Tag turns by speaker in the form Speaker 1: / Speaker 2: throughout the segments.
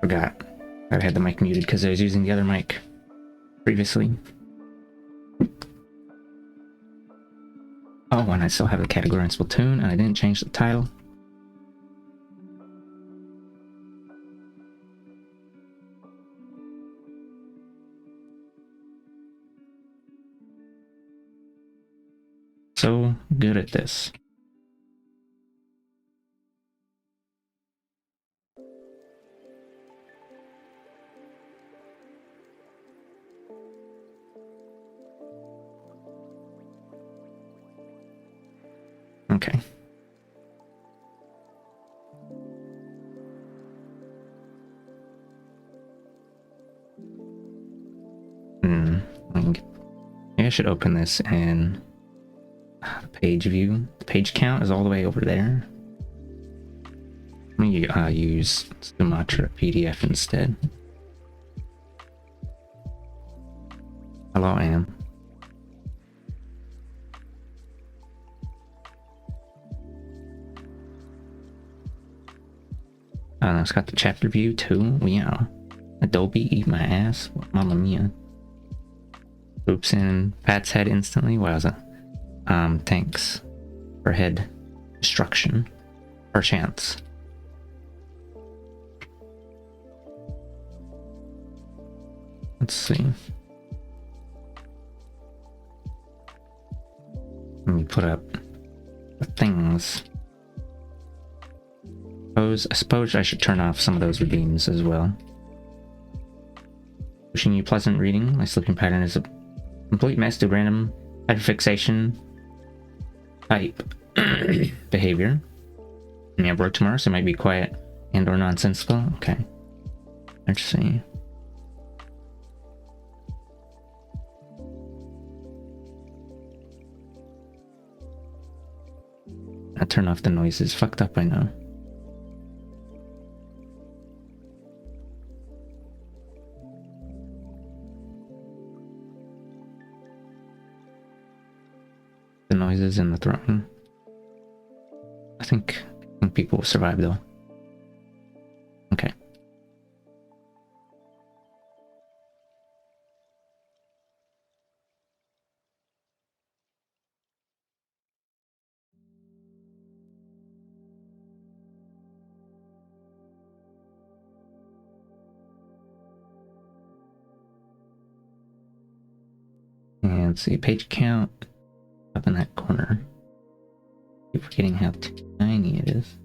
Speaker 1: Forgot I had the mic muted because I was using the other mic previously. Oh, and I still have the category in Splatoon, and I didn't change the title. So good at this. Okay. Maybe I should open this in the page view. The page count is all the way over there. Let me use Sumatra PDF instead. Hello, Am. It's got the chapter view too. Yeah. Adobe, eat my ass. Mamma mia. Oops, and Pat's head instantly. Wowza. Thanks for head destruction. Perchance. Let's see. Let me put up the things. I suppose I should turn off some of those redeems as well. Wishing you pleasant reading. My sleeping pattern is a complete mess to random hyperfixation type behavior. And I have work tomorrow, so it might be quiet and or nonsensical. Okay. Let's see. I turn off the noises. Fucked up, I know. The noises in the throne. I think people will survive though. Okay. And let's see, page count up in that corner. Keep forgetting how tiny it is.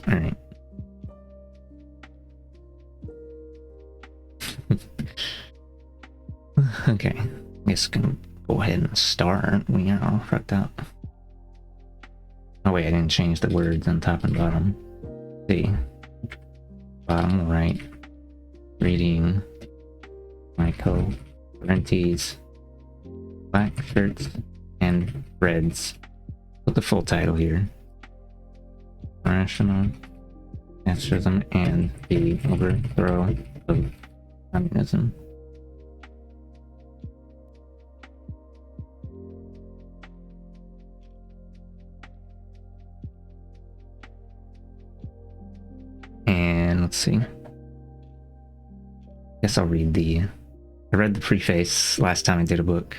Speaker 1: Alright. Okay. I guess I can go ahead and start. We are all fucked up. Oh wait, I didn't change the words on top and bottom. Let's see. Bottom right. Reading Michael Parenti's Blackshirts and Reds. Put the full title here. Rational Nationalism and the Overthrow of Communism. And let's see. Guess I'll read I read the preface last time I did a book.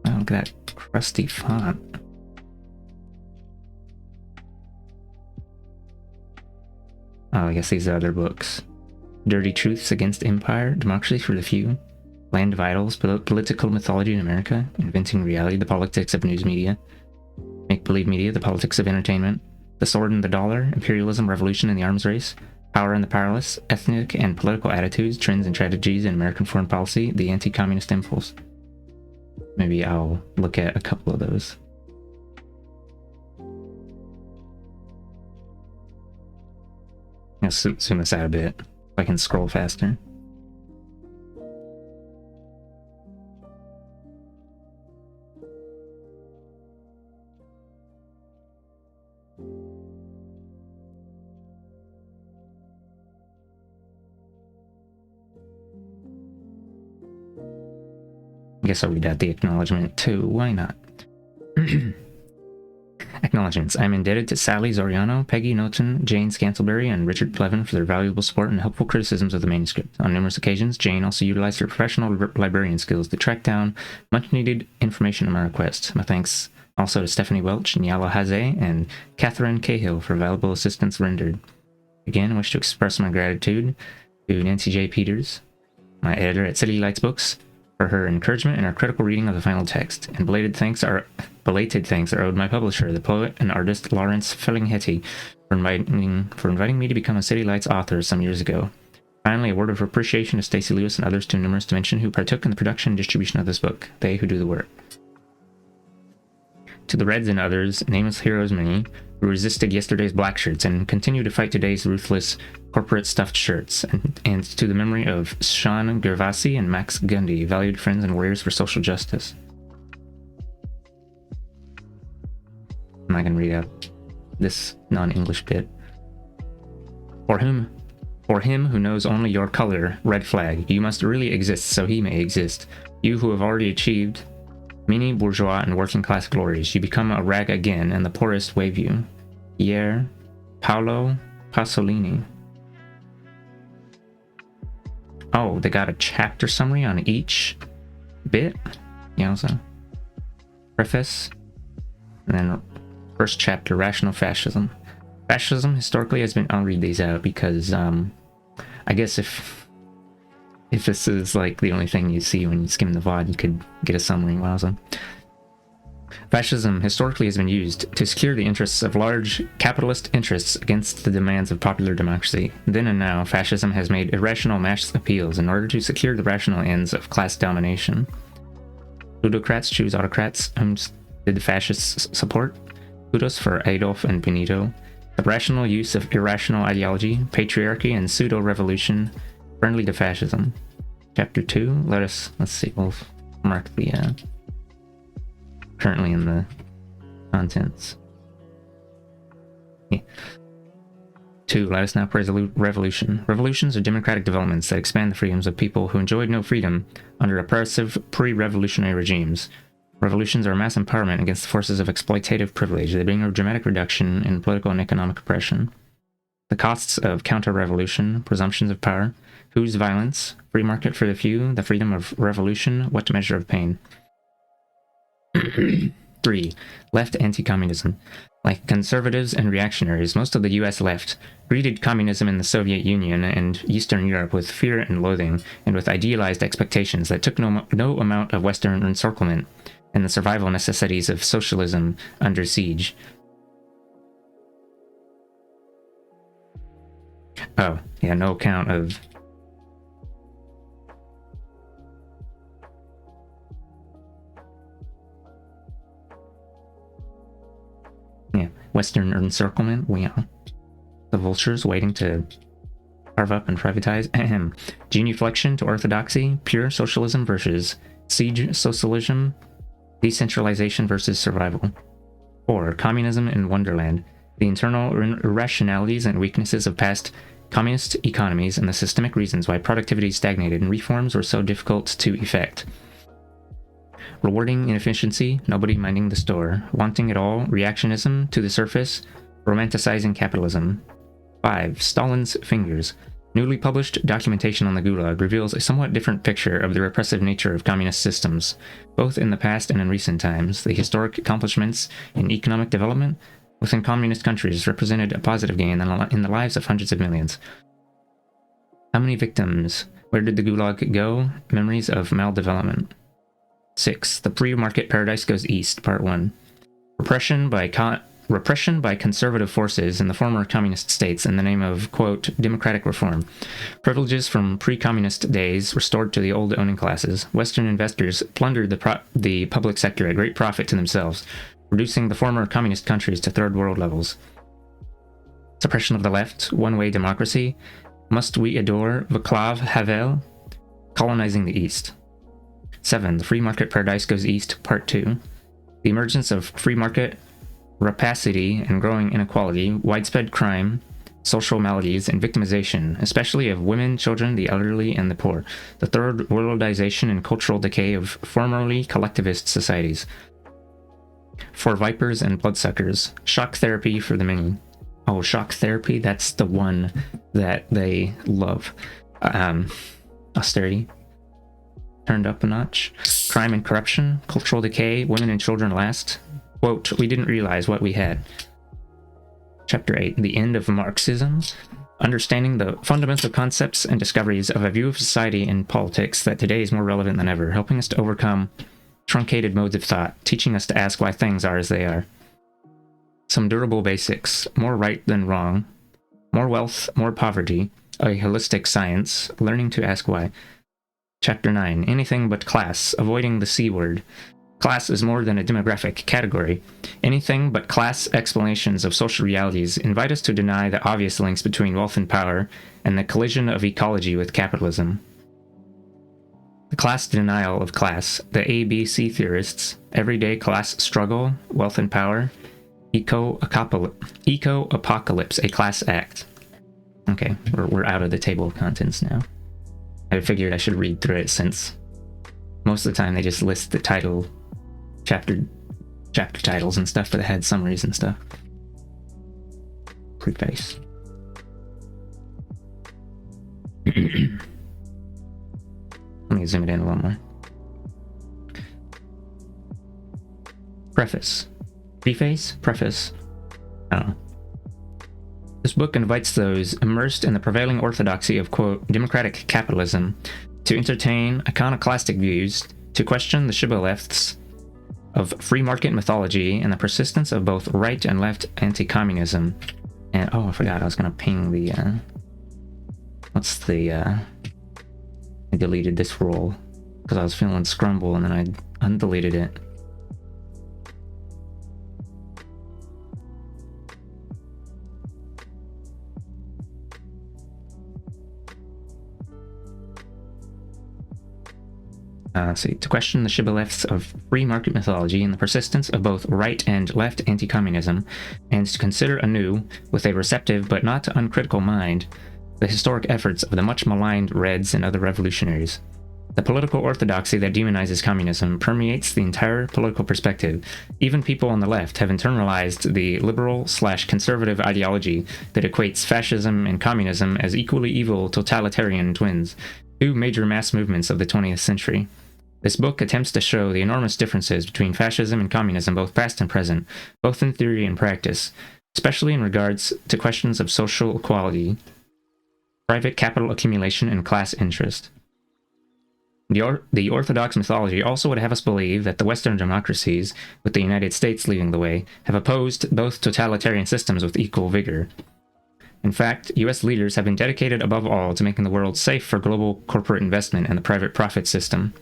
Speaker 1: Oh, look at that crusty font. Oh, I guess these are other books. Dirty Truths Against Empire, Democracy for the Few, Land of Idols, Political Mythology in America, Inventing Reality, The Politics of News Media, Make-Believe Media, The Politics of Entertainment, The Sword and the Dollar, Imperialism, Revolution and the Arms Race, Power and the Powerless, Ethnic and Political Attitudes, Trends and Strategies in American Foreign Policy, The Anti-Communist Impulse. Maybe I'll look at a couple of those. I'll zoom this out a bit so I can scroll faster. guess I'll read out the acknowledgement too. Why not? Acknowledgements. I'm indebted to Sally Zoriano, Peggy Noten, Jane Scantlebury, and Richard Plevin for their valuable support and helpful criticisms of the manuscript. On numerous occasions, Jane also utilized her professional librarian skills to track down much-needed information on my request. My thanks also to Stephanie Welch, Nyala Haze, and Catherine Cahill for valuable assistance rendered. Again, I wish to express my gratitude to Nancy J. Peters, my editor at City Lights Books, for her encouragement and her critical reading of the final text, and belated thanks are owed my publisher, the poet and artist Lawrence Fellinghetty, for inviting me to become a City Lights author some years ago. Finally, a word of appreciation to Stacey Lewis and others too numerous to mention who partook in the production and distribution of this book, they who do the work. To the Reds and others, nameless heroes many, who resisted yesterday's Blackshirts and continue to fight today's ruthless corporate stuffed shirts, and to the memory of Sean Gervasi and Max Gundy, valued friends and warriors for social justice. I'm not going to read out this non-English bit. For him who knows only your color, red flag, you must really exist so he may exist. You who have already achieved many bourgeois and working class glories, you become a rag again, and the poorest wave you. Pier Paolo Pasolini. Oh, they got a chapter summary on each bit? Yowza. Preface. And then first chapter, Rational Fascism. Fascism historically has been... I'll read these out because, I guess if this is like the only thing you see when you skim the VOD, you could get a summary. Wowza. Fascism historically has been used to secure the interests of large capitalist interests against the demands of popular democracy. Then and now, fascism has made irrational mass appeals in order to secure the rational ends of class domination. Plutocrats choose autocrats whom did the fascists support. Kudos for Adolf and Benito. The rational use of irrational ideology, patriarchy, and pseudo-revolution friendly to fascism. Chapter 2, let's see, we'll mark the, currently in the contents. Yeah. 2. Let us now praise revolution. Revolutions are democratic developments that expand the freedoms of people who enjoyed no freedom under oppressive pre-revolutionary regimes. Revolutions are mass empowerment against the forces of exploitative privilege. They bring a dramatic reduction in political and economic oppression. The costs of counter-revolution, presumptions of power, whose violence, free market for the few, the freedom of revolution, what measure of pain. 3. Left anti-communism. Like conservatives and reactionaries, most of the US left greeted communism in the Soviet Union and Eastern Europe with fear and loathing, and with idealized expectations that took no amount of Western encirclement and the survival necessities of socialism under siege. Oh, yeah, no account of... Yeah, Western encirclement, yeah. The vultures waiting to carve up and privatize. Ahem. Genuflection to orthodoxy, pure socialism versus siege socialism, decentralization versus survival. 4. Communism in Wonderland. The internal irrationalities and weaknesses of past communist economies and the systemic reasons why productivity stagnated and reforms were so difficult to effect. Rewarding inefficiency, nobody minding the store, wanting it all, reactionism to the surface, romanticizing capitalism. 5. Stalin's fingers. Newly published documentation on the Gulag reveals a somewhat different picture of the repressive nature of communist systems, both in the past and in recent times. The historic accomplishments in economic development within communist countries represented a positive gain in the lives of hundreds of millions. How many victims? Where did the Gulag go? Memories of maldevelopment. 6. The Pre-Market Paradise Goes East, Part 1. Repression by conservative forces in the former communist states in the name of, quote, democratic reform. Privileges from pre-communist days restored to the old owning classes. Western investors plundered the public sector at great profit to themselves, reducing the former communist countries to third world levels. Suppression of the left, one-way democracy. Must we adore Václav Havel? Colonizing the East. 7. The Free Market Paradise Goes East, Part 2. The emergence of free market, rapacity and growing inequality, widespread crime, social maladies, and victimization, especially of women, children, the elderly, and the poor. The third worldization and cultural decay of formerly collectivist societies. For vipers and bloodsuckers. Shock therapy for the many. Oh, shock therapy? That's the one that they love. Austerity. Turned up a notch. Crime and corruption. Cultural decay. Women and children last. Quote, we didn't realize what we had. Chapter 8. The end of Marxism. Understanding the fundamental concepts and discoveries of a view of society and politics that today is more relevant than ever, helping us to overcome truncated modes of thought, teaching us to ask why things are as they are. Some durable basics. More right than wrong. More wealth, more poverty. A holistic science. Learning to ask why. Chapter 9. Anything but class. Avoiding the C word. Class is more than a demographic category. Anything but class explanations of social realities invite us to deny the obvious links between wealth and power and the collision of ecology with capitalism. The class denial of class, the ABC theorists, everyday class struggle, wealth and power, eco-apocalypse, a class act. Okay, we're out of the table of contents now. I figured I should read through it since most of the time they just list the title, chapter titles and stuff for the head summaries and stuff. Preface. Let me zoom it in a little more. Preface. Preface? Preface. I don't know. This book invites those immersed in the prevailing orthodoxy of, quote, democratic capitalism to entertain iconoclastic views, to question the shibboleths of free market mythology and the persistence of both right and left anti-communism. And, oh, I forgot, I was gonna ping the, I deleted this role because I was feeling scrumble and then I undeleted it. To question the shibboleths of free market mythology and the persistence of both right and left anti-communism, and to consider anew, with a receptive but not uncritical mind, the historic efforts of the much maligned Reds and other revolutionaries. The political orthodoxy that demonizes communism permeates the entire political perspective. Even people on the left have internalized the liberal/conservative ideology that equates fascism and communism as equally evil totalitarian twins, two major mass movements of the 20th century. This book attempts to show the enormous differences between fascism and communism, both past and present, both in theory and practice, especially in regards to questions of social equality, private capital accumulation, and class interest. The orthodox mythology also would have us believe that the Western democracies, with the United States leading the way, have opposed both totalitarian systems with equal vigor. In fact, US leaders have been dedicated above all to making the world safe for global corporate investment and the private profit system.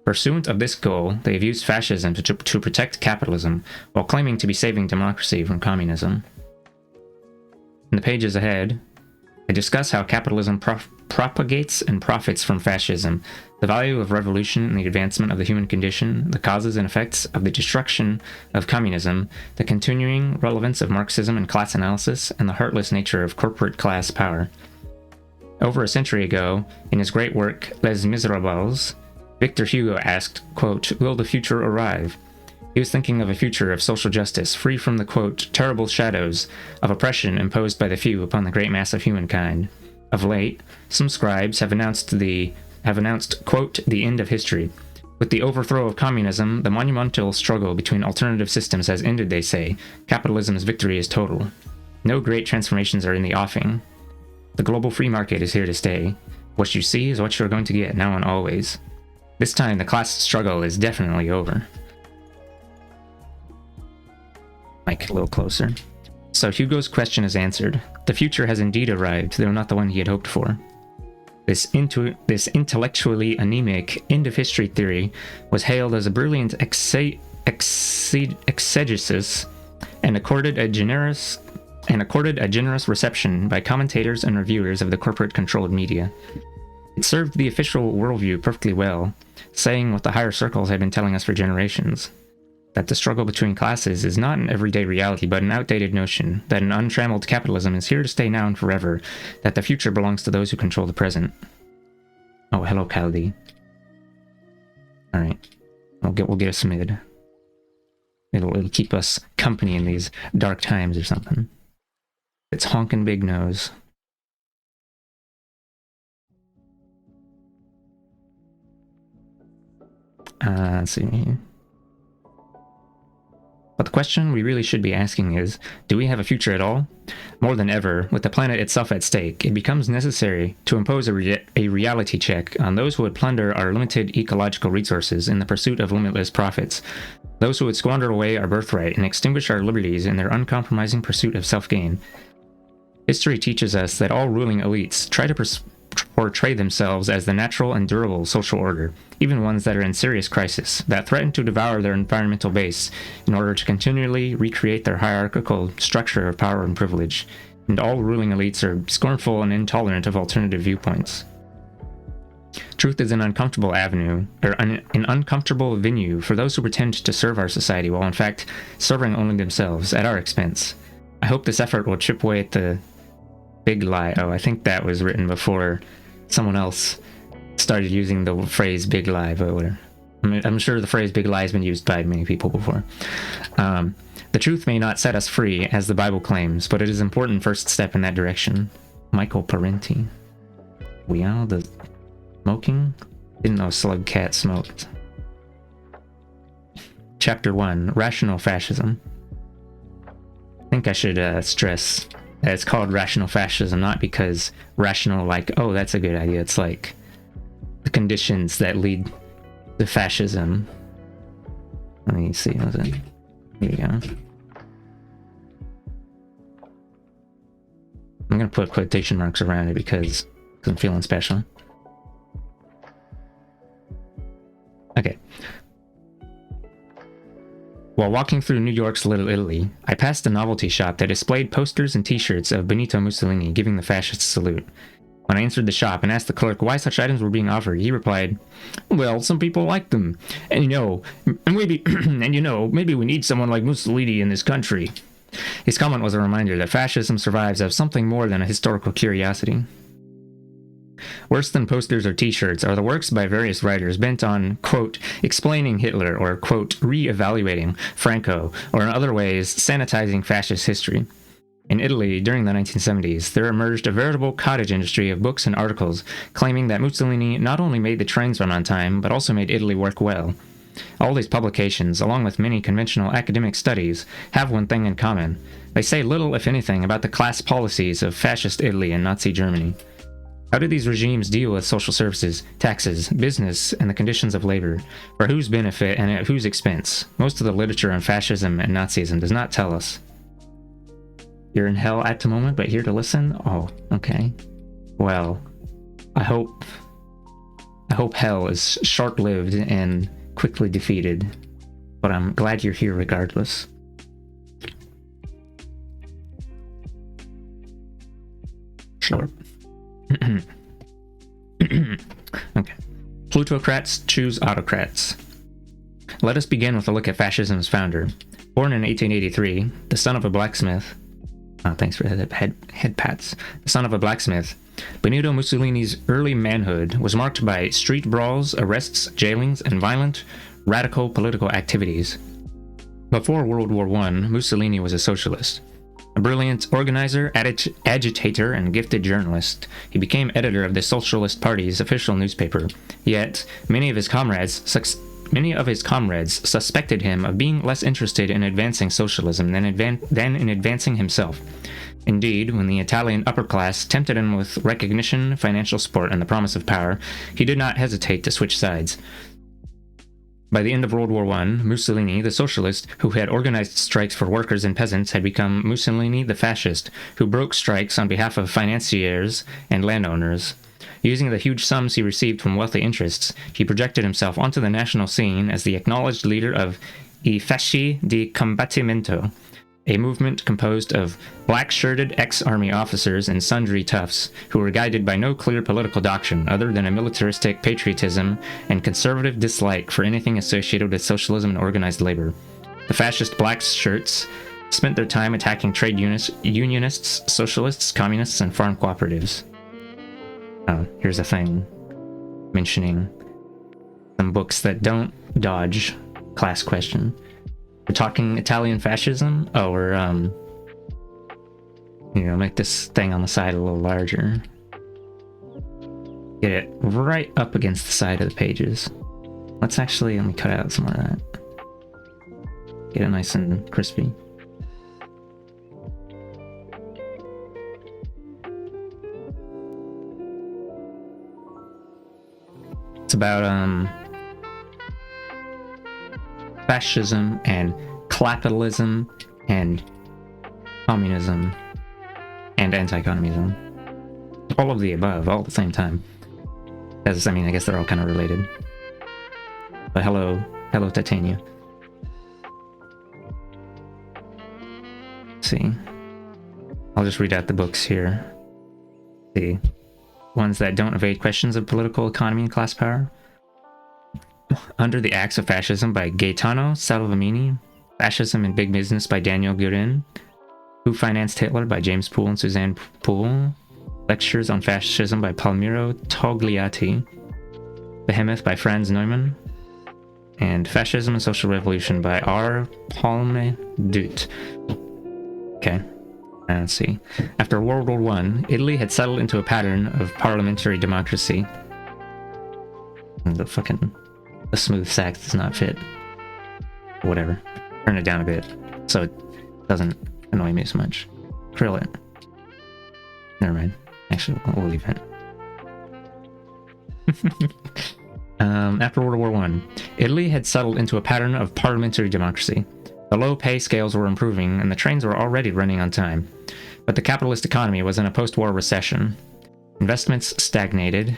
Speaker 1: Pursuant of this goal, they have used fascism to protect capitalism, while claiming to be saving democracy from communism. In the pages ahead, I discuss how capitalism propagates and profits from fascism, the value of revolution in the advancement of the human condition, the causes and effects of the destruction of communism, the continuing relevance of Marxism and class analysis, and the heartless nature of corporate class power. Over a century ago, in his great work Les Miserables, Victor Hugo asked, quote, will the future arrive? He was thinking of a future of social justice, free from the, quote, terrible shadows of oppression imposed by the few upon the great mass of humankind. Of late, some scribes have announced, quote, the end of history. With the overthrow of communism, the monumental struggle between alternative systems has ended, they say. Capitalism's victory is total. No great transformations are in the offing. The global free market is here to stay. What you see is what you're going to get, now and always. This time, the class struggle is definitely over. Mic a little closer. So Hugo's question is answered. The future has indeed arrived, though not the one he had hoped for. This intellectually anemic end-of-history theory was hailed as a brilliant exegesis and accorded a generous reception by commentators and reviewers of the corporate-controlled media. It served the official worldview perfectly well, saying what the higher circles had been telling us for generations. that the struggle between classes is not an everyday reality, but an outdated notion, that an untrammeled capitalism is here to stay now and forever, that the future belongs to those who control the present. Oh, hello, Caldi. Alright. We'll get us mid. It'll keep us company in these dark times or something. It's honking big nose. Let's see. But the question we really should be asking is, do we have a future at all? More than ever, with the planet itself at stake, it becomes necessary to impose a reality check on those who would plunder our limited ecological resources in the pursuit of limitless profits, those who would squander away our birthright and extinguish our liberties in their uncompromising pursuit of self-gain. History teaches us that all ruling elites try to portray themselves as the natural and durable social order, even ones that are in serious crisis, that threaten to devour their environmental base in order to continually recreate their hierarchical structure of power and privilege, and all ruling elites are scornful and intolerant of alternative viewpoints. Truth is an uncomfortable avenue, or an uncomfortable venue for those who pretend to serve our society while in fact serving only themselves at our expense. I hope this effort will chip away at the big lie. Oh, I think that was written before someone else started using the phrase big lie, but I'm sure the phrase big lie has been used by many people before. The truth may not set us free, as the Bible claims, but it is an important first step in that direction. Michael Parenti. Wow, the smoking? Didn't know Slug Cat smoked. Chapter 1, Rational Fascism. I think I should stress that it's called rational fascism, not because rational, like, oh, that's a good idea. It's like the conditions that lead to fascism. Let me see. How's it? Here we go. I'm going to put quotation marks around it because I'm feeling special. Okay. While walking through New York's Little Italy, I passed a novelty shop that displayed posters and t-shirts of Benito Mussolini giving the fascist salute. When I entered the shop and asked the clerk why such items were being offered, he replied, "Well, some people like them. And maybe we need someone like Mussolini in this country." His comment was a reminder that fascism survives as something more than a historical curiosity. Worse than posters or t-shirts are the works by various writers bent on, quote, explaining Hitler or, quote, re-evaluating Franco, or in other ways, sanitizing fascist history. In Italy, during the 1970s, there emerged a veritable cottage industry of books and articles claiming that Mussolini not only made the trains run on time, but also made Italy work well. All these publications, along with many conventional academic studies, have one thing in common. They say little, if anything, about the class policies of fascist Italy and Nazi Germany. How did these regimes deal with social services, taxes, business, and the conditions of labor? For whose benefit and at whose expense? Most of the literature on fascism and Nazism does not tell us. You're in hell at the moment, but here to listen? Oh, okay. Well, I hope hell is short-lived and quickly defeated, but I'm glad you're here regardless. Sure. Okay. Plutocrats choose autocrats. Let us begin with a look at fascism's founder. Born in 1883, the son of a blacksmith. Thanks for the head pats. The son of a blacksmith, Benito Mussolini's early manhood was marked by street brawls, arrests, jailings, and violent, radical political activities. Before World War I, Mussolini was a socialist. A brilliant organizer, agitator, and gifted journalist, he became editor of the Socialist Party's official newspaper. Yet, many of his comrades suspected him of being less interested in advancing socialism than in advancing himself. Indeed, when the Italian upper class tempted him with recognition, financial support, and the promise of power, he did not hesitate to switch sides. By the end of World War I, Mussolini, the socialist, who had organized strikes for workers and peasants, had become Mussolini the fascist, who broke strikes on behalf of financiers and landowners. Using the huge sums he received from wealthy interests, he projected himself onto the national scene as the acknowledged leader of I Fasci di Combattimento, a movement composed of black-shirted ex-army officers and sundry toughs who were guided by no clear political doctrine other than a militaristic patriotism and conservative dislike for anything associated with socialism and organized labor. The fascist Blackshirts spent their time attacking trade unionists, socialists, communists, and farm cooperatives. Oh, here's a thing mentioning some books that don't dodge class question. We're talking Italian fascism. Oh, we're make this thing on the side a little larger. Get it right up against the side of the pages. Let me cut out some of that. Get it nice and crispy. It's about fascism and capitalism and communism and anti-communism. All of the above, all at the same time. As, I guess they're all kind of related. But hello Titania. Let's see. I'll just read out the books here. The ones that don't evade questions of political economy and class power. Under the Axe of Fascism by Gaetano Salvemini. Fascism and Big Business by Daniel Guerin. Who Financed Hitler by James Poole and Suzanne Poole. Lectures on Fascism by Palmiro Togliatti. Behemoth by Franz Neumann. And Fascism and Social Revolution by R. Palme Dut. Okay, let's see. After World War I, Italy had settled into a pattern of parliamentary democracy. The smooth sack does not fit. Whatever. Turn it down a bit so it doesn't annoy me as much. Krill it. Never mind. Actually, we'll leave it. After World War I, Italy had settled into a pattern of parliamentary democracy. The low pay scales were improving, and the trains were already running on time. But the capitalist economy was in a post-war recession. Investments stagnated,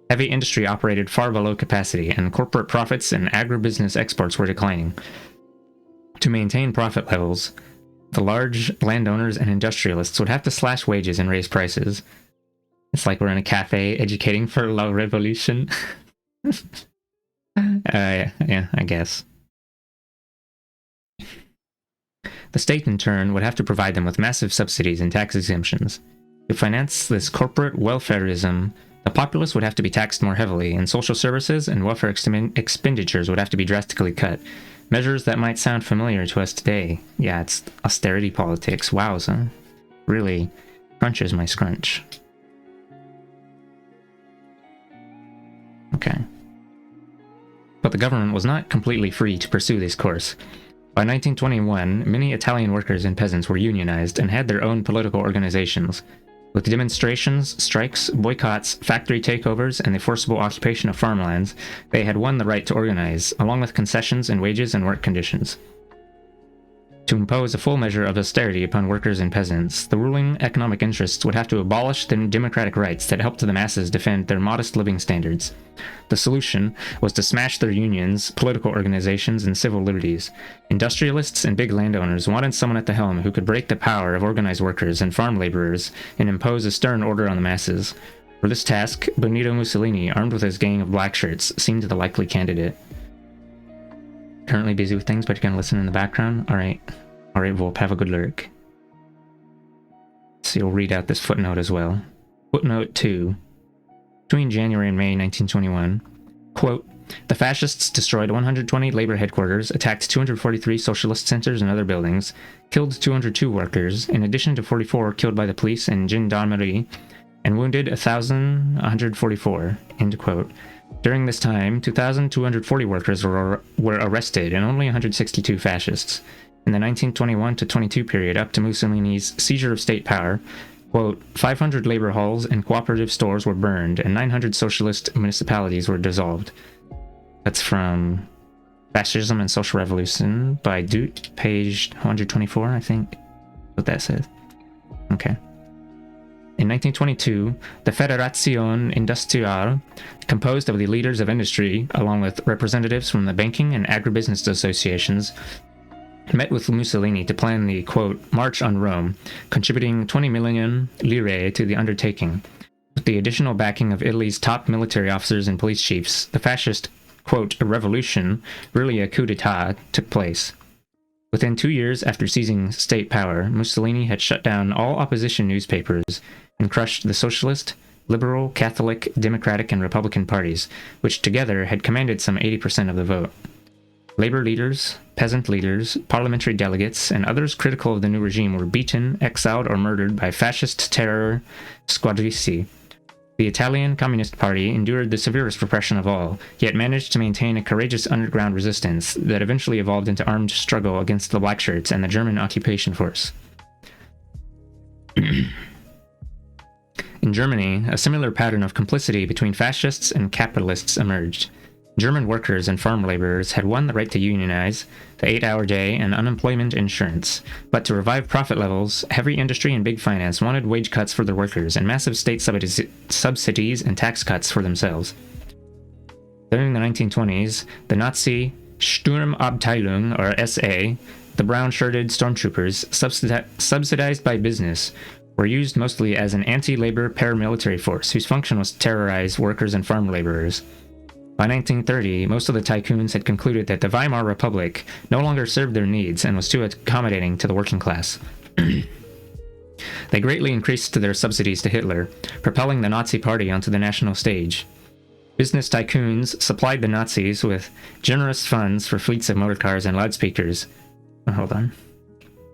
Speaker 1: heavy industry operated far below capacity, and corporate profits and agribusiness exports were declining. To maintain profit levels, the large landowners and industrialists would have to slash wages and raise prices. It's like we're in a cafe educating for La Revolution. Yeah, I guess. The state, in turn, would have to provide them with massive subsidies and tax exemptions. To finance this corporate welfareism, the populace would have to be taxed more heavily, and social services and welfare expenditures would have to be drastically cut. Measures that might sound familiar to us today. Yeah, it's austerity politics. Wowza. Really crunches my scrunch. Okay. But the government was not completely free to pursue this course. By 1921, many Italian workers and peasants were unionized and had their own political organizations. With demonstrations, strikes, boycotts, factory takeovers, and the forcible occupation of farmlands, they had won the right to organize, along with concessions in wages and work conditions. To impose a full measure of austerity upon workers and peasants, the ruling economic interests would have to abolish the democratic rights that helped the masses defend their modest living standards. The solution was to smash their unions, political organizations, and civil liberties. Industrialists and big landowners wanted someone at the helm who could break the power of organized workers and farm laborers and impose a stern order on the masses. For this task, Benito Mussolini, armed with his gang of Blackshirts, seemed the likely candidate. Currently busy with things, but you're gonna listen in the background? Alright, Volp, have a good lurk. So you'll read out this footnote as well. Footnote 2. Between January and May 1921, quote, the fascists destroyed 120 labor headquarters, attacked 243 socialist centers and other buildings, killed 202 workers, in addition to 44 killed by the police and gendarmerie, and wounded 1,144, end quote. During this time, 2,240 workers were arrested and only 162 fascists. In the 1921-22 period up to Mussolini's seizure of state power, quote, 500 labor halls and cooperative stores were burned and 900 socialist municipalities were dissolved. That's from Fascism and Social Revolution by Dut, page 124, I think. What that says. Okay. In 1922, the Federazione Industriale, composed of the leaders of industry, along with representatives from the banking and agribusiness associations, met with Mussolini to plan the, quote, March on Rome, contributing 20 million lire to the undertaking. With the additional backing of Italy's top military officers and police chiefs, the fascist, quote, revolution, really a coup d'etat, took place. Within 2 years after seizing state power, Mussolini had shut down all opposition newspapers and crushed the Socialist, Liberal, Catholic, Democratic, and Republican parties, which together had commanded some 80% of the vote. Labor leaders, peasant leaders, parliamentary delegates, and others critical of the new regime were beaten, exiled, or murdered by fascist terror squadristi. The Italian Communist Party endured the severest repression of all, yet managed to maintain a courageous underground resistance that eventually evolved into armed struggle against the Blackshirts and the German occupation force. In Germany, a similar pattern of complicity between fascists and capitalists emerged. German workers and farm laborers had won the right to unionize, the 8-hour day, and unemployment insurance. But to revive profit levels, heavy industry and big finance wanted wage cuts for their workers and massive state subsidies and tax cuts for themselves. During the 1920s, the Nazi Sturmabteilung, or SA, the brown-shirted stormtroopers, subsidized by business, were used mostly as an anti-labor paramilitary force whose function was to terrorize workers and farm laborers. By 1930, most of the tycoons had concluded that the Weimar Republic no longer served their needs and was too accommodating to the working class. They greatly increased their subsidies to Hitler, propelling the Nazi Party onto the national stage. Business tycoons supplied the Nazis with generous funds for fleets of motorcars and loudspeakers. Oh, hold on.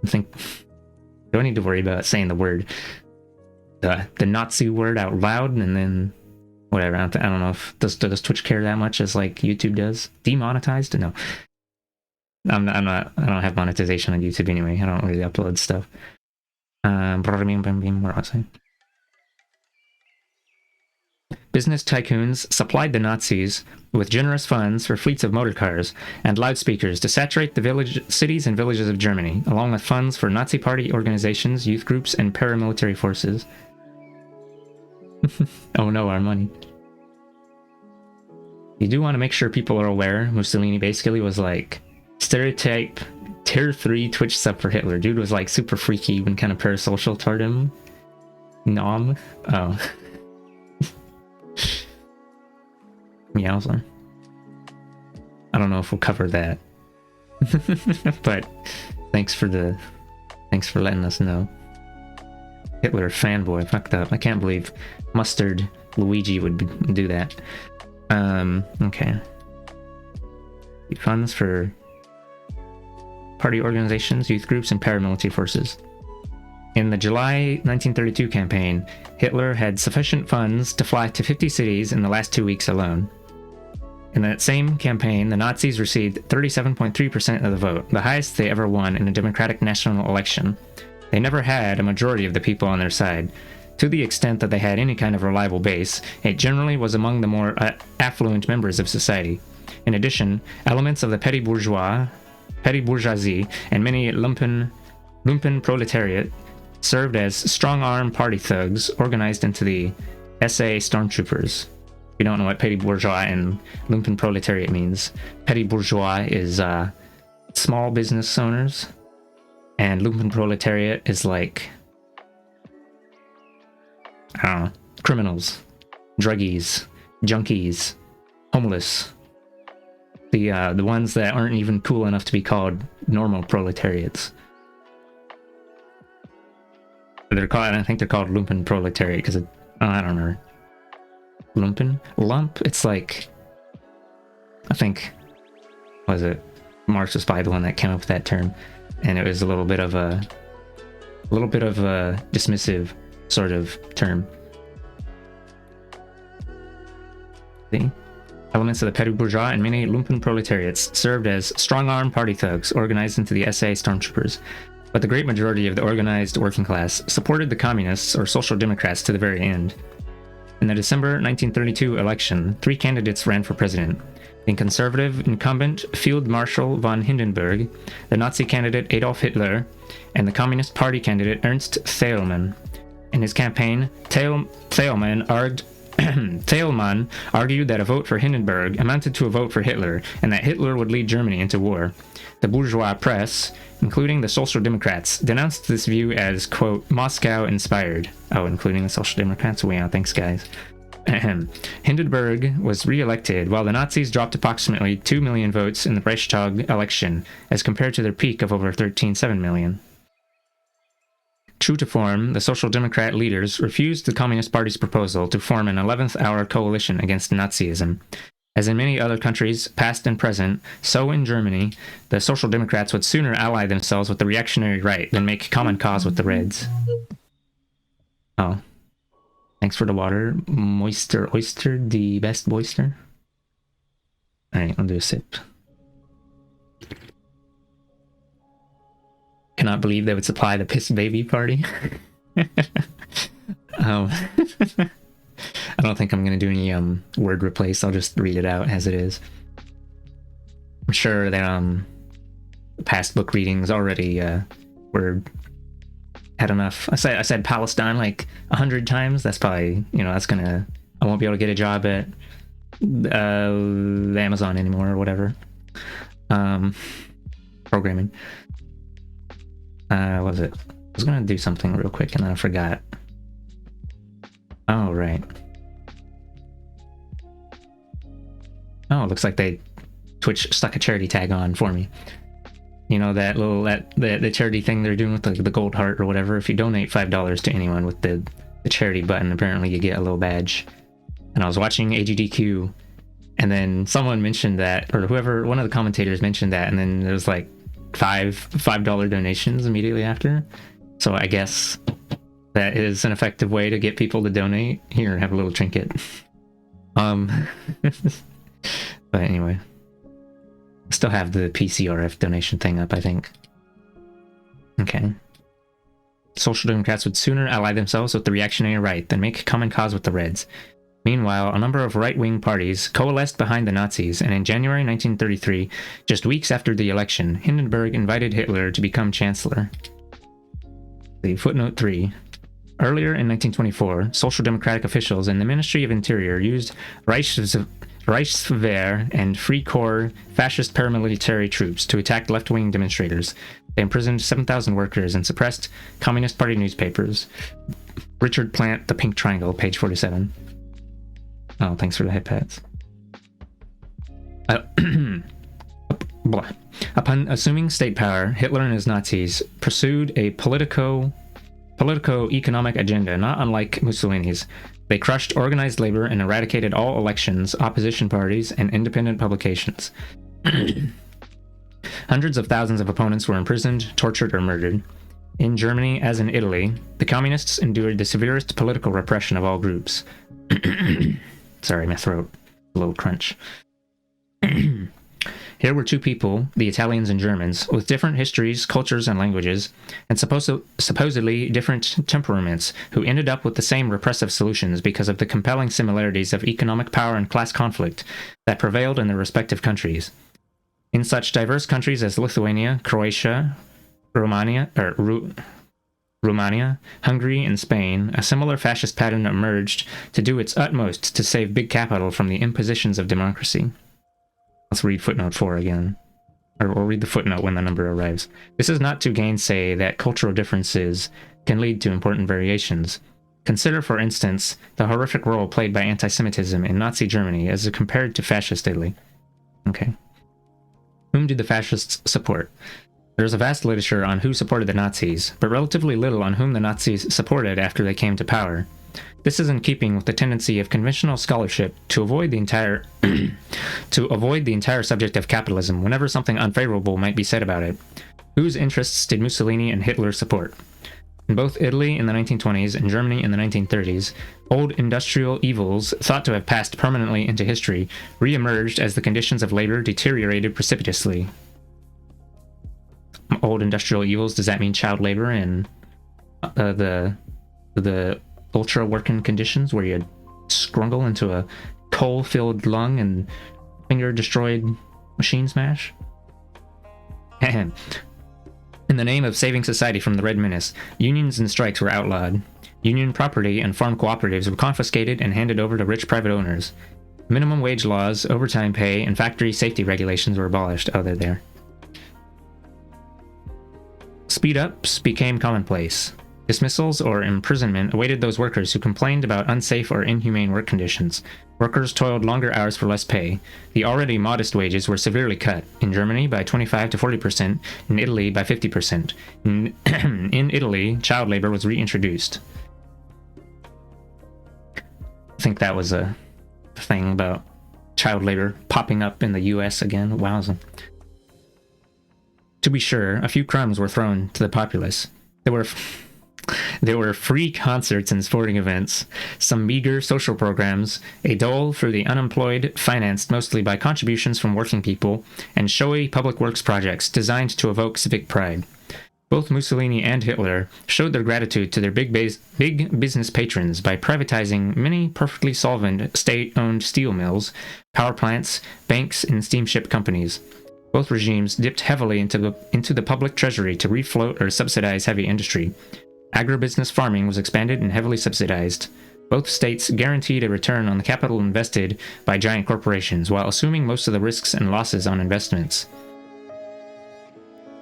Speaker 1: Do I need to worry about saying the word, the Nazi word out loud, and then whatever? I don't know if does Twitch care that much as like YouTube does. Demonetized? No, I'm not. I don't have monetization on YouTube anyway. I don't really upload stuff. Where was I? Business tycoons supplied the Nazis with generous funds for fleets of motorcars and loudspeakers to saturate the cities and villages of Germany, along with funds for Nazi Party organizations, youth groups, and paramilitary forces. Oh no, our money. You do want to make sure people are aware, Mussolini basically was like, stereotype, tier 3 Twitch sub for Hitler. Dude was like super freaky, even kind of parasocial toward him. Nom. Oh. Meowsler. I don't know if we'll cover that. But thanks for letting us know. Hitler fanboy, fucked up. I can't believe Mustard Luigi would do that. Okay. Funds for party organizations, youth groups, and paramilitary forces. In the July 1932 campaign, Hitler had sufficient funds to fly to 50 cities in the last 2 weeks alone. In that same campaign, the Nazis received 37.3% of the vote, the highest they ever won in a democratic national election. They never had a majority of the people on their side. To the extent that they had any kind of reliable base, it generally was among the more affluent members of society. In addition, elements of the petty bourgeoisie, and many lumpen proletariat served as strong-arm party thugs organized into the SA Stormtroopers. If you don't know what petty bourgeois and lumpen proletariat means, petty bourgeois is small business owners, and lumpen proletariat is like, I don't know, criminals, druggies, junkies, homeless. The ones that aren't even cool enough to be called normal proletariats. I think they're called lumpen proletariat because I don't know. Lumpen? Lump? It's like, I think, was it Marxist Bible one that came up with that term, and it was a little bit of a dismissive sort of term. See? Elements of the petty bourgeois and many lumpen proletariats served as strong-arm party thugs organized into the SA Stormtroopers, but the great majority of the organized working class supported the communists or social democrats to the very end. In the December 1932 election, 3 candidates ran for president: the conservative incumbent Field Marshal von Hindenburg, the Nazi candidate Adolf Hitler, and the Communist Party candidate Ernst Thälmann. In his campaign, Thälmann argued that a vote for Hindenburg amounted to a vote for Hitler, and that Hitler would lead Germany into war. The bourgeois press, including the Social Democrats, denounced this view as, quote, Moscow-inspired. Oh, including the Social Democrats? Wow, thanks, guys. Hindenburg was re-elected, while the Nazis dropped approximately 2 million votes in the Reichstag election, as compared to their peak of over 13.7 million. True to form, the Social Democrat leaders refused the Communist Party's proposal to form an 11th-hour coalition against Nazism. As in many other countries, past and present, so in Germany, the Social Democrats would sooner ally themselves with the reactionary right than make common cause with the Reds. Oh. Thanks for the water. Moister oyster, the best oyster. Alright, I'll do a sip. Cannot believe they would supply the piss baby party. I don't think I'm going to do any word replace. I'll just read it out as it is. I'm sure that past book readings already had enough. I said Palestine like 100 times. That's probably, that's gonna, I won't be able to get a job at Amazon anymore or whatever. Programming. What was it? I was gonna do something real quick and then I forgot. Oh, right. Oh, it looks like Twitch stuck a charity tag on for me. That little, the charity thing they're doing with the gold heart or whatever. If you donate $5 to anyone with the charity button, apparently you get a little badge. And I was watching AGDQ, and then someone mentioned that, or whoever, one of the commentators mentioned that, and then there was like $5 donations immediately after. So I guess that is an effective way to get people to donate. Here, have a little trinket. But anyway. Still have the PCRF donation thing up, I think. Okay. Social Democrats would sooner ally themselves with the reactionary right than make common cause with the Reds. Meanwhile, a number of right-wing parties coalesced behind the Nazis, and in January 1933, just weeks after the election, Hindenburg invited Hitler to become chancellor. The footnote 3. Earlier in 1924, Social Democratic officials in the Ministry of Interior used Reichswehr and Free Corps fascist paramilitary troops to attack left-wing demonstrators. They imprisoned 7,000 workers and suppressed Communist Party newspapers. Richard Plant, The Pink Triangle, page 47. Oh, thanks for the head pats. Upon assuming state power, Hitler and his Nazis pursued a politico-economic agenda not unlike Mussolini's. They crushed organized labor and eradicated all elections, opposition parties, and independent publications. Hundreds of thousands of opponents were imprisoned, tortured, or murdered. In Germany, as in Italy, the communists endured the severest political repression of all groups. Sorry, my throat. A little crunch. Here were two people, the Italians and Germans, with different histories, cultures, and languages, and supposedly different temperaments, who ended up with the same repressive solutions because of the compelling similarities of economic power and class conflict that prevailed in their respective countries. In such diverse countries as Lithuania, Croatia, Romania, Hungary, and Spain, a similar fascist pattern emerged to do its utmost to save big capital from the impositions of democracy. Let's read footnote 4 again. Or we'll read the footnote when the number arrives. This is not to gainsay that cultural differences can lead to important variations. Consider, for instance, the horrific role played by anti-Semitism in Nazi Germany as compared to fascist Italy. Okay. Whom did the fascists support? There is a vast literature on who supported the Nazis, but relatively little on whom the Nazis supported after they came to power. This is in keeping with the tendency of conventional scholarship to avoid the entire subject of capitalism whenever something unfavorable might be said about it. Whose interests did Mussolini and Hitler support? In both Italy in the 1920s and Germany in the 1930s, old industrial evils thought to have passed permanently into history re-emerged as the conditions of labor deteriorated precipitously. Old industrial evils, does that mean child labor and the ultra working conditions where you scrungle into a coal-filled lung and finger-destroyed machine smash? In the name of saving society from the Red Menace, unions and strikes were outlawed. Union property and farm cooperatives were confiscated and handed over to rich private owners. Minimum wage laws, overtime pay, and factory safety regulations were abolished. Oh, they're there. Speed-ups became commonplace. Dismissals or imprisonment awaited those workers who complained about unsafe or inhumane work conditions. Workers toiled longer hours for less pay. The already modest wages were severely cut, in Germany by 25 to 40%, in Italy by 50%. In Italy, child labor was reintroduced. I think that was a thing about child labor popping up in the US again. Wowza. To be sure, a few crumbs were thrown to the populace. There were free concerts and sporting events, some meager social programs, a dole for the unemployed financed mostly by contributions from working people, and showy public works projects designed to evoke civic pride. Both Mussolini and Hitler showed their gratitude to their big business patrons by privatizing many perfectly solvent state-owned steel mills, power plants, banks, and steamship companies. Both regimes dipped heavily into the public treasury to refloat or subsidize heavy industry. Agribusiness farming was expanded and heavily subsidized. Both states guaranteed a return on the capital invested by giant corporations, while assuming most of the risks and losses on investments.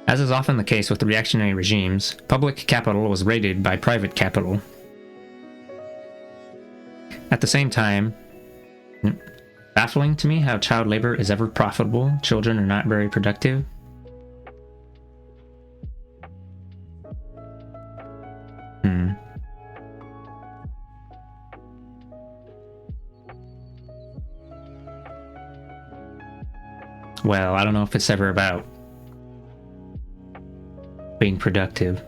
Speaker 1: As is often the case with reactionary regimes, public capital was raided by private capital. At the same time, baffling to me how child labor is ever profitable. Children are not very productive. Well, I don't know if it's ever about being productive.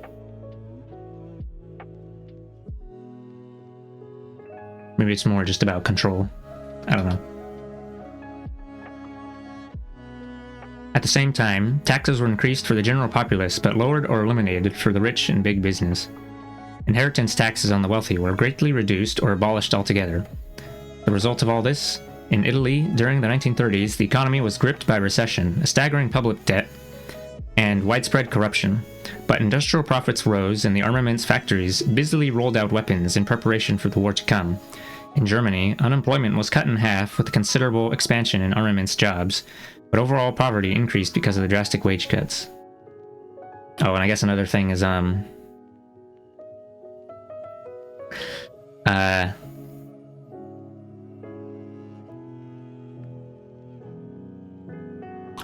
Speaker 1: Maybe it's more just about control. I don't know. At the same time, taxes were increased for the general populace, but lowered or eliminated for the rich and big business. Inheritance taxes on the wealthy were greatly reduced or abolished altogether. The result of all this? In Italy, during the 1930s, the economy was gripped by recession, a staggering public debt, and widespread corruption. But industrial profits rose, and the armaments factories busily rolled out weapons in preparation for the war to come. In Germany, unemployment was cut in half with a considerable expansion in armaments jobs, but overall poverty increased because of the drastic wage cuts. Oh, and I guess another thing is,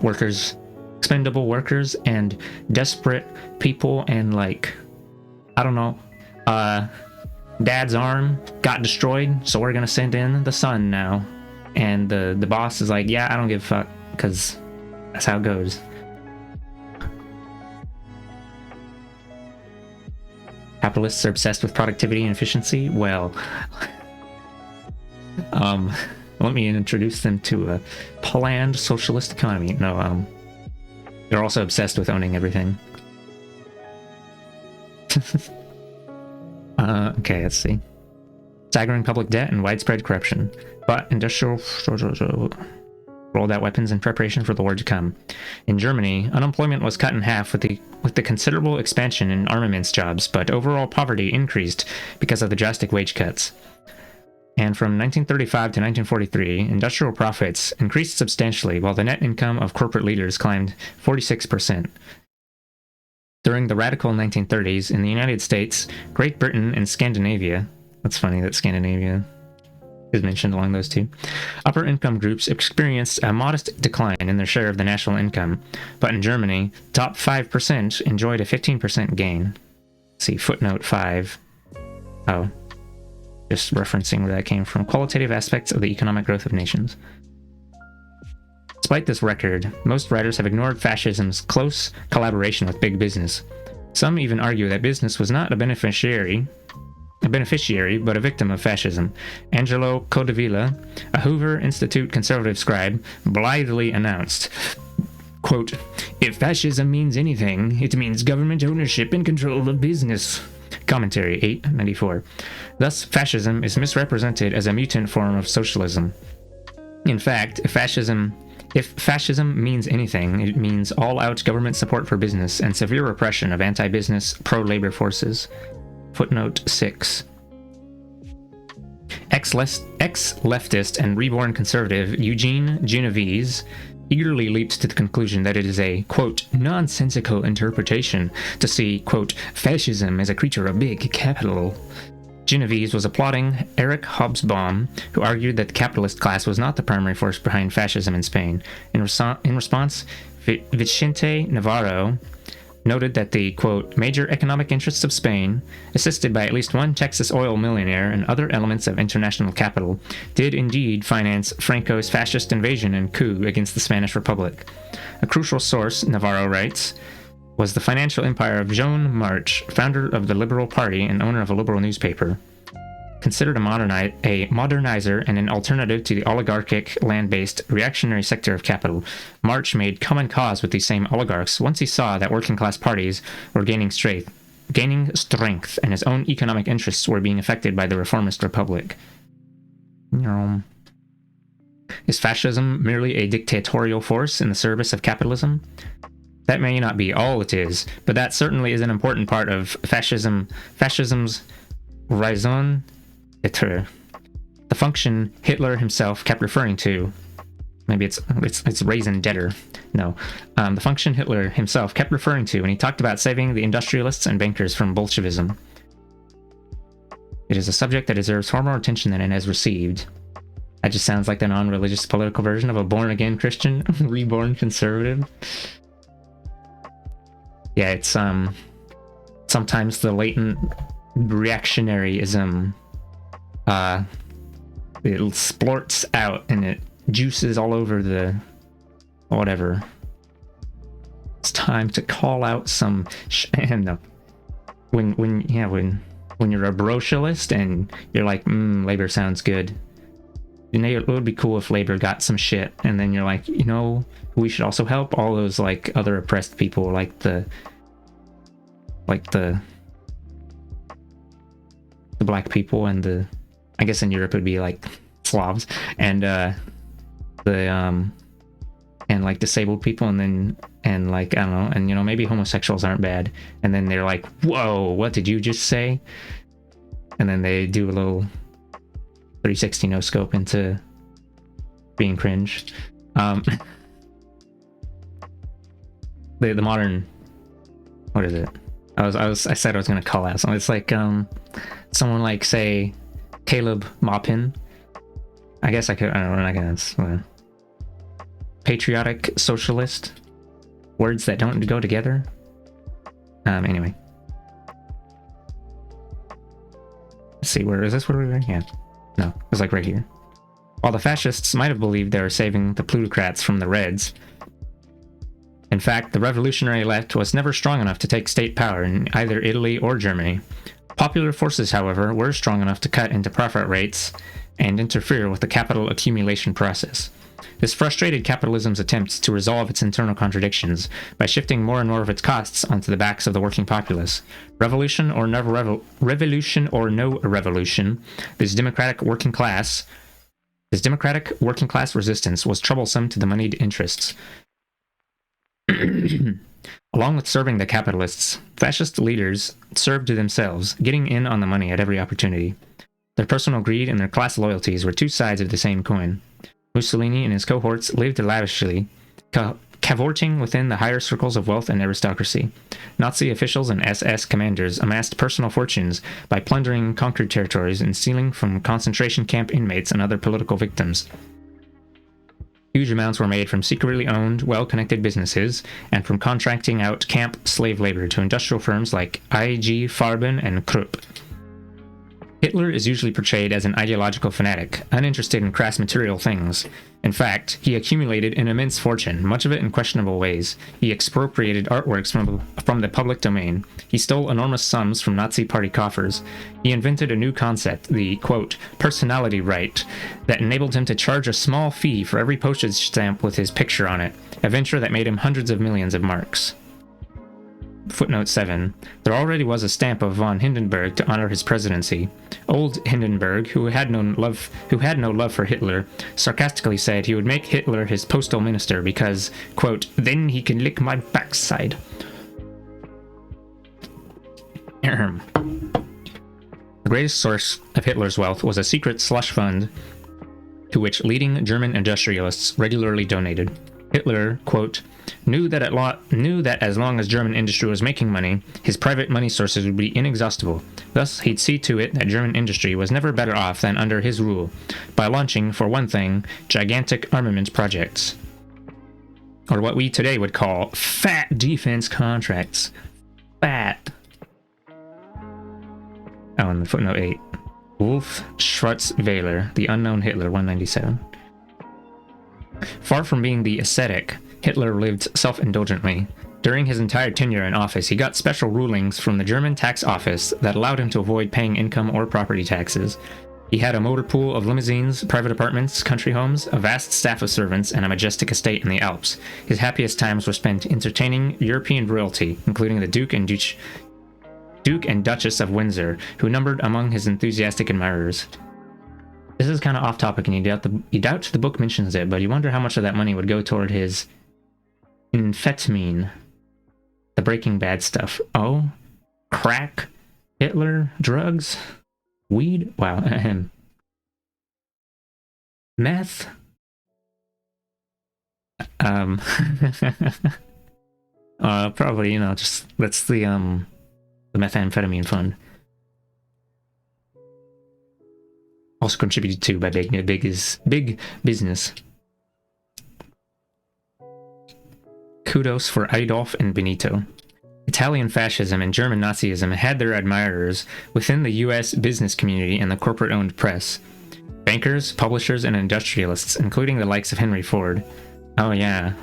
Speaker 1: workers, expendable workers, and desperate people, and like, I don't know, Dad's arm got destroyed, so we're gonna send in the son now. And the boss is like, yeah, I don't give a fuck, because that's how it goes. Capitalists are obsessed with productivity and efficiency. Well, let me introduce them to a planned socialist economy. No, they're also obsessed with owning everything. Okay, let's see. Staggering public debt and widespread corruption. But industrial rolled out weapons in preparation for the war to come. In Germany, unemployment was cut in half with the considerable expansion in armaments jobs, but overall poverty increased because of the drastic wage cuts. And from 1935 to 1943, industrial profits increased substantially, while the net income of corporate leaders climbed 46%. During the radical 1930s, in the United States, Great Britain, and Scandinavia, that's funny that Scandinavia is mentioned along those two, upper income groups experienced a modest decline in their share of the national income, but in Germany, top 5% enjoyed a 15% gain. See footnote 5. Oh, just referencing where that came from. Qualitative aspects of the economic growth of nations. Despite this record, most writers have ignored fascism's close collaboration with big business. Some even argue that business was not a beneficiary, but a victim of fascism. Angelo Codevilla, a Hoover Institute conservative scribe, blithely announced, quote, "If fascism means anything, it means government ownership and control of business." Commentary 894. Thus, fascism is misrepresented as a mutant form of socialism. In fact, if fascism means anything, it means all-out government support for business and severe repression of anti-business, pro-labor forces. Footnote 6. Ex-leftist and reborn conservative Eugene Genovese eagerly leaps to the conclusion that it is a, quote, nonsensical interpretation to see, quote, fascism as a creature of big capital. Genovese was applauding Eric Hobsbawm, who argued that the capitalist class was not the primary force behind fascism in Spain. In response, Vicente Navarro noted that the, quote, major economic interests of Spain, assisted by at least one Texas oil millionaire and other elements of international capital, did indeed finance Franco's fascist invasion and coup against the Spanish Republic. A crucial source, Navarro writes, was the financial empire of Joan March, founder of the Liberal Party and owner of a liberal newspaper. Considered a modernizer and an alternative to the oligarchic, land-based, reactionary sector of capital, March made common cause with these same oligarchs once he saw that working-class parties were gaining strength, and his own economic interests were being affected by the reformist republic. Is fascism merely a dictatorial force in the service of capitalism? That may not be all it is, but that certainly is an important part of fascism's raison d'etre. The function Hitler himself kept referring to, maybe it's raison d'etre. No, the function Hitler himself kept referring to when he talked about saving the industrialists and bankers from Bolshevism. It is a subject that deserves far more attention than it has received. That just sounds like the non-religious political version of a born-again Christian, reborn conservative. Yeah, it's sometimes the latent reactionaryism it splorts out and it juices all over the whatever. It's time to call out some when you're a brocialist and you're like, labor sounds good. You know, it would be cool if labor got some shit, and then you're like, you know, we should also help all those like other oppressed people, like the black people and the, I guess in Europe it would be like Slavs and like disabled people, and like, I don't know, and you know, maybe homosexuals aren't bad, and then they're like, whoa, what did you just say? And then they do a little 360 no scope into being cringe. The modern, what is it? I said I was gonna call out someone. It's like someone like, say, Caleb Maupin. I guess I could, I don't know, I'm not gonna patriotic socialist, words that don't go together. Anyway, let's see, where is this? Where are we right? Yeah, no, it was like right here. While the fascists might have believed they were saving the plutocrats from the Reds, in fact, the revolutionary left was never strong enough to take state power in either Italy or Germany. Popular forces, however, were strong enough to cut into profit rates and interfere with the capital accumulation process. This frustrated capitalism's attempts to resolve its internal contradictions by shifting more and more of its costs onto the backs of the working populace. Revolution or no revolution, this democratic working class resistance was troublesome to the moneyed interests. Along with serving the capitalists, fascist leaders served to themselves, getting in on the money at every opportunity. Their personal greed and their class loyalties were two sides of the same coin. Mussolini and his cohorts lived lavishly, cavorting within the higher circles of wealth and aristocracy. Nazi officials and SS commanders amassed personal fortunes by plundering conquered territories and stealing from concentration camp inmates and other political victims. Huge amounts were made from secretly owned, well-connected businesses and from contracting out camp slave labor to industrial firms like IG Farben and Krupp. Hitler is usually portrayed as an ideological fanatic, uninterested in crass material things. In fact, he accumulated an immense fortune, much of it in questionable ways. He expropriated artworks from the public domain. He stole enormous sums from Nazi party coffers. He invented a new concept, the, quote, personality right, that enabled him to charge a small fee for every postage stamp with his picture on it, a venture that made him hundreds of millions of marks. Footnote 7. There already was a stamp of von Hindenburg to honor his presidency. Old Hindenburg, who had no love for Hitler, sarcastically said he would make Hitler his postal minister because, quote, then he can lick my backside. The greatest source of Hitler's wealth was a secret slush fund to which leading German industrialists regularly donated. Hitler, quote, knew that as long as German industry was making money, his private money sources would be inexhaustible. Thus, he'd see to it that German industry was never better off than under his rule, by launching, for one thing, gigantic armament projects. Or what we today would call fat defense contracts. Fat. Oh, and footnote 8. Wolf Schwarzweiler, The Unknown Hitler, 197. Far from being the ascetic, Hitler lived self-indulgently. During his entire tenure in office, he got special rulings from the German tax office that allowed him to avoid paying income or property taxes. He had a motor pool of limousines, private apartments, country homes, a vast staff of servants, and a majestic estate in the Alps. His happiest times were spent entertaining European royalty, including the Duke and Duchess of Windsor, who numbered among his enthusiastic admirers. This is kind of off topic, and you doubt the book mentions it, but you wonder how much of that money would go toward his amphetamine, the Breaking Bad stuff. Oh, crack, Hitler, drugs, weed. Wow, meth. Probably, just that's the methamphetamine fund. Also contributed to by big business. Kudos for Adolf and Benito. Italian fascism and German Nazism had their admirers within the US business community and the corporate-owned press. Bankers, publishers, and industrialists, including the likes of Henry Ford. Oh yeah.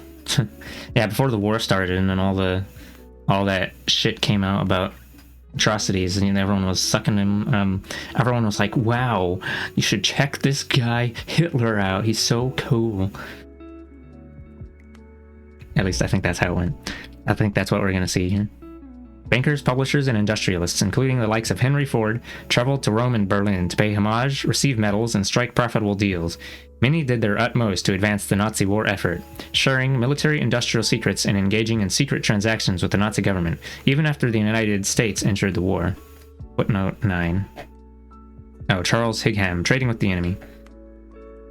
Speaker 1: Yeah, before the war started and then all that shit came out about atrocities, and everyone was sucking him. Everyone was like, wow, you should check this guy Hitler out, he's so cool. At least I think that's how it went. I think that's what we're gonna see here. Bankers, publishers, and industrialists, including the likes of Henry Ford, traveled to Rome and Berlin to pay homage, receive medals, and strike profitable deals. Many did their utmost to advance the Nazi war effort, sharing military-industrial secrets and engaging in secret transactions with the Nazi government, even after the United States entered the war. Footnote 9. Oh, Charles Higham, trading with the enemy.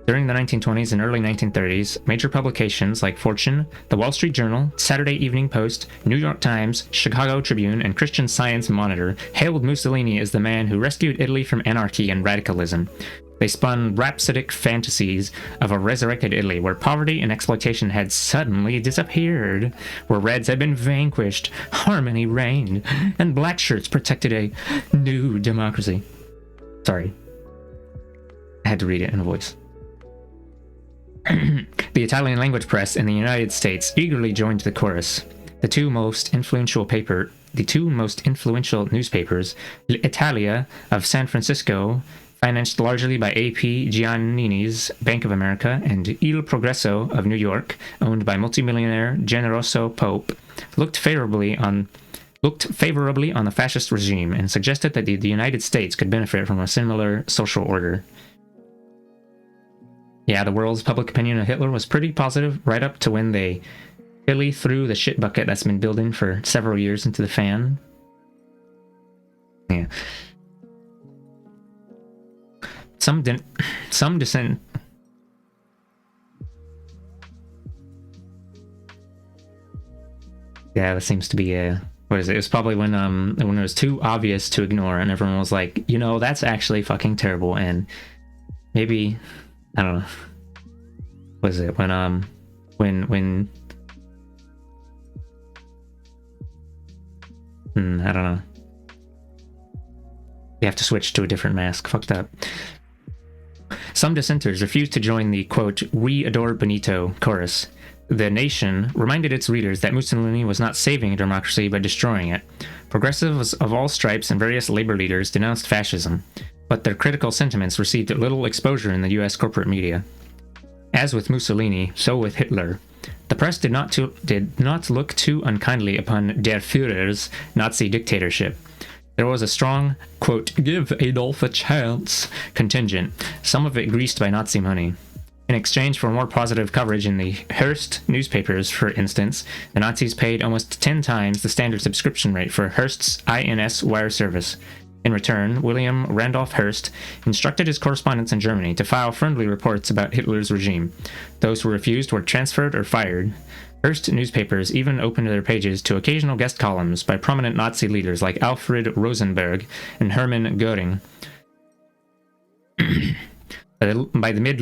Speaker 1: During the 1920s and early 1930s, major publications like Fortune, The Wall Street Journal, Saturday Evening Post, New York Times, Chicago Tribune, and Christian Science Monitor hailed Mussolini as the man who rescued Italy from anarchy and radicalism. They spun rhapsodic fantasies of a resurrected Italy where poverty and exploitation had suddenly disappeared, where Reds had been vanquished, harmony reigned, and Blackshirts protected a new democracy. Sorry. I had to read it in a voice. The Italian language press in the United States eagerly joined the chorus. The two most influential newspapers, L'Italia of San Francisco, financed largely by A.P. Giannini's Bank of America, and Il Progresso of New York, owned by multimillionaire Generoso Pope, looked favorably on the fascist regime and suggested that the United States could benefit from a similar social order. Yeah, the world's public opinion of Hitler was pretty positive right up to when they really threw the shit bucket that's been building for several years into the fan. Yeah. Some dissent. Yeah, that seems to be what is it? It was probably when it was too obvious to ignore, and everyone was like, that's actually fucking terrible, and maybe I don't know. What is it? When I don't know. You have to switch to a different mask. Fucked up. Some dissenters refused to join the, quote, "We adore Benito" chorus. The Nation reminded its readers that Mussolini was not saving democracy but destroying it. Progressives of all stripes and various labor leaders denounced fascism, but their critical sentiments received little exposure in the US corporate media. As with Mussolini, so with Hitler. The press did not look too unkindly upon Der Führer's Nazi dictatorship. There was a strong, quote, "give Adolf a chance" contingent, some of it greased by Nazi money. In exchange for more positive coverage in the Hearst newspapers, for instance, the Nazis paid almost 10 times the standard subscription rate for Hearst's INS wire service. In return, William Randolph Hearst instructed his correspondents in Germany to file friendly reports about Hitler's regime. Those who refused were transferred or fired. Hearst newspapers even opened their pages to occasional guest columns by prominent Nazi leaders like Alfred Rosenberg and Hermann Göring. By the mid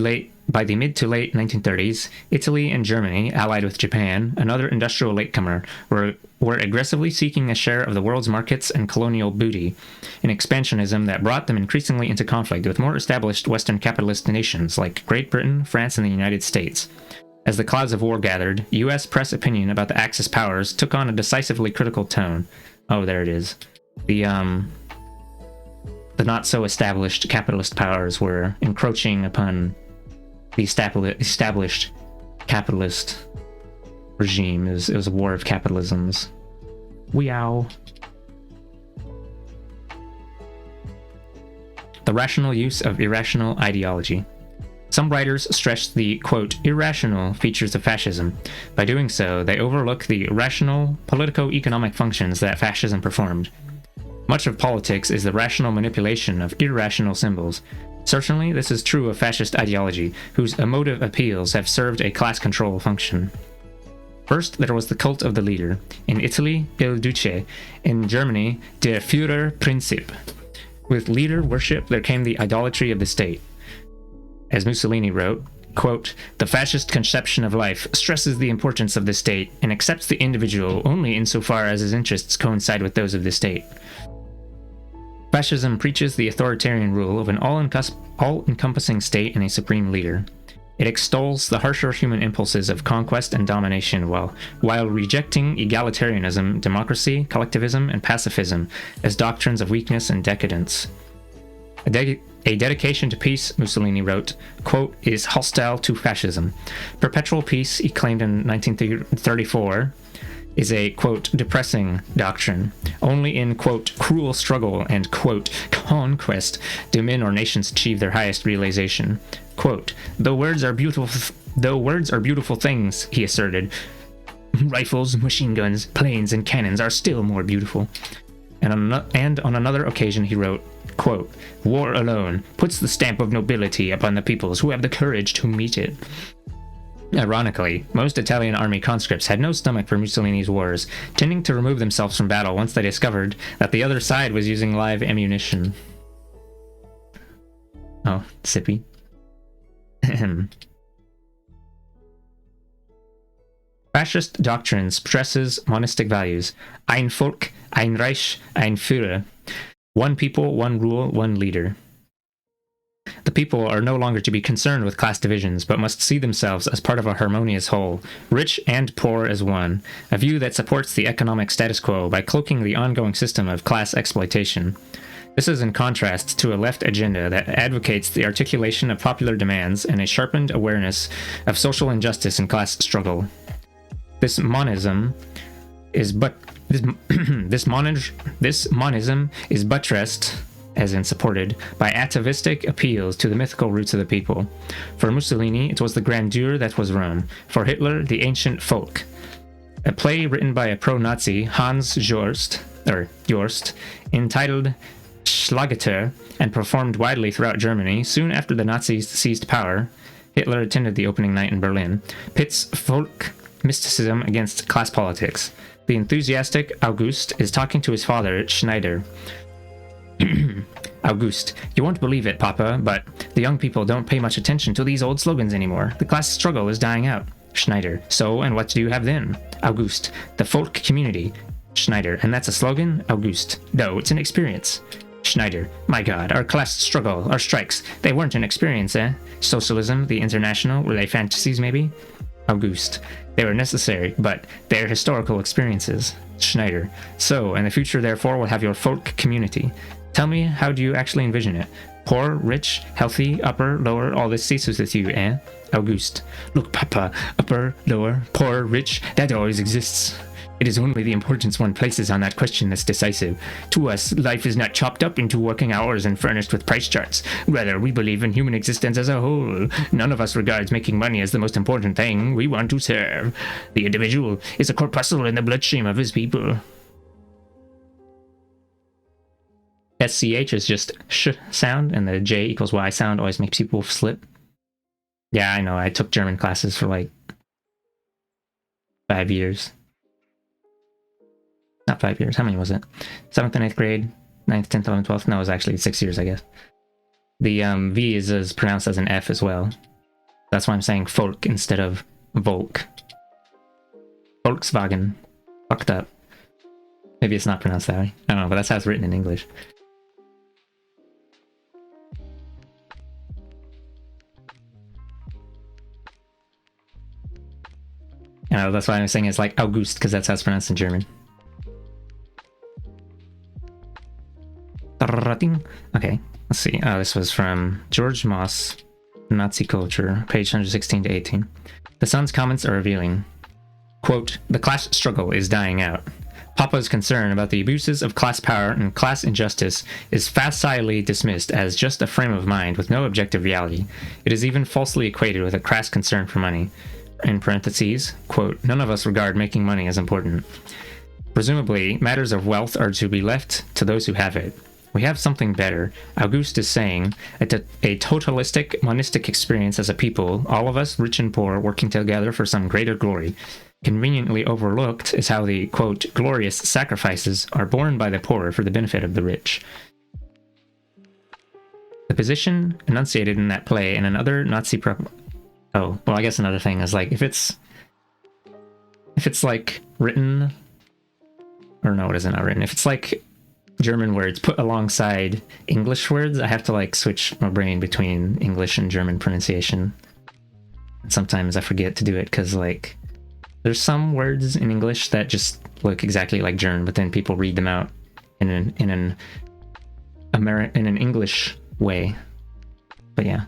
Speaker 1: to late 1930s, Italy and Germany, allied with Japan, another industrial latecomer, were aggressively seeking a share of the world's markets and colonial booty, an expansionism that brought them increasingly into conflict with more established Western capitalist nations like Great Britain, France, and the United States. As the clouds of war gathered, U.S. press opinion about the Axis powers took on a decisively critical tone. Oh, there it is. The not-so-established capitalist powers were encroaching upon the established capitalist regime. It was a war of capitalisms. Weow. The rational use of irrational ideology. Some writers stress the, quote, irrational features of fascism. By doing so, they overlook the rational politico-economic functions that fascism performed. Much of politics is the rational manipulation of irrational symbols. Certainly, this is true of fascist ideology, whose emotive appeals have served a class control function. First, there was the cult of the leader. In Italy, Il Duce. In Germany, Der Führerprinzip. With leader worship, there came the idolatry of the state. As Mussolini wrote, quote, the fascist conception of life stresses the importance of the state and accepts the individual only insofar as his interests coincide with those of the state. Fascism preaches the authoritarian rule of an all-encompassing state and a supreme leader. It extols the harsher human impulses of conquest and domination while rejecting egalitarianism, democracy, collectivism, and pacifism as doctrines of weakness and decadence. A dedication to peace, Mussolini wrote, quote, is hostile to fascism. Perpetual peace, he claimed in 1934, is a, quote, depressing doctrine. Only in, quote, cruel struggle and, quote, conquest do men or nations achieve their highest realization. Quote, though words are beautiful things, he asserted, rifles, machine guns, planes, and cannons are still more beautiful. And on another occasion he wrote, quote, war alone puts the stamp of nobility upon the peoples who have the courage to meet it. Ironically, most Italian army conscripts had no stomach for Mussolini's wars, tending to remove themselves from battle once they discovered that the other side was using live ammunition. Oh, sippy. Fascist doctrine stresses monistic values. Ein Volk, ein Reich, ein Führer. One people, one rule, one leader. The people are no longer to be concerned with class divisions, but must see themselves as part of a harmonious whole, rich and poor as one, a view that supports the economic status quo by cloaking the ongoing system of class exploitation. This is in contrast to a left agenda that advocates the articulation of popular demands and a sharpened awareness of social injustice and class struggle. This monism is buttressed, as in supported, by atavistic appeals to the mythical roots of the people. For Mussolini, it was the grandeur that was Rome. For Hitler, the ancient folk. A play written by a pro-Nazi, Hans Jost, entitled Schlageter, and performed widely throughout Germany, soon after the Nazis seized power, Hitler attended the opening night in Berlin, pits folk mysticism against class politics. The enthusiastic August is talking to his father, Schneider. August, you won't believe it, Papa, but the young people don't pay much attention to these old slogans anymore. The class struggle is dying out. Schneider, so, and what do you have then? August, the folk community. Schneider, and that's a slogan? August, no, it's an experience. Schneider, my God, our class struggle, our strikes, they weren't an experience, eh? Socialism, the International, were they fantasies maybe? August, they were necessary, but they're historical experiences. Schneider, so, and the future therefore will have your folk community. Tell me, how do you actually envision it? Poor, rich, healthy, upper, lower, all this ceases with you, eh? August, look, Papa, upper, lower, poor, rich, that always exists. It is only the importance one places on that question that's decisive. To us, life is not chopped up into working hours and furnished with price charts. Rather, we believe in human existence as a whole. None of us regards making money as the most important thing. We want to serve. The individual is a corpuscle in the bloodstream of his people. SCH is just sh sound, and the J equals Y sound always makes people slip. Yeah, I know. I took German classes for like 5 years. Not 5 years. How many was it? 7th and 8th grade, 9th, 10th, 11th, 12th. No, it was actually 6 years, I guess. The V is pronounced as an F as well. That's why I'm saying Volk instead of Volk. Volkswagen. Fucked up. Maybe it's not pronounced that way. I don't know, but that's how it's written in English. That's why I'm saying it's like August, because that's how it's pronounced in German. Okay, let's see. This was from George Moss, Nazi Culture, page 116 to 18. The Sun's comments are revealing. Quote, the class struggle is dying out. Papa's concern about the abuses of class power and class injustice is facilely dismissed as just a frame of mind with no objective reality. It is even falsely equated with a crass concern for money. In parentheses, quote, none of us regard making money as important. Presumably, matters of wealth are to be left to those who have it. We have something better. Auguste is saying, a totalistic, monistic experience as a people, all of us, rich and poor, working together for some greater glory. Conveniently overlooked is how the, quote, glorious sacrifices are borne by the poor for the benefit of the rich. The position enunciated in that play and another Nazi Oh, well, I guess another thing is, like, if it's like written, or no, it isn't not written. If it's like German words put alongside English words, I have to like switch my brain between English and German pronunciation. And sometimes I forget to do it because like there's some words in English that just look exactly like German, but then people read them out in an English way. But yeah.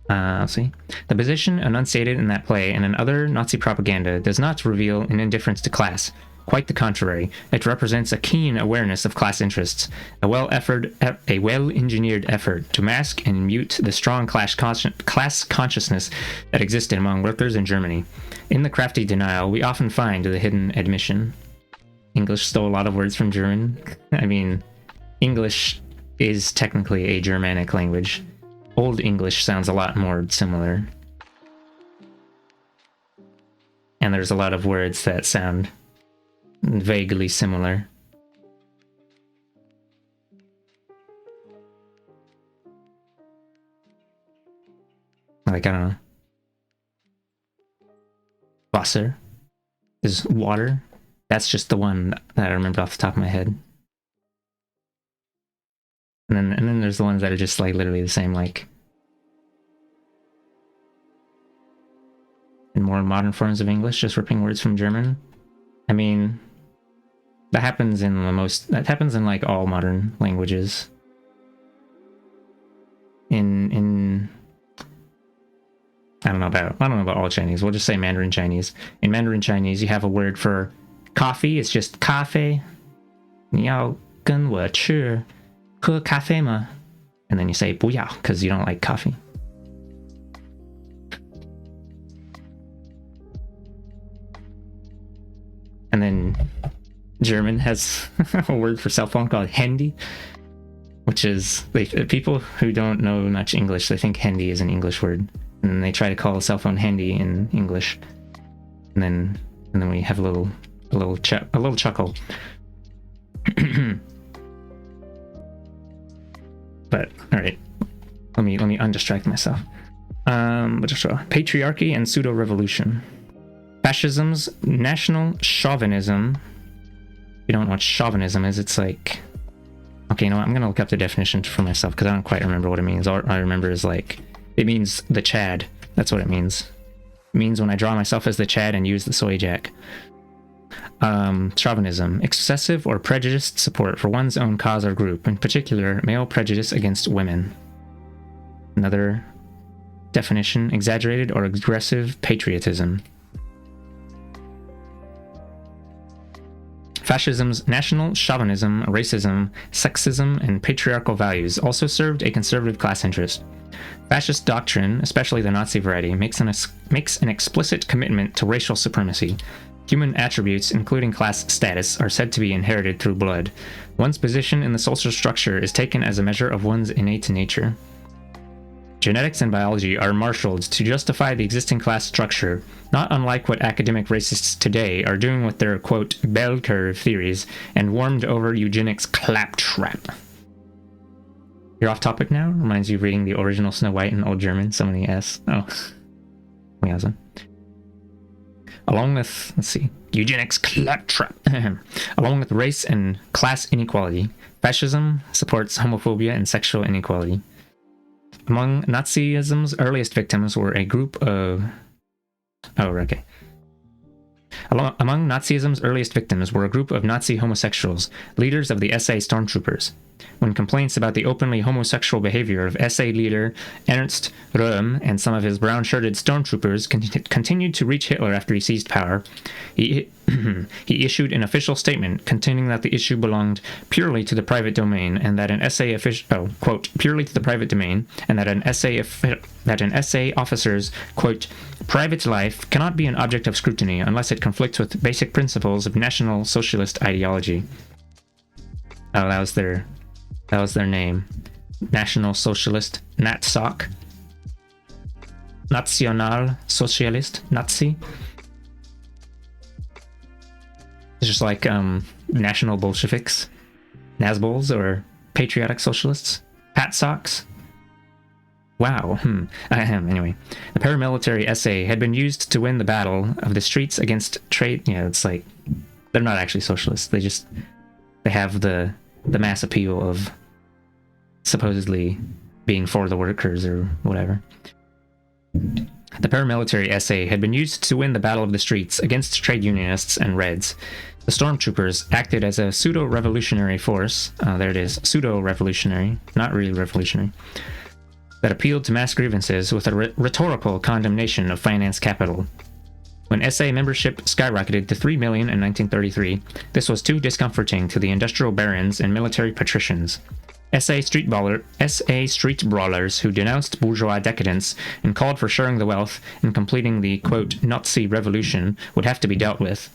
Speaker 1: Let's see. The position enunciated in that play and in other Nazi propaganda does not reveal an indifference to class. Quite the contrary. It represents a keen awareness of class interests, a well-engineered effort to mask and mute the strong class consciousness that existed among workers in Germany. In the crafty denial, we often find the hidden admission. English stole a lot of words from German. I mean, English is technically a Germanic language. Old English sounds a lot more similar. And there's a lot of words that sound vaguely similar. Like, I don't know. Wasser is water. That's just the one that I remember off the top of my head. And then there's the ones that are just like literally the same, like in more modern forms of English, just ripping words from German. I mean, that happens in like all modern languages. In I don't know about all Chinese. We'll just say Mandarin Chinese. In Mandarin Chinese, you have a word for coffee. It's just 咖啡. 你要跟我吃喝咖啡吗? And then you say 不要 because you don't like coffee. And then German has a word for cell phone called Handy, which is people who don't know much English, they think Handy is an English word, and then they try to call a cell phone Handy in English, and then we have a little chuckle. But all right, let me undistract myself. Patriarchy and pseudo-revolution. Fascism's national chauvinism. If you don't know what chauvinism is, it's like... Okay, you know what? I'm going to look up the definition for myself because I don't quite remember what it means. All I remember is like... It means the Chad. That's what it means. It means when I draw myself as the Chad and use the soy jack. Chauvinism. Excessive or prejudiced support for one's own cause or group, in particular, male prejudice against women. Another definition. Exaggerated or aggressive patriotism. Fascism's national chauvinism, racism, sexism, and patriarchal values also served a conservative class interest. Fascist doctrine, especially the Nazi variety, makes an explicit commitment to racial supremacy. Human attributes, including class status, are said to be inherited through blood. One's position in the social structure is taken as a measure of one's innate nature. Genetics and biology are marshaled to justify the existing class structure, not unlike what academic racists today are doing with their, quote, bell curve theories and warmed-over eugenics claptrap. You're off topic now? Reminds you of reading the original Snow White in Old German, so many S. Oh. Along with, let's see, eugenics claptrap. Along with race and class inequality, fascism supports homophobia and sexual inequality. Among Nazism's earliest victims were a group of... Among Nazism's earliest victims were a group of Nazi homosexuals, leaders of the SA stormtroopers. When complaints about the openly homosexual behavior of SA leader Ernst Röhm and some of his brown-shirted stormtroopers continued to reach Hitler after he seized power, he issued an official statement containing that the issue belonged purely to the private domain and that an SA official, quote, purely to the private domain, and that an SA officer's, quote, private life cannot be an object of scrutiny unless it conflicts with basic principles of National Socialist ideology. Oh, that was their name. National Socialist, NatSoc. National Socialist, Nazi. It's just like National Bolsheviks, Nazbols, or Patriotic Socialists, PatSocs. Wow. Anyway, the paramilitary SA had been used to win the battle of the streets against trade. Yeah, it's like they're not actually socialists. They have the mass appeal of supposedly being for the workers or whatever. The paramilitary SA had been used to win the battle of the streets against trade unionists and Reds. The stormtroopers acted as a pseudo-revolutionary force. There it is, pseudo-revolutionary, not really revolutionary, that appealed to mass grievances with a rhetorical condemnation of finance capital. When SA membership skyrocketed to 3 million in 1933, this was too discomforting to the industrial barons and military patricians. SA street brawlers who denounced bourgeois decadence and called for sharing the wealth and completing the, quote, Nazi revolution would have to be dealt with.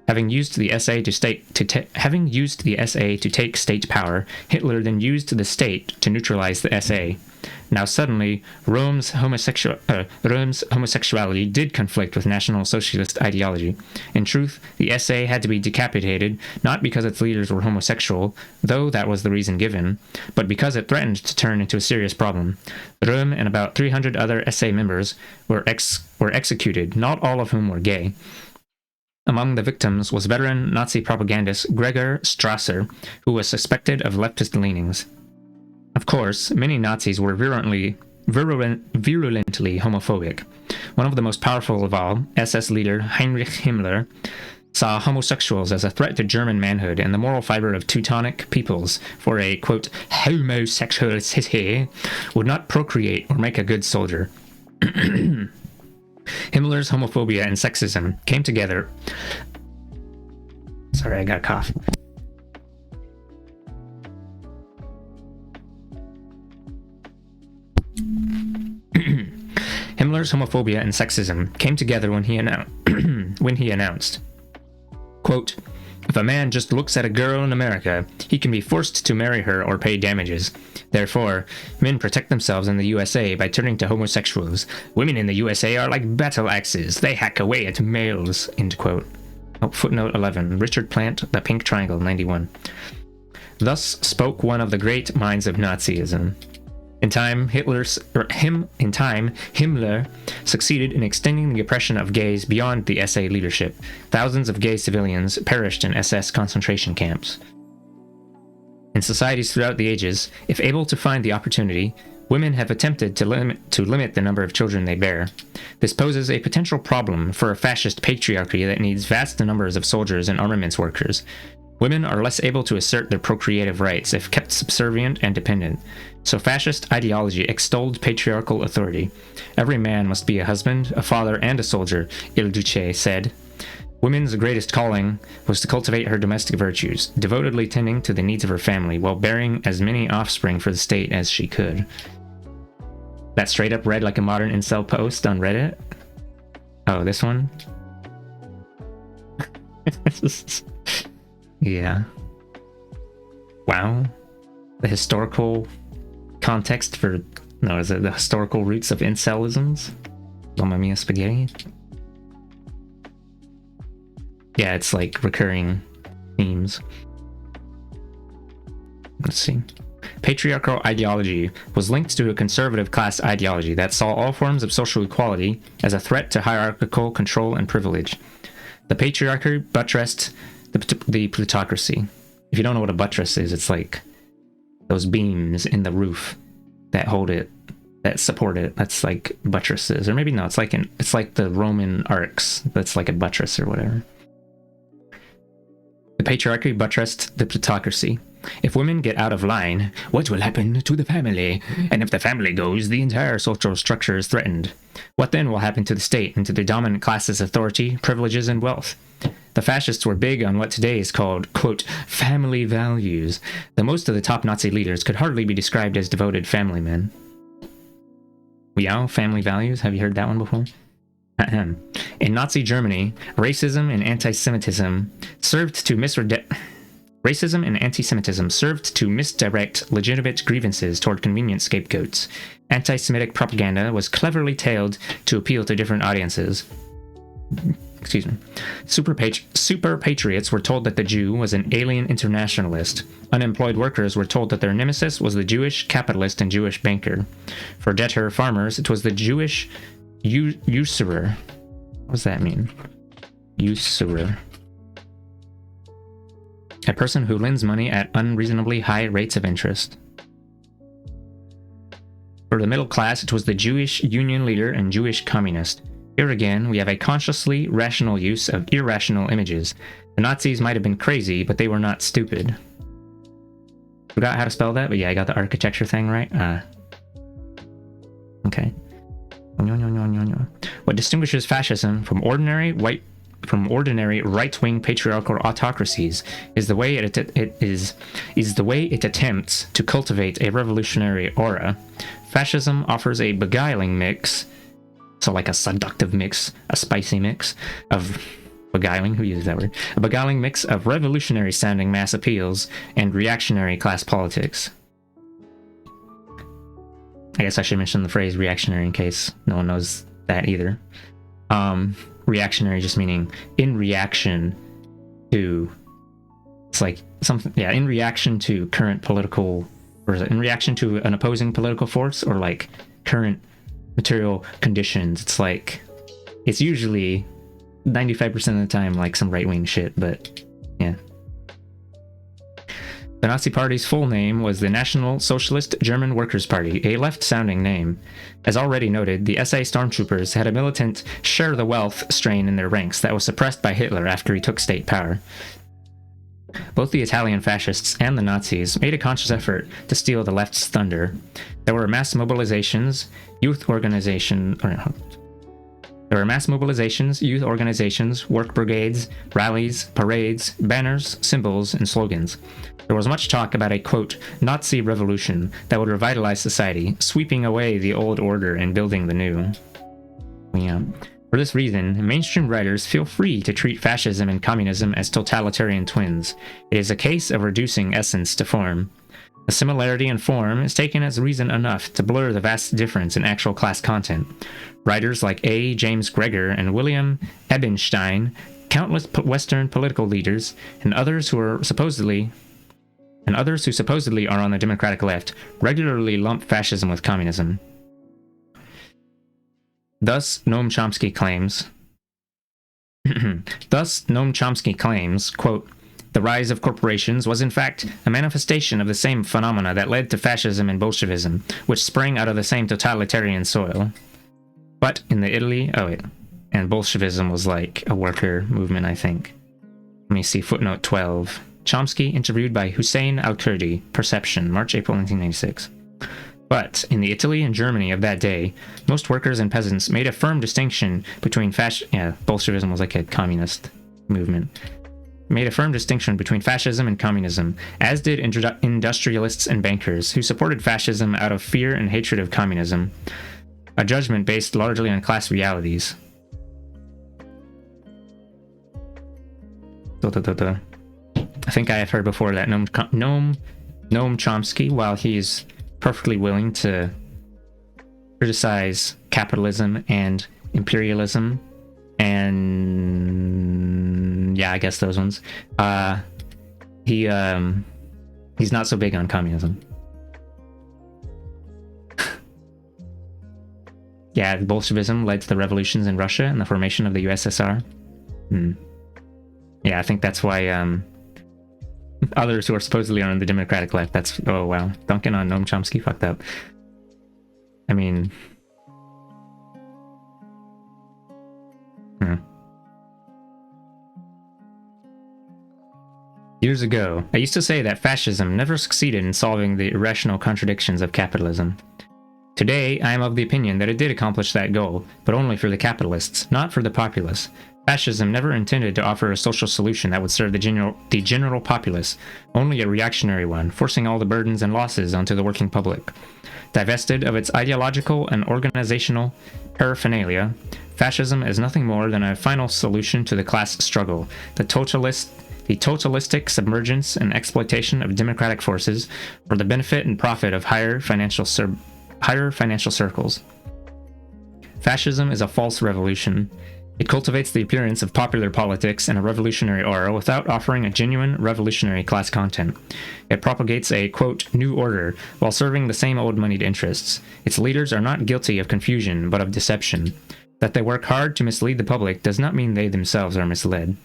Speaker 1: Having used the SA to take state power, Hitler then used the state to neutralize the SA. Now suddenly, Röhm's homosexuality did conflict with National Socialist ideology. In truth, the SA had to be decapitated, not because its leaders were homosexual, though that was the reason given, but because it threatened to turn into a serious problem. Röhm and about 300 other SA members were executed, not all of whom were gay. Among the victims was veteran Nazi propagandist Gregor Strasser, who was suspected of leftist leanings. Of course, many Nazis were virulently homophobic. One of the most powerful of all, SS leader Heinrich Himmler, saw homosexuals as a threat to German manhood and the moral fiber of Teutonic peoples, for a, quote, homosexuality would not procreate or make a good soldier. Himmler's homophobia and sexism came together... Sorry, I got a cough. Himmler's homophobia and sexism came together when he announced, quote, if a man just looks at a girl in America, he can be forced to marry her or pay damages. Therefore, men protect themselves in the USA by turning to homosexuals. Women in the USA are like battle axes. They hack away at males, end quote. Oh, footnote 11. Richard Plant, The Pink Triangle, 91. Thus spoke one of the great minds of Nazism. In time, Himmler succeeded in extending the oppression of gays beyond the SA leadership. Thousands of gay civilians perished in SS concentration camps. In societies throughout the ages, if able to find the opportunity, women have attempted to limit the number of children they bear. This poses a potential problem for a fascist patriarchy that needs vast numbers of soldiers and armaments workers. Women are less able to assert their procreative rights if kept subservient and dependent. So fascist ideology extolled patriarchal authority. Every man must be a husband, a father, and a soldier, Il Duce said. Women's greatest calling was to cultivate her domestic virtues, devotedly tending to the needs of her family while bearing as many offspring for the state as she could. That straight up read like a modern incel post on Reddit. Oh, this one? Yeah. Wow. The historical context for, no, is it the historical roots of incelisms? Mamma mia spaghetti? Yeah, it's like recurring themes. Let's see. Patriarchal ideology was linked to a conservative class ideology that saw all forms of social equality as a threat to hierarchical control and privilege. The patriarchy buttressed the plutocracy. If you don't know what a buttress is, it's like those beams in the roof that hold it, that support it. That's like buttresses, or maybe no, it's like the Roman arcs. That's like a buttress or whatever. The patriarchy buttressed the plutocracy. If women get out of line, what will happen to the family? And if the family goes, the entire social structure is threatened. What then will happen to the state and to the dominant class's authority, privileges, and wealth? The fascists were big on what today is called, quote, family values, though most of the top Nazi leaders could hardly be described as devoted family men. Yeah, family values? Have you heard that one before? In Nazi Germany, racism and anti-Semitism served to misdirect legitimate grievances toward convenient scapegoats. Anti-Semitic propaganda was cleverly tailed to appeal to different audiences. Excuse me. Super patriots were told that the Jew was an alien internationalist. Unemployed workers were told that their nemesis was the Jewish capitalist and Jewish banker. For debtor farmers, it was the Jewish usurer. What does that mean? Usurer. A person who lends money at unreasonably high rates of interest. For the middle class, it was the Jewish union leader and Jewish communist. Here again, we have a consciously rational use of irrational images. The Nazis might have been crazy, but they were not stupid. Forgot how to spell that, but yeah, I got the architecture thing right. Okay. What distinguishes fascism from ordinary right-wing patriarchal autocracies is the way it attempts to cultivate a revolutionary aura. Fascism offers a beguiling mix, so like a seductive mix, a spicy mix of beguiling, who uses that word? A beguiling mix of revolutionary-sounding mass appeals and reactionary class politics. I guess I should mention the phrase reactionary in case no one knows that either. Reactionary just meaning in reaction to, it's like something, yeah, in reaction to current political, or is it in reaction to an opposing political force, or like current material conditions. It's like, it's usually 95% of the time like some right-wing shit, but yeah. The Nazi Party's full name was the National Socialist German Workers' Party, a left-sounding name. As already noted, the SA stormtroopers had a militant share the wealth strain in their ranks that was suppressed by Hitler after he took state power. Both the Italian fascists and the Nazis made a conscious effort to steal the left's thunder. There were mass mobilizations, youth organizations, work brigades, rallies, parades, banners, symbols, and slogans. There was much talk about a, quote, Nazi revolution that would revitalize society, sweeping away the old order and building the new. Yeah. For this reason, mainstream writers feel free to treat fascism and communism as totalitarian twins. It is a case of reducing essence to form. The similarity in form is taken as reason enough to blur the vast difference in actual class content. Writers like A. James Gregor and William Ebenstein, countless Western political leaders, and others who supposedly are on the Democratic left, regularly lump fascism with communism. Thus, Noam Chomsky claims, quote, the rise of corporations was in fact a manifestation of the same phenomena that led to fascism and Bolshevism, which sprang out of the same totalitarian soil. But in the Italy, and Bolshevism was like a worker movement, I think. Let me see, footnote 12. Chomsky interviewed by Hussein Al-Kurdi, Perception, March, April 1996. But in the Italy and Germany of that day, most workers and peasants made a firm distinction between Bolshevism was like a communist movement. Made a firm distinction between fascism and communism, as did industrialists and bankers, who supported fascism out of fear and hatred of communism, a judgment based largely on class realities. I think I have heard before that Noam Chomsky, while he's perfectly willing to criticize capitalism and imperialism, and yeah, I guess those ones, he's not so big on communism. Yeah, Bolshevism led to the revolutions in Russia and the formation of the USSR. Yeah, I think that's why others who are supposedly on the Democratic left, that's, oh wow, dunking on Noam Chomsky, fucked up. I mean, Years ago, I used to say that fascism never succeeded in solving the irrational contradictions of capitalism. Today, I am of the opinion that it did accomplish that goal, but only for the capitalists, not for the populace. Fascism never intended to offer a social solution that would serve the general populace, only a reactionary one, forcing all the burdens and losses onto the working public. Divested of its ideological and organizational paraphernalia, fascism is nothing more than a final solution to the class struggle, the totalistic submergence and exploitation of democratic forces for the benefit and profit of higher financial circles. Fascism is a false revolution. It cultivates the appearance of popular politics and a revolutionary aura without offering a genuine revolutionary class content. It propagates a, quote, new order while serving the same old moneyed interests. Its leaders are not guilty of confusion, but of deception. That they work hard to mislead the public does not mean they themselves are misled.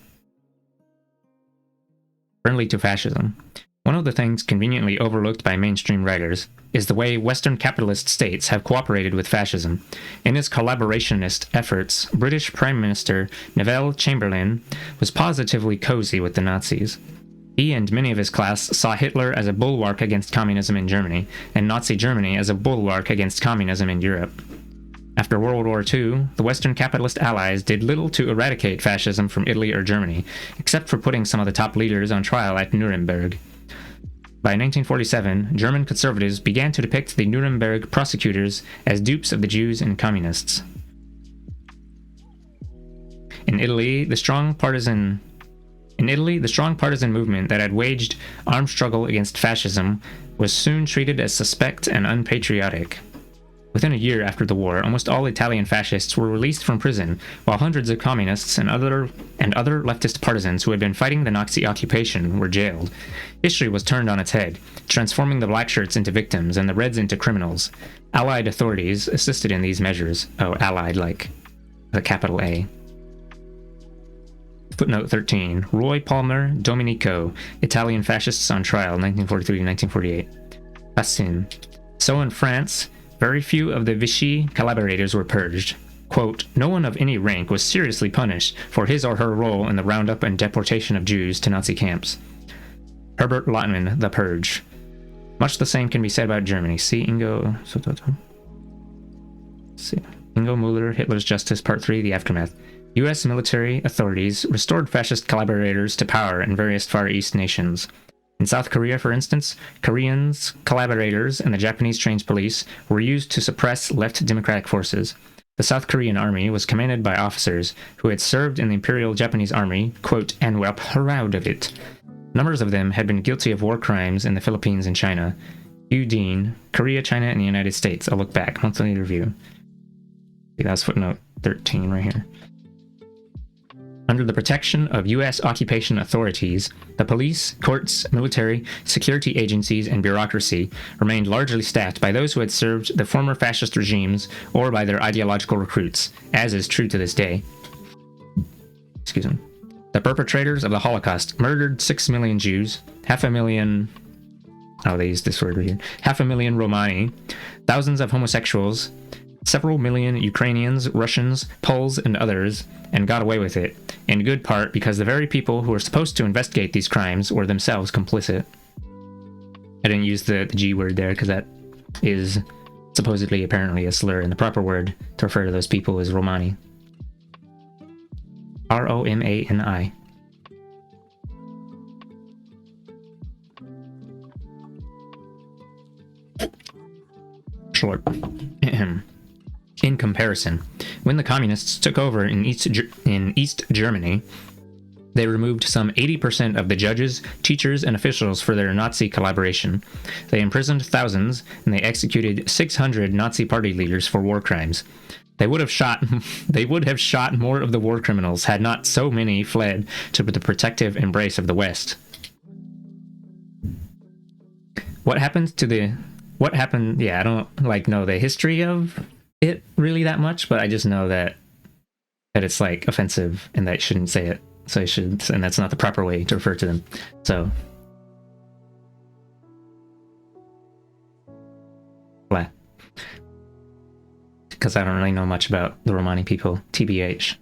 Speaker 1: Friendly to fascism. One of the things conveniently overlooked by mainstream writers is the way Western capitalist states have cooperated with fascism. In his collaborationist efforts, British Prime Minister Neville Chamberlain was positively cozy with the Nazis. He and many of his class saw Hitler as a bulwark against communism in Germany, and Nazi Germany as a bulwark against communism in Europe. After World War II, the Western capitalist allies did little to eradicate fascism from Italy or Germany, except for putting some of the top leaders on trial at Nuremberg. By 1947, German conservatives began to depict the Nuremberg prosecutors as dupes of the Jews and communists. In Italy, the strong partisan movement that had waged armed struggle against fascism was soon treated as suspect and unpatriotic. Within a year after the war, almost all Italian fascists were released from prison, while hundreds of communists and other leftist partisans who had been fighting the Nazi occupation were jailed. History was turned on its head, transforming the Blackshirts into victims and the Reds into criminals. Allied authorities assisted in these measures. Oh, allied like the capital A. Footnote 13. Roy Palmer Domenico, Italian fascists on trial, 1943-1948. Passin. So in France, very few of the Vichy collaborators were purged. Quote, no one of any rank was seriously punished for his or her role in the roundup and deportation of Jews to Nazi camps. Herbert Lottman, The Purge. Much the same can be said about Germany. See Ingo Mueller, Hitler's Justice, Part 3, The Aftermath. U.S. military authorities restored fascist collaborators to power in various Far East nations. In South Korea, for instance, Koreans, collaborators, and the Japanese trained police were used to suppress left democratic forces. The South Korean army was commanded by officers who had served in the Imperial Japanese Army, quote, and were proud of it. Numbers of them had been guilty of war crimes in the Philippines and China. Hugh Dean, Korea, China, and the United States. A look back. Monthly review. See, that was footnote 13 right here. Under the protection of U.S. occupation authorities, the police, courts, military, security agencies, and bureaucracy remained largely staffed by those who had served the former fascist regimes or by their ideological recruits, as is true to this day. Excuse me. The perpetrators of the Holocaust murdered 6 million Jews, 500,000... Oh, they used this word right here. 500,000 Romani, thousands of homosexuals, several million Ukrainians, Russians, Poles, and others, and got away with it, in good part because the very people who were supposed to investigate these crimes were themselves complicit. I didn't use the G word there because that is supposedly apparently a slur, and the proper word to refer to those people is Romani. R-O-M-A-N-I. Short. In comparison, when the communists took over in East Germany, They removed some 80% of the judges, teachers, and officials for their Nazi collaboration. They imprisoned thousands, and they executed 600 Nazi party leaders for war crimes. They would have shot more of the war criminals had not so many fled to the protective embrace of the West. What happened? Yeah, I don't know the history of it really that much, but I just know that it's like offensive and that I shouldn't say it. So I should, and that's not the proper way to refer to them. So, blah. Because I don't really know much about the Romani people, TBH.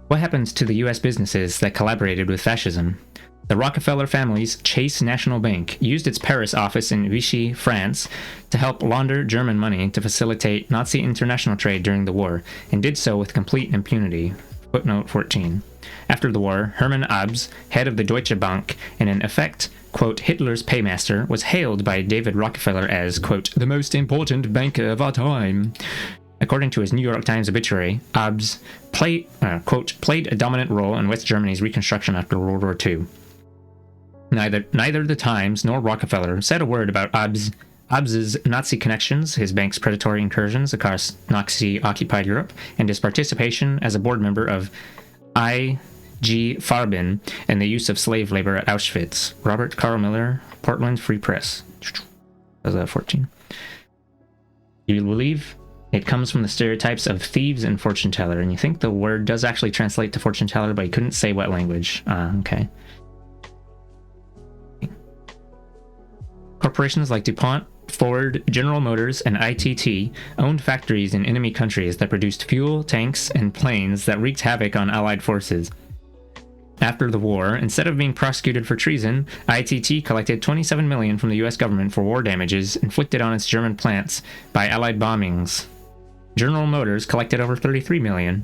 Speaker 1: What happens to the US businesses that collaborated with fascism? The Rockefeller family's Chase National Bank used its Paris office in Vichy, France, to help launder German money to facilitate Nazi international trade during the war, and did so with complete impunity. Footnote 14. After the war, Hermann Abs, head of the Deutsche Bank, and in effect, quote, Hitler's paymaster, was hailed by David Rockefeller as, quote, the most important banker of our time. According to his New York Times obituary, Abs played a dominant role in West Germany's reconstruction after World War II. Neither the Times nor Rockefeller said a word about Abs's Nazi connections, his bank's predatory incursions across Nazi-occupied Europe, and his participation as a board member of I.G. Farben and the use of slave labor at Auschwitz. Robert Carl Miller, Portland Free Press. That was 14. You believe it comes from the stereotypes of thieves and fortune teller, and you think the word does actually translate to fortune teller, but you couldn't say what language. Okay. Corporations like DuPont, Ford, General Motors, and ITT owned factories in enemy countries that produced fuel, tanks, and planes that wreaked havoc on Allied forces. After the war, instead of being prosecuted for treason, ITT collected $27 million from the US government for war damages inflicted on its German plants by Allied bombings. General Motors collected over $33 million.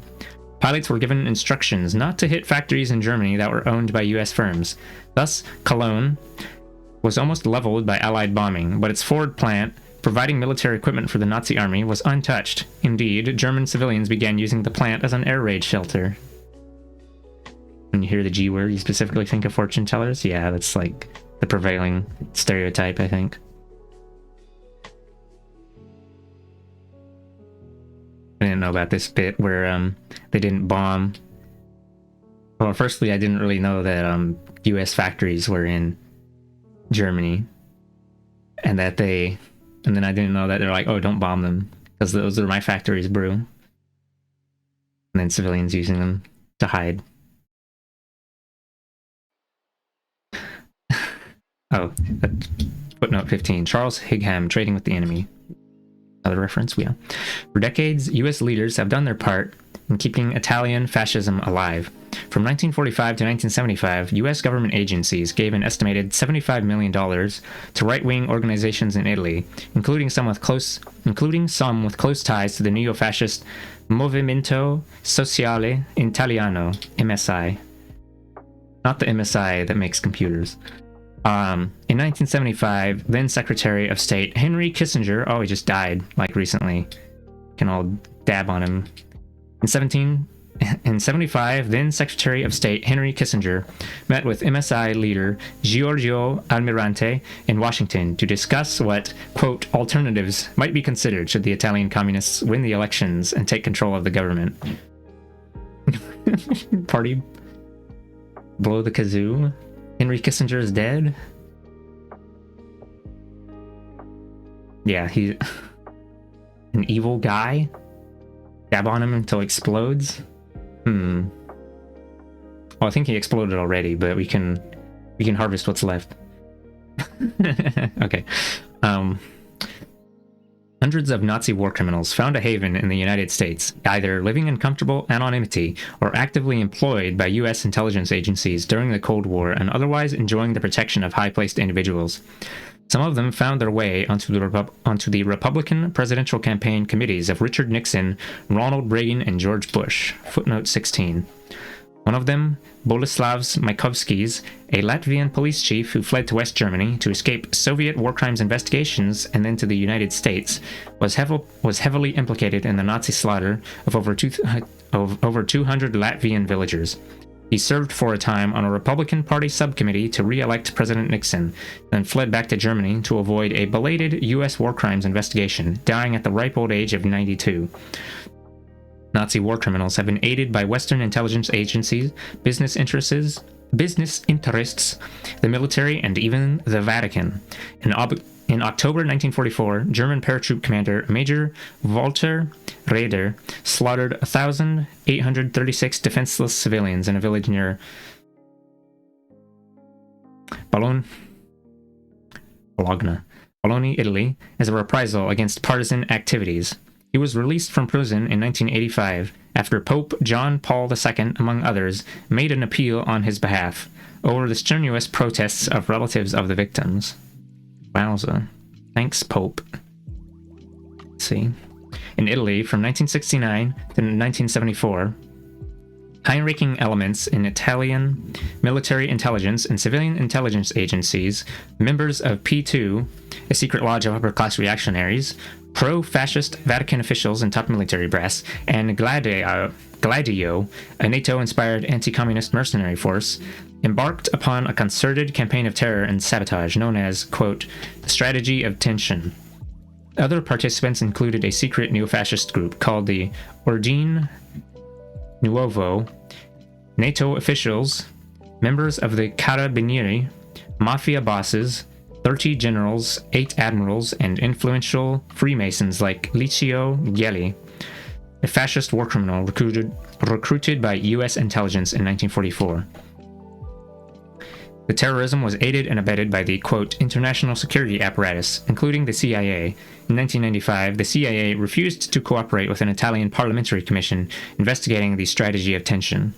Speaker 1: Pilots were given instructions not to hit factories in Germany that were owned by US firms. Thus, Cologne was almost leveled by Allied bombing, but its Ford plant, providing military equipment for the Nazi army, was untouched. Indeed, German civilians began using the plant as an air raid shelter. When you hear the G word, you specifically think of fortune tellers? Yeah, that's like the prevailing stereotype, I think. I didn't know about this bit where they didn't bomb. Well, firstly, I didn't really know that US factories were in Germany, and then I didn't know that they're like, oh, don't bomb them because those are my factories, bro. And then civilians using them to hide. Oh, footnote 15. Charles Higham, Trading with the Enemy. Another reference, yeah. For decades, US leaders have done their part in keeping Italian fascism alive. From 1945 to 1975, US government agencies gave an estimated $75 million to right-wing organizations in Italy, including some with close ties to the neo-fascist Movimento Sociale Italiano, MSI. Not the MSI that makes computers. In 1975, then Secretary of State Henry Kissinger, he just died, like recently. Can all dab on him. In 75, then Secretary of State Henry Kissinger met with MSI leader Giorgio Almirante in Washington to discuss what, quote, alternatives might be considered should the Italian communists win the elections and take control of the government. Party blow the kazoo. Henry Kissinger is dead? Yeah, he's an evil guy. Dab on him until he explodes. Well, I think he exploded already, but we can harvest what's left. Okay. Hundreds of Nazi war criminals found a haven in the United States, either living in comfortable anonymity or actively employed by U.S. intelligence agencies during the Cold War and otherwise enjoying the protection of high-placed individuals. Some of them found their way onto the Republican presidential campaign committees of Richard Nixon, Ronald Reagan, and George Bush. Footnote 16. One of them, Boleslavs Maikovskis, a Latvian police chief who fled to West Germany to escape Soviet war crimes investigations and then to the United States, was heavily implicated in the Nazi slaughter of over 200 Latvian villagers. He served for a time on a Republican Party subcommittee to re-elect President Nixon, then fled back to Germany to avoid a belated U.S. war crimes investigation, dying at the ripe old age of 92. Nazi war criminals have been aided by Western intelligence agencies, business interests, the military, and even the Vatican. In October 1944, German paratroop commander Major Walter Raeder slaughtered 1,836 defenseless civilians in a village near Bologna, Italy, as a reprisal against partisan activities. He was released from prison in 1985 after Pope John Paul II, among others, made an appeal on his behalf over the strenuous protests of relatives of the victims. Wowza. Thanks, Pope. Let's see. In Italy, from 1969 to 1974, high-ranking elements in Italian military intelligence and civilian intelligence agencies, members of P2, a secret lodge of upper-class reactionaries, pro-fascist Vatican officials and top military brass, and Gladio, a NATO-inspired anti-communist mercenary force, embarked upon a concerted campaign of terror and sabotage known as, quote, the strategy of tension. Other participants included a secret neo-fascist group called the Ordine Nuovo, NATO officials, members of the Carabinieri, mafia bosses, 30 generals, 8 admirals, and influential Freemasons like Licio Gelli, a fascist war criminal recruited by U.S. intelligence in 1944. The terrorism was aided and abetted by the, quote, international security apparatus, including the CIA. In 1995, the CIA refused to cooperate with an Italian parliamentary commission investigating the strategy of tension.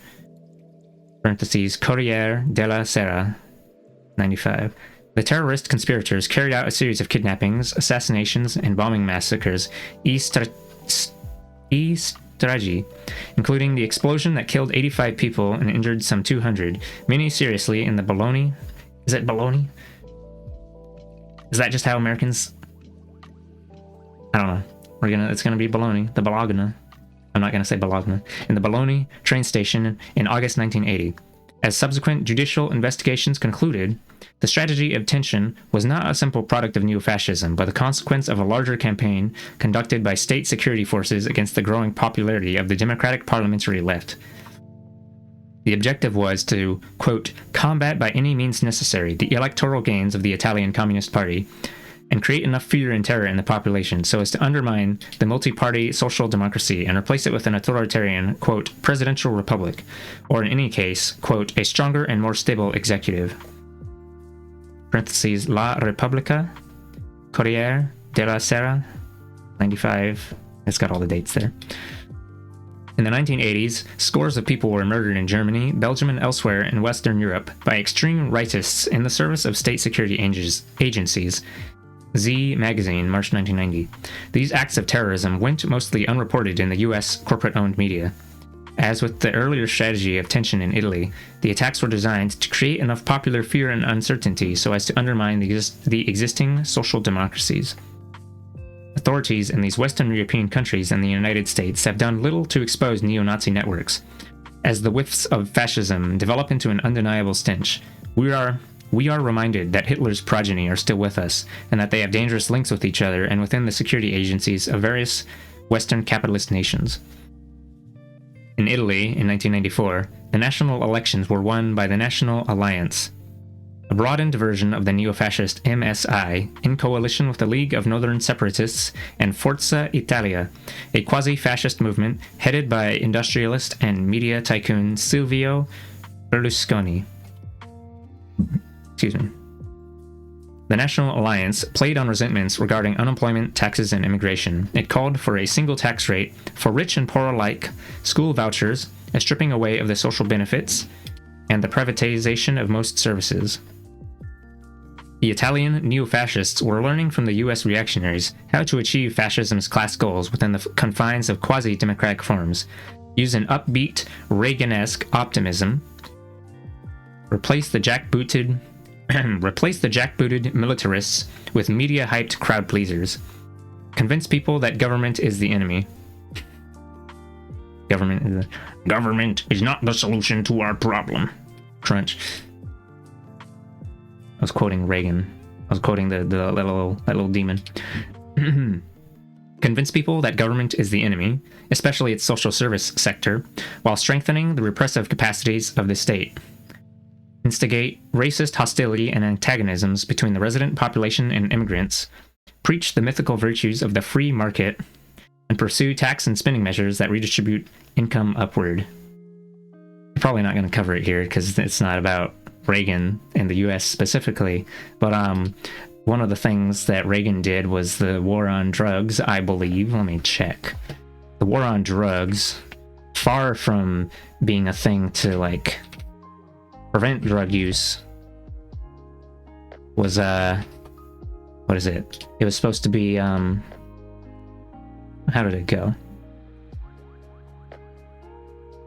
Speaker 1: Parentheses, Corriere della Sera, 95. The terrorist conspirators carried out a series of kidnappings, assassinations, and bombing massacres, stragi, including the explosion that killed 85 people and injured some 200, many seriously in the Bologna. Is it Bologna? Is that just how Americans? I don't know. It's gonna be Bologna, the Bologna. I'm not gonna say Bologna. In the Bologna train station in August 1980. As subsequent judicial investigations concluded, the strategy of tension was not a simple product of neo-fascism, but the consequence of a larger campaign conducted by state security forces against the growing popularity of the democratic parliamentary left. The objective was to, quote, combat by any means necessary the electoral gains of the Italian Communist Party and create enough fear and terror in the population so as to undermine the multi-party social democracy and replace it with an authoritarian, quote, presidential republic, or in any case, quote, a stronger and more stable executive. Parentheses, La Repubblica, Corriere della Sera, 95. It's got all the dates there. In the 1980s, scores of people were murdered in Germany, Belgium, and elsewhere in Western Europe by extreme rightists in the service of state security agencies. Z Magazine, March 1990. These acts of terrorism went mostly unreported in the U.S. corporate-owned media. As with the earlier strategy of tension in Italy, the attacks were designed to create enough popular fear and uncertainty so as to undermine the existing social democracies. Authorities in these Western European countries and the United States have done little to expose neo-Nazi networks. As the whiffs of fascism develop into an undeniable stench, we are reminded that Hitler's progeny are still with us, and that they have dangerous links with each other and within the security agencies of various Western capitalist nations. In Italy, in 1994, the national elections were won by the National Alliance, a broadened version of the neo-fascist MSI, in coalition with the League of Northern Separatists and Forza Italia, a quasi-fascist movement headed by industrialist and media tycoon Silvio Berlusconi. Excuse me. The National Alliance played on resentments regarding unemployment, taxes, and immigration. It called for a single tax rate for rich and poor alike, school vouchers, a stripping away of the social benefits, and the privatization of most services. The Italian neo-fascists were learning from the U.S. reactionaries how to achieve fascism's class goals within the confines of quasi-democratic forms. Use an upbeat, Reagan-esque optimism. Replace the jackbooted militarists with media-hyped crowd pleasers. Convince people that government is the enemy. Government is not the solution to our problem. Crunch. I was quoting Reagan. I was quoting that little demon. Convince people that government is the enemy, especially its social service sector, while strengthening the repressive capacities of the state. Instigate racist hostility and antagonisms between the resident population and immigrants. Preach the mythical virtues of the free market, and pursue tax and spending measures that redistribute income upward. I'm probably not going to cover it here because it's not about Reagan and the US specifically, but one of the things that Reagan did was the war on drugs, I believe. Let me check. The war on drugs, far from being a thing to like prevent drug use, was what is it? It was supposed to be how did it go?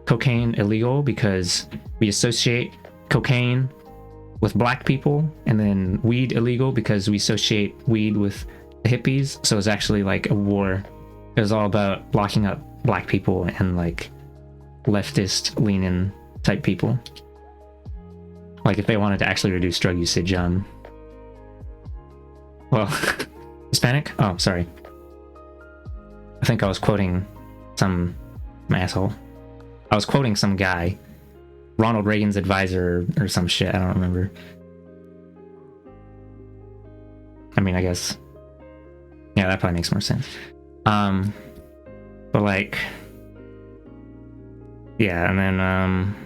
Speaker 1: Cocaine illegal because we associate cocaine with black people, and then weed illegal because we associate weed with the hippies. So it's actually like a war. It was all about locking up black people and like leftist leaning type people. Like if they wanted to actually reduce drug usage, well, Hispanic? Oh, sorry. I think I was quoting some asshole. I was quoting some guy. Ronald Reagan's advisor or some shit. I don't remember. I mean, I guess. Yeah, that probably makes more sense. But like, yeah, and then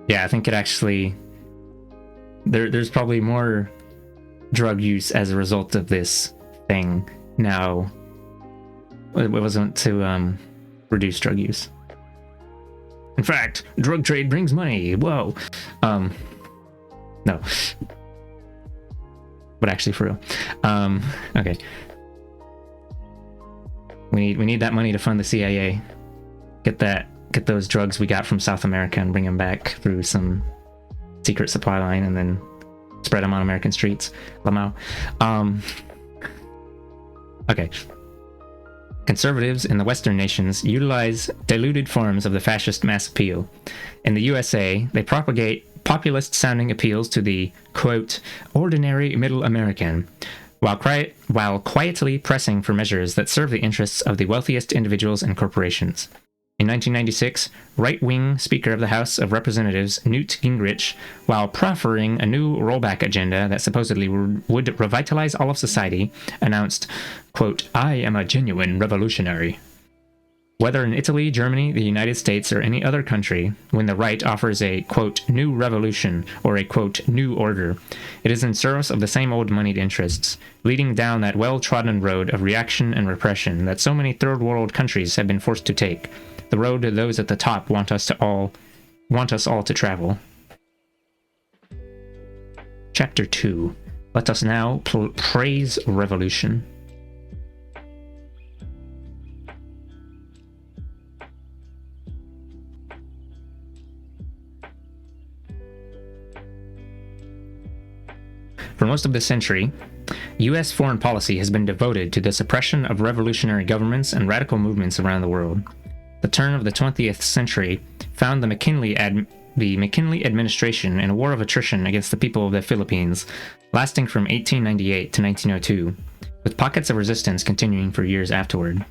Speaker 1: yeah, I think it actually there's probably more drug use as a result of this thing now. It wasn't to reduce drug use. In fact, drug trade brings money. Whoa. No. But actually, for real. Okay. We need that money to fund the CIA. Get those drugs we got from South America and bring them back through some secret supply line, and then spread them on American streets. Lamau. Okay. Conservatives in the Western nations utilize diluted forms of the fascist mass appeal. In the USA, they propagate populist-sounding appeals to the, quote, ordinary middle American, while quietly pressing for measures that serve the interests of the wealthiest individuals and corporations. In 1996, right-wing Speaker of the House of Representatives Newt Gingrich, while proffering a new rollback agenda that supposedly would revitalize all of society, announced, quote, I am a genuine revolutionary. Whether in Italy, Germany, the United States, or any other country, when the right offers a, quote, new revolution, or a, quote, new order, it is in service of the same old moneyed interests, leading down that well-trodden road of reaction and repression that so many third-world countries have been forced to take, the road that those at the top want us all to travel. Chapter 2. Let us now praise revolution. For most of the century, U.S. foreign policy has been devoted to the suppression of revolutionary governments and radical movements around the world. The turn of the 20th century found the McKinley administration in a war of attrition against the people of the Philippines, lasting from 1898 to 1902, with pockets of resistance continuing for years afterward.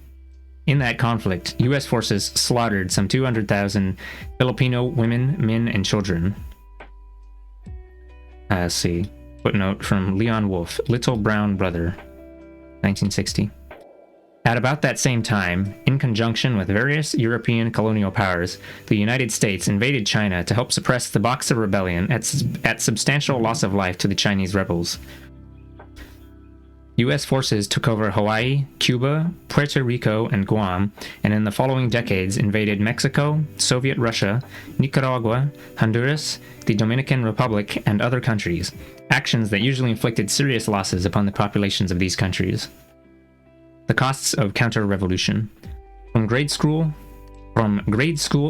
Speaker 1: In that conflict, U.S. forces slaughtered some 200,000 Filipino women, men, and children. Let's see. Footnote from Leon Wolfe, Little Brown Brother, 1960. At about that same time, in conjunction with various European colonial powers, the United States invaded China to help suppress the Boxer Rebellion at substantial loss of life to the Chinese rebels. U.S. forces took over Hawaii, Cuba, Puerto Rico, and Guam, and in the following decades invaded Mexico, Soviet Russia, Nicaragua, Honduras, the Dominican Republic, and other countries, actions that usually inflicted serious losses upon the populations of these countries. The costs of counter-revolution. From grade school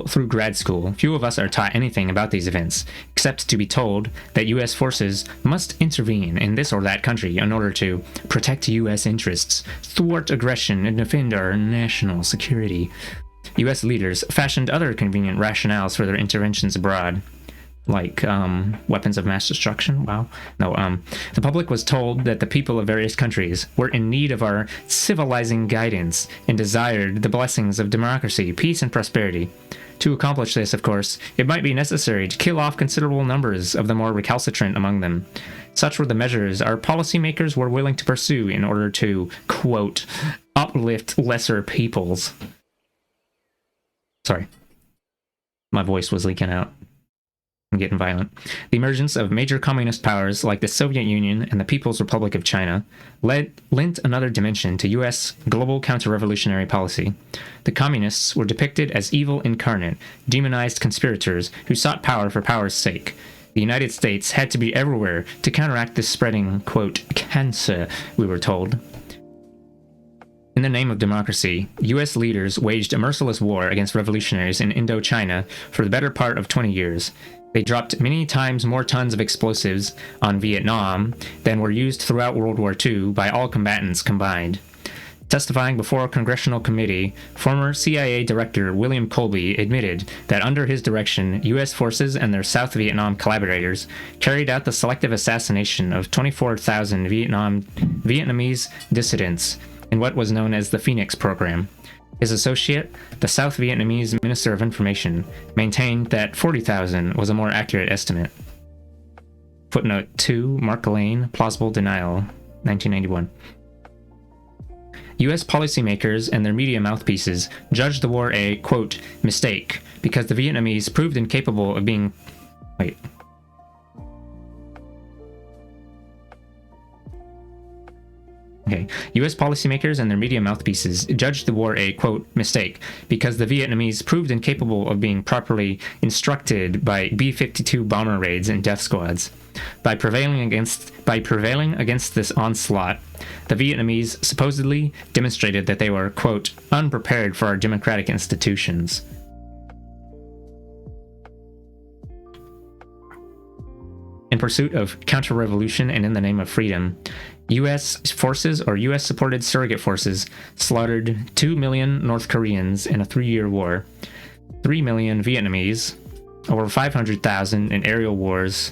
Speaker 1: through grad school, few of us are taught anything about these events, except to be told that U.S. forces must intervene in this or that country in order to protect U.S. interests, thwart aggression, and defend our national security. U.S. leaders fashioned other convenient rationales for their interventions abroad, like weapons of mass destruction. Wow. No, the public was told that the people of various countries were in need of our civilizing guidance and desired the blessings of democracy, peace, and prosperity. To accomplish this, of course, it might be necessary to kill off considerable numbers of the more recalcitrant among them. Such were the measures our policymakers were willing to pursue in order to, quote, uplift lesser peoples. Sorry. My voice was leaking out. I'm getting violent. The emergence of major communist powers like the Soviet Union and the People's Republic of China lent another dimension to U.S. global counter-revolutionary policy. The communists were depicted as evil incarnate, demonized conspirators who sought power for power's sake. The United States had to be everywhere to counteract this spreading, quote, cancer, we were told. In the name of democracy, U.S. leaders waged a merciless war against revolutionaries in Indochina for the better part of 20 years. They dropped many times more tons of explosives on Vietnam than were used throughout World War II by all combatants combined. Testifying before a congressional committee, former CIA Director William Colby admitted that under his direction, U.S. forces and their South Vietnam collaborators carried out the selective assassination of 24,000 Vietnamese dissidents in what was known as the Phoenix Program. His associate, the South Vietnamese Minister of Information, maintained that 40,000 was a more accurate estimate. Footnote 2, Mark Lane, Plausible Denial, 1991. U.S. policymakers and their media mouthpieces judged the war a, quote, mistake, because the Vietnamese proved incapable of being... Wait. Okay. U.S. policymakers and their media mouthpieces judged the war a, quote, mistake, because the Vietnamese proved incapable of being properly instructed by B-52 bomber raids and death squads. By prevailing against this onslaught, the Vietnamese supposedly demonstrated that they were, quote, unprepared for our democratic institutions. In pursuit of counter-revolution and in the name of freedom, U.S. forces or U.S.-supported surrogate forces slaughtered 2 million North Koreans in a 3-year war, 3 million Vietnamese, over 500,000 in aerial wars,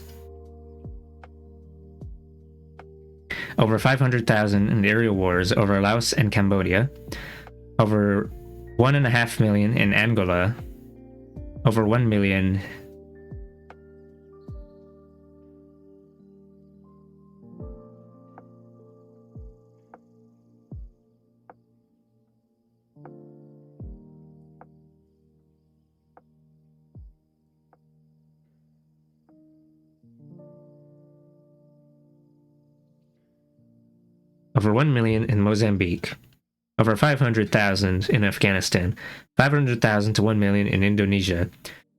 Speaker 1: over 500,000 in aerial wars over Laos and Cambodia, over 1.5 million in Angola, over 1 million over 1 million in Mozambique, over 500,000 in Afghanistan, 500,000 to 1 million in Indonesia,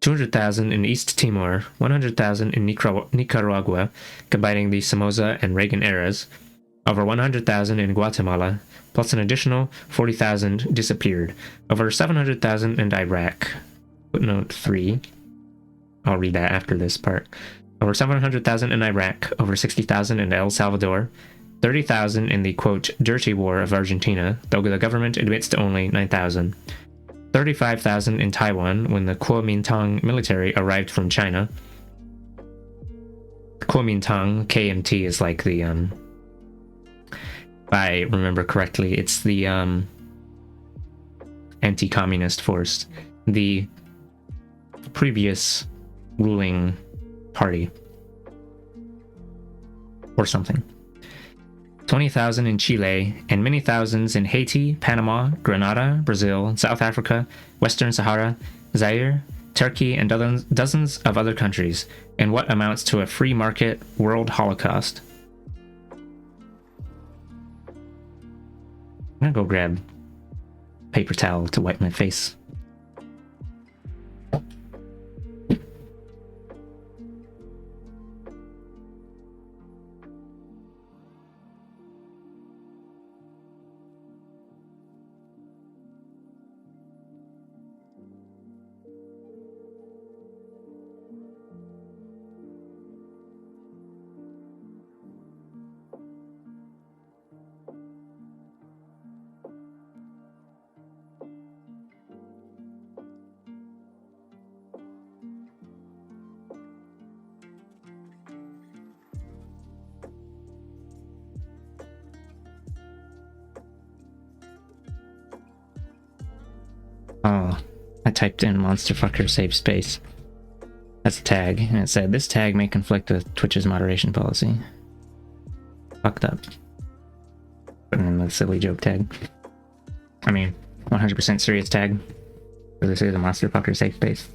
Speaker 1: 200,000 in East Timor, 100,000 in Nicaragua, combining the Somoza and Reagan eras, over 100,000 in Guatemala, plus an additional 40,000 disappeared, over 700,000 in Iraq. Footnote 3. I'll read that after this part. Over 700,000 in Iraq, over 60,000 in El Salvador, 30,000 in the, quote, dirty war of Argentina, though the government admits to only 9,000. 35,000 in Taiwan when the Kuomintang military arrived from China. Kuomintang, KMT, is like the, if I remember correctly, it's the, anti-communist force. The previous ruling party. Or something. 20,000 in Chile, and many thousands in Haiti, Panama, Grenada, Brazil, South Africa, Western Sahara, Zaire, Turkey, and dozens of other countries, in what amounts to a free market world holocaust. I'm gonna go grab paper towel to wipe my face. Oh, I typed in monster fucker save space. That's a tag, and it said this tag may conflict with Twitch's moderation policy. Fucked up. Putting in the silly joke tag. I mean, 100% serious tag. This is a monster fucker safe space.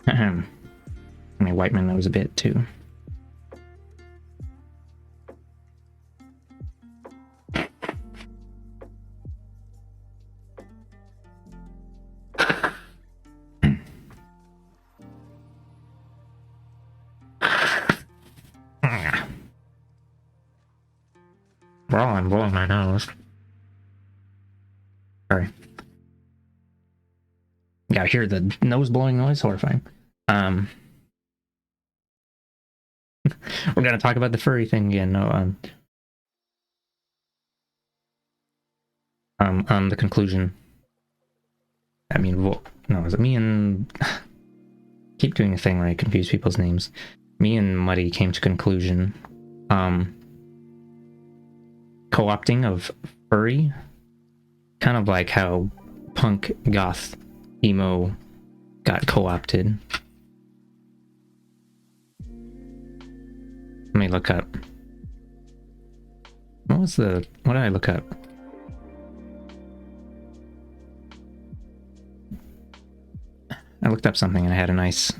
Speaker 1: I mean, Whiteman knows a bit too. Bro, I'm blowing my nose. Sorry. Yeah, I hear the nose blowing noise. Horrifying. We're gonna talk about the furry thing again. No, the conclusion. I mean, no, is it me and keep doing a thing where I confuse people's names. Me and Muddy came to conclusion. Co-opting of furry, kind of like how punk, goth, emo got co-opted. Let me look up. What did I look up? I looked up something and I had a nice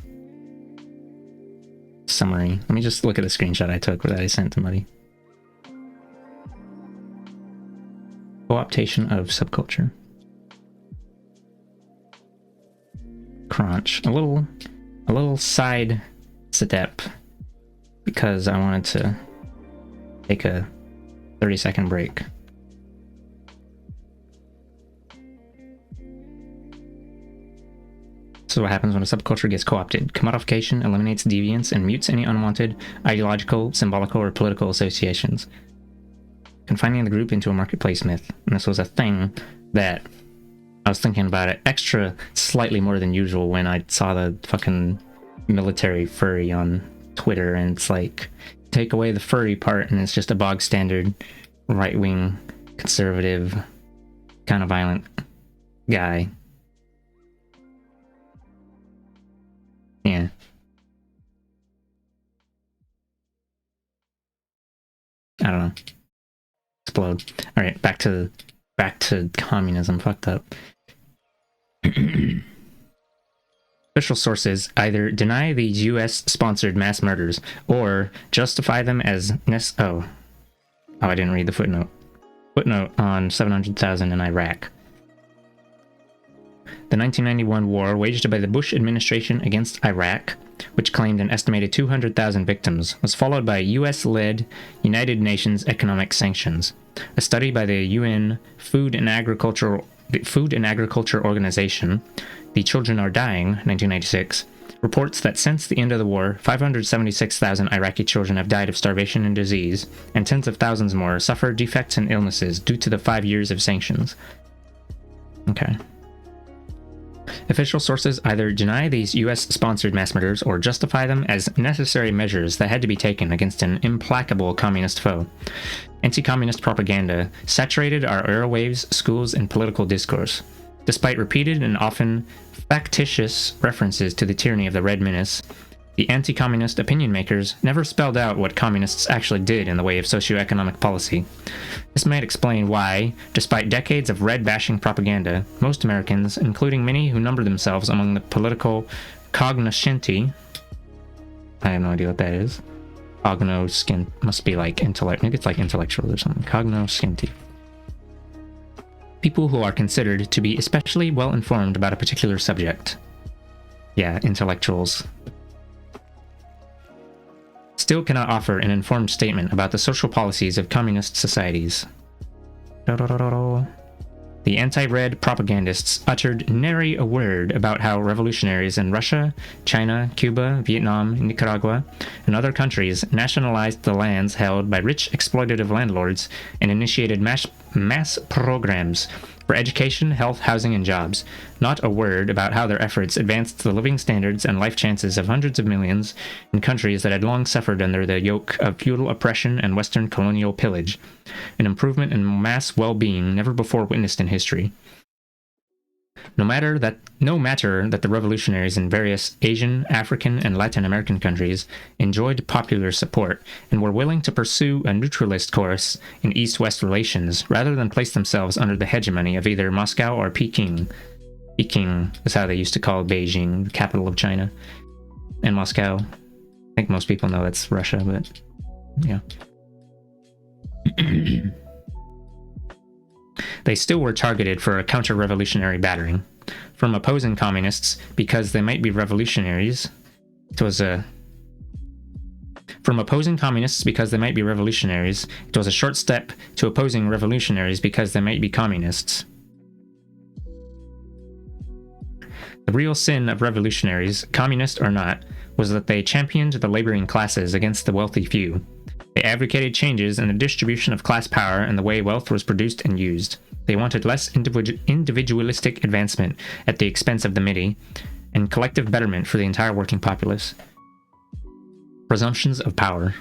Speaker 1: summary. Let me just look at the screenshot I took that I sent to Muddy. Co-optation of subculture. Crunch. A little side step because I wanted to take a 30-second break. So what happens when a subculture gets co-opted? Commodification eliminates deviance and mutes any unwanted ideological, symbolical, or political associations, confining the group into a marketplace myth. And this was a thing that I was thinking about it extra slightly more than usual when I saw the fucking military furry on Twitter, and it's like, take away the furry part and it's just a bog standard right-wing conservative kind of violent guy. Yeah. I don't know. Explode. All right, back to communism. Fucked up. Official sources either deny these U.S.-sponsored mass murders or justify them as I didn't read the footnote. Footnote on 700,000 in Iraq. The 1991 war waged by the Bush administration against Iraq, which claimed an estimated 200,000 victims, was followed by U.S.-led United Nations economic sanctions. A study by the UN Food and Agriculture Organization, The Children Are Dying, 1996, reports that since the end of the war, 576,000 Iraqi children have died of starvation and disease, and tens of thousands more suffer defects and illnesses due to the 5 years of sanctions. Okay. Official sources either deny these U.S.-sponsored mass murders or justify them as necessary measures that had to be taken against an implacable communist foe. Anti-communist propaganda saturated our airwaves, schools, and political discourse. Despite repeated and often factitious references to the tyranny of the Red Menace, the anti-communist opinion makers never spelled out what communists actually did in the way of socioeconomic policy. This might explain why, despite decades of red-bashing propaganda, most Americans, including many who number themselves among the political cognoscenti, I have no idea what that is. Cognoscenti must be like intellect. Maybe it's like intellectual or something. Cognoscenti. People who are considered to be especially well informed about a particular subject. Yeah, intellectuals. Still cannot offer an informed statement about the social policies of communist societies. The anti-red propagandists uttered nary a word about how revolutionaries in Russia, China, Cuba, Vietnam, Nicaragua, and other countries nationalized the lands held by rich exploitative landlords and initiated mass programs for education, health, housing, and jobs. Not a word about how their efforts advanced the living standards and life chances of hundreds of millions in countries that had long suffered under the yoke of feudal oppression and Western colonial pillage, an improvement in mass well-being never before witnessed in history. No matter that the revolutionaries in various Asian, African, and Latin American countries enjoyed popular support and were willing to pursue a neutralist course in East-West relations rather than place themselves under the hegemony of either Moscow or Peking. Peking is how they used to call Beijing, the capital of China. And Moscow. I think most people know that's Russia, but yeah. They still were targeted for a counter-revolutionary battering. From opposing communists because they might be revolutionaries, it was a short step to opposing revolutionaries because they might be communists. The real sin of revolutionaries, communist or not, was that they championed the laboring classes against the wealthy few. They advocated changes in the distribution of class power and the way wealth was produced and used. They wanted less individualistic advancement at the expense of the many, and collective betterment for the entire working populace. Presumptions of power.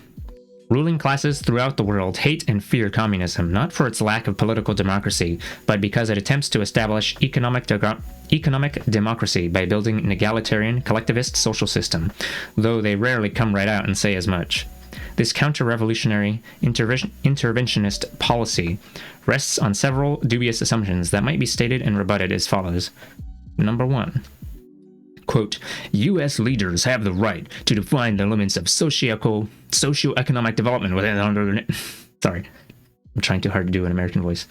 Speaker 1: Ruling classes throughout the world hate and fear communism, not for its lack of political democracy, but because it attempts to establish economic democracy by building an egalitarian, collectivist social system, though they rarely come right out and say as much. This counter-revolutionary, interventionist policy rests on several dubious assumptions that might be stated and rebutted as follows. Number 1. Quote, U.S. leaders have the right to define the limits of socio-economic development within... Sorry, I'm trying too hard to do an American voice.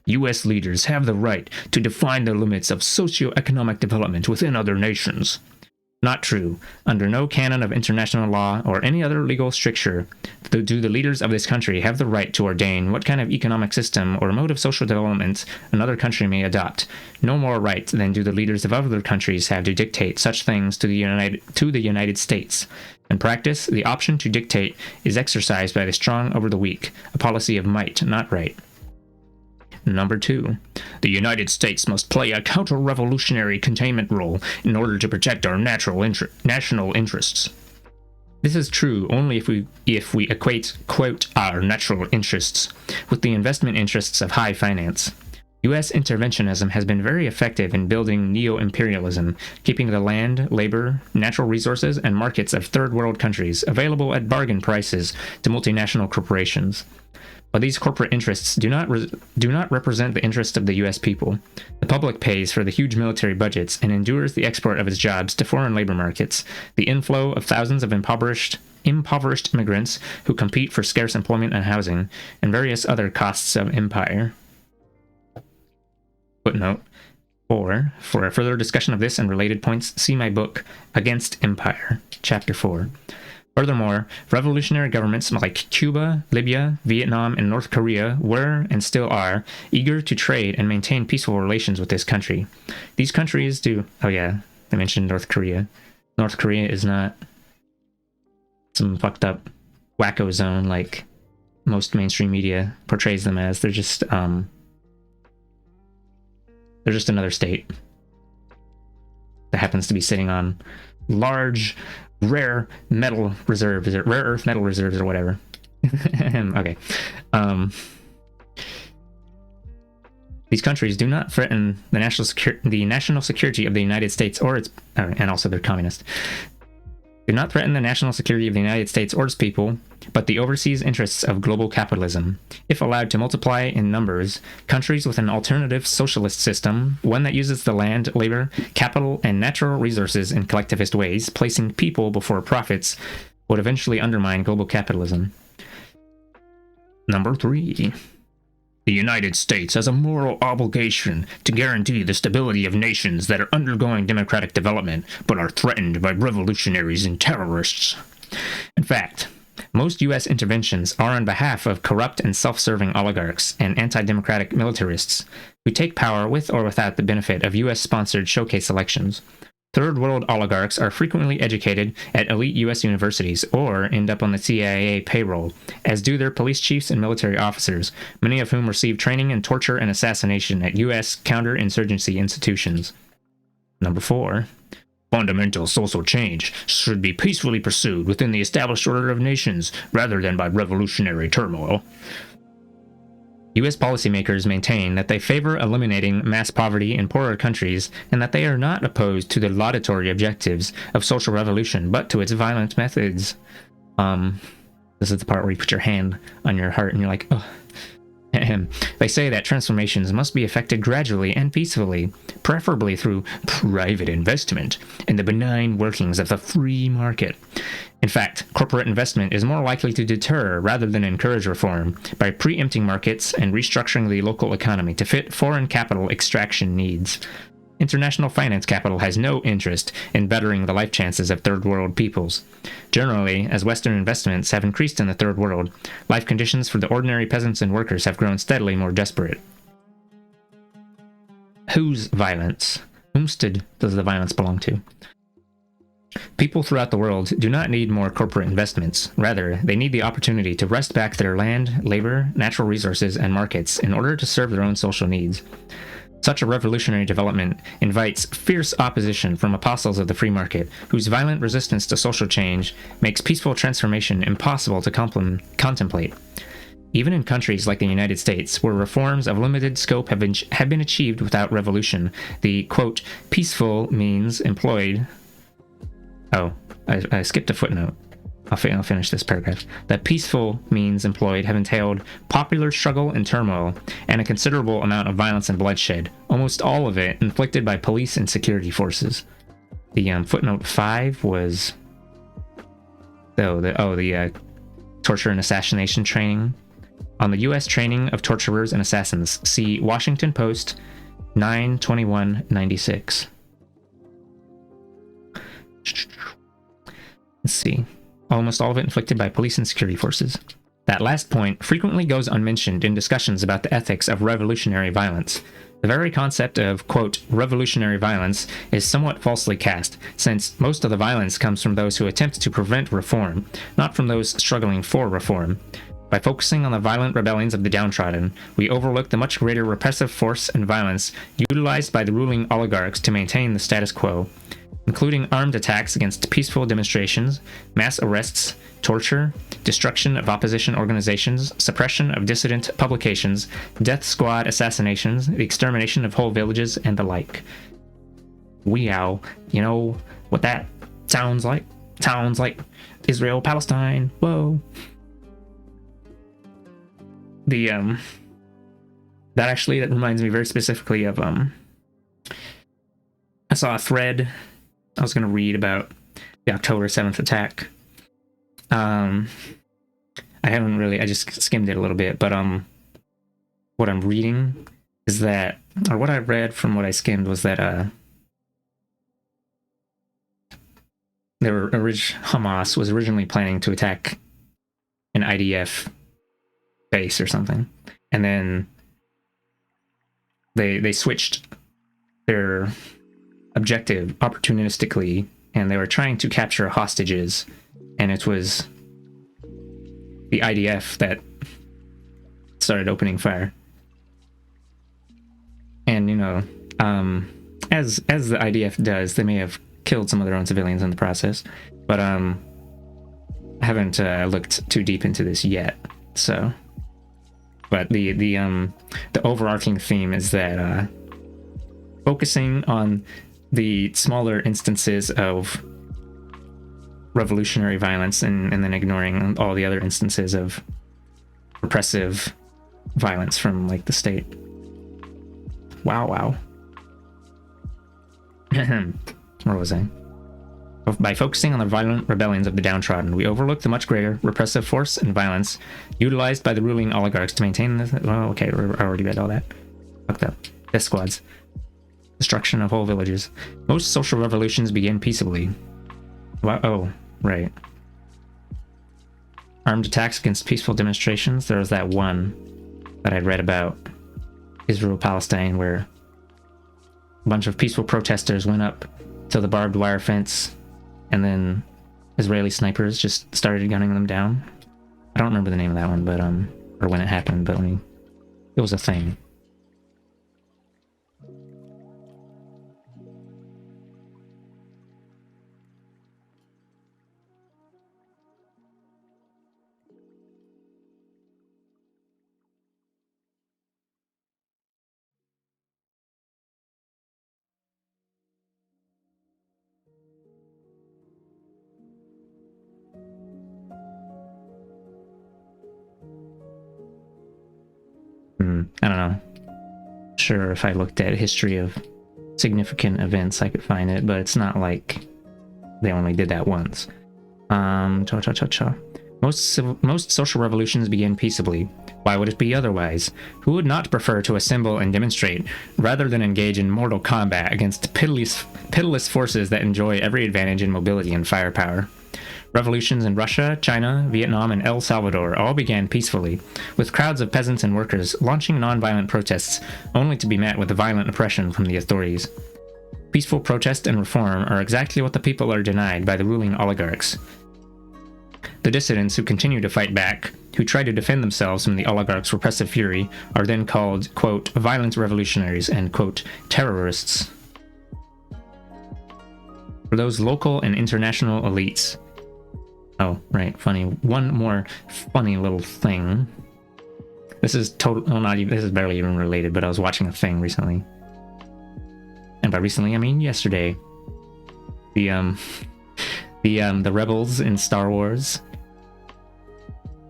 Speaker 1: U.S. leaders have the right to define the limits of socio-economic development within other nations. Not true. Under no canon of international law or any other legal stricture do the leaders of this country have the right to ordain what kind of economic system or mode of social development another country may adopt. No more right than do the leaders of other countries have to dictate such things to the United States. In practice, the option to dictate is exercised by the strong over the weak, a policy of might, not right. Number 2. The United States must play a counter-revolutionary containment role in order to protect our national interests. This is true only if we equate, quote, our natural interests with the investment interests of high finance. U.S. interventionism has been very effective in building neo-imperialism, keeping the land, labor, natural resources, and markets of third-world countries available at bargain prices to multinational corporations. But these corporate interests do not represent the interests of the U.S. people. The public pays for the huge military budgets and endures the export of its jobs to foreign labor markets, the inflow of thousands of impoverished immigrants who compete for scarce employment and housing, and various other costs of empire. Footnote 4. For a further discussion of this and related points, see my book, Against Empire, Chapter 4. Furthermore, revolutionary governments like Cuba, Libya, Vietnam, and North Korea were, and still are, eager to trade and maintain peaceful relations with this country. These countries do... Oh yeah, I mentioned North Korea. North Korea is not some fucked up wacko zone like most mainstream media portrays them as. They're just another state that happens to be sitting on large... rare metal reserves, or rare earth metal reserves, or whatever. Okay. These countries do not threaten the national security of the United States or its, and also they're communist. Do not threaten the national security of the United States or its people, but the overseas interests of global capitalism. If allowed to multiply in numbers, countries with an alternative socialist system, one that uses the land, labor, capital, and natural resources in collectivist ways, placing people before profits, would eventually undermine global capitalism. Number 3. The United States has a moral obligation to guarantee the stability of nations that are undergoing democratic development but are threatened by revolutionaries and terrorists. In fact, most U.S. interventions are on behalf of corrupt and self-serving oligarchs and anti-democratic militarists who take power with or without the benefit of U.S.-sponsored showcase elections. Third world oligarchs are frequently educated at elite U.S. universities or end up on the CIA payroll, as do their police chiefs and military officers, many of whom receive training in torture and assassination at U.S. counterinsurgency institutions. Number 4. Fundamental social change should be peacefully pursued within the established order of nations rather than by revolutionary turmoil. U.S. policymakers maintain that they favor eliminating mass poverty in poorer countries and that they are not opposed to the laudatory objectives of social revolution, but to its violent methods. This is the part where you put your hand on your heart and you're like, oh. They say that transformations must be effected gradually and peacefully, preferably through private investment in the benign workings of the free market. In fact, corporate investment is more likely to deter rather than encourage reform by preempting markets and restructuring the local economy to fit foreign capital extraction needs. International finance capital has no interest in bettering the life chances of third world peoples. Generally, as Western investments have increased in the third world, life conditions for the ordinary peasants and workers have grown steadily more desperate. Whose violence? Whomstead does the violence belong to? People throughout the world do not need more corporate investments. Rather, they need the opportunity to wrest back their land, labor, natural resources, and markets in order to serve their own social needs. Such a revolutionary development invites fierce opposition from apostles of the free market, whose violent resistance to social change makes peaceful transformation impossible to contemplate. Even in countries like the United States, where reforms of limited scope have been achieved without revolution, the, quote, peaceful means employed... Oh, I skipped a footnote. I'll finish this paragraph. The peaceful means employed have entailed popular struggle and turmoil, and a considerable amount of violence and bloodshed, almost all of it inflicted by police and security forces. The footnote 5 was the torture and assassination training. On the U.S. training of torturers and assassins, see Washington Post 9/21/96. Let's see. Almost all of it inflicted by police and security forces. That last point frequently goes unmentioned in discussions about the ethics of revolutionary violence. The very concept of, quote, revolutionary violence is somewhat falsely cast, since most of the violence comes from those who attempt to prevent reform, not from those struggling for reform. By focusing on the violent rebellions of the downtrodden, we overlook the much greater repressive force and violence utilized by the ruling oligarchs to maintain the status quo, including armed attacks against peaceful demonstrations, mass arrests, torture, destruction of opposition organizations, suppression of dissident publications, death squad assassinations, the extermination of whole villages, and the like. Wow, you know what that sounds like? Sounds like Israel, Palestine, whoa. That reminds me very specifically of, I saw a thread I was going to read about the October 7th attack. I just skimmed it a little bit, but what I'm reading is that, or what I read from what I skimmed was that Hamas was originally planning to attack an IDF base or something, and then they switched their objective opportunistically, and they were trying to capture hostages, and it was the IDF that started opening fire. And as the IDF does, they may have killed some of their own civilians in the process, but I haven't looked too deep into this yet. So, but the overarching theme is that focusing on the smaller instances of revolutionary violence and then ignoring all the other instances of repressive violence from, like, the state. Wow. Where was I? By focusing on the violent rebellions of the downtrodden, we overlook the much greater repressive force and violence utilized by the ruling oligarchs to maintain this. Oh, okay, I already read all that. Fucked up. Death squads. Destruction of whole villages. Most social revolutions begin peaceably. Oh, right. Armed attacks against peaceful demonstrations. There was that one that I'd read about, Israel, Palestine, where a bunch of peaceful protesters went up to the barbed wire fence, and then Israeli snipers just started gunning them down. I don't remember the name of that one, but or when it happened, but it was a thing. I don't know. Sure, if I looked at history of significant events, I could find it, but it's not like they only did that once. Most social revolutions begin peaceably. Why would it be otherwise? Who would not prefer to assemble and demonstrate, rather than engage in mortal combat against pitiless forces that enjoy every advantage in mobility and firepower? Revolutions in Russia, China, Vietnam, and El Salvador all began peacefully, with crowds of peasants and workers launching nonviolent protests, only to be met with violent oppression from the authorities. Peaceful protest and reform are exactly what the people are denied by the ruling oligarchs. The dissidents who continue to fight back, who try to defend themselves from the oligarchs' repressive fury, are then called, quote, violent revolutionaries and, quote, terrorists. For those local and international elites. Oh, right, funny. One more funny little thing. This is this is barely even related, but I was watching a thing recently. And by recently, I mean yesterday. The rebels in Star Wars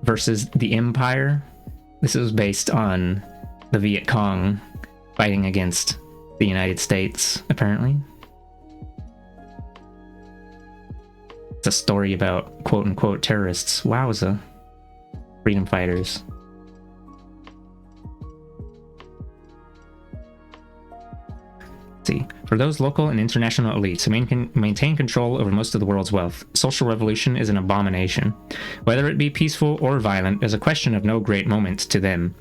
Speaker 1: versus the Empire. This is based on the Viet Cong fighting against the United States, apparently. It's a story about quote-unquote terrorists. Wowza. Freedom fighters. See, for those local and international elites who maintain control over most of the world's wealth, social revolution is an abomination. Whether it be peaceful or violent is a question of no great moment to them.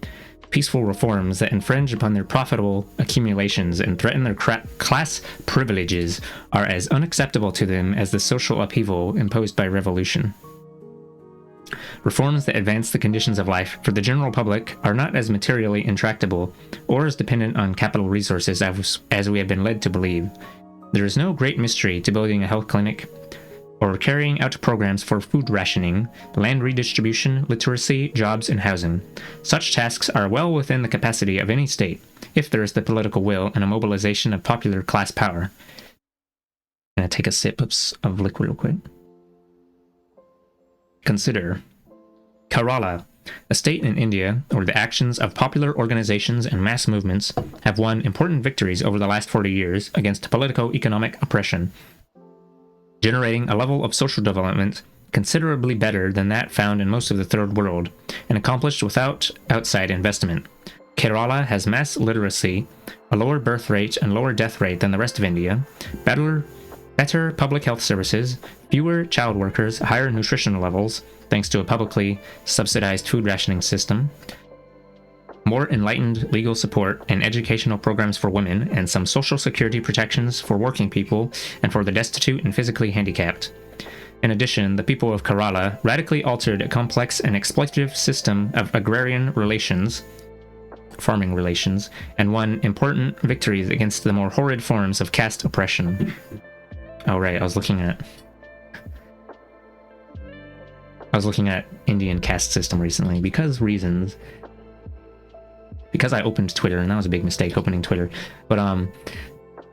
Speaker 1: Peaceful reforms that infringe upon their profitable accumulations and threaten their class privileges are as unacceptable to them as the social upheaval imposed by revolution. Reforms that advance the conditions of life for the general public are not as materially intractable or as dependent on capital resources as we have been led to believe. There is no great mystery to building a health clinic or carrying out programs for food rationing, land redistribution, literacy, jobs, and housing. Such tasks are well within the capacity of any state, if there is the political will and a mobilization of popular class power. I'm gonna take a sip of liquid real quick. Consider Kerala, a state in India where the actions of popular organizations and mass movements have won important victories over the last 40 years against politico-economic oppression, generating a level of social development considerably better than that found in most of the Third World, and accomplished without outside investment. Kerala has mass literacy, a lower birth rate and lower death rate than the rest of India, better public health services, fewer child workers, higher nutrition levels, thanks to a publicly subsidized food rationing system, more enlightened legal support and educational programs for women, and some social security protections for working people and for the destitute and physically handicapped. In addition, the people of Kerala radically altered a complex and exploitative system of agrarian relations, farming relations, and won important victories against the more horrid forms of caste oppression. Oh right, I was looking at Indian caste system recently because I opened Twitter, and that was a big mistake opening Twitter. But I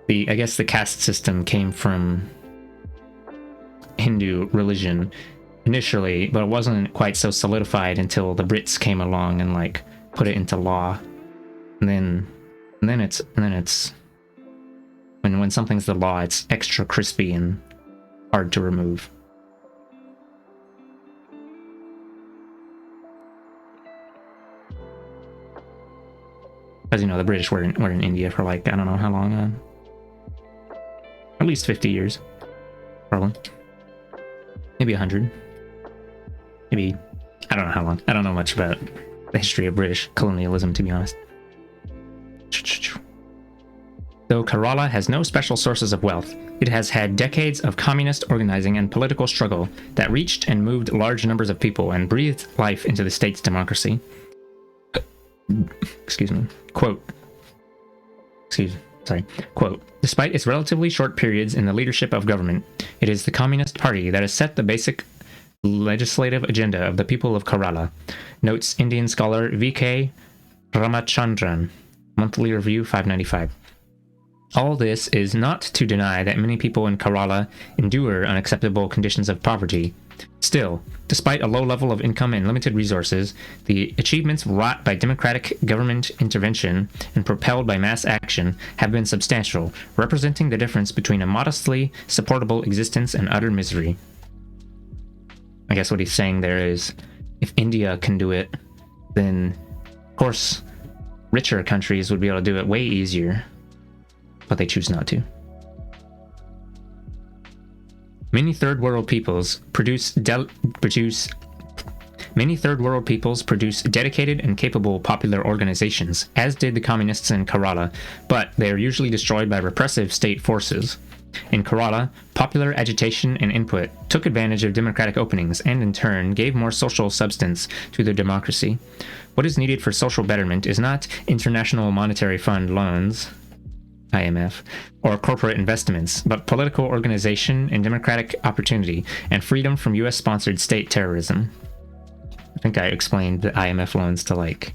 Speaker 1: guess the caste system came from Hindu religion initially, but it wasn't quite so solidified until the Brits came along and like put it into law. And then it's when something's the law, it's extra crispy and hard to remove. As you know, the British were in India for like, I don't know how long, at least 50 years, probably. Maybe 100. Maybe, I don't know how long. I don't know much about the history of British colonialism, to be honest. Though Kerala has no special sources of wealth, it has had decades of communist organizing and political struggle that reached and moved large numbers of people and breathed life into the state's democracy. Excuse me. Quote, despite its relatively short periods in the leadership of government, it is the Communist Party that has set the basic legislative agenda of the people of Kerala, notes Indian scholar V.K. Ramachandran, Monthly Review 595. All this is not to deny that many people in Kerala endure unacceptable conditions of poverty. Still, despite a low level of income and limited resources, the achievements wrought by democratic government intervention and propelled by mass action have been substantial, representing the difference between a modestly supportable existence and utter misery. I guess what he's saying there is, if India can do it, then, of course, richer countries would be able to do it way easier, but they choose not to. Many third world peoples produce dedicated and capable popular organizations, as did the communists in Kerala, but they are usually destroyed by repressive state forces. In Kerala, popular agitation and input took advantage of democratic openings and in turn gave more social substance to their democracy. What is needed for social betterment is not International Monetary Fund loans, IMF, or corporate investments, but political organization and democratic opportunity, and freedom from US-sponsored state terrorism. I think I explained the IMF loans to like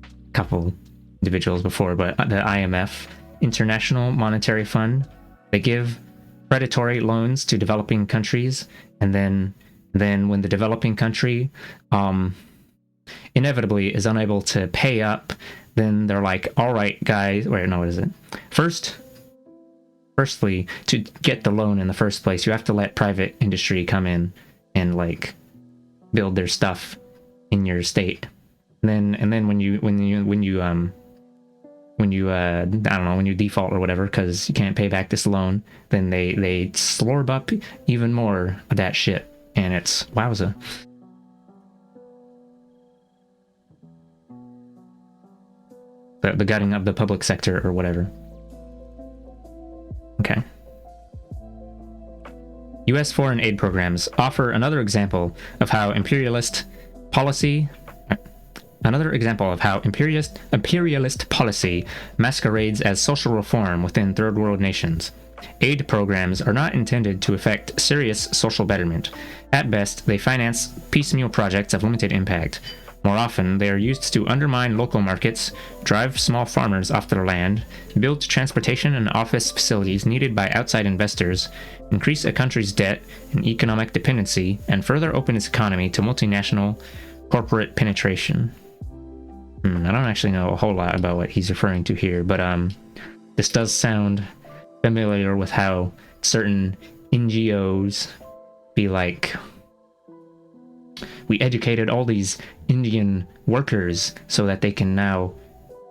Speaker 1: a couple individuals before, but the IMF, International Monetary Fund, they give predatory loans to developing countries, and then when the developing country inevitably is unable to pay up, then they're like, all right, guys, wait, no, what is it? Firstly, to get the loan in the first place, you have to let private industry come in and like build their stuff in your state. And then when you default or whatever because you can't pay back this loan, then they slurp up even more of that shit, and it's wowza. The gutting of the public sector or whatever. Okay. U.S. foreign aid programs offer another example of how imperialist policy masquerades as social reform within third world nations. Aid programs are not intended to effect serious social betterment. At best, they finance piecemeal projects of limited impact. More often, they are used to undermine local markets, drive small farmers off their land, build transportation and office facilities needed by outside investors, increase a country's debt and economic dependency, and further open its economy to multinational corporate penetration. I don't actually know a whole lot about what he's referring to here, but this does sound familiar with how certain NGOs be like, we educated all these Indian workers so that they can now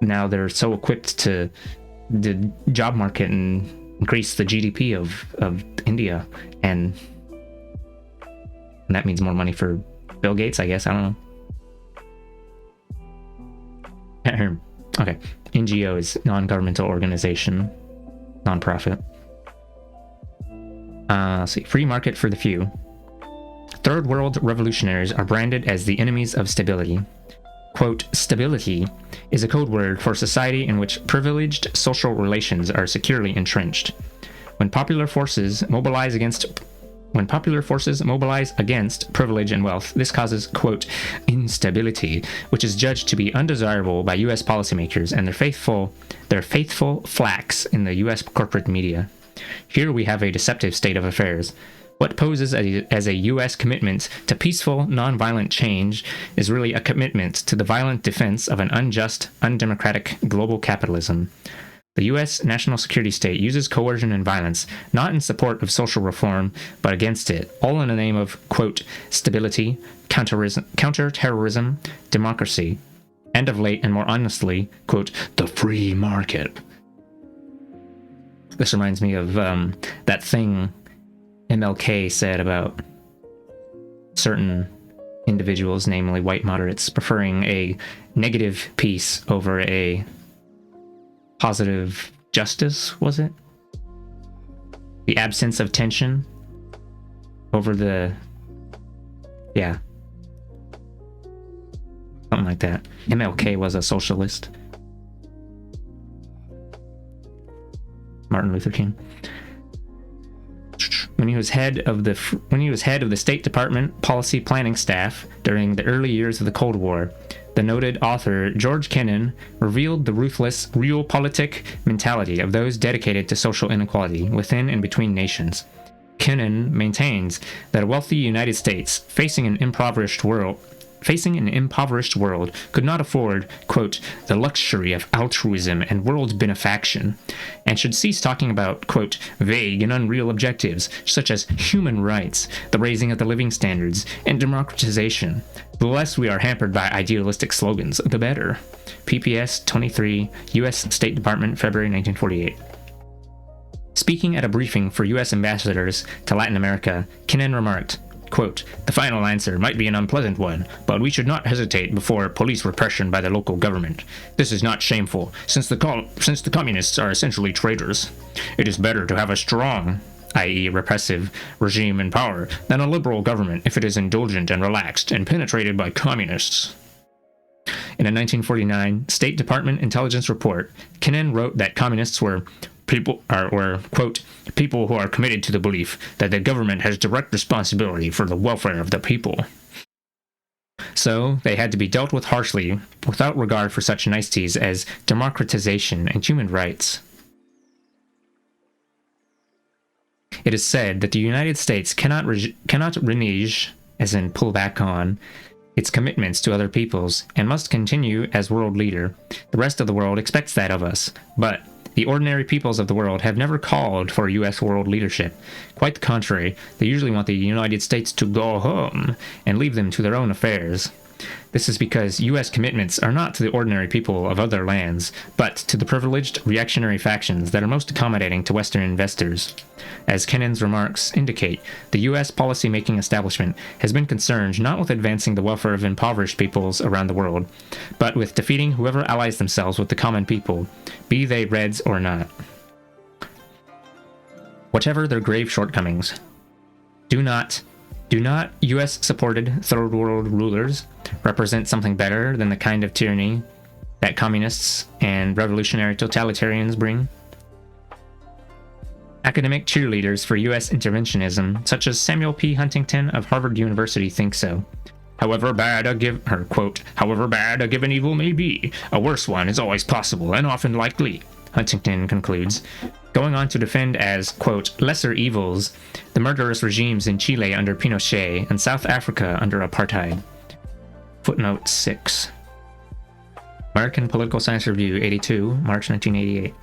Speaker 1: they're so equipped to the job market and increase the GDP of India, and that means more money for Bill Gates, I guess. I don't know. Okay, NGO is non-governmental organization, non-profit. Let's see, free market for the few. Third world revolutionaries are branded as the enemies of stability. Quote, stability is a code word for society in which privileged social relations are securely entrenched. When popular forces mobilize against privilege and wealth, this causes, quote, instability, which is judged to be undesirable by U.S. policymakers and their faithful flacks in the U.S. corporate media. Here we have a deceptive state of affairs. What poses as a U.S. commitment to peaceful, nonviolent change is really a commitment to the violent defense of an unjust, undemocratic global capitalism. The U.S. national security state uses coercion and violence, not in support of social reform, but against it, all in the name of, quote, stability, counterterrorism, democracy, and of late and more honestly, quote, the free market. This reminds me of that thing MLK said about certain individuals, namely white moderates, preferring a negative peace over a positive justice, was it? The absence of tension over the... yeah. Something like that. MLK was a socialist. Martin Luther King. When he was head of the State Department policy planning staff during the early years of the Cold War, the noted author George Kennan revealed the ruthless, realpolitik mentality of those dedicated to social inequality within and between nations. Kennan maintains that a wealthy United States, facing an impoverished world, could not afford, quote, the luxury of altruism and world benefaction, and should cease talking about, quote, vague and unreal objectives such as human rights, the raising of the living standards, and democratization. The less we are hampered by idealistic slogans, the better. PPS 23, U.S. State Department, February 1948. Speaking at a briefing for U.S. ambassadors to Latin America, Kennan remarked, quote, the final answer might be an unpleasant one, but we should not hesitate before police repression by the local government. This is not shameful, since the communists are essentially traitors. It is better to have a strong, i.e. repressive, regime in power than a liberal government if it is indulgent and relaxed and penetrated by communists. In a 1949 State Department intelligence report, Kennan wrote that communists were quote, people who are committed to the belief that the government has direct responsibility for the welfare of the people. So, they had to be dealt with harshly, without regard for such niceties as democratization and human rights. It is said that the United States cannot renege, as in pull back on, its commitments to other peoples, and must continue as world leader. The rest of the world expects that of us, but the ordinary peoples of the world have never called for U.S. world leadership. Quite the contrary, they usually want the United States to go home and leave them to their own affairs. This is because U.S. commitments are not to the ordinary people of other lands, but to the privileged reactionary factions that are most accommodating to Western investors. As Kennan's remarks indicate, the U.S. policy-making establishment has been concerned not with advancing the welfare of impoverished peoples around the world, but with defeating whoever allies themselves with the common people, be they Reds or not. Whatever their grave shortcomings, do not U.S.-supported Third World rulers represent something better than the kind of tyranny that communists and revolutionary totalitarians bring? Academic cheerleaders for U.S. interventionism, such as Samuel P. Huntington of Harvard University, think so. However bad a given evil may be, a worse one is always possible and often likely, Huntington concludes, going on to defend as, quote, lesser evils the murderous regimes in Chile under Pinochet and South Africa under apartheid. Footnote 6. American Political Science Review, 82, March 1988.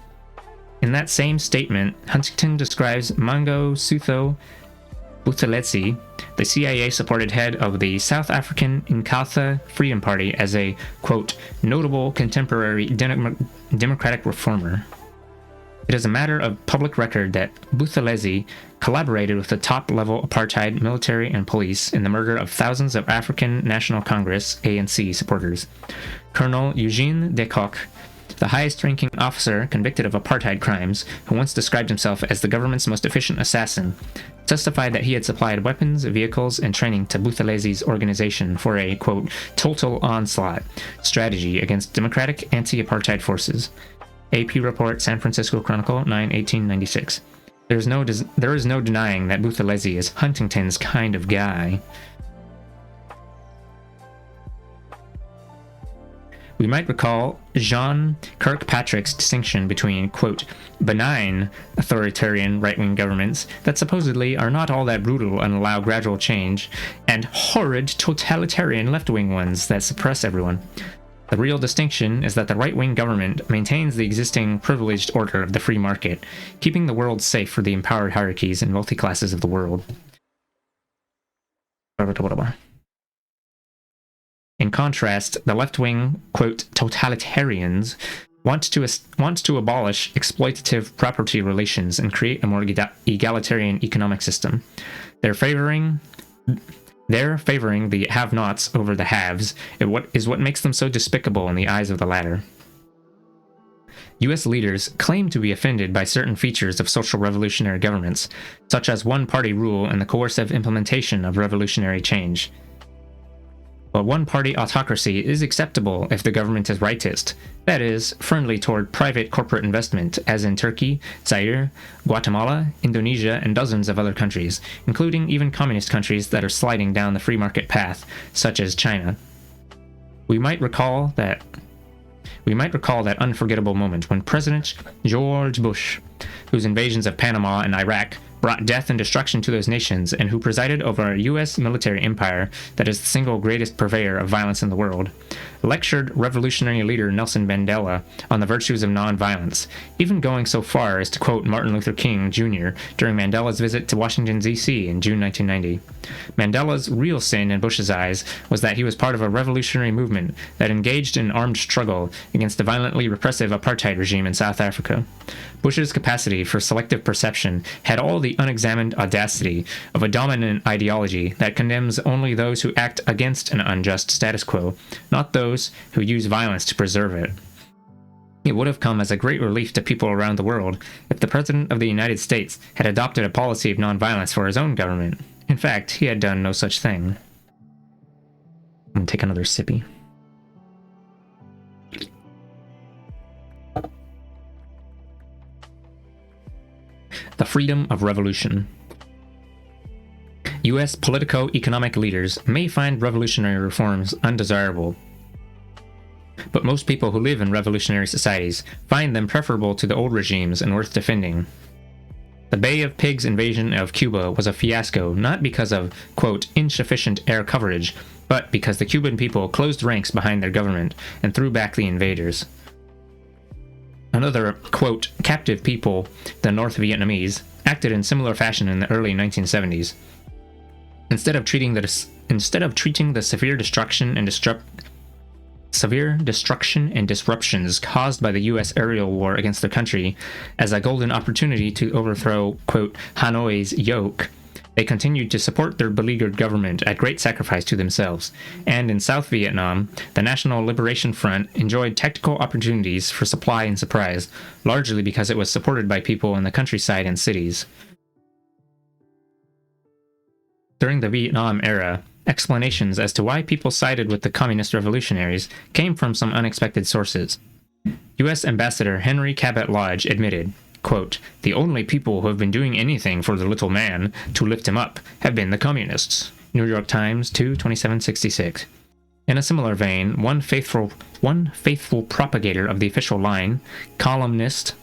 Speaker 1: In that same statement, Huntington describes Mangosuthu Buthelezi, the CIA-supported head of the South African Inkatha Freedom Party, as a, quote, notable contemporary democratic reformer. It is a matter of public record that Buthelezi collaborated with the top-level apartheid military and police in the murder of thousands of African National Congress ANC supporters. Colonel Eugene de Kock, the highest-ranking officer convicted of apartheid crimes, who once described himself as the government's most efficient assassin, testified that he had supplied weapons, vehicles, and training to Buthelezi's organization for a, quote, total onslaught strategy against democratic anti-apartheid forces. AP Report, San Francisco Chronicle, 9/1896. There is no denying that Buthelezi is Huntington's kind of guy. We might recall John Kirkpatrick's distinction between, quote, benign authoritarian right-wing governments that supposedly are not all that brutal and allow gradual change, and horrid totalitarian left-wing ones that suppress everyone. The real distinction is that the right-wing government maintains the existing privileged order of the free market, keeping the world safe for the empowered hierarchies and wealthy classes of the world. In contrast, the left-wing, quote, totalitarians want to abolish exploitative property relations and create a more egalitarian economic system. They're favoring the have-nots over the haves, is what makes them so despicable in the eyes of the latter. U.S. leaders claim to be offended by certain features of social revolutionary governments, such as one-party rule and the coercive implementation of revolutionary change. But one-party autocracy is acceptable if the government is rightist, that is, friendly toward private corporate investment, as in Turkey, Zaire, Guatemala, Indonesia, and dozens of other countries, including even communist countries that are sliding down the free market path, such as China. We might recall that unforgettable moment when President George Bush, whose invasions of Panama and Iraq brought death and destruction to those nations, and who presided over a U.S. military empire that is the single greatest purveyor of violence in the world, lectured revolutionary leader Nelson Mandela on the virtues of nonviolence, even going so far as to quote Martin Luther King Jr. during Mandela's visit to Washington, D.C. in June 1990. Mandela's real sin in Bush's eyes was that he was part of a revolutionary movement that engaged in armed struggle against the violently repressive apartheid regime in South Africa. Bush's capacity for selective perception had all the unexamined audacity of a dominant ideology that condemns only those who act against an unjust status quo, not those who use violence to preserve it. It would have come as a great relief to people around the world if the President of the United States had adopted a policy of nonviolence for his own government. In fact, he had done no such thing. I'm gonna take another sippy. The freedom of revolution. U.S. politico-economic leaders may find revolutionary reforms undesirable, but most people who live in revolutionary societies find them preferable to the old regimes and worth defending. The Bay of Pigs invasion of Cuba was a fiasco not because of, quote, insufficient air coverage, but because the Cuban people closed ranks behind their government and threw back the invaders. Another, quote, captive people, the North Vietnamese, acted in similar fashion in the early 1970s. Instead of treating the severe destruction and disruptions caused by the U.S. aerial war against their country as a golden opportunity to overthrow, quote, Hanoi's yoke, they continued to support their beleaguered government at great sacrifice to themselves, and in South Vietnam, the National Liberation Front enjoyed tactical opportunities for supply and surprise, largely because it was supported by people in the countryside and cities. During the Vietnam era, explanations as to why people sided with the communist revolutionaries came from some unexpected sources. U.S. Ambassador Henry Cabot Lodge admitted, quote, the only people who have been doing anything for the little man to lift him up have been the communists. New York Times, 2/2766. In a similar vein, one faithful propagator of the official line, columnist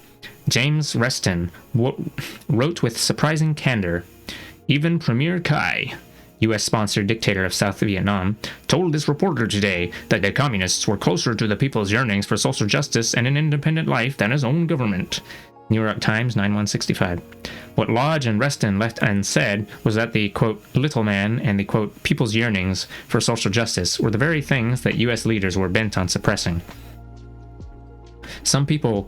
Speaker 1: James Reston, wrote with surprising candor, even Premier Kai, U.S.-sponsored dictator of South Vietnam, told this reporter today that the communists were closer to the people's yearnings for social justice and an independent life than his own government. New York Times, 9/165. What Lodge and Reston left unsaid was that the, quote, little man and the, quote, people's yearnings for social justice were the very things that U.S. leaders were bent on suppressing. Some people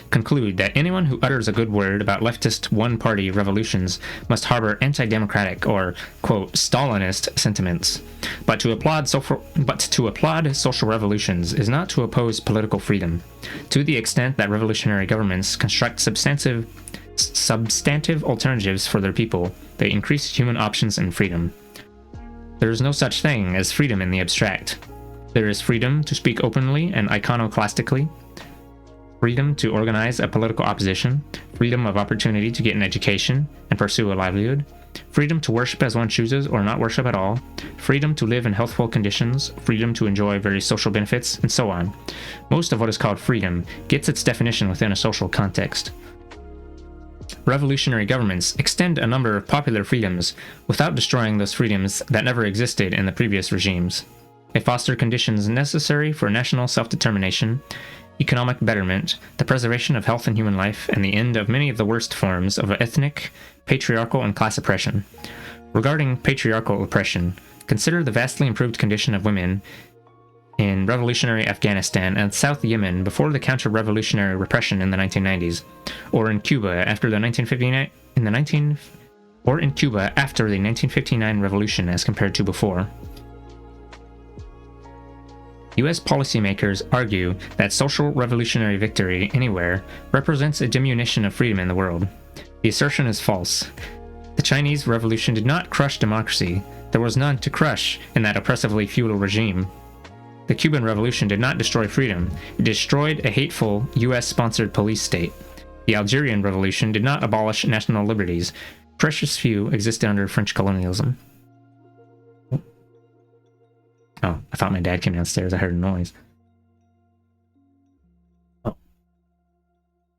Speaker 1: conclude that anyone who utters a good word about leftist one-party revolutions must harbor anti-democratic or, quote, Stalinist sentiments. But to applaud social revolutions is not to oppose political freedom. To the extent that revolutionary governments construct substantive alternatives for their people, they increase human options and freedom. There is no such thing as freedom in the abstract. There is freedom to speak openly and iconoclastically, freedom to organize a political opposition, freedom of opportunity to get an education and pursue a livelihood, freedom to worship as one chooses or not worship at all, freedom to live in healthful conditions, freedom to enjoy various social benefits, and so on. Most of what is called freedom gets its definition within a social context. Revolutionary governments extend a number of popular freedoms without destroying those freedoms that never existed in the previous regimes. They foster conditions necessary for national self-determination, economic betterment, the preservation of health and human life, and the end of many of the worst forms of ethnic, patriarchal, and class oppression. Regarding patriarchal oppression, consider the vastly improved condition of women in revolutionary Afghanistan and South Yemen before the counter-revolutionary repression in the 1990s, or in Cuba after the 1959 revolution as compared to before. U.S. policymakers argue that social revolutionary victory anywhere represents a diminution of freedom in the world. The assertion is false. The Chinese Revolution did not crush democracy. There was none to crush in that oppressively feudal regime. The Cuban Revolution did not destroy freedom. It destroyed a hateful U.S.-sponsored police state. The Algerian Revolution did not abolish national liberties. Precious few existed under French colonialism. Oh, I thought my dad came downstairs. I heard a noise.
Speaker 2: Oh.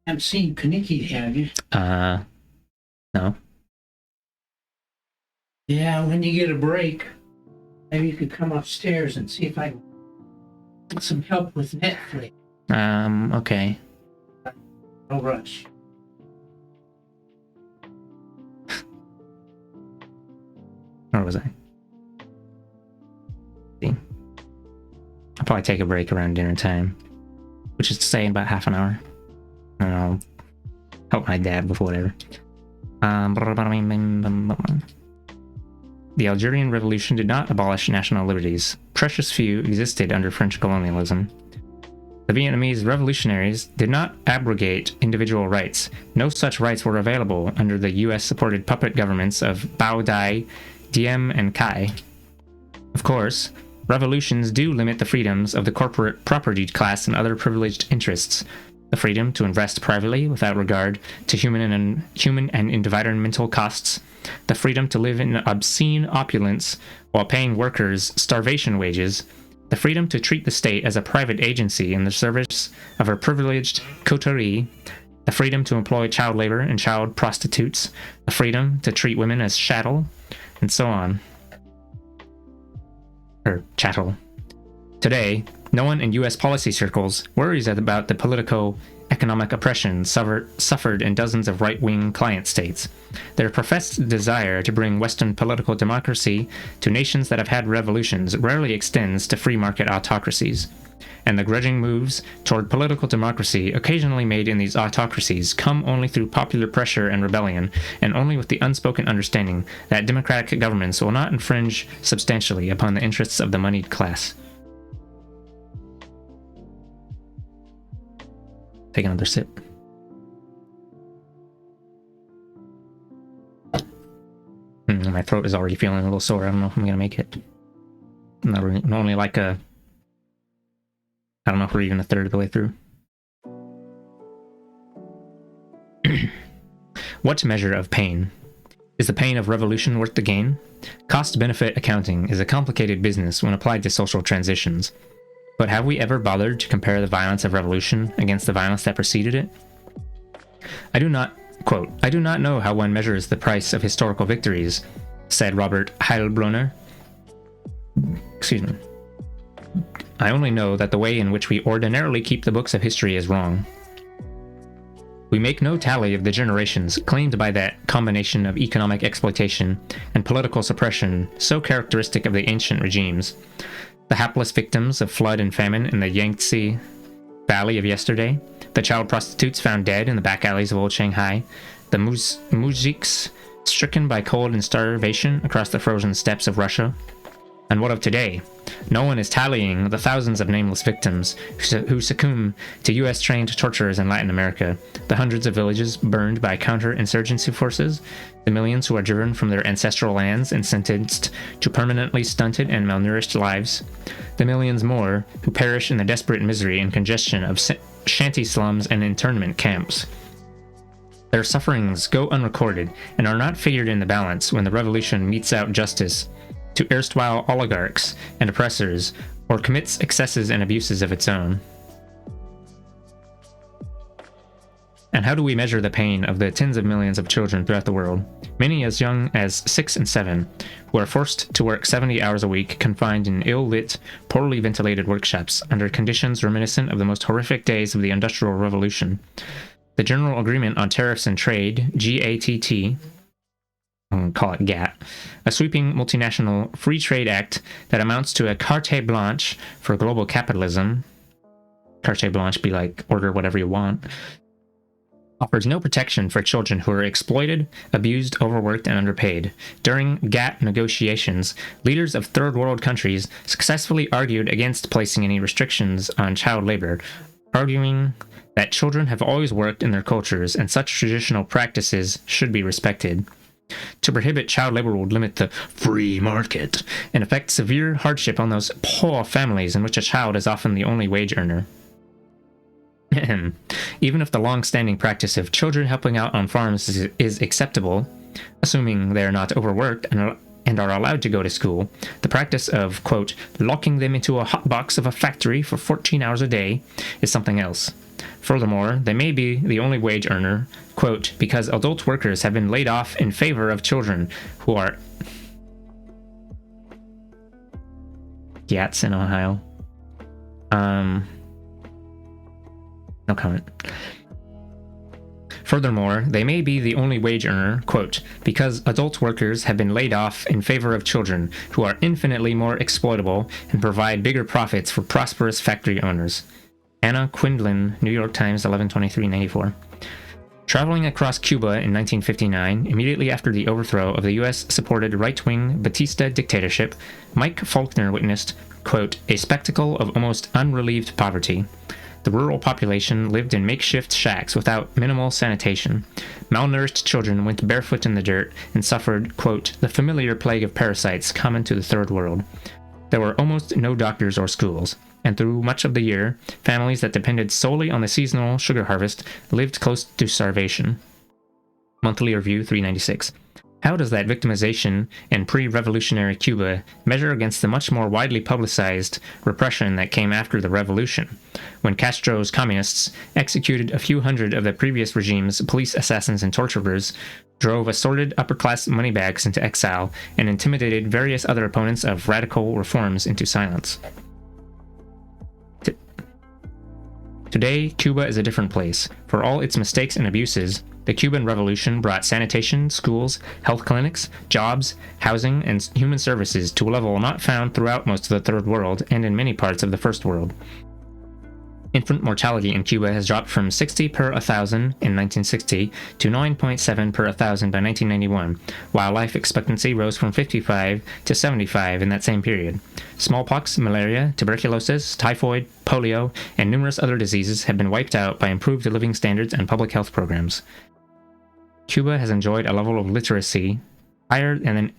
Speaker 2: Haven't seen Kaniki, have you?
Speaker 1: No.
Speaker 2: Yeah, when you get a break, maybe you could come upstairs and see if I can get some help with Netflix.
Speaker 1: Okay.
Speaker 2: No rush.
Speaker 1: Where was I? See. I'll probably take a break around dinner time, which is to say in about half an hour. And I'll help my dad with whatever. The Algerian Revolution did not abolish national liberties. Precious few existed under French colonialism. The Vietnamese revolutionaries did not abrogate individual rights. No such rights were available under the US-supported puppet governments of Bao Dai, Diem, and Cai. Of course, revolutions do limit the freedoms of the corporate property class and other privileged interests. The freedom to invest privately without regard to human and environmental costs. The freedom to live in obscene opulence while paying workers starvation wages. The freedom to treat the state as a private agency in the service of a privileged coterie. The freedom to employ child labor and child prostitutes. The freedom to treat women as chattel, and so on. Or chattel. Today, no one in US policy circles worries about the politico-economic oppression suffered in dozens of right-wing client states. Their professed desire to bring Western political democracy to nations that have had revolutions rarely extends to free market autocracies. And the grudging moves toward political democracy occasionally made in these autocracies come only through popular pressure and rebellion, and only with the unspoken understanding that democratic governments will not infringe substantially upon the interests of the moneyed class. Take another sip. My throat is already feeling a little sore. I don't know if I'm gonna make it. Not only like I don't know if we're even a third of the way through. What measure of pain? Is the pain of revolution worth the gain? Cost-benefit accounting is a complicated business when applied to social transitions. But have we ever bothered to compare the violence of revolution against the violence that preceded it? I do not know how one measures the price of historical victories, said Robert Heilbronner. Excuse me. I only know that the way in which we ordinarily keep the books of history is wrong. We make no tally of the generations claimed by that combination of economic exploitation and political suppression so characteristic of the ancient regimes. The hapless victims of flood and famine in the Yangtze Valley of yesterday, the child prostitutes found dead in the back alleys of old Shanghai, the mujiks stricken by cold and starvation across the frozen steppes of Russia. And what of today? No one is tallying the thousands of nameless victims who succumb to US-trained torturers in Latin America, the hundreds of villages burned by counter-insurgency forces, the millions who are driven from their ancestral lands and sentenced to permanently stunted and malnourished lives, the millions more who perish in the desperate misery and congestion of shanty slums and internment camps. Their sufferings go unrecorded and are not figured in the balance when the revolution metes out justice to erstwhile oligarchs and oppressors, or commits excesses and abuses of its own. And how do we measure the pain of the tens of millions of children throughout the world, many as young as 6 and 7, who are forced to work 70 hours a week, confined in ill-lit, poorly ventilated workshops under conditions reminiscent of the most horrific days of the Industrial Revolution? The General Agreement on Tariffs and Trade, GATT, I'm going to call it GATT, a sweeping multinational free trade act that amounts to a carte blanche for global capitalism. Carte blanche be like, order whatever you want. Offers no protection for children who are exploited, abused, overworked, and underpaid. During GATT negotiations, leaders of third world countries successfully argued against placing any restrictions on child labor, arguing that children have always worked in their cultures and such traditional practices should be respected. To prohibit child labor would limit the free market and affect severe hardship on those poor families in which a child is often the only wage earner. Even if the long-standing practice of children helping out on farms is acceptable, assuming they are not overworked and are allowed to go to school, the practice of, quote, locking them into a hot box of a factory for 14 hours a day is something else. Furthermore, they may be the only wage earner, quote, because adult workers have been laid off in favor of children who are Yats in Ohio. No comment. Furthermore, they may be the only wage earner, quote, because adult workers have been laid off in favor of children who are infinitely more exploitable and provide bigger profits for prosperous factory owners. Anna Quindlen, New York Times, 11/23/94. Traveling across Cuba in 1959, immediately after the overthrow of the U.S.-supported right-wing Batista dictatorship, Mike Faulkner witnessed, quote, a spectacle of almost unrelieved poverty. The rural population lived in makeshift shacks without minimal sanitation. Malnourished children went barefoot in the dirt and suffered, quote, the familiar plague of parasites common to the Third World. There were almost no doctors or schools, and through much of the year, families that depended solely on the seasonal sugar harvest lived close to starvation. Monthly Review 396. How does that victimization in pre-revolutionary Cuba measure against the much more widely publicized repression that came after the revolution, when Castro's communists executed a few hundred of the previous regime's police assassins and torturers, drove assorted upper-class moneybags into exile, and intimidated various other opponents of radical reforms into silence? Today, Cuba is a different place. For all its mistakes and abuses, the Cuban Revolution brought sanitation, schools, health clinics, jobs, housing, and human services to a level not found throughout most of the Third World and in many parts of the First World. Infant mortality in Cuba has dropped from 60 per 1,000 in 1960 to 9.7 per 1,000 by 1991, while life expectancy rose from 55 to 75 in that same period. Smallpox, malaria, tuberculosis, typhoid, polio, and numerous other diseases have been wiped out by improved living standards and public health programs. Cuba has enjoyed a level of literacy higher than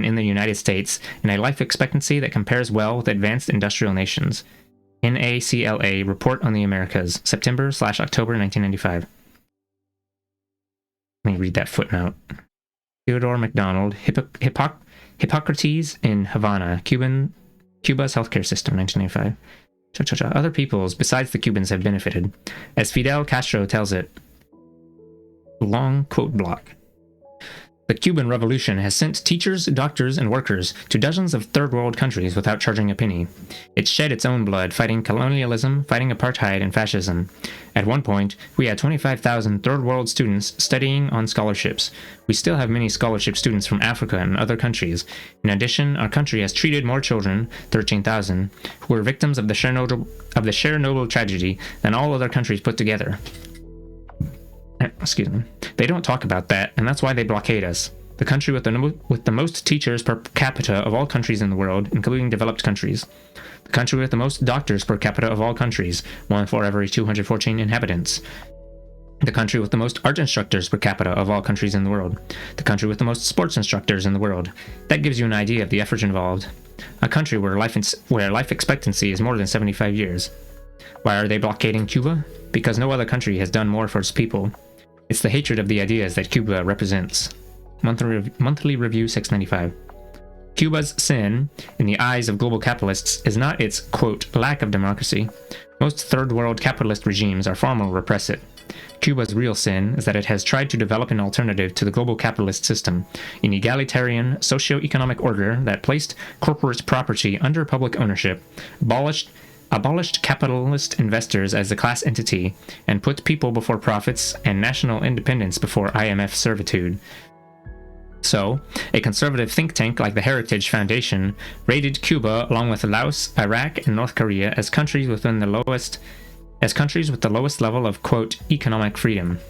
Speaker 1: in the United States and a life expectancy that compares well with advanced industrial nations. NACLA Report on the Americas, September/October 1995. Let me read that footnote. Theodore MacDonald, Hippocrates in Havana, Cuba's healthcare system, 1995. Other peoples besides the Cubans have benefited. As Fidel Castro tells it, long quote block. The Cuban Revolution has sent teachers, doctors, and workers to dozens of third world countries without charging a penny. It shed its own blood fighting colonialism, fighting apartheid, and fascism. At one point, we had 25,000 third world students studying on scholarships. We still have many scholarship students from Africa and other countries. In addition, our country has treated more children, 13,000, who were victims of the Chernobyl tragedy than all other countries put together. Excuse me. They don't talk about that, and that's why they blockade us. The country with the most teachers per capita of all countries in the world, including developed countries. The country with the most doctors per capita of all countries, 1 for every 214 inhabitants. The country with the most art instructors per capita of all countries in the world. The country with the most sports instructors in the world. That gives you an idea of the effort involved. A country where life expectancy is more than 75 years. Why are they blockading Cuba? Because no other country has done more for its people. It's the hatred of the ideas that Cuba represents. Monthly Review 695. Cuba's sin, in the eyes of global capitalists, is not its, quote, lack of democracy. Most third world capitalist regimes are far more repressive. Cuba's real sin is that it has tried to develop an alternative to the global capitalist system, an egalitarian socio-economic order that placed corporate property under public ownership, abolished capitalist investors as a class entity, and put people before profits and national independence before IMF servitude. So, a conservative think tank like the Heritage Foundation rated Cuba along with Laos, Iraq, and North Korea as countries with the lowest level of, quote, economic freedom.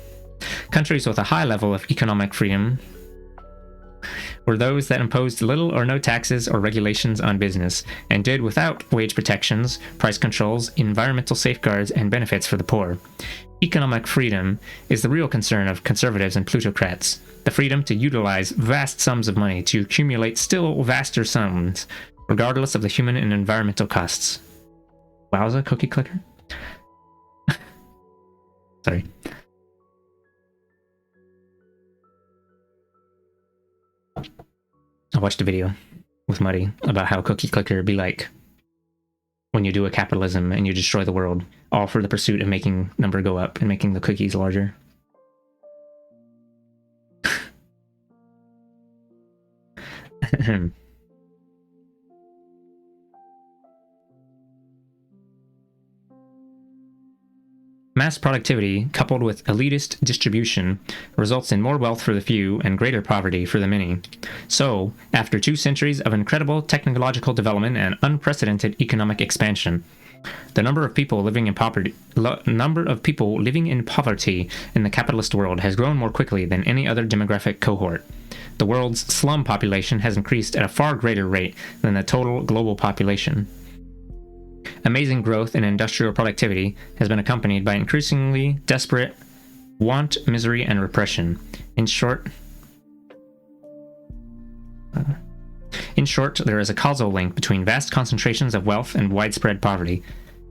Speaker 1: Countries with a high level of economic freedom were those that imposed little or no taxes or regulations on business, and did without wage protections, price controls, environmental safeguards, and benefits for the poor. Economic freedom is the real concern of conservatives and plutocrats, the freedom to utilize vast sums of money to accumulate still vaster sums, regardless of the human and environmental costs. Wowza, cookie clicker? Sorry. watched a video with Muddy about how Cookie Clicker be like when you do a capitalism and you destroy the world, all for the pursuit of making number go up and making the cookies larger. Mass productivity, coupled with elitist distribution, results in more wealth for the few and greater poverty for the many. So, after 2 centuries of incredible technological development and unprecedented economic expansion, the number of people living in poverty in the capitalist world has grown more quickly than any other demographic cohort. The world's slum population has increased at a far greater rate than the total global population. Amazing growth in industrial productivity has been accompanied by increasingly desperate want, misery, and repression. In short, there is a causal link between vast concentrations of wealth and widespread poverty.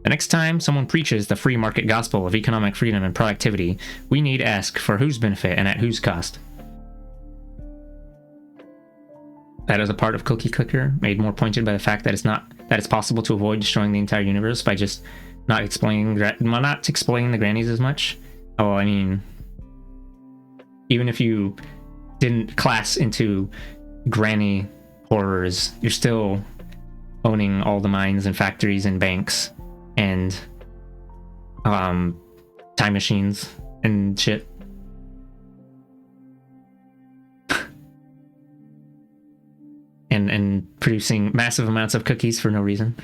Speaker 1: The next time someone preaches the free market gospel of economic freedom and productivity, we need ask for whose benefit and at whose cost. That is a part of Cookie Clicker, made more pointed by the fact that it's possible to avoid destroying the entire universe by just not explaining the grannies as much. Oh, I mean, even if you didn't class into granny horrors, you're still owning all the mines and factories and banks and time machines and shit. And producing massive amounts of cookies for no reason.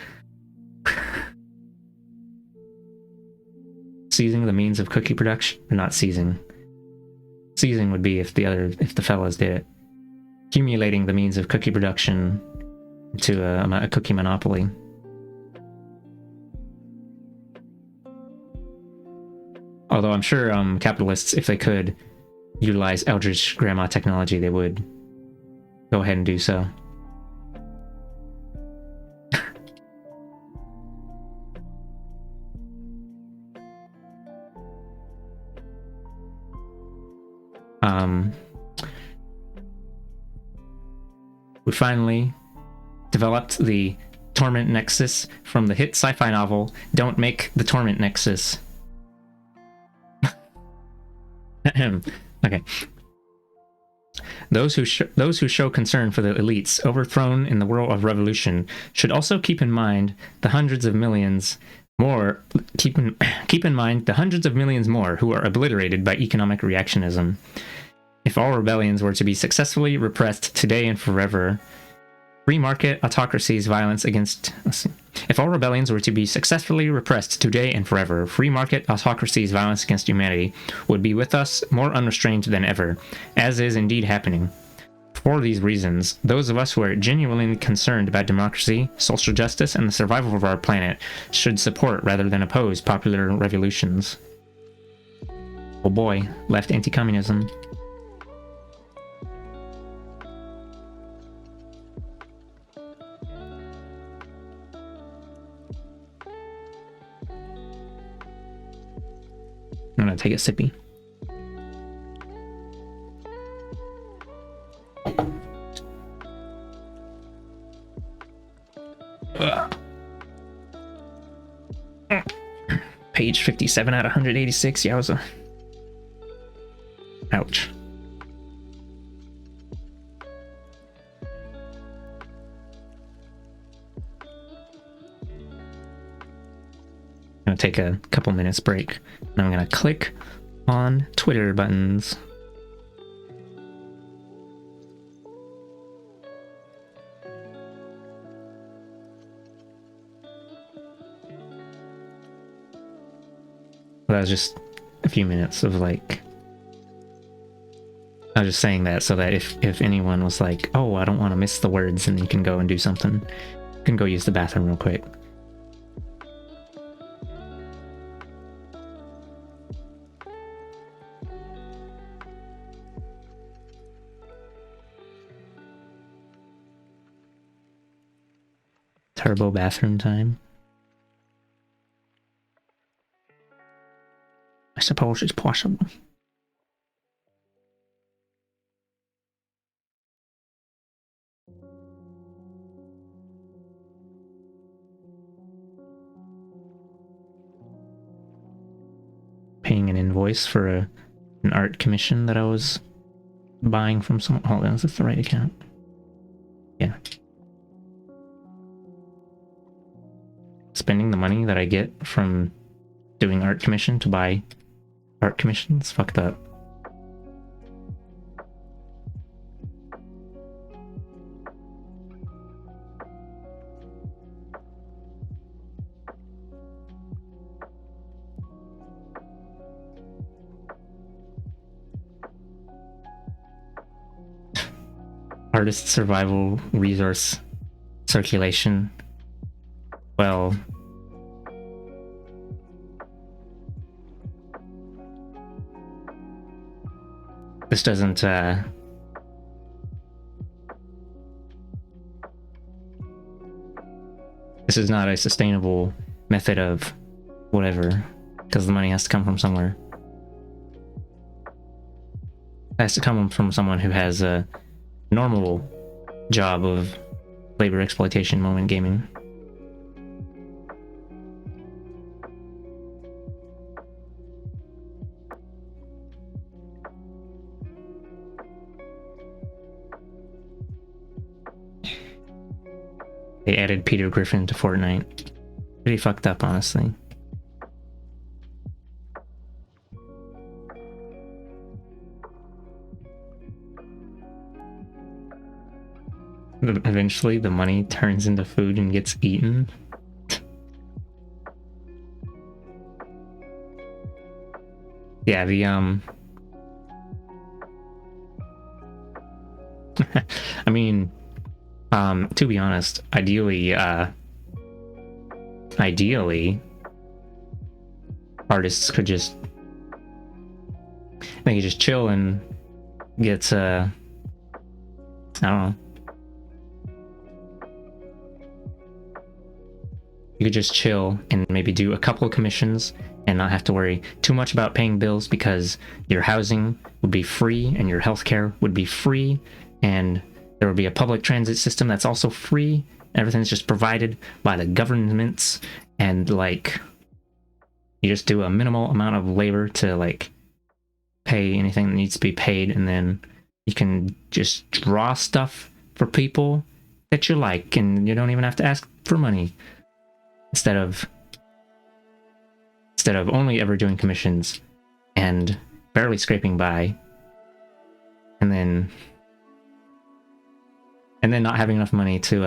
Speaker 1: Seizing the means of cookie production, or not seizing. Seizing would be if the fellas did it. Accumulating the means of cookie production to a cookie monopoly. Although I'm sure capitalists, if they could utilize Eldritch Grandma technology, they would go ahead and do so. We finally developed the Torment Nexus from the hit sci-fi novel Don't Make the Torment Nexus. Okay. Those who show concern for the elites overthrown in the whirl of revolution should also keep in mind the hundreds of millions more. Keep in mind the hundreds of millions more who are obliterated by economic reactionism. If all rebellions were to be successfully repressed today and forever, free market autocracies' violence against. If all rebellions were to be successfully repressed today and forever, free market autocracies' violence against humanity would be with us more unrestrained than ever, as is indeed happening. For these reasons, those of us who are genuinely concerned about democracy, social justice, and the survival of our planet should support rather than oppose popular revolutions. Oh boy, left anti-communism. I'm gonna take a sippy. Page 57 out of 186, yowza. Ouch. I'm gonna take a couple minutes break, and I'm gonna click on Twitter buttons. Well, that was just a few minutes of like, I was just saying that so that if anyone was like, oh, I don't want to miss the words, and you can go and do something, you can go use the bathroom real quick. Turbo bathroom time. I suppose it's possible. invoice for an art commission that I was buying from someone. Hold on, is this the right account? Yeah. Spending the money that I get from doing art commission to buy art commissions? Fucked up. Artist survival resource circulation. Well, this doesn't this is not a sustainable method of whatever, because the money has to come from somewhere. It has to come from someone who has a normal job of labor exploitation moment gaming. They added Peter Griffin to Fortnite. Pretty fucked up, honestly. Eventually, the money turns into food and gets eaten. Yeah, the I mean, to be honest, ideally, artists could just, they could just chill and get, I don't know. You could just chill and maybe do a couple of commissions and not have to worry too much about paying bills, because your housing would be free and your healthcare would be free, and there would be a public transit system that's also free. Everything's just provided by the governments, and like you just do a minimal amount of labor to like pay anything that needs to be paid, and then you can just draw stuff for people that you like, and you don't even have to ask for money. Instead of only ever doing commissions and barely scraping by, and then not having enough money to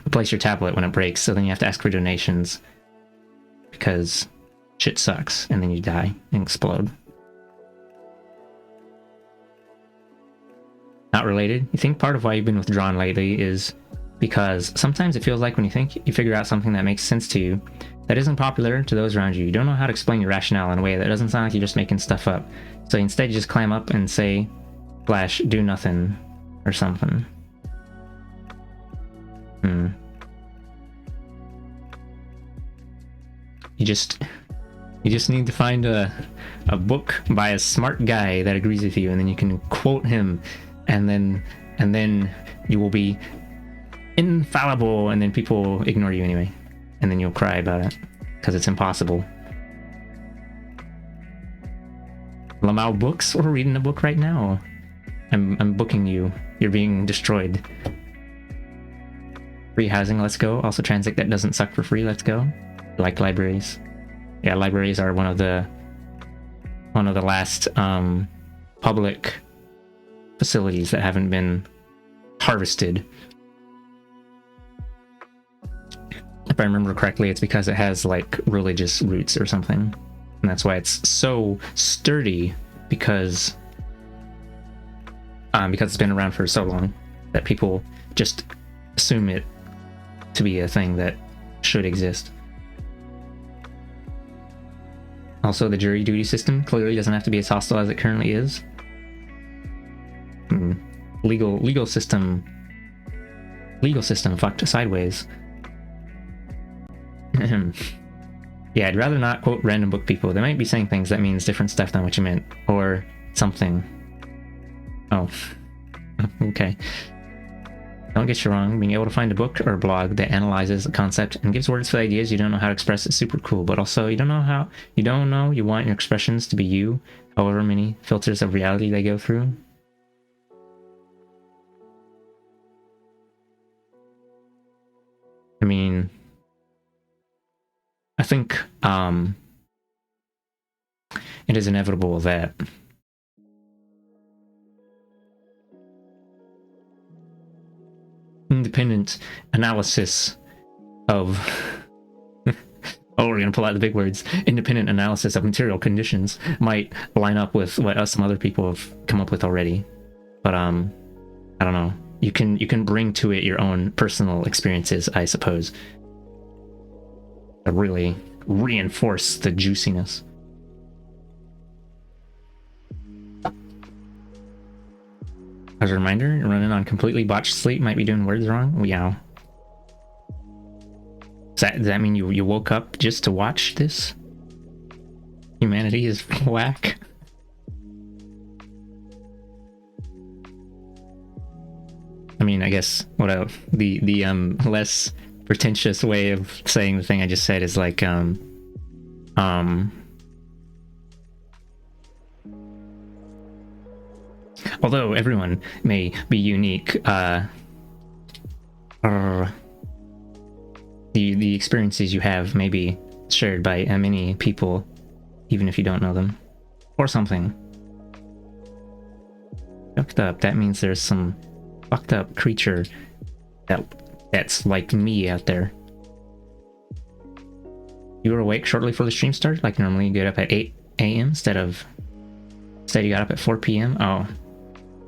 Speaker 1: replace your tablet when it breaks, so then you have to ask for donations because shit sucks, and then you die and explode. Not related. You think part of why you've been withdrawn lately is because sometimes it feels like when you think you figure out something that makes sense to you, that isn't popular to those around you. You don't know how to explain your rationale in a way that doesn't sound like you're just making stuff up. So instead you just clam up and say, / do nothing, or something. You just need to find a book by a smart guy that agrees with you, and then you can quote him, and then you will be infallible, and then people ignore you anyway, and then you'll cry about it because it's impossible. Lamau Books, or reading a book right now. I'm booking you. You're being destroyed. Free housing, let's go. Also, transit that doesn't suck for free, let's go. Like libraries. Yeah, libraries are one of the last public facilities that haven't been harvested. If I remember correctly, it's because it has like religious roots or something, and that's why it's so sturdy, because it's been around for so long that people just assume it to be a thing that should exist. Also, the jury duty system clearly doesn't have to be as hostile as it currently is. Legal system fucked sideways. Yeah, I'd rather not quote random book people. They might be saying things that means different stuff than what you meant, or something. Oh, okay. Don't get you wrong, being able to find a book or a blog that analyzes a concept and gives words for the ideas you don't know how to express is super cool, but also you want your expressions to be you, however many filters of reality they go through. I mean, I think it is inevitable that independent analysis of oh, we're gonna pull out the big words. Independent analysis of material conditions might line up with what some other people have come up with already. But I don't know. You can bring to it your own personal experiences, I suppose, to really reinforce the juiciness. As a reminder, running on completely botched sleep might be doing words wrong. Meow. Does that mean you woke up just to watch this? Humanity is whack. I mean, I guess what the less pretentious way of saying the thing I just said is like although everyone may be unique, the experiences you have may be shared by many people, even if you don't know them, or something. Fucked up. That means there's some fucked up creature that's like me out there. You were awake shortly before the stream started, like normally you get up at 8 a.m. Instead you got up at 4 p.m. Oh.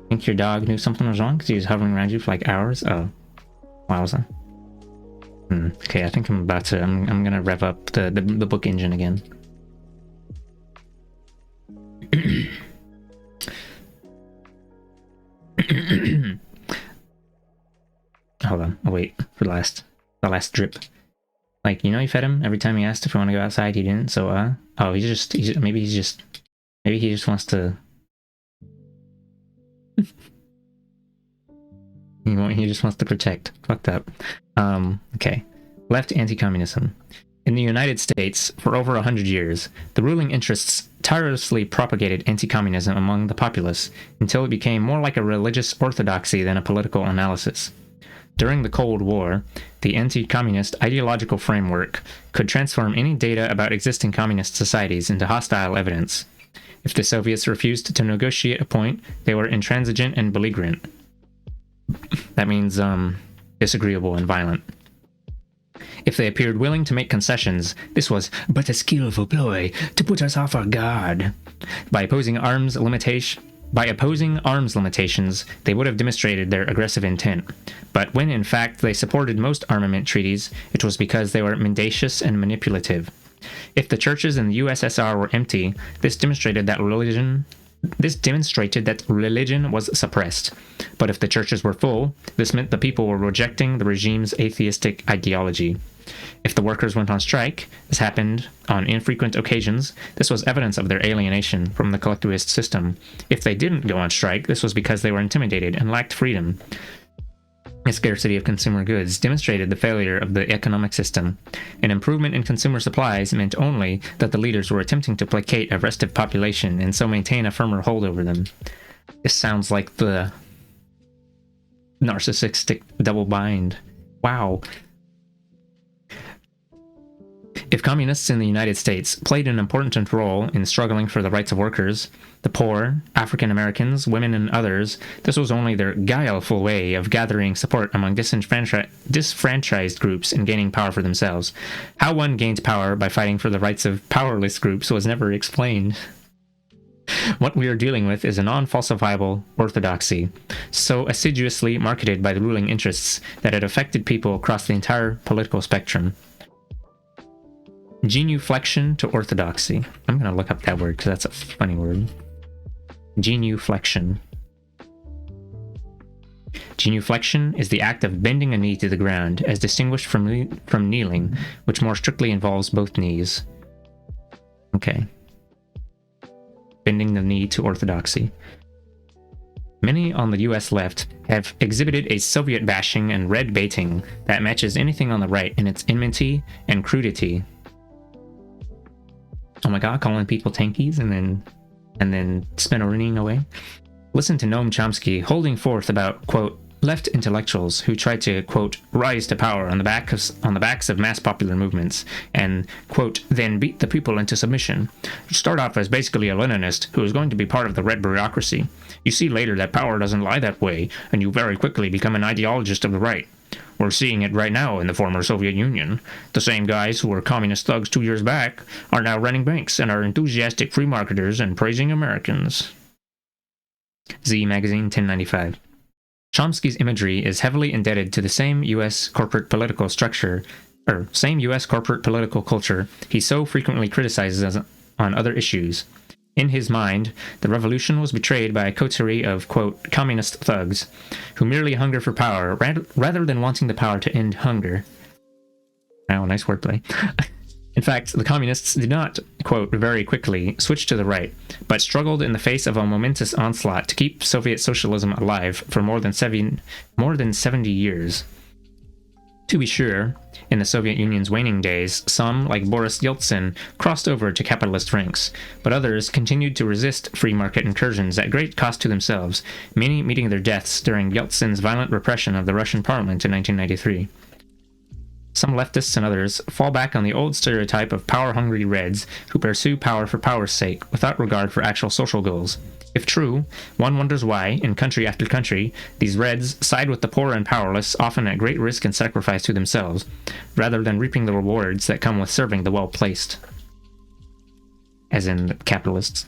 Speaker 1: Think your dog knew something was wrong because he was hovering around you for like hours? Oh. Wowza. Okay, I think I'm about to... I'm gonna rev up the book engine again. Hold on, I'll wait for the last drip. Like, you fed him every time he asked if I want to go outside, he didn't, so oh, maybe he just wants to... He just wants to protect. Fucked up. Okay. Left anti-communism. In the United States, for over 100 years, the ruling interests tirelessly propagated anti-communism among the populace until it became more like a religious orthodoxy than a political analysis. During the Cold War, the anti-communist ideological framework could transform any data about existing communist societies into hostile evidence. If the Soviets refused to negotiate a point, they were intransigent and belligerent. That means, disagreeable and violent. If they appeared willing to make concessions, this was but a skillful ploy to put us off our guard. By opposing arms limitations, they would have demonstrated their aggressive intent. But when in fact they supported most armament treaties, it was because they were mendacious and manipulative. If the churches in the USSR were empty, this demonstrated that religion was suppressed. But if the churches were full, this meant the people were rejecting the regime's atheistic ideology. If the workers went on strike, as happened on infrequent occasions, this was evidence of their alienation from the collectivist system. If they didn't go on strike, this was because they were intimidated and lacked freedom. A scarcity of consumer goods demonstrated the failure of the economic system. An improvement in consumer supplies meant only that the leaders were attempting to placate a restive population and so maintain a firmer hold over them. This sounds like the narcissistic double bind. Wow. If communists in the United States played an important role in struggling for the rights of workers, the poor, African Americans, women, and others, this was only their guileful way of gathering support among disfranchised groups and gaining power for themselves. How one gained power by fighting for the rights of powerless groups was never explained. What we are dealing with is a non-falsifiable orthodoxy, so assiduously marketed by the ruling interests that it affected people across the entire political spectrum. Genuflection to orthodoxy. I'm going to look up that word because that's a funny word. Genuflection. Genuflection is the act of bending a knee to the ground, as distinguished from kneeling, which more strictly involves both knees. Okay. Bending the knee to orthodoxy. Many on the US left have exhibited a Soviet bashing and red baiting that matches anything on the right in its enmity and crudity. Oh my god, calling people tankies and then spinning away. Listen to Noam Chomsky holding forth about, quote, left intellectuals who try to, quote, rise to power on the backs of mass popular movements and, quote, then beat the people into submission. You start off as basically a Leninist who is going to be part of the red bureaucracy. You see later that power doesn't lie that way, and you very quickly become an ideologist of the right. We're seeing it right now in the former Soviet Union. The same guys who were communist thugs 2 years back are now running banks and are enthusiastic free marketers and praising Americans. Z Magazine 1095. Chomsky's imagery is heavily indebted to the same U.S. corporate political culture he so frequently criticizes on other issues. In his mind, the revolution was betrayed by a coterie of, quote, communist thugs, who merely hunger for power rather than wanting the power to end hunger. Wow, nice wordplay. In fact, the communists did not, quote, very quickly switch to the right, but struggled in the face of a momentous onslaught to keep Soviet socialism alive for more than 70 years. To be sure, in the Soviet Union's waning days, some, like Boris Yeltsin, crossed over to capitalist ranks, but others continued to resist free market incursions at great cost to themselves, many meeting their deaths during Yeltsin's violent repression of the Russian parliament in 1993. Some leftists and others fall back on the old stereotype of power-hungry Reds who pursue power for power's sake without regard for actual social goals. If true, one wonders why, in country after country, these Reds side with the poor and powerless, often at great risk and sacrifice to themselves, rather than reaping the rewards that come with serving the well-placed. As in the capitalists.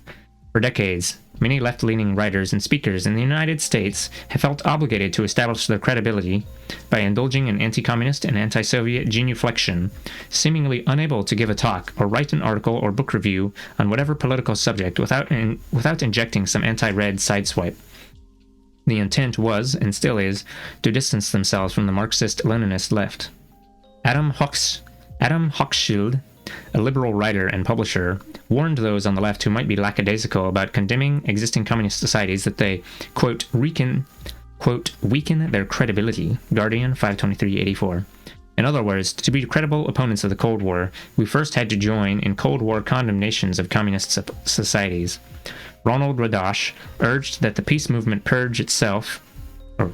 Speaker 1: For decades, many left-leaning writers and speakers in the United States have felt obligated to establish their credibility by indulging in anti-communist and anti-Soviet genuflection, seemingly unable to give a talk or write an article or book review on whatever political subject without injecting some anti-red sideswipe. The intent was, and still is, to distance themselves from the Marxist-Leninist left. Adam Hochschild, a liberal writer and publisher, warned those on the left who might be lackadaisical about condemning existing communist societies that they, quote, weaken their credibility. Guardian 523/84. In other words, to be credible opponents of the Cold War, we first had to join in Cold War condemnations of communist societies. Ronald Radash urged that the peace movement purge itself of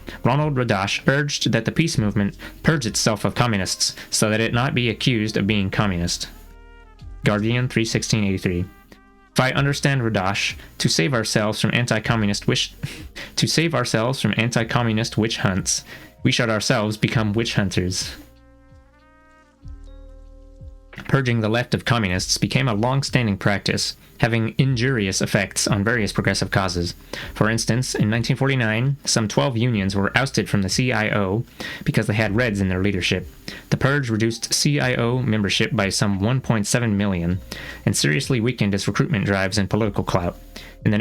Speaker 1: communists so that it not be accused of being communist. Guardian 316/83. If I understand Radash, to save ourselves from anti-communist witch hunts, we should ourselves become witch hunters. Purging the left of communists became a long-standing practice, having injurious effects on various progressive causes. For instance, in 1949, some 12 unions were ousted from the CIO because they had Reds in their leadership. The purge reduced CIO membership by some 1.7 million, and seriously weakened its recruitment drives and political clout. In the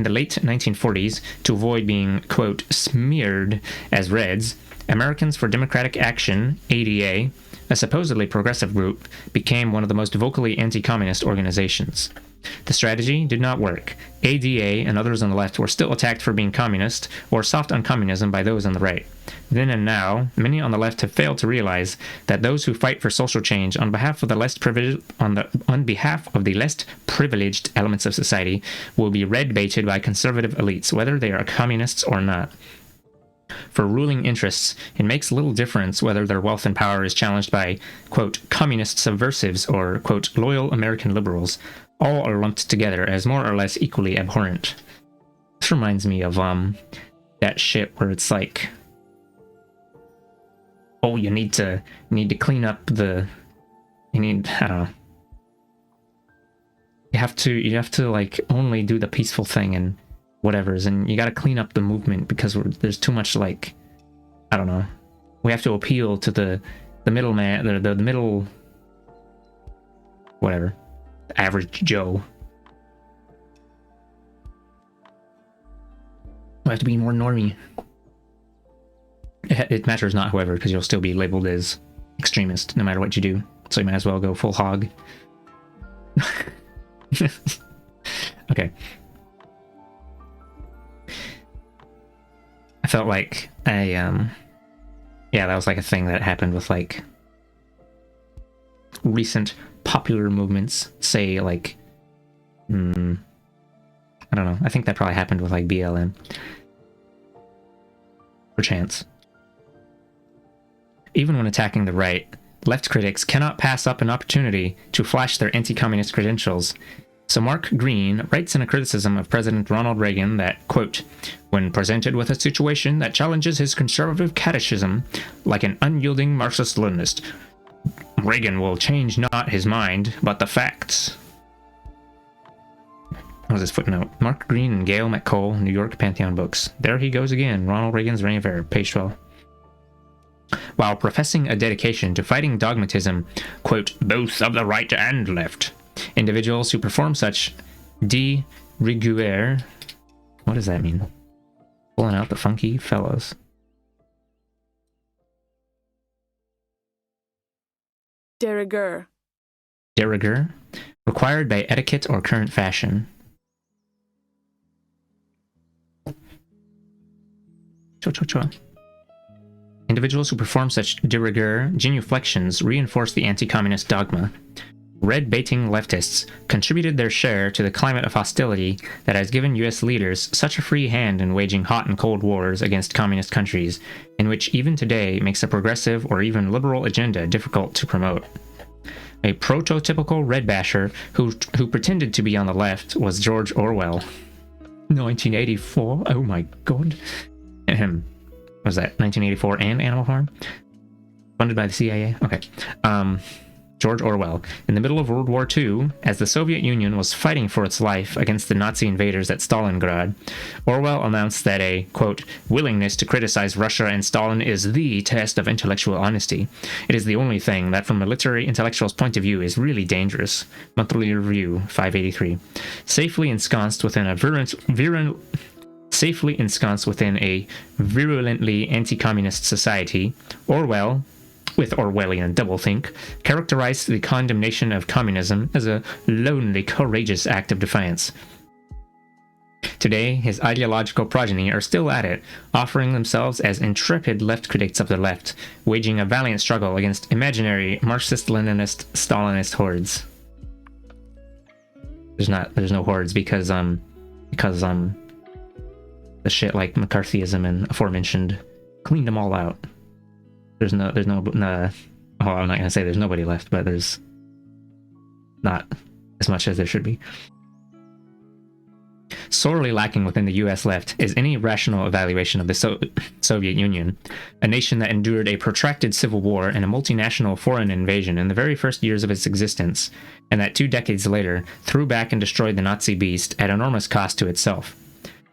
Speaker 1: late 1940s, to avoid being, quote, smeared as Reds, Americans for Democratic Action, ADA, a supposedly progressive group, became one of the most vocally anti-communist organizations. The strategy did not work. ADA and others on the left were still attacked for being communist or soft on communism by those on the right. Then and now, many on the left have failed to realize that those who fight for social change on behalf of the less privileged elements of society will be red-baited by conservative elites, whether they are communists or not. For ruling interests, it makes little difference whether their wealth and power is challenged by, quote, communist subversives or, quote, loyal American liberals. All are lumped together as more or less equally abhorrent. This reminds me of, that shit where it's like, oh, you need to clean up I don't know. You have to, like, only do the peaceful thing and whatever's, and you gotta clean up the movement because there's too much, like, I don't know. We have to appeal to the middleman, the middle, whatever, the average Joe. We have to be more normie. It matters not, however, because you'll still be labeled as extremist no matter what you do, so you might as well go full hog. Okay. felt like that was like a thing that happened with like recent popular movements, say like I don't know, I think that probably happened with like BLM, perchance. Even when attacking the right, left critics cannot pass up an opportunity to flash their anti-communist credentials. So Mark Green writes in a criticism of President Ronald Reagan that, quote, when presented with a situation that challenges his conservative catechism like an unyielding Marxist-Leninist, Reagan will change not his mind, but the facts. What was his footnote? Mark Green and Gail McColl, New York Pantheon Books. There he goes again, Ronald Reagan's Reign of Terror, page 12. While professing a dedication to fighting dogmatism, quote, both of the right and left, individuals who perform such de rigueur, what does that mean? Pulling out the funky fellows.
Speaker 3: De rigueur.
Speaker 1: De rigueur, required by etiquette or current fashion. Individuals who perform such de rigueur genuflections reinforce the anti-communist dogma. Red-baiting leftists contributed their share to the climate of hostility that has given U.S. leaders such a free hand in waging hot and cold wars against communist countries, in which even today makes a progressive or even liberal agenda difficult to promote. A prototypical red basher who pretended to be on the left was George Orwell. 1984, oh my god. Ahem. Was that 1984 and Animal Farm? Funded by the CIA? Okay. George Orwell. In the middle of World War II, as the Soviet Union was fighting for its life against the Nazi invaders at Stalingrad, Orwell announced that a, quote, willingness to criticize Russia and Stalin is the test of intellectual honesty. It is the only thing that, from a literary intellectual's point of view, is really dangerous. Monthly Review, 583. Safely ensconced within a virulently anti-communist society, Orwell, with Orwellian doublethink, characterized the condemnation of communism as a lonely, courageous act of defiance. Today, his ideological progeny are still at it, offering themselves as intrepid left critics of the left, waging a valiant struggle against imaginary Marxist-Leninist, Stalinist hordes. There's no hordes because the shit like McCarthyism and aforementioned cleaned them all out. I'm not gonna say there's nobody left, but there's not as much as there should be. Sorely lacking within the US left is any rational evaluation of the Soviet Union, a nation that endured a protracted civil war and a multinational foreign invasion in the very first years of its existence, and that 2 decades later threw back and destroyed the Nazi beast at enormous cost to itself.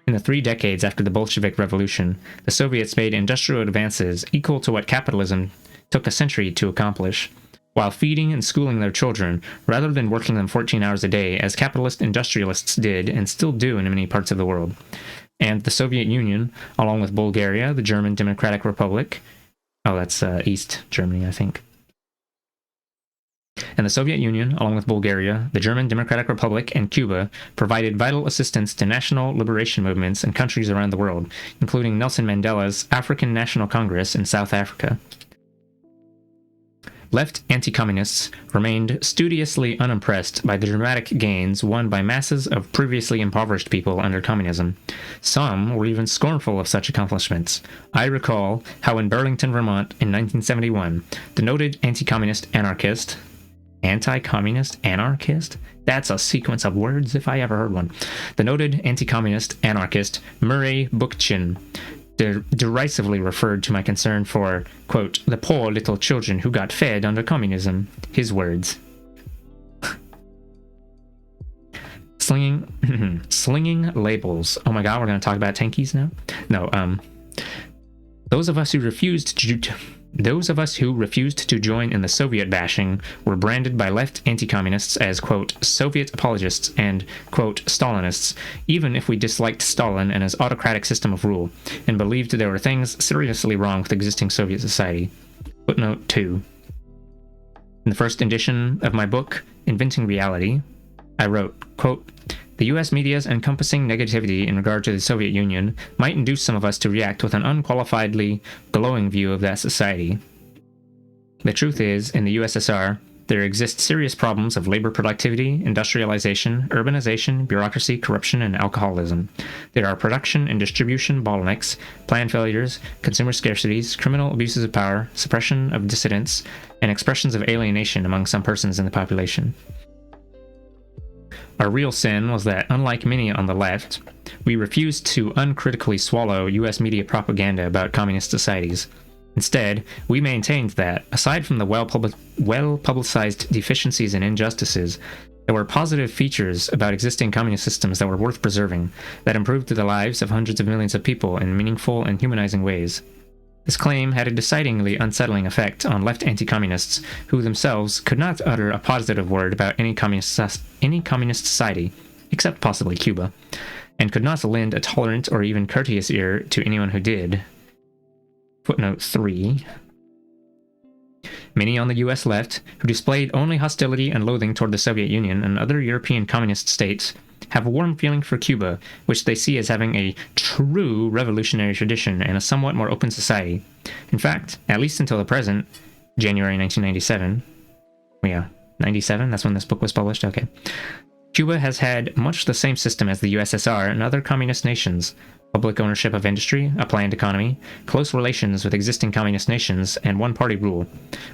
Speaker 1: In the 3 decades after the Bolshevik Revolution, the Soviets made industrial advances equal to what capitalism took a century to accomplish, while feeding and schooling their children, rather than working them 14 hours a day, as capitalist industrialists did and still do in many parts of the world. And the Soviet Union, along with Bulgaria, the German Democratic Republic, that's East Germany, I think. And the Soviet Union, along with Bulgaria, the German Democratic Republic, and Cuba, provided vital assistance to national liberation movements in countries around the world, including Nelson Mandela's African National Congress in South Africa. Left anti-communists remained studiously unimpressed by the dramatic gains won by masses of previously impoverished people under communism. Some were even scornful of such accomplishments. I recall how in Burlington, Vermont, in 1971, the noted anti-communist anarchist... That's a sequence of words if I ever heard one. The noted anti-communist anarchist Murray Bookchin derisively referred to my concern for, quote, the poor little children who got fed under communism. His words. Slinging labels. Oh my god, we're going to talk about tankies now? No, those of us who refused to join in the Soviet bashing were branded by left anti-communists as, quote, Soviet apologists and, quote, Stalinists, even if we disliked Stalin and his autocratic system of rule, and believed there were things seriously wrong with existing Soviet society. Footnote 2. In the first edition of my book, Inventing Reality, I wrote, quote, The US media's encompassing negativity in regard to the Soviet Union might induce some of us to react with an unqualifiedly glowing view of that society. The truth is, in the USSR, there exist serious problems of labor productivity, industrialization, urbanization, bureaucracy, corruption, and alcoholism. There are production and distribution bottlenecks, plan failures, consumer scarcities, criminal abuses of power, suppression of dissidents, and expressions of alienation among some persons in the population. Our real sin was that, unlike many on the left, we refused to uncritically swallow US media propaganda about communist societies. Instead, we maintained that, aside from the well-publicized deficiencies and injustices, there were positive features about existing communist systems that were worth preserving, that improved the lives of hundreds of millions of people in meaningful and humanizing ways. This claim had a decidedly unsettling effect on left anti-communists, who themselves could not utter a positive word about any communist society, except possibly Cuba, and could not lend a tolerant or even courteous ear to anyone who did. Footnote 3. Many on the US left, who displayed only hostility and loathing toward the Soviet Union and other European communist states, have a warm feeling for Cuba, which they see as having a true revolutionary tradition and a somewhat more open society. In fact, at least until the present, January 1997. Yeah, 97? That's when this book was published? Okay. Cuba has had much the same system as the USSR and other communist nations: public ownership of industry, a planned economy, close relations with existing communist nations, and one-party rule,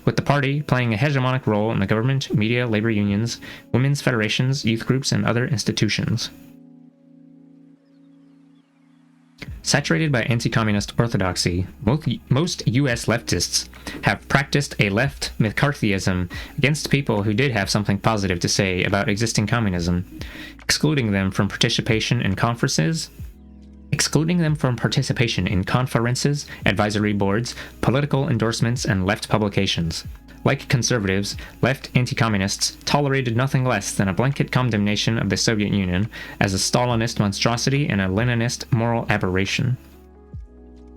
Speaker 1: with the party playing a hegemonic role in the government, media, labor unions, women's federations, youth groups, and other institutions. Saturated by anti-communist orthodoxy, most US leftists have practiced a left McCarthyism against people who did have something positive to say about existing communism, excluding them from participation in conferences, advisory boards, political endorsements, and left publications. Like conservatives, left anti-communists tolerated nothing less than a blanket condemnation of the Soviet Union as a Stalinist monstrosity and a Leninist moral aberration.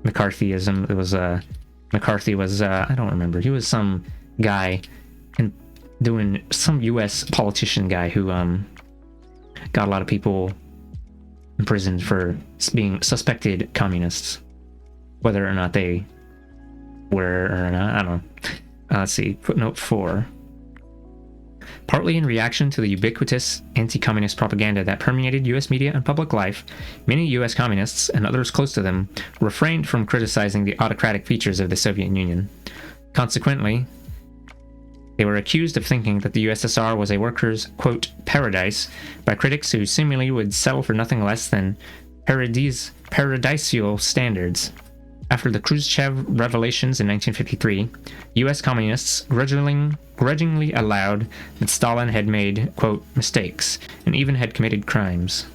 Speaker 1: McCarthyism, McCarthy was, I don't remember, he was some guy some US politician guy who got a lot of people imprisoned for being suspected communists, whether or not they were or not, I don't know. Let's see, footnote 4. Partly in reaction to the ubiquitous anti-communist propaganda that permeated US media and public life, many US communists, and others close to them, refrained from criticizing the autocratic features of the Soviet Union. Consequently, they were accused of thinking that the USSR was a workers', quote, paradise by critics who seemingly would settle for nothing less than paradisial standards. After the Khrushchev revelations in 1953, US communists grudgingly allowed that Stalin had made, quote, mistakes, and even had committed crimes.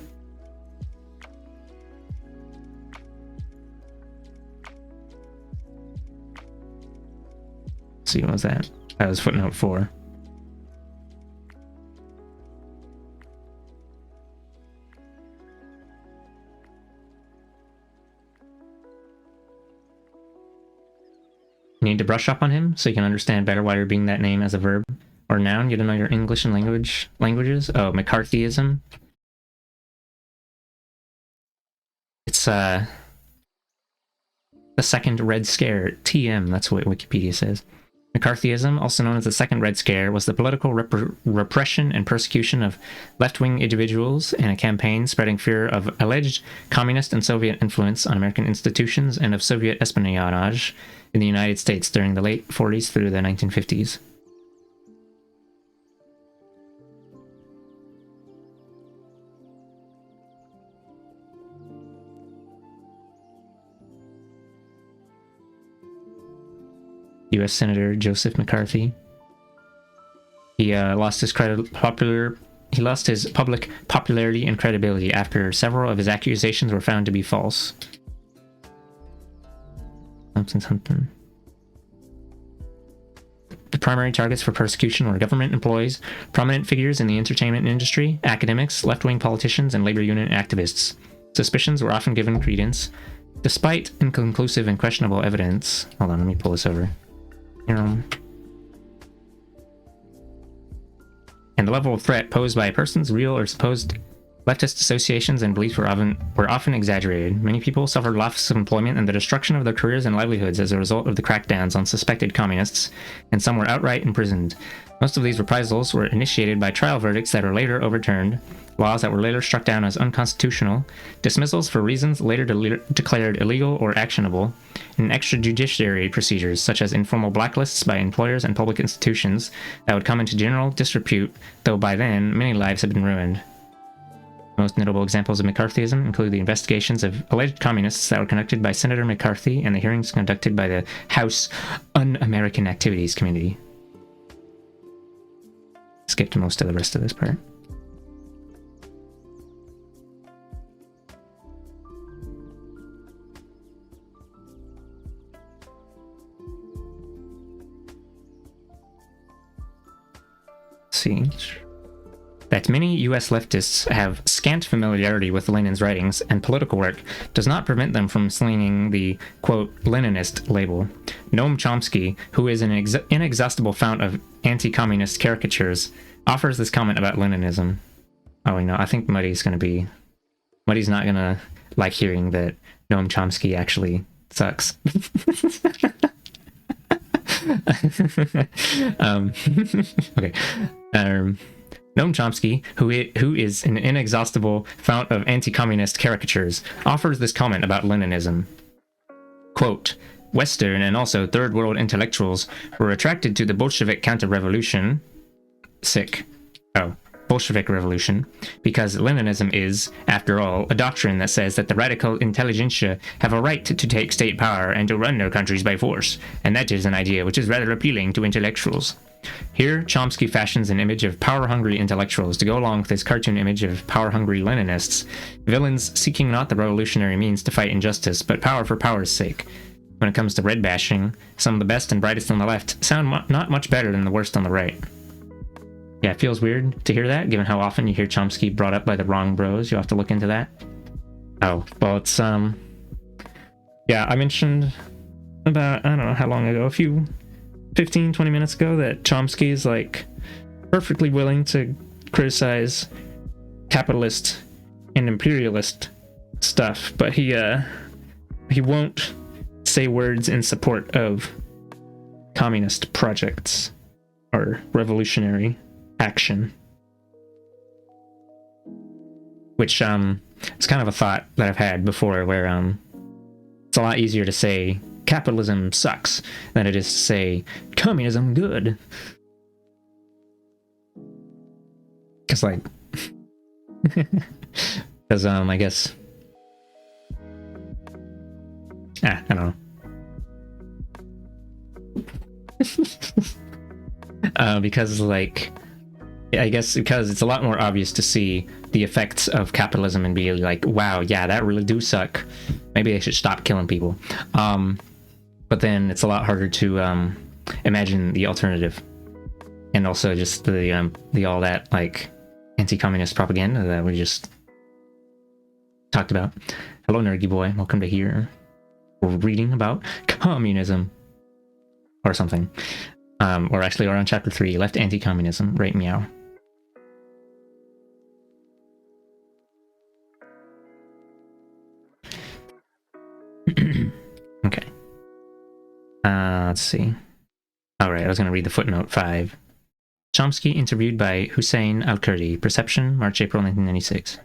Speaker 1: Let's see, what was that? That was footnote 4. You need to brush up on him so you can understand better why you're being that name as a verb or noun. You don't know your English and languages. Oh, McCarthyism. It's the second Red Scare. TM, that's what Wikipedia says. McCarthyism, also known as the Second Red Scare, was the political repression and persecution of left-wing individuals and a campaign spreading fear of alleged communist and Soviet influence on American institutions and of Soviet espionage in the United States during the late 40s through the 1950s. U.S. Senator Joseph McCarthy. He lost his public popularity and credibility after several of his accusations were found to be false. Something. The primary targets for persecution were government employees, prominent figures in the entertainment industry, academics, left-wing politicians, and labor union activists. Suspicions were often given credence, despite inconclusive and questionable evidence. Hold on, let me pull this over. And the level of threat posed by a person's real or supposed Leftist associations and beliefs were often exaggerated. Many people suffered loss of employment and the destruction of their careers and livelihoods as a result of the crackdowns on suspected communists, and some were outright imprisoned. Most of these reprisals were initiated by trial verdicts that were later overturned, laws that were later struck down as unconstitutional, dismissals for reasons later declared illegal or actionable, and extrajudiciary procedures such as informal blacklists by employers and public institutions that would come into general disrepute, though by then many lives had been ruined. Most notable examples of McCarthyism include the investigations of alleged communists that were conducted by Senator McCarthy and the hearings conducted by the House Un-American Activities Committee. Skipped most of the rest of this part. See. That many U.S. leftists have scant familiarity with Lenin's writings and political work does not prevent them from slinging the, quote, Leninist label. Noam Chomsky, who is an inexhaustible fount of anti-communist caricatures, offers this comment about Leninism. Oh, no, I think Muddy's not going to like hearing that Noam Chomsky actually sucks. Okay. Noam Chomsky, who is an inexhaustible fount of anti-communist caricatures, offers this comment about Leninism. Quote, Western and also Third World intellectuals were attracted to the Bolshevik counter-revolution, Bolshevik revolution, because Leninism is, after all, a doctrine that says that the radical intelligentsia have a right to take state power and to run their countries by force, and that is an idea which is rather appealing to intellectuals. Here, Chomsky fashions an image of power-hungry intellectuals to go along with his cartoon image of power-hungry Leninists, villains seeking not the revolutionary means to fight injustice, but power for power's sake. When it comes to red bashing, some of the best and brightest on the left sound not much better than the worst on the right. Yeah, it feels weird to hear that, given how often you hear Chomsky brought up by the wrong bros. You'll have to look into that. Oh, well, it's, yeah, I mentioned about, I don't know how long ago, a few 15, 20 minutes ago, that Chomsky is, like, perfectly willing to criticize capitalist and imperialist stuff, but he won't say words in support of communist projects or revolutionary action. Which, it's kind of a thought that I've had before, where, it's a lot easier to say capitalism sucks than it is to say communism good. Because, like, because, I guess, I don't know. Because, like, I guess because it's a lot more obvious to see the effects of capitalism and be like, wow, yeah, that really do suck. Maybe they should stop killing people. But then it's a lot harder to imagine the alternative, and also just the all that, like, anti-communist propaganda that we just talked about. Hello, Nergy Boy. Welcome to here. We're reading about communism or something. Or actually, we're on chapter 3, left anti-communism. Right, meow. Okay. Let's see. All right, I was going to read the footnote 5. Chomsky interviewed by Hussein Al-Kurdi. Perception, March, April 1996.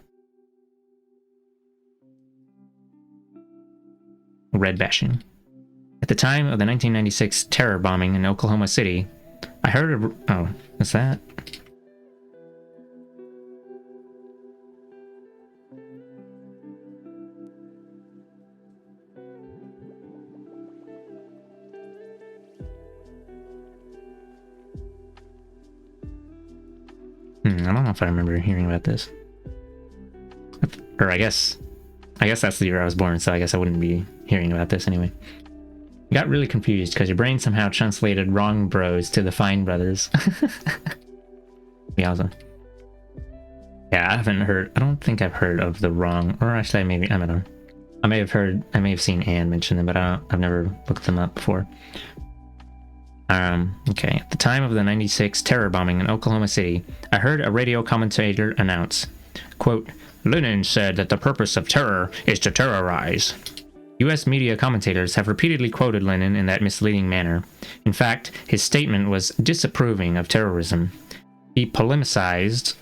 Speaker 1: Red bashing. At the time of the 1996 terror bombing in Oklahoma City, I heard of... Oh, what's that? I don't know if I remember hearing about this. Or I guess that's the year I was born, so I guess I wouldn't be hearing about this anyway. I got really confused because your brain somehow translated wrong bros to the fine brothers. Yowza. Yeah, I don't think I've heard of the wrong, or actually maybe, I don't know. I may have seen Anne mention them, but I've never looked them up before. Okay. At the time of the 96 terror bombing in Oklahoma City, I heard a radio commentator announce, quote, Lenin said that the purpose of terror is to terrorize. U.S. media commentators have repeatedly quoted Lenin in that misleading manner. In fact, his statement was disapproving of terrorism. He polemicized.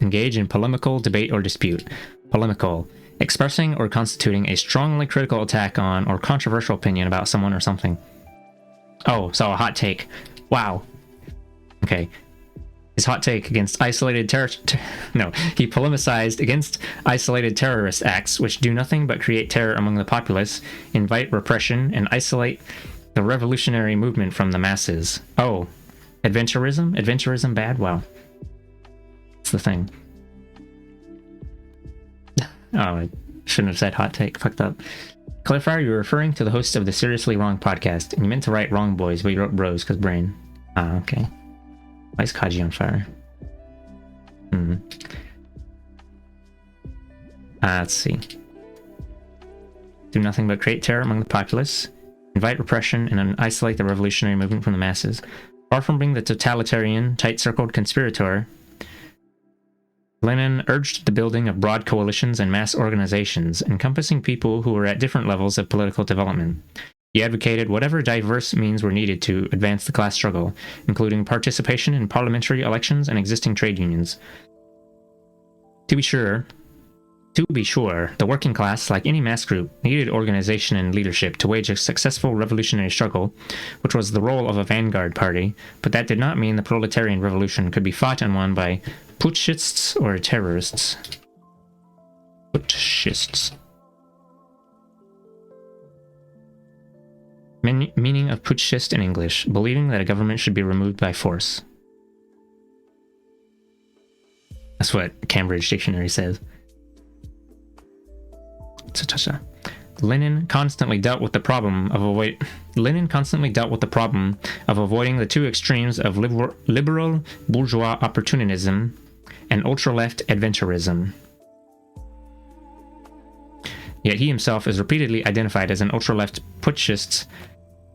Speaker 1: Engage in polemical debate or dispute. Polemical. Expressing or constituting a strongly critical attack on or controversial opinion about someone or something. Oh, so a hot take. Wow. Okay. His hot take against isolated he polemicized against isolated terrorist acts which do nothing but create terror among the populace, invite repression, and isolate the revolutionary movement from the masses. Oh, adventurism? Adventurism bad? Wow. That's the thing. Oh, I shouldn't have said hot take. Fucked up. Clarifier, you're referring to the host of the Seriously Wrong podcast, and you meant to write wrong boys, but you wrote bros because brain. Ah, okay. Why is Kaji on fire? Let's see. Do nothing but create terror among the populace, invite repression, and isolate the revolutionary movement from the masses. Far from being the totalitarian, tight-circled conspirator, Lenin urged the building of broad coalitions and mass organizations, encompassing people who were at different levels of political development. He advocated whatever diverse means were needed to advance the class struggle, including participation in parliamentary elections and existing trade unions. To be sure, the working class, like any mass group, needed organization and leadership to wage a successful revolutionary struggle, which was the role of a vanguard party, but that did not mean the proletarian revolution could be fought and won by putschists or terrorists. Putschists. Meaning of putschist in English, believing that a government should be removed by force. That's what Cambridge Dictionary says. Lenin constantly dealt with the problem of avoiding the two extremes of liberal bourgeois opportunism and ultra-left adventurism. Yet he himself is repeatedly identified as an ultra-left putschist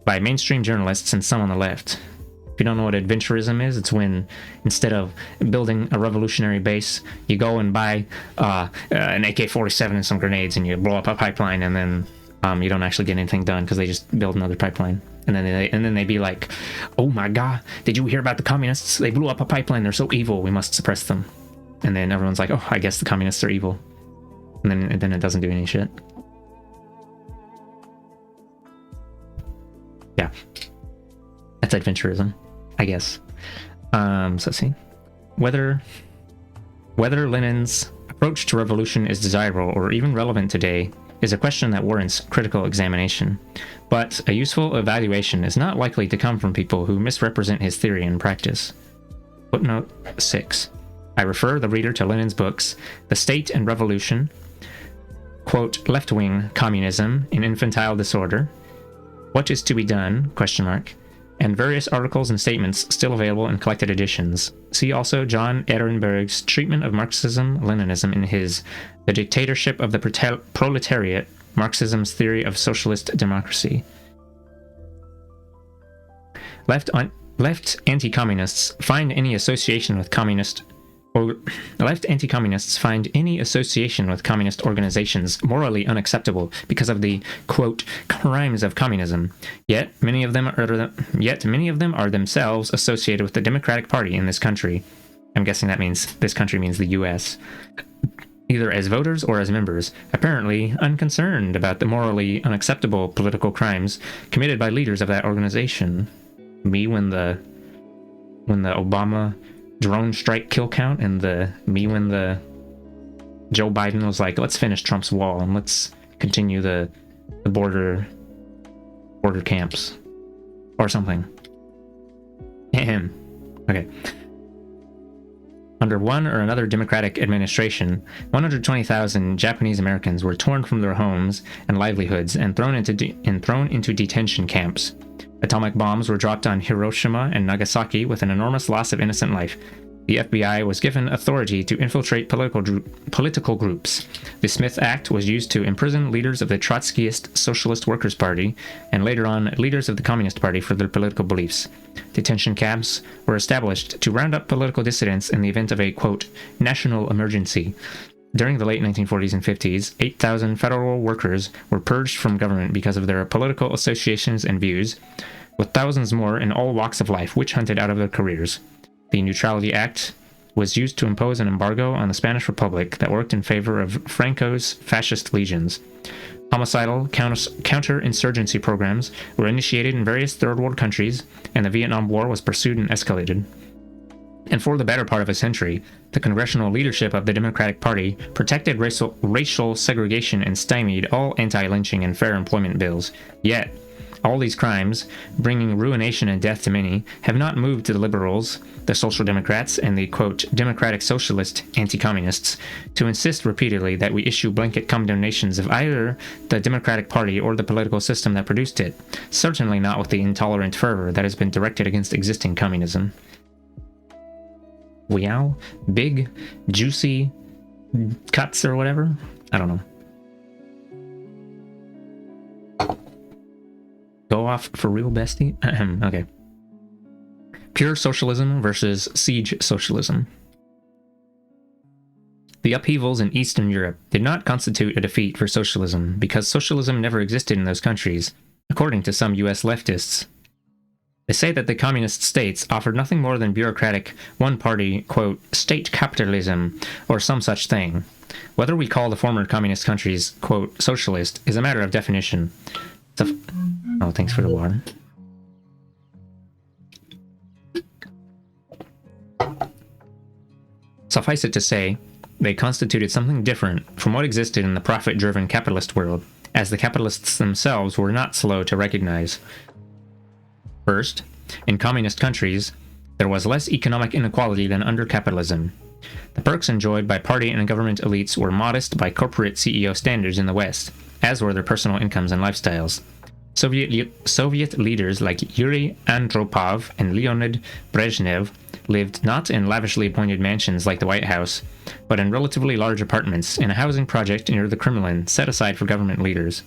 Speaker 1: by mainstream journalists and some on the left. If you don't know what adventurism is, it's when instead of building a revolutionary base, you go and buy an AK-47 and some grenades and you blow up a pipeline, and then you don't actually get anything done because they just build another pipeline. And then they be like, "Oh my God, did you hear about the communists? They blew up a pipeline. They're so evil. We must suppress them." And then everyone's like, "Oh, I guess the communists are evil." And then it doesn't do any shit. Yeah, that's adventurism, I guess. So let's see. Whether Lenin's approach to revolution is desirable or even relevant today is a question that warrants critical examination. But a useful evaluation is not likely to come from people who misrepresent his theory and practice. Footnote 6. I refer the reader to Lenin's books, The State and Revolution, quote, Left-Wing Communism in Infantile Disorder, What is to be Done, ? And various articles and statements still available in collected editions. See also John Ehrenberg's treatment of Marxism-Leninism in his The Dictatorship of the Proletariat, Marxism's Theory of Socialist Democracy. Left anti-communists find any association with communist organizations morally unacceptable because of the, quote, crimes of communism. Yet many of them are themselves associated with the Democratic Party in this country. I'm guessing that means this country means the U.S. Either as voters or as members, apparently unconcerned about the morally unacceptable political crimes committed by leaders of that organization. When the Obama drone strike kill count, and when the Joe Biden was like, let's finish Trump's wall and let's continue the border camps or something. Okay. Under one or another Democratic administration, 120,000 Japanese Americans were torn from their homes and livelihoods and thrown into detention camps. Atomic bombs were dropped on Hiroshima and Nagasaki with an enormous loss of innocent life. The FBI was given authority to infiltrate political groups. The Smith Act was used to imprison leaders of the Trotskyist Socialist Workers' Party and later on leaders of the Communist Party for their political beliefs. Detention camps were established to round up political dissidents in the event of a, quote, national emergency. During the late 1940s and 50s, 8,000 federal workers were purged from government because of their political associations and views, with thousands more in all walks of life witch-hunted out of their careers. The Neutrality Act was used to impose an embargo on the Spanish Republic that worked in favor of Franco's fascist legions. Homicidal counter-insurgency programs were initiated in various Third World countries, and the Vietnam War was pursued and escalated. And for the better part of a century, the congressional leadership of the Democratic Party protected racial segregation and stymied all anti-lynching and fair employment bills. Yet, all these crimes, bringing ruination and death to many, have not moved the liberals, the Social Democrats, and the, quote, democratic socialist anti-communists to insist repeatedly that we issue blanket condemnations of either the Democratic Party or the political system that produced it, certainly not with the intolerant fervor that has been directed against existing communism. Wow, big, juicy cuts or whatever? I don't know. Go off for real, bestie? Okay. Pure socialism versus siege socialism. The upheavals in Eastern Europe did not constitute a defeat for socialism because socialism never existed in those countries, according to some US leftists. They say that the communist states offered nothing more than bureaucratic, one-party, quote, state capitalism, or some such thing. Whether we call the former communist countries, quote, socialist, is a matter of definition. Oh, thanks for the water. Suffice it to say, they constituted something different from what existed in the profit-driven capitalist world, as the capitalists themselves were not slow to recognize. First, in communist countries, there was less economic inequality than under capitalism. The perks enjoyed by party and government elites were modest by corporate CEO standards in the West, as were their personal incomes and lifestyles. Soviet leaders like Yuri Andropov and Leonid Brezhnev lived not in lavishly appointed mansions like the White House, but in relatively large apartments in a housing project near the Kremlin set aside for government leaders.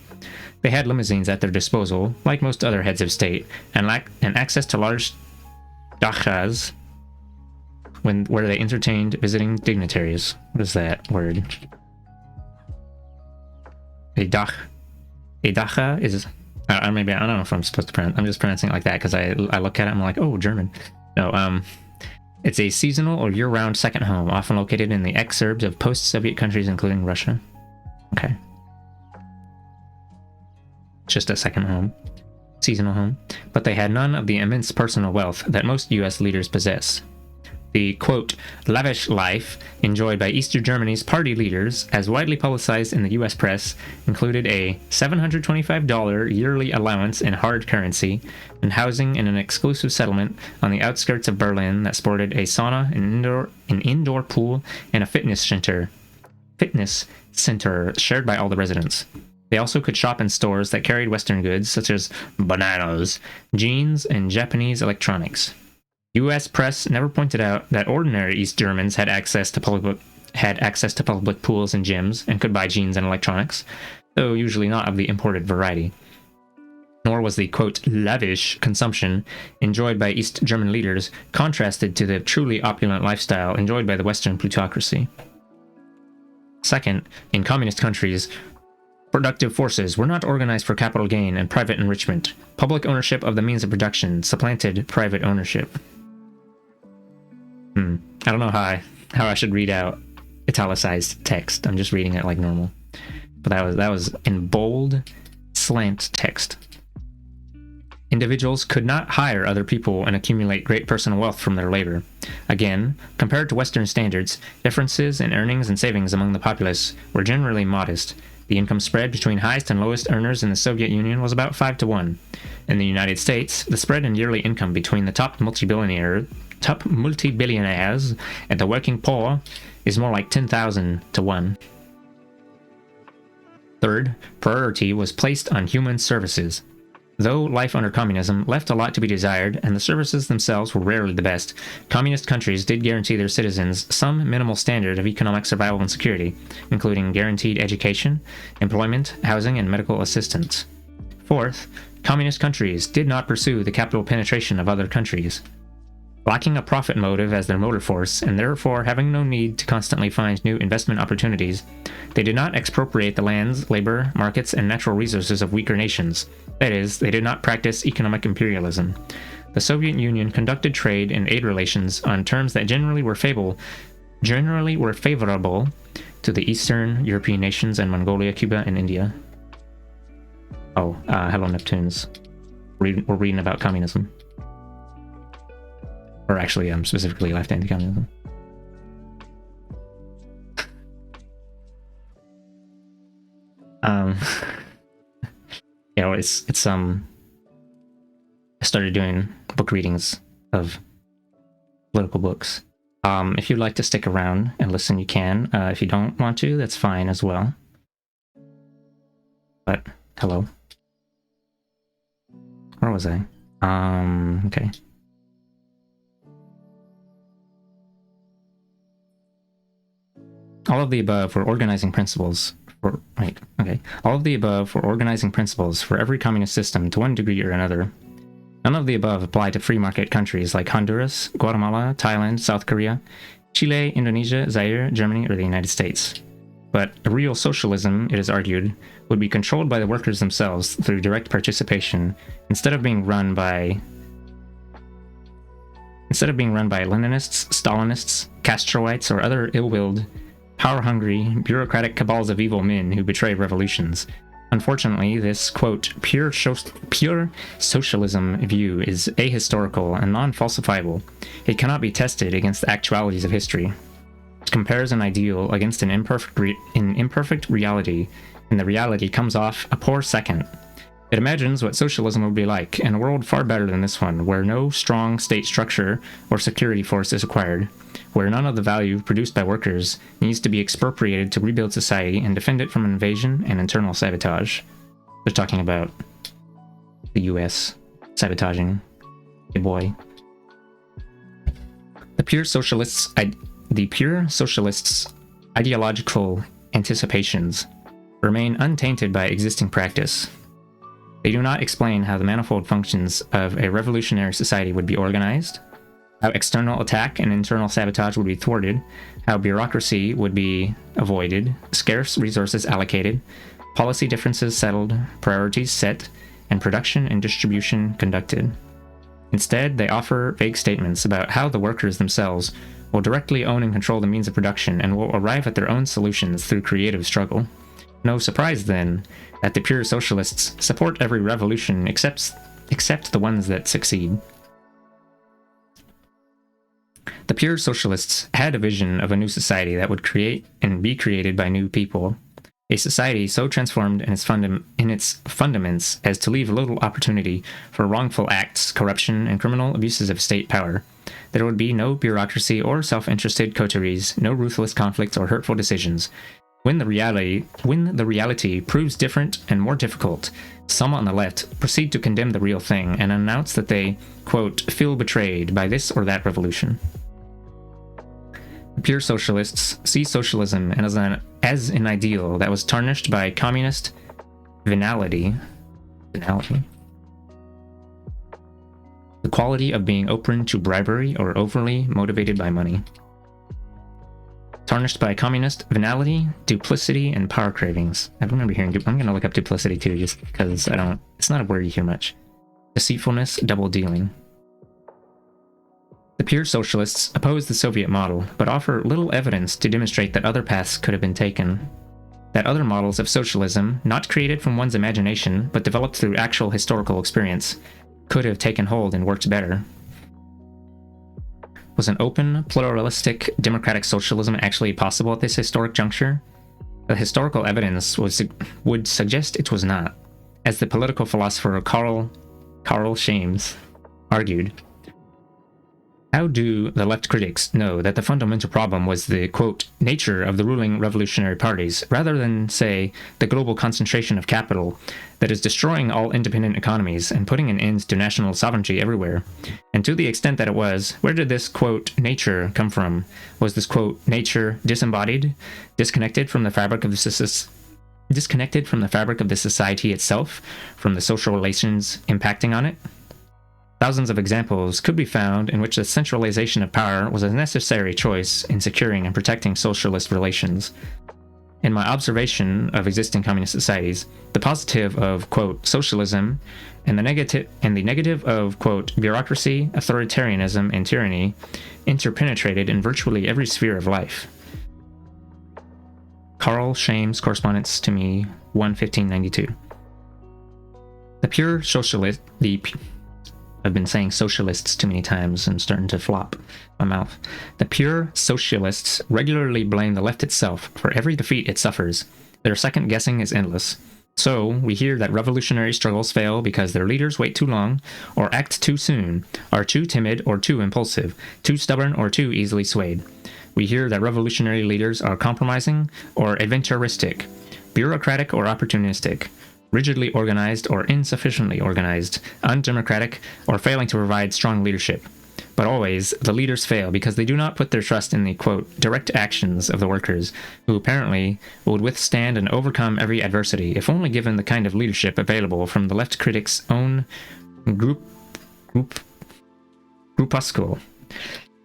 Speaker 1: They had limousines at their disposal, like most other heads of state, and access to large dachas where they entertained visiting dignitaries. What is that word? A dacha is... maybe I don't know if I'm supposed to pronounce. I'm just pronouncing it like that because I look at it and I'm like, oh, German. No, it's a seasonal or year-round second home, often located in the exurbs of post-Soviet countries, including Russia. Okay. Just a second home, seasonal home, but they had none of the immense personal wealth that most U.S. leaders possess. The, quote, lavish life enjoyed by East Germany's party leaders, as widely publicized in the U.S. press, included a $725 yearly allowance in hard currency and housing in an exclusive settlement on the outskirts of Berlin that sported a sauna, an indoor pool, and a fitness center shared by all the residents. They also could shop in stores that carried Western goods such as bananas, jeans, and Japanese electronics. U.S. press never pointed out that ordinary East Germans had access to public pools and gyms and could buy jeans and electronics, though usually not of the imported variety. Nor was the, quote, lavish consumption enjoyed by East German leaders contrasted to the truly opulent lifestyle enjoyed by the Western plutocracy. Second, in communist countries, productive forces were not organized for capital gain and private enrichment. Public ownership of the means of production supplanted private ownership. I don't know how I should read out italicized text. I'm just reading it like normal. But that was in bold, slant text. Individuals could not hire other people and accumulate great personal wealth from their labor. Again, compared to Western standards, differences in earnings and savings among the populace were generally modest. The income spread between highest and lowest earners in the Soviet Union was about 5-1. In the United States, the spread in yearly income between the top multi-billionaires and the working poor is more like 10,000-1. Third, priority was placed on human services. Though life under communism left a lot to be desired, and the services themselves were rarely the best, communist countries did guarantee their citizens some minimal standard of economic survival and security, including guaranteed education, employment, housing, and medical assistance. Fourth, communist countries did not pursue the capital penetration of other countries. Lacking a profit motive as their motive force, and therefore having no need to constantly find new investment opportunities, they did not expropriate the lands, labor, markets, and natural resources of weaker nations. That is, they did not practice economic imperialism. The Soviet Union conducted trade and aid relations on terms that generally were favorable to the Eastern European nations and Mongolia, Cuba, and India. Oh, hello Neptunes. We're reading about communism. Or actually, specifically left anti-communism. You know, it's I started doing book readings of political books. If you'd like to stick around and listen, you can. If you don't want to, that's fine as well. But hello. Where was I? Okay. All of the above were organizing principles for All of the above were organizing principles for every communist system to one degree or another. None of the above apply to free market countries like Honduras, Guatemala, Thailand, South Korea, Chile, Indonesia, Zaire, Germany, or the United States. But a real socialism, it is argued, would be controlled by the workers themselves through direct participation instead of being run by Leninists, Stalinists, Castroites, or other ill-willed, power-hungry, bureaucratic cabals of evil men who betray revolutions. Unfortunately, this, quote, pure socialism view is ahistorical and non-falsifiable. It cannot be tested against the actualities of history. It compares an ideal against an imperfect reality, and the reality comes off a poor second. It imagines what socialism would be like in a world far better than this one, where no strong state structure or security force is required, where none of the value produced by workers needs to be expropriated to rebuild society and defend it from invasion and internal sabotage. They're talking about the US sabotaging a boy. The pure socialists' ideological anticipations remain untainted by existing practice. They do not explain how the manifold functions of a revolutionary society would be organized, how external attack and internal sabotage would be thwarted, how bureaucracy would be avoided, scarce resources allocated, policy differences settled, priorities set, and production and distribution conducted. Instead, they offer vague statements about how the workers themselves will directly own and control the means of production and will arrive at their own solutions through creative struggle. No surprise, then, that the pure socialists support every revolution except the ones that succeed. The pure socialists had a vision of a new society that would create and be created by new people, a society so transformed in its fundaments as to leave little opportunity for wrongful acts, corruption, and criminal abuses of state power. There would be no bureaucracy or self-interested coteries, no ruthless conflicts or hurtful decisions. When the reality proves different and more difficult, some on the left proceed to condemn the real thing and announce that they, quote, feel betrayed by this or that revolution. The pure socialists see socialism as an ideal that was tarnished by communist venality. The quality of being open to bribery or overly motivated by money. Tarnished by communist venality, duplicity, and power cravings. I remember hearing, I'm going to look up duplicity too, just because it's not a word you hear much. Deceitfulness, double dealing. The pure socialists oppose the Soviet model, but offer little evidence to demonstrate that other paths could have been taken. That other models of socialism, not created from one's imagination, but developed through actual historical experience, could have taken hold and worked better. Was an open, pluralistic, democratic socialism actually possible at this historic juncture? The historical evidence would suggest it was not, as the political philosopher Karl Shames argued. How do the left critics know that the fundamental problem was the, quote, nature of the ruling revolutionary parties, rather than, say, the global concentration of capital that is destroying all independent economies and putting an end to national sovereignty everywhere? And to the extent that it was, where did this, quote, nature come from? Was this, quote, nature disembodied, disconnected from the fabric of the society itself, from the social relations impacting on it? Thousands of examples could be found in which the centralization of power was a necessary choice in securing and protecting socialist relations. In my observation of existing communist societies, the positive of, quote, socialism and the negative of, quote, bureaucracy, authoritarianism, and tyranny interpenetrated in virtually every sphere of life. Carl Shames, correspondence to me, 1/1592. I've been saying socialists too many times and starting to flop my mouth. The pure socialists regularly blame the left itself for every defeat it suffers. Their second guessing is endless. So, we hear that revolutionary struggles fail because their leaders wait too long, or act too soon, are too timid or too impulsive, too stubborn or too easily swayed. We hear that revolutionary leaders are compromising or adventuristic, bureaucratic or opportunistic, rigidly organized or insufficiently organized, undemocratic, or failing to provide strong leadership. But always, the leaders fail because they do not put their trust in the, quote, direct actions of the workers, who apparently would withstand and overcome every adversity, if only given the kind of leadership available from the left critics' own groupuscle.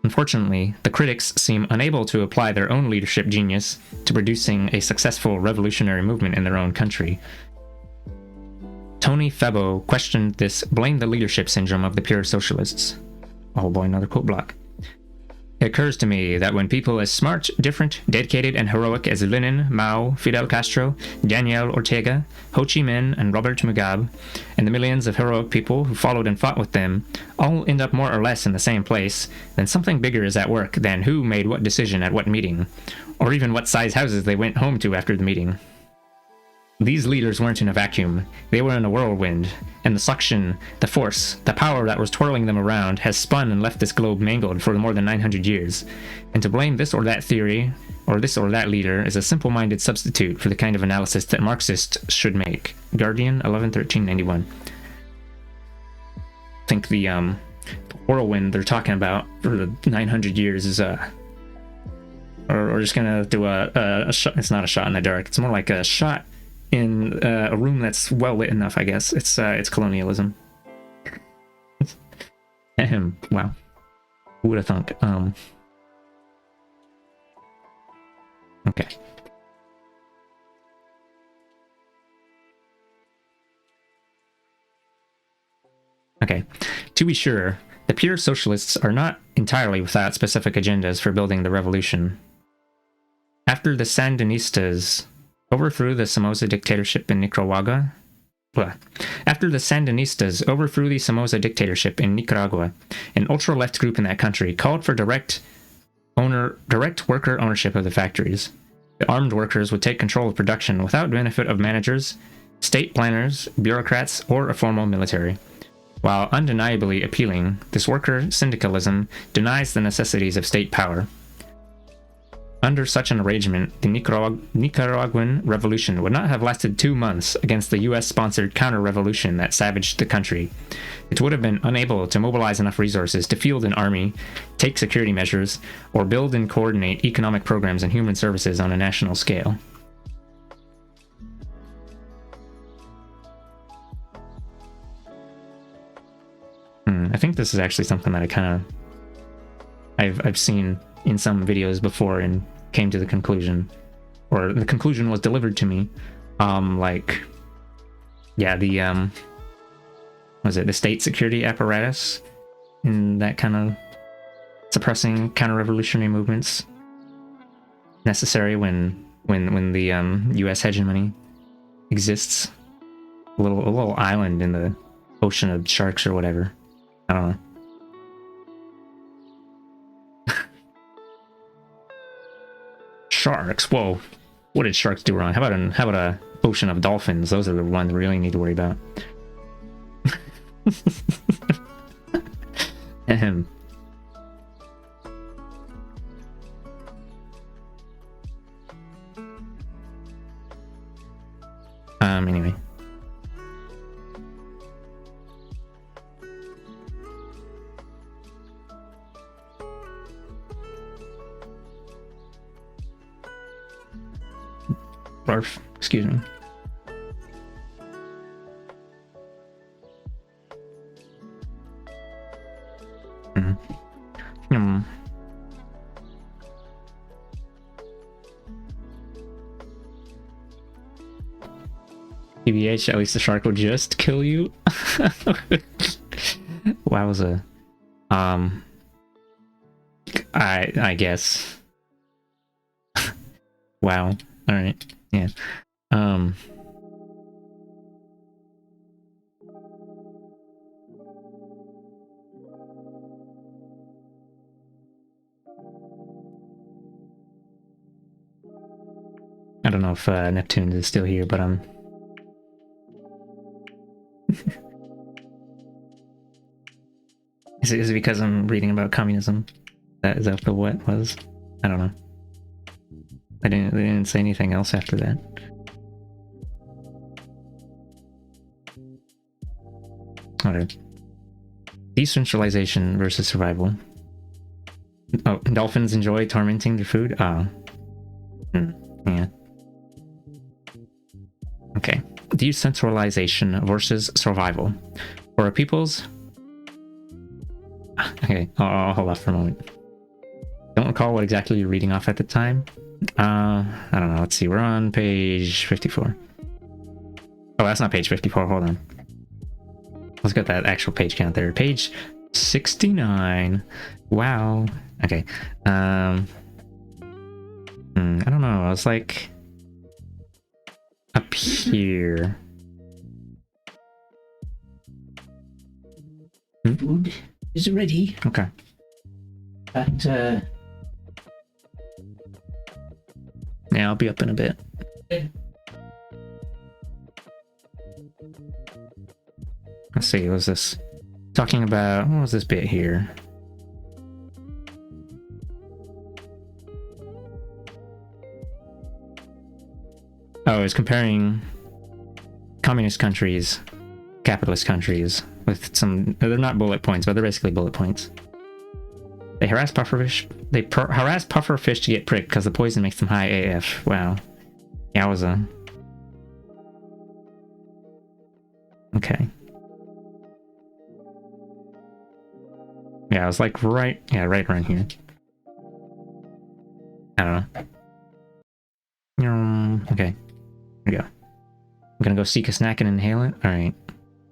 Speaker 1: Unfortunately, the critics seem unable to apply their own leadership genius to producing a successful revolutionary movement in their own country. Tony Febo questioned this blame the leadership syndrome of the pure socialists. Oh boy, another quote block. It occurs to me that when people as smart, different, dedicated, and heroic as Lenin, Mao, Fidel Castro, Daniel Ortega, Ho Chi Minh, and Robert Mugabe, and the millions of heroic people who followed and fought with them, all end up more or less in the same place, then something bigger is at work than who made what decision at what meeting, or even what size houses they went home to after the meeting. These leaders weren't in a vacuum, they were in a whirlwind, and the suction, the force, the power that was twirling them around has spun and left this globe mangled for more than 900 years, and to blame this or that theory, or this or that leader, is a simple-minded substitute for the kind of analysis that Marxists should make. Guardian, 11/13/91. I think the whirlwind they're talking about for the 900 years is or we're just gonna do a shot. It's not a shot in the dark, it's more like a shot in a room that's well lit enough, I guess. It's colonialism. Wow. Who would have thunk? Okay. Okay. To be sure, the pure socialists are not entirely without specific agendas for building the revolution. After the Sandinistas overthrew the Somoza dictatorship in Nicaragua, an ultra-left group in that country called for direct worker ownership of the factories. The armed workers would take control of production without benefit of managers, state planners, bureaucrats, or a formal military. While undeniably appealing, this worker syndicalism denies the necessities of state power. Under such an arrangement, the Nicaraguan revolution would not have lasted 2 months against the US-sponsored counter-revolution that savaged the country. It would have been unable to mobilize enough resources to field an army, take security measures, or build and coordinate economic programs and human services on a national scale. I think this is actually something that I've seen in some videos before and came to the conclusion, or the conclusion was delivered to me. The state security apparatus and that kind of suppressing counter-revolutionary movements necessary when the U.S. hegemony exists. A little island in the ocean of sharks or whatever. I don't know. Sharks? Whoa. What did sharks do wrong? How about a ocean of dolphins? Those are the ones we really need to worry about. Anyway. Barf, excuse me. Hmm. TBH, at least the shark will just kill you. Wowza. I guess. Wow. Alright. Yeah. I don't know if Neptune is still here, but is it because I'm reading about communism? Is that the what was? I don't know. They didn't say anything else after that. Alright. Decentralization versus survival. Oh, dolphins enjoy tormenting their food? Oh. Yeah. Okay. Decentralization versus survival. For a people's... Okay, I'll hold off for a moment. Don't recall what exactly you're reading off at the time. I don't know. Let's see. We're on page 54. Oh, that's not page 54. Hold on. Let's get that actual page count there. Page 69. Wow. Okay. I don't know. I was like up here.
Speaker 2: Food is ready,
Speaker 1: Okay.
Speaker 2: but
Speaker 1: Yeah, I'll be up in a bit. Let's see. What was this? Talking about... What was this bit here? Oh, it's comparing communist countries, capitalist countries, with some... They're not bullet points, but they're basically bullet points. They harass pufferfish. They harass pufferfish to get pricked because the poison makes them high AF. Wow. Yowza. Okay. Yeah, I was like right around here. I don't know. Okay. Here we go. I'm gonna go seek a snack and inhale it. Alright.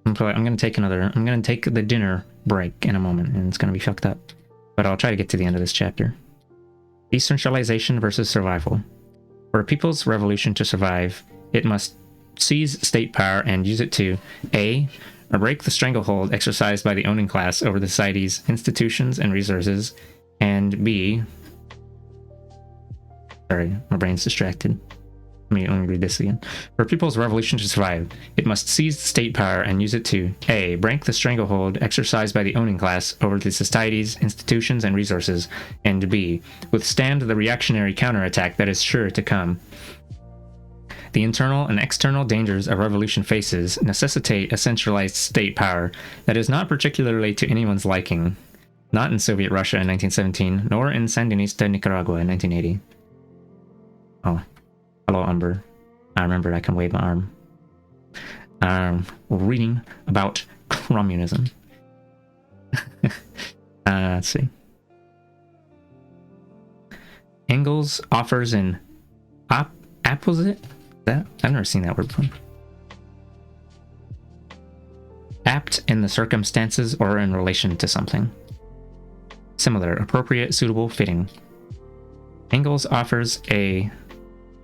Speaker 1: I'm gonna take the dinner break in a moment, and it's gonna be fucked up. But I'll try to get to the end of this chapter. Decentralization versus survival. For a people's revolution to survive, it must seize state power and use it to A. break the stranglehold exercised by the owning class over the society's institutions and resources, and B... Sorry, my brain's distracted. Let me read this again. For a people's revolution to survive, it must seize state power and use it to A. break the stranglehold exercised by the owning class over the society's institutions and resources, and B. withstand the reactionary counterattack that is sure to come. The internal and external dangers a revolution faces necessitate a centralized state power that is not particularly to anyone's liking. Not in Soviet Russia in 1917, nor in Sandinista Nicaragua in 1980. Oh. Hello, Umber. I remembered I can wave my arm. We're reading about communism. Let's see. Engels offers an opposite? That I've never seen that word before. Apt in the circumstances or in relation to something. Similar, appropriate, suitable, fitting. Engels offers a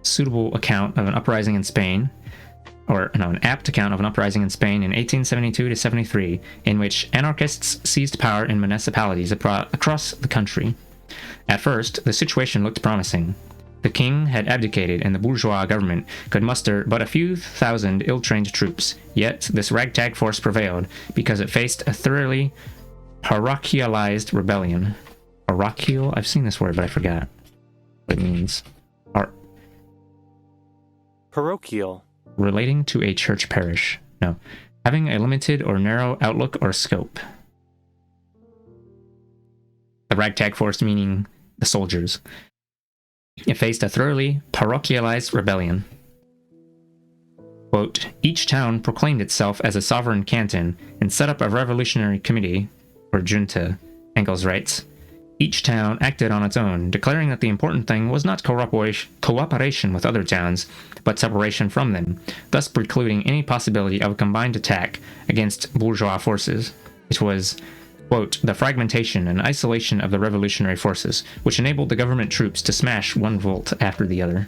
Speaker 1: suitable account of an uprising in Spain, an apt account of an uprising in Spain in 1872 to 73, in which anarchists seized power in municipalities across the country. At first, the situation looked promising. The king had abdicated and the bourgeois government could muster but a few thousand ill-trained troops, yet this ragtag force prevailed because it faced a thoroughly parochialized rebellion. Parochial? I've seen this word, but I forgot what it means.
Speaker 4: Parochial.
Speaker 1: relating to a church parish. No. Having a limited or narrow outlook or scope. The ragtag force meaning the soldiers. It faced a thoroughly parochialized rebellion. Quote, each town proclaimed itself as a sovereign canton and set up a revolutionary committee, or junta, Engels writes. Each town acted on its own, declaring that the important thing was not cooperation with other towns, but separation from them, thus precluding any possibility of a combined attack against bourgeois forces. It was, quote, the fragmentation and isolation of the revolutionary forces, which enabled the government troops to smash one volt after the other.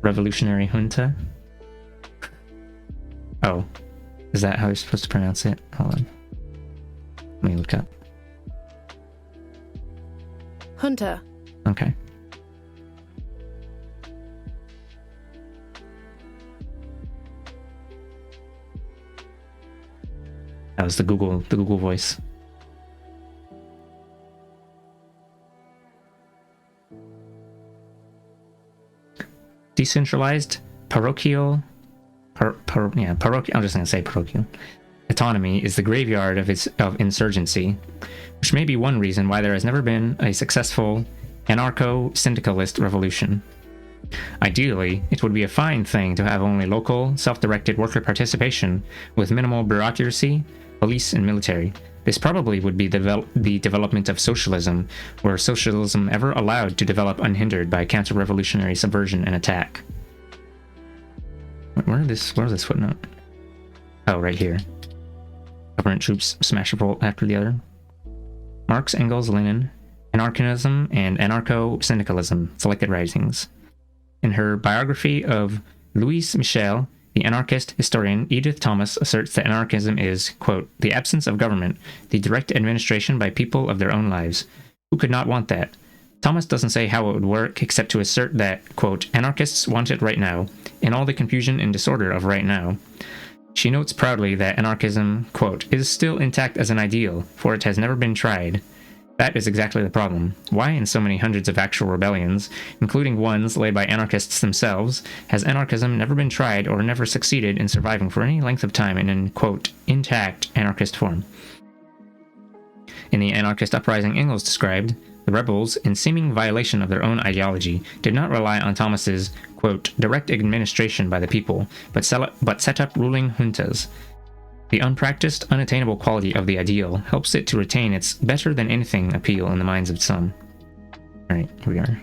Speaker 1: Revolutionary junta? Oh, is that how you're supposed to pronounce it? Hold on. Let me look up.
Speaker 3: Junta.
Speaker 1: Okay. That was the Google voice. Decentralized parochial. Parochial. I'm just gonna say parochial. Autonomy is the graveyard of insurgency, which may be one reason why there has never been a successful anarcho-syndicalist revolution. Ideally, it would be a fine thing to have only local, self-directed worker participation with minimal bureaucracy, police, and military. This probably would be the development of socialism, were socialism ever allowed to develop unhindered by counter-revolutionary subversion and attack. Where's this footnote? Oh, right here. Government troops smash a bolt after the other. Marx, Engels, Lenin, Anarchism and Anarcho-Syndicalism, Selected Writings. In her biography of Louis Michel, the anarchist historian Edith Thomas asserts that anarchism is, quote, the absence of government, the direct administration by people of their own lives. Who could not want that? Thomas doesn't say how it would work, except to assert that, quote, anarchists want it right now, in all the confusion and disorder of right now. She notes proudly that anarchism, quote, is still intact as an ideal, for it has never been tried. That is exactly the problem. Why in so many hundreds of actual rebellions, including ones led by anarchists themselves, has anarchism never been tried or never succeeded in surviving for any length of time in an, quote, intact anarchist form? In the anarchist uprising Engels described, the rebels, in seeming violation of their own ideology, did not rely on Thomas's, quote, direct administration by the people, but set up ruling juntas. The unpracticed, unattainable quality of the ideal helps it to retain its better-than-anything appeal in the minds of some. Alright, here we are.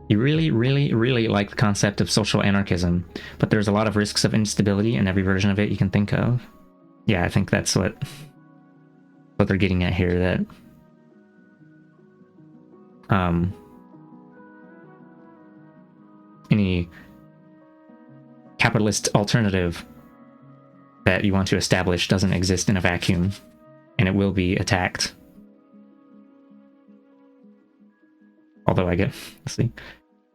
Speaker 1: You really, really, really like the concept of social anarchism, but there's a lot of risks of instability in every version of it you can think of. Yeah, I think that's what they're getting at here, that any capitalist alternative that you want to establish doesn't exist in a vacuum, and it will be attacked. Although I get, let's see,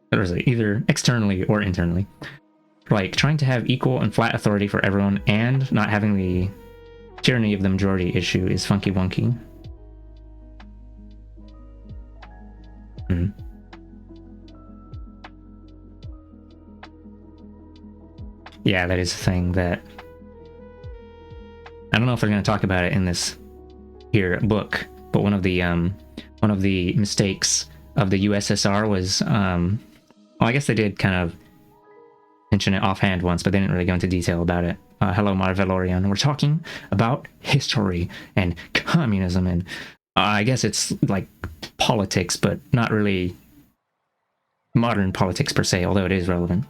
Speaker 1: what is it, either externally or internally. Like, trying to have equal and flat authority for everyone and not having the tyranny of the majority issue is funky wonky. Yeah, that is a thing that I don't know if they're going to talk about it in this here book, but one of the mistakes of the USSR was, well, I guess they did kind of mention it offhand once, but they didn't really go into detail about it. Hello, Marvelorian. We're talking about history and communism, and I guess it's like politics, but not really modern politics per se, although it is relevant.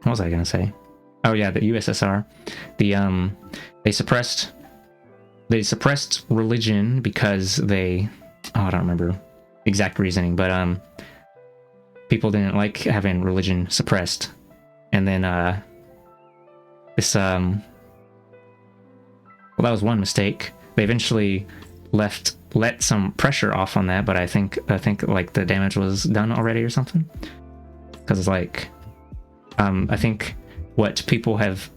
Speaker 1: What was I gonna say? Oh yeah, the USSR. They suppressed religion because they, I don't remember the exact reasoning, but people didn't like having religion suppressed, and then well, that was one mistake. They eventually let some pressure off on that, but I think like the damage was done already or something, because it's like I think what people have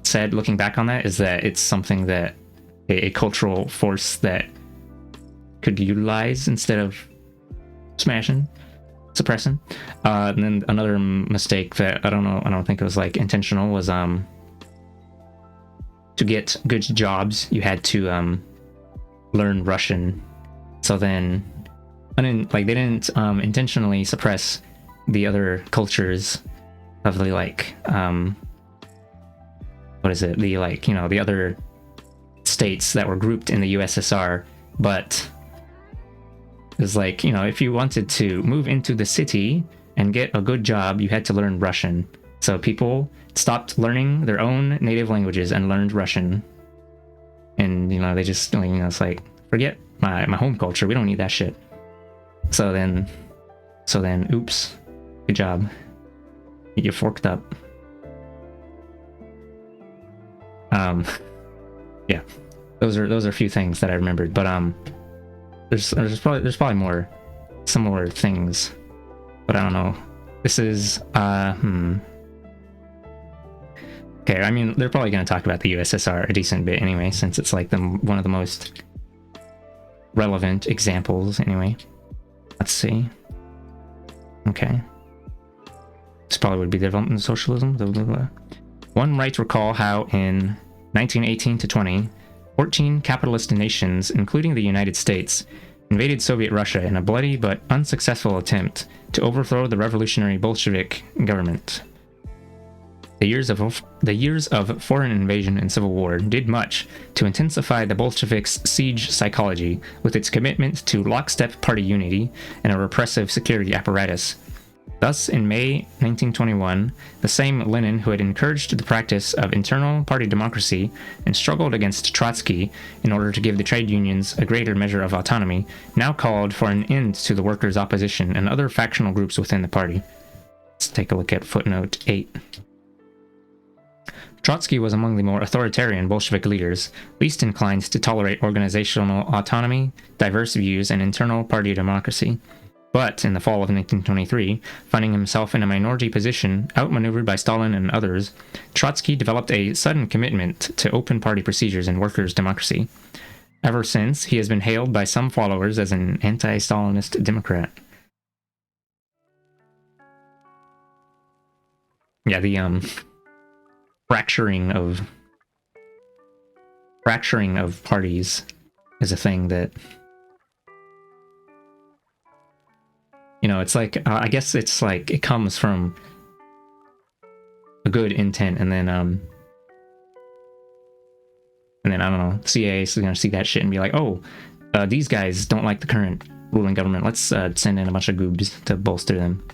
Speaker 1: said looking back on that is that it's something that a cultural force that could utilize instead of suppressing. And then another mistake that I don't think it was like intentional was to get good jobs you had to learn Russian. So then they didn't intentionally suppress the other cultures of the the other states that were grouped in the USSR, but it was like, if you wanted to move into the city and get a good job, you had to learn Russian. So people stopped learning their own native languages and learned Russian. And, they just, it's like, forget my home culture. We don't need that shit. So then, oops, good job. You forked up. Yeah, those are a few things that I remembered, but there's probably more similar things, but I don't know. This is okay. I mean, they're probably going to talk about the USSR a decent bit anyway, since it's like one of the most relevant examples anyway. Let's see. Okay, this probably would be the development of socialism. Blah, blah, blah. One might recall how in 1918 to 20, 14 capitalist nations, including the United States, invaded Soviet Russia in a bloody but unsuccessful attempt to overthrow the revolutionary Bolshevik government. The years of foreign invasion and civil war did much to intensify the Bolsheviks' siege psychology with its commitment to lockstep party unity and a repressive security apparatus. Thus, in May 1921, the same Lenin who had encouraged the practice of internal party democracy and struggled against Trotsky in order to give the trade unions a greater measure of autonomy, now called for an end to the workers' opposition and other factional groups within the party. Let's take a look at footnote 8. Trotsky was among the more authoritarian Bolshevik leaders, least inclined to tolerate organizational autonomy, diverse views, and internal party democracy. But in the fall of 1923, finding himself in a minority position, outmaneuvered by Stalin and others, Trotsky developed a sudden commitment to open party procedures and workers' democracy. Ever since, he has been hailed by some followers as an anti-Stalinist Democrat. Yeah, the fracturing of parties is a thing that, it's like, I guess it's like it comes from a good intent, and then I don't know, CIA is going to see that shit and be like, oh, these guys don't like the current ruling government. Let's send in a bunch of goobs to bolster them.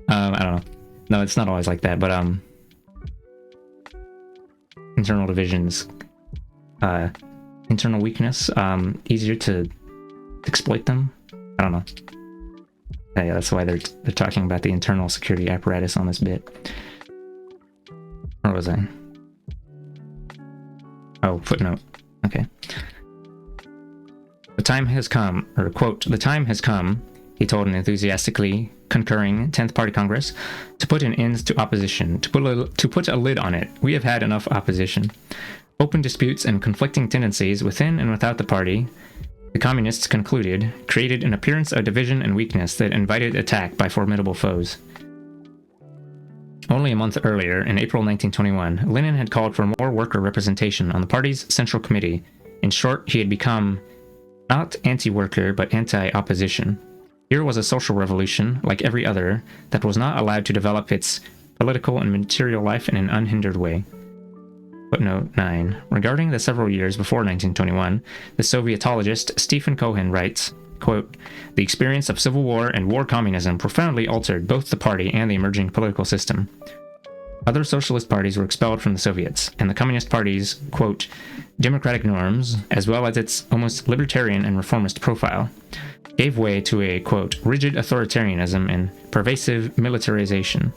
Speaker 1: I don't know. No, it's not always like that, but internal divisions, internal weakness, easier to exploit them. I don't know. Yeah, that's why they're talking about the internal security apparatus on this bit. Where was I? Oh, footnote. Okay. The time has come, or quote, the time has come, he told an enthusiastically concurring 10th Party Congress, to put an end to opposition, to put a lid on it. We have had enough opposition. Open disputes and conflicting tendencies within and without the party, the communists concluded, created an appearance of division and weakness that invited attack by formidable foes. Only a month earlier, in April 1921, Lenin had called for more worker representation on the party's Central Committee. In short, he had become not anti-worker, but anti-opposition. Here was a social revolution, like every other, that was not allowed to develop its political and material life in an unhindered way. Footnote 9. Regarding the several years before 1921, the Sovietologist Stephen Cohen writes, quote, the experience of civil war and war communism profoundly altered both the party and the emerging political system. Other socialist parties were expelled from the Soviets, and the Communist Party's, quote, democratic norms, as well as its almost libertarian and reformist profile, gave way to a, quote, rigid authoritarianism and pervasive militarization.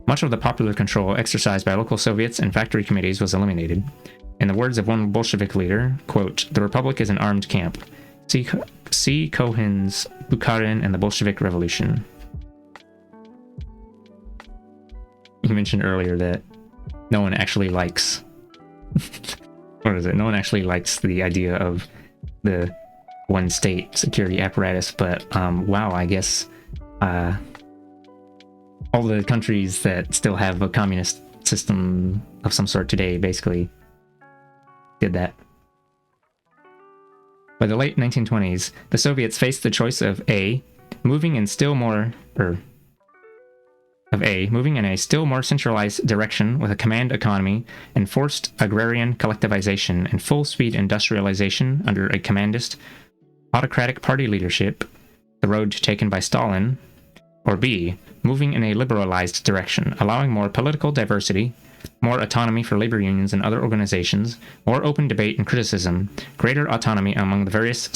Speaker 1: Much of the popular control exercised by local Soviets and factory committees was eliminated. In the words of one Bolshevik leader, quote, the Republic is an armed camp. See Cohen's Bukharin and the Bolshevik Revolution. You mentioned earlier that no one actually likes what is it? No one actually likes the idea of the one state security apparatus, but wow, I guess all the countries that still have a communist system of some sort today basically did that. By the late 1920s, the Soviets faced the choice of moving in a still more centralized direction with a command economy and forced agrarian collectivization and full-speed industrialization under a commandist, autocratic party leadership, the road taken by Stalin, or B, moving in a liberalized direction, allowing more political diversity, more autonomy for labor unions and other organizations, more open debate and criticism, greater autonomy among the various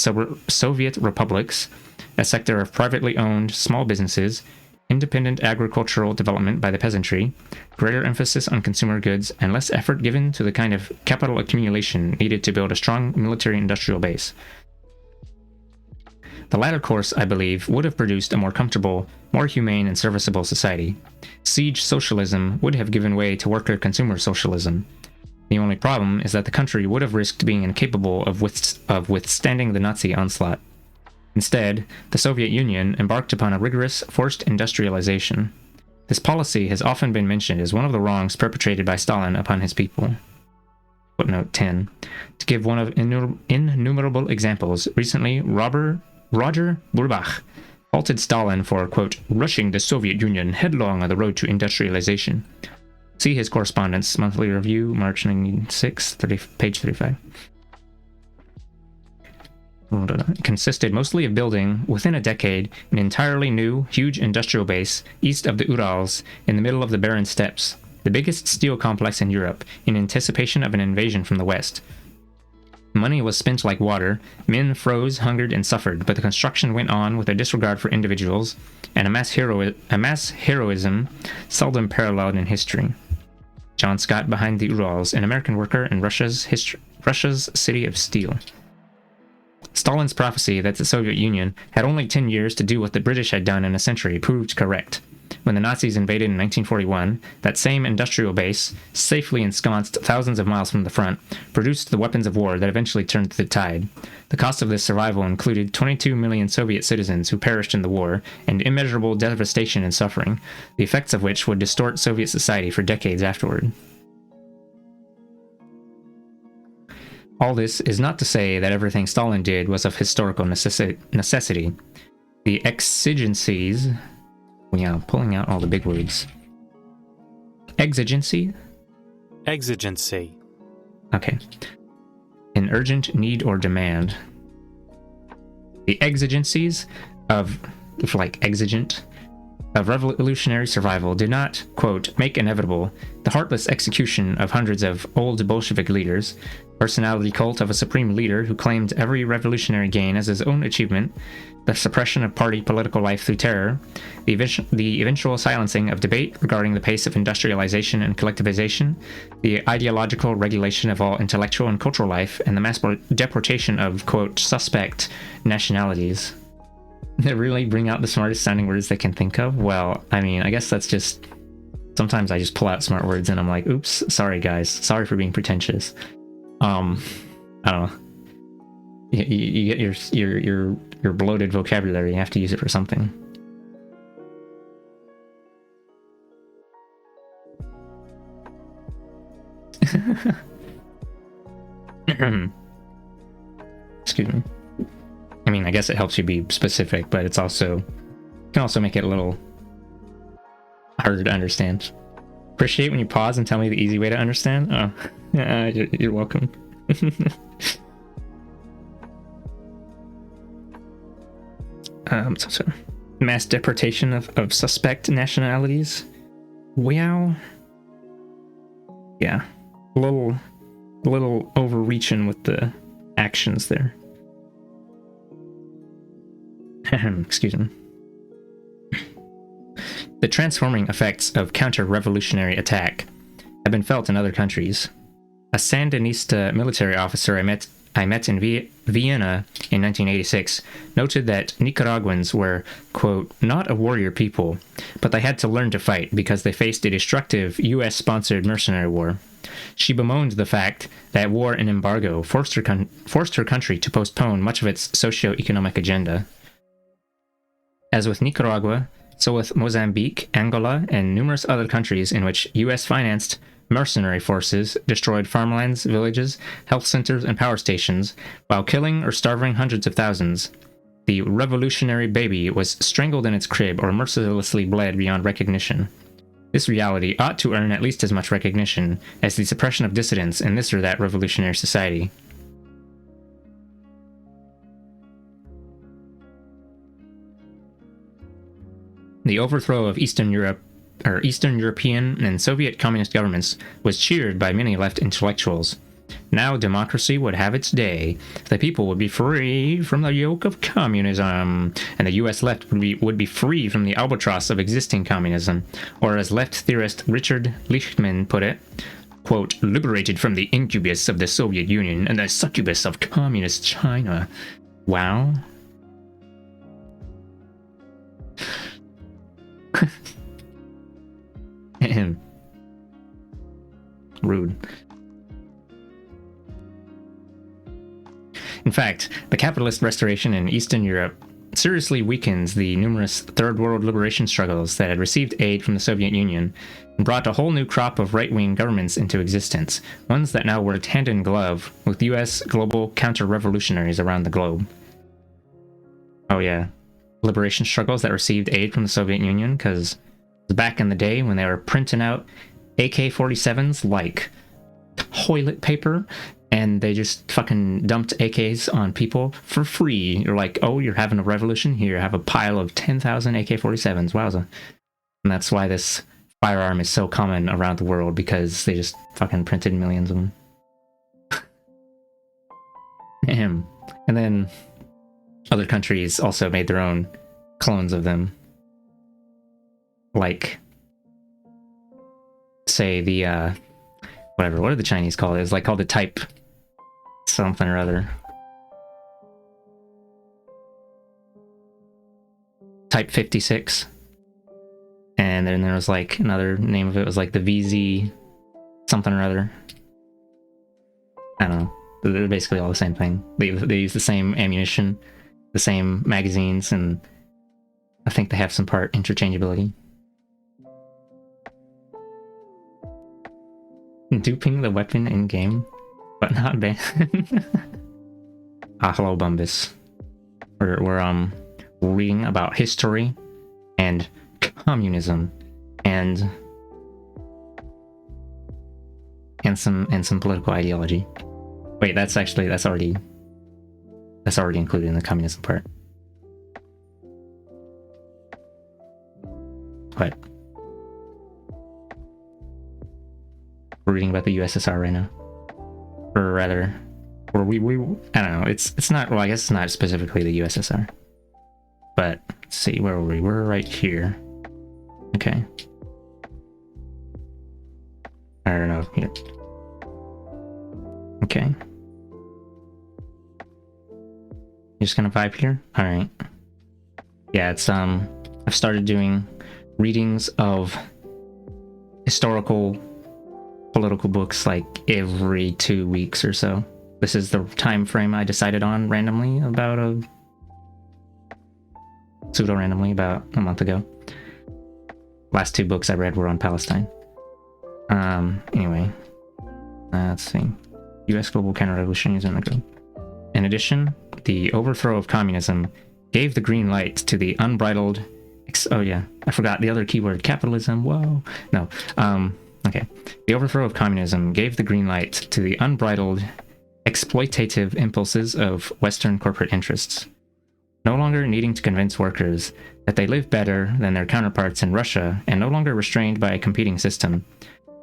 Speaker 1: Soviet republics, a sector of privately owned small businesses, independent agricultural development by the peasantry, greater emphasis on consumer goods, and less effort given to the kind of capital accumulation needed to build a strong military-industrial base. The latter course, I believe, would have produced a more comfortable, more humane and serviceable society. Siege socialism would have given way to worker-consumer socialism. The only problem is that the country would have risked being incapable of withstanding the Nazi onslaught. Instead, the Soviet Union embarked upon a rigorous, forced industrialization. This policy has often been mentioned as one of the wrongs perpetrated by Stalin upon his people. Footnote 10. To give one of innumerable examples, recently Roger Burbach faulted Stalin for, quote, rushing the Soviet Union headlong on the road to industrialization. See his correspondence, Monthly Review, March 1996, page 35. It consisted mostly of building, within a decade, an entirely new, huge industrial base east of the Urals in the middle of the barren steppes, the biggest steel complex in Europe, in anticipation of an invasion from the west. Money was spent like water, men froze, hungered, and suffered, but the construction went on with a disregard for individuals, and a mass heroism seldom paralleled in history. John Scott behind the Urals, an American worker in Russia's city of steel. Stalin's prophecy that the Soviet Union had only 10 years to do what the British had done in a century proved correct. When the Nazis invaded in 1941, that same industrial base, safely ensconced thousands of miles from the front, produced the weapons of war that eventually turned the tide. The cost of this survival included 22 million Soviet citizens who perished in the war, and immeasurable devastation and suffering, the effects of which would distort Soviet society for decades afterward. All this is not to say that everything Stalin did was of historical necessity. The exigencies... Yeah, pulling out all the big words. Exigency?
Speaker 4: Exigency.
Speaker 1: Okay. An urgent need or demand. The exigencies of, exigent, of revolutionary survival did not, quote, make inevitable the heartless execution of hundreds of old Bolshevik leaders, personality cult of a supreme leader who claimed every revolutionary gain as his own achievement, the suppression of party political life through terror, the eventual silencing of debate regarding the pace of industrialization and collectivization, the ideological regulation of all intellectual and cultural life, and the mass deportation of, quote, suspect nationalities. They really bring out the smartest sounding words they can think of? Well, I mean, I guess that's just... Sometimes I just pull out smart words and I'm like, oops, sorry guys, sorry for being pretentious. I don't know. You get your bloated vocabulary, you have to use it for something. Excuse me. I mean, I guess it helps you be specific, but it's also can also make it a little harder to understand. Appreciate when you pause and tell me the easy way to understand. Oh, you're welcome. So mass deportation of suspect nationalities. Wow. Yeah, a little overreaching with the actions there. Excuse me. The transforming effects of counter-revolutionary attack have been felt in other countries. A Sandinista military officer I met in Vienna in 1986 noted that Nicaraguans were, quote, not a warrior people, but they had to learn to fight because they faced a destructive US-sponsored mercenary war. She bemoaned the fact that war and embargo forced her country to postpone much of its socio-economic agenda. As with Nicaragua, so with Mozambique, Angola, and numerous other countries in which US-financed mercenary forces destroyed farmlands, villages, health centers, and power stations, while killing or starving hundreds of thousands. The revolutionary baby was strangled in its crib or mercilessly bled beyond recognition. This reality ought to earn at least as much recognition as the suppression of dissidents in this or that revolutionary society. The overthrow of Eastern European and Soviet communist governments was cheered by many left intellectuals. Now democracy would have its day. The people would be free from the yoke of communism, and the US left would be free from the albatross of existing communism, or as left theorist Richard Lichtman put it, quote, liberated from the incubus of the Soviet Union and the succubus of communist China. Wow. Rude. In fact, the capitalist restoration in Eastern Europe seriously weakens the numerous Third World liberation struggles that had received aid from the Soviet Union and brought a whole new crop of right-wing governments into existence, ones that now worked hand in glove with US global counter-revolutionaries around the globe. Oh yeah, liberation struggles that received aid from the Soviet Union, because back in the day when they were printing out AK-47s like toilet paper, and they just fucking dumped AKs on people for free. You're like, oh, you're having a revolution? Here, have a pile of 10,000 AK-47s. Wowza. And that's why this firearm is so common around the world, because they just fucking printed millions of them. And then other countries also made their own clones of them. Like, say the, whatever, what do the Chinese call it? It's like called the Type something or other. Type 56. And then there was like another name of it was like the VZ something or other. I don't know. They're basically all the same thing. They use the same ammunition, the same magazines, and I think they have some part interchangeability. Duping the weapon in-game, but not banned. Hello, Bumbus. We're reading about history and communism and some political ideology. Wait, that's already included in the communism part. What? We're reading about the USSR right now, or rather, or we I don't know. It's not. Well, I guess it's not specifically the USSR. But let's see, where were we? We're right here. Okay. I don't know. Here. Okay. You're just gonna vibe here? Alright. Yeah, it's I've started doing readings of historical political books like every 2 weeks or so. This is the time frame I decided on randomly about pseudo-randomly about a month ago. Last 2 books I read were on Palestine. Anyway. Let's see. US global counter-revolutionaries in the group. In addition, the overthrow of communism gave the green light to the unbridled... oh yeah, I forgot the other keyword. Capitalism, whoa. No, okay. The overthrow of communism gave the green light to the unbridled exploitative impulses of Western corporate interests. No longer needing to convince workers that they live better than their counterparts in Russia, and no longer restrained by a competing system,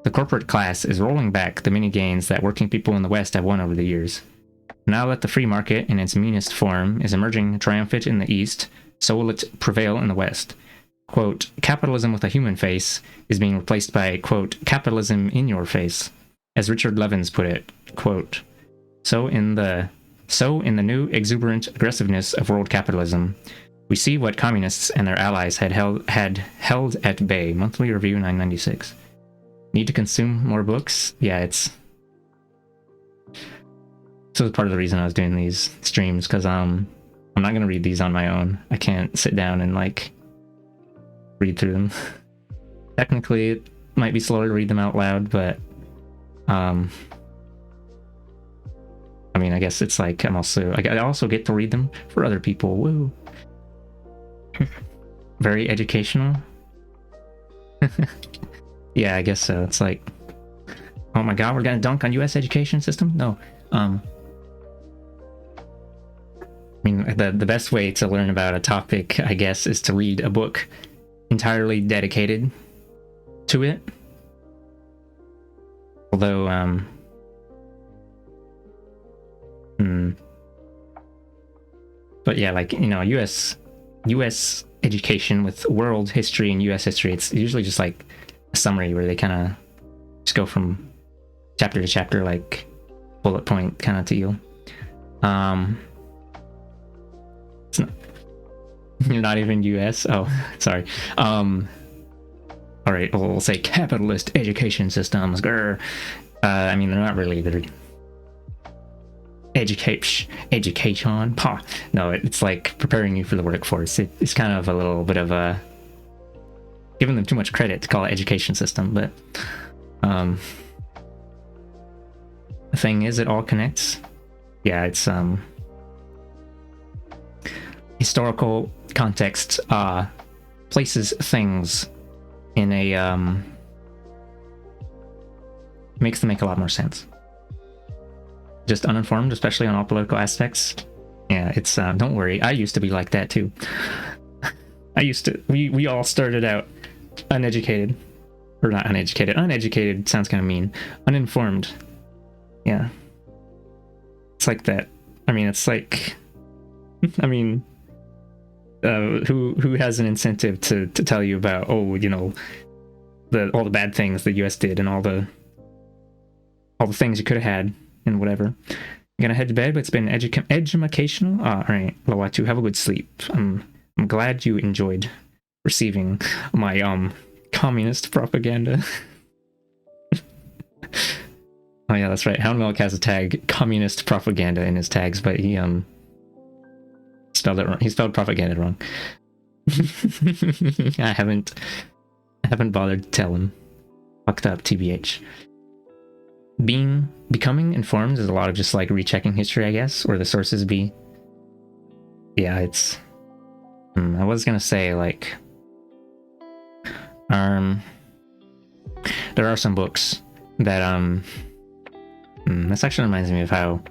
Speaker 1: the corporate class is rolling back the many gains that working people in the West have won over the years. Now that the free market in its meanest form is emerging triumphant in the East, so will it prevail in the West. Quote, capitalism with a human face is being replaced by, quote, capitalism in your face. As Richard Levins put it, quote, so in the new exuberant aggressiveness of world capitalism, we see what communists and their allies had held at bay. Monthly Review 996. need to consume more books. Yeah, it's part of the reason I was doing these streams, because I'm not gonna read these on my own. I can't sit down and like read through them. Technically, it might be slower to read them out loud, but I mean, I guess it's like I also get to read them for other people. Woo! Very educational. Yeah, I guess so. It's like, oh my god, we're gonna dunk on U.S. education system? No. I mean, the best way to learn about a topic, I guess, is to read a book entirely dedicated to it. Although, but yeah, like, you know, U.S. education with world history and U.S. history, it's usually just like a summary where they kind of just go from chapter to chapter, like bullet point kind of deal. It's not, you're not even U.S. Oh, sorry. All right, we'll say capitalist education systems. Grr. I mean, they're not really. They're education. Pa. No, it's like preparing you for the workforce. It's kind of a little bit of a giving them too much credit to call it education system, but the thing is, it all connects. Yeah, it's historical context places things in a makes them make a lot more sense. Just uninformed, especially on all political aspects. Yeah, it's don't worry, I used to be like that too. We all started out uneducated, or not uneducated. Uneducated sounds kind of mean. Uninformed. Yeah, it's like that. I mean, it's like, I mean, who has an incentive to tell you about, oh, you know, all the bad things the U.S. did and all the things you could have had and whatever. I'm gonna head to bed, but it's been educational. All right, Lawatu, have a good sleep. I'm glad you enjoyed receiving my communist propaganda. Oh yeah, that's right. Hound Milk has a tag, communist propaganda, in his tags, but he spelled it wrong. He spelled propaganda wrong. I haven't bothered to tell him. Fucked up, TBH. Becoming informed is a lot of just like rechecking history, I guess, or the sources be. Yeah, it's. I was gonna say like, there are some books that this actually reminds me of how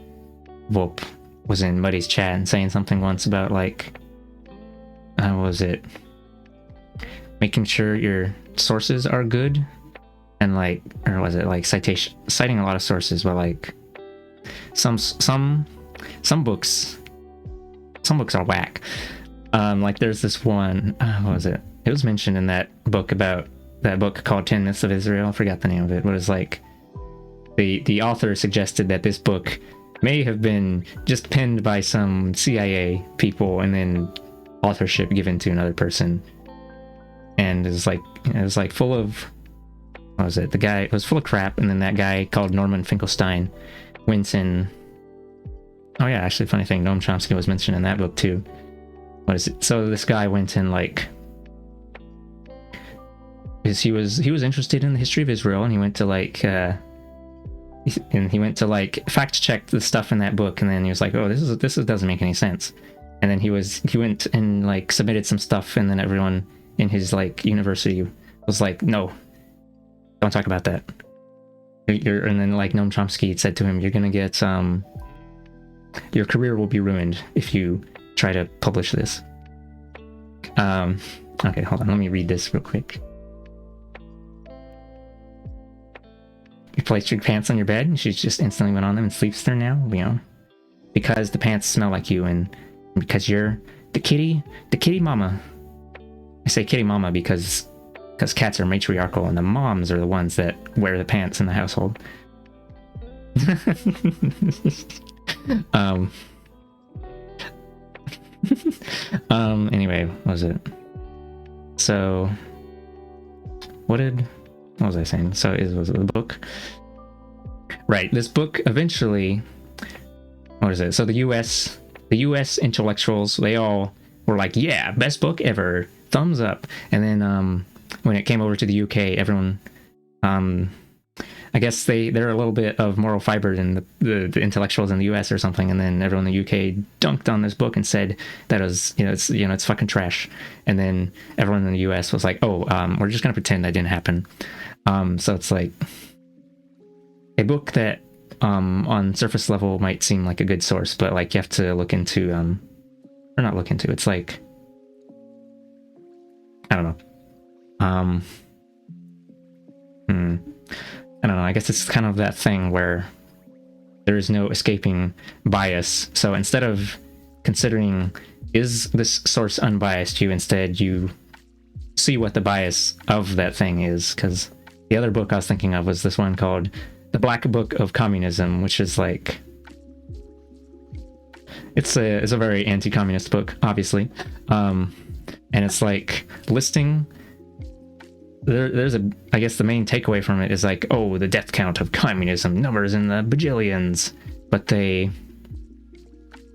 Speaker 1: Volp was in Muddy's chat and saying something once about like, how was it? Making sure your sources are good. And like, or was it like citing a lot of sources, but like some books are whack. Like there's this one, what was it? It was mentioned in that book called 10 Myths of Israel. I forgot the name of it. But it was like the author suggested that this book may have been just penned by some CIA people and then authorship given to another person. And it was like full of, what was it? It was full of crap, and then that guy called Norman Finkelstein went in. Oh yeah, actually, funny thing, Noam Chomsky was mentioned in that book too. What is it? So this guy went in like, because he was interested in the history of Israel, and he went to like fact check the stuff in that book, and then he was like, oh, this doesn't make any sense. And then he went and like submitted some stuff, and then everyone in his like university was like, no, don't talk about that. And then like Noam Chomsky said to him, you're gonna get your career will be ruined if you try to publish this. Okay, hold on, let me read this real quick. You placed your pants on your bed and she just instantly went on them and sleeps there now, you know, because the pants smell like you and because you're the kitty mama. I say kitty mama because cats are matriarchal and the moms are the ones that wear the pants in the household. Anyway, what was it? So what did what was I saying? So it was the book. Right, this book eventually, what is it? So the US intellectuals, they all were like, yeah, best book ever, thumbs up. And then when it came over to the UK, everyone, I guess they're a little bit of moral fiber than the intellectuals in the US or something. And then everyone in the UK dunked on this book and said that it was, it's fucking trash. And then everyone in the US was like, oh, we're just gonna pretend that didn't happen. So it's like a book that on surface level might seem like a good source, but like you have to look into or not look into, it's like, I don't know. I don't know, I guess it's kind of that thing where there is no escaping bias. So instead of considering, is this source unbiased, you see what the bias of that thing is. Because the other book I was thinking of was this one called The Black Book of Communism, which is like, it's a very anti-communist book, obviously. And it's like listing, I guess the main takeaway from it is like, oh, the death count of communism, numbers in the bajillions. But they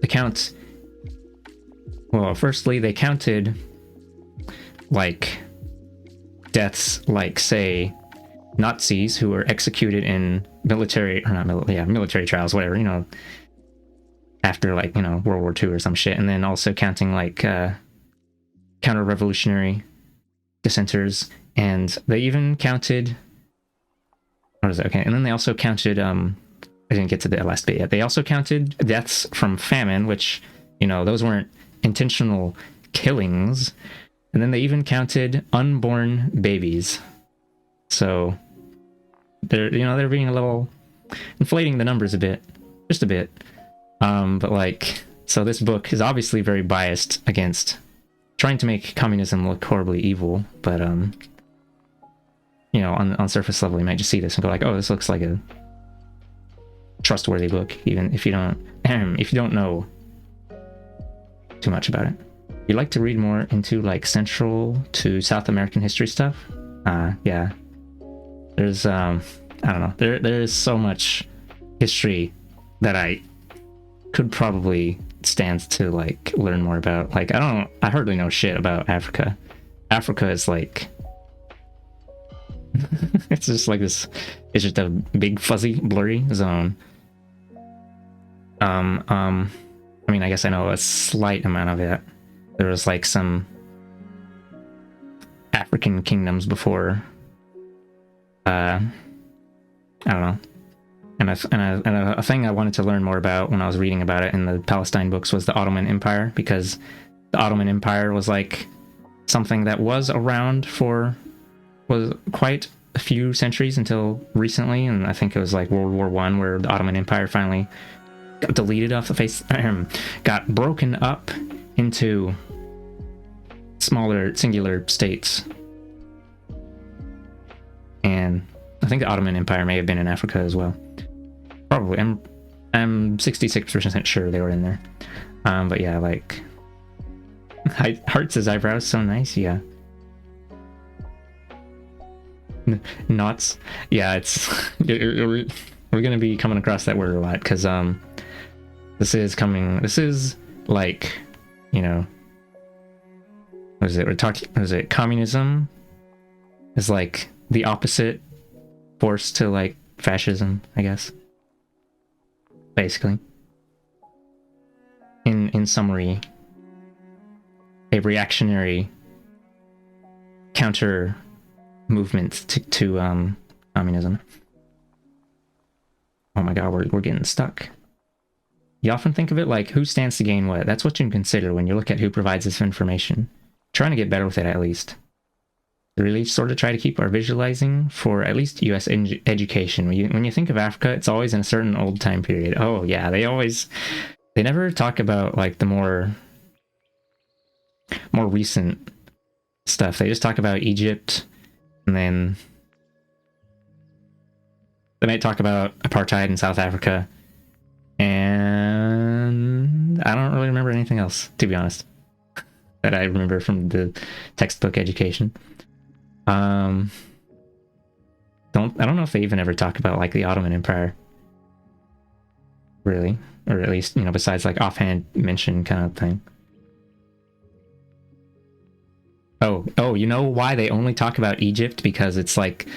Speaker 1: count, well, firstly, they counted like deaths, like, say, Nazis who were executed in military trials, whatever, after like, World War II or some shit. And then also counting like counter-revolutionary dissenters. And they even counted, what is it? Okay. And then they also counted, I didn't get to the last bit yet. They also counted deaths from famine, which, those weren't intentional killings. And then they even counted unborn babies. So they're being a little, inflating the numbers a bit, just a bit. But like, so this book is obviously very biased against trying to make communism look horribly evil. But, on surface level, you might just see this and go like, oh, this looks like a trustworthy book, even if you don't know too much about it. You'd like to read more into like Central to South American history stuff? Yeah. There's, I don't know. There is so much history that I could probably stand to like learn more about. Like, I hardly know shit about Africa. Africa is like, it's just like this, it's just a big fuzzy blurry zone. I mean, I guess I know a slight amount of it. There was like some African kingdoms before, I don't know. And a thing I wanted to learn more about when I was reading about it in the Palestine books was the Ottoman Empire, because the Ottoman Empire was like something that was around was quite a few centuries until recently, and I think it was like World War I where the Ottoman Empire finally got deleted off the face, got broken up into smaller singular states. And I think the Ottoman Empire may have been in Africa as well. Probably. I'm 66% sure they were in there. But yeah, like, Heart says eyebrows so nice. Yeah. Knots. Yeah, it's we're gonna be coming across that word a lot, because this is like, what is it, communism is like the opposite force to like fascism, I guess, basically. In summary, a reactionary counter movement to communism. Oh my god, we're getting stuck. You often think of it like, who stands to gain what? That's what you can consider when you look at who provides this information. Trying to get better with it, at least. Really sort of try to keep our visualizing for at least US education. When you think of Africa, it's always in a certain old time period. Oh yeah, they never talk about like the more recent stuff. They just talk about Egypt, and then they might talk about apartheid in South Africa, and I don't really remember anything else, to be honest, that I remember from the textbook education. I don't know if they even ever talk about like the Ottoman Empire, really, or at least, you know, besides like offhand mention kind of thing. Oh, you know why they only talk about Egypt? Because it's like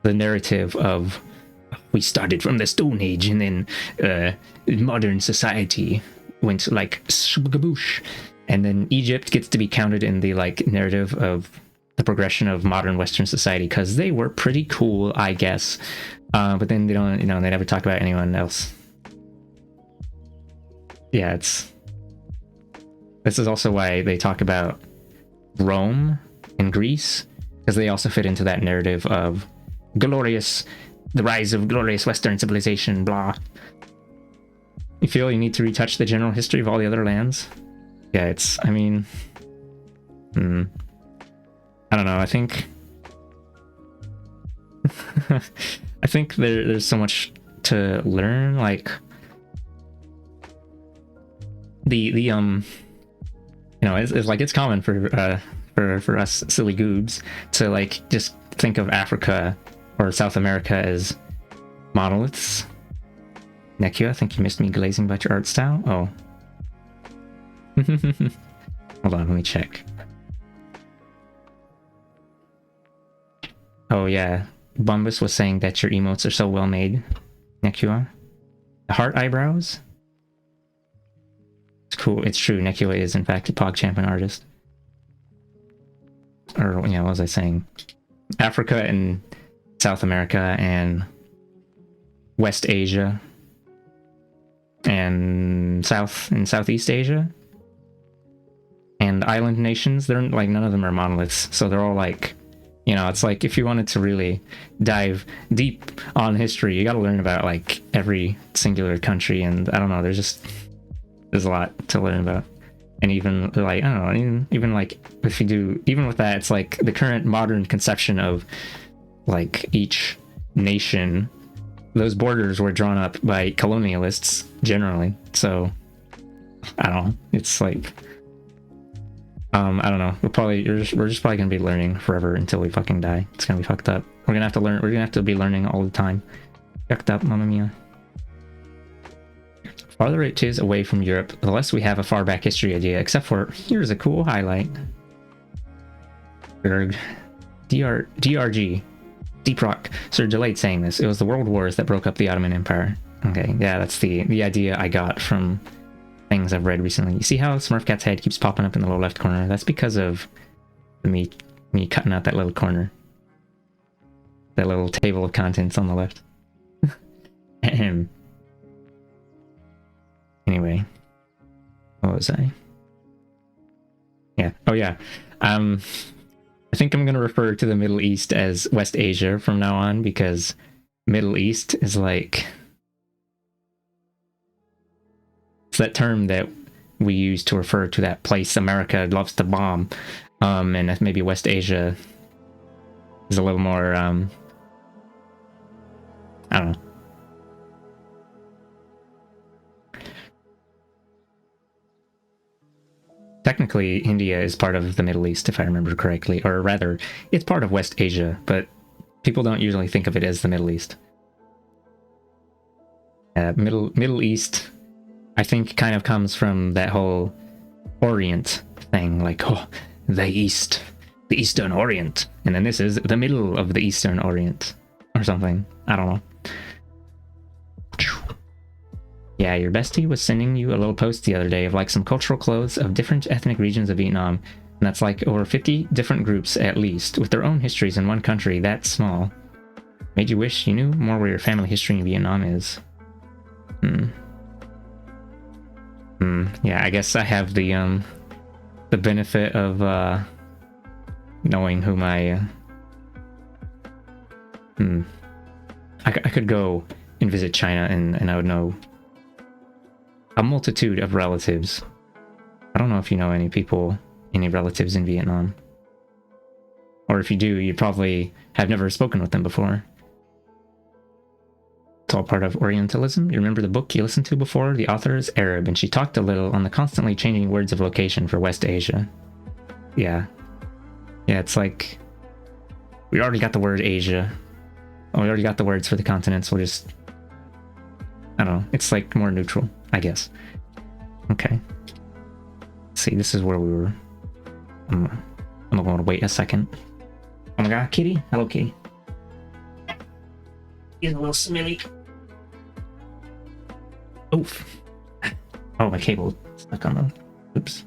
Speaker 1: the narrative of we started from the Stone Age and then modern society went like shboosh, and then Egypt gets to be counted in the like narrative of the progression of modern Western society because they were pretty cool, I guess. But then they don't, you know, they never talk about anyone else. Yeah, this is also why they talk about Rome and Greece, because they also fit into that narrative of the rise of glorious Western civilization, blah. You feel you need to retouch the general history of all the other lands? Yeah, I mean, I don't know, I think I think there's so much to learn, like you know, it's like it's common for us silly goobs to like just think of Africa or South America as monoliths. Nekio, I think you missed me glazing about your art style. Oh. Hold on, let me check. Oh yeah, Bombus was saying that your emotes are so well made, Nekio. The heart eyebrows? It's cool, it's true, Nekio is in fact a PogChamp artist. Or, yeah, what was I saying? Africa and South America and West Asia and Southeast Asia and island nations, they're like, none of them are monoliths, so they're all like, you know, it's like if you wanted to really dive deep on history, you got to learn about like every singular country, and I don't know, there's a lot to learn about. And even like, I don't know, even like if you do, even with that, it's like the current modern conception of like each nation, those borders were drawn up by colonialists generally. So I don't know, it's like I don't know, we're just probably gonna be learning forever until we fucking die. It's gonna be fucked up. We're gonna have to be learning all the time. Fucked up, mamma mia. Farther it is away from Europe, the less we have a far back history idea, except for, here's a cool highlight. DRG. Deep Rock. Sir, delayed saying this. It was the World Wars that broke up the Ottoman Empire. Okay, yeah, that's the idea I got from things I've read recently. You see how Smurfcat's head keeps popping up in the lower left corner? That's because of me cutting out that little corner. That little table of contents on the left. Anyway, what was I? Yeah. Oh yeah. I think I'm gonna refer to the Middle East as West Asia from now on, because Middle East is like, it's that term that we use to refer to that place America loves to bomb, and maybe West Asia is a little more I don't know. Technically, India is part of the Middle East, if I remember correctly, or rather, it's part of West Asia, but people don't usually think of it as the Middle East. Middle East, I think, kind of comes from that whole Orient thing, like, oh, the East, the Eastern Orient, and then this is the middle of the Eastern Orient, or something. I don't know. Yeah, your bestie was sending you a little post the other day of like some cultural clothes of different ethnic regions of Vietnam, and that's like over 50 different groups at least, with their own histories in one country that small. Made you wish you knew more where your family history in Vietnam is. Yeah, I guess I have the benefit of knowing who my I could go and visit China and I would know a multitude of relatives. I don't know if you know any relatives in Vietnam. Or if you do, you probably have never spoken with them before. It's all part of Orientalism. You remember the book you listened to before? The author is Arab, and she talked a little on the constantly changing words of location for West Asia. Yeah. Yeah, it's like, we already got the word Asia. Oh, we already got the words for the continents. We'll just, I don't know. It's like more neutral, I guess. Okay. See, this is where we were. I'm going to wait a second. Oh my god, kitty. Hello, kitty. He's a little smelly. Oof. Oh, my cable stuck on the... Oops.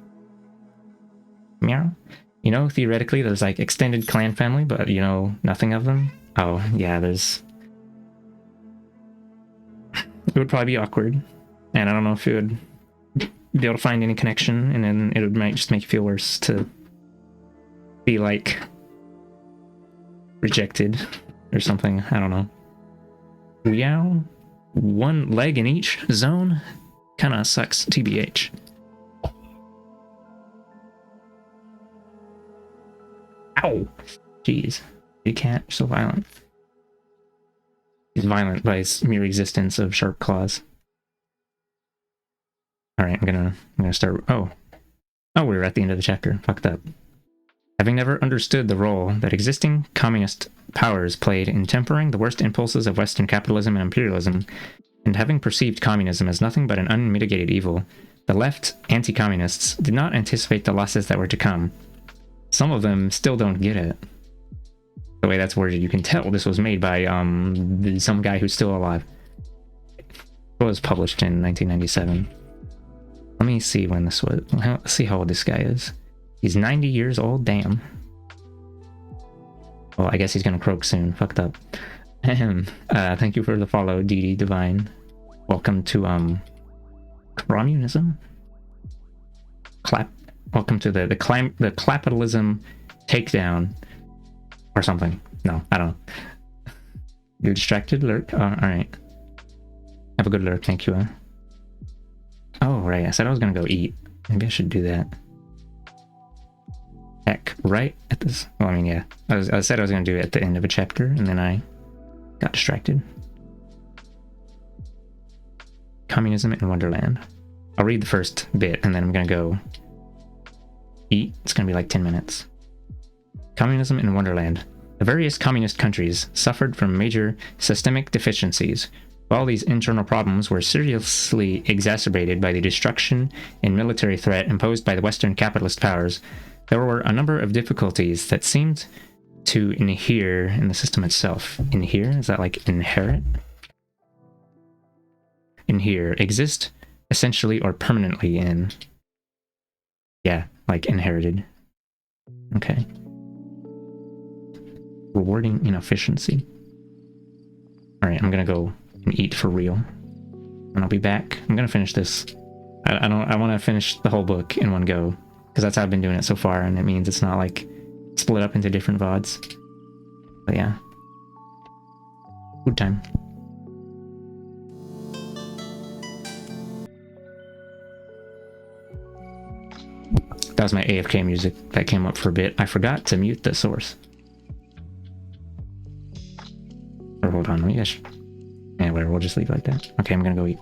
Speaker 1: Meow. You know, theoretically, there's like extended clan family, but you know, nothing of them. Oh, yeah, there's... It would probably be awkward. And I don't know if it would be able to find any connection, and then it might just make you feel worse to be like rejected or something. I don't know. Meow. One leg in each zone? Kinda sucks, TBH. Ow! Jeez. You can't. So violent. He's violent by his mere existence of sharp claws. Alright, I'm gonna start... Oh, we were at the end of the chapter. Fucked up. Having never understood the role that existing communist powers played in tempering the worst impulses of Western capitalism and imperialism, and having perceived communism as nothing but an unmitigated evil, the left anti-communists did not anticipate the losses that were to come. Some of them still don't get it. The way that's worded, you can tell this was made by some guy who's still alive. It was published in 1997. Let me see when this was. Let's see how old this guy is. He's 90 years old. Damn. Well, I guess he's gonna croak soon. Fucked up. Thank you for the follow, DD Divine. Welcome to communism. Welcome to the capitalism takedown or something. No, I don't know. You're distracted, lurk. All right. Have a good lurk. Thank you. Oh right, I said I was gonna go eat. Maybe I should do that. Heck, right at this. Well, I mean, yeah. I said I was gonna do it at the end of a chapter, and then I got distracted. Communism in Wonderland. I'll read the first bit, and then I'm gonna go eat. It's gonna be like 10 minutes. Communism in Wonderland. The various communist countries suffered from major systemic deficiencies. While these internal problems were seriously exacerbated by the destruction and military threat imposed by the Western capitalist powers, there were a number of difficulties that seemed to inhere in the system itself. Inhere? Is that like inherit? Inhere. Exist essentially or permanently in. Yeah, like inherited. Okay. Rewarding inefficiency. Alright, I'm gonna go and eat for real. And I'll be back. I'm gonna finish this. I want to finish the whole book in one go, because that's how I've been doing it so far, and it means it's not like split up into different VODs. But yeah. Food time. That was my AFK music that came up for a bit. I forgot to mute the source. Or hold on, let me guess. Yeah, whatever, we'll just leave it like that. Okay, I'm gonna go eat.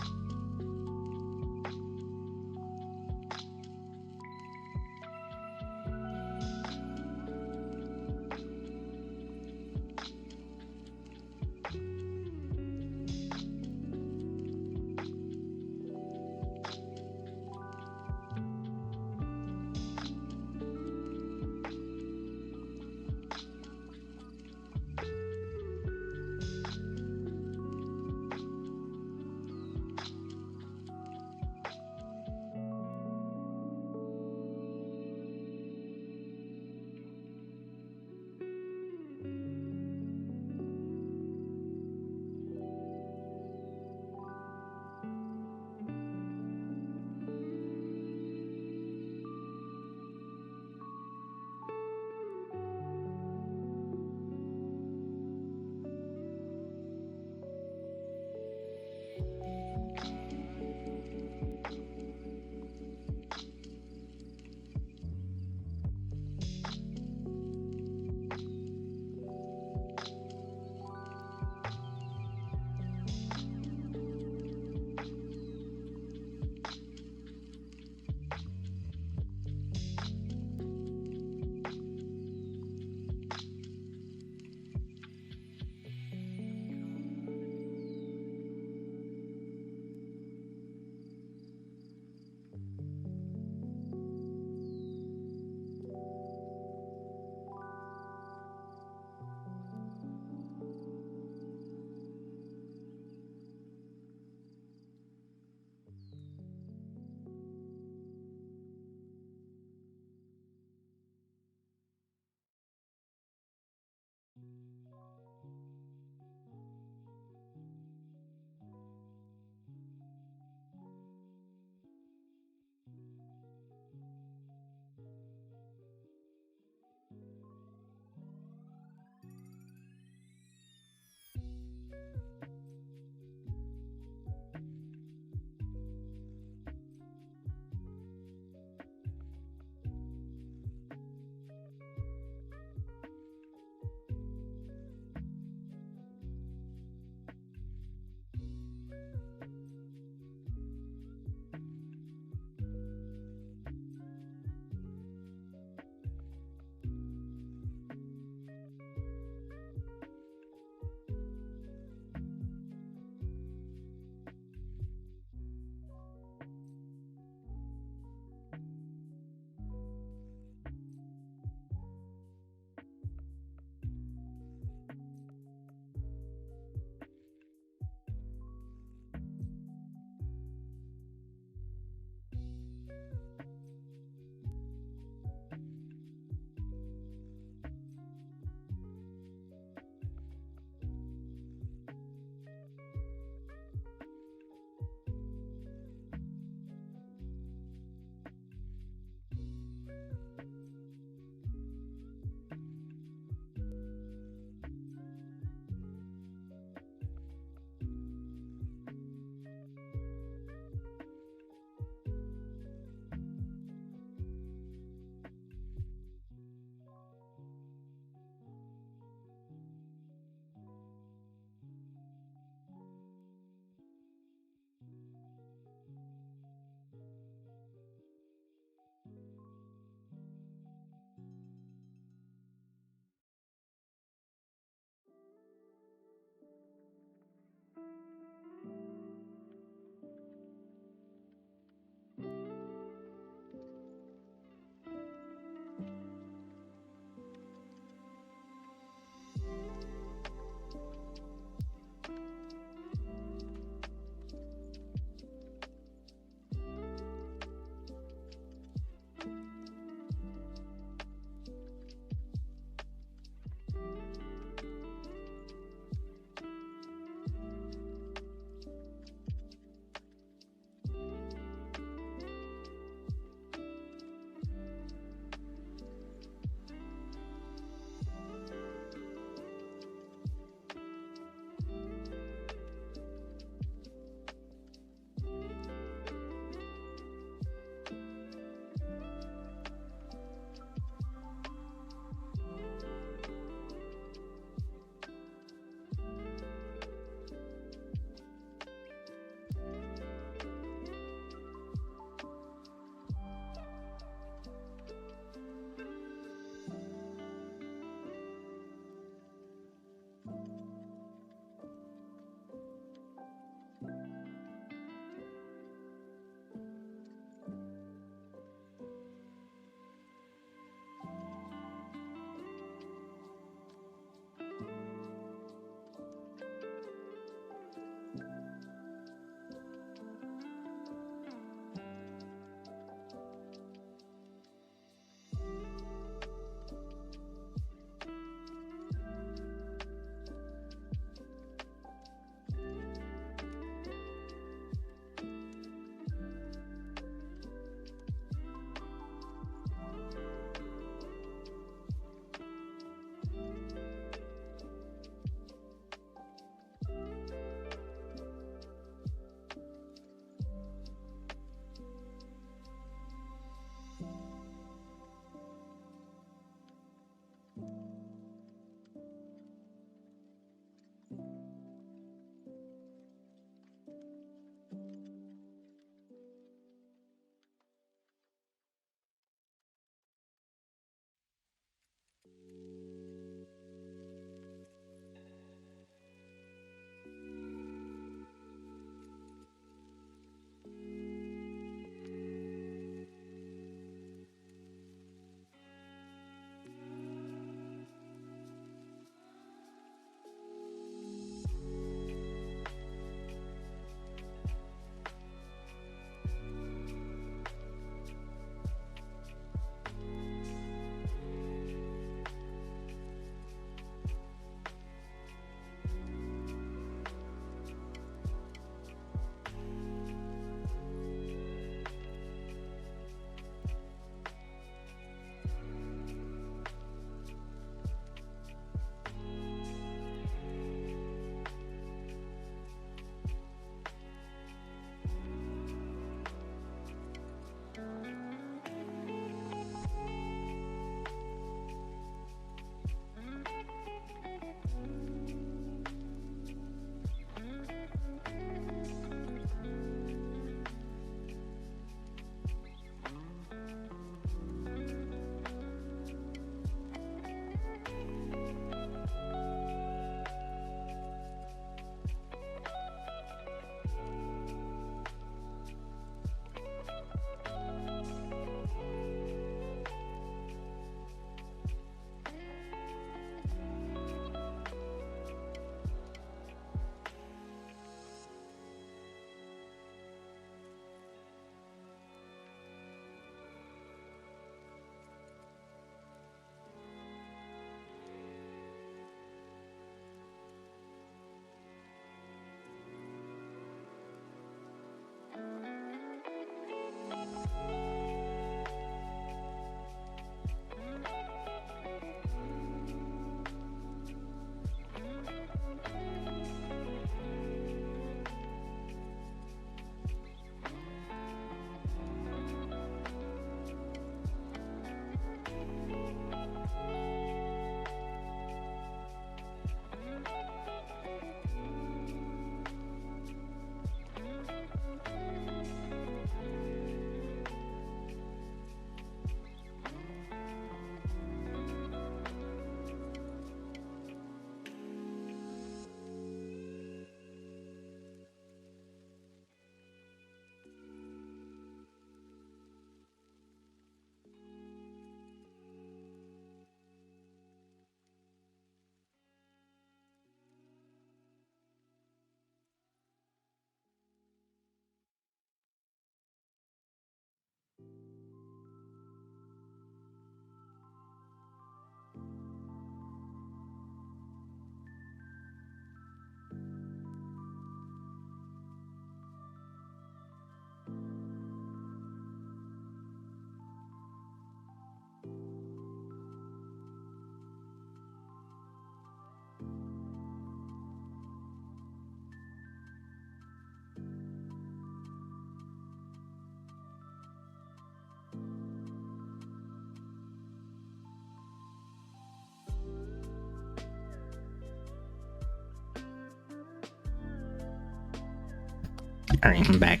Speaker 1: Alright, I'm back.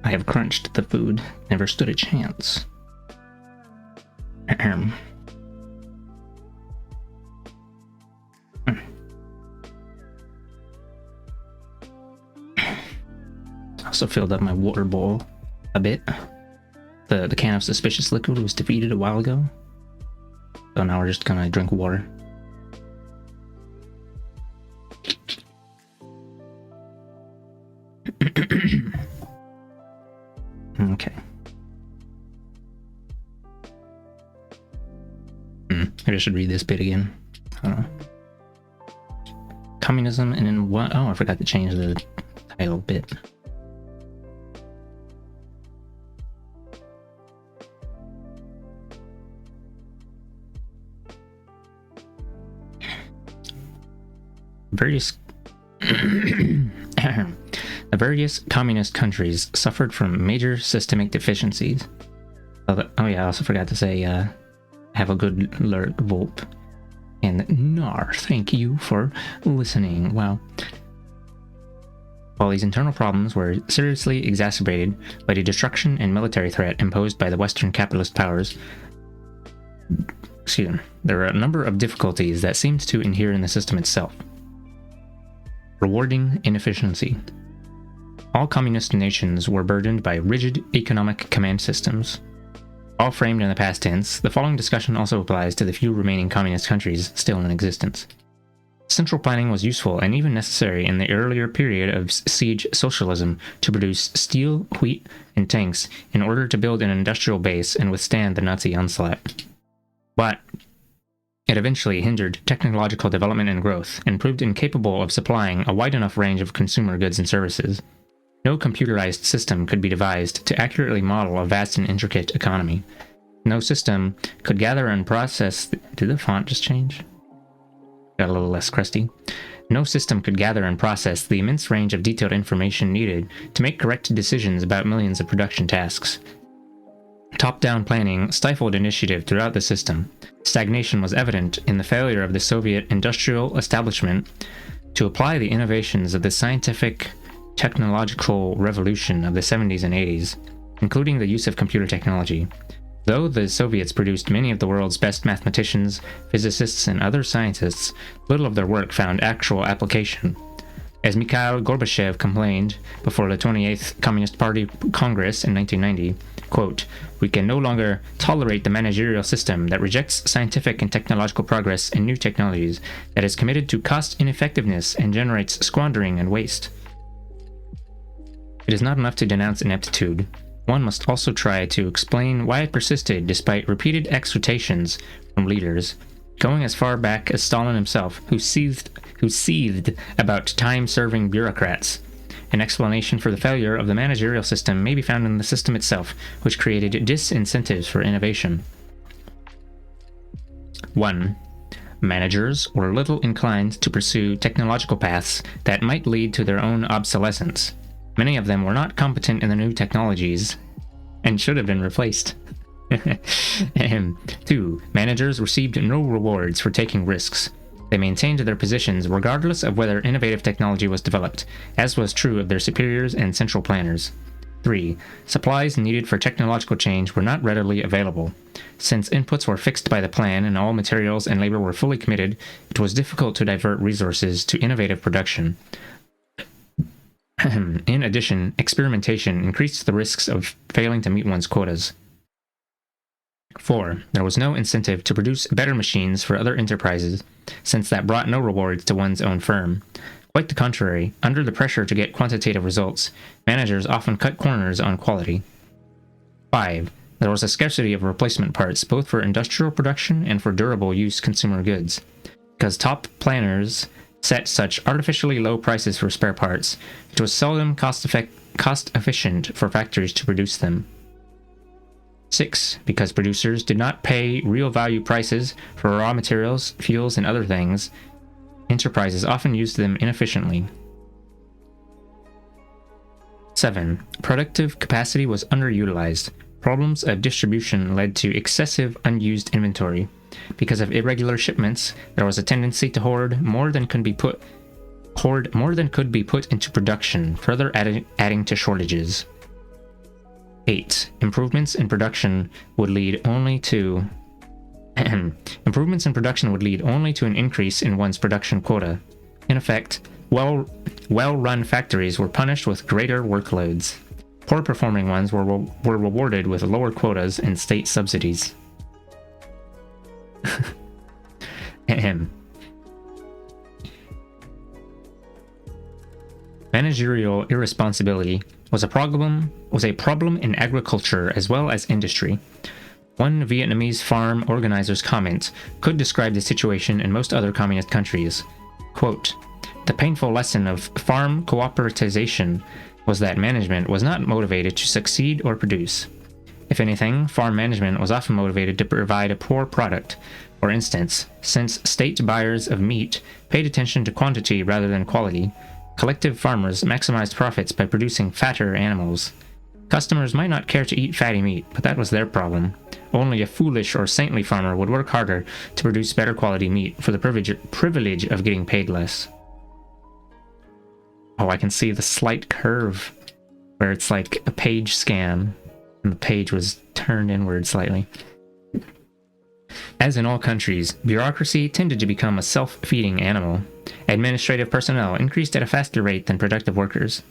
Speaker 1: I have crunched the food, never stood a chance. Ahem. Also filled up my water bowl a bit. The can of suspicious liquid was defeated a while ago. So now we're just gonna drink water. Okay. I should read this bit again. I don't know. Communism and in what? Oh, I forgot to change the title bit. The various communist countries suffered from major systemic deficiencies. Oh yeah, I also forgot to say, have a good lurk, Volp. And Nar, thank you for listening. Wow. While these internal problems were seriously exacerbated by the destruction and military threat imposed by the Western capitalist powers, there were a number of difficulties that seemed to inhere in the system itself. Rewarding inefficiency. All communist nations were burdened by rigid economic command systems. All framed in the past tense, the following discussion also applies to the few remaining communist countries still in existence. Central planning was useful and even necessary in the earlier period of siege socialism to produce steel, wheat, and tanks in order to build an industrial base and withstand the Nazi onslaught. But it eventually hindered technological development and growth, and proved incapable of supplying a wide enough range of consumer goods and services. No computerized system could be devised to accurately model a vast and intricate economy. No system could gather and process... Did the font just change? Got a little less crusty. No system could gather and process the immense range of detailed information needed to make correct decisions about millions of production tasks. Top-down planning stifled initiative throughout the system. Stagnation was evident in the failure of the Soviet industrial establishment to apply the innovations of the scientific technological revolution of the 70s and 80s, including the use of computer technology. Though the Soviets produced many of the world's best mathematicians, physicists, and other scientists, little of their work found actual application. As Mikhail Gorbachev complained before the 28th Communist Party Congress in 1990, quote, "We can no longer tolerate the managerial system that rejects scientific and technological progress and new technologies, that is committed to cost ineffectiveness and generates squandering and waste." It is not enough to denounce ineptitude. One must also try to explain why it persisted despite repeated exhortations from leaders, going as far back as Stalin himself, who seethed about time-serving bureaucrats. An explanation for the failure of the managerial system may be found in the system itself, which created disincentives for innovation. 1. Managers were little inclined to pursue technological paths that might lead to their own obsolescence. Many of them were not competent in the new technologies and should have been replaced. 2. Managers received no rewards for taking risks. They maintained their positions regardless of whether innovative technology was developed, as was true of their superiors and central planners. 3. Supplies needed for technological change were not readily available. Since inputs were fixed by the plan and all materials and labor were fully committed, it was difficult to divert resources to innovative production. In addition, experimentation increased the risks of failing to meet one's quotas. 4. There was no incentive to produce better machines for other enterprises, since that brought no rewards to one's own firm. Quite the contrary, under the pressure to get quantitative results, managers often cut corners on quality. 5. There was a scarcity of replacement parts, both for industrial production and for durable use consumer goods. Because top planners set such artificially low prices for spare parts, it was seldom cost-efficient for factories to produce them. 6. Because producers did not pay real value prices for raw materials, fuels, and other things, enterprises often used them inefficiently. 7. Productive capacity was underutilized. Problems of distribution led to excessive unused inventory. Because of irregular shipments, there was a tendency to hoard more than could be put poured more than could be put into production, further adding to shortages. 8. Improvements in production would lead only to improvements in production would lead only to an increase in one's production quota. In effect, well-run factories were punished with greater workloads. Poor-performing ones were rewarded with lower quotas and state subsidies. Managerial irresponsibility was a problem in agriculture as well as industry. One Vietnamese farm organizer's comment could describe the situation in most other communist countries. Quote, "The painful lesson of farm cooperativization was that management was not motivated to succeed or produce. If anything, farm management was often motivated to provide a poor product. For instance, since state buyers of meat paid attention to quantity rather than quality, collective farmers maximized profits by producing fatter animals. Customers might not care to eat fatty meat, but that was their problem. Only a foolish or saintly farmer would work harder to produce better quality meat for the privilege of getting paid less." Oh, I can see the slight curve where it's like a page scan and the page was turned inward slightly. As in all countries, bureaucracy tended to become a self-feeding animal. Administrative personnel increased at a faster rate than productive workers.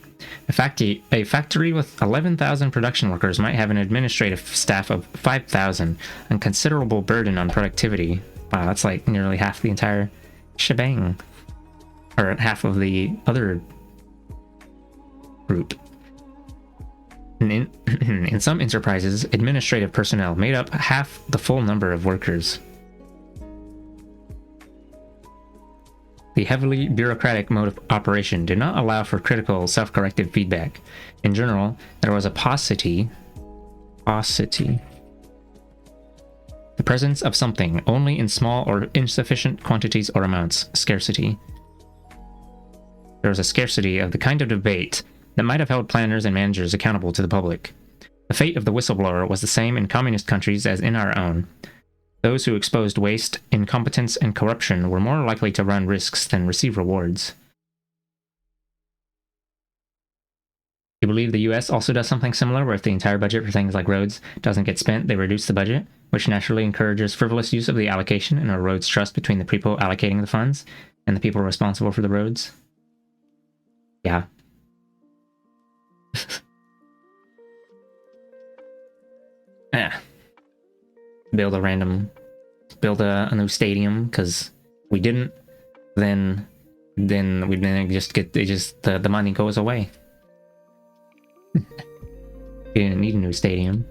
Speaker 1: A factory with 11,000 production workers might have an administrative staff of 5,000, a considerable burden on productivity. Wow, that's like nearly half the entire shebang. Or half of the other group. In some enterprises, administrative personnel made up half the full number of workers. The heavily bureaucratic mode of operation did not allow for critical, self-corrective feedback. In general, there was a paucity, the presence of something only in small or insufficient quantities or amounts, scarcity. There was a scarcity of the kind of debate that might have held planners and managers accountable to the public. The fate of the whistleblower was the same in communist countries as in our own. Those who exposed waste, incompetence, and corruption were more likely to run risks than receive rewards. You believe the US also does something similar, where if the entire budget for things like roads doesn't get spent, they reduce the budget, which naturally encourages frivolous use of the allocation and erodes trust between the people allocating the funds and the people responsible for the roads? Yeah. Yeah. Build a new stadium, because we didn't, then we didn't just get, the money goes away. We didn't need a new stadium.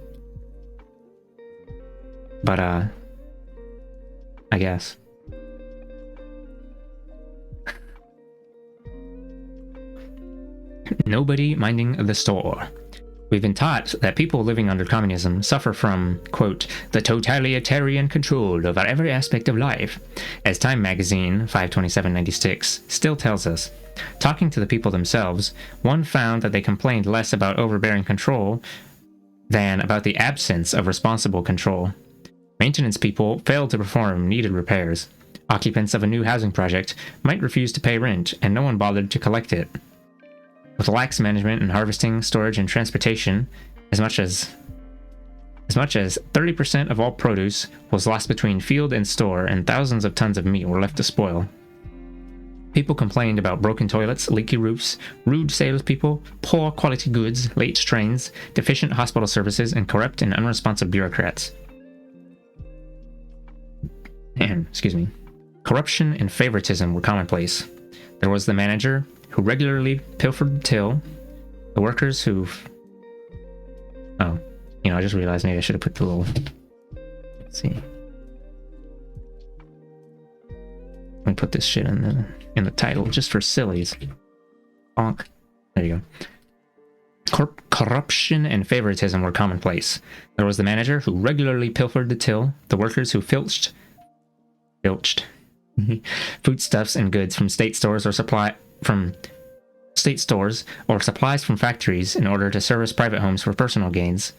Speaker 1: But, I guess. Nobody minding the store. We've been taught that people living under communism suffer from, quote, "the totalitarian control over every aspect of life," as Time magazine 5/27/96 still tells us. Talking to the people themselves, one found that they complained less about overbearing control than about the absence of responsible control. Maintenance people failed to perform needed repairs. Occupants of a new housing project might refuse to pay rent, and no one bothered to collect it. With lax management in harvesting, storage, and transportation, as much as 30% of all produce was lost between field and store, and thousands of tons of meat were left to spoil. People complained about broken toilets, leaky roofs, rude salespeople, poor quality goods, late trains, deficient hospital services, and corrupt and unresponsive bureaucrats. Excuse me. Corruption and favoritism were commonplace. There was the manager, who regularly pilfered the till, the workers who... Oh, I just realized maybe I should have put the little... Let's see. Let me put this shit in the title, just for sillies. Bonk. There you go. Corruption and favoritism were commonplace. There was the manager who regularly pilfered the till, the workers who filched foodstuffs and goods from state stores or supplies from factories in order to service private homes for personal gains.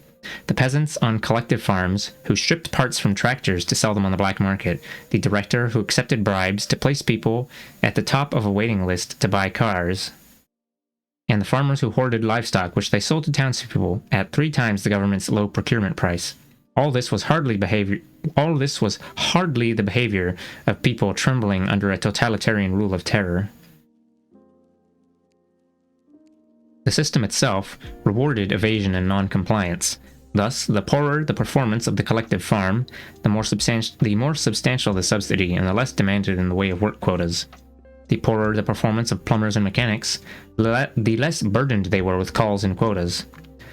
Speaker 1: The peasants on collective farms who stripped parts from tractors to sell them on the black market, the director who accepted bribes to place people at the top of a waiting list to buy cars, and the farmers who hoarded livestock which they sold to townspeople at 3 times the government's low procurement price. All this was hardly the behavior of people trembling under a totalitarian rule of terror. The system itself rewarded evasion and non-compliance. Thus, the poorer the performance of the collective farm, the more substantial the subsidy and the less demanded in the way of work quotas. The poorer the performance of plumbers and mechanics, the less burdened they were with calls and quotas.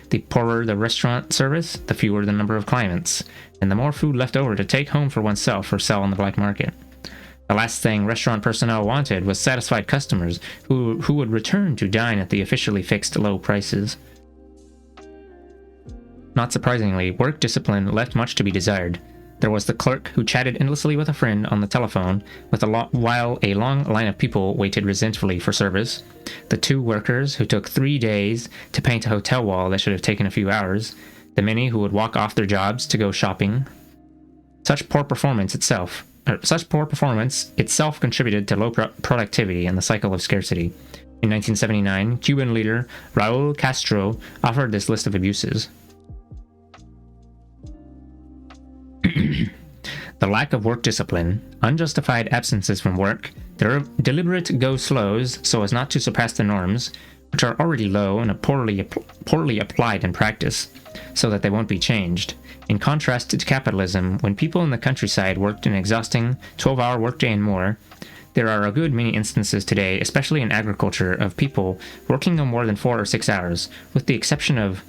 Speaker 1: The poorer the restaurant service, the fewer the number of clients, and the more food left over to take home for oneself or sell on the black market. The last thing restaurant personnel wanted was satisfied customers who would return to dine at the officially fixed low prices. Not surprisingly, work discipline left much to be desired. There was the clerk who chatted endlessly with a friend on the telephone while a long line of people waited resentfully for service, the 2 workers who took 3 days to paint a hotel wall that should have taken a few hours, the many who would walk off their jobs to go shopping. Such poor performance itself contributed to low productivity and the cycle of scarcity. In 1979, Cuban leader Raúl Castro offered this list of abuses. The lack of work discipline, unjustified absences from work, deliberate go-slows so as not to surpass the norms, which are already low and poorly applied in practice, so that they won't be changed. In contrast to capitalism, when people in the countryside worked an exhausting 12-hour workday and more, there are a good many instances today, especially in agriculture, of people working no more than 4 or 6 hours, with the exception of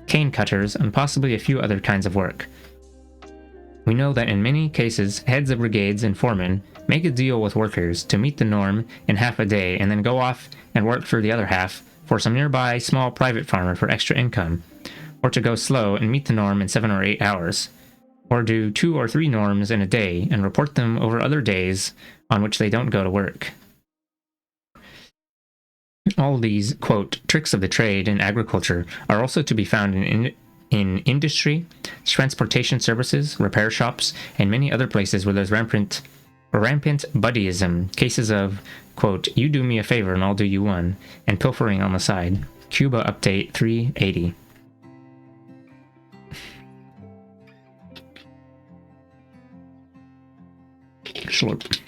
Speaker 1: cane cutters and possibly a few other kinds of work. We know that in many cases, heads of brigades and foremen make a deal with workers to meet the norm in half a day and then go off and work for the other half for some nearby small private farmer for extra income, or to go slow and meet the norm in 7 or 8 hours, or do 2 or 3 norms in a day and report them over other days on which they don't go to work. All these, quote, tricks of the trade in agriculture are also to be found in industry, transportation services, repair shops, and many other places where there's rampant buddyism, cases of, quote, you do me a favor and I'll do you one, and pilfering on the side. Cuba Update 380. Slurp.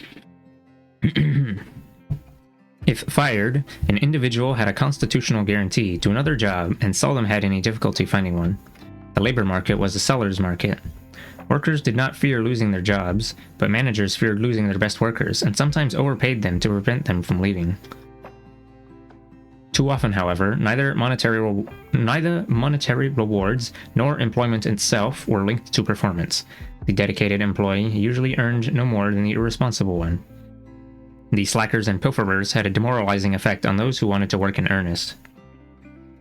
Speaker 1: If fired, an individual had a constitutional guarantee to another job and seldom had any difficulty finding one. The labor market was a seller's market. Workers did not fear losing their jobs, but managers feared losing their best workers and sometimes overpaid them to prevent them from leaving. Too often, however, neither monetary rewards nor employment itself were linked to performance. The dedicated employee usually earned no more than the irresponsible one. The slackers and pilferers had a demoralizing effect on those who wanted to work in earnest.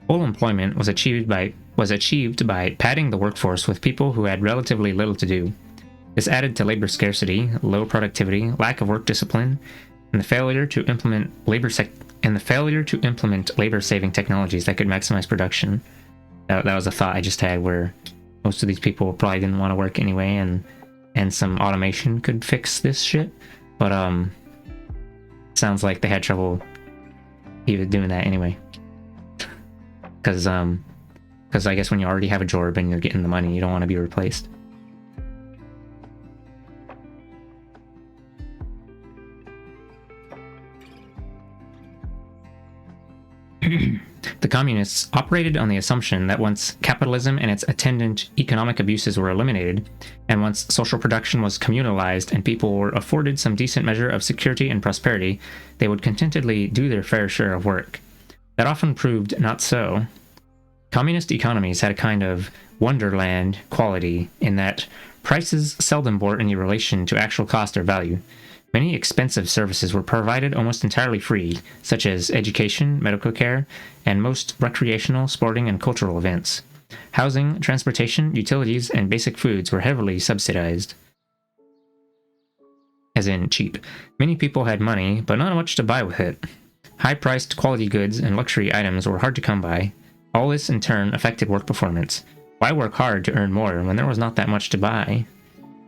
Speaker 1: Full employment was achieved by padding the workforce with people who had relatively little to do. This added to labor scarcity, low productivity, lack of work discipline, and the failure to implement labor-saving technologies that could maximize production. That was a thought I just had, where most of these people probably didn't want to work anyway, and some automation could fix this shit. But sounds like they had trouble even doing that anyway. Because I guess when you already have a job and you're getting the money, you don't want to be replaced. The communists operated on the assumption that once capitalism and its attendant economic abuses were eliminated, and once social production was communalized and people were afforded some decent measure of security and prosperity, they would contentedly do their fair share of work. That often proved not so. Communist economies had a kind of wonderland quality in that prices seldom bore any relation to actual cost or value. Many expensive services were provided almost entirely free, such as education, medical care, and most recreational, sporting, and cultural events. Housing, transportation, utilities, and basic foods were heavily subsidized. As in cheap. Many people had money, but not much to buy with it. High-priced quality goods and luxury items were hard to come by. All this, in turn, affected work performance. Why work hard to earn more when there was not that much to buy?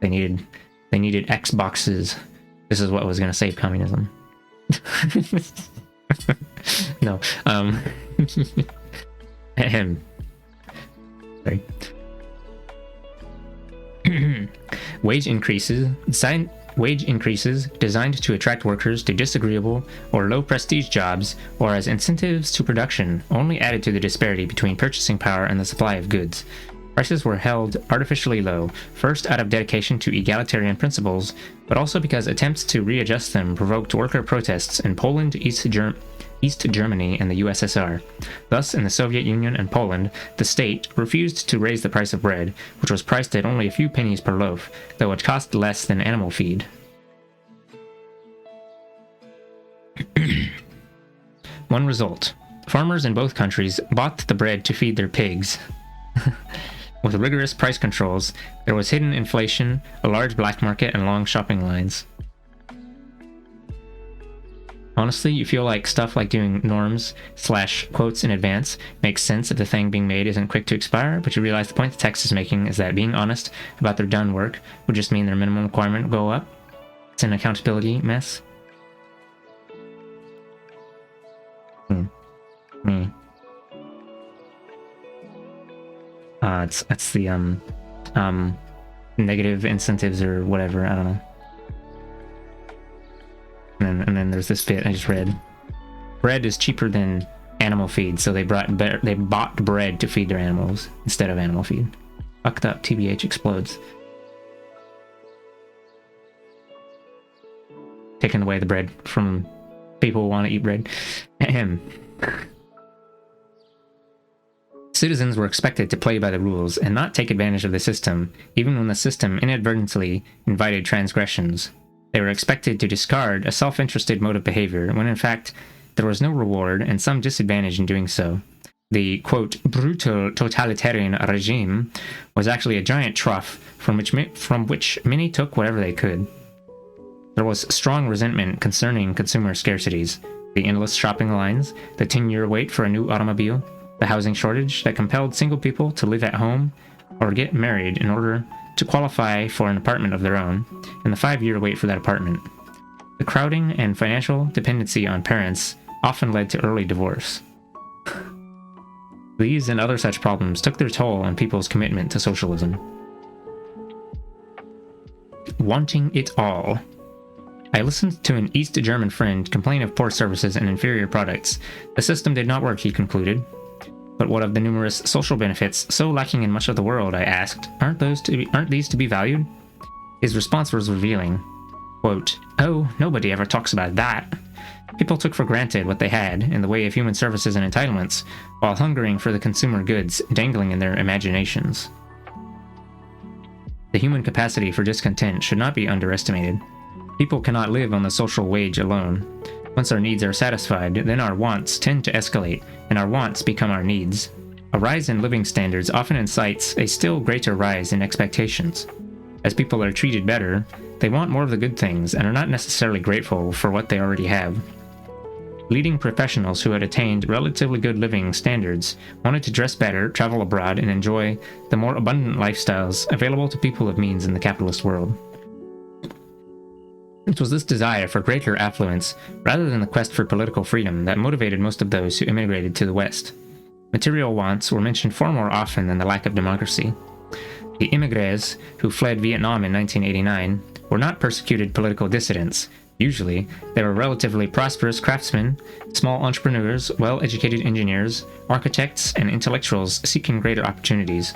Speaker 1: They needed Xboxes. This is what was going to save communism. No. Sorry. Wage increases designed to attract workers to disagreeable or low prestige jobs or as incentives to production only added to the disparity between purchasing power and the supply of goods. Prices were held artificially low, first out of dedication to egalitarian principles, but also because attempts to readjust them provoked worker protests in Poland, East Germany, and the USSR. Thus, in the Soviet Union and Poland, the state refused to raise the price of bread, which was priced at only a few pennies per loaf, though it cost less than animal feed. One result: farmers in both countries bought the bread to feed their pigs. With rigorous price controls, there was hidden inflation, a large black market, and long shopping lines. Honestly, you feel like stuff like doing norms / quotes in advance makes sense if the thing being made isn't quick to expire, but you realize the point the text is making is that being honest about their done work would just mean their minimum requirement will go up. It's an accountability mess. It's the negative incentives or whatever, I don't know. And then there's this bit I just read. Bread is cheaper than animal feed, so they bought bread to feed their animals instead of animal feed. Fucked up. TBH explodes. Taking away the bread from people who want to eat bread. Ahem. Citizens were expected to play by the rules and not take advantage of the system, even when the system inadvertently invited transgressions. They were expected to discard a self-interested mode of behavior, when in fact there was no reward and some disadvantage in doing so. The, quote, brutal totalitarian regime was actually a giant trough from which many took whatever they could. There was strong resentment concerning consumer scarcities, the endless shopping lines, the 10-year wait for a new automobile, the housing shortage that compelled single people to live at home or get married in order to qualify for an apartment of their own, and the 5-year wait for that apartment. The crowding and financial dependency on parents often led to early divorce. These and other such problems took their toll on people's commitment to socialism. Wanting it all. I listened to an East German friend complain of poor services and inferior products. The system did not work, he concluded. But what of the numerous social benefits so lacking in much of the world, I asked. Aren't these to be valued? His response was revealing. Quote, oh, nobody ever talks about that. People took for granted what they had in the way of human services and entitlements, while hungering for the consumer goods dangling in their imaginations. The human capacity for discontent should not be underestimated. People cannot live on the social wage alone. Once our needs are satisfied, then our wants tend to escalate, and our wants become our needs. A rise in living standards often incites a still greater rise in expectations. As people are treated better, they want more of the good things and are not necessarily grateful for what they already have. Leading professionals who had attained relatively good living standards wanted to dress better, travel abroad, and enjoy the more abundant lifestyles available to people of means in the capitalist world. It was this desire for greater affluence, rather than the quest for political freedom, that motivated most of those who immigrated to the West. Material wants were mentioned far more often than the lack of democracy. The immigrés who fled Vietnam in 1989 were not persecuted political dissidents. Usually, they were relatively prosperous craftsmen, small entrepreneurs, well-educated engineers, architects, and intellectuals seeking greater opportunities.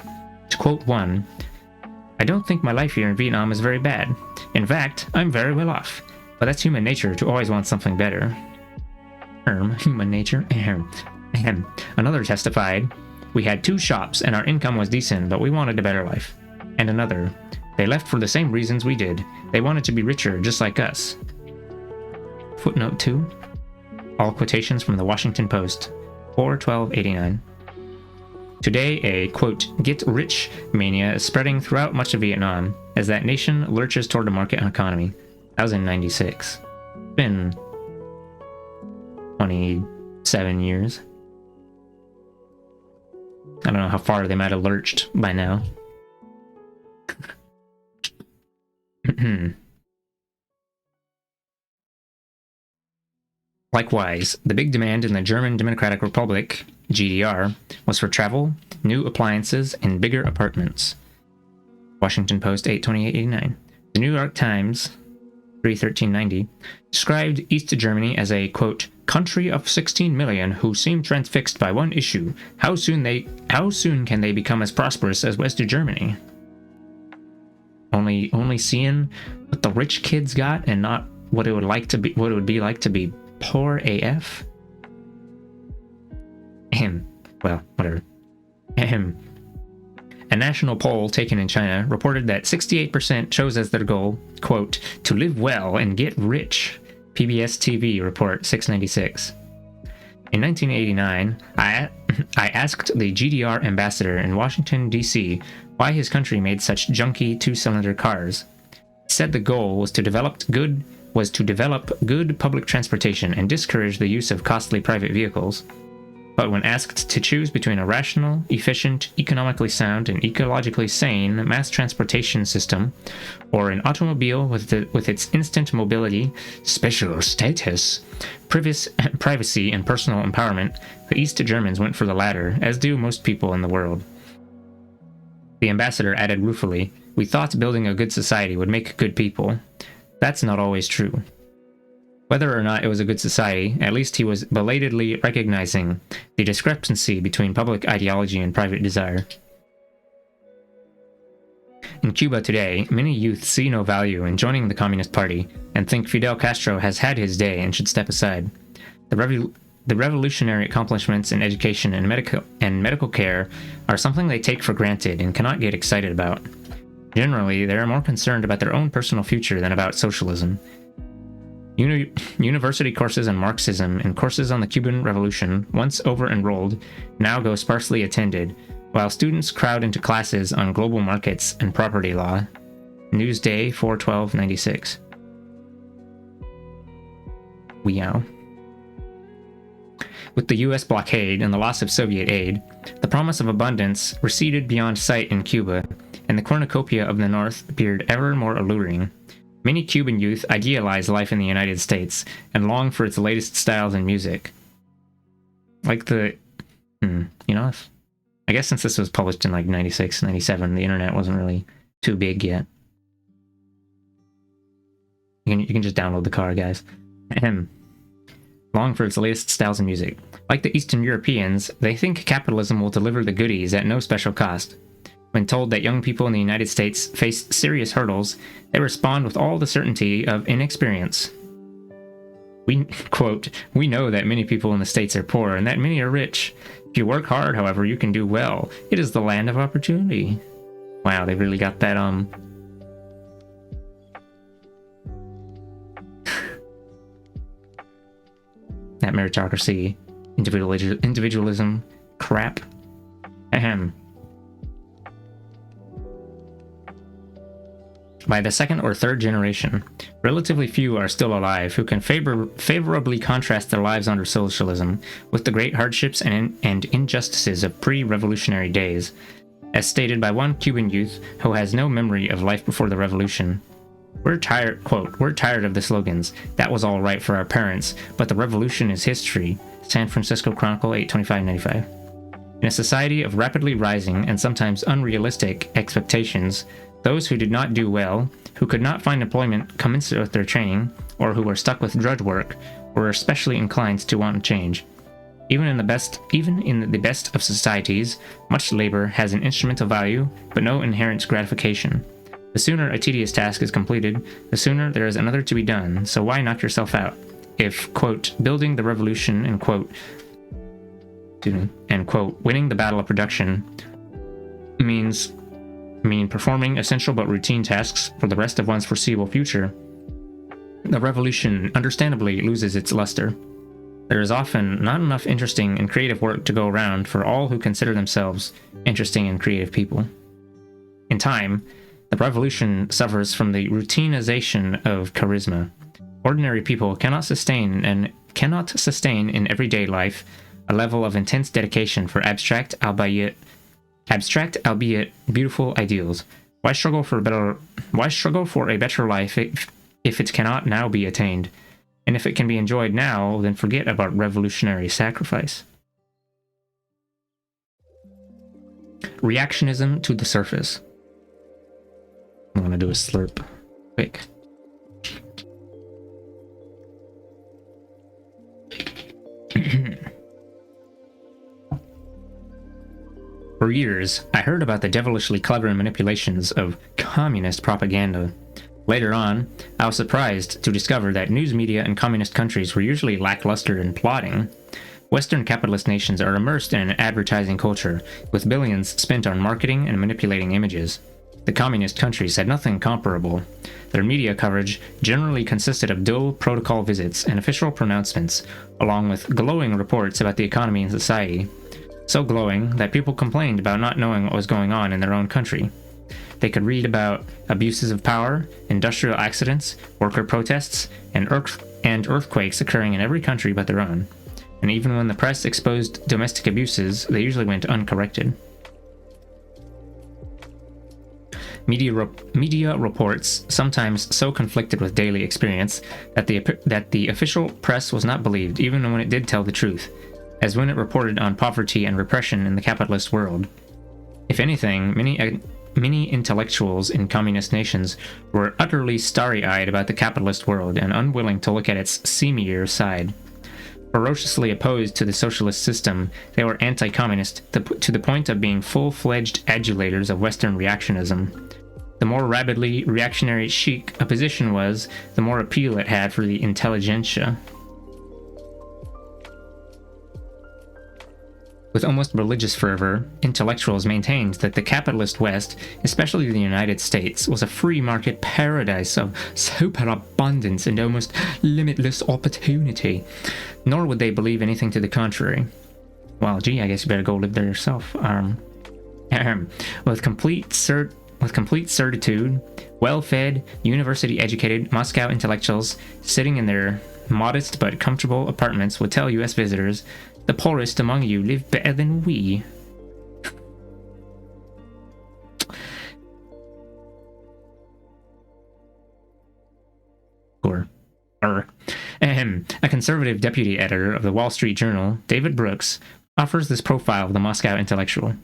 Speaker 1: To quote one, I don't think my life here in Vietnam is very bad. In fact, I'm very well off. But that's human nature to always want something better. Human nature. Another testified, we had 2 shops and our income was decent, but we wanted a better life. And another, they left for the same reasons we did. They wanted to be richer just like us. Footnote 2. All quotations from the Washington Post, 4/12/89. Today, a, quote, get-rich mania is spreading throughout much of Vietnam as that nation lurches toward a market economy. That was in 96. It's been 27 years. I don't know how far they might have lurched by now. Likewise, the big demand in the German Democratic Republic, GDR, was for travel, new appliances, and bigger apartments. Washington Post 8/28/89. The New York Times 3/13/90 described East Germany as a, quote, country of 16 million who seem transfixed by one issue. How soon can they become as prosperous as West Germany? Only seeing what the rich kids got and not what it would be like to be poor AF? Well, whatever. A national poll taken in China reported that 68% chose as their goal, quote, to live well and get rich. PBS TV report 696. In 1989, I asked the GDR ambassador in Washington, D.C. why his country made such junky two-cylinder cars. He said the goal was to develop good public transportation and discourage the use of costly private vehicles. But when asked to choose between a rational, efficient, economically sound, and ecologically sane mass transportation system, or an automobile with its instant mobility, special status, privacy, and personal empowerment, the East Germans went for the latter, as do most people in the world. The ambassador added ruefully, "We thought building a good society would make good people. That's not always true." Whether or not it was a good society, at least he was belatedly recognizing the discrepancy between public ideology and private desire. In Cuba today, many youth see no value in joining the Communist Party and think Fidel Castro has had his day and should step aside. The revolutionary accomplishments in education and medical care are something they take for granted and cannot get excited about. Generally, they are more concerned about their own personal future than about socialism. University courses on Marxism and courses on the Cuban Revolution, once over-enrolled, now go sparsely attended, while students crowd into classes on global markets and property law. Newsday 4/12/96. Weow. With the US blockade and the loss of Soviet aid, the promise of abundance receded beyond sight in Cuba, and the cornucopia of the North appeared ever more alluring. Many Cuban youth idealize life in the United States and long for its latest styles and music. Like the... I guess since this was published in like 96, 97, the internet wasn't really too big yet. You can just download the car, guys. Long for its latest styles and music. Like the Eastern Europeans, they think capitalism will deliver the goodies at no special cost. When told that young people in the United States face serious hurdles, they respond with all the certainty of inexperience. We, quote, we know that many people in the States are poor and that many are rich. If you work hard, however, you can do well. It is the land of opportunity. Wow, they really got that, that meritocracy, individualism, crap. Ahem. By the second or third generation, relatively few are still alive who can favorably contrast their lives under socialism with the great hardships and injustices of pre-revolutionary days, as stated by one Cuban youth who has no memory of life before the revolution. We're tired, quote, we're tired of the slogans. That was all right for our parents, but the revolution is history. San Francisco Chronicle 8/25/95. In a society of rapidly rising and sometimes unrealistic expectations, those who did not do well, who could not find employment commensurate with their training, or who were stuck with drudge work, were especially inclined to want change. Even in the best of societies, much labor has an instrumental value, but no inherent gratification. The sooner a tedious task is completed, the sooner there is another to be done, so why knock yourself out? If, quote, building the revolution, and quote, winning the battle of production mean performing essential but routine tasks for the rest of one's foreseeable future, the revolution understandably loses its luster. There is often not enough interesting and creative work to go around for all who consider themselves interesting and creative people. In time, the revolution suffers from the routinization of charisma. Ordinary people cannot sustain in everyday life a level of intense dedication for abstract, albeit beautiful ideals. Why struggle for a better life if it cannot now be attained? And if it can be enjoyed now, then forget about revolutionary sacrifice. Reactionism to the surface. I'm gonna do a slurp. Quick. For years, I heard about the devilishly clever manipulations of communist propaganda. Later on, I was surprised to discover that news media in communist countries were usually lackluster and plodding. Western capitalist nations are immersed in an advertising culture, with billions spent on marketing and manipulating images. The communist countries had nothing comparable. Their media coverage generally consisted of dull protocol visits and official pronouncements, along with glowing reports about the economy and society. So glowing that people complained about not knowing what was going on in their own country. They could read about abuses of power, industrial accidents, worker protests, and earthquakes occurring in every country but their own. And even when the press exposed domestic abuses, they usually went uncorrected. Media reports sometimes so conflicted with daily experience that the official press was not believed, even when it did tell the truth, as when it reported on poverty and repression in the capitalist world. If anything, many intellectuals in communist nations were utterly starry-eyed about the capitalist world and unwilling to look at its seamier side. Ferociously opposed to the socialist system, they were anti-communist to the point of being full-fledged adulators of Western reactionism. The more rabidly reactionary chic a position was, the more appeal it had for the intelligentsia. With almost religious fervor, intellectuals maintained that the capitalist West, especially the United States, was a free market paradise of superabundance and almost limitless opportunity. Nor would they believe anything to the contrary. Well, gee, I guess you better go live there yourself. With complete certitude, well-fed, university-educated Moscow intellectuals sitting in their modest but comfortable apartments would tell U.S. visitors, "The poorest among you live better than we." A conservative deputy editor of the Wall Street Journal, David Brooks, offers this profile of the Moscow intellectual.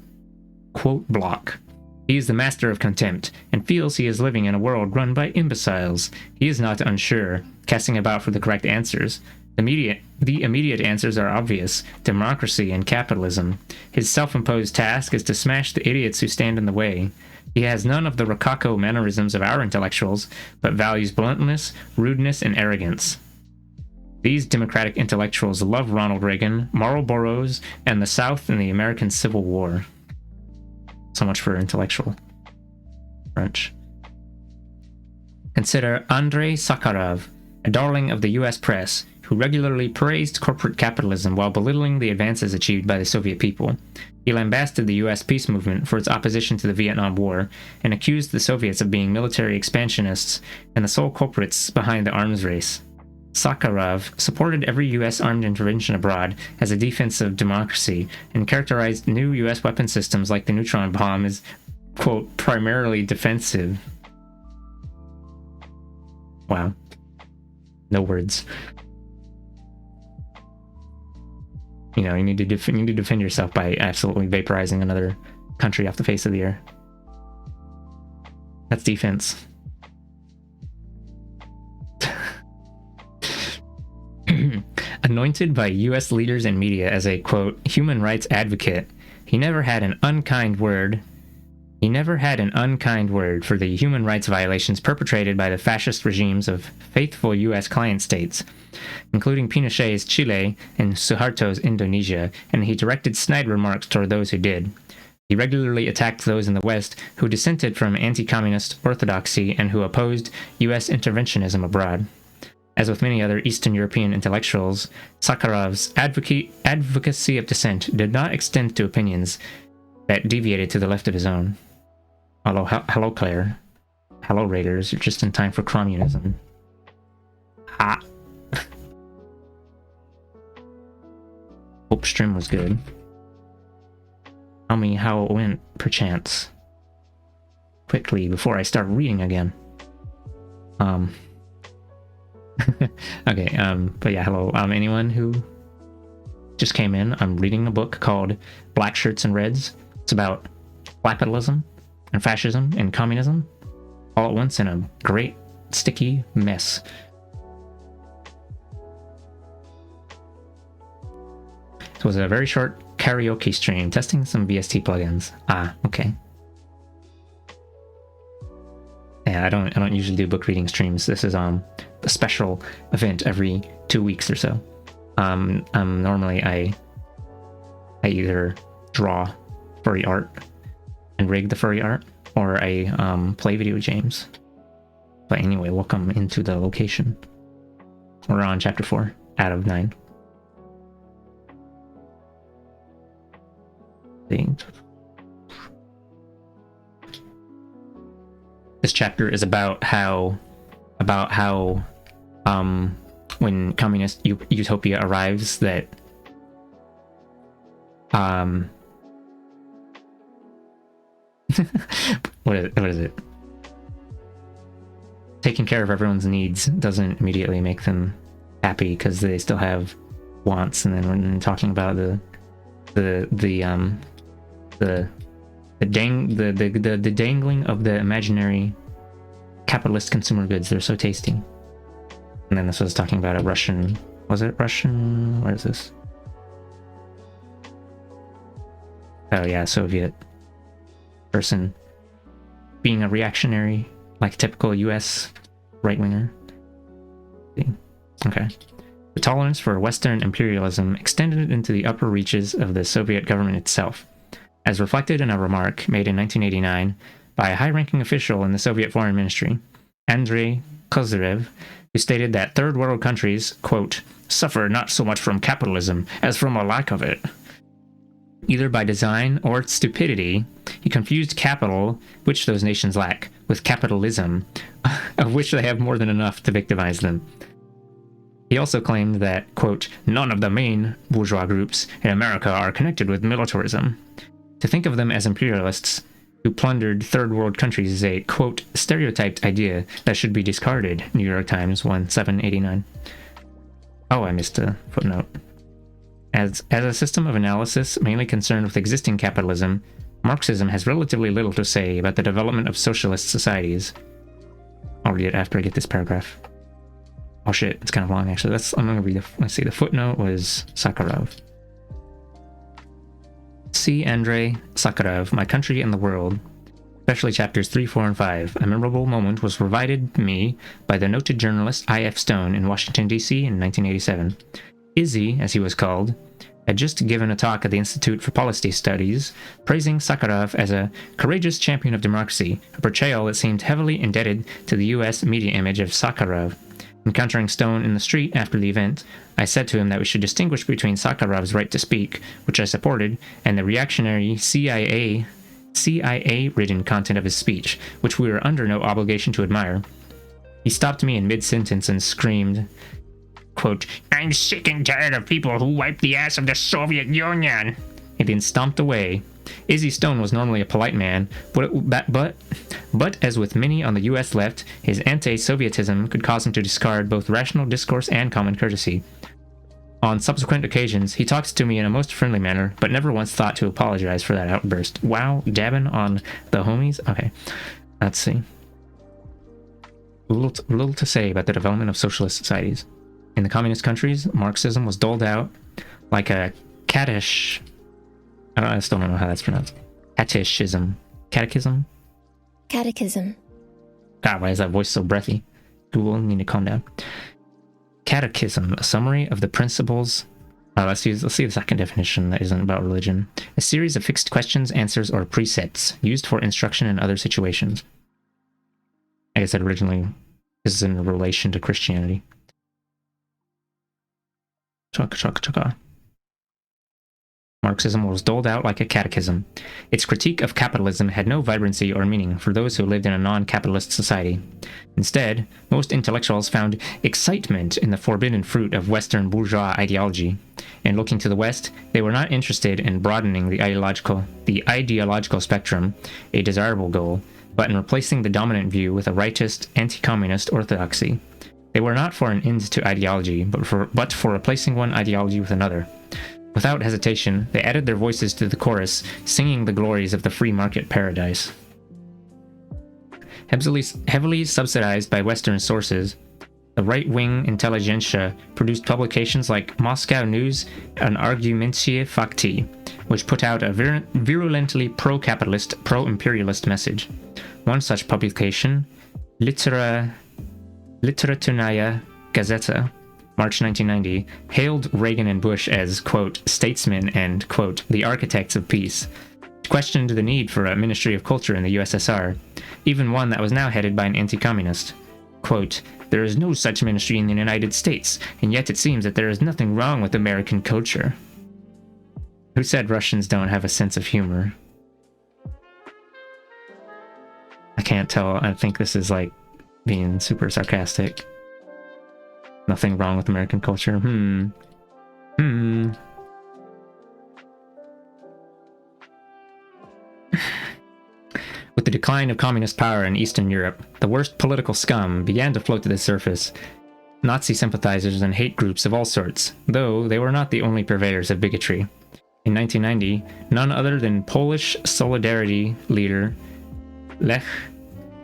Speaker 1: Quote block. He is the master of contempt, and feels he is living in a world run by imbeciles. He is not unsure, casting about for the correct answers. The immediate answers are obvious: democracy and capitalism. His self-imposed task is to smash the idiots who stand in the way. He has none of the rococo mannerisms of our intellectuals, but values bluntness, rudeness, and arrogance. These democratic intellectuals love Ronald Reagan, Marlboros, and the South in the American Civil War. So much for intellectual French. Consider Andrei Sakharov, a darling of the US press, who regularly praised corporate capitalism while belittling the advances achieved by the Soviet people. He lambasted the US peace movement for its opposition to the Vietnam War, and accused the Soviets of being military expansionists and the sole culprits behind the arms race. Sakharov supported every US armed intervention abroad as a defense of democracy, and characterized new US weapon systems like the neutron bomb as, quote, primarily defensive. Wow. No words. You know, you need to defend yourself by absolutely vaporizing another country off the face of the earth. That's defense. Anointed by US leaders and media as a, quote, human rights advocate, he never had an unkind word for the human rights violations perpetrated by the fascist regimes of faithful US client states, including Pinochet's Chile and Suharto's Indonesia, and he directed snide remarks toward those who did. He regularly attacked those in the West who dissented from anti-communist orthodoxy and who opposed US interventionism abroad. As with many other Eastern European intellectuals, Sakharov's advocacy of dissent did not extend to opinions that deviated to the left of his own. Hello, Claire. Hello, Raiders. You're just in time for communism. Hope stream was good. Tell me how it went, perchance. Quickly, before I start reading again. Okay, but yeah, hello. Anyone who just came in, I'm reading a book called Blackshirts and Reds. It's about capitalism and fascism and communism all at once in a great sticky mess. It was a very short karaoke stream testing some VST plugins. Ah, okay. Yeah, I don't usually do book reading streams. This is a special event every 2 weeks or so. Normally I either draw furry art and rig the furry art, or I play video games. But anyway, welcome into the location. We're on chapter 4 out of 9. This chapter is about how when communist utopia arrives, that what is it? Taking care of everyone's needs doesn't immediately make them happy because they still have wants, and then when talking about the dangling of the imaginary capitalist consumer goods, they're so tasty. And then this was talking about a Russian, was it Russian? Where is this? Oh yeah, Soviet person being a reactionary, like typical US right-winger. Okay. The tolerance for Western imperialism extended into the upper reaches of the Soviet government itself, as reflected in a remark made in 1989 by a high-ranking official in the Soviet Foreign Ministry, Andrei Kozyrev, who stated that third world countries, quote, suffer not so much from capitalism as from a lack of it. Either by design or stupidity, he confused capital, which those nations lack, with capitalism, of which they have more than enough to victimize them. He also claimed that, quote, none of the main bourgeois groups in America are connected with militarism. To think of them as imperialists who plundered third world countries is a, quote, stereotyped idea that should be discarded, New York Times 1789. Oh, I missed a footnote. As a system of analysis mainly concerned with existing capitalism, Marxism has relatively little to say about the development of socialist societies. I'll read it after I get this paragraph. Oh shit, it's kind of long actually. I'm gonna read let's see, the footnote was Sakharov. See Andrei Sakharov, My Country and the World, especially chapters 3, 4, and 5. A memorable moment was provided me by the noted journalist I.F. Stone in Washington, D.C. in 1987. Izzy, as he was called, had just given a talk at the Institute for Policy Studies, praising Sakharov as a courageous champion of democracy, a portrayal that seemed heavily indebted to the U.S. media image of Sakharov. Encountering Stone in the street after the event, I said to him that we should distinguish between Sakharov's right to speak, which I supported, and the reactionary CIA-ridden content of his speech, which we were under no obligation to admire. He stopped me in mid-sentence and screamed, quote, I'm sick and tired of people who wipe the ass of the Soviet Union. He then stomped away. Izzy Stone was normally a polite man, but as with many on the U.S. left, his anti-Sovietism could cause him to discard both rational discourse and common courtesy. On subsequent occasions, he talks to me in a most friendly manner, but never once thought to apologize for that outburst. Wow, dabbing on the homies? Okay, let's see. Little to say about the development of socialist societies. In the communist countries, Marxism was doled out like a caddish... I still don't know how that's pronounced. Catechism. Catechism?
Speaker 5: Catechism.
Speaker 1: God, why is that voice so breathy? Google, need to calm down. Catechism, a summary of the principles... let's see the second definition that isn't about religion. A series of fixed questions, answers, or precepts used for instruction in other situations. Like I said originally, this is in relation to Christianity. Chaka. Marxism was doled out like a catechism. Its critique of capitalism had no vibrancy or meaning for those who lived in a non-capitalist society. Instead, most intellectuals found excitement in the forbidden fruit of Western bourgeois ideology. In looking to the West, they were not interested in broadening the ideological spectrum, a desirable goal, but in replacing the dominant view with a rightist, anti-communist orthodoxy. They were not for an end to ideology, but for replacing one ideology with another. Without hesitation, they added their voices to the chorus, singing the glories of the free market paradise. Heavily subsidized by Western sources, the right-wing intelligentsia produced publications like Moscow News and Argumentie Fakti, which put out a virulently pro-capitalist, pro-imperialist message. One such publication, Literaturная Gazeta, March 1990, hailed Reagan and Bush as, quote, statesmen and, quote, the architects of peace. It questioned the need for a Ministry of Culture in the USSR, even one that was now headed by an anti-communist. Quote, there is no such ministry in the United States, and yet it seems that there is nothing wrong with American culture. Who said Russians don't have a sense of humor? I can't tell. I think this is like being super sarcastic. Nothing wrong with American culture. With the decline of communist power in Eastern Europe, the worst political scum began to float to the surface. Nazi sympathizers and hate groups of all sorts, though they were not the only purveyors of bigotry. In 1990, none other than Polish Solidarity leader Lech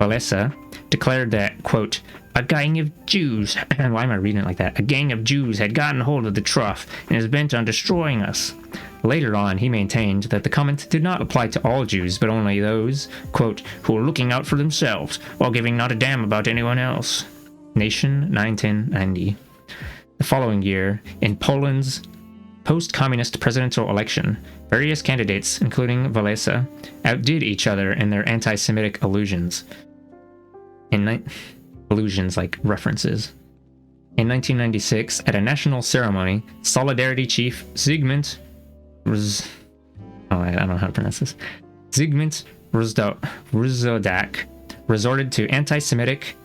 Speaker 1: Walesa declared that, quote, a gang of Jews, why am I reading it like that? A gang of Jews had gotten hold of the trough and is bent on destroying us. Later on, he maintained that the comment did not apply to all Jews, but only those, quote, who were looking out for themselves while giving not a damn about anyone else. Nation, 9/10/90. The following year, in Poland's post-communist presidential election, various candidates, including Walesa, outdid each other in their anti-Semitic allusions. Allusions like references. In 1996, at a national ceremony, Solidarity chief Zygmunt I don't know how to pronounce this. Zygmunt Ruzodak resorted to anti-Semitic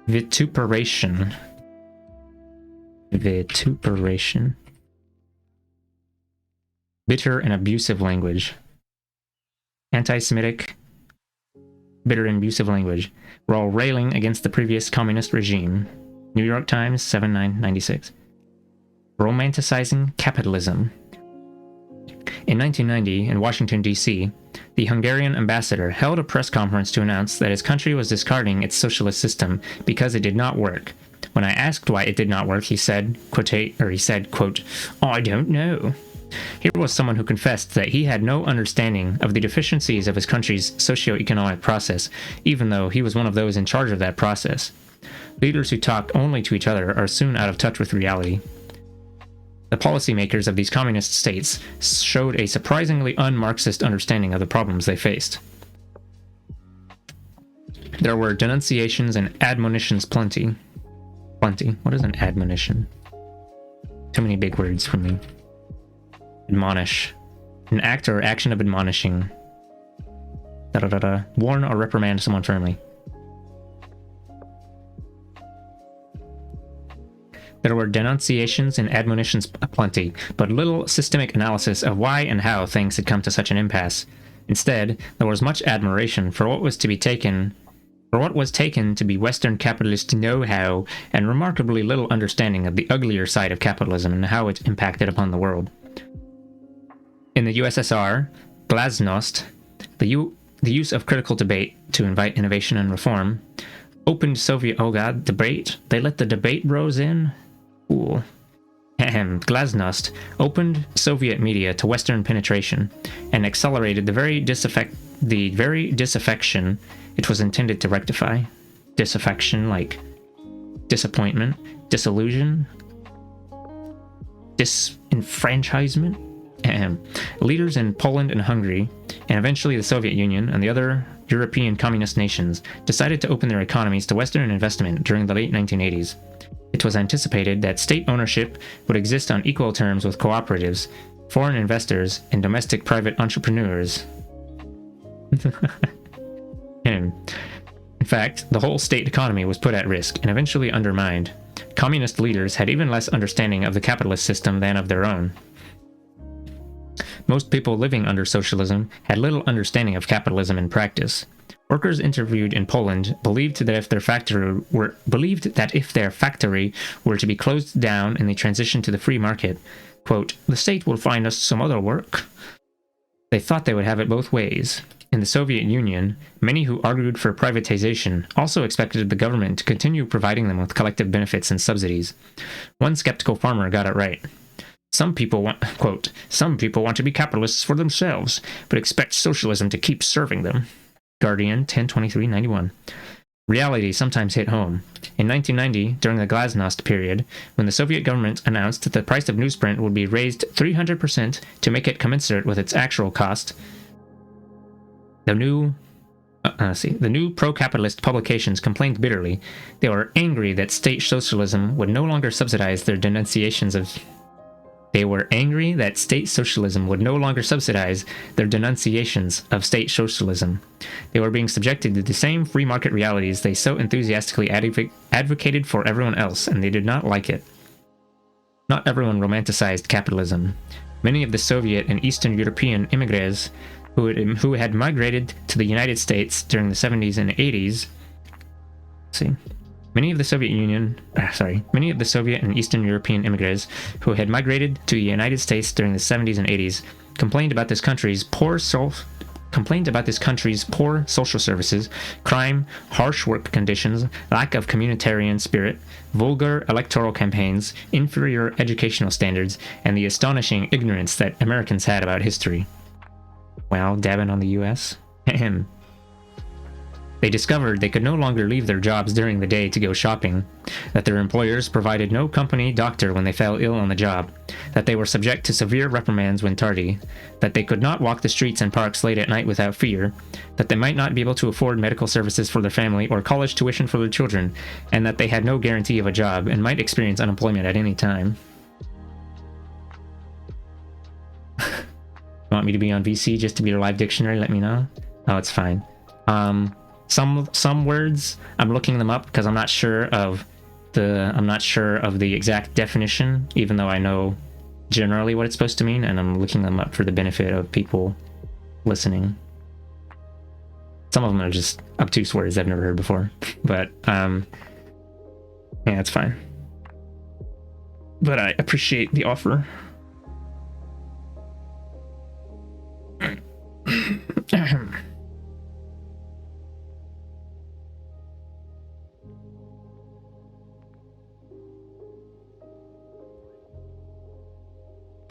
Speaker 1: vituperation. Bitter and abusive language. Anti-Semitic, bitter and abusive language, while railing against the previous communist regime. New York Times, 7/9/96. Romanticizing capitalism. In 1990, in Washington, D.C., the Hungarian ambassador held a press conference to announce that his country was discarding its socialist system because it did not work. When I asked why it did not work, he said, quote, I don't know. Here was someone who confessed that he had no understanding of the deficiencies of his country's socio-economic process, even though he was one of those in charge of that process. Leaders who talk only to each other are soon out of touch with reality. The policymakers of these communist states showed a surprisingly un-Marxist understanding of the problems they faced. There were denunciations and admonitions plenty. What is an admonition? Too many big words for me. Admonish. An act or action of admonishing. Warn or reprimand someone firmly. There were denunciations and admonitions aplenty, but little systemic analysis of why and how things had come to such an impasse. Instead, there was much admiration for what was taken to be Western capitalist know-how, and remarkably little understanding of the uglier side of capitalism and how it impacted upon the world. In the USSR, glasnost, the use of critical debate to invite innovation and reform, opened Soviet debate. They let the debate bros in. Cool. Glasnost opened Soviet media to Western penetration and accelerated the very disaffection it was intended to rectify. Disaffection, like disappointment, disillusion, disenfranchisement. Leaders in Poland and Hungary, and eventually the Soviet Union and the other European communist nations, decided to open their economies to Western investment during the late 1980s. It was anticipated that state ownership would exist on equal terms with cooperatives, foreign investors, and domestic private entrepreneurs. In fact, the whole state economy was put at risk and eventually undermined. Communist leaders had even less understanding of the capitalist system than of their own. Most people living under socialism had little understanding of capitalism in practice. Workers interviewed in Poland believed that if their factory were to be closed down in the transition to the free market, quote, the state will find us some other work. They thought they would have it both ways. In the Soviet Union, many who argued for privatization also expected the government to continue providing them with collective benefits and subsidies. One skeptical farmer got it right. Some people want to be capitalists for themselves, but expect socialism to keep serving them. Guardian 10/23/91. Reality sometimes hit home. In 1990, during the Glasnost period, when the Soviet government announced that the price of newsprint would be raised 300% to make it commensurate with its actual cost, the new pro-capitalist publications complained bitterly. They were angry that state socialism would no longer subsidize their denunciations of state socialism. They were being subjected to the same free market realities they so enthusiastically advocated for everyone else, and they did not like it. Not everyone romanticized capitalism. Many of the Soviet and Eastern European immigrants who had migrated to the United States during the 70s and 80s. Many of the Soviet and Eastern European immigrants who had migrated to the United States during the 70s and 80s complained about this country's poor social services, crime, harsh work conditions, lack of communitarian spirit, vulgar electoral campaigns, inferior educational standards, and the astonishing ignorance that Americans had about history. Wow, dabbing on the US. They discovered they could no longer leave their jobs during the day to go shopping, that their employers provided no company doctor when they fell ill on the job, that they were subject to severe reprimands when tardy, that they could not walk the streets and parks late at night without fear, that they might not be able to afford medical services for their family or college tuition for their children, and that they had no guarantee of a job and might experience unemployment at any time. Want me to be on VC just to be your live dictionary? Let me know. Oh, it's fine. Some words I'm looking them up because I'm not sure of the exact definition, even though I know generally what it's supposed to mean, and I'm looking them up for the benefit of people listening. Some of them are just obtuse words I've never heard before, but yeah, it's fine. But I appreciate the offer.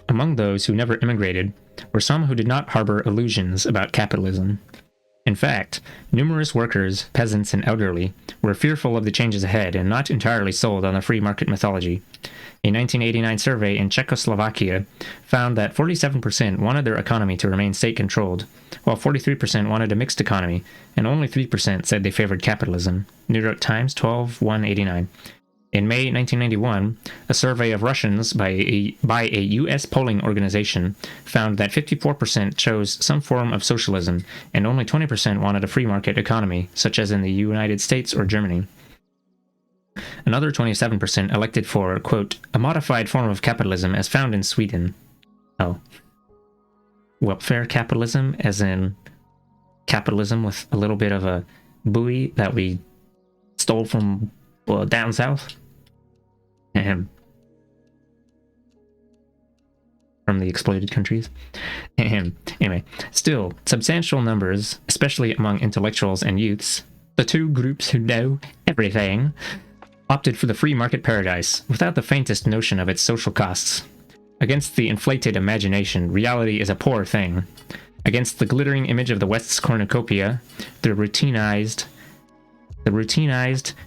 Speaker 1: Among those who never immigrated were some who did not harbor illusions about capitalism. In fact, numerous workers, peasants, and elderly were fearful of the changes ahead and not entirely sold on the free market mythology. A 1989 survey in Czechoslovakia found that 47% wanted their economy to remain state-controlled, while 43% wanted a mixed economy, and only 3% said they favored capitalism. New York Times, 12/189. In May 1991, a survey of Russians by a U.S. polling organization found that 54% chose some form of socialism, and only 20% wanted a free market economy, such as in the United States or Germany. Another 27% elected for, quote, a modified form of capitalism as found in Sweden. Oh. Welfare capitalism, as in capitalism with a little bit of a buoy that we stole from down south. From the exploited countries. Anyway, still, substantial numbers, especially among intellectuals and youths, the two groups who know everything, opted for the free market paradise without the faintest notion of its social costs. Against the inflated imagination, reality is a poor thing. Against the glittering image of the West's cornucopia, the routinized,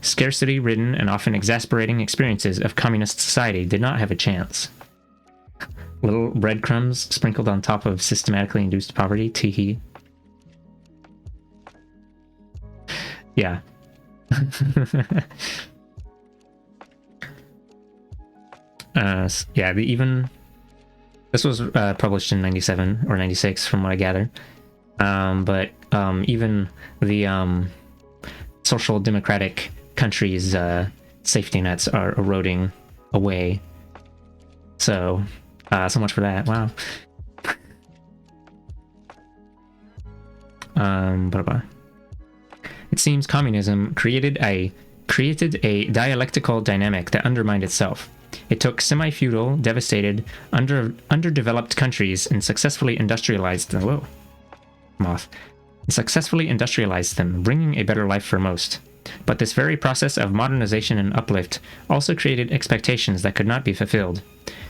Speaker 1: scarcity-ridden, and often exasperating experiences of communist society did not have a chance. Little breadcrumbs sprinkled on top of systematically induced poverty, teehee. Yeah. Yeah, This was published in 97 or 96 from what I gather. But even the social democratic countries' safety nets are eroding away. So much for that. Wow. It seems communism created a dialectical dynamic that undermined itself. It took semi-feudal, devastated, underdeveloped countries and successfully industrialized them. Whoa, moth. Successfully industrialized them, bringing a better life for most. But this very process of modernization and uplift also created expectations that could not be fulfilled.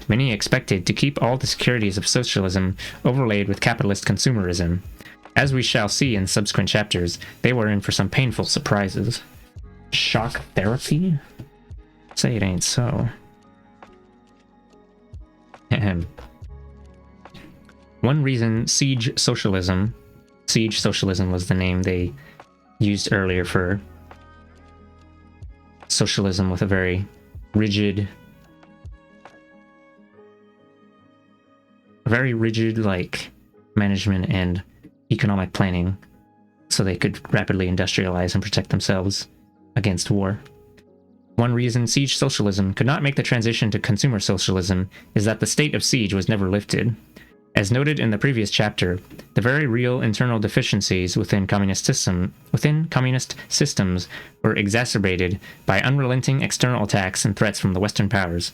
Speaker 1: Many expected to keep all the securities of socialism overlaid with capitalist consumerism. As we shall see in subsequent chapters, they were in for some painful surprises. Shock therapy? Say it ain't so. Ahem. One reason siege socialism was the name they used earlier for socialism with a very rigid like management and economic planning so they could rapidly industrialize and protect themselves against war. One reason siege socialism could not make the transition to consumer socialism is that the state of siege was never lifted. As noted in the previous chapter, the very real internal deficiencies within communist systems were exacerbated by unrelenting external attacks and threats from the Western powers.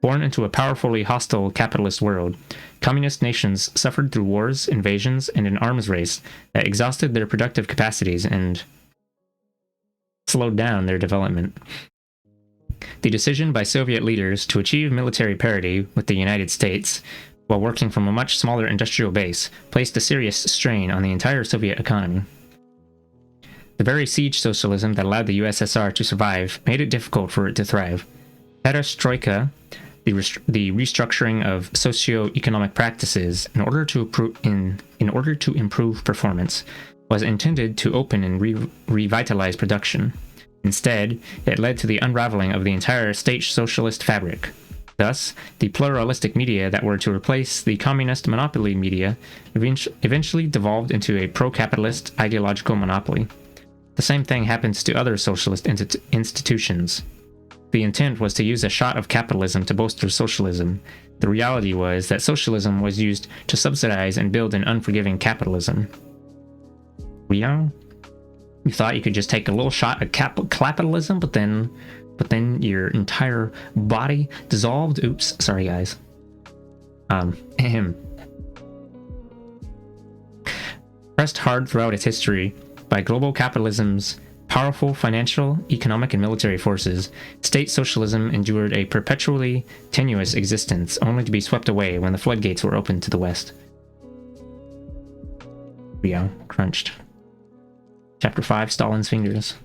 Speaker 1: Born into a powerfully hostile capitalist world, communist nations suffered through wars, invasions, and an arms race that exhausted their productive capacities and slowed down their development. The decision by Soviet leaders to achieve military parity with the United States while working from a much smaller industrial base placed a serious strain on the entire Soviet economy. The very siege socialism that allowed the USSR to survive made it difficult for it to thrive. Perestroika, the restructuring of socio-economic practices in order to improve performance, was intended to open and revitalize production. Instead, it led to the unraveling of the entire state socialist fabric. Thus, the pluralistic media that were to replace the communist monopoly media eventually devolved into a pro-capitalist ideological monopoly. The same thing happens to other socialist institutions. The intent was to use a shot of capitalism to bolster socialism. The reality was that socialism was used to subsidize and build an unforgiving capitalism. You thought you could just take a little shot of capitalism, but then your entire body dissolved? Oops, sorry guys. Pressed hard throughout its history by global capitalism's powerful financial, economic, and military forces, state socialism endured a perpetually tenuous existence, only to be swept away when the floodgates were opened to the West. Yeah, crunched. Chapter 5, Stalin's fingers.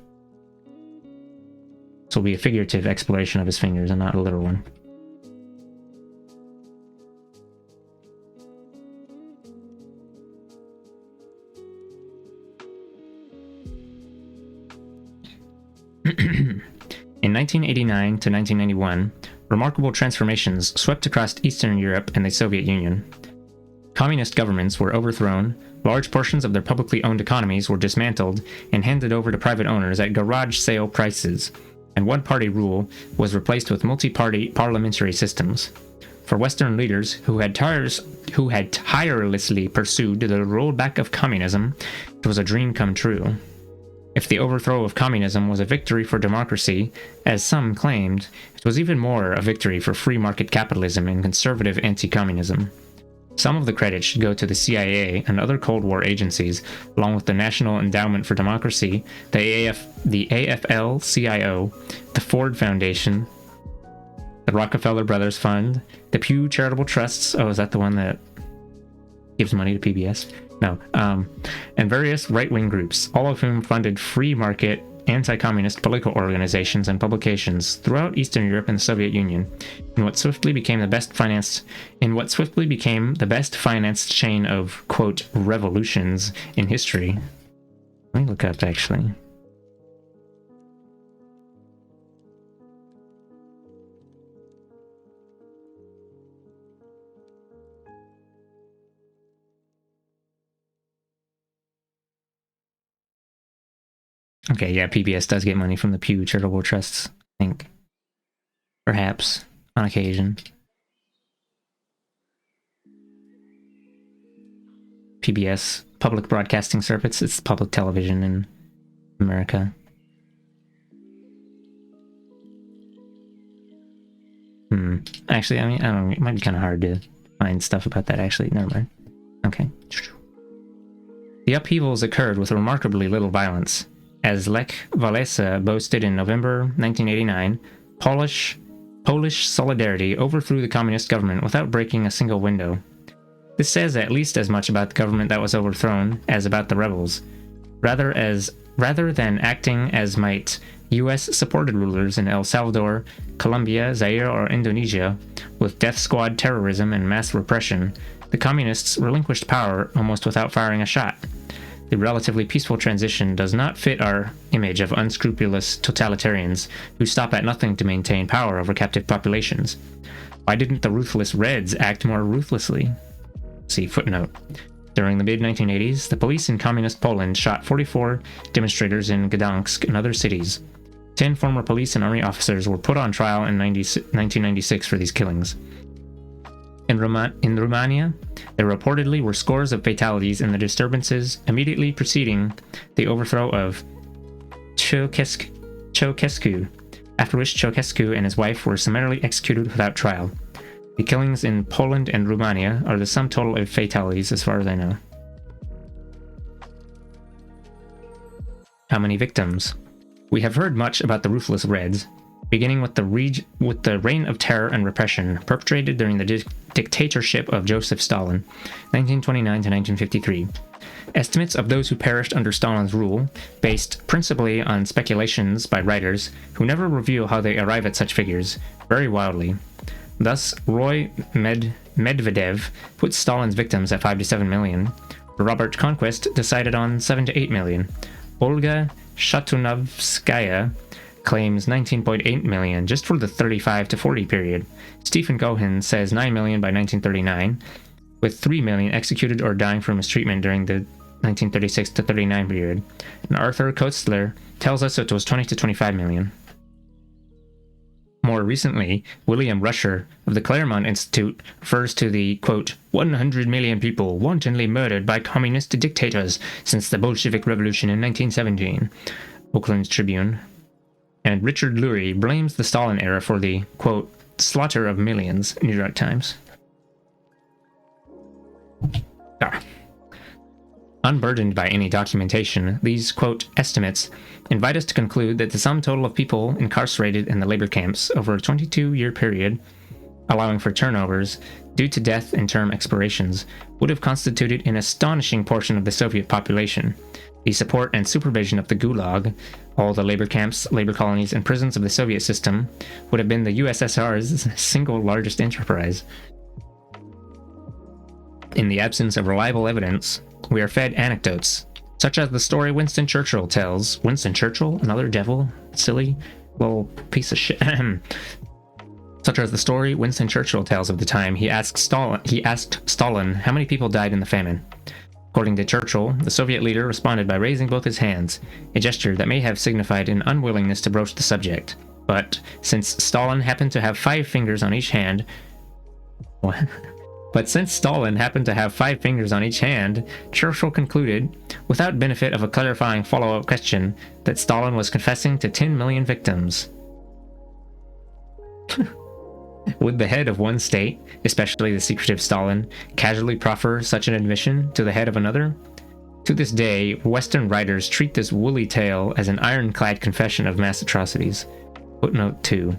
Speaker 1: This will be a figurative exploration of his fingers and not a literal one. In 1989 to 1991, remarkable transformations swept across Eastern Europe and the Soviet Union. Communist governments were overthrown, large portions of their publicly owned economies were dismantled and handed over to private owners at garage sale prices, and one-party rule was replaced with multi-party parliamentary systems. For Western leaders who had tirelessly pursued the rollback of communism, it was a dream come true. If the overthrow of communism was a victory for democracy, as some claimed, it was even more a victory for free market capitalism and conservative anti-communism. Some of the credit should go to the CIA and other Cold War agencies, along with the National Endowment for Democracy, the AFL-CIO, the Ford Foundation, the Rockefeller Brothers Fund, the Pew Charitable Trusts. Oh, is that the one that gives money to PBS? No. And various right-wing groups, all of whom funded free market, anti-communist political organizations and publications throughout Eastern Europe and the Soviet Union, in what swiftly became the best financed chain of, quote, revolutions in history. Let me look up, actually. Okay, yeah, PBS does get money from the Pew Charitable Trusts, I think. Perhaps, on occasion. PBS, Public Broadcasting Service, it's public television in America. Actually, I mean, I don't know, it might be kind of hard to find stuff about that, actually. Never mind. Okay. The upheavals occurred with remarkably little violence. As Lech Walesa boasted in November 1989, Polish solidarity overthrew the communist government without breaking a single window. This says at least as much about the government that was overthrown as about the rebels. Rather than acting as might US-supported rulers in El Salvador, Colombia, Zaire, or Indonesia, with death squad terrorism and mass repression, the communists relinquished power almost without firing a shot. The relatively peaceful transition does not fit our image of unscrupulous totalitarians who stop at nothing to maintain power over captive populations. Why didn't the ruthless Reds act more ruthlessly? See footnote. During the mid-1980s, the police in communist Poland shot 44 demonstrators in Gdansk and other cities. 10 former police and army officers were put on trial in 1996 for these killings. In Romania, there reportedly were scores of fatalities in the disturbances immediately preceding the overthrow of Ceausescu, after which Ceausescu and his wife were summarily executed without trial. The killings in Poland and Romania are the sum total of fatalities as far as I know. How many victims? We have heard much about the ruthless Reds, beginning with the reign of terror and repression perpetrated during the dictatorship of Joseph Stalin, 1929 to 1953. Estimates of those who perished under Stalin's rule, based principally on speculations by writers who never reveal how they arrive at such figures, vary wildly. Thus, Roy Medvedev puts Stalin's victims at 5 to 7 million. Robert Conquest decided on 7 to 8 million. Olga Shatunovskaya claims 19.8 million just for the 35 to 40 period. Stephen Cohen says 9 million by 1939, with 3 million executed or dying from mistreatment during the 1936 to 39 period. And Arthur Koestler tells us it was 20 to 25 million. More recently, William Rusher of the Claremont Institute refers to the, quote, 100 million people wantonly murdered by communist dictators since the Bolshevik Revolution in 1917, Oakland Tribune. And Richard Lurie blames the Stalin era for the, quote, slaughter of millions, New York Times. Unburdened by any documentation, these, quote, estimates invite us to conclude that the sum total of people incarcerated in the labor camps over a 22-year period, allowing for turnovers due to death and term expirations, would have constituted an astonishing portion of the Soviet population. The support and supervision of the Gulag, all the labor camps, labor colonies, and prisons of the Soviet system, would have been the USSR's single largest enterprise. In the absence of reliable evidence, we are fed anecdotes, such as the story Winston Churchill tells. Winston Churchill? Another devil? Silly little piece of shit. Such as the story Winston Churchill tells of the time he asked Stalin how many people died in the famine. According to Churchill, the Soviet leader responded by raising both his hands, a gesture that may have signified an unwillingness to broach the subject. But since Stalin happened to have 5 fingers on each hand... Churchill concluded, without benefit of a clarifying follow-up question, that Stalin was confessing to 10 million victims. Would the head of one state, especially the secretive Stalin, casually proffer such an admission to the head of another? To this day, Western writers treat this woolly tale as an ironclad confession of mass atrocities. Footnote 2.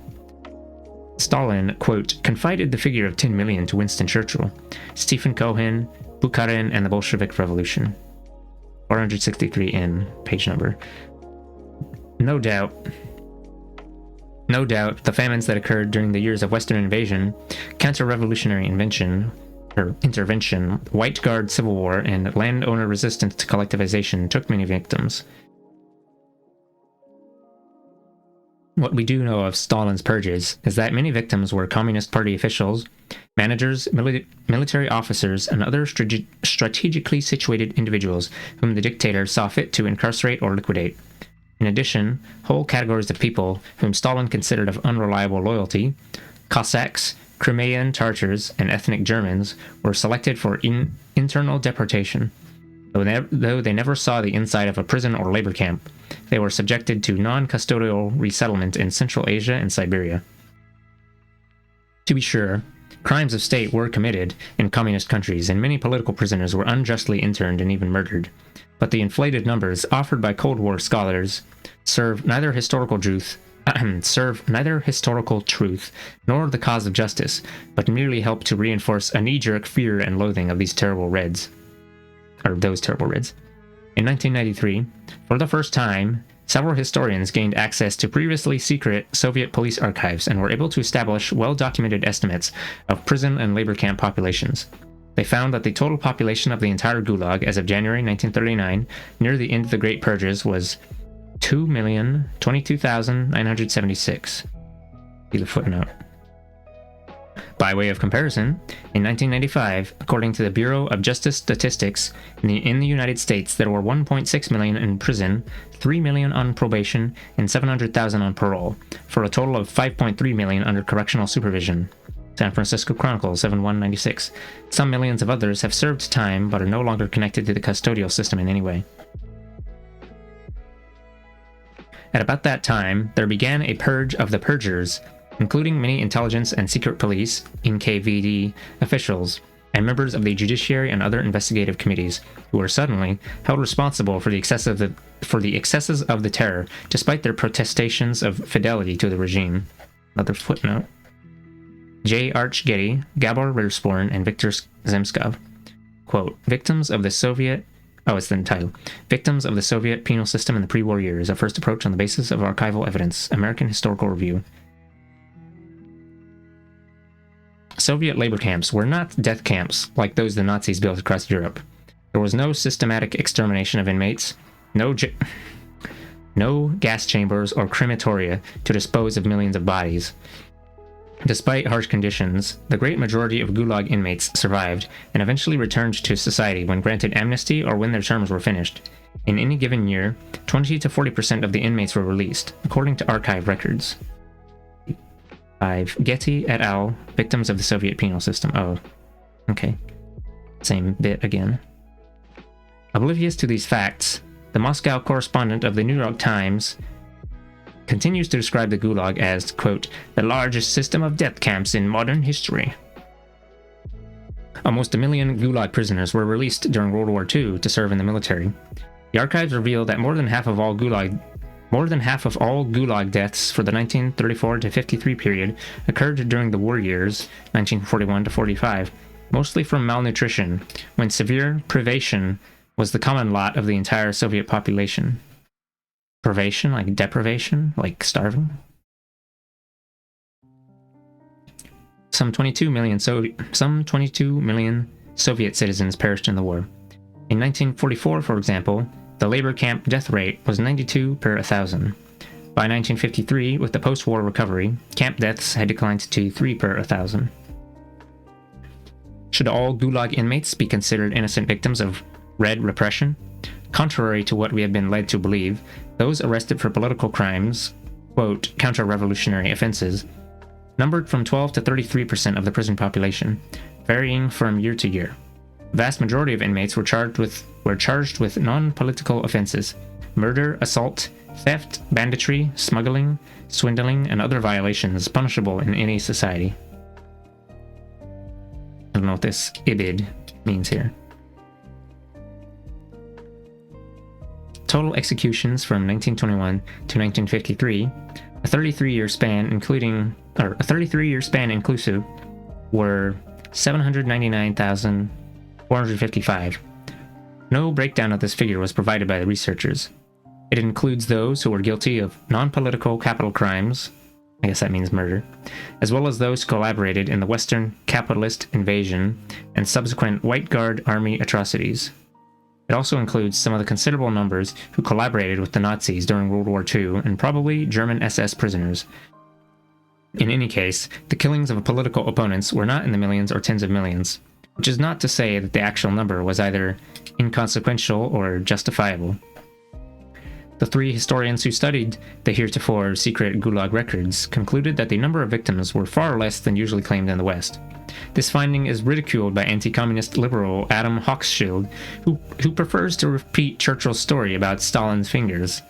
Speaker 1: Stalin, quote, confided the figure of 10 million to Winston Churchill, Stephen Cohen, Bukharin, and the Bolshevik Revolution. 463 in page number. No doubt, the famines that occurred during the years of Western invasion, counter-revolutionary intervention, White Guard civil war, and landowner resistance to collectivization took many victims. What we do know of Stalin's purges is that many victims were Communist Party officials, managers, military officers, and other strategically situated individuals whom the dictator saw fit to incarcerate or liquidate. In addition, whole categories of people whom Stalin considered of unreliable loyalty, Cossacks, Crimean Tartars, and ethnic Germans, were selected for internal deportation. Though they never saw the inside of a prison or labor camp, they were subjected to non-custodial resettlement in Central Asia and Siberia. To be sure, crimes of state were committed in communist countries, and many political prisoners were unjustly interned and even murdered. But the inflated numbers offered by Cold War scholars serve neither historical truth nor the cause of justice, but merely help to reinforce a knee-jerk fear and loathing of those terrible Reds. In 1993, for the first time, several historians gained access to previously secret Soviet police archives and were able to establish well-documented estimates of prison and labor camp populations. They found that the total population of the entire Gulag as of January 1939, near the end of the Great Purges, was 2,022,976. See the footnote. By way of comparison, in 1995, according to the Bureau of Justice Statistics, in the United States there were 1.6 million in prison, 3 million on probation, and 700,000 on parole, for a total of 5.3 million under correctional supervision. San Francisco Chronicle, 7/196. Some millions of others have served time but are no longer connected to the custodial system in any way. At about that time, there began a purge of the purgers, including many intelligence and secret police, NKVD officials, and members of the judiciary and other investigative committees, who were suddenly held responsible for the excesses of the terror, despite their protestations of fidelity to the regime. Another footnote. J. Arch Getty, Gabor Rirsporn, and Viktor Zemskov. Quote, Victims of the Soviet penal system in the pre-war years, a first approach on the basis of archival evidence, American Historical Review. Soviet labor camps were not death camps like those the Nazis built across Europe. There was no systematic extermination of inmates, no gas chambers or crematoria to dispose of millions of bodies. Despite harsh conditions, the great majority of Gulag inmates survived and eventually returned to society when granted amnesty or when their terms were finished. In any given year, 20 to 40% of the inmates were released, according to archive records. 5. Getty et al., Victims of the Soviet Penal System. Oh, okay. Same bit again. Oblivious to these facts, the Moscow correspondent of the New York Times continues to describe the Gulag as, quote, the largest system of death camps in modern history. Almost 1 million Gulag prisoners were released during World War II to serve in the military. The archives reveal that more than half of all Gulag deaths for the 1934 to 53 period occurred during the war years, 1941 to 45, mostly from malnutrition, when severe privation was the common lot of the entire Soviet population. Privation, like deprivation, like starving. Some 22 million Soviet citizens perished in the war. In 1944, for example, the labor camp death rate was 92 per 1,000. By 1953, with the post-war recovery, camp deaths had declined to 3 per 1,000. Should all Gulag inmates be considered innocent victims of Red repression? Contrary to what we have been led to believe, those arrested for political crimes, quote, counter-revolutionary offenses, numbered from 12 to 33% of the prison population, varying from year to year. The vast majority of inmates were charged with non-political offenses: murder, assault, theft, banditry, smuggling, swindling, and other violations punishable in any society. I don't know what this ibid means here. Total executions from 1921 to 1953, a 33-year span inclusive, were 799,455. No breakdown of this figure was provided by the researchers. It includes those who were guilty of non-political capital crimes, I guess that means murder, as well as those who collaborated in the Western capitalist invasion and subsequent White Guard army atrocities. It also includes some of the considerable numbers who collaborated with the Nazis during World War II and probably German SS prisoners. In any case, the killings of political opponents were not in the millions or tens of millions, which is not to say that the actual number was either inconsequential or justifiable. The 3 historians who studied the heretofore secret Gulag records concluded that the number of victims were far less than usually claimed in the West. This finding is ridiculed by anti-communist liberal Adam Hochschild, who prefers to repeat Churchill's story about Stalin's fingers.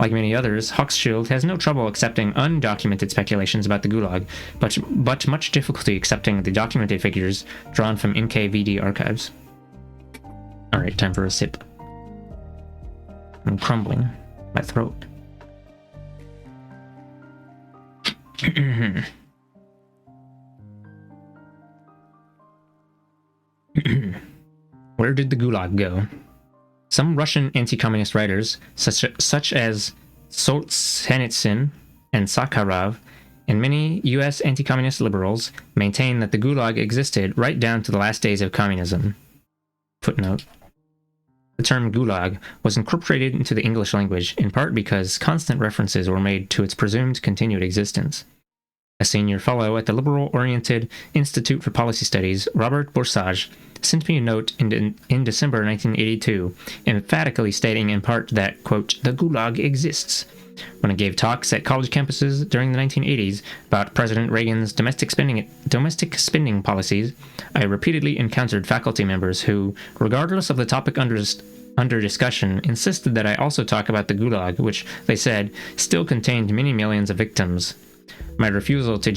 Speaker 1: Like many others, Hochschild has no trouble accepting undocumented speculations about the Gulag, but much difficulty accepting the documented figures drawn from NKVD archives. Alright, time for a sip. I'm crumbling my throat. Where did the Gulag go? Some Russian anti-communist writers, such as Solzhenitsyn and Sakharov, and many U.S. anti-communist liberals, maintain that the Gulag existed right down to the last days of communism. Footnote. The term Gulag was incorporated into the English language, in part because constant references were made to its presumed continued existence. A senior fellow at the liberal-oriented Institute for Policy Studies, Robert Borsage, sent me a note in December 1982, emphatically stating in part that, quote, the Gulag exists. When I gave talks at college campuses during the 1980s about President Reagan's domestic spending policies, I repeatedly encountered faculty members who, regardless of the topic under discussion, insisted that I also talk about the Gulag, which, they said, still contained many millions of victims. My refusal to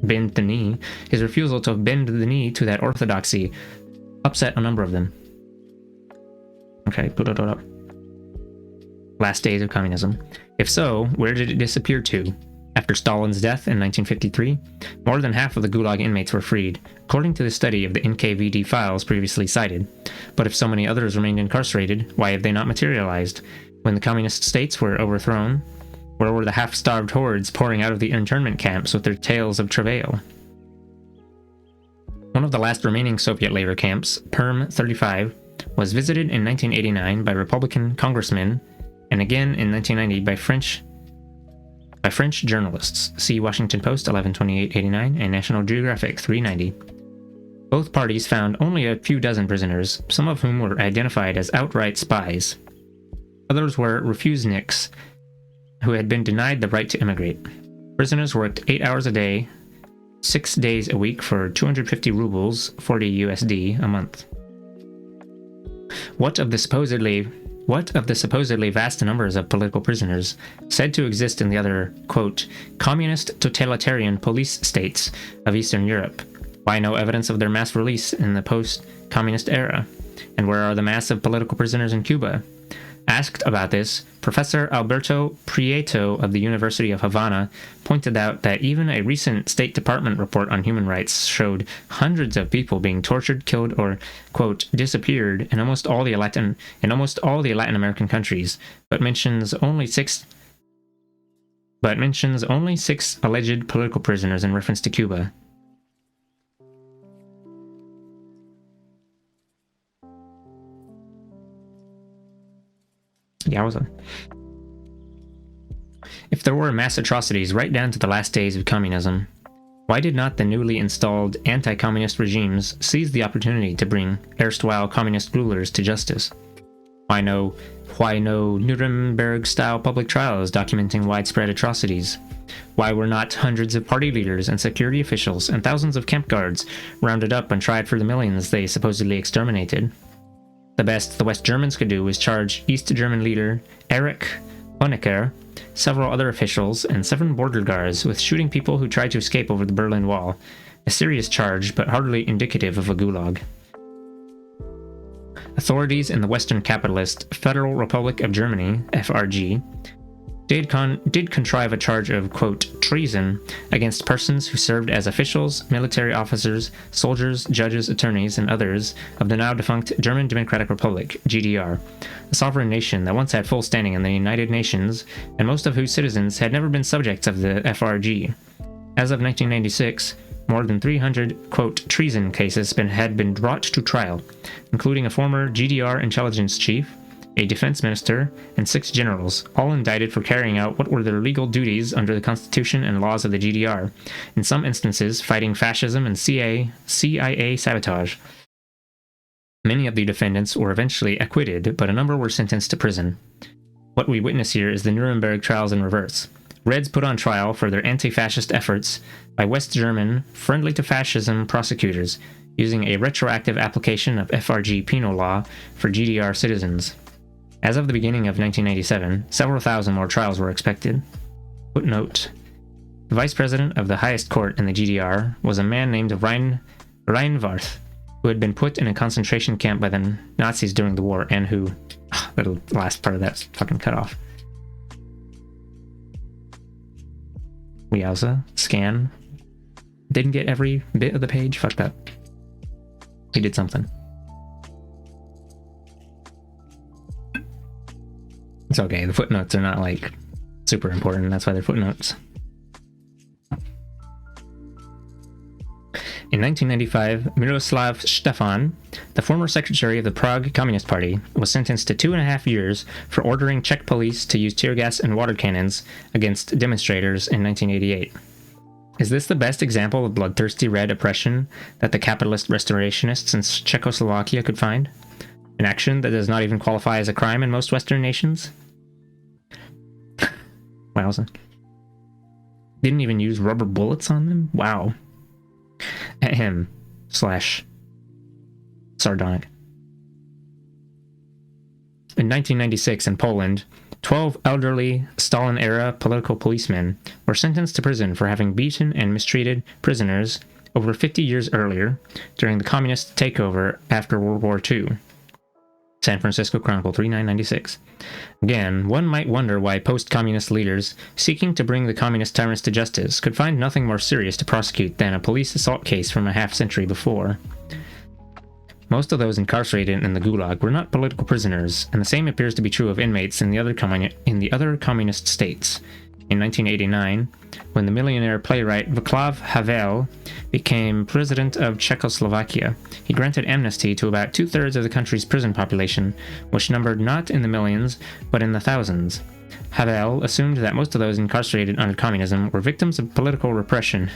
Speaker 1: bend the knee, his refusal to bend the knee to that orthodoxy, upset a number of them. Okay, put it up. Last days of communism. If so, where did it disappear to? After Stalin's death in 1953, more than half of the Gulag inmates were freed, according to the study of the NKVD files previously cited. But if so many others remained incarcerated, why have they not materialized? When the communist states were overthrown, where were the half-starved hordes pouring out of the internment camps with their tales of travail? One of the last remaining Soviet labor camps, Perm 35, was visited in 1989 by Republican congressmen, and again in 1990 by French journalists. See Washington Post 11/28/89 and National Geographic 390. Both parties found only a few dozen prisoners, some of whom were identified as outright spies. Others were refuseniks, who had been denied the right to immigrate. Prisoners worked 8 hours a day, 6 days a week for 250 rubles, 40 USD, a month. What of the supposedly vast numbers of political prisoners said to exist in the other, quote, communist totalitarian police states of Eastern Europe? Why no evidence of their mass release in the post-communist era? And where are the mass of political prisoners in Cuba? Asked about this, Professor Alberto Prieto of the University of Havana pointed out that even a recent State Department report on human rights showed hundreds of people being tortured, killed, or, quote, disappeared in almost all the Latin American countries, but mentions only six alleged political prisoners in reference to Cuba. Yowza. If there were mass atrocities right down to the last days of communism, why did not the newly installed anti-communist regimes seize the opportunity to bring erstwhile communist rulers to justice? Why no Nuremberg-style public trials documenting widespread atrocities? Why were not hundreds of party leaders and security officials and thousands of camp guards rounded up and tried for the millions they supposedly exterminated? The best the West Germans could do was charge East German leader Erich Honecker, several other officials, and 7 border guards with shooting people who tried to escape over the Berlin Wall, a serious charge but hardly indicative of a gulag. Authorities in the Western capitalist Federal Republic of Germany, FRG, did contrive a charge of, quote, treason against persons who served as officials, military officers, soldiers, judges, attorneys, and others of the now-defunct German Democratic Republic, GDR, a sovereign nation that once had full standing in the United Nations, and most of whose citizens had never been subjects of the FRG. As of 1996, more than 300, quote, treason cases had been brought to trial, including a former GDR intelligence chief, a defense minister, and 6 generals, all indicted for carrying out what were their legal duties under the constitution and laws of the GDR, in some instances fighting fascism and CIA sabotage. Many of the defendants were eventually acquitted, but a number were sentenced to prison. What we witness here is the Nuremberg trials in reverse. Reds put on trial for their anti-fascist efforts by West German, friendly-to-fascism prosecutors, using a retroactive application of FRG penal law for GDR citizens. As of the beginning of 1997, several thousand more trials were expected. Footnote: the vice president of the highest court in the GDR was a man named Reinwarth, who had been put in a concentration camp by the Nazis during the war, and who... the last part of that's fucking cut off. Wowza. Scan. Didn't get every bit of the page? Fuck that. He did something. It's okay, the footnotes are not, like, super important, that's why they're footnotes. In 1995, Miroslav Stefan, the former secretary of the Prague Communist Party, was sentenced to 2.5 years for ordering Czech police to use tear gas and water cannons against demonstrators in 1988. Is this the best example of bloodthirsty red oppression that the capitalist restorationists in Czechoslovakia could find? An action that does not even qualify as a crime in most Western nations? Wowza. Didn't even use rubber bullets on them? Wow. Ahem. Slash. Sardonic. In 1996 in Poland, 12 elderly Stalin-era political policemen were sentenced to prison for having beaten and mistreated prisoners over 50 years earlier during the communist takeover after World War II. San Francisco Chronicle 3996. Again, one might wonder why post-communist leaders seeking to bring the communist tyrants to justice could find nothing more serious to prosecute than a police assault case from a half-century before. Most of those incarcerated in the Gulag were not political prisoners, and the same appears to be true of inmates in the other communist states. In 1989, when the millionaire playwright Václav Havel became president of Czechoslovakia, he granted amnesty to about 2/3 of the country's prison population, which numbered not in the millions, but in the thousands. Havel assumed that most of those incarcerated under communism were victims of political repression,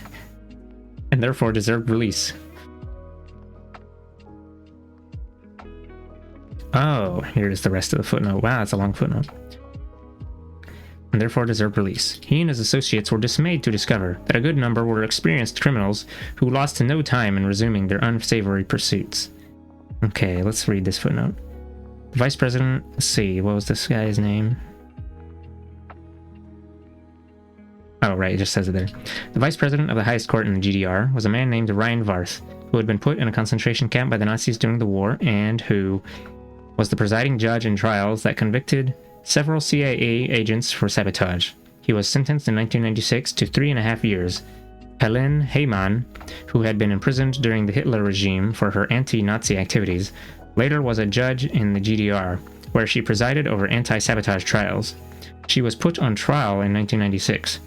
Speaker 1: and therefore deserved release. Oh, here's the rest of the footnote. Wow, that's a long footnote. And therefore deserved release. He and his associates were dismayed to discover that a good number were experienced criminals who lost no time in resuming their unsavory pursuits. Okay, let's read this footnote. The vice president, let's see, what was this guy's name? Oh, right, it just says it there. The vice president of the highest court in the GDR was a man named Reinwarth, who had been put in a concentration camp by the Nazis during the war, and who was the presiding judge in trials that convicted several CIA agents for sabotage. He was sentenced in 1996 to 3.5 years. Helene Heymann, who had been imprisoned during the Hitler regime for her anti-Nazi activities, later was a judge in the GDR, where she presided over anti-sabotage trials. She was put on trial in 1996.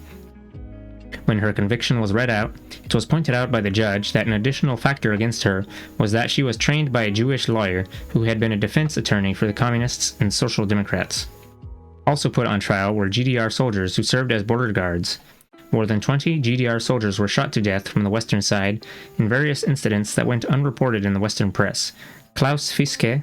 Speaker 1: When her conviction was read out, it was pointed out by the judge that an additional factor against her was that she was trained by a Jewish lawyer who had been a defense attorney for the Communists and Social Democrats. Also put on trial were GDR soldiers who served as border guards. More than 20 GDR soldiers were shot to death from the western side in various incidents that went unreported in the Western press. Klaus Fiske,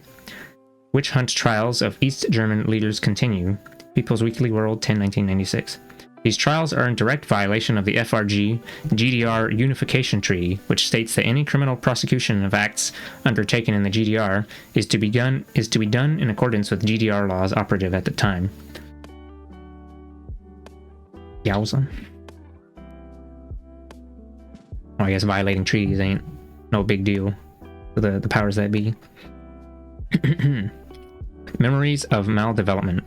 Speaker 1: Witch Hunt Trials of East German Leaders Continue, People's Weekly World, 10/1996. These trials are in direct violation of the FRG GDR Unification Treaty, which states that any criminal prosecution of acts undertaken in the GDR is to be done in accordance with GDR laws operative at the time. Yowza. Well, I guess violating treaties ain't no big deal for the powers that be. Memories of Maldevelopment.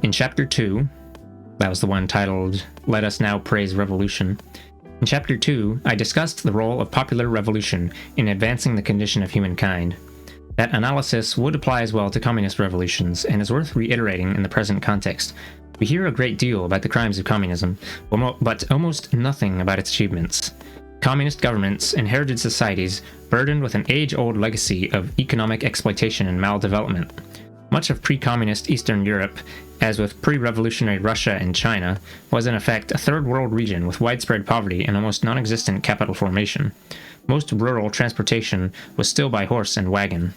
Speaker 1: In Chapter 2, that was the one titled, Let Us Now Praise Revolution. In Chapter 2, I discussed the role of popular revolution in advancing the condition of humankind. That analysis would apply as well to communist revolutions, and is worth reiterating in the present context. We hear a great deal about the crimes of communism, but almost nothing about its achievements. Communist governments inherited societies burdened with an age-old legacy of economic exploitation and maldevelopment. Much of pre-communist Eastern Europe, as with pre-revolutionary Russia and China, was in effect a third world region with widespread poverty and almost non-existent capital formation. most rural transportation was still by horse and wagon.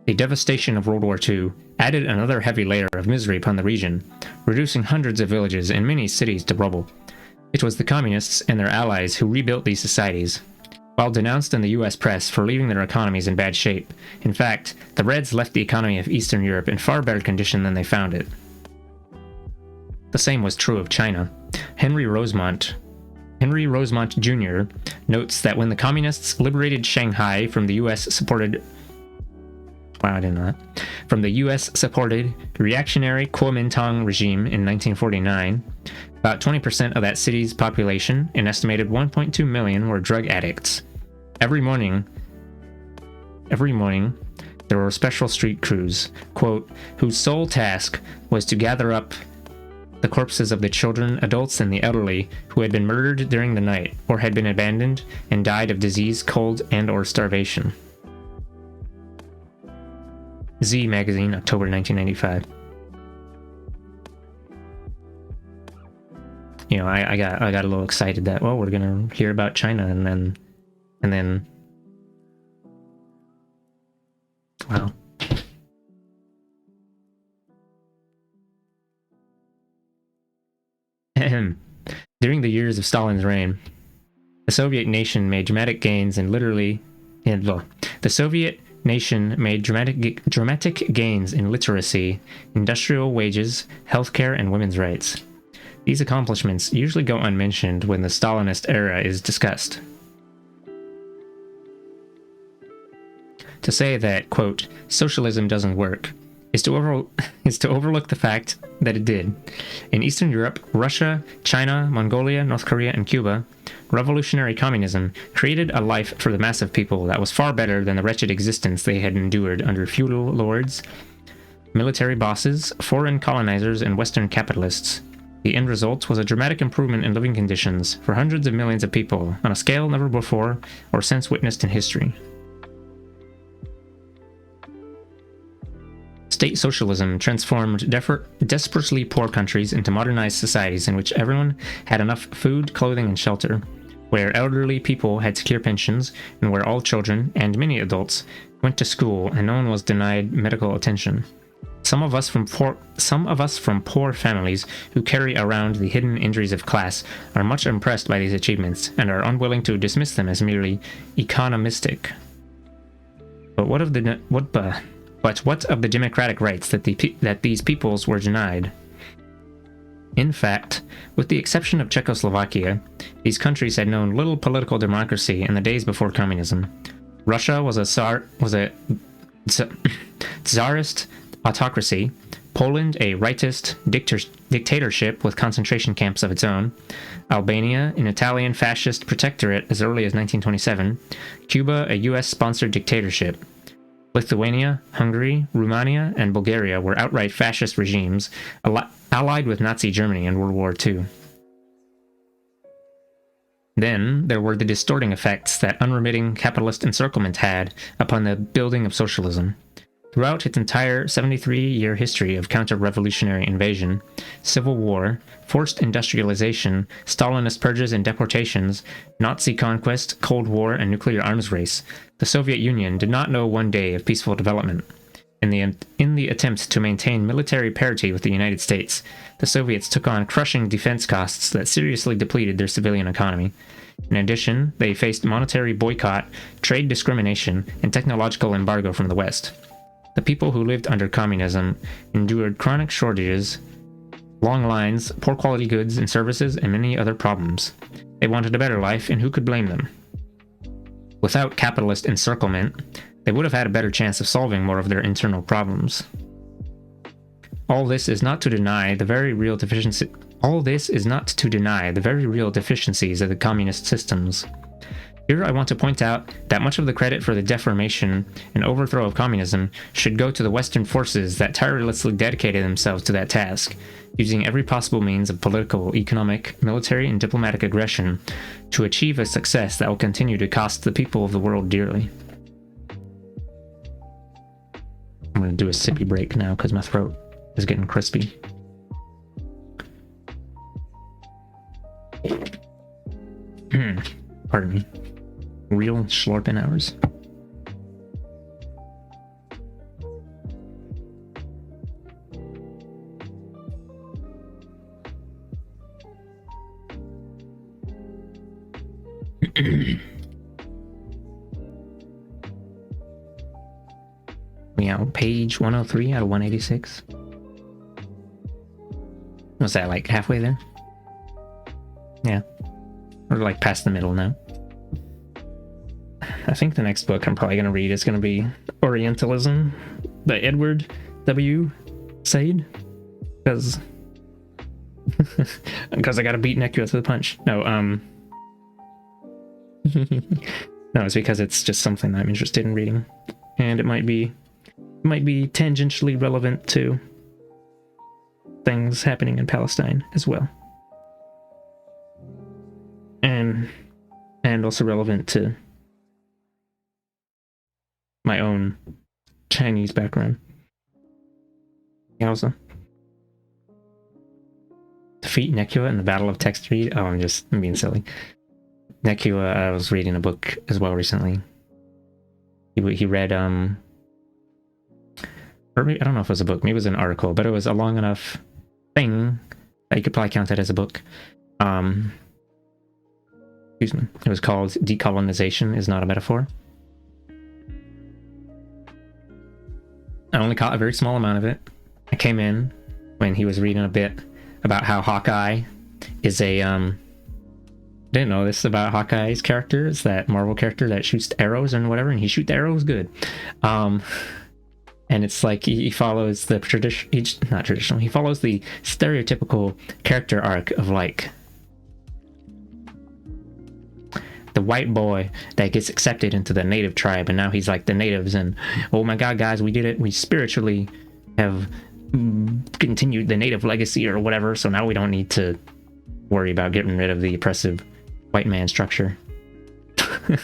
Speaker 1: The devastation of World War II added another heavy layer of misery upon the region, reducing hundreds of villages and many cities to rubble. It was the communists and their allies who rebuilt these societies. While denounced in the US press for leaving their economies in bad shape, in fact, the Reds left the economy of Eastern Europe in far better condition than they found it. The same was true of China. Henry Rosemont Jr. notes that when the communists liberated Shanghai from the US-supported reactionary Kuomintang regime in 1949, about 20% of that city's population, an estimated 1.2 million, were drug addicts. Every morning, there were special street crews, quote, whose sole task was to gather up the corpses of the children, adults, and the elderly who had been murdered during the night or had been abandoned and died of disease, cold, and/or starvation. Z Magazine, October 1995. You know, I got a little excited that, well, we're gonna hear about China, and then wow. During the years of Stalin's reign, the Soviet nation made dramatic gains in literacy, industrial wages, healthcare, and women's rights. These accomplishments usually go unmentioned when the Stalinist era is discussed. To say that, quote, socialism doesn't work is to overlook the fact that it did. In Eastern Europe, Russia, China, Mongolia, North Korea, and Cuba, revolutionary communism created a life for the mass of people that was far better than the wretched existence they had endured under feudal lords, military bosses, foreign colonizers, and Western capitalists. The end result was a dramatic improvement in living conditions for hundreds of millions of people on a scale never before or since witnessed in history. State socialism transformed desperately poor countries into modernized societies in which everyone had enough food, clothing, and shelter, where elderly people had secure pensions, and where all children, and many adults, went to school and no one was denied medical attention. Some of us from poor families who carry around the hidden injuries of class are much impressed by these achievements and are unwilling to dismiss them as merely economistic. But what of the democratic rights that these peoples were denied? In fact, with the exception of Czechoslovakia, these countries had known little political democracy in the days before communism. Russia was a czarist autocracy, Poland a rightist dictatorship with concentration camps of its own, Albania an Italian fascist protectorate as early as 1927, Cuba a US-sponsored dictatorship. Lithuania, Hungary, Romania, and Bulgaria were outright fascist regimes allied with Nazi Germany in World War II. Then there were the distorting effects that unremitting capitalist encirclement had upon the building of socialism. Throughout its entire 73-year history of counter-revolutionary invasion, civil war, forced industrialization, Stalinist purges and deportations, Nazi conquest, Cold War, and nuclear arms race, the Soviet Union did not know one day of peaceful development. In the attempt to maintain military parity with the United States, the Soviets took on crushing defense costs that seriously depleted their civilian economy. In addition, they faced monetary boycott, trade discrimination, and technological embargo from the West. The people who lived under communism endured chronic shortages, long lines, poor quality goods and services, and many other problems. They wanted a better life, and who could blame them? Without capitalist encirclement, they would have had a better chance of solving more of their internal problems. All this is not to deny the very real deficiencies of the communist systems. Here I want to point out that much of the credit for the deformation and overthrow of communism should go to the Western forces that tirelessly dedicated themselves to that task, using every possible means of political, economic, military, and diplomatic aggression to achieve a success that will continue to cost the people of the world dearly. I'm going to do a sippy break now because my throat is getting crispy. Pardon me. Real schlorpen hours. We on page 103 out of 186. Was that like halfway there? Yeah. Or like past the middle now. I think the next book I'm probably going to read is going to be Orientalism by Edward W. Said. Because I got to beat Nekula to the punch. No, no, it's because it's just something I'm interested in reading. And it might be tangentially relevant to things happening in Palestine as well. And also relevant to my own Chinese background. Yowza. Defeat Nekula in the Battle of Text Read. Oh, I'm being silly. Nekula, I was reading a book as well recently. He read, or maybe, I don't know if it was a book, maybe it was an article, but it was a long enough thing that you could probably count it as a book. Excuse me. It was called Decolonization is Not a Metaphor. I only caught a very small amount of it. I came in when he was reading a bit about how Hawkeye is a, didn't know this about Hawkeye's character. It's that Marvel character that shoots arrows and whatever, and he shoots arrows good. And it's like he follows the not traditional, he follows the stereotypical character arc of like the white boy that gets accepted into the native tribe, and now he's like the natives, and oh my god, guys, we did it. We spiritually have continued the native legacy or whatever, so now we don't need to worry about getting rid of the oppressive white man structure. I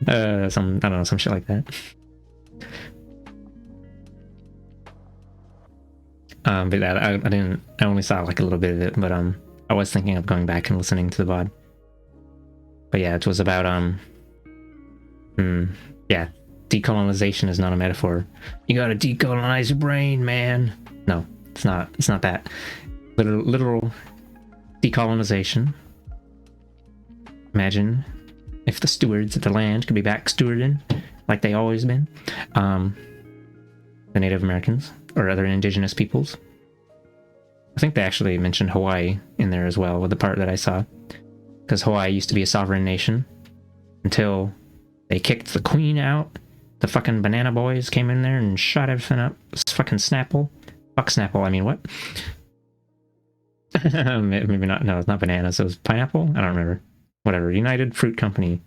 Speaker 1: don't know, some shit like that. But that I only saw like a little bit of it, but I was thinking of going back and listening to the VOD. But yeah, it was about yeah, decolonization is not a metaphor. You gotta decolonize your brain, man. No, it's not that. Literal decolonization. Imagine if the stewards of the land could be back stewarding like they always been. The Native Americans or other indigenous peoples. I think they actually mentioned Hawaii in there as well with the part that I saw. Because Hawaii used to be a sovereign nation until they kicked the queen out. The fucking banana boys came in there and shot everything up. It's fucking Snapple. Fuck Snapple, I mean, what? Maybe not. No, it's not bananas. It was pineapple? I don't remember. Whatever. United Fruit Company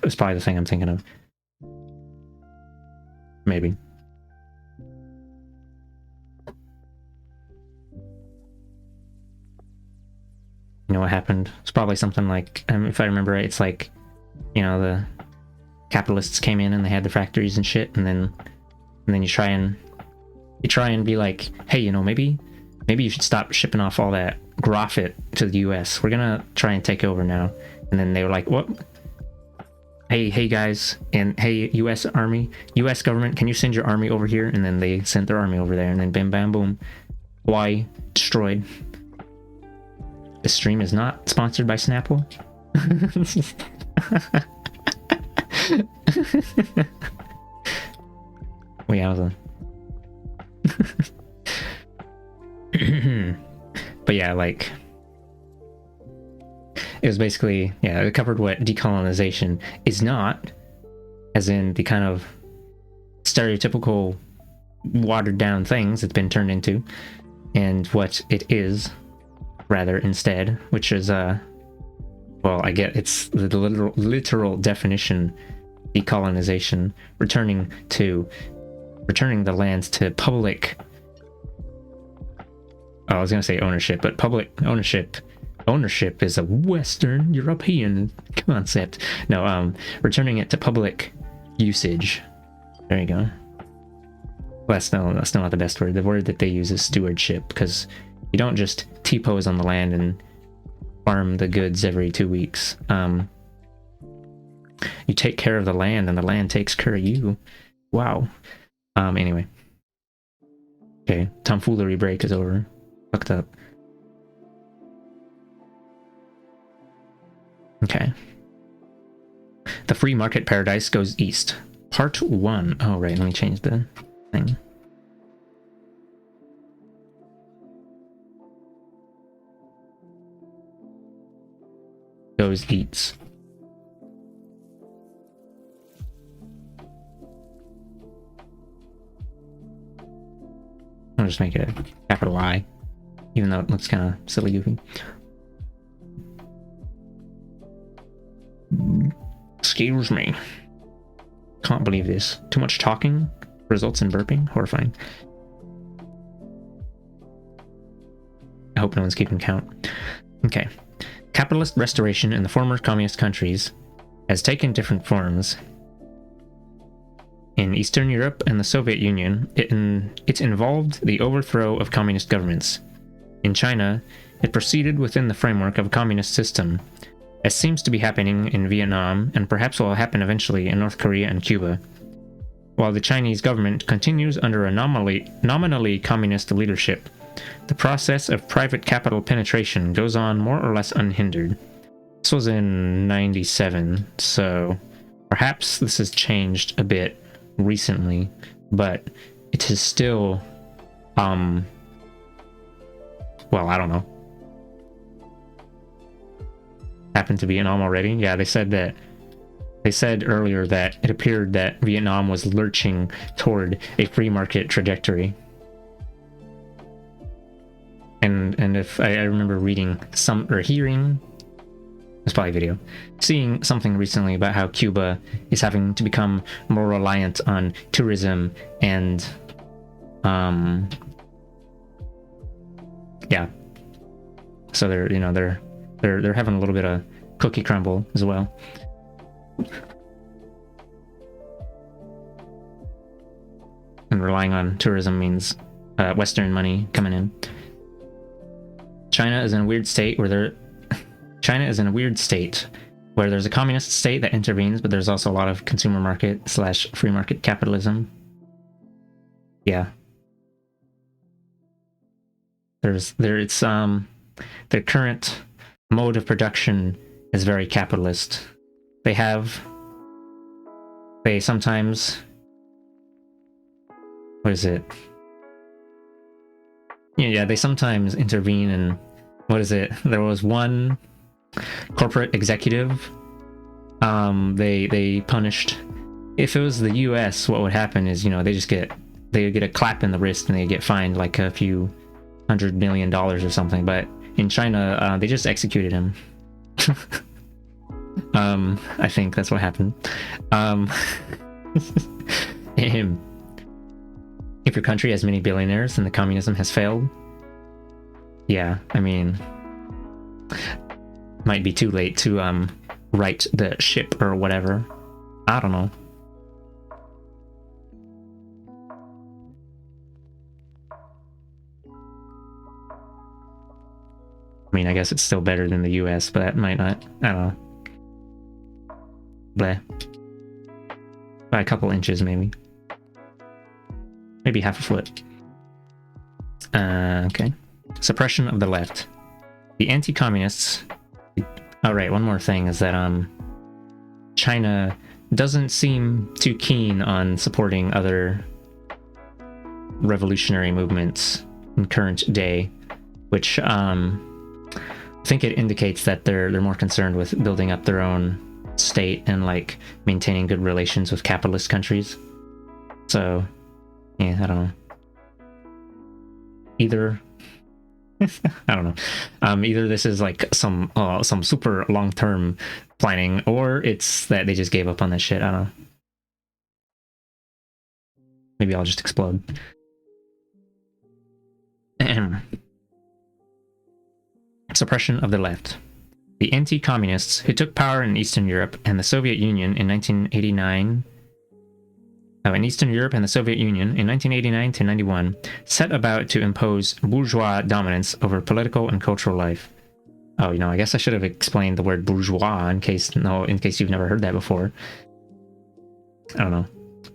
Speaker 1: is probably the thing I'm thinking of. Maybe. You know what happened? It's probably something like, if I remember right, it's like, you know, the capitalists came in and they had the factories and shit, and then you try and be like, hey, you know, maybe you should stop shipping off all that graphite to the US. We're gonna try and take over now. And then they were like, what? Hey guys, and hey US Army, US government, can you send your army over here? And then they sent their army over there, and then bam bam boom, Hawaii destroyed. This stream is not sponsored by Snapple. We have them. But yeah, like, it was basically, yeah, it covered what decolonization is not, as in the kind of stereotypical watered down things it's been turned into, and what it is rather instead, which is well, I get it's the literal definition, decolonization, returning the lands to public, I was gonna say ownership, but public ownership is a Western European concept. No, returning it to public usage. There you go. Well, that's still not the best word. The word that they use is stewardship, because you don't just T-pose on the land and farm the goods every 2 weeks. You take care of the land, and the land takes care of you. Wow. Anyway. Okay, tomfoolery break is over. Fucked up. Okay. The free market paradise goes east. Part 1. Oh, right, let me change the thing. Goes eats. I'll just make it a capital I, even though it looks kind of silly goofy. Excuse me. Can't believe this. Too much talking results in burping? Horrifying. I hope no one's keeping count. Okay. Capitalist restoration in the former communist countries has taken different forms. In Eastern Europe and the Soviet Union, it involved the overthrow of communist governments. In China, it proceeded within the framework of a communist system, as seems to be happening in Vietnam and perhaps will happen eventually in North Korea and Cuba. While the Chinese government continues under a nominally communist leadership, the process of private capital penetration goes on more or less unhindered. This was in 97, so perhaps this has changed a bit recently, but it is still, well, I don't know. Happened to Vietnam already? Yeah, they said earlier that it appeared that Vietnam was lurching toward a free market trajectory. And if I remember reading hearing, it's probably video, seeing something recently about how Cuba is having to become more reliant on tourism and yeah. So they're having a little bit of cookie crumble as well. And relying on tourism means Western money coming in. China is in a weird state where there's a communist state that intervenes, but there's also a lot of consumer market / free market capitalism. Yeah. Their current mode of production is very capitalist. They sometimes, what is it? Yeah, they sometimes intervene in, what is it? There was one corporate executive, they punished, if it was the US, what would happen is, they would get a clap in the wrist and they get fined like a few $100 million or something, but in China, they just executed him. I think that's what happened. If your country has many billionaires, then the communism has failed. Yeah, I mean, might be too late to right the ship or whatever. I don't know. I mean, I guess it's still better than the US, but that might not. I don't know. Bleh. By a couple inches, maybe. Maybe half a foot. Okay. Suppression of the left. The anti-communists... Oh, right, one more thing is that China doesn't seem too keen on supporting other revolutionary movements in current day, which I think it indicates that they're more concerned with building up their own state and like maintaining good relations with capitalist countries. So yeah, I don't know. Either I don't know. Either this is like some super long-term planning, or it's that they just gave up on that shit. I don't know. Maybe I'll just explode. Suppression of the left. The anti-communists who took power in Eastern Europe and the Soviet Union in 1989 in Eastern Europe and the Soviet Union in 1989 to 91 set about to impose bourgeois dominance over political and cultural life. Oh, I guess I should have explained the word bourgeois in case you've never heard that before. I don't know.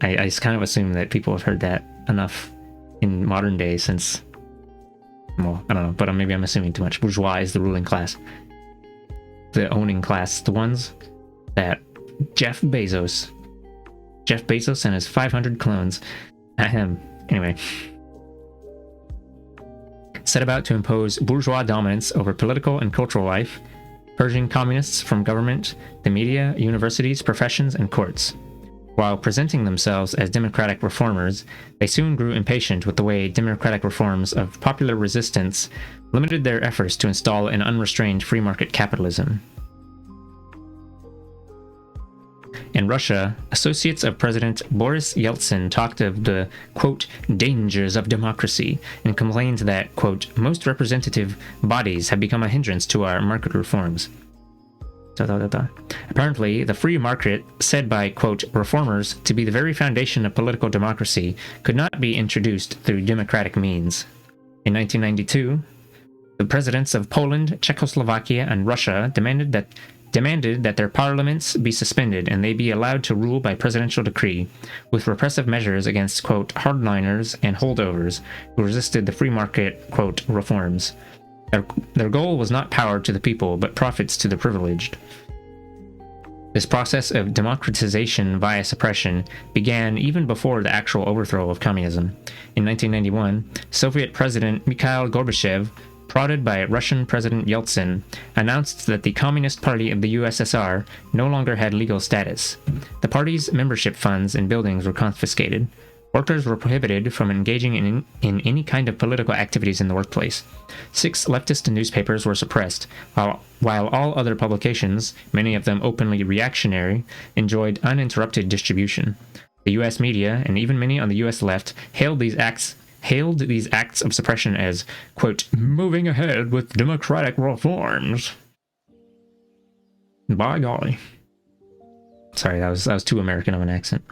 Speaker 1: I just kind of assume that people have heard that enough in modern day since, well, I don't know, but maybe I'm assuming too much. Bourgeois is the ruling class. The owning class. The ones that Jeff Bezos and his 500 clones, ahem, anyway, set about to impose bourgeois dominance over political and cultural life, purging communists from government, the media, universities, professions, and courts. While presenting themselves as democratic reformers, they soon grew impatient with the way democratic reforms of popular resistance limited their efforts to install an unrestrained free market capitalism. In Russia, associates of President Boris Yeltsin talked of the, quote, dangers of democracy, and complained that, quote, most representative bodies have become a hindrance to our market reforms. Apparently, the free market, said by, quote, reformers to be the very foundation of political democracy, could not be introduced through democratic means. In 1992, the presidents of Poland, Czechoslovakia, and Russia demanded that their parliaments be suspended and they be allowed to rule by presidential decree, with repressive measures against, quote, hardliners and holdovers who resisted the free market, quote, reforms. Their goal was not power to the people, but profits to the privileged. This process of democratization via suppression began even before the actual overthrow of communism. In 1991, Soviet President Mikhail Gorbachev, prodded by Russian President Yeltsin, announced that the Communist Party of the USSR no longer had legal status. The party's membership funds and buildings were confiscated. Workers were prohibited from engaging in any kind of political activities in the workplace. 6 leftist newspapers were suppressed, while all other publications, many of them openly reactionary, enjoyed uninterrupted distribution. The U.S. media, and even many on the U.S. left, hailed these acts of suppression as, quote, moving ahead with democratic reforms. By golly. Sorry, that was too American of an accent.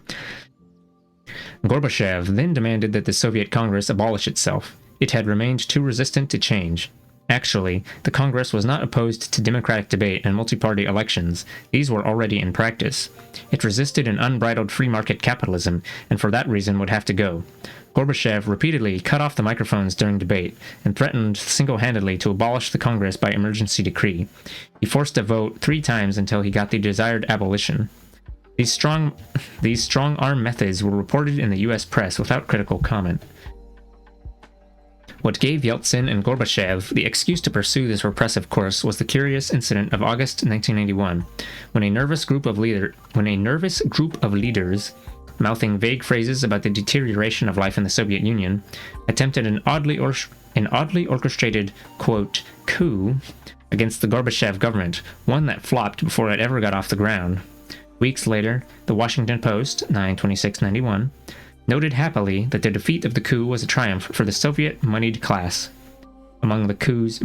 Speaker 1: Gorbachev then demanded that the Soviet Congress abolish itself. It had remained too resistant to change. Actually, the Congress was not opposed to democratic debate and multi-party elections. These were already in practice. It resisted an unbridled free market capitalism, and for that reason would have to go. Gorbachev repeatedly cut off the microphones during debate and threatened single-handedly to abolish the Congress by emergency decree. He forced a vote 3 times until he got the desired abolition. These strong-arm methods were reported in the U.S. press without critical comment. What gave Yeltsin and Gorbachev the excuse to pursue this repressive course was the curious incident of August 1991, when a nervous group of leaders, mouthing vague phrases about the deterioration of life in the Soviet Union, attempted an oddly orchestrated, quote, coup against the Gorbachev government, one that flopped before it ever got off the ground. Weeks later, the Washington Post, 9/26/91, noted happily that the defeat of the coup was a triumph for the Soviet moneyed class. Among the coup's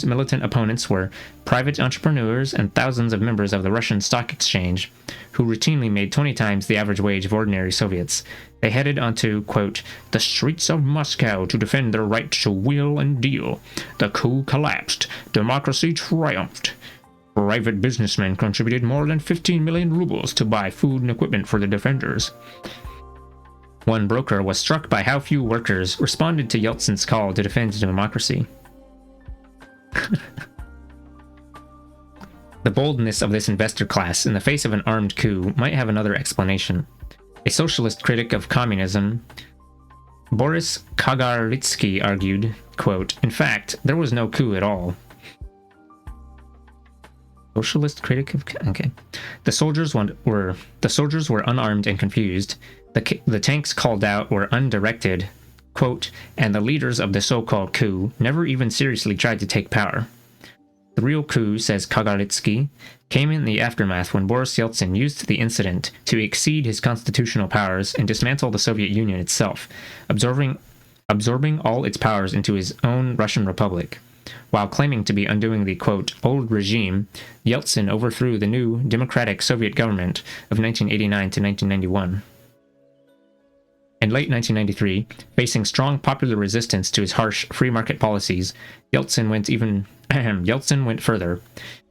Speaker 1: militant opponents were private entrepreneurs and thousands of members of the Russian stock exchange, who routinely made 20 times the average wage of ordinary Soviets. They headed onto, quote, the streets of Moscow to defend their right to wheel and deal. The coup collapsed. Democracy triumphed. Private businessmen contributed more than 15 million rubles to buy food and equipment for the defenders. One broker was struck by how few workers responded to Yeltsin's call to defend democracy. The boldness of this investor class in the face of an armed coup might have another explanation. A socialist critic of communism, Boris Kagarlitsky, argued, quote, in fact, there was no coup at all. Socialist critic of... okay. The soldiers were unarmed and confused. The tanks called out were undirected, quote, and the leaders of the so-called coup never even seriously tried to take power. The real coup, says Kagarlitsky, came in the aftermath when Boris Yeltsin used the incident to exceed his constitutional powers and dismantle the Soviet Union itself, absorbing all its powers into his own Russian Republic. While claiming to be undoing the, quote, old regime, Yeltsin overthrew the new democratic Soviet government of 1989 to 1991. In late 1993, facing strong popular resistance to his harsh free market policies, Yeltsin went further.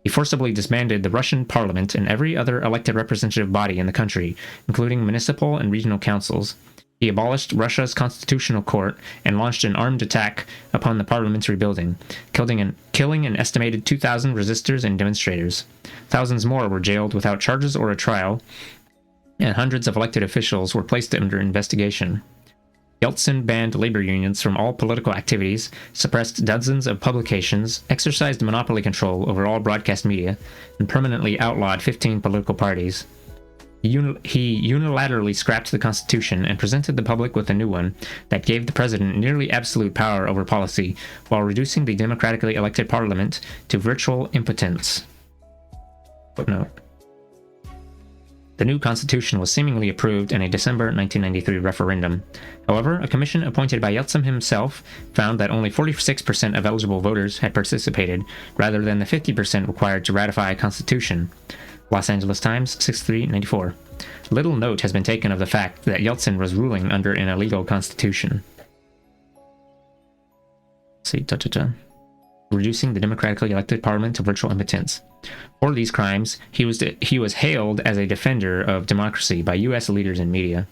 Speaker 1: He forcibly disbanded the Russian parliament and every other elected representative body in the country, including municipal and regional councils. He abolished Russia's constitutional court and launched an armed attack upon the parliamentary building, killing an estimated 2,000 resistors and demonstrators. Thousands more were jailed without charges or a trial, and hundreds of elected officials were placed under investigation. Yeltsin banned labor unions from all political activities, suppressed dozens of publications, exercised monopoly control over all broadcast media, and permanently outlawed 15 political parties. He unilaterally scrapped the constitution and presented the public with a new one that gave the president nearly absolute power over policy, while reducing the democratically elected parliament to virtual impotence. Footnote. The new constitution was seemingly approved in a December 1993 referendum. However, a commission appointed by Yeltsin himself found that only 46% of eligible voters had participated, rather than the 50% required to ratify a constitution. Los Angeles Times, 6/3/94. Little note has been taken of the fact that Yeltsin was ruling under an illegal constitution. See, reducing the democratically elected parliament to virtual impotence. For these crimes, he was hailed as a defender of democracy by U.S. leaders and media.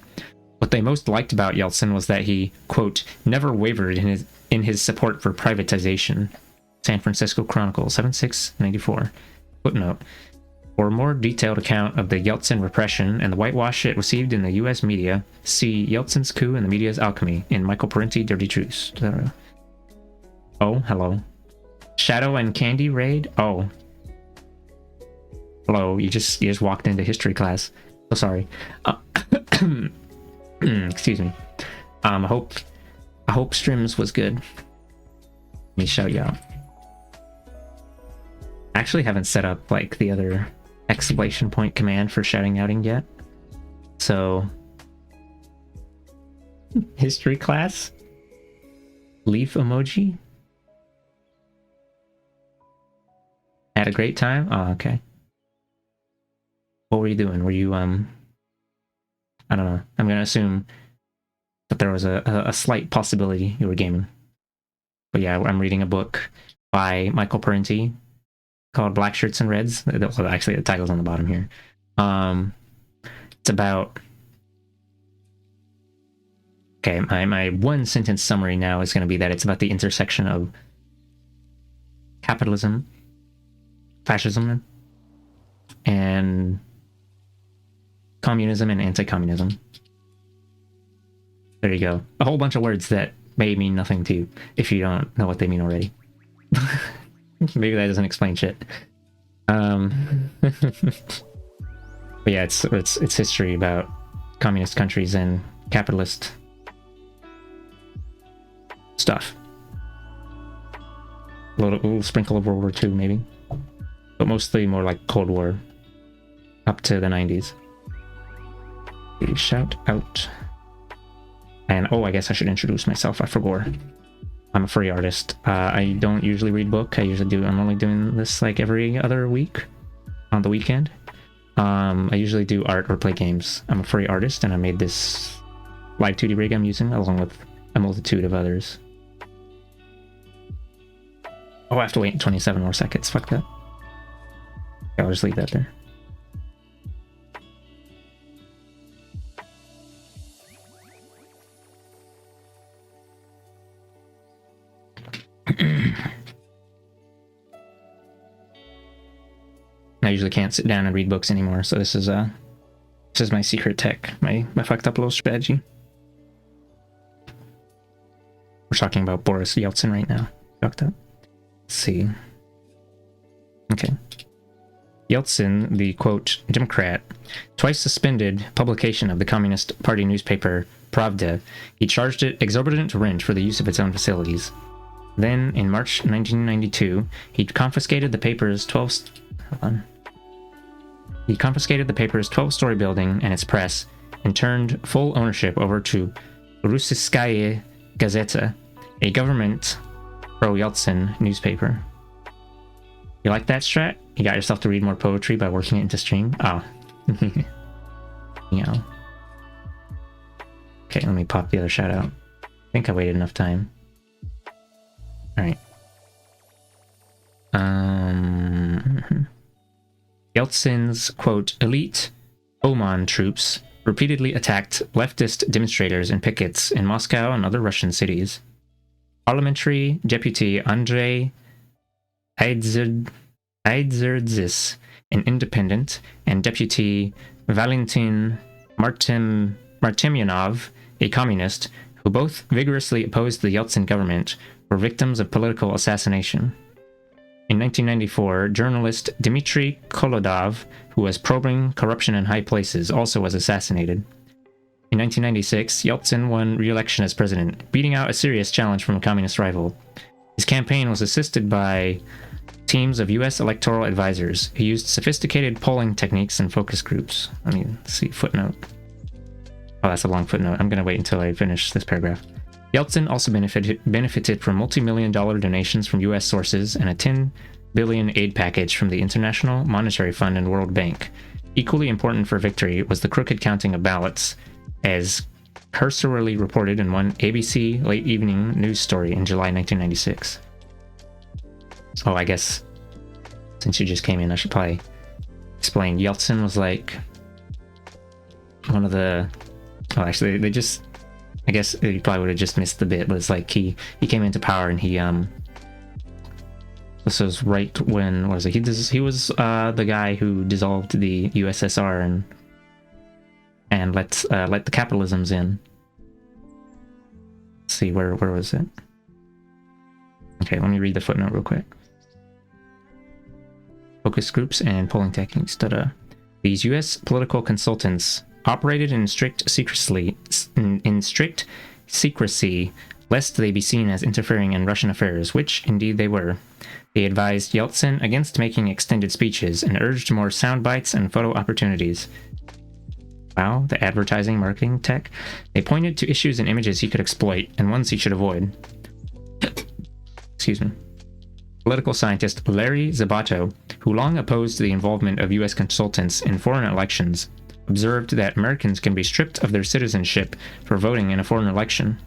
Speaker 1: What they most liked about Yeltsin was that he, quote, never wavered in his support for privatization. San Francisco Chronicle, 7/6/94. Footnote. For a more detailed account of the Yeltsin repression and the whitewash it received in the U.S. media, see Yeltsin's coup and the media's alchemy in Michael Parenti, Dirty Truths. Oh, hello. Shadow and Candy Raid? Oh. Hello, you just walked into history class. So sorry. Excuse me. I hope Strims was good. Let me shout you out. I actually haven't set up like the other exclamation point command for shouting outing yet. So history class? Leaf emoji? Had a great time? Oh, okay. What were you doing? Were you, I don't know. I'm gonna assume that there was a slight possibility you were gaming. But yeah, I'm reading a book by Michael Parenti called Blackshirts and Reds. Well, actually, the title's on the bottom here. It's about... Okay, my one sentence summary now is going to be that it's about the intersection of capitalism, fascism, and communism and anti-communism. There you go. A whole bunch of words that may mean nothing to you if you don't know what they mean already. Maybe that doesn't explain shit. But yeah, it's history about communist countries and capitalist stuff. A little sprinkle of World War II, maybe, but mostly more like Cold War up to the 90s. Shout out. And oh, I guess I should introduce myself. I forgot. I'm a free artist. I don't usually read book. I'm only doing this like every other week on the weekend. I usually do art or play games. I'm a free artist, and I made this live 2D rig I'm using along with a multitude of others. Oh, I have to wait 27 more seconds. Fuck that. Okay, I'll just leave that there. I usually can't sit down and read books anymore, so this is my secret tech, my fucked up little strategy. We're talking about Boris Yeltsin right now. Fucked up. Let's see. Okay. Yeltsin, the quote Democrat, twice suspended publication of the Communist Party newspaper Pravda. He charged it exorbitant rent for the use of its own facilities. Then, in March 1992, he confiscated the paper's 12-story building and its press, and turned full ownership over to Russiskaya Gazeta, a government pro-Yeltsin newspaper. You like that strat? You got yourself to read more poetry by working it into stream? Oh. Yeah. Okay, let me pop the other shout out. I think I waited enough time. Alright. Yeltsin's, quote, elite Oman troops repeatedly attacked leftist demonstrators and pickets in Moscow and other Russian cities. Parliamentary Deputy Andrei Aidzerdzis, an independent, and Deputy Valentin Martemyanov, a communist, who both vigorously opposed the Yeltsin government, were victims of political assassination. In 1994, journalist Dmitry Kolodov, who was probing corruption in high places, also was assassinated. In 1996, Yeltsin won re-election as president, beating out a serious challenge from a communist rival. His campaign was assisted by teams of U.S. electoral advisors who used sophisticated polling techniques and focus groups. Let me see, footnote. Oh, that's a long footnote. I'm going to wait until I finish this paragraph. Yeltsin also benefited from multi-million-dollar donations from U.S. sources and a $10 billion aid package from the International Monetary Fund and World Bank. Equally important for victory was the crooked counting of ballots, as cursorily reported in one ABC late evening news story in July 1996. Oh, I guess since you just came in, I should probably explain. Yeltsin was like one of the... Oh, actually, they just... I guess you probably would have just missed the bit, but it's like he came into power and he this was right when, what was it? He was the guy who dissolved the USSR and let the capitalisms in. Let's see, where was it? Okay, let me read the footnote real quick. Focus groups and polling techniques. These U.S. political consultants operated in strict secrecy, lest they be seen as interfering in Russian affairs, which indeed they were. They advised Yeltsin against making extended speeches and urged more sound bites and photo opportunities. Wow, the advertising marketing tech. They pointed to issues and images he could exploit and ones he should avoid. Excuse me. Political scientist Larry Zabato, who long opposed the involvement of U.S. consultants in foreign elections, observed that Americans can be stripped of their citizenship for voting in a foreign election.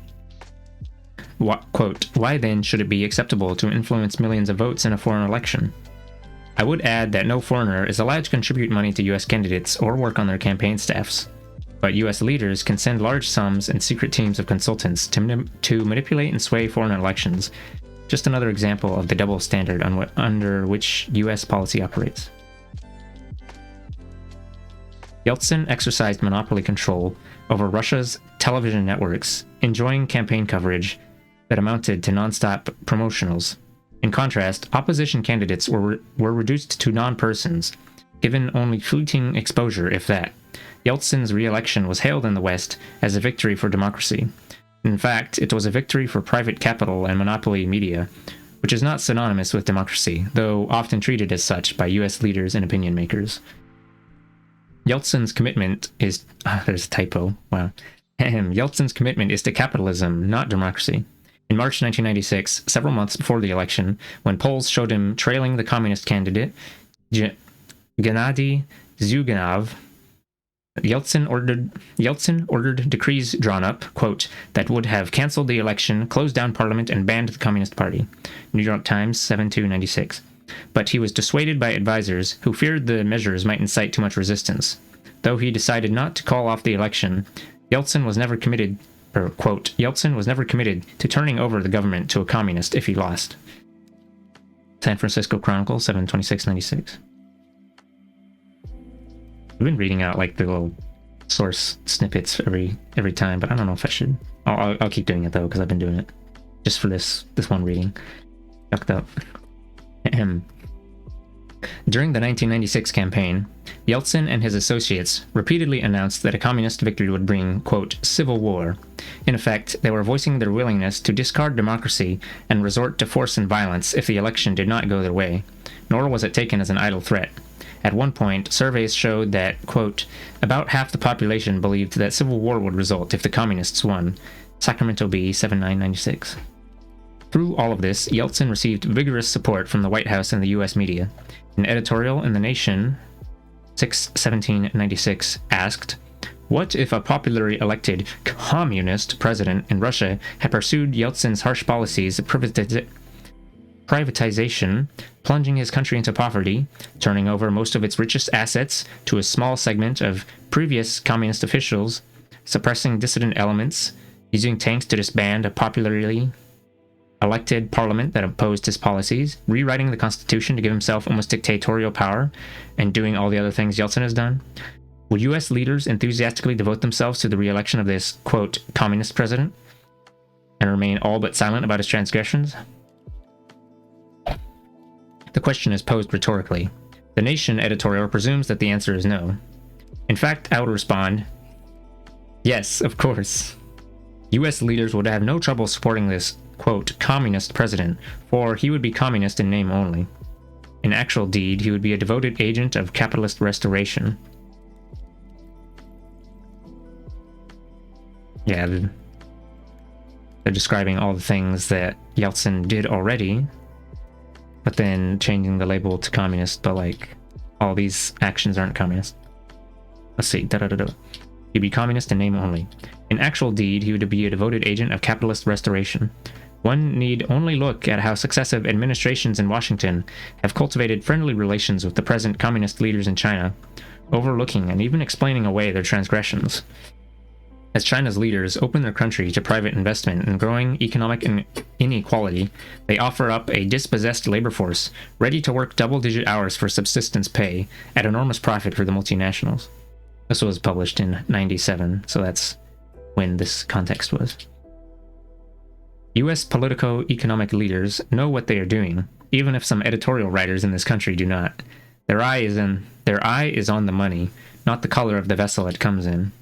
Speaker 1: Quote, why then should it be acceptable to influence millions of votes in a foreign election? I would add that no foreigner is allowed to contribute money to U.S. candidates or work on their campaign staffs, but U.S. leaders can send large sums and secret teams of consultants to manipulate and sway foreign elections. Just another example of the double standard under which U.S. policy operates. Yeltsin exercised monopoly control over Russia's television networks, enjoying campaign coverage that amounted to non-stop promotionals. In contrast, opposition candidates were reduced to non-persons, given only fleeting exposure, if that. Yeltsin's re-election was hailed in the West as a victory for democracy. In fact, it was a victory for private capital and monopoly media, which is not synonymous with democracy, though often treated as such by U.S. leaders and opinion makers. Yeltsin's commitment is... there's a typo. Wow. Yeltsin's commitment is to capitalism, not democracy. In March 1996, several months before the election, when polls showed him trailing the communist candidate, Gennady Zyuganov, Yeltsin ordered decrees drawn up, quote, that would have canceled the election, closed down parliament, and banned the Communist Party. New York Times, 7/2/96. But he was dissuaded by advisors who feared the measures might incite too much resistance. Though he decided not to call off the election, Yeltsin was never committed to turning over the government to a communist if he lost. San Francisco Chronicle, 7/26/96. I've been reading out like the little source snippets every time, but I don't know if I should. I'll keep doing it though, because I've been doing it just for this one reading. Fucked up. During the 1996 campaign, Yeltsin and his associates repeatedly announced that a communist victory would bring, quote, civil war. In effect, they were voicing their willingness to discard democracy and resort to force and violence if the election did not go their way, nor was it taken as an idle threat. At one point, surveys showed that, quote, about half the population believed that civil war would result if the communists won. Sacramento Bee, 7/9/96. Through all of this, Yeltsin received vigorous support from the White House and the U.S. media. An editorial in The Nation, 6/17/96, asked, What if a popularly elected communist president in Russia had pursued Yeltsin's harsh policies of privatization, plunging his country into poverty, turning over most of its richest assets to a small segment of previous communist officials, suppressing dissident elements, using tanks to disband a popularly elected parliament that opposed his policies, rewriting the constitution to give himself almost dictatorial power, and doing all the other things Yeltsin has done? Would U.S. leaders enthusiastically devote themselves to the re-election of this, quote, communist president, and remain all but silent about his transgressions? The question is posed rhetorically. The Nation editorial presumes that the answer is no. In fact, I would respond, yes, of course. U.S. leaders would have no trouble supporting this, quote, communist president, for he would be communist in name only. In actual deed, he would be a devoted agent of capitalist restoration. Yeah, they're describing all the things that Yeltsin did already, but then changing the label to communist, but like, all these actions aren't communist. Let's see, He'd be communist in name only. In actual deed, he would be a devoted agent of capitalist restoration. One need only look at how successive administrations in Washington have cultivated friendly relations with the present communist leaders in China, overlooking and even explaining away their transgressions. As China's leaders open their country to private investment and growing economic inequality, they offer up a dispossessed labor force ready to work double-digit hours for subsistence pay at enormous profit for the multinationals. This was published in 97, so that's when this context was. U.S. politico-economic leaders know what they are doing, even if some editorial writers in this country do not. Their eye is on the money, not the color of the vessel it comes in.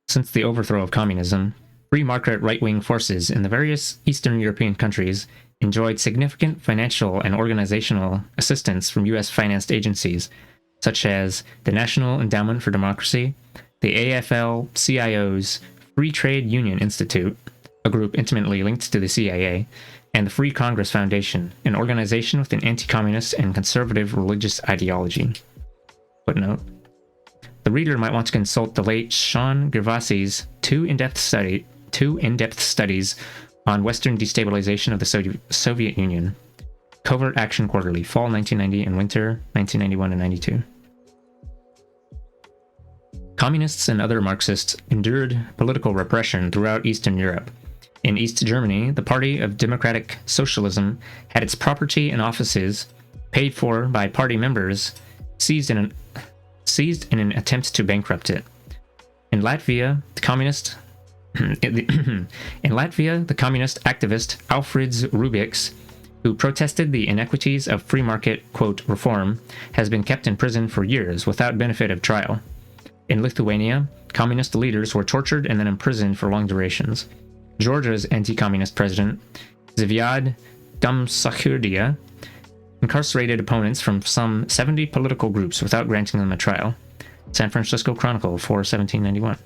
Speaker 1: Since the overthrow of communism, free market right-wing forces in the various Eastern European countries enjoyed significant financial and organizational assistance from U.S. financed agencies, such as the National Endowment for Democracy, the AFL-CIO's Free Trade Union Institute, a group intimately linked to the CIA, and the Free Congress Foundation, an organization with an anti-communist and conservative religious ideology. Footnote. The reader might want to consult the late Sean Gervasi's two in-depth studies on Western destabilization of the Soviet Union. Covert Action Quarterly, Fall 1990 and Winter 1991 and 92. Communists and other Marxists endured political repression throughout Eastern Europe. In East Germany, the Party of Democratic Socialism had its property and offices, paid for by party members, seized in an attempt to bankrupt it. In Latvia, the communist activist Alfreds Rubiks, who protested the inequities of free market, quote, reform, has been kept in prison for years without benefit of trial. In Lithuania, communist leaders were tortured and then imprisoned for long durations. Georgia's anti-communist president, Zviad Gamsachurdia, incarcerated opponents from some 70 political groups without granting them a trial. San Francisco Chronicle, 4/1791.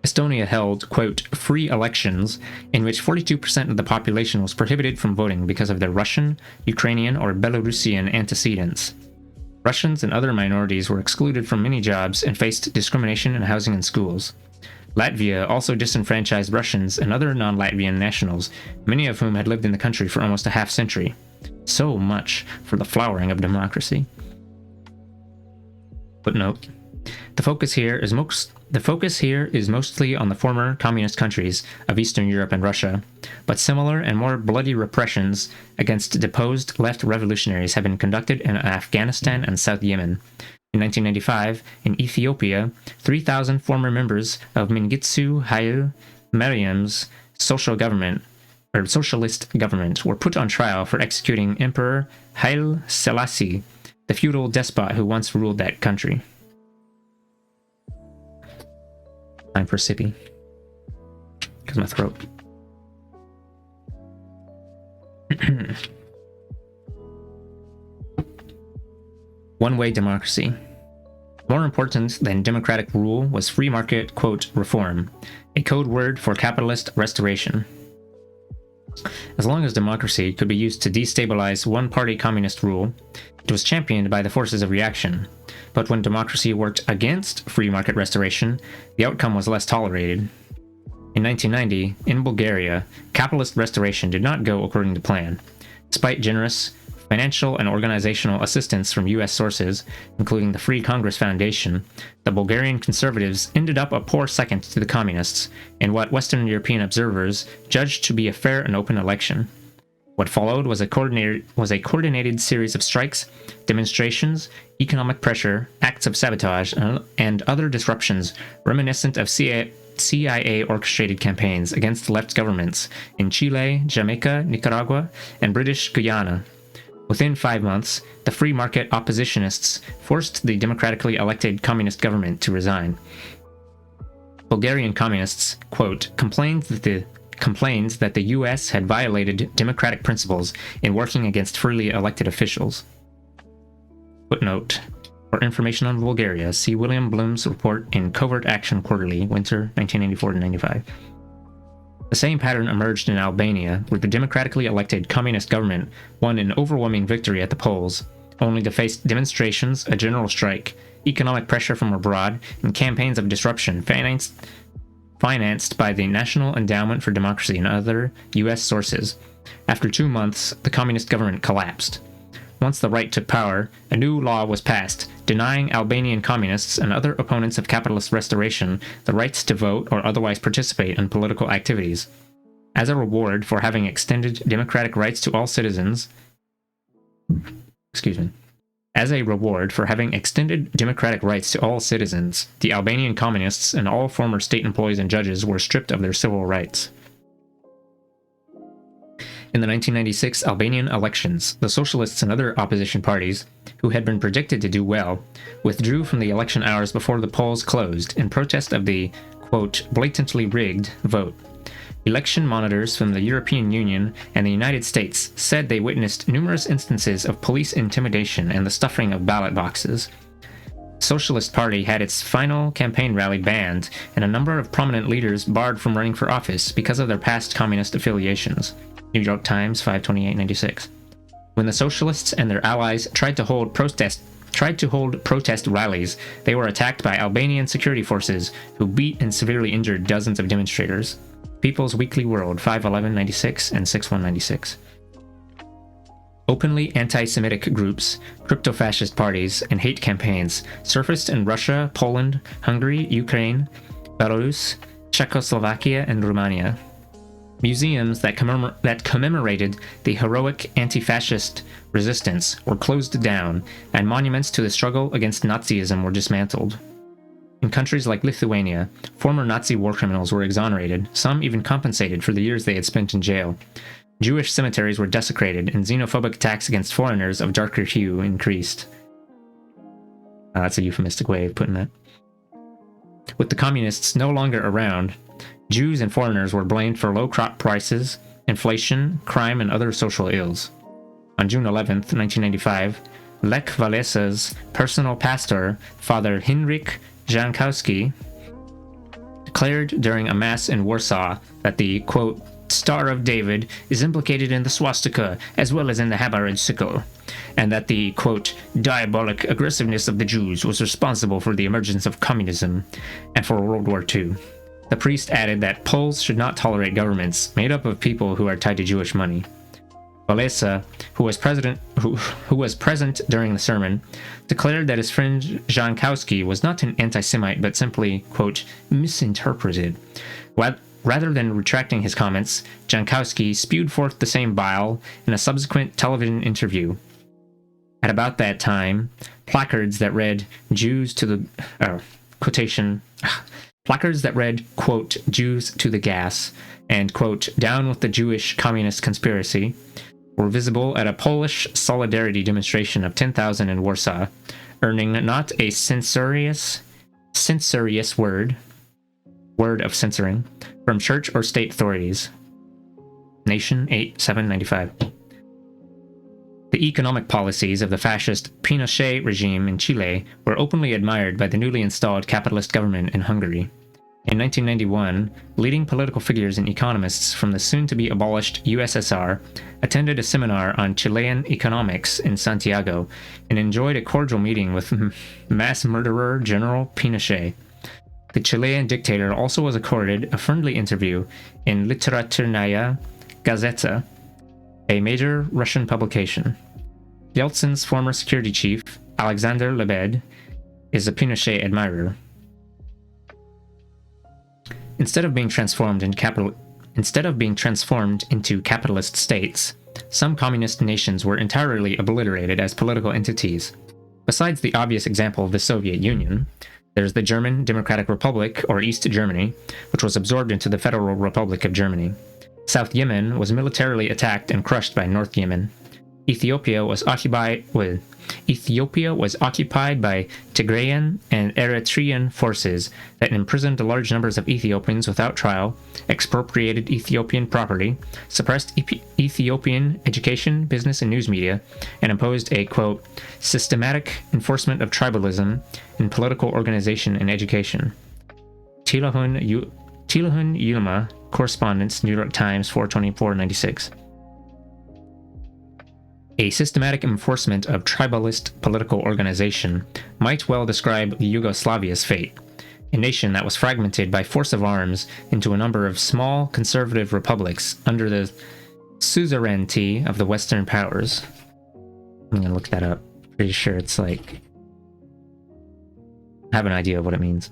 Speaker 1: Estonia held, quote, free elections in which 42% of the population was prohibited from voting because of their Russian, Ukrainian, or Belarusian antecedents. Russians and other minorities were excluded from many jobs and faced discrimination in housing and schools. Latvia also disenfranchised Russians and other non-Latvian nationals, many of whom had lived in the country for almost a half-century. So much for the flowering of democracy. Footnote. The focus here is mostly on the former communist countries of Eastern Europe and Russia, but similar and more bloody repressions against deposed left revolutionaries have been conducted in Afghanistan and South Yemen. In 1995, in Ethiopia, 3,000 former members of Mengistu Haile Mariam's socialist government were put on trial for executing Emperor Haile Selassie, the feudal despot who once ruled that country. Time for sippy. Because my throat. One-way democracy. More important than democratic rule was free market, quote, reform, a code word for capitalist restoration. As long as democracy could be used to destabilize one-party communist rule, it was championed by the forces of reaction. But when democracy worked against free market restoration, the outcome was less tolerated. In 1990, in Bulgaria, capitalist restoration did not go according to plan. Despite generous financial and organizational assistance from U.S. sources, including the Free Congress Foundation, the Bulgarian conservatives ended up a poor second to the communists in what Western European observers judged to be a fair and open election. What followed was a coordinated series of strikes, demonstrations, economic pressure, acts of sabotage, and other disruptions reminiscent of CIA-orchestrated campaigns against left governments in Chile, Jamaica, Nicaragua, and British Guyana. Within 5 months, the free market oppositionists forced the democratically elected communist government to resign. Bulgarian communists, quote, complained that the U.S. had violated democratic principles in working against freely elected officials. Footnote. For information on Bulgaria, see William Bloom's report in Covert Action Quarterly, Winter 1994-95. The same pattern emerged in Albania, where the democratically elected communist government won an overwhelming victory at the polls, only to face demonstrations, a general strike, economic pressure from abroad, and campaigns of disruption financed by the National Endowment for Democracy and other U.S. sources. After 2 months, the communist government collapsed. Once the right took power, a new law was passed, denying Albanian communists and other opponents of capitalist restoration the rights to vote or otherwise participate in political activities. As a reward for having extended democratic rights to all citizens, the Albanian communists and all former state employees and judges were stripped of their civil rights. In the 1996 Albanian elections, the socialists and other opposition parties, who had been predicted to do well, withdrew from the election hours before the polls closed in protest of the, quote, blatantly rigged vote. Election monitors from the European Union and the United States said they witnessed numerous instances of police intimidation and the stuffing of ballot boxes. The Socialist Party had its final campaign rally banned and a number of prominent leaders barred from running for office because of their past communist affiliations. New York Times, 5/28/96. When the socialists and their allies tried to hold protest rallies, they were attacked by Albanian security forces who beat and severely injured dozens of demonstrators. People's Weekly World, 5/11/96 and 6/1/96. Openly anti-Semitic groups, crypto-fascist parties, and hate campaigns surfaced in Russia, Poland, Hungary, Ukraine, Belarus, Czechoslovakia, and Romania. Museums that commemorated the heroic anti-fascist resistance were closed down, and monuments to the struggle against Nazism were dismantled. In countries like Lithuania, former Nazi war criminals were exonerated, some even compensated for the years they had spent in jail. Jewish cemeteries were desecrated, and xenophobic attacks against foreigners of darker hue increased. That's a euphemistic way of putting that. With the communists no longer around, Jews and foreigners were blamed for low crop prices, inflation, crime, and other social ills. On June 11, 1995, Lech Walesa's personal pastor, Father Hinrich Jankowski, declared during a mass in Warsaw that the, quote, Star of David is implicated in the swastika as well as in the hammer and sickle, and that the, quote, diabolic aggressiveness of the Jews was responsible for the emergence of communism and for World War II. The priest added that Poles should not tolerate governments made up of people who are tied to Jewish money. Walesa, who was present during the sermon, declared that his friend Jankowski was not an anti-Semite but simply, quote, misinterpreted. Rather than retracting his comments, Jankowski spewed forth the same bile in a subsequent television interview. At about that time, placards that read Jews to the quote, Jews to the gas, and, quote, down with the Jewish communist conspiracy, were visible at a Polish solidarity demonstration of 10,000 in Warsaw, earning not a censorious word of censoring from church or state authorities. Nation 8/7/95. The economic policies of the fascist Pinochet regime in Chile were openly admired by the newly installed capitalist government in Hungary. In 1991, leading political figures and economists from the soon-to-be abolished USSR attended a seminar on Chilean economics in Santiago and enjoyed a cordial meeting with mass murderer General Pinochet. The Chilean dictator also was accorded a friendly interview in Literaturnaya Gazeta, a major Russian publication. Yeltsin's former security chief, Alexander Lebed, is a Pinochet admirer. Instead of being transformed into capitalist states, some communist nations were entirely obliterated as political entities. Besides the obvious example of the Soviet Union, there's the German Democratic Republic, or East Germany, which was absorbed into the Federal Republic of Germany. South Yemen was militarily attacked and crushed by North Yemen. Ethiopia was occupied by Tigrayan and Eritrean forces that imprisoned large numbers of Ethiopians without trial, expropriated Ethiopian property, suppressed Ethiopian education, business, and news media, and imposed a, quote, systematic enforcement of tribalism in political organization and education. Tilahun Yilma, Correspondence, New York Times, 4/24/96. A systematic enforcement of tribalist political organization might well describe Yugoslavia's fate, a nation that was fragmented by force of arms into a number of small conservative republics under the suzerainty of the Western powers. I'm gonna look that up. Pretty sure it's like... I have an idea of what it means.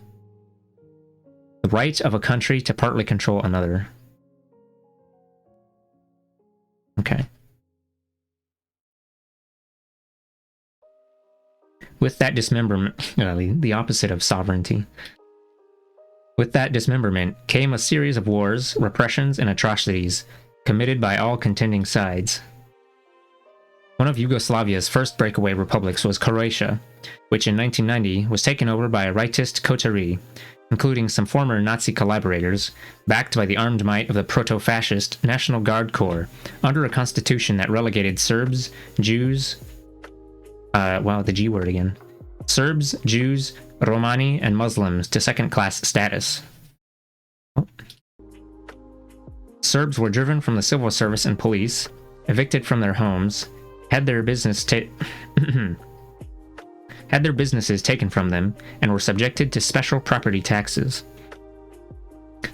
Speaker 1: The right of a country to partly control another. Okay. With that dismemberment, the opposite of sovereignty. With that dismemberment came a series of wars, repressions, and atrocities committed by all contending sides. One of Yugoslavia's first breakaway republics was Croatia, which in 1990 was taken over by a rightist coterie, including some former Nazi collaborators, backed by the armed might of the proto-fascist National Guard Corps, under a constitution that relegated Serbs, Jews, the G word again. Serbs, Jews, Romani, and Muslims to second-class status. Serbs were driven from the civil service and police, evicted from their homes, had their businesses taken from them, and were subjected to special property taxes.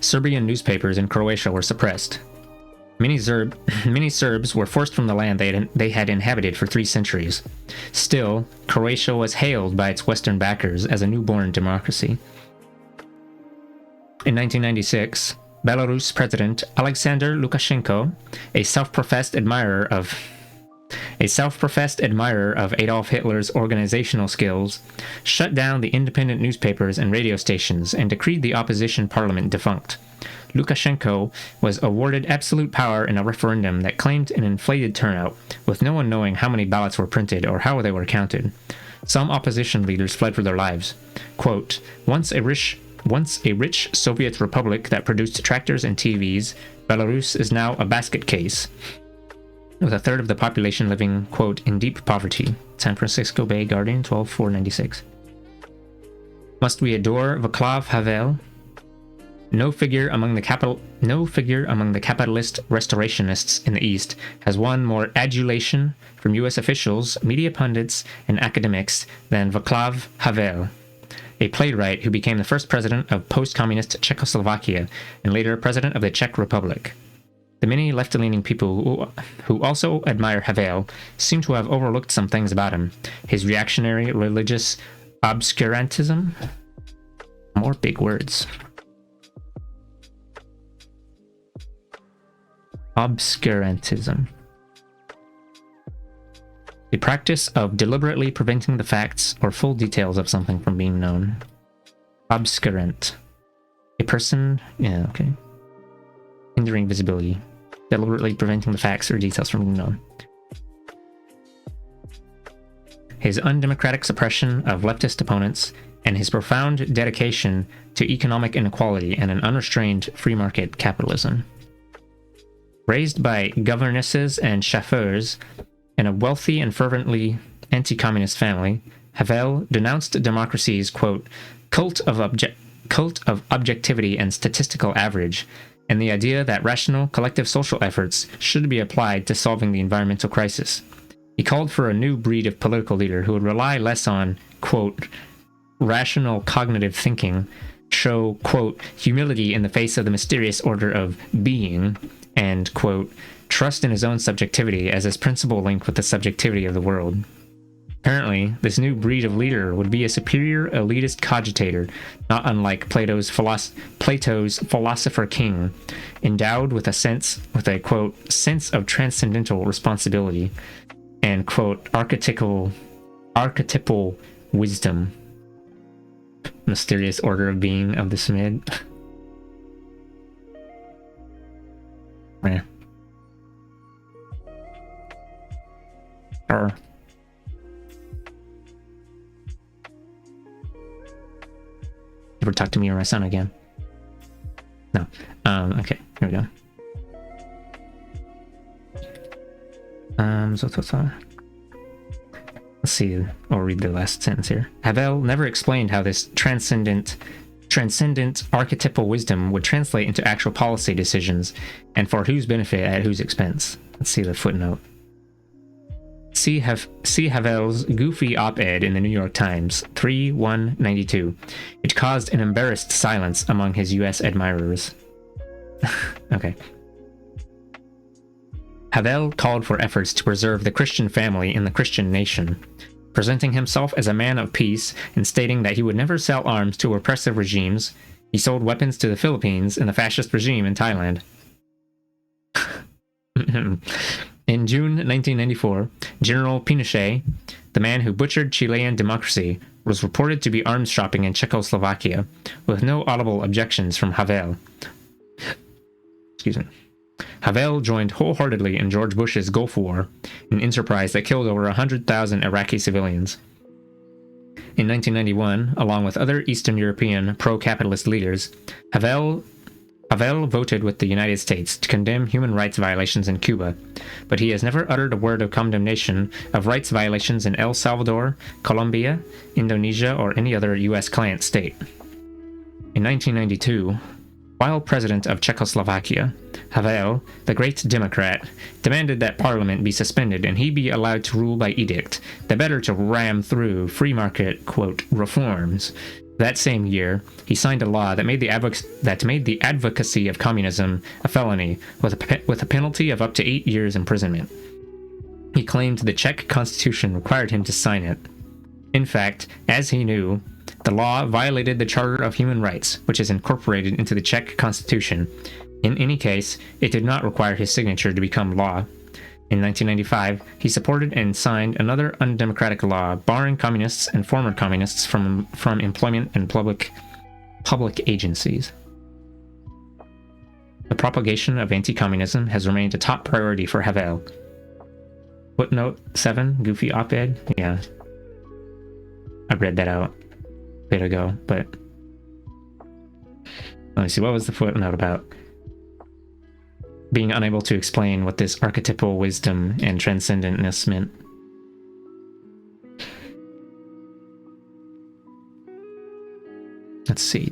Speaker 1: Serbian newspapers in Croatia were suppressed. Many Serbs were forced from the land they had inhabited for 3 centuries. Still, Croatia was hailed by its Western backers as a newborn democracy. In 1996, Belarus President Alexander Lukashenko, a self-professed admirer of Adolf Hitler's organizational skills, shut down the independent newspapers and radio stations and decreed the opposition parliament defunct. Lukashenko was awarded absolute power in a referendum that claimed an inflated turnout, with no one knowing how many ballots were printed or how they were counted. Some opposition leaders fled for their lives. Quote, once a rich Soviet republic that produced tractors and TVs, Belarus is now a basket case, with a third of the population living, quote, in deep poverty. San Francisco Bay Guardian, 12/4/96. Must we adore Václav Havel? No figure among the capitalist restorationists in the East has won more adulation from U.S. officials, media pundits, and academics than Václav Havel, a playwright who became the first president of post-communist Czechoslovakia and later president of the Czech Republic. The many left-leaning people who also admire Havel seem to have overlooked some things about him. His reactionary religious obscurantism. More big words. Obscurantism. The practice of deliberately preventing the facts or full details of something from being known. Obscurant. A person... yeah, okay. Hindering visibility. Deliberately preventing the facts or details from being known. His undemocratic suppression of leftist opponents and his profound dedication to economic inequality and an unrestrained free market capitalism. Raised by governesses and chauffeurs in a wealthy and fervently anti-communist family, Havel denounced democracy's, quote, cult of cult of objectivity and statistical average, and the idea that rational, collective social efforts should be applied to solving the environmental crisis. He called for a new breed of political leader who would rely less on, quote, rational cognitive thinking, show, quote, humility in the face of the mysterious order of being, and, quote, trust in his own subjectivity as his principal link with the subjectivity of the world. Apparently, this new breed of leader would be a superior elitist cogitator, not unlike Plato's philosopher king, endowed with a quote sense of transcendental responsibility and quote archetypal wisdom. Mysterious order of being of the Smid. Yeah. Or ever talk to me or my son again? No. Okay, here we go. Let's see. I'll read the last sentence here. Havel never explained how this transcendent archetypal wisdom would translate into actual policy decisions, and for whose benefit at whose expense. Let's see the footnote. See Havel's goofy op-ed in the New York Times, 3/1/92, which caused an embarrassed silence among his U.S. admirers. Okay. Havel called for efforts to preserve the Christian family in the Christian nation, presenting himself as a man of peace and stating that he would never sell arms to oppressive regimes. He sold weapons to the Philippines and the fascist regime in Thailand. In June 1994, General Pinochet, the man who butchered Chilean democracy, was reported to be arms shopping in Czechoslovakia, with no audible objections from Havel. Excuse me. Havel joined wholeheartedly in George Bush's Gulf War, an enterprise that killed over 100,000 Iraqi civilians. In 1991, along with other Eastern European pro-capitalist leaders, Havel voted with the United States to condemn human rights violations in Cuba, but he has never uttered a word of condemnation of rights violations in El Salvador, Colombia, Indonesia, or any other U.S. client state. In 1992, while president of Czechoslovakia, Havel, the great Democrat, demanded that parliament be suspended and he be allowed to rule by edict, the better to ram through free market, quote, reforms. That same year, he signed a law that made the advocacy of communism a felony, with a penalty of up to 8 years imprisonment. He claimed the Czech constitution required him to sign it. In fact, as he knew, the law violated the Charter of Human Rights, which is incorporated into the Czech constitution. In any case, it did not require his signature to become law. In 1995, he supported and signed another undemocratic law barring communists and former communists from employment in public agencies. The propagation of anti-communism has remained a top priority for Havel. Footnote 7, goofy op-ed? Yeah. I read that out a bit ago, but let me see, what was the footnote about? Being unable to explain what this archetypal wisdom and transcendentness meant. Let's see.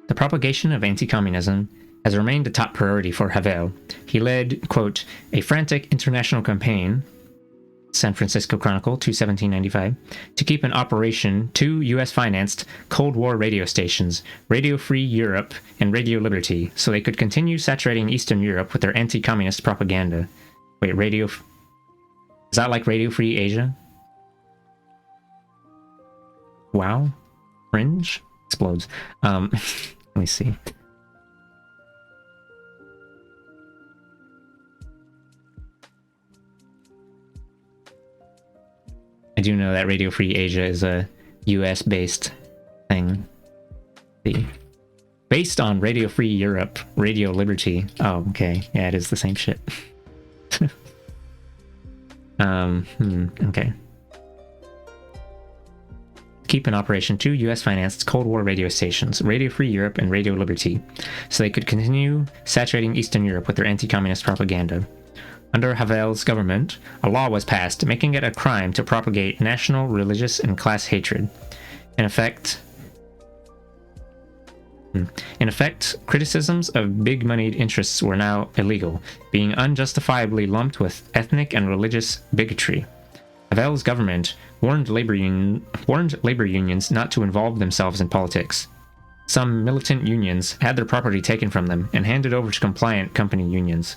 Speaker 1: The propagation of anti-communism has remained a top priority for Havel. He led, quote, a frantic international campaign, San Francisco Chronicle, 2/1795, to keep in operation 2 U.S.-financed Cold War radio stations, Radio Free Europe and Radio Liberty, so they could continue saturating Eastern Europe with their anti-communist propaganda. Wait, is that like Radio Free Asia? Wow. Fringe? Explodes. Let me see. I do know that Radio Free Asia is a US-based thing. Based on Radio Free Europe, Radio Liberty. Oh, okay. Yeah, it is the same shit. Okay. Keep in operation 2 US-financed Cold War radio stations, Radio Free Europe and Radio Liberty, so they could continue saturating Eastern Europe with their anti-communist propaganda. Under Havel's government, a law was passed making it a crime to propagate national, religious, and class hatred. In effect, In effect, criticisms of big-moneyed interests were now illegal, being unjustifiably lumped with ethnic and religious bigotry. Havel's government warned labor unions not to involve themselves in politics. Some militant unions had their property taken from them and handed over to compliant company unions.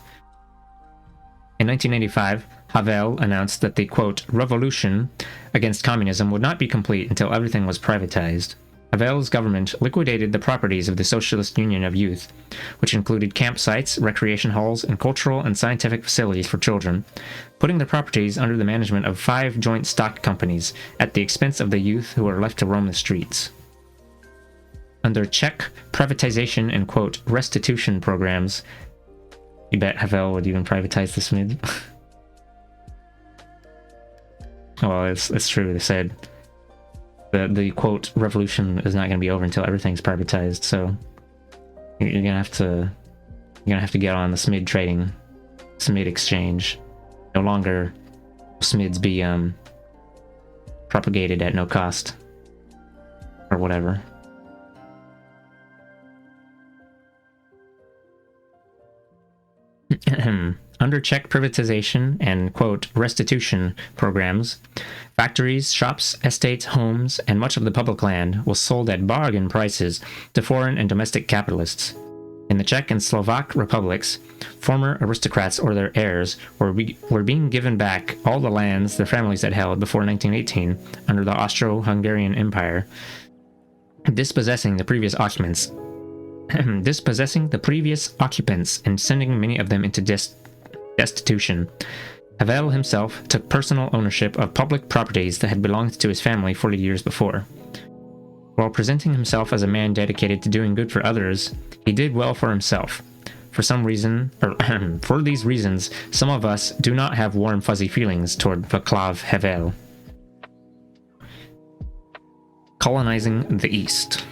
Speaker 1: In 1985, Havel announced that the, quote, revolution against communism would not be complete until everything was privatized. Havel's government liquidated the properties of the Socialist Union of Youth, which included campsites, recreation halls, and cultural and scientific facilities for children, putting the properties under the management of 5 joint stock companies at the expense of the youth who were left to roam the streets. Under Czech privatization and, quote, restitution programs, you bet Havel would even privatize the SMID. Well, it's true. They said the quote revolution is not going to be over until everything's privatized. So you're gonna have to get on the SMID trading, SMID exchange. No longer SMIDs be propagated at no cost or whatever. Under Czech privatization and, quote, restitution programs, factories, shops, estates, homes, and much of the public land was sold at bargain prices to foreign and domestic capitalists. In the Czech and Slovak republics, former aristocrats or their heirs were being given back all the lands their families had held before 1918 under the Austro-Hungarian Empire, dispossessing the previous occupants and sending many of them into destitution. Havel himself took personal ownership of public properties that had belonged to his family 40 years before. While presenting himself as a man dedicated to doing good for others, he did well for himself. For some reason, or for these reasons, some of us do not have warm fuzzy feelings toward Václav Havel. Colonizing the East.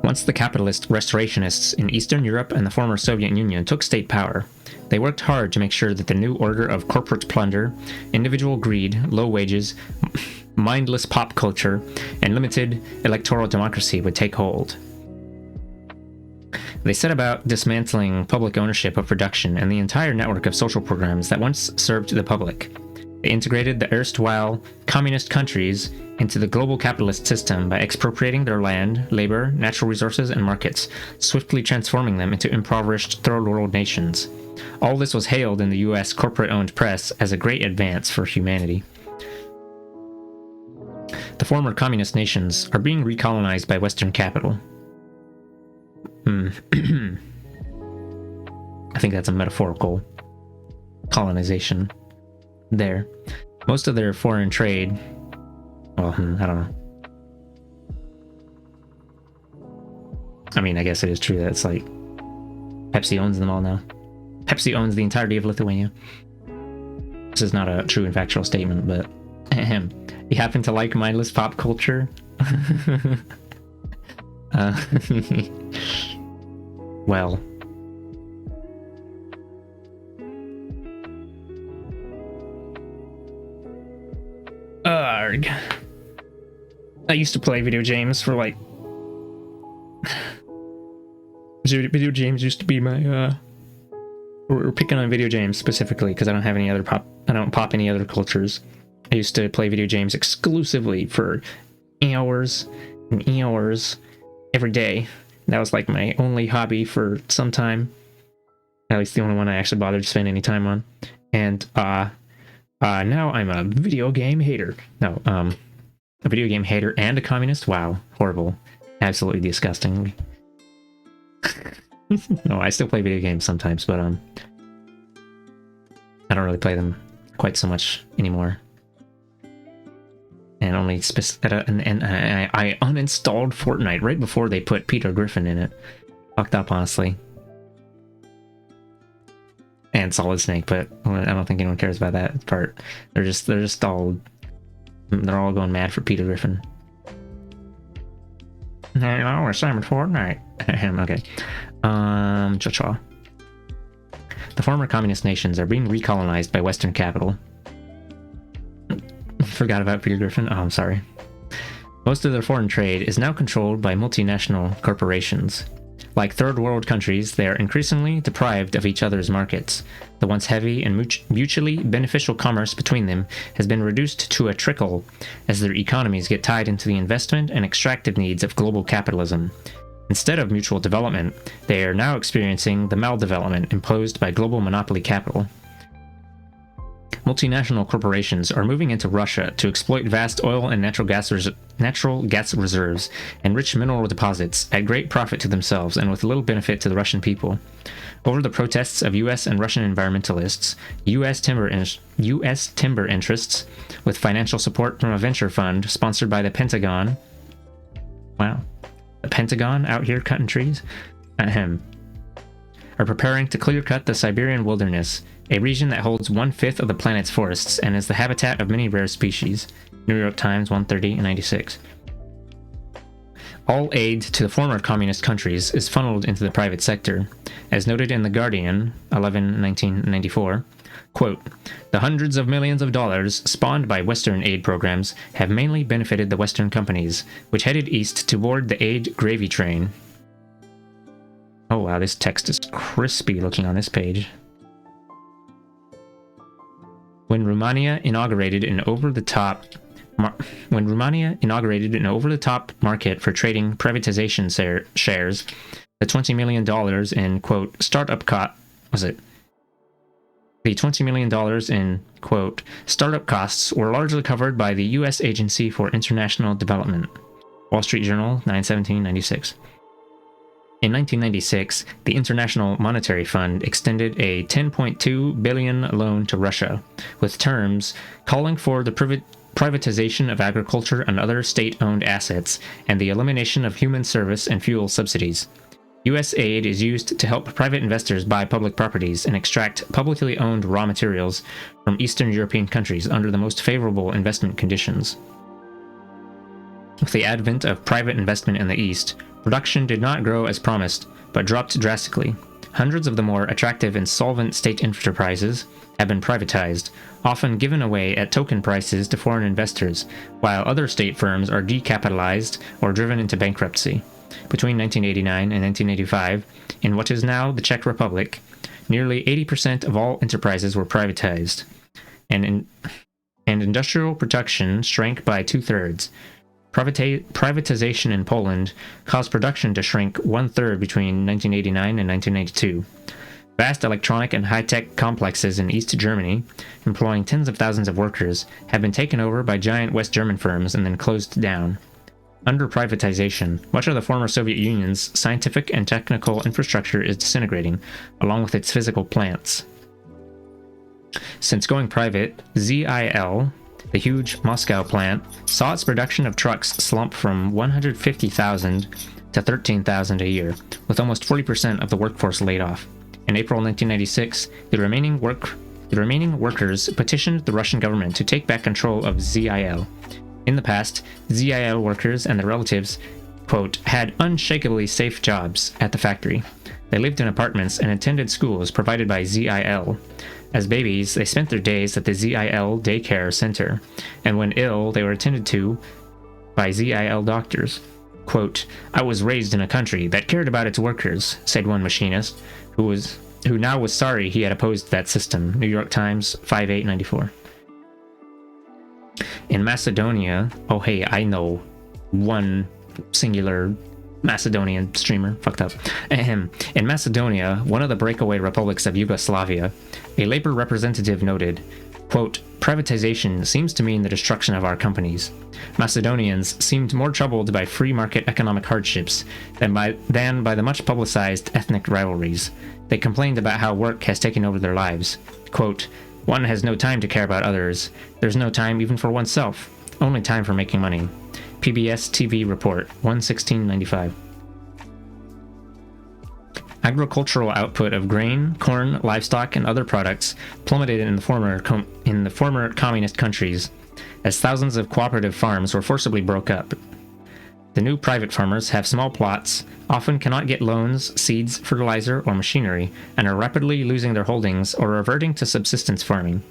Speaker 1: Once the capitalist restorationists in Eastern Europe and the former Soviet Union took state power, they worked hard to make sure that the new order of corporate plunder, individual greed, low wages, mindless pop culture, and limited electoral democracy would take hold. They set about dismantling public ownership of production and the entire network of social programs that once served the public. They integrated the erstwhile communist countries into the global capitalist system by expropriating their land, labor, natural resources, and markets, swiftly transforming them into impoverished third-world nations. All this was hailed in the US corporate-owned press as a great advance for humanity. The former communist nations are being recolonized by Western capital. I think that's a metaphorical colonization there. Most of their foreign trade, well, I don't know. I mean, I guess it is true that it's like Pepsi owns them all now. Pepsi owns the entirety of Lithuania. This is not a true and factual statement, but you happen to like mindless pop culture? Well. Arg. I used to play video games for like... Video games used to be my, We're picking on video games specifically because I don't have any other I don't pop any other cultures. I used to play video games exclusively for hours and hours every day. That was like my only hobby for some time. At least the only one I actually bothered to spend any time on. And now I'm a video game hater. No, a video game hater and a communist? Wow, horrible. Absolutely disgusting. No, I still play video games sometimes, but I don't really play them quite so much anymore. And only I uninstalled Fortnite right before they put Peter Griffin in it. Fucked up, honestly. And Solid Snake, but I don't think anyone cares about that part. They're all going mad for Peter Griffin. Hello, we're Simon Fortnite. Okay. Cha-cha. The former communist nations are being recolonized by Western capital. Forgot about Peter Griffin. Oh, I'm sorry. Most of their foreign trade is now controlled by multinational corporations. Like third world countries, they are increasingly deprived of each other's markets. The once heavy and mutually beneficial commerce between them has been reduced to a trickle as their economies get tied into the investment and extractive needs of global capitalism. Instead of mutual development, they are now experiencing the maldevelopment imposed by global monopoly capital. Multinational corporations are moving into Russia to exploit vast oil and natural gas reserves and rich mineral deposits at great profit to themselves and with little benefit to the Russian people. Over the protests of U.S. and Russian environmentalists, U.S. timber interests, with financial support from a venture fund sponsored by the Pentagon. Wow. The Pentagon out here cutting trees? Are preparing to clear-cut the Siberian wilderness, a region that holds 1/5 of the planet's forests and is the habitat of many rare species. New York Times 130 and 96. All aid to the former communist countries is funneled into the private sector. As noted in The Guardian, 11/1994, quote, "The hundreds of millions of dollars spawned by Western aid programs have mainly benefited the Western companies, which headed east to board the aid gravy train." Oh wow, this text is crispy looking on this page. When Romania inaugurated an over-the-top market for trading privatization shares, the $20 million in quote The $20 million in quote startup costs were largely covered by the U.S. Agency for International Development. Wall Street Journal 9/17/96. In 1996, the International Monetary Fund extended a $10.2 billion loan to Russia, with terms calling for the privatization of agriculture and other state-owned assets and the elimination of human service and fuel subsidies. U.S. aid is used to help private investors buy public properties and extract publicly owned raw materials from Eastern European countries under the most favorable investment conditions. With the advent of private investment in the East, production did not grow as promised, but dropped drastically. Hundreds of the more attractive and solvent state enterprises have been privatized, often given away at token prices to foreign investors, while other state firms are decapitalized or driven into bankruptcy. Between 1989 and 1985, in what is now the Czech Republic, nearly 80% of all enterprises were privatized, and industrial production shrank by 2/3. Privatization in Poland caused production to shrink 1/3 between 1989 and 1992. Vast electronic and high-tech complexes in East Germany, employing tens of thousands of workers, have been taken over by giant West German firms and then closed down. Under privatization, much of the former Soviet Union's scientific and technical infrastructure is disintegrating, along with its physical plants. Since going private, ZIL, the huge Moscow plant, saw its production of trucks slump from 150,000 to 13,000 a year, with almost 40% of the workforce laid off. In April 1996, the remaining workers petitioned the Russian government to take back control of ZIL. In the past, ZIL workers and their relatives, quote, had unshakably safe jobs at the factory. They lived in apartments and attended schools provided by ZIL. As babies, they spent their days at the ZIL daycare center, and when ill, they were attended to by ZIL doctors. Quote, "I was raised in a country that cared about its workers," said one machinist, who now was sorry he had opposed that system. New York Times 5/8/94. In Macedonia, oh hey, I know one singular Macedonian streamer, fucked up. In Macedonia, one of the breakaway republics of Yugoslavia, a labor representative noted, quote, "Privatization seems to mean the destruction of our companies. Macedonians seemed more troubled by free market economic hardships than by the much publicized ethnic rivalries. They complained about how work has taken over their lives. Quote, one has no time to care about others. There's no time even for oneself. Only time for making money." PBS TV report 1/16/95. Agricultural output of grain, corn, livestock, and other products plummeted in the former communist countries as thousands of cooperative farms were forcibly broke up. The new private farmers have small plots, often cannot get loans, seeds, fertilizer, or machinery, and are rapidly losing their holdings or reverting to subsistence farming.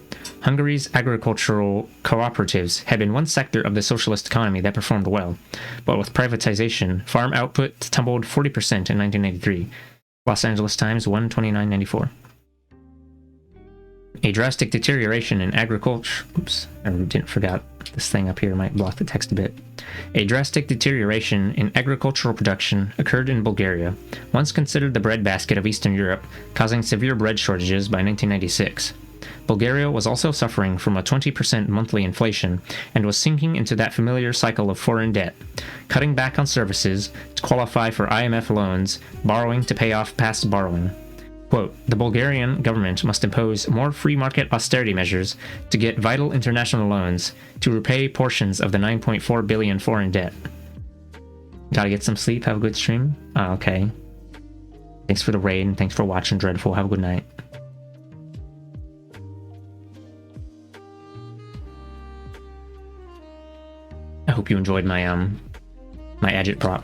Speaker 1: Hungary's agricultural cooperatives had been one sector of the socialist economy that performed well, but with privatization, farm output tumbled 40% in 1983. Los Angeles Times 1/29/94. A drastic deterioration in agriculture. Oops, I didn't forget this thing up here might block the text a bit. A drastic deterioration in agricultural production occurred in Bulgaria, once considered the breadbasket of Eastern Europe, causing severe bread shortages by 1996. Bulgaria was also suffering from a 20% monthly inflation and was sinking into that familiar cycle of foreign debt, cutting back on services to qualify for IMF loans, borrowing to pay off past borrowing. Quote, the Bulgarian government must impose more free market austerity measures to get vital international loans to repay portions of the 9.4 billion foreign debt. Gotta get some sleep, have a good stream? Okay. Thanks for the raid and thanks for watching Dreadful. Have a good night. I hope you enjoyed my my agitprop.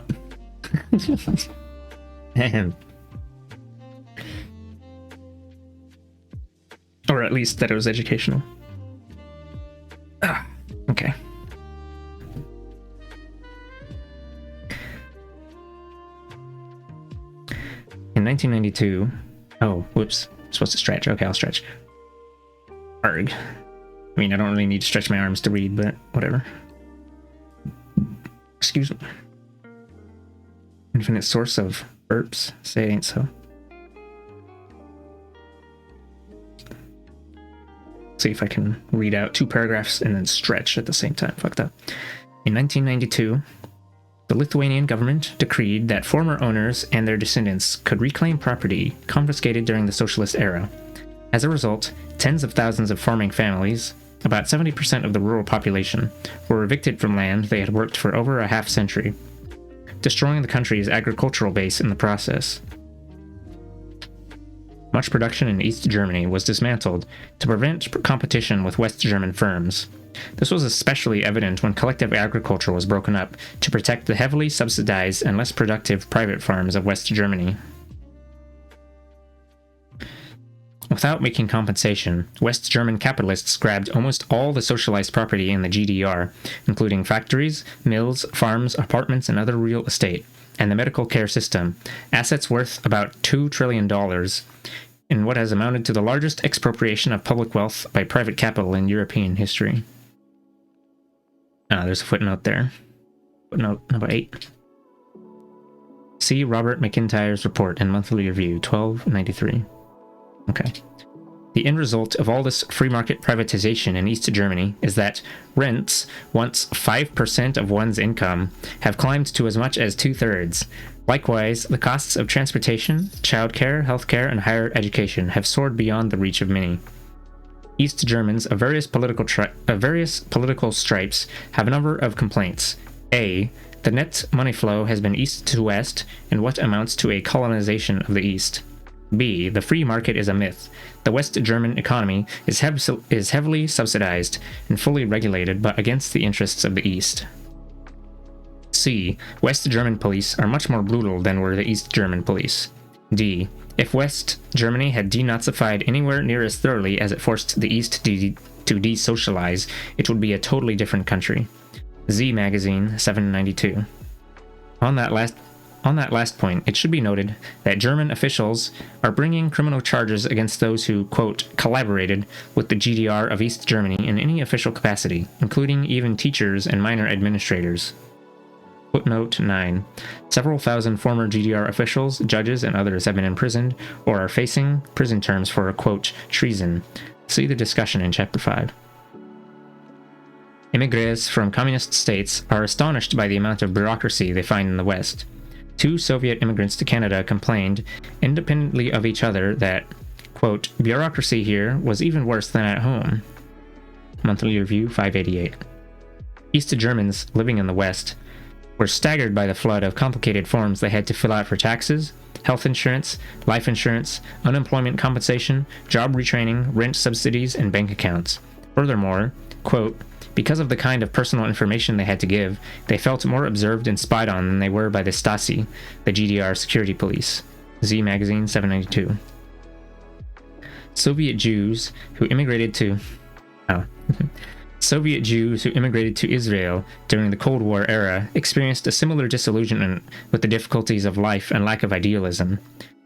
Speaker 1: Or at least that it was educational. Okay. In 1992... Oh, whoops. I'm supposed to stretch. Okay, I'll stretch. Arg. I mean, I don't really need to stretch my arms to read, but whatever. Excuse me. Infinite source of burps? Say it ain't so. See if I can read out 2 paragraphs and then stretch at the same time. Fucked up. In 1992, the Lithuanian government decreed that former owners and their descendants could reclaim property confiscated during the socialist era. As a result, tens of thousands of farming families, about 70% of the rural population, were evicted from land they had worked for over a half-century, destroying the country's agricultural base in the process. Much production in East Germany was dismantled to prevent competition with West German firms. This was especially evident when collective agriculture was broken up to protect the heavily subsidized and less productive private farms of West Germany. Without making compensation, West German capitalists grabbed almost all the socialized property in the GDR, including factories, mills, farms, apartments, and other real estate, and the medical care system, assets worth about $2 trillion, in what has amounted to the largest expropriation of public wealth by private capital in European history. There's a footnote there. Footnote number 8. See Robert McIntyre's report and monthly review, 1293. Okay. The end result of all this free market privatization in East Germany is that rents, once 5% of one's income, have climbed to as much as 2/3. Likewise, the costs of transportation, childcare, healthcare, and higher education have soared beyond the reach of many. East Germans of various political stripes have a number of complaints. A. The net money flow has been east to west in what amounts to a colonization of the East. B. The free market is a myth. The West German economy is heavily subsidized and fully regulated, but against the interests of the East. C. West German police are much more brutal than were the East German police. D. If West Germany had denazified anywhere near as thoroughly as it forced the East to desocialize, it would be a totally different country. Z Magazine, 792. On that last point, it should be noted that German officials are bringing criminal charges against those who, quote, collaborated with the GDR of East Germany in any official capacity, including even teachers and minor administrators. Footnote 9. Several thousand former GDR officials, judges, and others have been imprisoned or are facing prison terms for, quote, treason. See the discussion in Chapter 5. Immigrants from communist states are astonished by the amount of bureaucracy they find in the West. 2 Soviet immigrants to Canada complained, independently of each other, that, quote, bureaucracy here was even worse than at home. Monthly Review, 588. East Germans living in the West were staggered by the flood of complicated forms they had to fill out for taxes, health insurance, life insurance, unemployment compensation, job retraining, rent subsidies, and bank accounts. Furthermore, quote, Because of the kind of personal information they had to give, they felt more observed and spied on than they were by the Stasi, the GDR security police. Z Magazine, 792. Soviet Jews who immigrated to Israel during the Cold War era experienced a similar disillusionment with the difficulties of life and lack of idealism.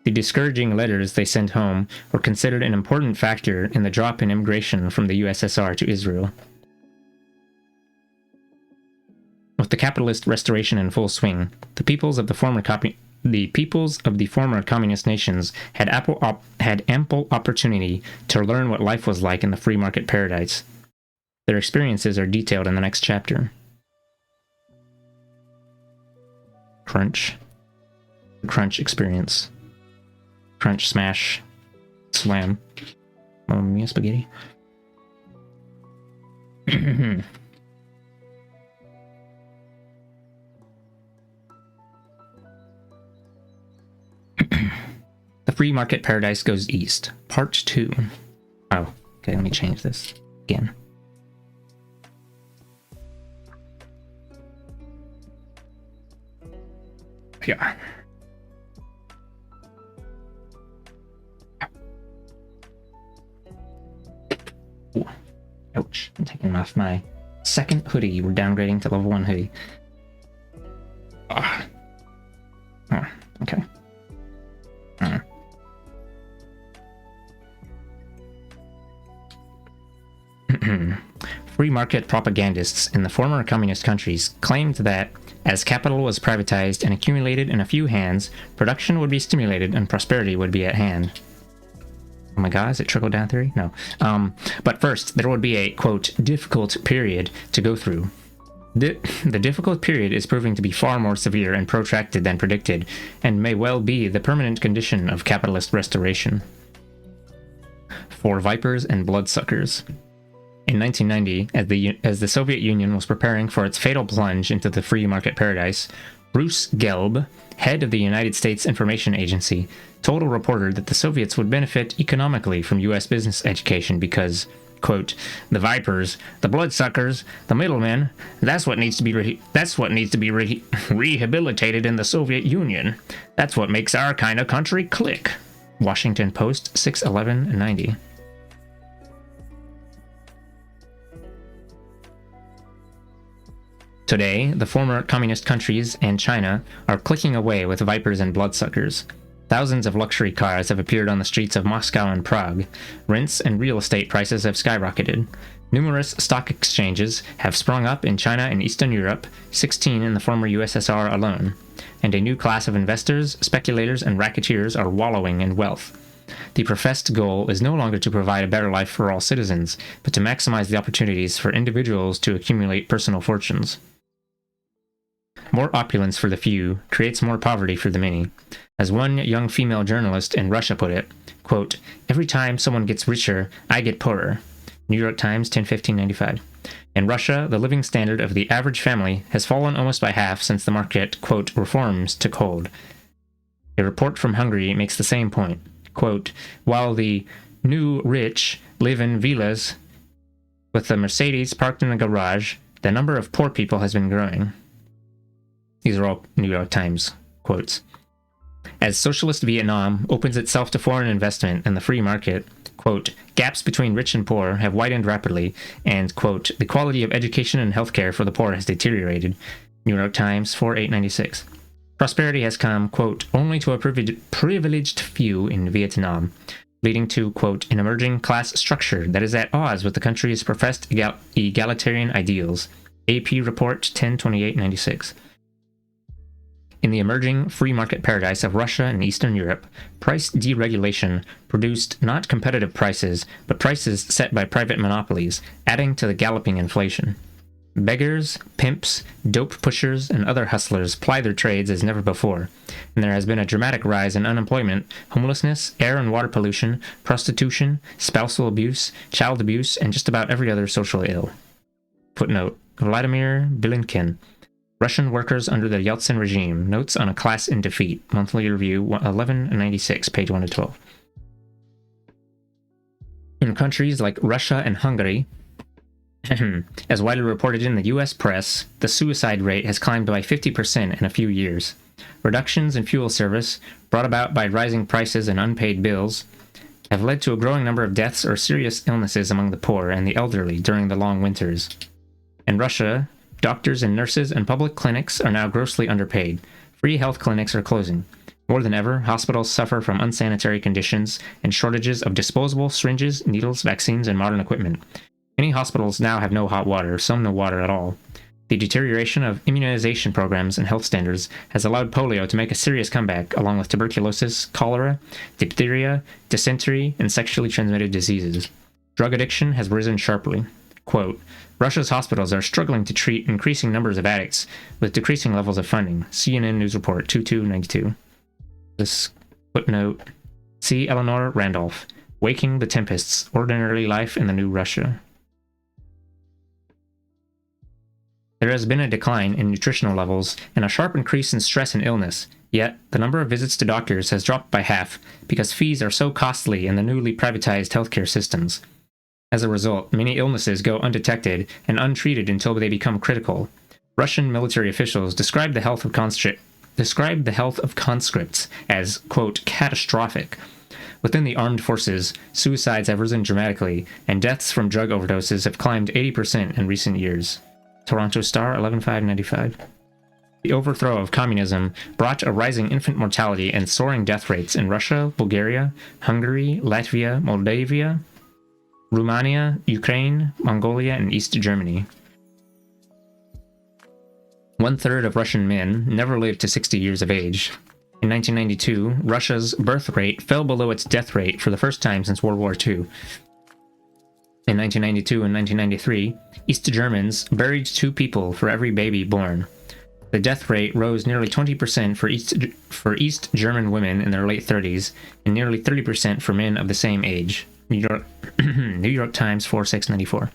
Speaker 1: The discouraging letters they sent home were considered an important factor in the drop in immigration from the USSR to Israel. With the capitalist restoration in full swing, the peoples of the former communist nations had ample opportunity to learn what life was like in the free market paradise. Their experiences are detailed in the next chapter. Crunch. The Crunch experience. Crunch, smash, slam. Mamma mia, spaghetti. The Free Market Paradise Goes East, Part 2. Oh, okay, let me change this again. Yeah. Ooh. Ouch. I'm taking off my second hoodie. We're downgrading to level 1 hoodie. Oh, okay. Free market propagandists in the former communist countries claimed that, as capital was privatized and accumulated in a few hands, production would be stimulated and prosperity would be at hand. Oh my god, is it trickle-down theory? No. But first, there would be a, quote, difficult period to go through. The difficult period is proving to be far more severe and protracted than predicted, and may well be the permanent condition of capitalist restoration. For vipers and bloodsuckers. In 1990, as the Soviet Union was preparing for its fatal plunge into the free market paradise, Bruce Gelb, head of the United States Information Agency, told a reporter that the Soviets would benefit economically from U.S. business education because, quote, the vipers, the bloodsuckers, the middlemen, that's what needs to be rehabilitated in the Soviet Union. That's what makes our kind of country click. Washington Post, 6/11/90. Today, the former communist countries and China are clicking away with vipers and bloodsuckers. Thousands of luxury cars have appeared on the streets of Moscow and Prague. Rents and real estate prices have skyrocketed. Numerous stock exchanges have sprung up in China and Eastern Europe, 16 in the former USSR alone. And a new class of investors, speculators, and racketeers are wallowing in wealth. The professed goal is no longer to provide a better life for all citizens, but to maximize the opportunities for individuals to accumulate personal fortunes. More opulence for the few creates more poverty for the many. As one young female journalist in Russia put it, quote, every time someone gets richer, I get poorer. New York Times, 10/15/95. In Russia, the living standard of the average family has fallen almost by half since the market, quote, reforms took hold. A report from Hungary makes the same point. Quote, while the new rich live in villas with the Mercedes parked in the garage, the number of poor people has been growing. These are all New York Times quotes. As socialist Vietnam opens itself to foreign investment and the free market, quote, gaps between rich and poor have widened rapidly, and, quote, the quality of education and healthcare for the poor has deteriorated. New York Times, 4/8/96. Prosperity has come, quote, only to a privileged few in Vietnam, leading to, quote, an emerging class structure that is at odds with the country's professed egalitarian ideals. AP Report, 10/28/96. In the emerging free market paradise of Russia and Eastern Europe, price deregulation produced not competitive prices, but prices set by private monopolies, adding to the galloping inflation. Beggars, pimps, dope pushers, and other hustlers ply their trades as never before, and there has been a dramatic rise in unemployment, homelessness, air and water pollution, prostitution, spousal abuse, child abuse, and just about every other social ill. Footnote: Vladimir Bilinkin, Russian Workers Under the Yeltsin Regime, Notes on a Class in Defeat, Monthly Review, 11/96, page 1 to 12. In countries like Russia and Hungary, As widely reported in the US press, the suicide rate has climbed by 50% in a few years. Reductions in fuel service, brought about by rising prices and unpaid bills, have led to a growing number of deaths or serious illnesses among the poor and the elderly during the long winters. In Russia, doctors and nurses and public clinics are now grossly underpaid. Free health clinics are closing. More than ever, hospitals suffer from unsanitary conditions and shortages of disposable syringes, needles, vaccines, and modern equipment. Many hospitals now have no hot water, some no water at all. The deterioration of immunization programs and health standards has allowed polio to make a serious comeback, along with tuberculosis, cholera, diphtheria, dysentery, and sexually transmitted diseases. Drug addiction has risen sharply. Quote, Russia's hospitals are struggling to treat increasing numbers of addicts with decreasing levels of funding. CNN News Report 2292. This footnote. See Eleanor Randolph, Waking the Tempests, Ordinary Life in the New Russia. There has been a decline in nutritional levels and a sharp increase in stress and illness, yet the number of visits to doctors has dropped by half because fees are so costly in the newly privatized healthcare systems. As a result, many illnesses go undetected and untreated until they become critical. Russian military officials describe the health of conscripts as, quote, catastrophic. Within the armed forces, suicides have risen dramatically, and deaths from drug overdoses have climbed 80% in recent years. Toronto Star, 11/5/95. The overthrow of communism brought a rising infant mortality and soaring death rates in Russia, Bulgaria, Hungary, Latvia, Moldavia, Romania, Ukraine, Mongolia, and East Germany. 1/3 of Russian men never lived to 60 years of age. In 1992, Russia's birth rate fell below its death rate for the first time since World War II. In 1992 and 1993, East Germans buried 2 people for every baby born. The death rate rose nearly 20% for East German women in their late 30s and nearly 30% for men of the same age. New York Times 4694.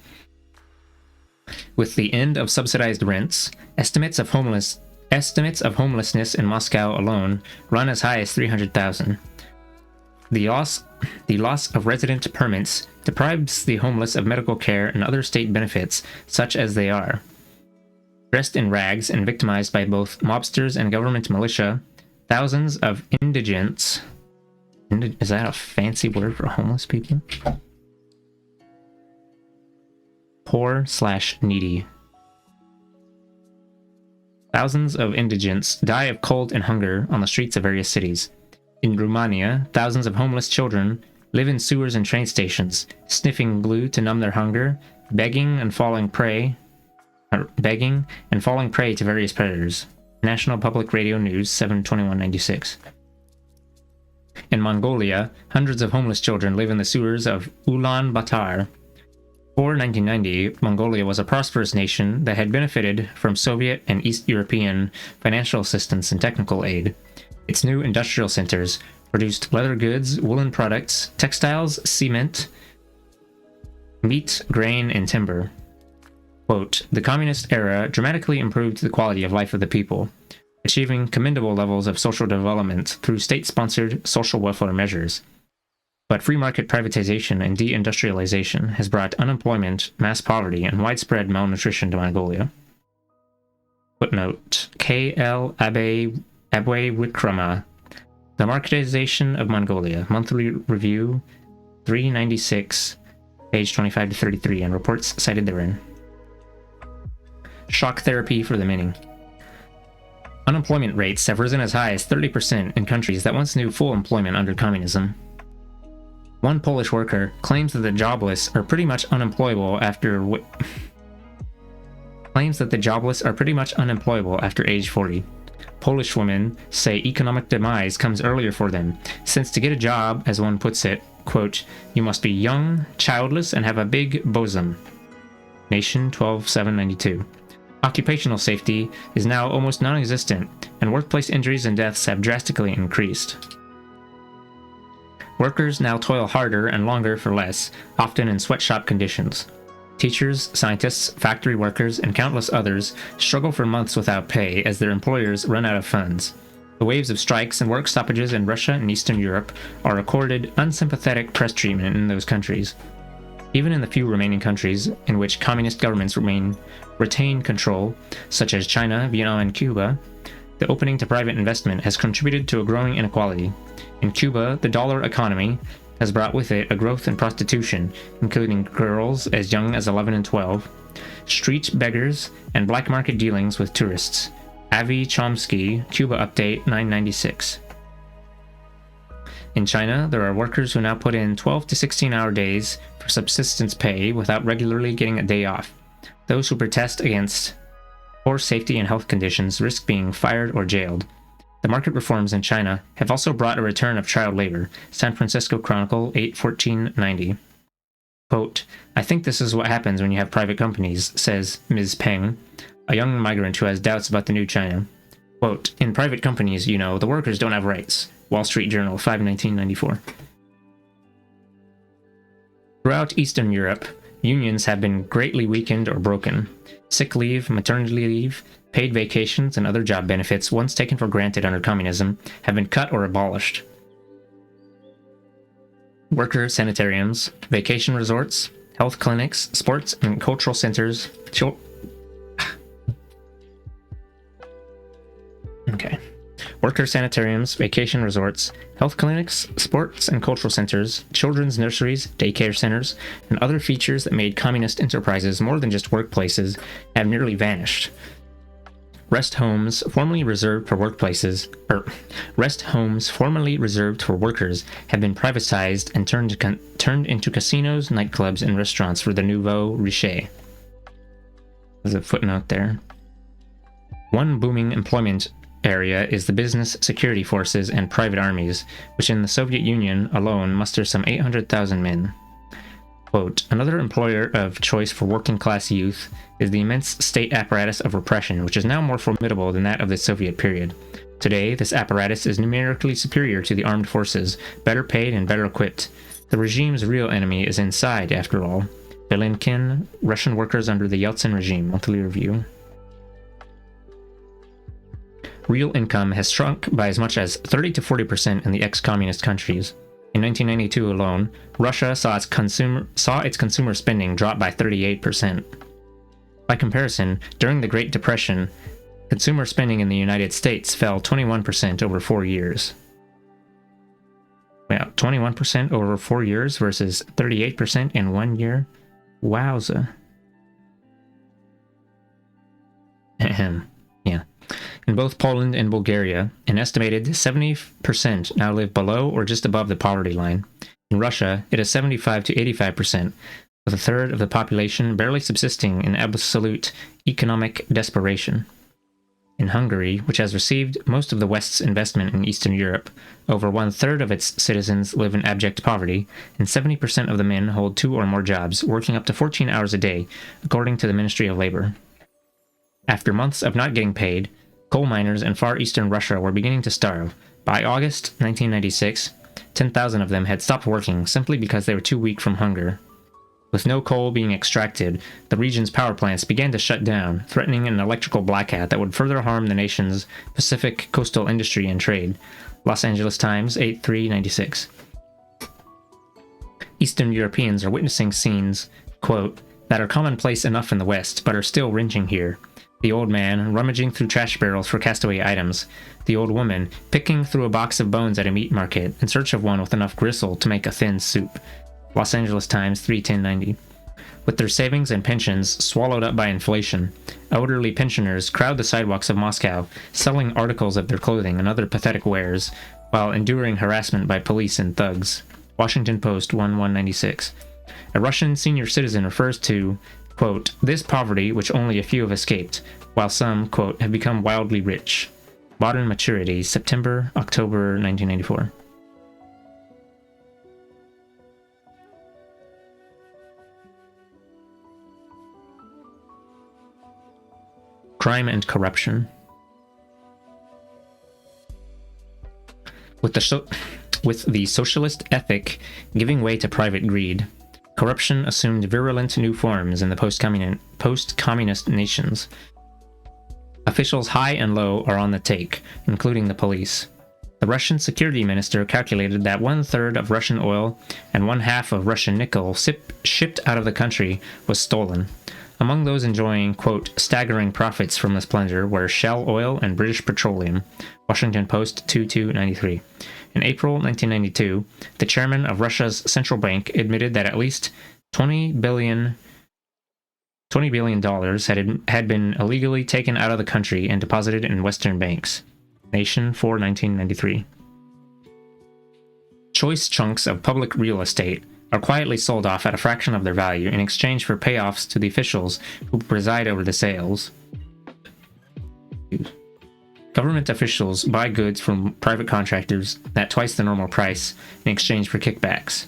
Speaker 1: With the end of subsidized rents, estimates of homelessness in Moscow alone run as high as 300,000. The loss of resident permits deprives the homeless of medical care and other state benefits, such as they are. Dressed in rags and victimized by both mobsters and government militia, thousands of indigents... Is that a fancy word for homeless people? Poor/needy. Thousands of indigents die of cold and hunger on the streets of various cities. In Romania, thousands of homeless children live in sewers and train stations, sniffing glue to numb their hunger, begging and falling prey to various predators. National Public Radio News, 7/21/96. In Mongolia, hundreds of homeless children live in the sewers of Ulaanbaatar. Before 1990, Mongolia was a prosperous nation that had benefited from Soviet and East European financial assistance and technical aid. Its new industrial centers produced leather goods, woolen products, textiles, cement, meat, grain, and timber. Quote, the communist era dramatically improved the quality of life of the people, achieving commendable levels of social development through state-sponsored social welfare measures. But free market privatization and deindustrialization has brought unemployment, mass poverty, and widespread malnutrition to Mongolia. Footnote, K.L. Abwe Wikrama, The Marketization of Mongolia, Monthly Review, 396, page 25-33, and reports cited therein. Shock therapy for the many. Unemployment rates have risen as high as 30% in countries that once knew full employment under communism. One Polish worker claims that the jobless are pretty much unemployable after age 40. Polish women say economic demise comes earlier for them, since to get a job, as one puts it, quote, you must be young, childless, and have a big bosom. Nation 12/7/92. Occupational safety is now almost non-existent, and workplace injuries and deaths have drastically increased. Workers now toil harder and longer for less, often in sweatshop conditions. Teachers, scientists, factory workers, and countless others struggle for months without pay as their employers run out of funds. The waves of strikes and work stoppages in Russia and Eastern Europe are accorded unsympathetic press treatment in those countries. Even in the few remaining countries in which communist governments retain control, such as China, Vietnam, and Cuba, the opening to private investment has contributed to a growing inequality. In Cuba, the dollar economy has brought with it a growth in prostitution, including girls as young as 11 and 12, street beggars, and black market dealings with tourists. Avi Chomsky, Cuba Update, 996. In China, there are workers who now put in 12 to 16-hour days for subsistence pay without regularly getting a day off. Those who protest against poor safety and health conditions risk being fired or jailed. The market reforms in China have also brought a return of child labor. San Francisco Chronicle, 8/14/90. Quote, "I think this is what happens when you have private companies," says Ms. Peng, a young migrant who has doubts about the new China. Quote, "In private companies, you know, the workers don't have rights." Wall Street Journal, 5/19/94. Throughout Eastern Europe, unions have been greatly weakened or broken. Sick leave, maternity leave, paid vacations, and other job benefits once taken for granted under communism have been cut or abolished. Worker sanitariums, vacation resorts, health clinics, sports and cultural centers, Worker sanitariums, vacation resorts, health clinics, sports and cultural centers, children's nurseries, daycare centers, and other features that made communist enterprises more than just workplaces have nearly vanished. Rest homes formerly reserved for workers have been privatized and turned into casinos, nightclubs, and restaurants for the nouveau riche. There's a footnote there. One booming employment area is the business security forces and private armies, which in the Soviet Union alone muster some 800,000 men. Quote, "Another employer of choice for working-class youth is the immense state apparatus of repression, which is now more formidable than that of the Soviet period. Today, this apparatus is numerically superior to the armed forces, better paid and better equipped. The regime's real enemy is inside, after all." Belinkin, Russian Workers Under the Yeltsin Regime, Monthly Review. Real income has shrunk by as much as 30 to 40% in the ex-communist countries. In 1992 alone, Russia saw its consumer spending drop by 38%. By comparison, during the Great Depression, consumer spending in the United States fell 21% over 4 years. Well, 21% over 4 years versus 38% in 1 year? Wowza. Ahem. Yeah. In both Poland and Bulgaria, an estimated 70% now live below or just above the poverty line. In Russia, it is 75 to 85%, with a third of the population barely subsisting in absolute economic desperation. In Hungary, which has received most of the West's investment in Eastern Europe, over 1/3 of its citizens live in abject poverty, and 70% of the men hold 2 or more jobs, working up to 14 hours a day, according to the Ministry of Labor. After months of not getting paid, coal miners in far eastern Russia were beginning to starve. By August 1996, 10,000 of them had stopped working simply because they were too weak from hunger. With no coal being extracted, the region's power plants began to shut down, threatening an electrical blackout that would further harm the nation's Pacific coastal industry and trade. Los Angeles Times, 8/3/96. Eastern Europeans are witnessing scenes, quote, "that are commonplace enough in the West, but are still wrenching here. The old man rummaging through trash barrels for castaway items. The old woman picking through a box of bones at a meat market in search of one with enough gristle to make a thin soup." Los Angeles Times, 3/10/90. With their savings and pensions swallowed up by inflation, elderly pensioners crowd the sidewalks of Moscow, selling articles of their clothing and other pathetic wares, while enduring harassment by police and thugs. Washington Post, 1/1/96. A Russian senior citizen refers to, quote, "this poverty which only a few have escaped, while some, quote, have become wildly rich." Modern Maturity, September, October 1994. Crime and corruption. With the socialist ethic giving way to private greed, corruption assumed virulent new forms in the post-communist nations. Officials high and low are on the take, including the police. The Russian security minister calculated that 1/3 of Russian oil and 1/2 of Russian nickel shipped out of the country was stolen. Among those enjoying, quote, staggering profits from this plunder were Shell Oil and British Petroleum. Washington Post 2293. In April 1992, the chairman of Russia's central bank admitted that at least $20 billion had been illegally taken out of the country and deposited in Western banks. Nation for 1993. Choice chunks of public real estate are quietly sold off at a fraction of their value in exchange for payoffs to the officials who preside over the sales. Government officials buy goods from private contractors at twice the normal price in exchange for kickbacks.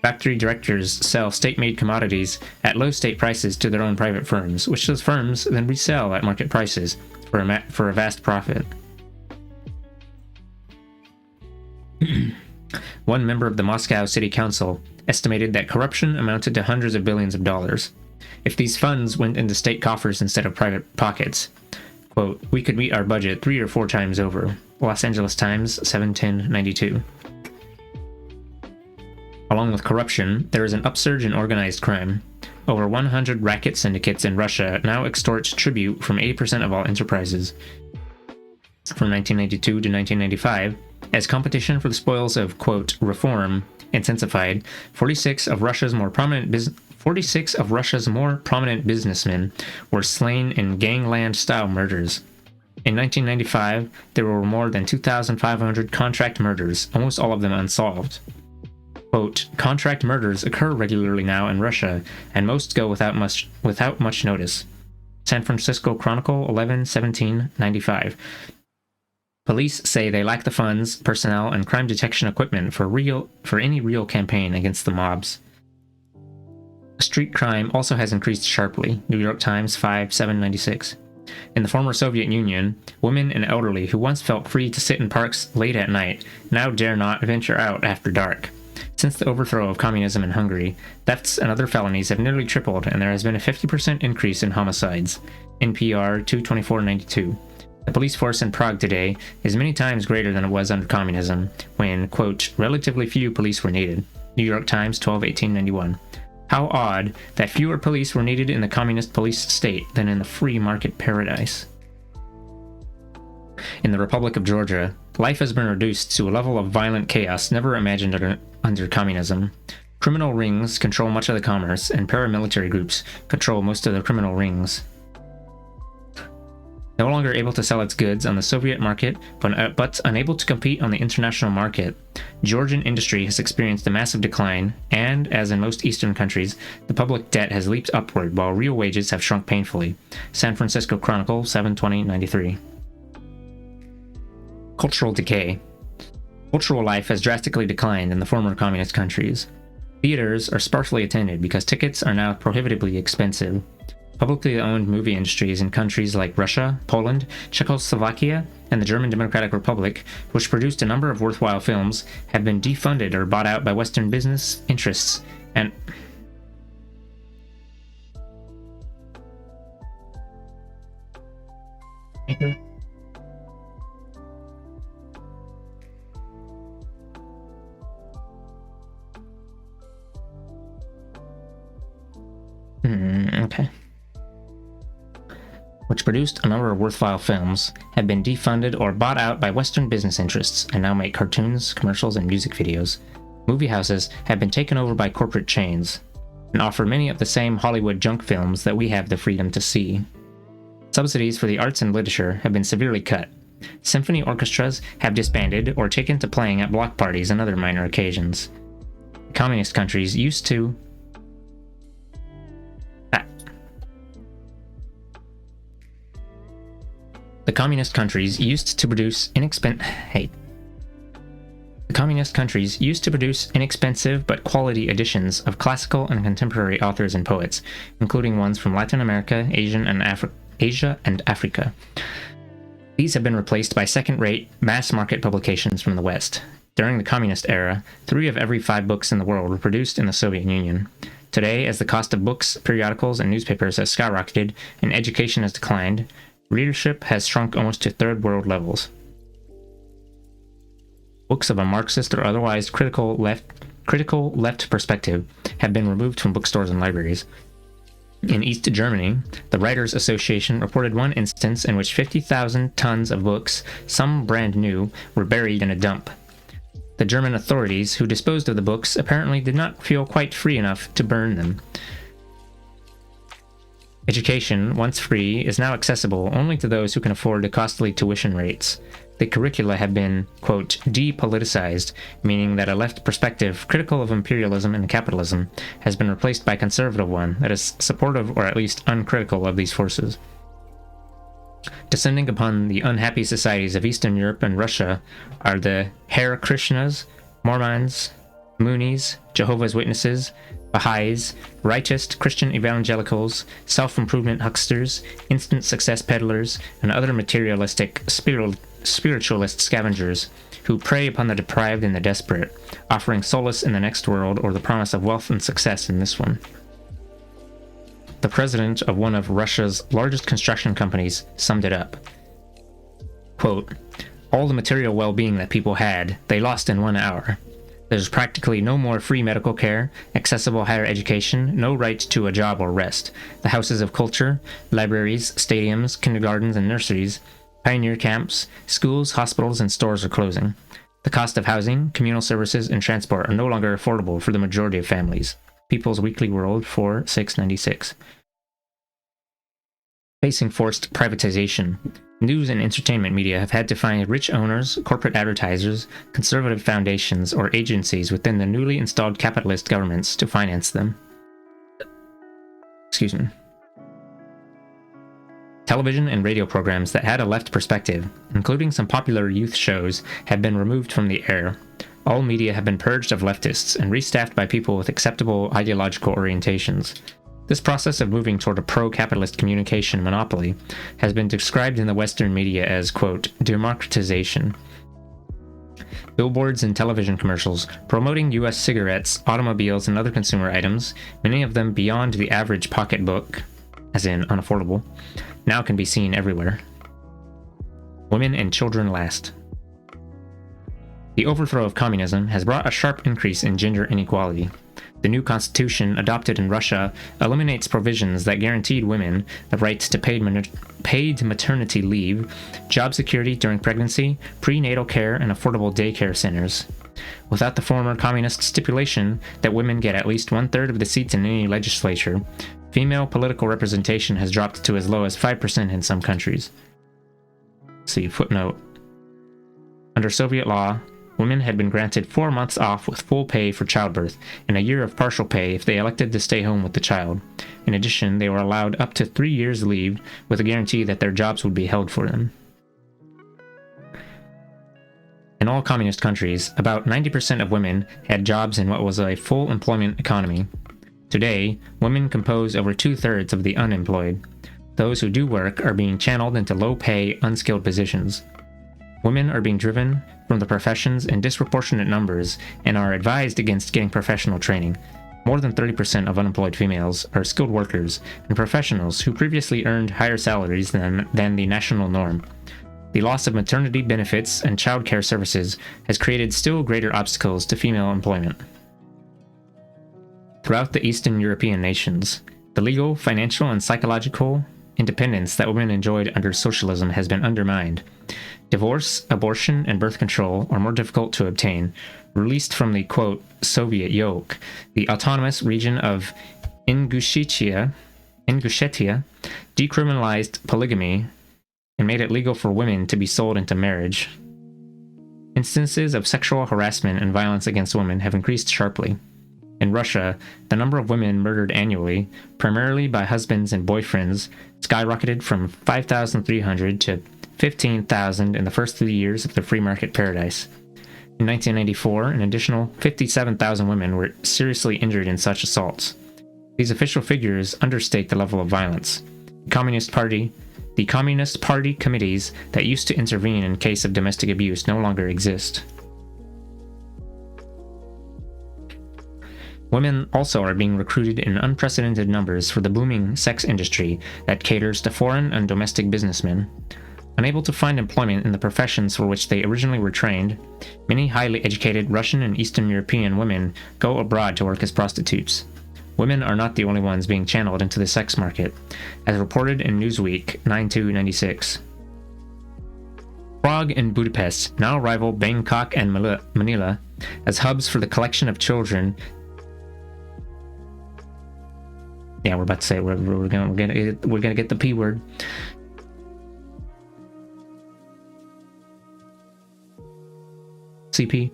Speaker 1: Factory directors sell state-made commodities at low state prices to their own private firms, which those firms then resell at market prices for a vast profit. One member of the Moscow City Council estimated that corruption amounted to hundreds of billions of dollars. If these funds went into state coffers instead of private pockets, quote, we could meet our budget 3 or 4 times over. Los Angeles Times, 7/10/92. Along with corruption, there is an upsurge in organized crime. Over 100 racket syndicates in Russia now extort tribute from 80% of all enterprises. From 1992 to 1995, as competition for the spoils of, quote, reform intensified, 46 of Russia's more prominent businessmen were slain in gangland-style murders. In 1995, there were more than 2,500 contract murders, almost all of them unsolved. Quote, contract murders occur regularly now in Russia, and most go without much notice. San Francisco Chronicle, 11/17/95. Police say they lack the funds, personnel, and crime detection equipment for any real campaign against the mobs. Street crime also has increased sharply. New York Times, 5/7/96. In the former Soviet Union, women and elderly who once felt free to sit in parks late at night now dare not venture out after dark. Since the overthrow of communism in Hungary, thefts and other felonies have nearly tripled, and there has been a 50% increase in homicides. NPR 224/92. The police force in Prague today is many times greater than it was under communism, when, quote, relatively few police were needed. New York Times, 12/18/91. How odd that fewer police were needed in the communist police state than in the free market paradise. In the Republic of Georgia, life has been reduced to a level of violent chaos never imagined under communism. Criminal rings control much of the commerce, and paramilitary groups control most of the criminal rings. No longer able to sell its goods on the Soviet market, but unable to compete on the international market, Georgian industry has experienced a massive decline, and, as in most Eastern countries, the public debt has leaped upward while real wages have shrunk painfully. San Francisco Chronicle, 7/20/93. Cultural decay. Cultural life has drastically declined in the former communist countries. Theaters are sparsely attended because tickets are now prohibitively expensive. Publicly owned movie industries in countries like Russia, Poland, Czechoslovakia, and the German Democratic Republic, which produced a number of worthwhile films, have been defunded or bought out by Western business interests and okay. Which produced a number of worthwhile films, have been defunded or bought out by Western business interests and now make cartoons, commercials, and music videos. Movie houses have been taken over by corporate chains and offer many of the same Hollywood junk films that we have the freedom to see. Subsidies for the arts and literature have been severely cut. Symphony orchestras have disbanded or taken to playing at block parties and other minor occasions. Communist countries used to The communist countries used to produce inexpensive but quality editions of classical and contemporary authors and poets, including ones from Latin America, Asia, and Africa. These have been replaced by second-rate, mass-market publications from the West. During the communist era, 3 of every 5 books in the world were produced in the Soviet Union. Today, as the cost of books, periodicals, and newspapers has skyrocketed and education has declined, readership has shrunk almost to third world levels. books of a Marxist or otherwise critical left perspective have been removed from bookstores and libraries. In East Germany, the Writers' Association reported one instance in which 50,000 tons of books, some brand new, were buried in a dump. The German authorities who disposed of the books apparently did not feel quite free enough to burn them. Education, once free, is now accessible only to those who can afford the costly tuition rates. The curricula have been, quote, depoliticized, meaning that a left perspective critical of imperialism and capitalism has been replaced by a conservative one that is supportive or at least uncritical of these forces. Descending upon the unhappy societies of Eastern Europe and Russia are the Hare Krishnas, Mormons, Moonies, Jehovah's Witnesses, Baha'is, righteous Christian evangelicals, self-improvement hucksters, instant success peddlers, and other materialistic spiritualist scavengers who prey upon the deprived and the desperate, offering solace in the next world or the promise of wealth and success in this one. The president of one of Russia's largest construction companies summed it up. Quote, all the material well-being that people had, they lost in 1 hour. There's practically no more free medical care, accessible higher education, no right to a job or rest. The houses of culture, libraries, stadiums, kindergartens, and nurseries, pioneer camps, schools, hospitals, and stores are closing. The cost of housing, communal services, and transport are no longer affordable for the majority of families. People's Weekly World 4/696. Facing forced privatization, news and entertainment media have had to find rich owners, corporate advertisers, conservative foundations, or agencies within the newly installed capitalist governments to finance them. Excuse me. Television and radio programs that had a left perspective, including some popular youth shows, have been removed from the air. All media have been purged of leftists and restaffed by people with acceptable ideological orientations. This process of moving toward a pro-capitalist communication monopoly has been described in the Western media as, quote, democratization. Billboards and television commercials promoting U.S. cigarettes, automobiles, and other consumer items, many of them beyond the average pocketbook, as in unaffordable, now can be seen everywhere. Women and children last. The overthrow of communism has brought a sharp increase in gender inequality. The new constitution adopted in Russia eliminates provisions that guaranteed women the rights to paid maternity leave, job security during pregnancy, prenatal care, and affordable daycare centers. Without the former communist stipulation that women get at least 1/3 of the seats in any legislature, female political representation has dropped to as low as 5% in some countries. See footnote. Under Soviet law, women had been granted 4 months off with full pay for childbirth and a year of partial pay if they elected to stay home with the child. In addition, they were allowed up to 3 years leave with a guarantee that their jobs would be held for them. In all communist countries, about 90% of women had jobs in what was a full employment economy. Today, women compose over 2/3 of the unemployed. Those who do work are being channeled into low-pay, unskilled positions. Women are being driven from the professions in disproportionate numbers and are advised against getting professional training. More than 30% of unemployed females are skilled workers and professionals who previously earned higher salaries than the national norm. The loss of maternity benefits and child care services has created still greater obstacles to female employment. Throughout the Eastern European nations, the legal, financial, and psychological independence that women enjoyed under socialism has been undermined. Divorce, abortion, and birth control are more difficult to obtain. Released from the, quote, Soviet yoke, the autonomous region of Ingushetia decriminalized polygamy and made it legal for women to be sold into marriage. Instances of sexual harassment and violence against women have increased sharply. In Russia, the number of women murdered annually, primarily by husbands and boyfriends, skyrocketed from 5,300 to 15,000 in the first 3 years of the free market paradise. In 1994, an additional 57,000 women were seriously injured in such assaults. These official figures understate the level of violence. The Communist Party committees that used to intervene in case of domestic abuse no longer exist. Women also are being recruited in unprecedented numbers for the booming sex industry that caters to foreign and domestic businessmen. Unable to find employment in the professions for which they originally were trained, many highly educated Russian and Eastern European women go abroad to work as prostitutes. Women are not the only ones being channeled into the sex market, as reported in Newsweek 9/2/96. Prague and Budapest now rival Bangkok and Manila as hubs for the collection of children. Yeah, we're about to say we're gonna get the P word. CP.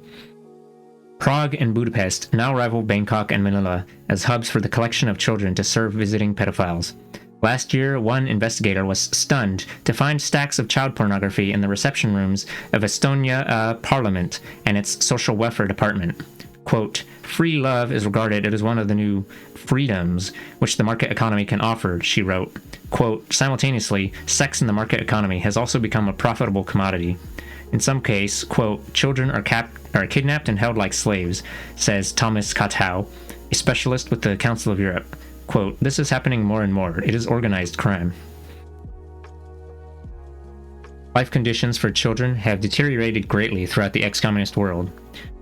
Speaker 1: Prague and Budapest now rival Bangkok and Manila as hubs for the collection of children to serve visiting pedophiles. Last year, one investigator was stunned to find stacks of child pornography in the reception rooms of Estonia Parliament and its social welfare department. Quote, "Free love is regarded as one of the new freedoms which the market economy can offer," she wrote. Quote, "Simultaneously, sex in the market economy has also become a profitable commodity. In some case, quote, children are kidnapped and held like slaves," says Thomas Katow, a specialist with the Council of Europe. Quote, "This is happening more and more. It is organized crime." Life conditions for children have deteriorated greatly throughout the ex-communist world.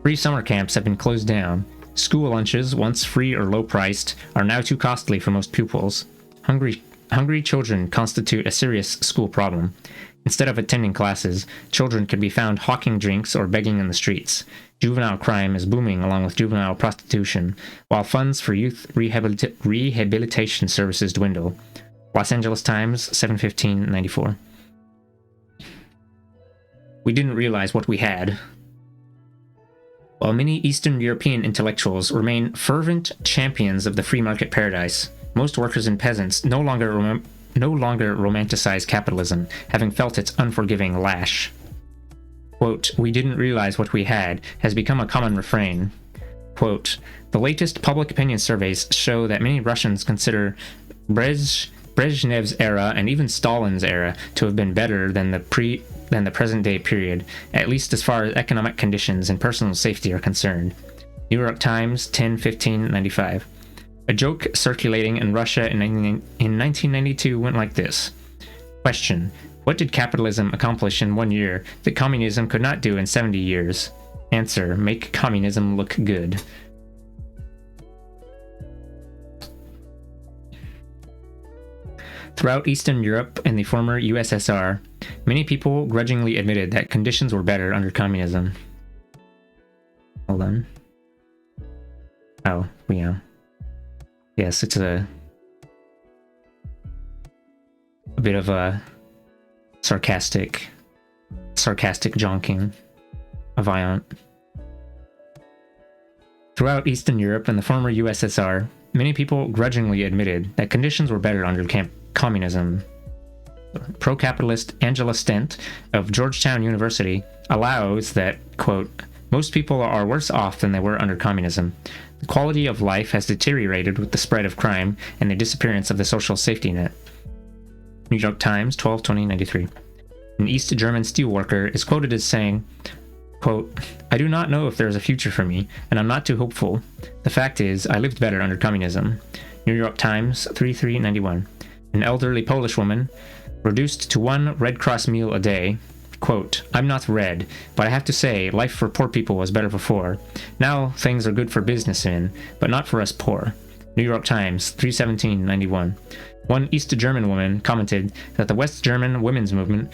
Speaker 1: Free summer camps have been closed down. School lunches, once free or low-priced, are now too costly for most pupils. Hungry children constitute a serious school problem. Instead of attending classes, children can be found hawking drinks or begging in the streets. Juvenile crime is booming along with juvenile prostitution, while funds for youth rehabilitation services dwindle. Los Angeles Times, 7/15/94. We didn't realize what we had. While many Eastern European intellectuals remain fervent champions of the free market paradise, most workers and peasants no longer romanticize capitalism, having felt its unforgiving lash. Quote, "We didn't realize what we had" has become a common refrain. Quote, "The latest public opinion surveys show that many Russians consider Brezhnev's era and even Stalin's era to have been better than the present-day period, at least as far as economic conditions and personal safety are concerned." New York Times, 10/15/95. A joke circulating in Russia in 1992 went like this. Question: What did capitalism accomplish in 1 year that communism could not do in 70 years? Answer: make communism look good. Throughout Eastern Europe and the former USSR, many people grudgingly admitted that conditions were better under communism. Hold on. Oh, yeah. Yes, it's a bit of a sarcastic jonking of Ion. Throughout Eastern Europe and the former USSR, many people grudgingly admitted that conditions were better under communism. Pro-capitalist Angela Stent of Georgetown University allows that, quote, "Most people are worse off than they were under communism. The quality of life has deteriorated with the spread of crime and the disappearance of the social safety net." New York Times, 12/20/93. An East German steelworker is quoted as saying, quote, "I do not know if there is a future for me, and I'm not too hopeful. The fact is, I lived better under communism." New York Times, 3/3/91. An elderly Polish woman, reduced to one Red Cross meal a day, quote, "I'm not red, but I have to say, life for poor people was better before. Now things are good for businessmen, but not for us poor." New York Times, 3/17/91. One East German woman commented that the West German women's movement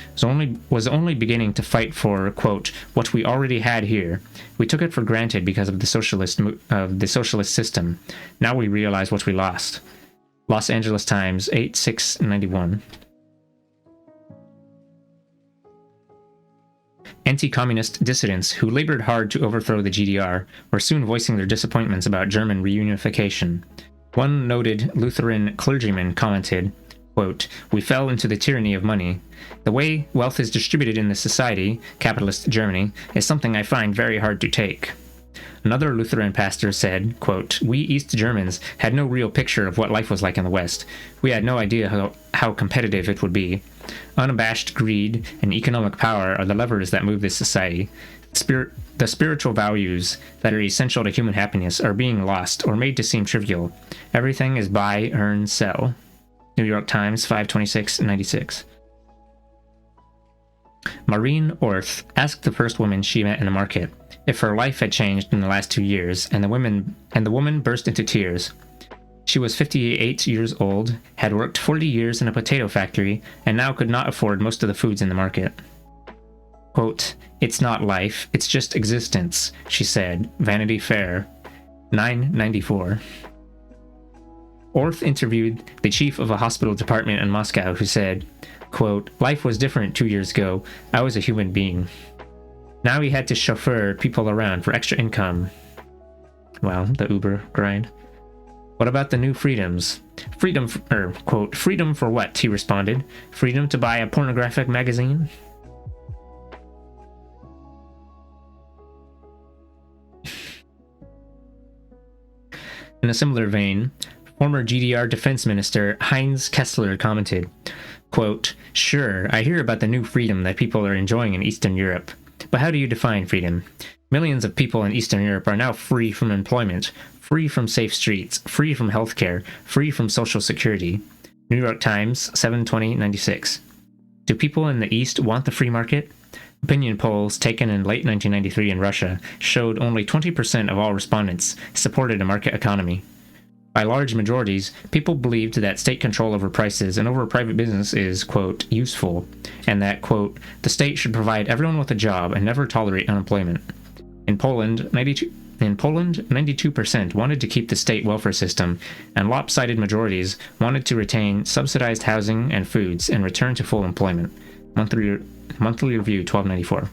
Speaker 1: was only beginning to fight for, quote, "what we already had here. We took it for granted because of the socialist system. Now we realize what we lost." Los Angeles Times, 8/6/91. Anti-communist dissidents who labored hard to overthrow the GDR were soon voicing their disappointments about German reunification. One noted Lutheran clergyman commented, quote, "We fell into the tyranny of money. The way wealth is distributed in this society, capitalist Germany, is something I find very hard to take." Another Lutheran pastor said, quote, "We East Germans had no real picture of what life was like in the West. We had no idea how competitive it would be. Unabashed greed and economic power are the levers that move this society. The spiritual values that are essential to human happiness are being lost or made to seem trivial. Everything is buy, earn, sell." New York Times, 5/26/96. Maureen Orth asked the first woman she met in the market if her life had changed in the last 2 years, and the woman burst into tears. She was 58 years old, had worked 40 years in a potato factory, and now could not afford most of the foods in the market. Quote, "It's not life, it's just existence," she said. Vanity Fair, 994. Orth interviewed the chief of a hospital department in Moscow who said, quote, "Life was different 2 years ago. I was a human being. Now he had to chauffeur people around for extra income." Well, the Uber grind. "What about the new freedoms? Quote, freedom for what?" he responded. "Freedom to buy a pornographic magazine?" In a similar vein, former GDR defense minister Heinz Kessler commented, quote, "Sure, I hear about the new freedom that people are enjoying in Eastern Europe. But how do you define freedom? Millions of people in Eastern Europe are now free from employment, free from safe streets, free from healthcare, free from social security." New York Times, 7/20/96. Do people in the East want the free market? Opinion polls taken in late 1993 in Russia showed only 20% of all respondents supported a market economy. By large majorities, people believed that state control over prices and over private business is, quote, useful, and that, quote, the state should provide everyone with a job and never tolerate unemployment. In Poland, 92% wanted to keep the state welfare system, and lopsided majorities wanted to retain subsidized housing and foods and return to full employment. Monthly Review, 1294.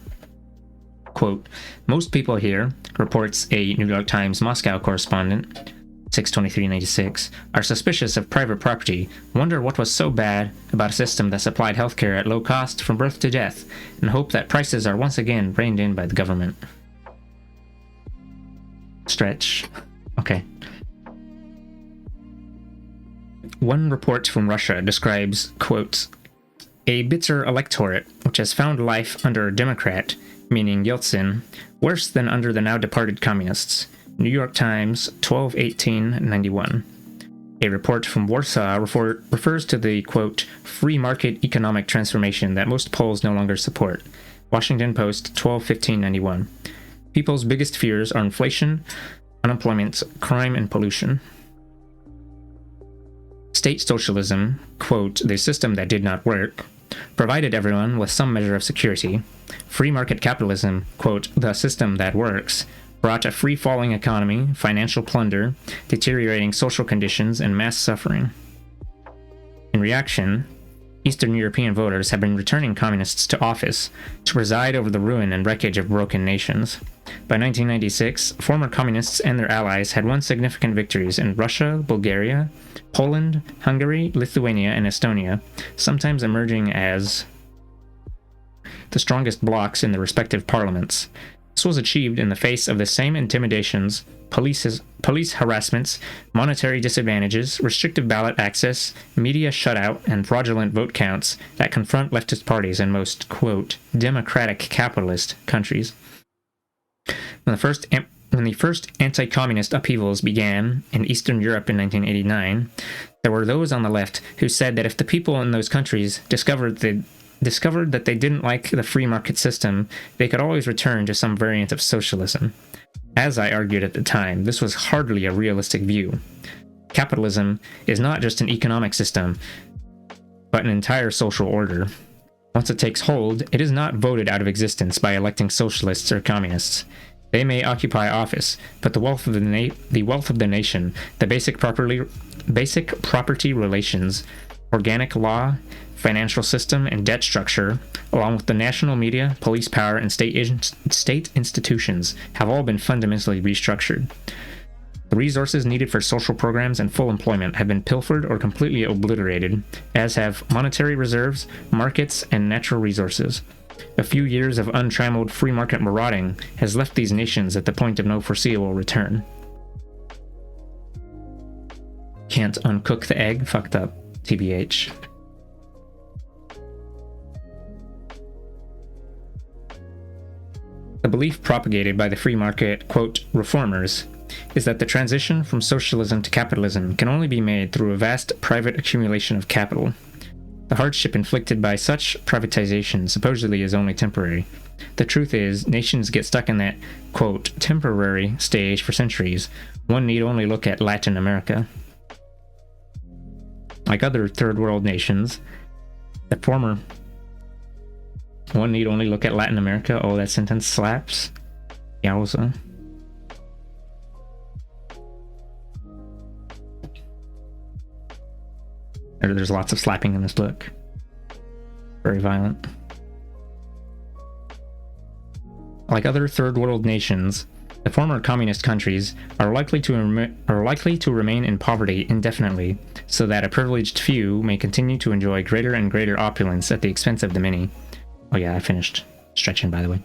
Speaker 1: Quote, "Most people here," reports a New York Times Moscow correspondent, 6/23/96, "are suspicious of private property, wonder what was so bad about a system that supplied healthcare at low cost from birth to death, and hope that prices are once again reined in by the government." Stretch. Okay. One report from Russia describes, quote, "a bitter electorate which has found life under a Democrat, meaning Yeltsin, worse than under the now departed communists." New York Times, 12/18/91. A report from Warsaw refers to the, quote, "free market economic transformation that most polls no longer support." Washington Post, 12/15/91. People's biggest fears are inflation, unemployment, crime, and pollution. State socialism, quote, "the system that did not work," provided everyone with some measure of security. Free market capitalism, quote, "the system that works," brought a free-falling economy, financial plunder, deteriorating social conditions, and mass suffering. In reaction, Eastern European voters have been returning communists to office to preside over the ruin and wreckage of broken nations. By 1996, former communists and their allies had won significant victories in Russia, Bulgaria, Poland, Hungary, Lithuania, and Estonia, sometimes emerging as the strongest blocs in their respective parliaments. This was achieved in the face of the same intimidations, police harassments, monetary disadvantages, restrictive ballot access, media shutout, and fraudulent vote counts that confront leftist parties in most, quote, "democratic capitalist countries." When the first anti-communist upheavals began in Eastern Europe in 1989, there were those on the left who said that if the people in those countries discovered that they didn't like the free market system, they could always return to some variant of socialism. As I argued at the time, this was hardly a realistic view. Capitalism is not just an economic system, but an entire social order. Once it takes hold, it is not voted out of existence by electing socialists or communists. They may occupy office, but the wealth of the nation, the basic property relations, organic law, financial system, and debt structure, along with the national media, police power, and state institutions, have all been fundamentally restructured. The resources needed for social programs and full employment have been pilfered or completely obliterated, as have monetary reserves, markets, and natural resources. A few years of untrammeled free market marauding has left these nations at the point of no foreseeable return. Can't uncook the egg? Fucked up. TBH. The belief propagated by the free market, quote, reformers, is that the transition from socialism to capitalism can only be made through a vast private accumulation of capital. The hardship inflicted by such privatization supposedly is only temporary. The truth is, nations get stuck in that, quote, temporary stage for centuries. One need only look at Latin America. Like other third world nations, the former... One need only look at Latin America. Oh, that sentence slaps. Yowza. There's lots of slapping in this book. Very violent. Like other third world nations, the former communist countries are likely to remain in poverty indefinitely, so that a privileged few may continue to enjoy greater and greater opulence at the expense of the many. Oh yeah, I finished stretching, by the way.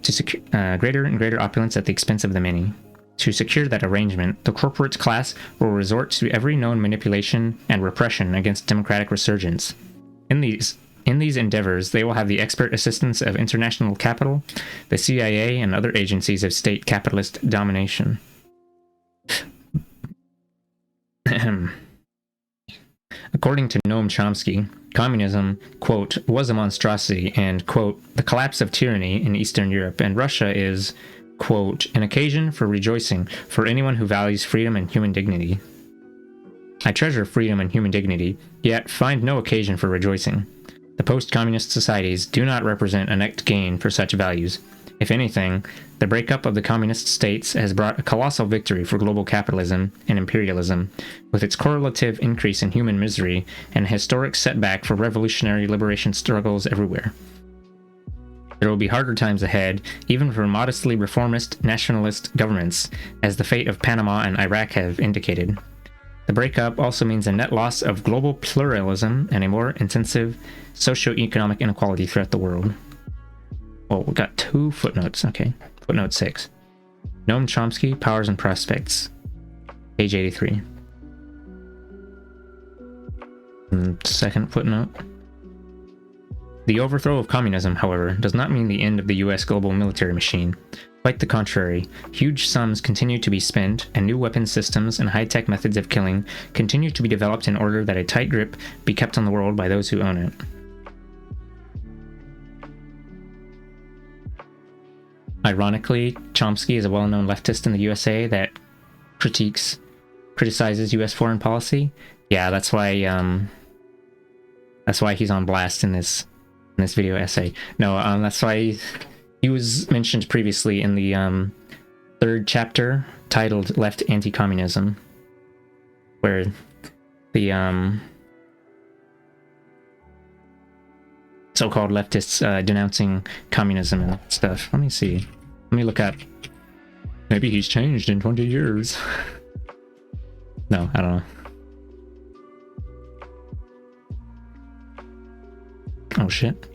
Speaker 1: To secure greater and greater opulence at the expense of the many. To secure that arrangement, the corporate class will resort to every known manipulation and repression against democratic resurgence. In these endeavors, they will have the expert assistance of international capital, the CIA, and other agencies of state capitalist domination. According to Noam Chomsky, communism, quote, was a monstrosity, and, quote, the collapse of tyranny in Eastern Europe and Russia is, quote, an occasion for rejoicing for anyone who values freedom and human dignity. I treasure freedom and human dignity, yet find no occasion for rejoicing. The post-communist societies do not represent a net gain for such values. If anything, the breakup of the communist states has brought a colossal victory for global capitalism and imperialism, with its correlative increase in human misery and a historic setback for revolutionary liberation struggles everywhere. There will be harder times ahead, even for modestly reformist nationalist governments, as the fate of Panama and Iraq have indicated. The breakup also means a net loss of global pluralism and a more intensive socio-economic inequality throughout the world. Oh, we got 2 footnotes. Okay. Footnote 6. Noam Chomsky, Powers and Prospects. Page 83. And second footnote. The overthrow of communism, however, does not mean the end of the US global military machine. Quite the contrary, huge sums continue to be spent, and new weapons systems and high-tech methods of killing continue to be developed in order that a tight grip be kept on the world by those who own it. Ironically, Chomsky is a well-known leftist in the USA that criticizes US foreign policy. Yeah, that's why he's on blast in this video essay. No, that's why he was mentioned previously in the 3rd chapter titled Left Anti-Communism, where the so-called leftists denouncing communism and stuff. Let me see. Let me look up. Maybe he's changed in 20 years. No, I don't know. Oh shit.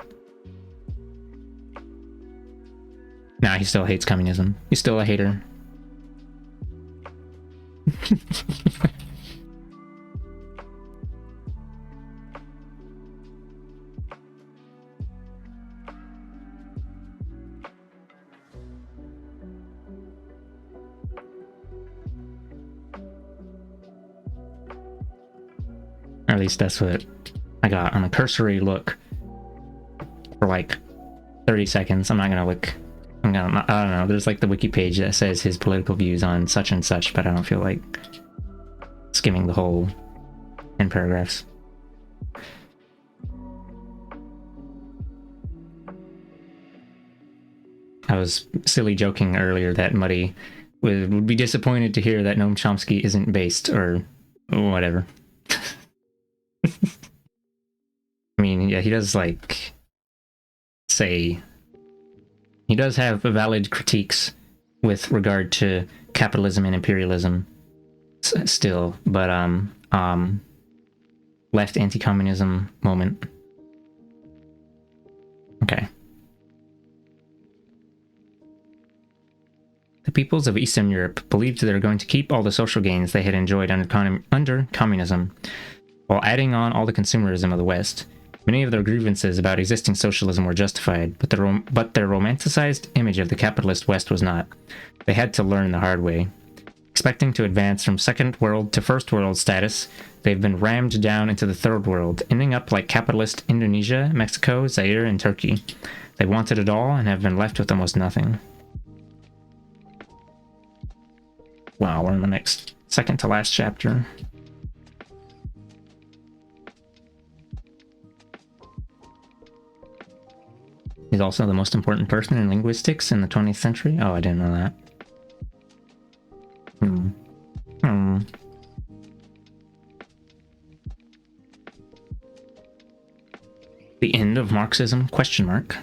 Speaker 1: Nah, he still hates communism. He's still a hater. Or at least that's what I got on a cursory look for like 30 seconds. I'm not gonna look. I don't know. There's like the wiki page that says his political views on such and such, but I don't feel like skimming the whole 10 paragraphs. I was silly joking earlier that Muddy would be disappointed to hear that Noam Chomsky isn't based or whatever. I mean, yeah, he does like say he does have valid critiques with regard to capitalism and imperialism still, but left anti-communism moment. Okay. The peoples of Eastern Europe believed they were going to keep all the social gains they had enjoyed under communism, while adding on all the consumerism of the West. Many of their grievances about existing socialism were justified, but their romanticized image of the capitalist West was not. They had to learn the hard way. expecting to advance from second world to first world status, they've been rammed down into the third world, ending up like capitalist Indonesia, Mexico, Zaire, and Turkey. They wanted it all and have been left with almost nothing. Wow, we're in the next second to last chapter. He's also the most important person in linguistics in the 20th century. Oh, I didn't know that. The end of Marxism? Question mark.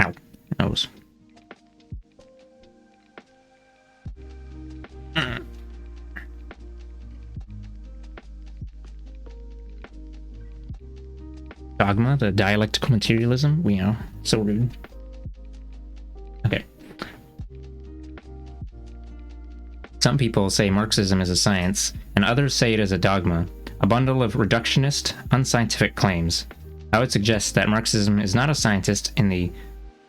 Speaker 1: Ow. Nose. Dogma, the dialectical materialism. We know. So rude. Okay. Some people say Marxism is a science, and others say it is a dogma, a bundle of reductionist, unscientific claims. I would suggest that Marxism is not a scientist in the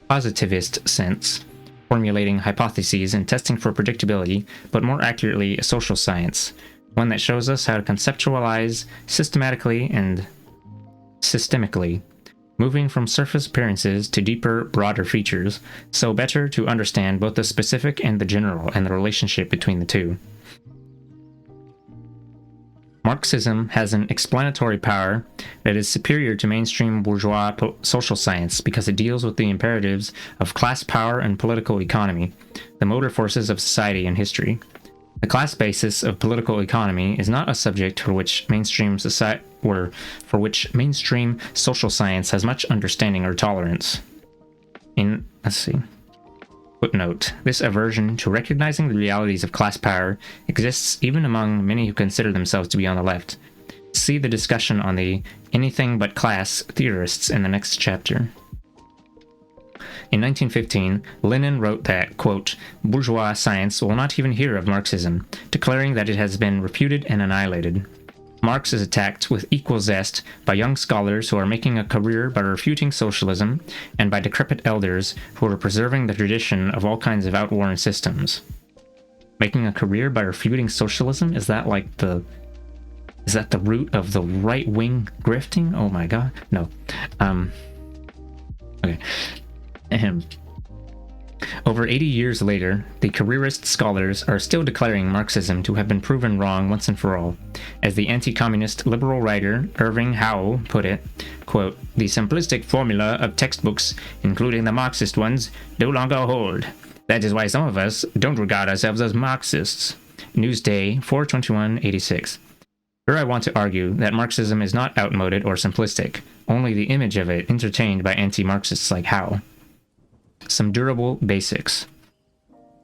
Speaker 1: positivist sense, formulating hypotheses and testing for predictability, but more accurately a social science, one that shows us how to conceptualize systematically and systemically, moving from surface appearances to deeper, broader features, so better to understand both the specific and the general and the relationship between the two. Marxism has an explanatory power that is superior to mainstream bourgeois social science because it deals with the imperatives of class power and political economy, the motor forces of society and history. The class basis of political economy is not a subject for which mainstream social science has much understanding or tolerance. Footnote. This aversion to recognizing the realities of class power exists even among many who consider themselves to be on the left. See the discussion on the anything but class theorists in the next chapter. In 1915, Lenin wrote that, quote, bourgeois science will not even hear of Marxism, declaring that it has been refuted and annihilated. Marx is attacked with equal zest by young scholars who are making a career by refuting socialism, and by decrepit elders who are preserving the tradition of all kinds of outworn systems. Making a career by refuting socialism? Is that the root of the right-wing grifting? Oh my god. No. Okay. Over 80 years later, the careerist scholars are still declaring Marxism to have been proven wrong once and for all. As the anti-communist liberal writer Irving Howe put it, quote, the simplistic formula of textbooks, including the Marxist ones, no longer hold. That is why some of us don't regard ourselves as Marxists. Newsday, 4/21/86. Here I want to argue that Marxism is not outmoded or simplistic, only the image of it entertained by anti-Marxists like Howe. Some durable basics.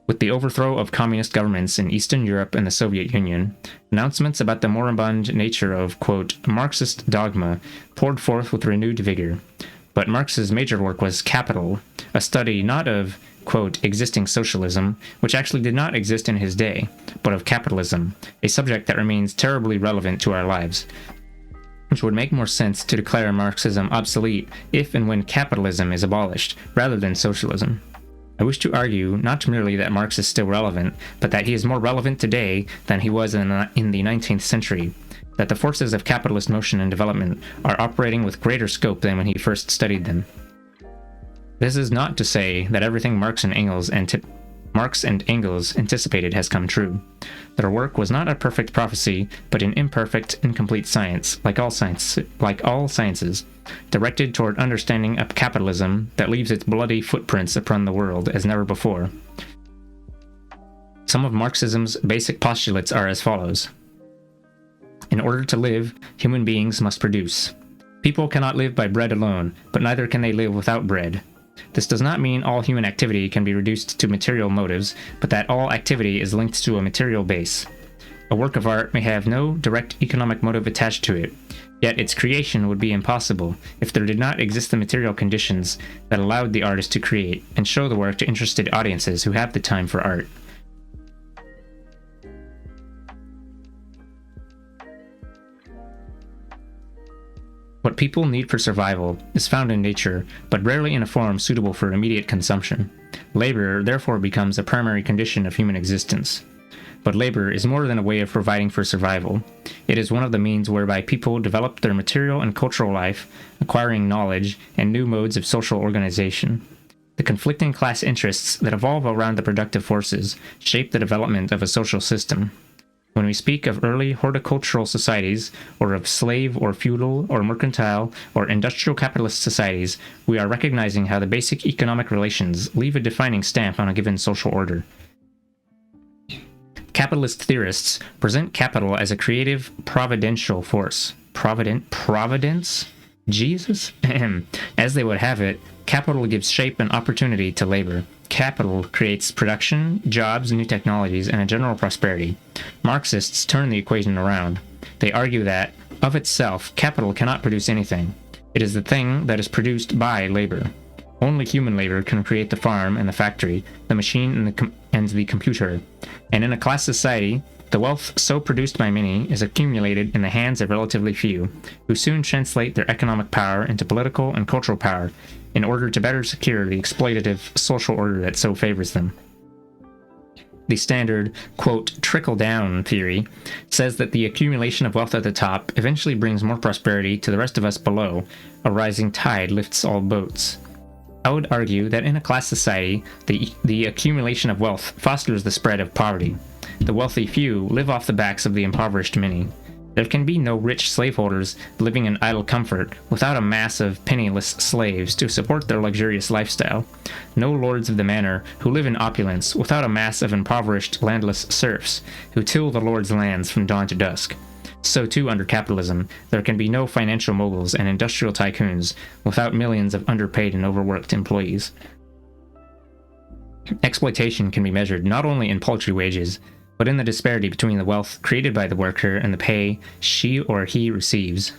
Speaker 1: With the overthrow of communist governments in Eastern Europe and the Soviet Union, announcements about the moribund nature of, quote, Marxist dogma poured forth with renewed vigor. But Marx's major work was Capital, a study not of, quote, existing socialism, which actually did not exist in his day, but of capitalism, a subject that remains terribly relevant to our lives, which would make more sense to declare Marxism obsolete if and when capitalism is abolished, rather than socialism. I wish to argue not merely that Marx is still relevant, but that he is more relevant today than he was in the 19th century, that the forces of capitalist motion and development are operating with greater scope than when he first studied them. This is not to say that everything Marx and Engels anticipated has come true. Their work was not a perfect prophecy, but an imperfect, incomplete science, like all sciences, directed toward understanding a capitalism that leaves its bloody footprints upon the world as never before. Some of Marxism's basic postulates are as follows. In order to live, human beings must produce. People cannot live by bread alone, but neither can they live without bread. This does not mean all human activity can be reduced to material motives, but that all activity is linked to a material base. A work of art may have no direct economic motive attached to it, yet its creation would be impossible if there did not exist the material conditions that allowed the artist to create and show the work to interested audiences who have the time for art. What people need for survival is found in nature, but rarely in a form suitable for immediate consumption. Labor therefore becomes a primary condition of human existence. but labor is more than a way of providing for survival. It is one of the means whereby people develop their material and cultural life, acquiring knowledge and new modes of social organization. The conflicting class interests that evolve around the productive forces shape the development of a social system. When we speak of early horticultural societies, or of slave or feudal or mercantile or industrial capitalist societies, we are recognizing how the basic economic relations leave a defining stamp on a given social order. Capitalist theorists present capital as a creative, providential force. Providence? Jesus? As they would have it, capital gives shape and opportunity to labor. Capital creates production, jobs, new technologies, and a general prosperity. Marxists turn the equation around. They argue that, of itself, capital cannot produce anything. It is the thing that is produced by labor. Only human labor can create the farm and the factory, the machine and the computer. And in a class society, the wealth so produced by many is accumulated in the hands of relatively few, who soon translate their economic power into political and cultural power, in order to better secure the exploitative social order that so favors them. The standard, quote, trickle-down theory says that the accumulation of wealth at the top eventually brings more prosperity to the rest of us below. A rising tide lifts all boats. I would argue that in a class society, the accumulation of wealth fosters the spread of poverty. The wealthy few live off the backs of the impoverished many. There can be no rich slaveholders living in idle comfort without a mass of penniless slaves to support their luxurious lifestyle. No lords of the manor who live in opulence without a mass of impoverished landless serfs who till the lord's lands from dawn to dusk. So too under capitalism, there can be no financial moguls and industrial tycoons without millions of underpaid and overworked employees. Exploitation can be measured not only in paltry wages, but in the disparity between the wealth created by the worker and the pay she or he receives.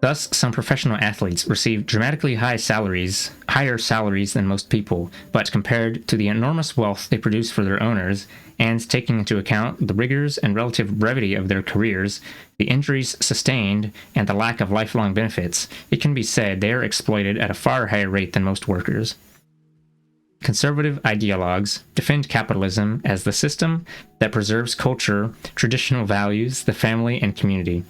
Speaker 1: Thus, some professional athletes receive dramatically higher salaries than most people, but compared to the enormous wealth they produce for their owners, and taking into account the rigors and relative brevity of their careers, the injuries sustained, and the lack of lifelong benefits, it can be said they are exploited at a far higher rate than most workers. Conservative ideologues defend capitalism as the system that preserves culture, traditional values, the family, and community.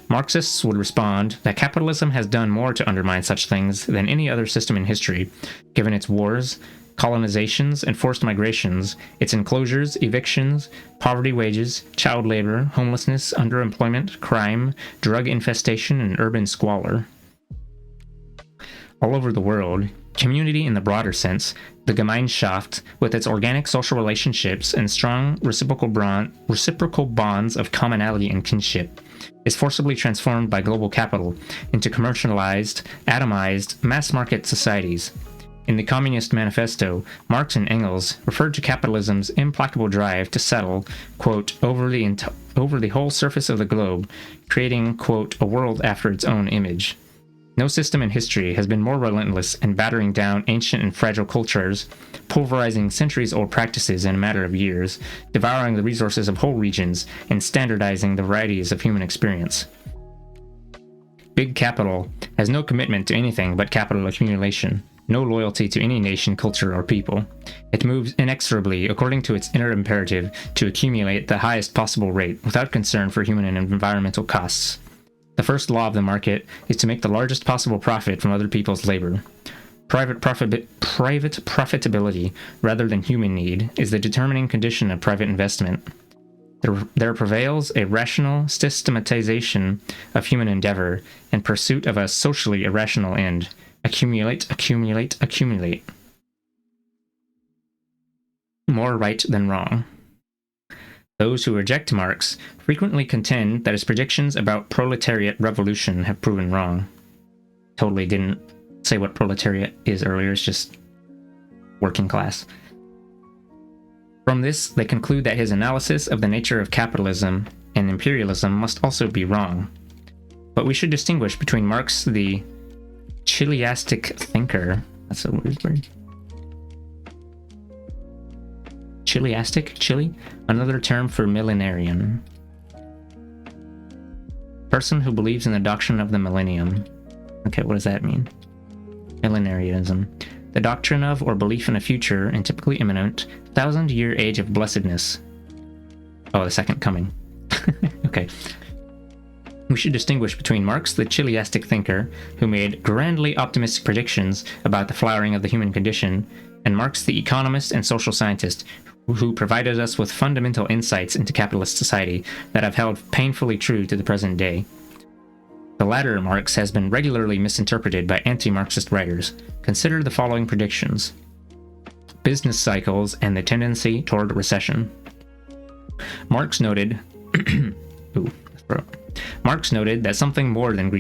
Speaker 1: Marxists would respond that capitalism has done more to undermine such things than any other system in history, given its wars, colonizations, and forced migrations, its enclosures, evictions, poverty wages, child labor, homelessness, underemployment, crime, drug infestation, and urban squalor. All over the world, community in the broader sense, the Gemeinschaft, with its organic social relationships and strong reciprocal bonds of commonality and kinship, is forcibly transformed by global capital into commercialized, atomized, mass-market societies. In the Communist Manifesto, Marx and Engels referred to capitalism's implacable drive to settle, quote, over the whole surface of the globe, creating, quote, a world after its own image. No system in history has been more relentless in battering down ancient and fragile cultures, pulverizing centuries-old practices in a matter of years, devouring the resources of whole regions, and standardizing the varieties of human experience. Big capital has no commitment to anything but capital accumulation, no loyalty to any nation, culture, or people. It moves inexorably according to its inner imperative to accumulate the highest possible rate without concern for human and environmental costs. The first law of the market is to make the largest possible profit from other people's labor. Private profitability, rather than human need, is the determining condition of private investment. There prevails a rational systematization of human endeavor in pursuit of a socially irrational end. Accumulate, accumulate, accumulate. More right than wrong. Those who reject Marx frequently contend that his predictions about proletariat revolution have proven wrong. Totally didn't say what proletariat is earlier, it's just working class. From this, they conclude that his analysis of the nature of capitalism and imperialism must also be wrong. But we should distinguish between Marx, the Chiliastic thinker, that's a weird word, Chili, another term for millenarian. Person who believes in the doctrine of the millennium. Okay, what does that mean? Millenarianism. The doctrine of or belief in a future and typically imminent 1,000-year age of blessedness, Oh, the second coming. Okay. We should distinguish between Marx, the chiliastic thinker, who made grandly optimistic predictions about the flowering of the human condition, and Marx, the economist and social scientist, who provided us with fundamental insights into capitalist society that have held painfully true to the present day. The latter, Marx, has been regularly misinterpreted by anti-Marxist writers. Consider the following predictions. Business cycles and the tendency toward recession. Marx noted Marx noted that something more than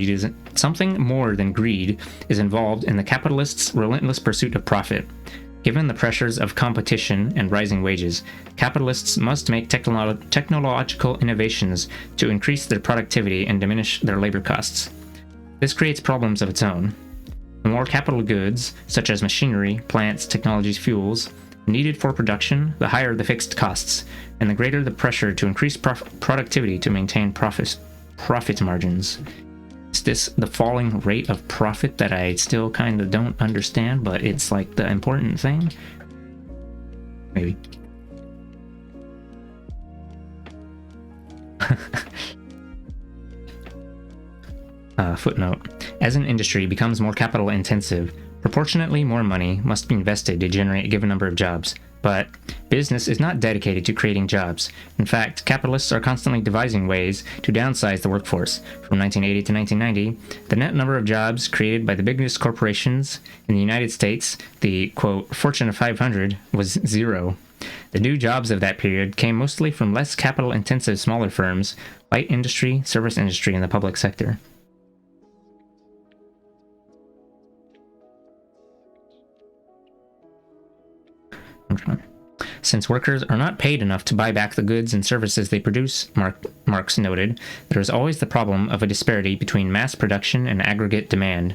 Speaker 1: greed is involved in the capitalist's relentless pursuit of profit. Given the pressures of competition and rising wages, capitalists must make technological innovations to increase their productivity and diminish their labor costs. This creates problems of its own. The more capital goods, such as machinery, plants, technologies, fuels, needed for production, the higher the fixed costs, and the greater the pressure to increase productivity to maintain profit margins. Is this the falling rate of profit that I still kind of don't understand, but it's like the important thing? Maybe. Footnote. As an industry becomes more capital intensive, proportionately more money must be invested to generate a given number of jobs. But business is not dedicated to creating jobs. In fact, capitalists are constantly devising ways to downsize the workforce. From 1980 to 1990, the net number of jobs created by the biggest corporations in the United States, the, quote, Fortune 500, was 0. The new jobs of that period came mostly from less capital-intensive smaller firms, light industry, service industry, and the public sector. Since workers are not paid enough to buy back the goods and services they produce, Marx noted, there is always the problem of a disparity between mass production and aggregate demand.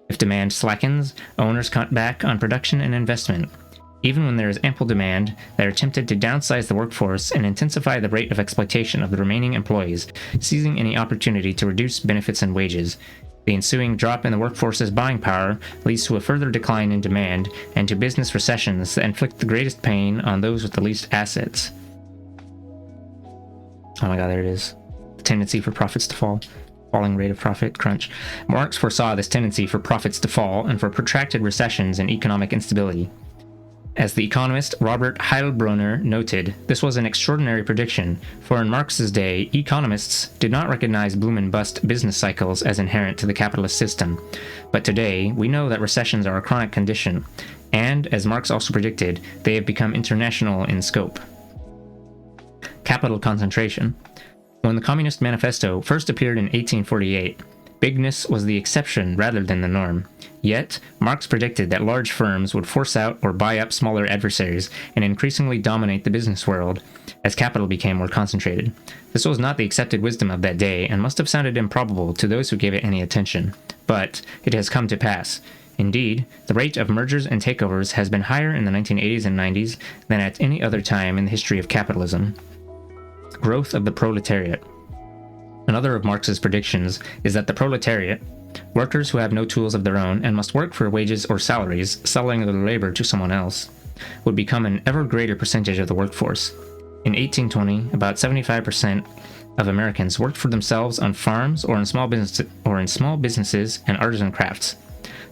Speaker 1: If demand slackens, owners cut back on production and investment. Even when there is ample demand, they are tempted to downsize the workforce and intensify the rate of exploitation of the remaining employees, seizing any opportunity to reduce benefits and wages. The ensuing drop in the workforce's buying power leads to a further decline in demand and to business recessions that inflict the greatest pain on those with the least assets. Oh my god, there it is. The tendency for profits to fall. Falling rate of profit crunch. Marx foresaw this tendency for profits to fall and for protracted recessions and economic instability. As the economist Robert Heilbronner noted, this was an extraordinary prediction, for in Marx's day, economists did not recognize boom and bust business cycles as inherent to the capitalist system. But today, we know that recessions are a chronic condition, and, as Marx also predicted, they have become international in scope. Capital concentration. When the Communist Manifesto first appeared in 1848, bigness was the exception rather than the norm. Yet, Marx predicted that large firms would force out or buy up smaller adversaries and increasingly dominate the business world as capital became more concentrated. This was not the accepted wisdom of that day and must have sounded improbable to those who gave it any attention. But it has come to pass. Indeed, the rate of mergers and takeovers has been higher in the 1980s and 90s than at any other time in the history of capitalism. Growth of the proletariat. Another of Marx's predictions is that the proletariat, workers who have no tools of their own and must work for wages or salaries, selling their labor to someone else, would become an ever greater percentage of the workforce. In 1820, about 75% of Americans worked for themselves on farms or in small businesses and artisan crafts.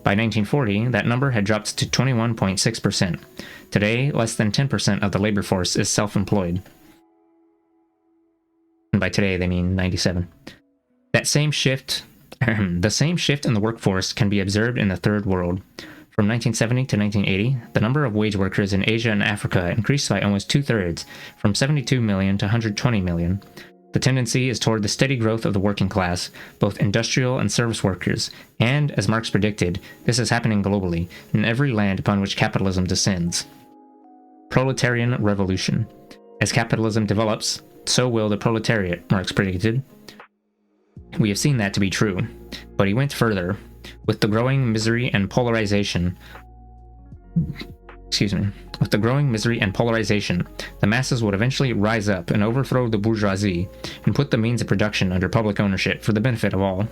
Speaker 1: By 1940, that number had dropped to 21.6%. Today, less than 10% of the labor force is self-employed. And by today, they mean 97. The same shift in the workforce can be observed in the Third World. From 1970 to 1980, the number of wage workers in Asia and Africa increased by almost two-thirds, from 72 million to 120 million. The tendency is toward the steady growth of the working class, both industrial and service workers, and, as Marx predicted, this is happening globally, in every land upon which capitalism descends. Proletarian revolution. As capitalism develops, so will the proletariat, Marx predicted. We have seen that to be true, but he went further. With the growing misery and polarization, the masses would eventually rise up and overthrow the bourgeoisie and put the means of production under public ownership for the benefit of all.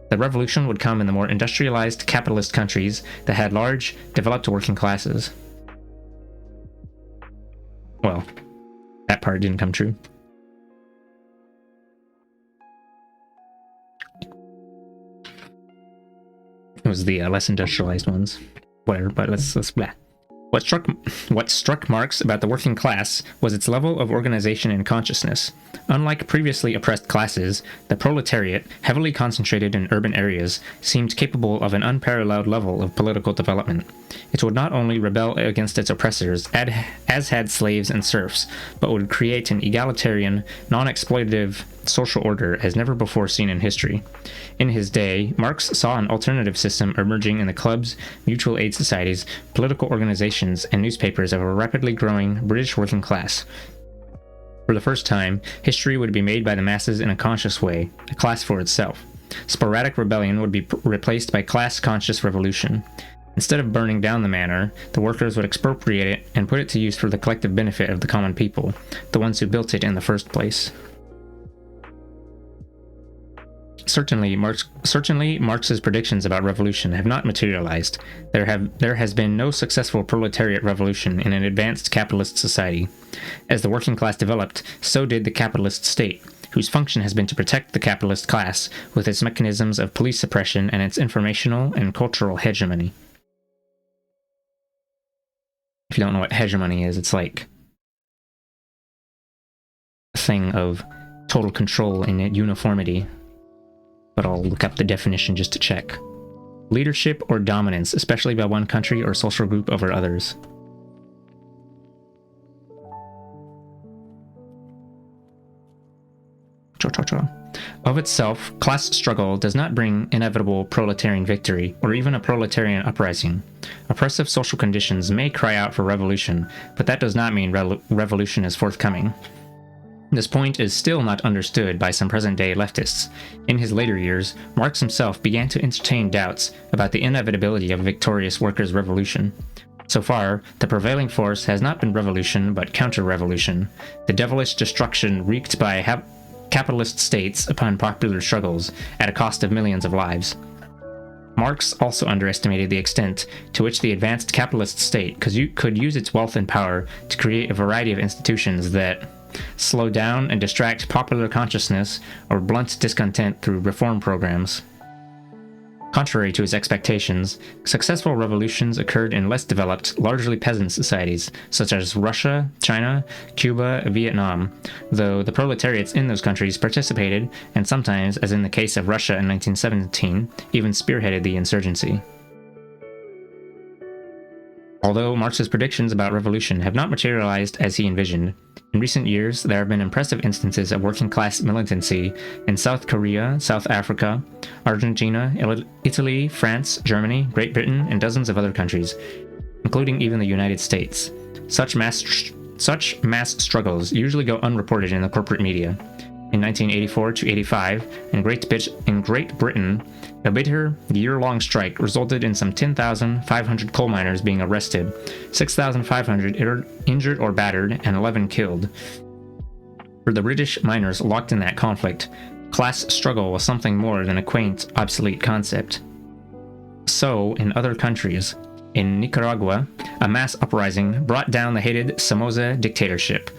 Speaker 1: The revolution would come in the more industrialized capitalist countries that had large, developed working classes. Well, that part didn't come true. was the less industrialized ones. Whatever, but let's blah. What struck Marx about the working class was its level of organization and consciousness. Unlike previously oppressed classes, the proletariat, heavily concentrated in urban areas, seemed capable of an unparalleled level of political development. It would not only rebel against its oppressors, as had slaves and serfs, but would create an egalitarian, non-exploitative social order as never before seen in history. In his day, Marx saw an alternative system emerging in the clubs, mutual aid societies, political organizations, and newspapers of a rapidly growing British working class. For the first time, history would be made by the masses in a conscious way, a class for itself. Sporadic rebellion would be replaced by class-conscious revolution. Instead of burning down the manor, the workers would expropriate it and put it to use for the collective benefit of the common people, the ones who built it in the first place. Certainly, Marx's predictions about revolution have not materialized. There has been no successful proletariat revolution in an advanced capitalist society. As the working class developed, so did the capitalist state, whose function has been to protect the capitalist class with its mechanisms of police suppression and its informational and cultural hegemony. If you don't know what hegemony is, it's like a thing of total control and uniformity. But I'll look up the definition just to check. Leadership or dominance, especially by one country or social group over others. Of itself, class struggle does not bring inevitable proletarian victory, or even a proletarian uprising. Oppressive social conditions may cry out for revolution, but that does not mean revolution is forthcoming. This point is still not understood by some present-day leftists. In his later years, Marx himself began to entertain doubts about the inevitability of a victorious workers' revolution. So far, the prevailing force has not been revolution but counter-revolution, the devilish destruction wreaked by capitalist states upon popular struggles at a cost of millions of lives. Marx also underestimated the extent to which the advanced capitalist state could use its wealth and power to create a variety of institutions that slow down and distract popular consciousness or blunt discontent through reform programs. Contrary to his expectations, successful revolutions occurred in less developed, largely peasant societies, such as Russia, China, Cuba, Vietnam, though the proletariats in those countries participated, and sometimes, as in the case of Russia in 1917, even spearheaded the insurgency. Although Marx's predictions about revolution have not materialized as he envisioned, in recent years there have been impressive instances of working-class militancy in South Korea, South Africa, Argentina, Italy, France, Germany, Great Britain, and dozens of other countries, including even the United States. Such mass struggles usually go unreported in the corporate media. In 1984 to 85, in Great Britain, a bitter, year-long strike resulted in some 10,500 coal miners being arrested, 6,500 injured or battered, and 11 killed. For the British miners locked in that conflict, class struggle was something more than a quaint, obsolete concept. So, in other countries, in Nicaragua, a mass uprising brought down the hated Somoza dictatorship.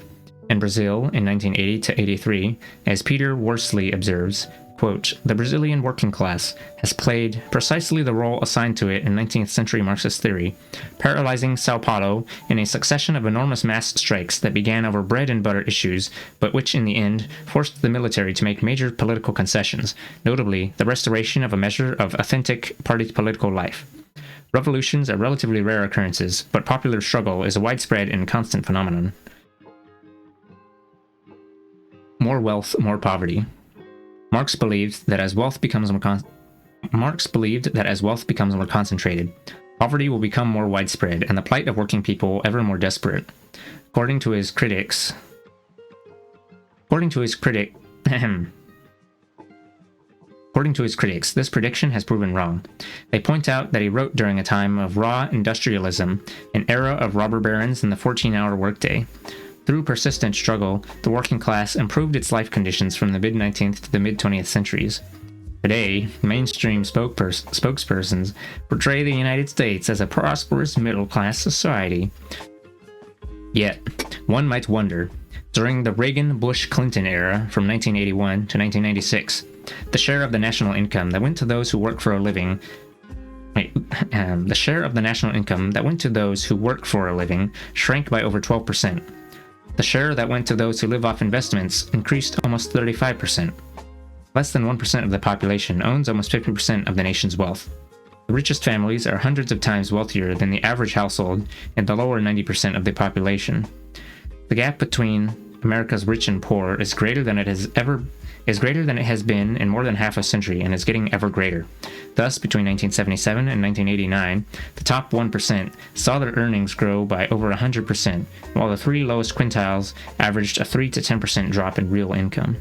Speaker 1: In Brazil, in 1980 to 83, as Peter Worsley observes, quote, "The Brazilian working class has played precisely the role assigned to it in 19th century Marxist theory, paralyzing Sao Paulo in a succession of enormous mass strikes that began over bread and butter issues, but which in the end forced the military to make major political concessions, notably the restoration of a measure of authentic party political life. Revolutions are relatively rare occurrences, but popular struggle is a widespread and constant phenomenon." More wealth, more poverty. Marx believed that as wealth becomes more concentrated, poverty will become more widespread and the plight of working people ever more desperate. According to his critics, this prediction has proven wrong. They point out that he wrote during a time of raw industrialism, an era of robber barons and the 14-hour workday. Through persistent struggle, the working class improved its life conditions from the mid-19th to the mid-20th centuries. Today, mainstream spokespersons portray the United States as a prosperous middle-class society. Yet, one might wonder, during the Reagan-Bush-Clinton era from 1981 to 1996, the share of the national income that went to those who work for a living the share of the national income that went to those who work for a living shrank by over 12%. The share that went to those who live off investments increased almost 35%. Less than 1% of the population owns almost 50% of the nation's wealth. The richest families are hundreds of times wealthier than the average household in the lower 90% of the population. The gap between America's rich and poor is greater than it has been in more than half a century, and is getting ever greater. Thus, between 1977 and 1989, the top 1% saw their earnings grow by over 100%, while the three lowest quintiles averaged a 3 to 10% drop in real income.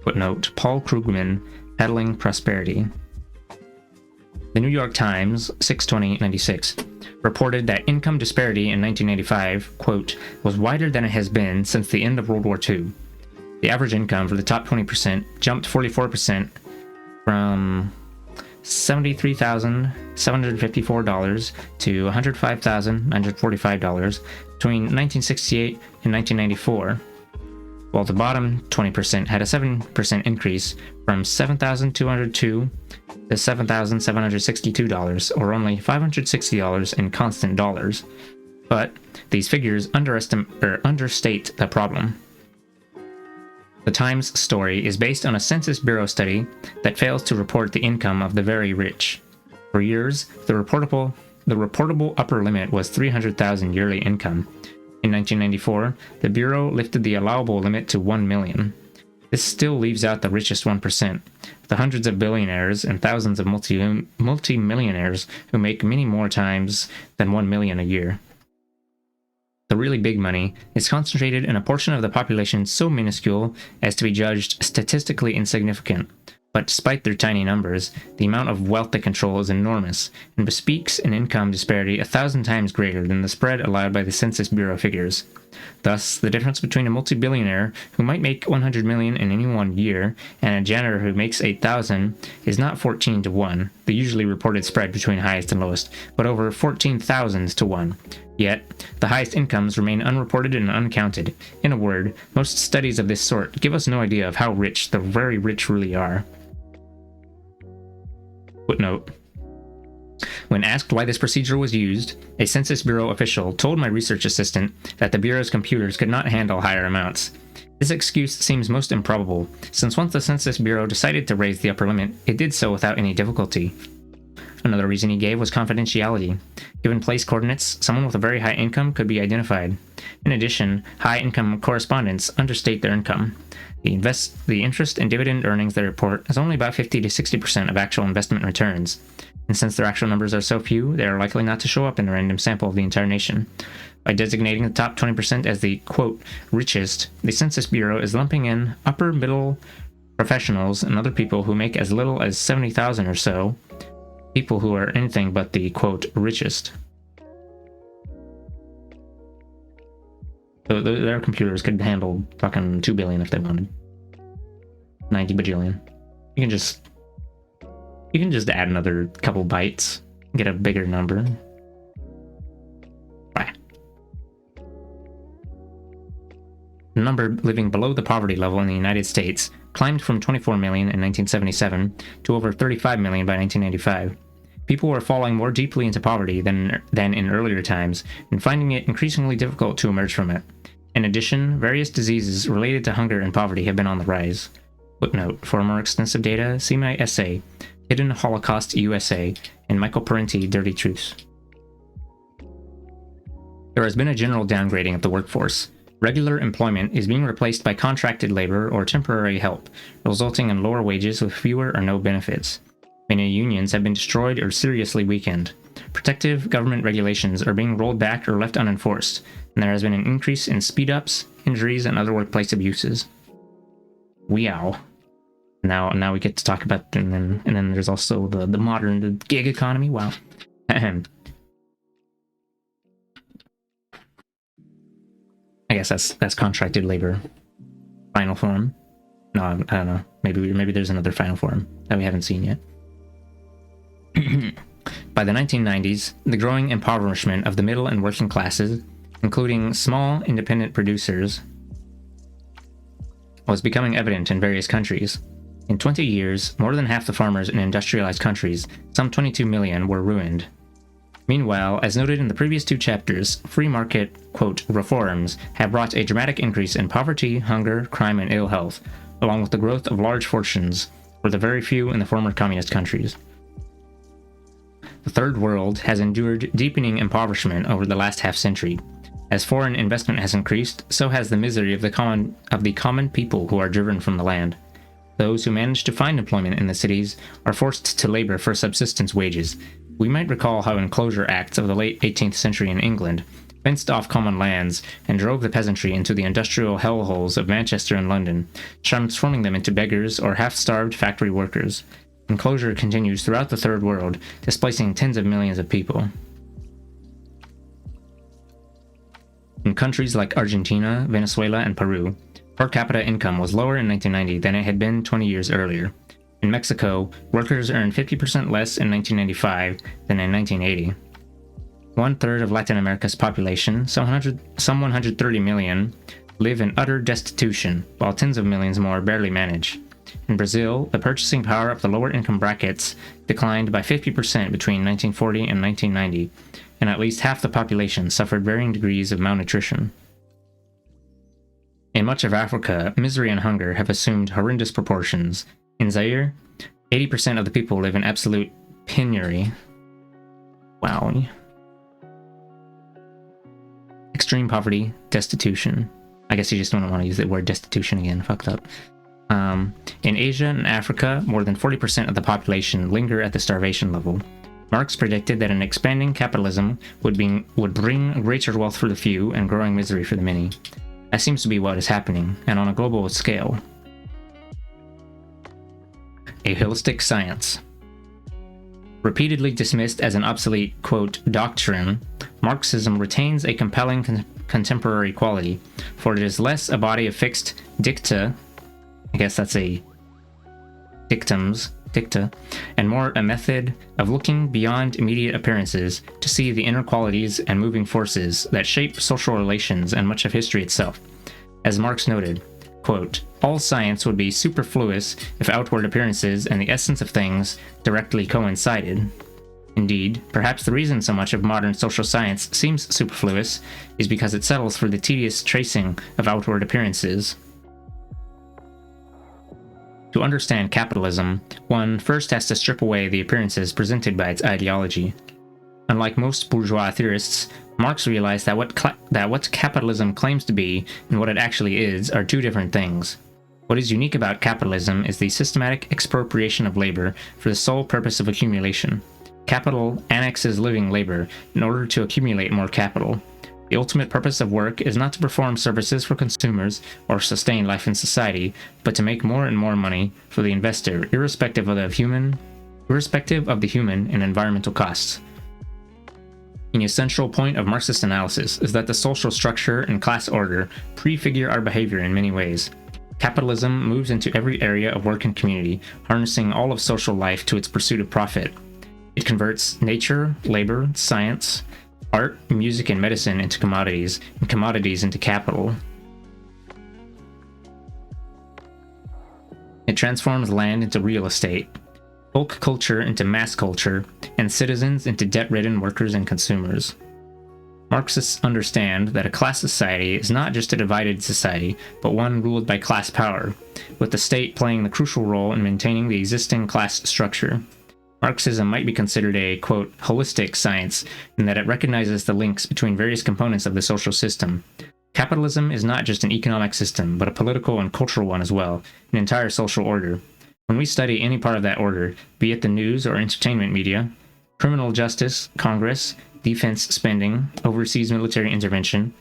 Speaker 1: Footnote: Paul Krugman, Peddling Prosperity. The New York Times, 6/20/96, reported that income disparity in 1995, quote, was wider than it has been since the end of World War II. The average income for the top 20% jumped 44% from $73,754 to $105,945 between 1968 and 1994, while the bottom 20% had a 7% increase from $7,202 to $7,762, or only $560 in constant dollars. But these figures understate the problem. The Times story is based on a Census Bureau study that fails to report the income of the very rich. For years, the reportable upper limit was $300,000 yearly income. In 1994, the Bureau lifted the allowable limit to $1 million. This still leaves out the richest 1%, the hundreds of billionaires and thousands of multi-millionaires who make many more times than $1 million a year. The really big money is concentrated in a portion of the population so minuscule as to be judged statistically insignificant. But despite their tiny numbers, the amount of wealth they control is enormous, and bespeaks an income disparity 1,000 times greater than the spread allowed by the Census Bureau figures. Thus, the difference between a multi-billionaire who might make $100 million in any one year and a janitor who makes $8,000 is not 14 to 1, the usually reported spread between highest and lowest, but over 14,000 to 1. Yet, the highest incomes remain unreported and uncounted. In a word, most studies of this sort give us no idea of how rich the very rich really are. Footnote: when asked why this procedure was used, a Census Bureau official told my research assistant that the Bureau's computers could not handle higher amounts. This excuse seems most improbable, since once the Census Bureau decided to raise the upper limit, it did so without any difficulty. Another reason he gave was confidentiality. Given place coordinates, someone with a very high income could be identified. In addition, high-income correspondents understate their income. The interest and dividend earnings they report is only about 50 to 60% of actual investment returns, and since their actual numbers are so few, they are likely not to show up in a random sample of the entire nation. By designating the top 20% as the, quote, richest, the Census Bureau is lumping in upper-middle professionals and other people who make as little as $70,000 or so, people who are anything but the, quote, richest. So their computers could handle fucking 2 billion if they wanted. 90 bajillion. You can just add another couple bytes, get a bigger number. Right. The number living below the poverty level in the United States climbed from 24 million in 1977 to over 35 million by 1995. People were falling more deeply into poverty than in earlier times, and finding it increasingly difficult to emerge from it. In addition, various diseases related to hunger and poverty have been on the rise. Footnote: for more extensive data, see my essay, Hidden Holocaust USA, and Michael Parenti, Dirty Truths. There has been a general downgrading of the workforce. Regular employment is being replaced by contracted labor or temporary help, resulting in lower wages with fewer or no benefits. Many unions have been destroyed or seriously weakened. Protective government regulations are being rolled back or left unenforced, and there has been an increase in speed-ups, injuries, and other workplace abuses. Wow. Now we get to talk about, and then there's also the modern gig economy. Wow. I guess that's contracted labor. Final form. No, I don't know. Maybe there's another final form that we haven't seen yet. By the 1990s, the growing impoverishment of the middle and working classes, including small independent producers, was becoming evident in various countries. In 20 years, more than half the farmers in industrialized countries, some 22 million, were ruined. Meanwhile, as noted in the previous two chapters, free market, quote, reforms have brought a dramatic increase in poverty, hunger, crime, and ill health, along with the growth of large fortunes for the very few in the former communist countries. The Third World has endured deepening impoverishment over the last half-century. As foreign investment has increased, so has the misery of the common people who are driven from the land. Those who manage to find employment in the cities are forced to labor for subsistence wages. We might recall how enclosure acts of the late 18th century in England fenced off common lands and drove the peasantry into the industrial hellholes of Manchester and London, transforming them into beggars or half-starved factory workers. Enclosure continues throughout the Third World, displacing tens of millions of people. In countries like Argentina, Venezuela, and Peru, per capita income was lower in 1990 than it had been 20 years earlier. In Mexico, workers earned 50% less in 1995 than in 1980. One-third of Latin America's population, some 130 million, live in utter destitution, while tens of millions more barely manage. In Brazil, the purchasing power of the lower income brackets declined by 50% between 1940 and 1990, and at least half the population suffered varying degrees of malnutrition. In much of Africa, misery and hunger have assumed horrendous proportions. In Zaire, 80% of the people live in absolute penury. Wow. Extreme poverty, destitution. I guess you just don't want to use the word destitution again, fucked up. In Asia and Africa, more than 40% of the population linger at the starvation level. Marx predicted that an expanding capitalism would bring greater wealth for the few and growing misery for the many. That seems to be what is happening, and on a global scale. A holistic science. Repeatedly dismissed as an obsolete, quote, doctrine, Marxism retains a compelling contemporary quality, for it is less a body of fixed dicta, I guess that's a dicta, and more a method of looking beyond immediate appearances to see the inner qualities and moving forces that shape social relations and much of history itself. As Marx noted, quote, all science would be superfluous if outward appearances and the essence of things directly coincided. Indeed, perhaps the reason so much of modern social science seems superfluous is because it settles for the tedious tracing of outward appearances. To understand capitalism, one first has to strip away the appearances presented by its ideology. Unlike most bourgeois theorists, Marx realized that what capitalism claims to be and what it actually is are two different things. What is unique about capitalism is the systematic expropriation of labor for the sole purpose of accumulation. Capital annexes living labor in order to accumulate more capital. The ultimate purpose of work is not to perform services for consumers or sustain life in society, but to make more and more money for the investor, irrespective of the human and environmental costs. An essential point of Marxist analysis is that the social structure and class order prefigure our behavior in many ways. Capitalism moves into every area of work and community, harnessing all of social life to its pursuit of profit. It converts nature, labor, science, art, music, and medicine into commodities, and commodities into capital. It transforms land into real estate, folk culture into mass culture, and citizens into debt-ridden workers and consumers. Marxists understand that a class society is not just a divided society, but one ruled by class power, with the state playing the crucial role in maintaining the existing class structure. Marxism might be considered a, quote, holistic science in that it recognizes the links between various components of the social system. Capitalism is not just an economic system, but a political and cultural one as well, an entire social order. When we study any part of that order, be it the news or entertainment media, criminal justice, Congress, defense spending, overseas military intervention,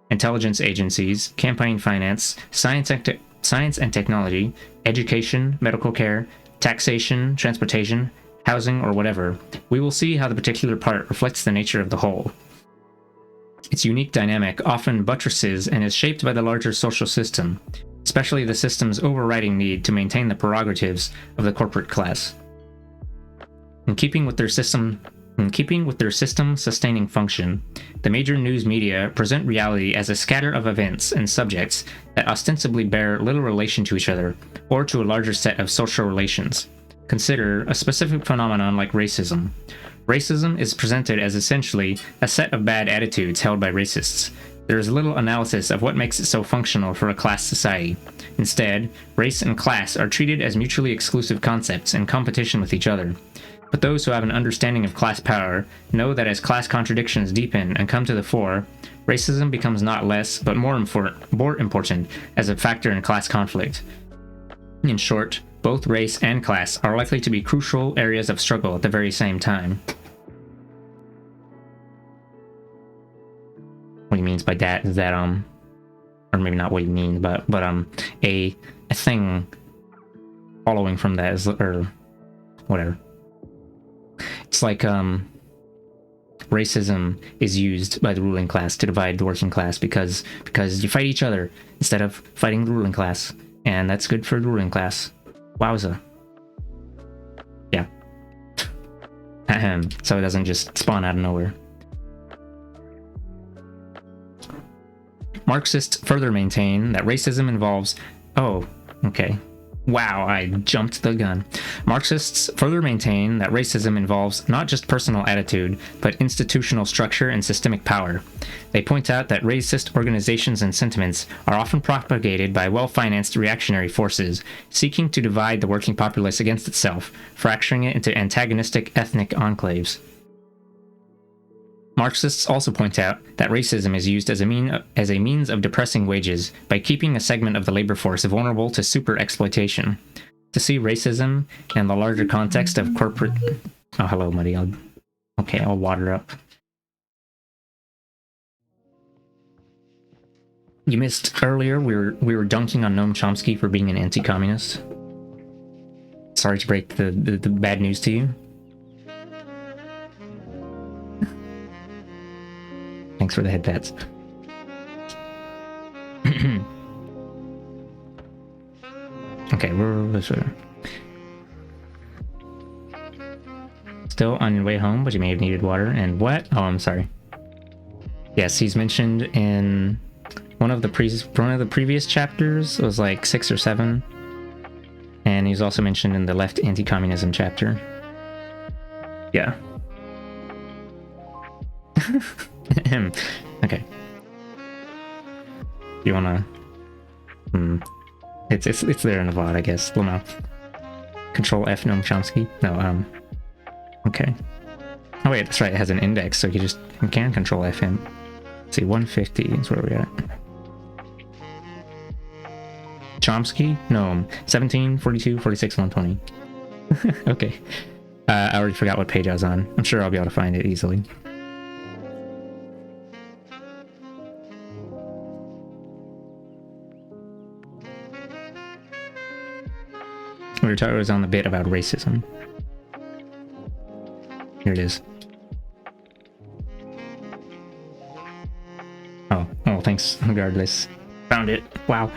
Speaker 1: intelligence agencies, campaign finance, science and technology, education, medical care, taxation, transportation, housing, or whatever, we will see how the particular part reflects the nature of the whole. Its unique dynamic often buttresses and is shaped by the larger social system, especially the system's overriding need to maintain the prerogatives of the corporate class. In keeping with their system In keeping with their system-sustaining function, the major news media present reality as a scatter of events and subjects that ostensibly bear little relation to each other or to a larger set of social relations. Consider a specific phenomenon like racism. Racism is presented as essentially a set of bad attitudes held by racists. There is little analysis of what makes it so functional for a class society. Instead, race and class are treated as mutually exclusive concepts in competition with each other. But those who have an understanding of class power know that as class contradictions deepen and come to the fore, racism becomes not less, but more important as a factor in class conflict. In short, both race and class are likely to be crucial areas of struggle at the very same time. What he means by that is that, or maybe not what he means, but a thing following from that is, or whatever. It's like, racism is used by the ruling class to divide the working class because you fight each other instead of fighting the ruling class, and that's good for the ruling class. Wowza. Yeah. So it doesn't just spawn out of nowhere. Marxists further maintain that racism involves... Oh, okay. Wow, I jumped the gun. Marxists further maintain that racism involves not just personal attitude, but institutional structure and systemic power. They point out that racist organizations and sentiments are often propagated by well-financed reactionary forces, seeking to divide the working populace against itself, fracturing it into antagonistic ethnic enclaves. Marxists also point out that racism is used as a means of depressing wages by keeping a segment of the labor force vulnerable to super exploitation. To see racism in the larger context of corporate... Oh, hello, Muddy. I'll water up. You missed earlier, we were dunking on Noam Chomsky for being an anti-communist. Sorry to break the bad news to you. Thanks for the head pats. Okay, we're still on your way home, but you may have needed water. And what? Oh, I'm sorry. Yes, he's mentioned in one of the previous chapters. It was like 6 or 7, and he's also mentioned in the left anti-communism chapter. Yeah. Okay. You wanna? It's there in the VOD, I guess. Well, no. Control F Noam Chomsky. No. Okay. Oh wait, that's right. It has an index, so you can Control F him. Let's see, 150 is where we're at. Chomsky? Noam. 17, 42, 46, 120. Okay. I already forgot what page I was on. I'm sure I'll be able to find it easily. We were talking, it was on the bit about racism. Here it is. Oh, thanks, regardless. Found it. Wow.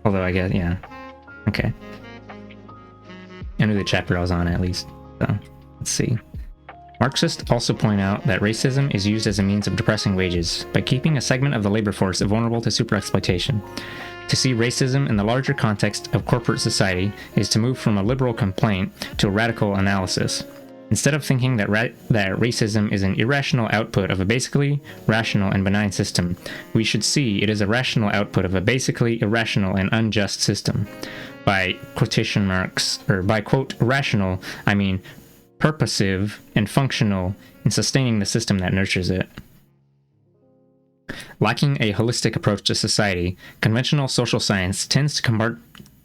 Speaker 1: Although I guess, yeah. Okay. I knew the chapter I was on, at least. So, let's see. Marxists also point out that racism is used as a means of depressing wages by keeping a segment of the labor force vulnerable to superexploitation. To see racism in the larger context of corporate society is to move from a liberal complaint to a radical analysis. Instead of thinking that racism is an irrational output of a basically rational and benign system, we should see it as a rational output of a basically irrational and unjust system. By quotation marks, or by quote rational, I mean purposive and functional in sustaining the system that nurtures it. Lacking a holistic approach to society, conventional social science tends to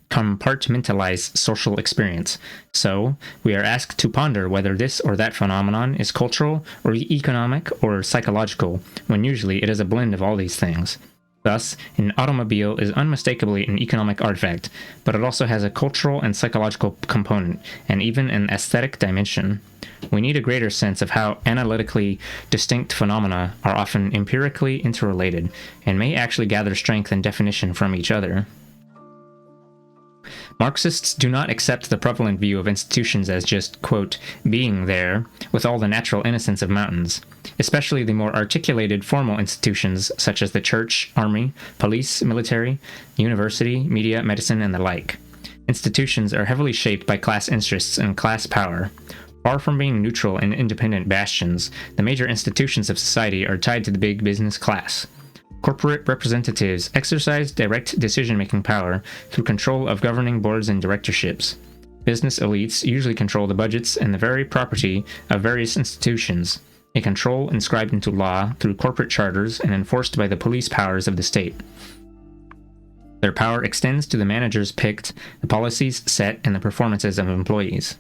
Speaker 1: compartmentalize social experience. So, we are asked to ponder whether this or that phenomenon is cultural or economic or psychological, when usually it is a blend of all these things. Thus, an automobile is unmistakably an economic artifact, but it also has a cultural and psychological component, and even an aesthetic dimension. We need a greater sense of how analytically distinct phenomena are often empirically interrelated, and may actually gather strength and definition from each other. Marxists do not accept the prevalent view of institutions as just, quote, being there with all the natural innocence of mountains, especially the more articulated formal institutions such as the church, army, police, military, university, media, medicine, and the like. Institutions are heavily shaped by class interests and class power. Far from being neutral and independent bastions, the major institutions of society are tied to the big business class. Corporate representatives exercise direct decision-making power through control of governing boards and directorships. Business elites usually control the budgets and the very property of various institutions, a control inscribed into law through corporate charters and enforced by the police powers of the state. Their power extends to the managers picked, the policies set, and the performances of employees.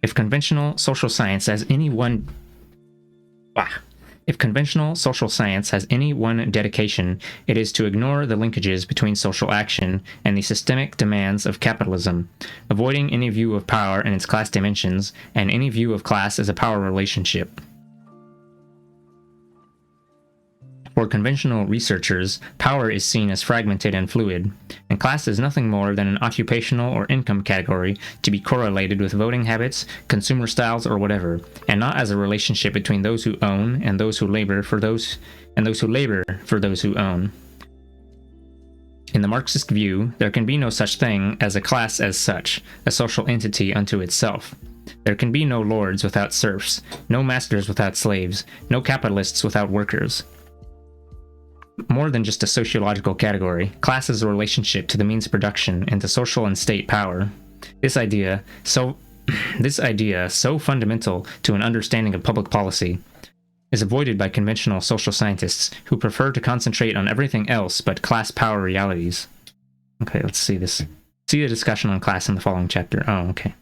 Speaker 1: If conventional social science has any one dedication, it is to ignore the linkages between social action and the systemic demands of capitalism, avoiding any view of power in its class dimensions and any view of class as a power relationship. For conventional researchers, power is seen as fragmented and fluid, and class is nothing more than an occupational or income category to be correlated with voting habits, consumer styles, or whatever, and not as a relationship between those who own and those who labor for those who own. In the Marxist view, there can be no such thing as a class as such, a social entity unto itself. There can be no lords without serfs, no masters without slaves, no capitalists without workers. More than just a sociological category, class is a relationship to the means of production and to social and state power. This idea, so fundamental to an understanding of public policy, is avoided by conventional social scientists who prefer to concentrate on everything else but class power realities. Okay, let's see this. See the discussion on class in the following chapter. Oh, okay.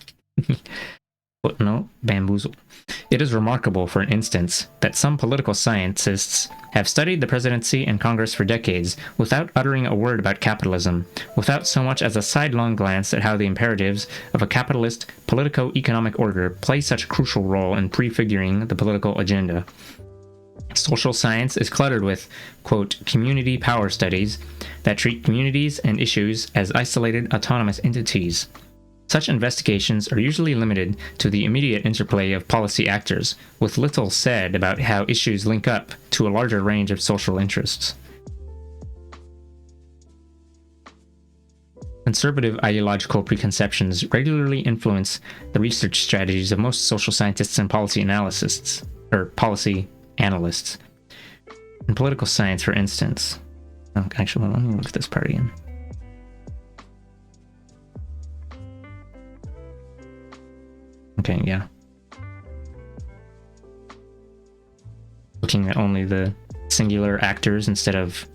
Speaker 1: Footnote, bamboozle. It is remarkable, for instance, that some political scientists have studied the presidency and Congress for decades without uttering a word about capitalism, without so much as a sidelong glance at how the imperatives of a capitalist politico-economic order play such a crucial role in prefiguring the political agenda. Social science is cluttered with, quote, community power studies that treat communities and issues as isolated autonomous entities. Such investigations are usually limited to the immediate interplay of policy actors, with little said about how issues link up to a larger range of social interests. Conservative ideological preconceptions regularly influence the research strategies of most social scientists and policy analysts. In political science, for instance. Oh, actually, let me look at this part again. Okay, yeah. Looking at only the singular actors instead of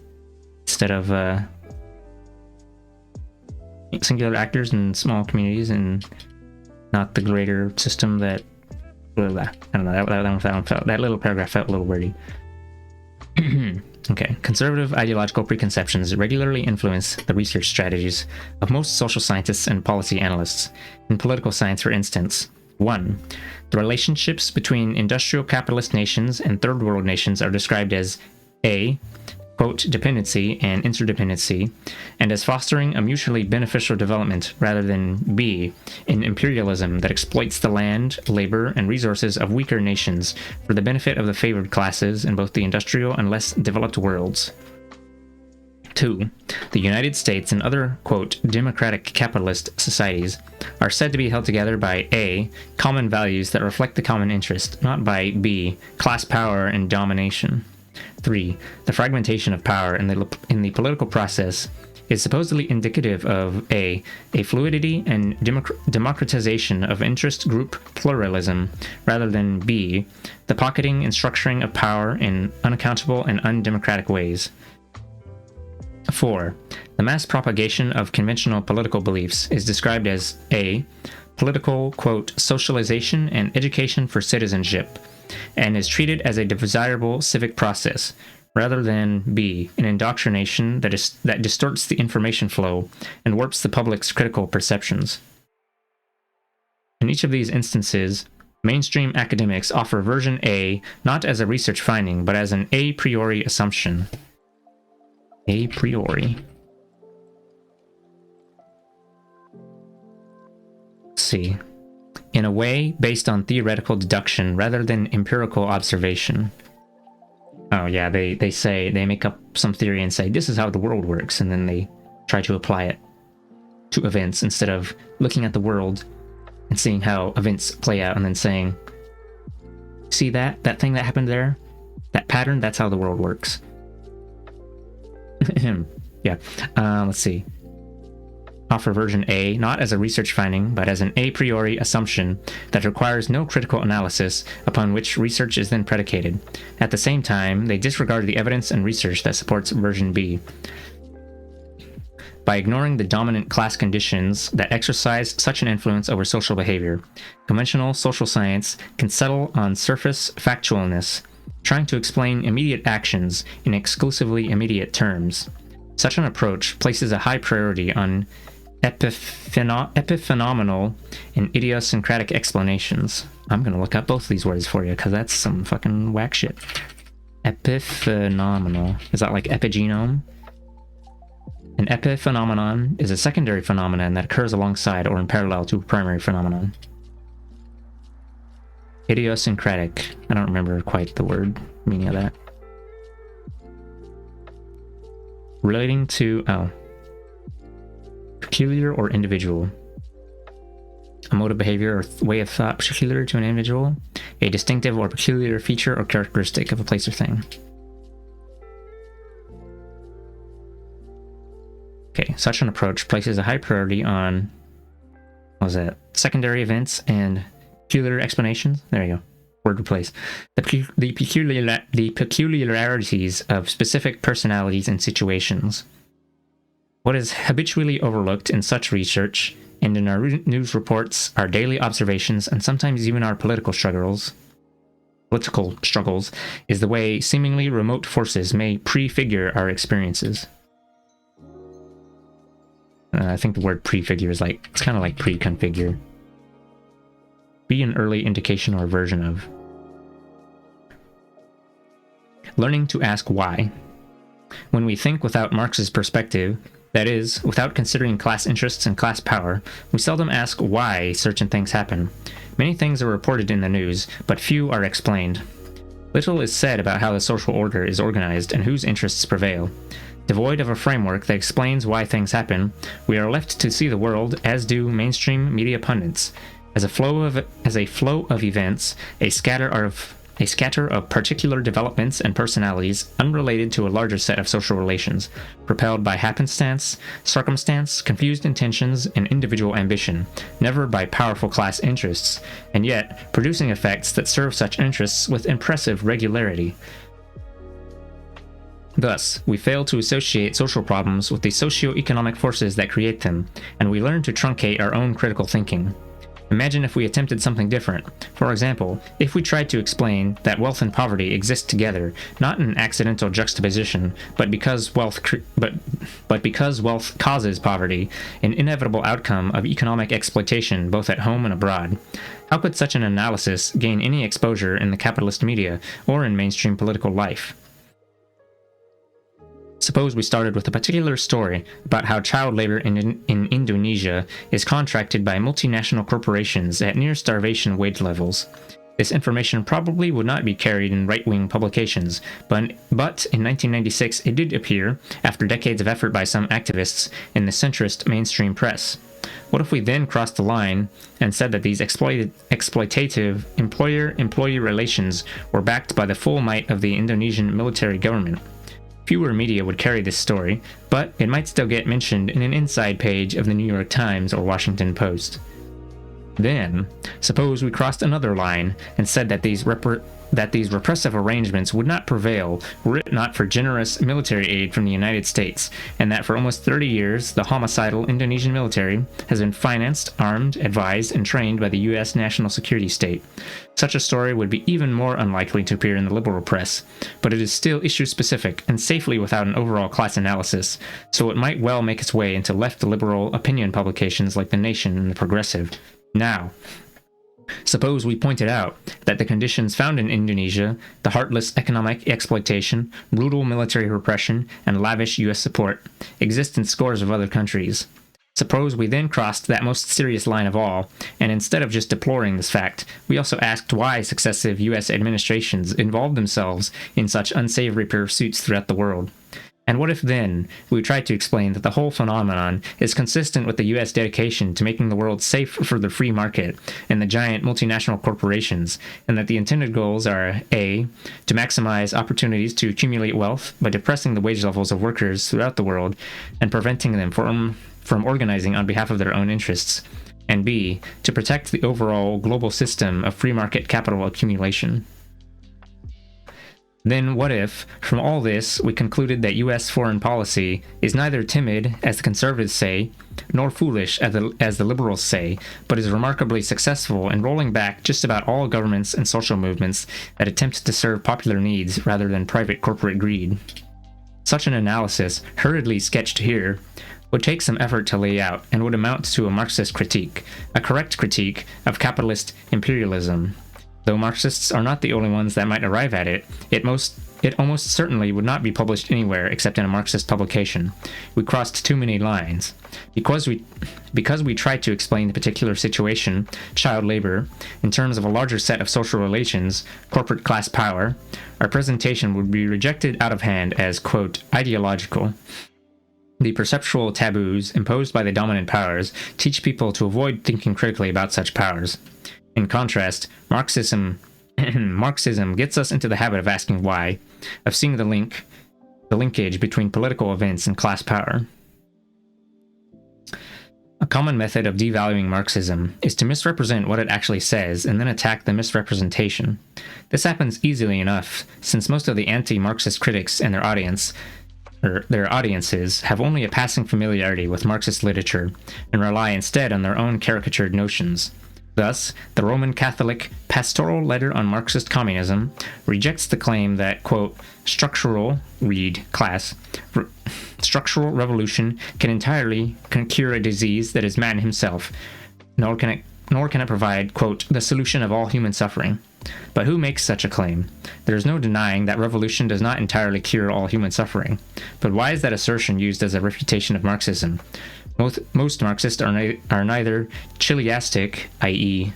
Speaker 1: singular actors in small communities and not the greater system that I don't know, that little paragraph felt a little wordy. Okay. Conservative ideological preconceptions regularly influence the research strategies of most social scientists and policy analysts. In political science, for instance, 1. The relationships between industrial capitalist nations and third world nations are described as A, quote, dependency and interdependency, and as fostering a mutually beneficial development rather than B, in imperialism that exploits the land, labor, and resources of weaker nations for the benefit of the favored classes in both the industrial and less developed worlds. 2. The United States and other, quote, democratic capitalist societies are said to be held together by A, common values that reflect the common interest, not by B, class power and domination. 3. The fragmentation of power in the political process is supposedly indicative of A fluidity and democratization of interest group pluralism, rather than B, the pocketing and structuring of power in unaccountable and undemocratic ways. 4. The mass propagation of conventional political beliefs is described as A, political, quote, socialization and education for citizenship, and is treated as a desirable civic process, rather than B, an indoctrination that distorts the information flow and warps the public's critical perceptions. In each of these instances, mainstream academics offer version A not as a research finding, but as an a priori assumption. A priori. see. In a way, based on theoretical deduction rather than empirical observation. Oh yeah, they make up some theory and say, this is how the world works, and then they try to apply it to events instead of looking at the world and seeing how events play out and then saying, see that thing that happened there? That pattern, that's how the world works. Yeah. Let's see. Offer version A, not as a research finding, but as an a priori assumption that requires no critical analysis upon which research is then predicated. At the same time, they disregard the evidence and research that supports version B. By ignoring the dominant class conditions that exercise such an influence over social behavior, conventional social science can settle on surface factualness, trying to explain immediate actions in exclusively immediate terms. Such an approach places a high priority on epiphenomenal and idiosyncratic explanations. I'm gonna look up both these words for you, because that's some fucking whack shit. Epiphenomenal. Is that like epigenome? An epiphenomenon is a secondary phenomenon that occurs alongside or in parallel to a primary phenomenon. Idiosyncratic. I don't remember quite the word meaning of that. Relating to, peculiar or individual. A mode of behavior or way of thought peculiar to an individual. A distinctive or peculiar feature or characteristic of a place or thing. Okay, such an approach places a high priority on, what was that? Secondary events and peculiar explanations? There you go. Word replace. The peculiarities of specific personalities and situations. What is habitually overlooked in such research and in our news reports, our daily observations, and sometimes even our political struggles, is the way seemingly remote forces may prefigure our experiences. I think the word prefigure is like, it's kind of like pre-configure. Be an early indication or version of. Learning to ask why. When we think without Marx's perspective, that is, without considering class interests and class power, we seldom ask why certain things happen. Many things are reported in the news, but few are explained. Little is said about how the social order is organized and whose interests prevail. Devoid of a framework that explains why things happen, we are left to see the world, as do mainstream media pundits, as a flow of events, a scatter of particular developments and personalities unrelated to a larger set of social relations, propelled by happenstance, circumstance, confused intentions, and individual ambition, never by powerful class interests, and yet producing effects that serve such interests with impressive regularity. Thus, we fail to associate social problems with the socio-economic forces that create them, and we learn to truncate our own critical thinking. Imagine if we attempted something different. For example, if we tried to explain that wealth and poverty exist together, not in accidental juxtaposition, but because wealth causes poverty, an inevitable outcome of economic exploitation both at home and abroad. How could such an analysis gain any exposure in the capitalist media or in mainstream political life? Suppose we started with a particular story about how child labor in Indonesia is contracted by multinational corporations at near starvation wage levels. This information probably would not be carried in right-wing publications, but in 1996 it did appear, after decades of effort by some activists, in the centrist mainstream press. What if we then crossed the line and said that these exploitative employer-employee relations were backed by the full might of the Indonesian military government? Fewer media would carry this story, but it might still get mentioned in an inside page of the New York Times or Washington Post. Then, suppose we crossed another line and said that these repressive arrangements would not prevail were it not for generous military aid from the United States, and that for almost 30 years the homicidal Indonesian military has been financed, armed, advised, and trained by the U.S. national security state. Such a story would be even more unlikely to appear in the liberal press, but it is still issue-specific and safely without an overall class analysis, so it might well make its way into left-liberal opinion publications like The Nation and The Progressive. Now, suppose we pointed out that the conditions found in Indonesia, the heartless economic exploitation, brutal military repression, and lavish U.S. support, exist in scores of other countries. Suppose we then crossed that most serious line of all, and instead of just deploring this fact, we also asked why successive U.S. administrations involved themselves in such unsavory pursuits throughout the world. And what if then we tried to explain that the whole phenomenon is consistent with the U.S. dedication to making the world safe for the free market and the giant multinational corporations, and that the intended goals are A. to maximize opportunities to accumulate wealth by depressing the wage levels of workers throughout the world and preventing them from organizing on behalf of their own interests, and B. to protect the overall global system of free market capital accumulation. Then what if, from all this, we concluded that U.S. foreign policy is neither timid, as the conservatives say, nor foolish, as the liberals say, but is remarkably successful in rolling back just about all governments and social movements that attempt to serve popular needs rather than private corporate greed? Such an analysis, hurriedly sketched here, would take some effort to lay out and would amount to a Marxist critique, a correct critique of capitalist imperialism. Though Marxists are not the only ones that might arrive at it, it almost certainly would not be published anywhere except in a Marxist publication. We crossed too many lines. Because we tried to explain the particular situation, child labor, in terms of a larger set of social relations, corporate class power, our presentation would be rejected out of hand as, quote, ideological. The perceptual taboos imposed by the dominant powers teach people to avoid thinking critically about such powers. In contrast, Marxism gets us into the habit of asking why, of seeing the linkage between political events and class power. A common method of devaluing Marxism is to misrepresent what it actually says and then attack the misrepresentation. This happens easily enough, since most of the anti-Marxist critics and their audiences have only a passing familiarity with Marxist literature and rely instead on their own caricatured notions. Thus, the Roman Catholic Pastoral Letter on Marxist Communism rejects the claim that, quote, structural revolution can cure a disease that is man himself, nor can it provide, quote, the solution of all human suffering. But who makes such a claim? There is no denying that revolution does not entirely cure all human suffering. But why is that assertion used as a refutation of Marxism? Most Marxists are neither chiliastic, i.e.,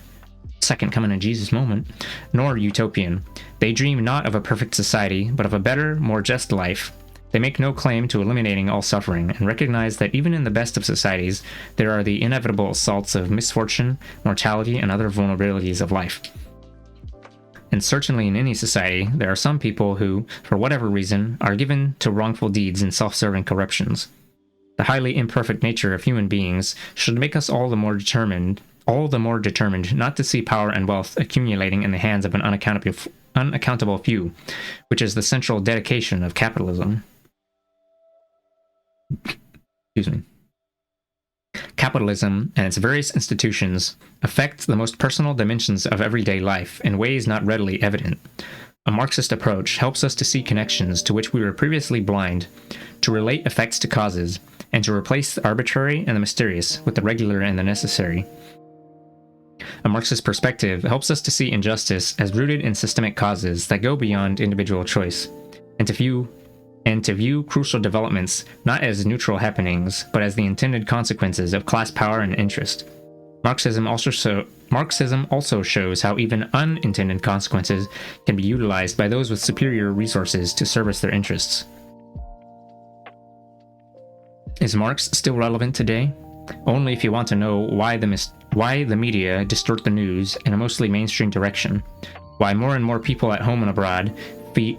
Speaker 1: second coming of Jesus moment, nor utopian. They dream not of a perfect society, but of a better, more just life. They make no claim to eliminating all suffering, and recognize that even in the best of societies, there are the inevitable assaults of misfortune, mortality, and other vulnerabilities of life. And certainly in any society, there are some people who, for whatever reason, are given to wrongful deeds and self-serving corruptions. The highly imperfect nature of human beings should make us all the more determined not to see power and wealth accumulating in the hands of an unaccountable few, which is the central dedication of capitalism. Excuse me. Capitalism and its various institutions affect the most personal dimensions of everyday life in ways not readily evident. A Marxist approach helps us to see connections to which we were previously blind, to relate effects to causes, and to replace the arbitrary and the mysterious with the regular and the necessary. A Marxist perspective helps us to see injustice as rooted in systemic causes that go beyond individual choice, and to view crucial developments not as neutral happenings, but as the intended consequences of class power and interest. Marxism also shows how even unintended consequences can be utilized by those with superior resources to service their interests. Is Marx still relevant today? Only if you want to know why the media distort the news in a mostly mainstream direction, why more and more people at home and abroad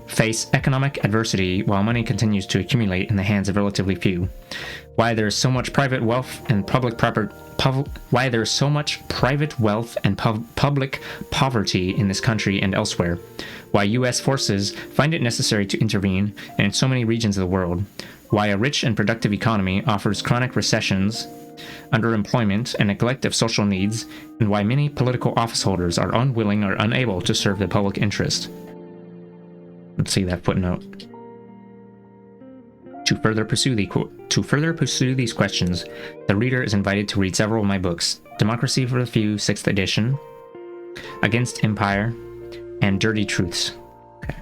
Speaker 1: face economic adversity while money continues to accumulate in the hands of relatively few, why there is so much private wealth and public poverty in this country and elsewhere, why U.S. forces find it necessary to intervene in so many regions of the world, why a rich and productive economy offers chronic recessions, underemployment, and neglect of social needs, and why many political office holders are unwilling or unable to serve the public interest. Let's see that footnote. To further pursue these questions, the reader is invited to read several of my books: Democracy for the Few, 6th edition, Against Empire, and Dirty Truths. Okay.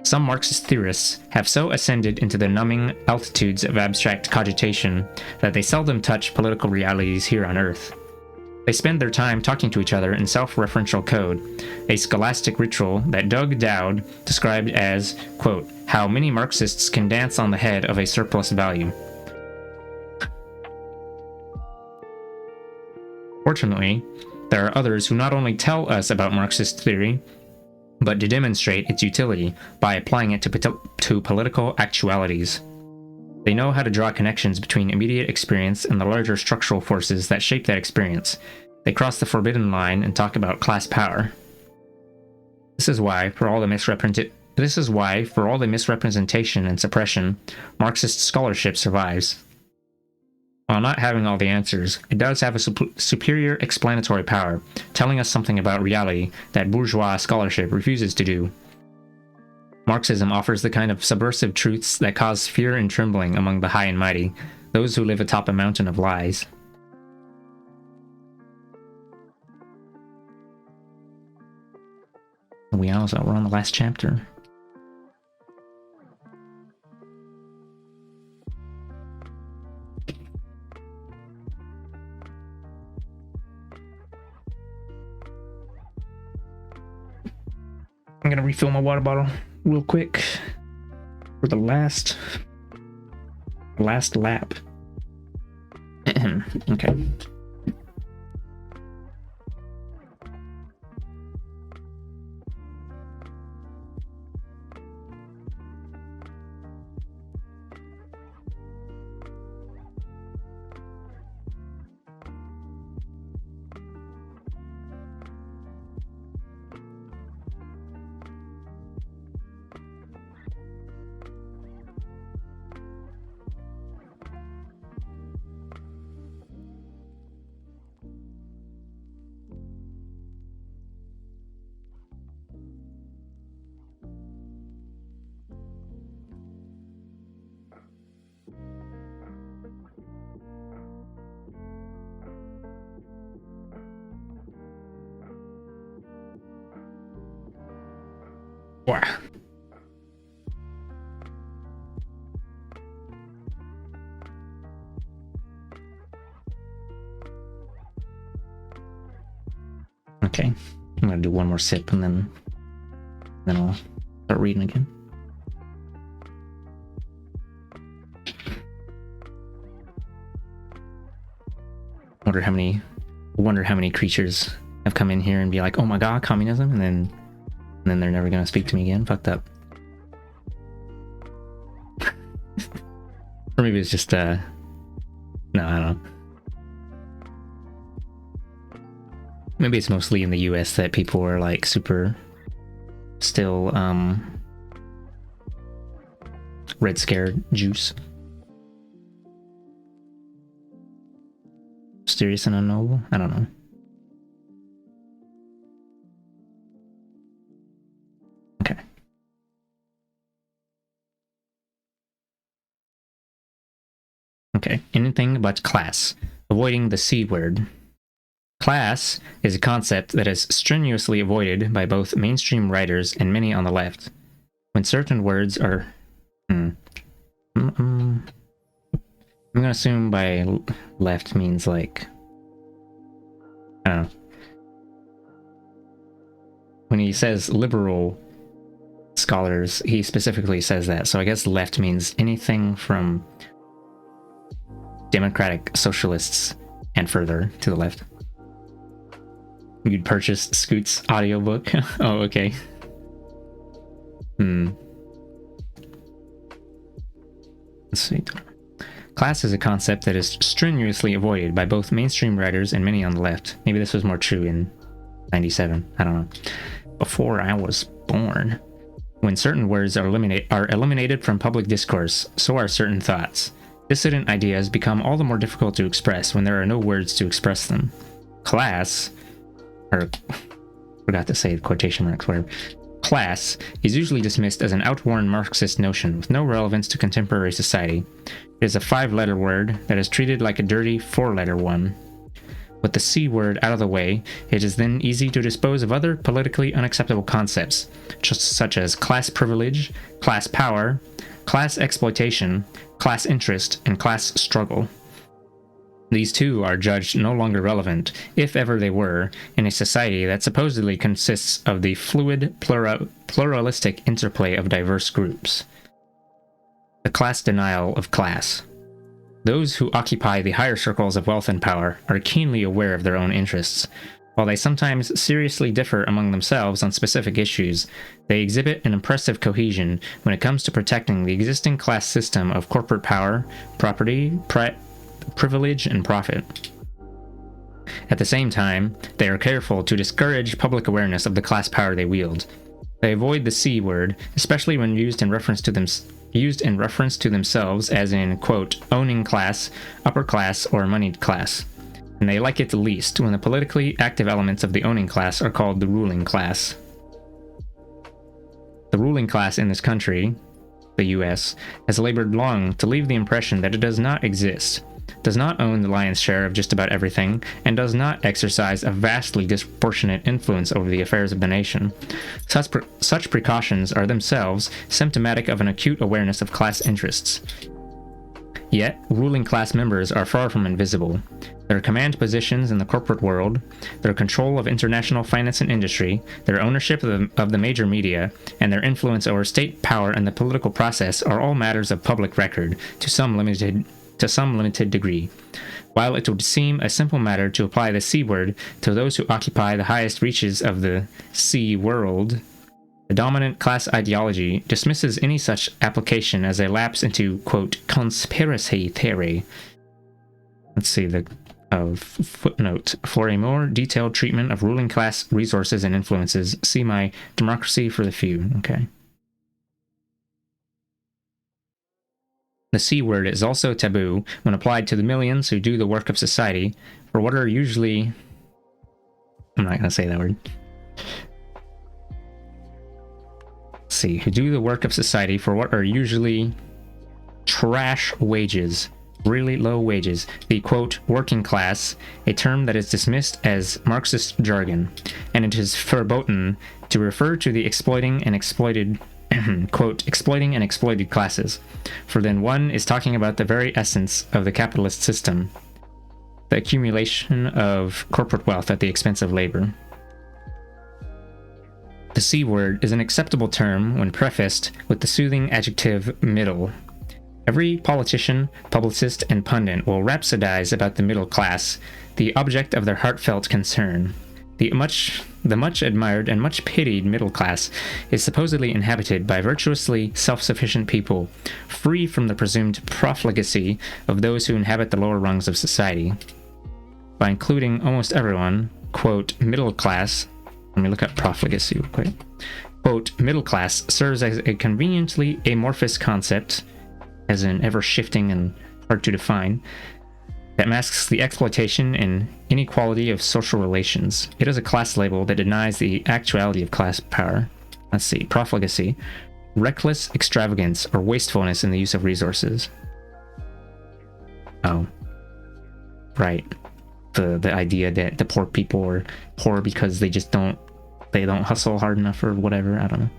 Speaker 1: Some Marxist theorists have so ascended into the numbing altitudes of abstract cogitation that they seldom touch political realities here on Earth. They spend their time talking to each other in self-referential code, a scholastic ritual that Doug Dowd described as, quote, how many Marxists can dance on the head of a surplus value. Fortunately, there are others who not only tell us about Marxist theory, but to demonstrate its utility by applying it to political actualities. They know how to draw connections between immediate experience and the larger structural forces that shape that experience. They cross the forbidden line and talk about class power. This is why, for all the misrepresentation and suppression, Marxist scholarship survives. While not having all the answers, it does have a superior explanatory power, telling us something about reality that bourgeois scholarship refuses to do. Marxism offers the kind of subversive truths that cause fear and trembling among the high and mighty, those who live atop a mountain of lies. We're on the last chapter. I'm gonna refill my water bottle real quick for the last lap. Okay. Wow. Okay, I'm gonna do one more sip and then I'll start reading again. Wonder how many creatures have come in here and be like, "Oh my god, communism," and then they're never gonna speak to me again. Fucked up. Or maybe it's just no, I don't know. Maybe it's mostly in the US that people are like super still Red Scare juice. Mysterious and unknowable? I don't know. Okay. Okay, anything but class. Avoiding the C word. Class is a concept that is strenuously avoided by both mainstream writers and many on the left. When certain words are... I'm gonna assume by left means like... I don't know. When he says liberal scholars, he specifically says that. So I guess left means anything from democratic socialists and further to the left. You'd purchase Scoot's audiobook? Oh, okay. Let's see. Class is a concept that is strenuously avoided by both mainstream writers and many on the left. Maybe this was more true in 97. I don't know. Before I was born. When certain words are eliminated from public discourse, so are certain thoughts. Dissident ideas become all the more difficult to express when there are no words to express them. Class... or forgot to say quotation marks, whatever. Class is usually dismissed as an outworn Marxist notion with no relevance to contemporary society. It is a 5-letter word that is treated like a dirty 4-letter one. With the C word out of the way, it is then easy to dispose of other politically unacceptable concepts, such as class privilege, class power, class exploitation, class interest, and class struggle. These too are judged no longer relevant, if ever they were, in a society that supposedly consists of the fluid, pluralistic interplay of diverse groups. The class denial of class. Those who occupy the higher circles of wealth and power are keenly aware of their own interests. While they sometimes seriously differ among themselves on specific issues, they exhibit an impressive cohesion when it comes to protecting the existing class system of corporate power, property, privilege, and profit. At the same time, they are careful to discourage public awareness of the class power they wield. They avoid the C word, especially when used in reference to themselves, as in, quote, owning class, upper class, or moneyed class. And they like it the least when the politically active elements of the owning class are called the ruling class. The ruling class in this country, the US, has labored long to leave the impression that it does not exist, does not own the lion's share of just about everything, and does not exercise a vastly disproportionate influence over the affairs of the nation. Such precautions are themselves symptomatic of an acute awareness of class interests. Yet, ruling class members are far from invisible. Their command positions in the corporate world, their control of international finance and industry, their ownership of the major media, and their influence over state power and the political process are all matters of public record to some limited degree. While it would seem a simple matter to apply the C word to those who occupy the highest reaches of the C world, the dominant class ideology dismisses any such application as a lapse into, quote, conspiracy theory. Let's see the footnote. For a more detailed treatment of ruling class resources and influences, see my Democracy for the Few. Okay. The C word is also taboo when applied to the millions who do the work of society for what are usually... I'm not going to say that word. Let's see. Who do the work of society for what are usually trash wages. Really low wages. The, quote, working class, a term that is dismissed as Marxist jargon, and it is verboten to refer to the exploiting and exploited quote, exploiting and exploited classes, for then one is talking about the very essence of the capitalist system, the accumulation of corporate wealth at the expense of labor. The C word is an acceptable term when prefaced with the soothing adjective middle. Every politician, publicist, and pundit will rhapsodize about the middle class, the object of their heartfelt concern. The much admired and much pitied middle class is supposedly inhabited by virtuously self-sufficient people, free from the presumed profligacy of those who inhabit the lower rungs of society. By including almost everyone, quote, middle class, let me look up profligacy real quick, quote, middle class serves as a conveniently amorphous concept, as in ever-shifting and hard to define, that masks the exploitation and inequality of social relations. It is a class label that denies the actuality of class power. Let's see, profligacy, reckless extravagance or wastefulness in the use of resources. Oh, right. The idea that the poor people are poor because they just don't hustle hard enough or whatever. I don't know.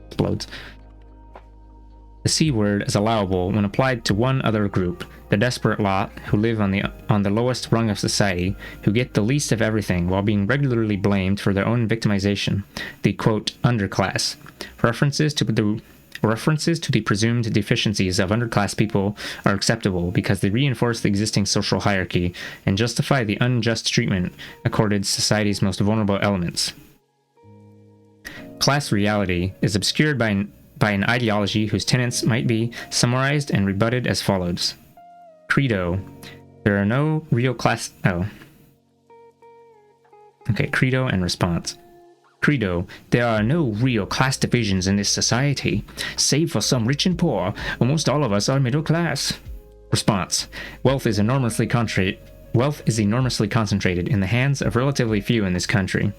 Speaker 1: Explodes. The C word is allowable when applied to one other group, the desperate lot who live on the lowest rung of society, who get the least of everything while being regularly blamed for their own victimization, the, quote, underclass. References to the presumed deficiencies of underclass people are acceptable because they reinforce the existing social hierarchy and justify the unjust treatment accorded society's most vulnerable elements. Class reality is obscured by an ideology whose tenets might be summarized and rebutted as follows. Credo. There are no real class... Oh. Okay, credo and response. Credo. There are no real class divisions in this society. Save for some rich and poor, almost all of us are middle class. Response. Wealth is enormously concentrated in the hands of relatively few in this country.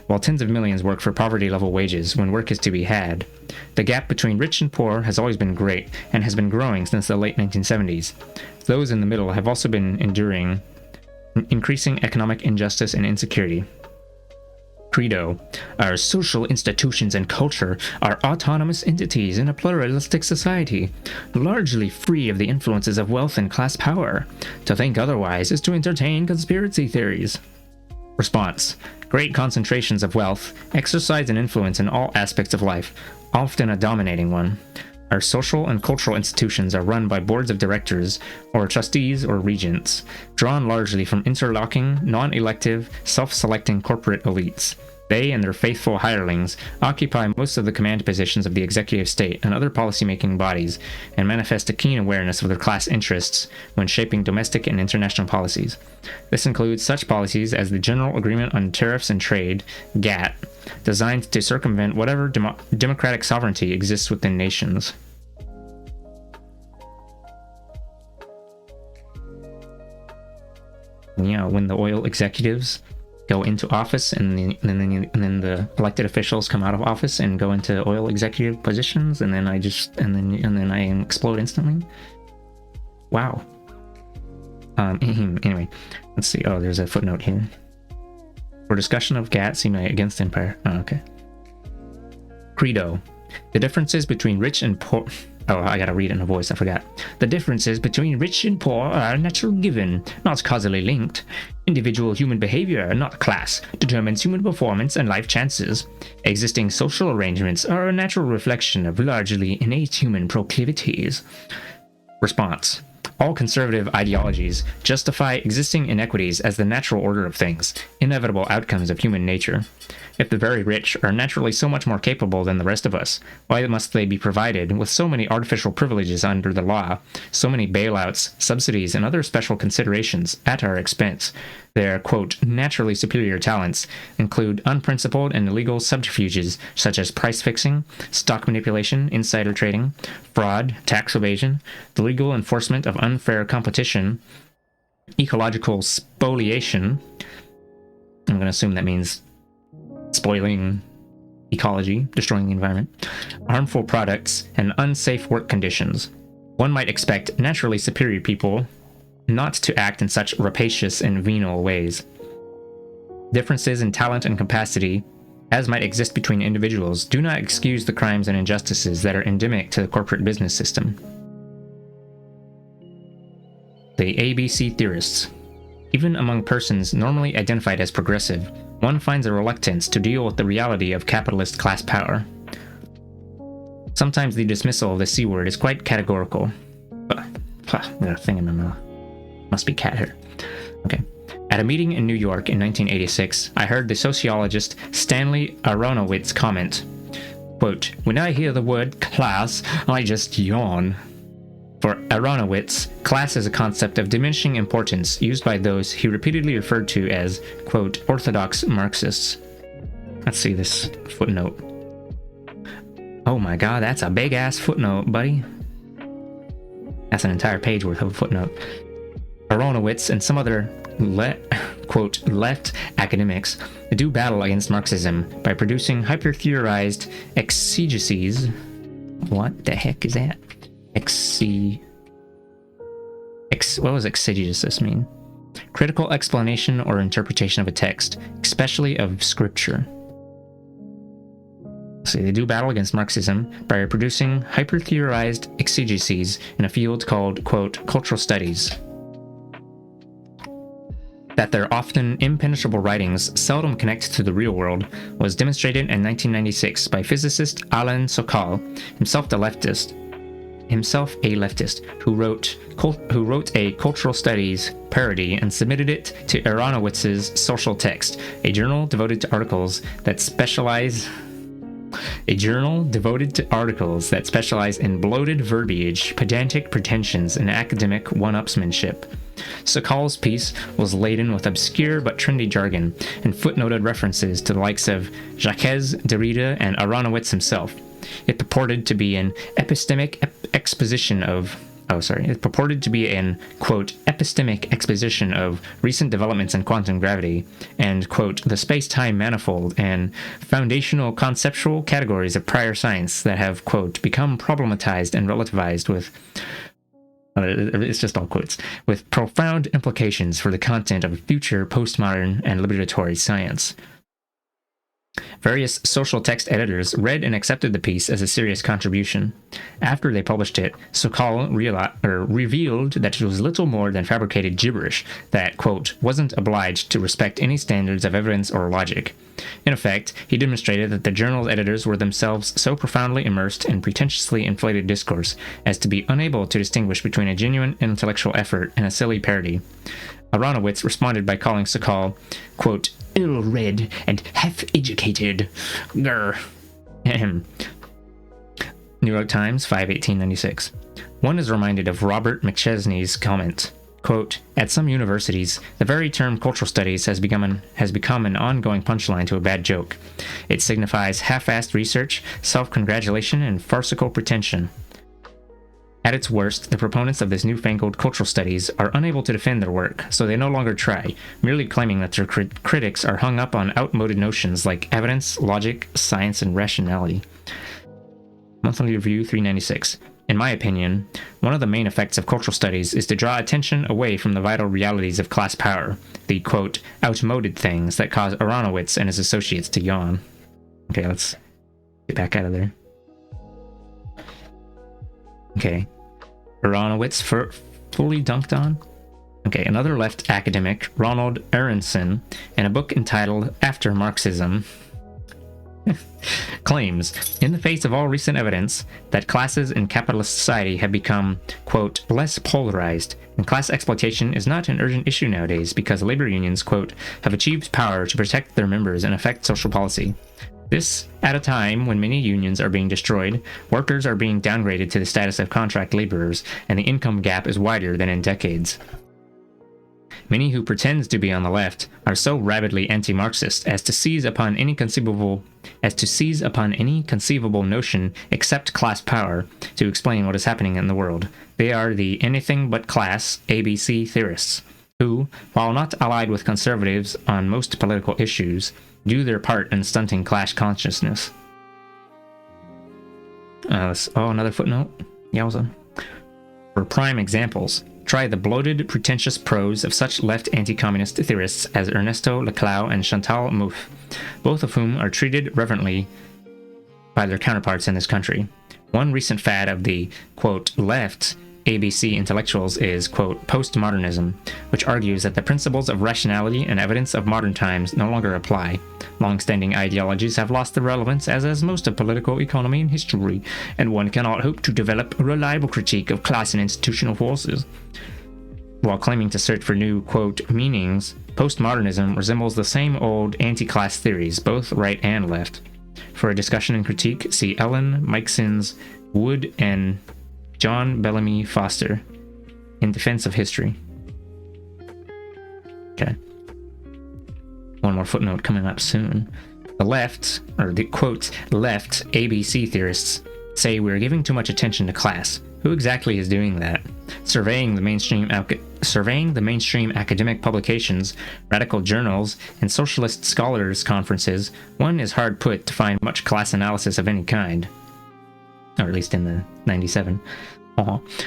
Speaker 1: While tens of millions work for poverty-level wages when work is to be had, the gap between rich and poor has always been great and has been growing since the late 1970s. Those in the middle have also been enduring increasing economic injustice and insecurity. Credo. Our social institutions and culture are autonomous entities in a pluralistic society, largely free of the influences of wealth and class power. To think otherwise is to entertain conspiracy theories. Response. Great concentrations of wealth exercise an influence in all aspects of life, often a dominating one. Our social and cultural institutions are run by boards of directors, or trustees or regents, drawn largely from interlocking, non-elective, self-selecting corporate elites. They and their faithful hirelings occupy most of the command positions of the executive state and other policymaking bodies, and manifest a keen awareness of their class interests when shaping domestic and international policies. This includes such policies as the General Agreement on Tariffs and Trade, GATT, designed to circumvent whatever democratic sovereignty exists within nations. Yeah, when the oil executives go into office and then the elected officials come out of office and go into oil executive positions, and then I explode instantly. Wow. Anyway, let's see. Oh, there's a footnote here. For discussion of GATT, see my Against Empire. Oh, okay. Credo. The differences between rich and poor... Oh, I gotta read it in a voice, I forgot. The differences between rich and poor are a natural given, not causally linked. Individual human behavior, not class, determines human performance and life chances. Existing social arrangements are a natural reflection of largely innate human proclivities. Response. All conservative ideologies justify existing inequities as the natural order of things, inevitable outcomes of human nature. If the very rich are naturally so much more capable than the rest of us, why must they be provided with so many artificial privileges under the law, so many bailouts, subsidies, and other special considerations at our expense? Their, quote, naturally superior talents include unprincipled and illegal subterfuges such as price fixing, stock manipulation, insider trading, fraud, tax evasion, the legal enforcement of unfair competition, ecological spoliation. I'm going to assume that means spoiling ecology, destroying the environment, harmful products, and unsafe work conditions. One might expect naturally superior people not to act in such rapacious and venal ways. Differences in talent and capacity, as might exist between individuals, do not excuse the crimes and injustices that are endemic to the corporate business system. The ABC theorists. Even among persons normally identified as progressive, one finds a reluctance to deal with the reality of capitalist class power. Sometimes the dismissal of the C word is quite categorical. Got a thing in my mouth. Must be cat hair. Okay. At a meeting in New York in 1986, I heard the sociologist Stanley Aronowitz comment, quote, "When I hear the word class, I just yawn." For Aronowitz, class is a concept of diminishing importance used by those he repeatedly referred to as, quote, orthodox Marxists. Let's see this footnote. Oh my god, that's a big-ass footnote, buddy. That's an entire page worth of a footnote. Aronowitz and some other quote, left academics do battle against Marxism by producing hyper-theorized exegeses. What the heck is that? What does exegesis mean? Critical explanation or interpretation of a text, especially of scripture. So they do battle against Marxism by producing hyper-theorized exegeses in a field called, quote, cultural studies. That their often impenetrable writings seldom connect to the real world was demonstrated in 1996 by physicist Alan Sokal, himself a leftist, who wrote a cultural studies parody and submitted it to Aronowitz's Social Text, a journal devoted to articles that specialize in bloated verbiage, pedantic pretensions, and academic one-upsmanship. Sokal's piece was laden with obscure but trendy jargon and footnoted references to the likes of Jacques Derrida and Aronowitz himself. It purported to be an epistemic exposition of quote, epistemic exposition of recent developments in quantum gravity and, quote, the space-time manifold and foundational conceptual categories of prior science that have, quote, become problematized and relativized with It's just all quotes. With profound implications for the content of future postmodern and liberatory science. Various social text editors read and accepted the piece as a serious contribution. After they published it, Sokal revealed that it was little more than fabricated gibberish that, quote, wasn't obliged to respect any standards of evidence or logic. In effect, he demonstrated that the journal's editors were themselves so profoundly immersed in pretentiously inflated discourse as to be unable to distinguish between a genuine intellectual effort and a silly parody. Aronowitz responded by calling Sokal, quote, ill-read and half-educated. Grr. Ahem. New York Times, 5/1896. One is reminded of Robert McChesney's comment, quote, at some universities, the very term cultural studies has become an ongoing punchline to a bad joke. It signifies half-assed research, self-congratulation, and farcical pretension. At its worst, the proponents of this newfangled cultural studies are unable to defend their work, so they no longer try, merely claiming that their critics are hung up on outmoded notions like evidence, logic, science, and rationality. Monthly Review 396. In my opinion, one of the main effects of cultural studies is to draw attention away from the vital realities of class power, the, quote, outmoded things that cause Aronowitz and his associates to yawn. Okay, let's get back out of there. Okay. Aronowitz fully dunked on? Okay, another left academic, Ronald Aronson, in a book entitled After Marxism, claims, in the face of all recent evidence, that classes in capitalist society have become, quote, less polarized, and class exploitation is not an urgent issue nowadays because labor unions, quote, have achieved power to protect their members and affect social policy. This at a time when many unions are being destroyed, workers are being downgraded to the status of contract laborers, and the income gap is wider than in decades. Many who pretend to be on the left are so rabidly anti-Marxist as to seize upon any conceivable notion except class power to explain what is happening in the world. They are the anything but class ABC theorists, who, while not allied with conservatives on most political issues, do their part in stunting class consciousness. Another footnote. Yowza. For prime examples, try the bloated, pretentious prose of such left anti-communist theorists as Ernesto Laclau and Chantal Mouffe, both of whom are treated reverently by their counterparts in this country. One recent fad of the, quote, left ABC intellectuals is, quote, postmodernism, which argues that the principles of rationality and evidence of modern times no longer apply. Long-standing ideologies have lost their relevance, as has most of political economy and history, and one cannot hope to develop a reliable critique of class and institutional forces. While claiming to search for new, quote, meanings, postmodernism resembles the same old anti-class theories, both right and left. For a discussion and critique, see Ellen Meiksins, Wood, and John Bellamy Foster, In Defense of History. Okay. One more footnote coming up soon. The left, or the quote, left ABC theorists say we're giving too much attention to class. Who exactly is doing that? Surveying the mainstream academic publications, radical journals, and socialist scholars' conferences, one is hard put to find much class analysis of any kind. Or at least in the 97.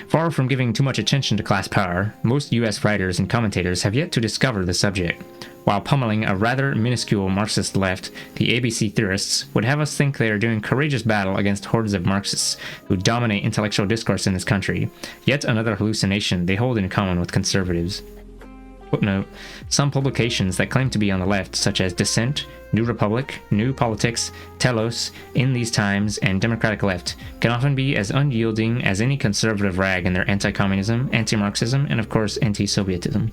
Speaker 1: Far from giving too much attention to class power, most US writers and commentators have yet to discover the subject. While pummeling a rather minuscule Marxist left, the ABC theorists would have us think they are doing courageous battle against hordes of Marxists who dominate intellectual discourse in this country, yet another hallucination they hold in common with conservatives. Footnote, some publications that claim to be on the left, such as Dissent, New Republic, New Politics, Telos, In These Times, and Democratic Left, can often be as unyielding as any conservative rag in their anti-communism, anti-Marxism, and of course anti-Sovietism.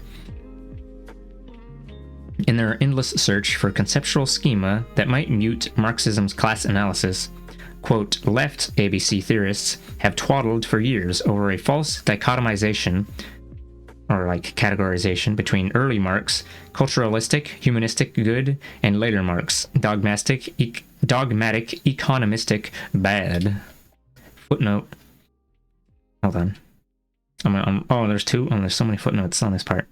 Speaker 1: In their endless search for conceptual schema that might mute Marxism's class analysis, quote, left ABC theorists have twaddled for years over a false dichotomization or like categorization between early Marx, culturalistic, humanistic good, and later Marx, dogmatic, economistic bad. Footnote. Hold on. There's two. There's so many footnotes on this part.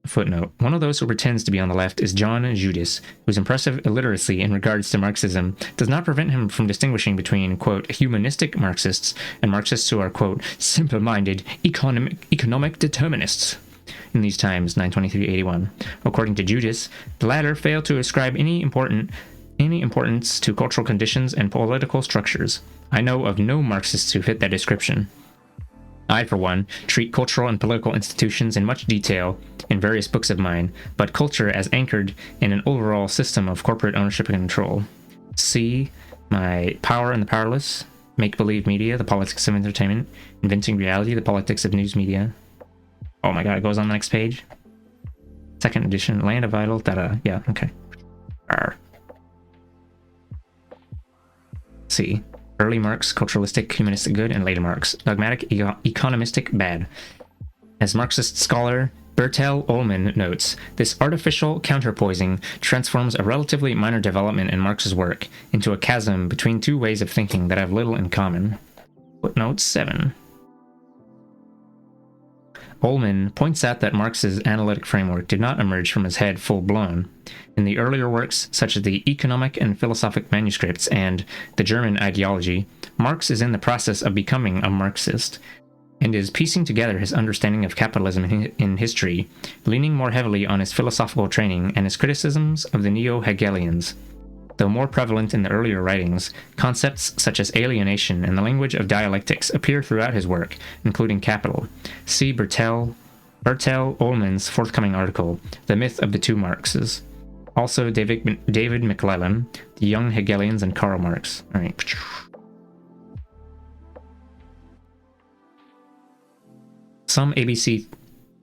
Speaker 1: Footnote. One of those who pretends to be on the left is John Judas, whose impressive illiteracy in regards to Marxism does not prevent him from distinguishing between, quote, humanistic Marxists and Marxists who are, quote, simple-minded economic determinists. In these times, 923-81. According to Judas, the latter fail to ascribe any importance to cultural conditions and political structures. I know of no Marxists who fit that description. I, for one, treat cultural and political institutions in much detail in various books of mine, but culture as anchored in an overall system of corporate ownership and control. See my Power and the Powerless, Make-Believe Media, The Politics of Entertainment, Inventing Reality, The Politics of News Media. Oh my god, it goes on the next page. Second edition, Land of Vital, yeah, okay. Arr. See. Early Marx, culturalistic, humanistic good, and later Marx, dogmatic, economistic bad. As Marxist scholar Bertel Ohlmann notes, this artificial counterpoising transforms a relatively minor development in Marx's work into a chasm between two ways of thinking that have little in common. Footnote 7. Ullman points out that Marx's analytic framework did not emerge from his head full-blown. In the earlier works, such as the Economic and Philosophic Manuscripts and the German Ideology, Marx is in the process of becoming a Marxist, and is piecing together his understanding of capitalism in history, leaning more heavily on his philosophical training and his criticisms of the neo-Hegelians. Though more prevalent in the earlier writings, concepts such as alienation and the language of dialectics appear throughout his work, including Capital. See Bertel Ohlmann's forthcoming article, The Myth of the Two Marxes. Also David McClellan, The Young Hegelians, and Karl Marx. All right.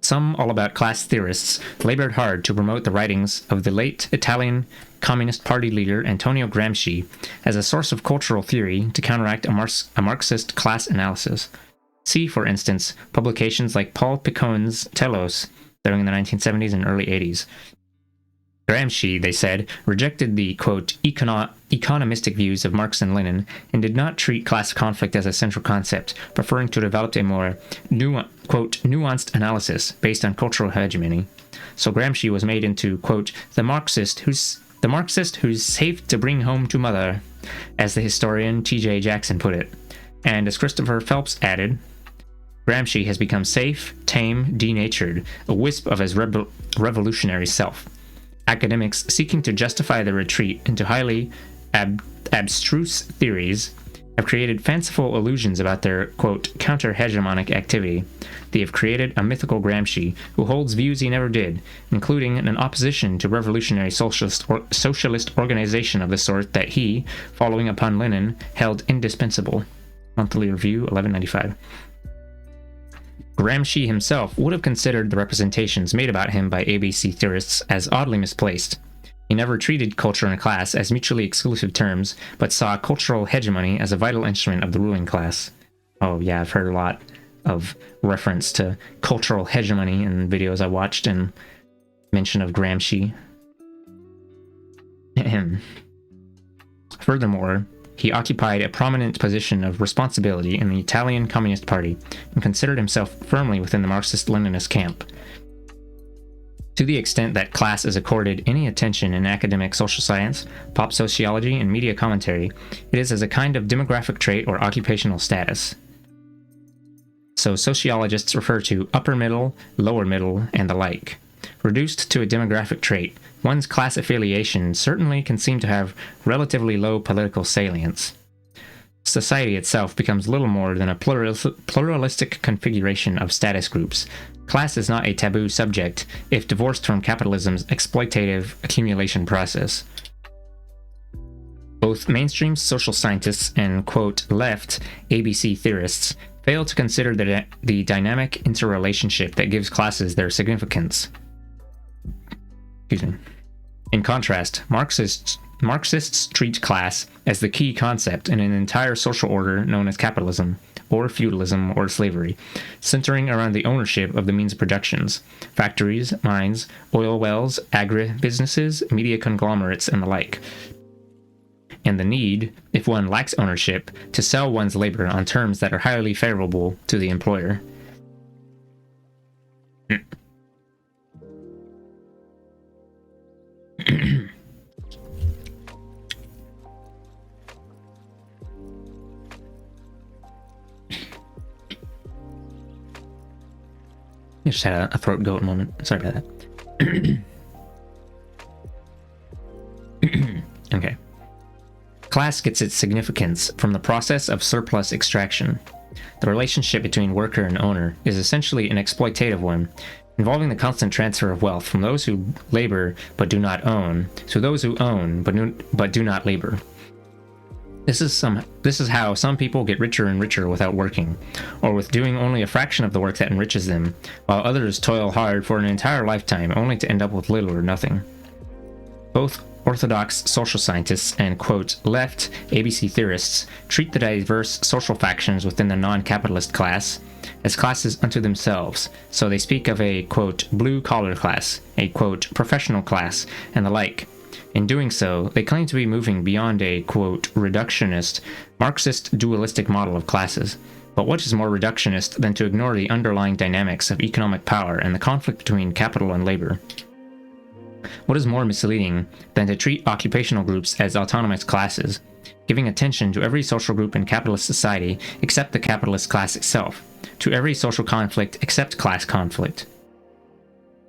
Speaker 1: Some all-about class theorists labored hard to promote the writings of the late Italian Communist Party leader Antonio Gramsci as a source of cultural theory to counteract a Marxist class analysis. See, for instance, publications like Paul Picon's Telos during the 1970s and early 80s. Gramsci, they said, rejected the, quote, economistic views of Marx and Lenin and did not treat class conflict as a central concept, preferring to develop a more, quote, nuanced analysis based on cultural hegemony. So Gramsci was made into, quote, the Marxist who's safe to bring home to mother, as the historian T.J. Jackson put it. And as Christopher Phelps added, Gramsci has become safe, tame, denatured, a wisp of his revolutionary self. Academics seeking to justify the retreat into highly abstruse theories have created fanciful illusions about their, quote, counter-hegemonic activity. They have created a mythical Gramsci who holds views he never did, including an opposition to revolutionary socialist organization of the sort that he, following upon Lenin, held indispensable. Monthly Review, 1195. Gramsci himself would have considered the representations made about him by ABC theorists as oddly misplaced. He never treated culture and class as mutually exclusive terms, but saw cultural hegemony as a vital instrument of the ruling class. Oh yeah, I've heard a lot of reference to cultural hegemony in videos I watched and mention of Gramsci. Furthermore, he occupied a prominent position of responsibility in the Italian Communist Party and considered himself firmly within the Marxist-Leninist camp. To the extent that class is accorded any attention in academic social science, pop sociology, and media commentary, it is as a kind of demographic trait or occupational status. So sociologists refer to upper middle, lower middle, and the like. Reduced to a demographic trait, one's class affiliation certainly can seem to have relatively low political salience. Society itself becomes little more than a pluralistic configuration of status groups. Class is not a taboo subject if divorced from capitalism's exploitative accumulation process. Both mainstream social scientists and, quote, left ABC theorists fail to consider the dynamic interrelationship that gives classes their significance. Excuse me. In contrast, Marxists treat class as the key concept in an entire social order known as capitalism, or feudalism, or slavery, centering around the ownership of the means of productions, factories, mines, oil wells, agri-businesses, media conglomerates, and the like, and the need, if one lacks ownership, to sell one's labor on terms that are highly favorable to the employer. I just had a throat goat moment. Sorry about that. Okay. Class gets its significance from the process of surplus extraction. The relationship between worker and owner is essentially an exploitative one, involving the constant transfer of wealth from those who labor but do not own to those who own but do not labor. This is how some people get richer and richer without working, or with doing only a fraction of the work that enriches them, while others toil hard for an entire lifetime only to end up with little or nothing. Both orthodox social scientists and, quote, left ABC theorists treat the diverse social factions within the non-capitalist class as classes unto themselves, so they speak of a, quote, blue-collar class, a, quote, professional class, and the like. In doing so, they claim to be moving beyond a, quote, reductionist, Marxist dualistic model of classes. But what is more reductionist than to ignore the underlying dynamics of economic power and the conflict between capital and labor? What is more misleading than to treat occupational groups as autonomous classes, giving attention to every social group in capitalist society except the capitalist class itself, to every social conflict except class conflict?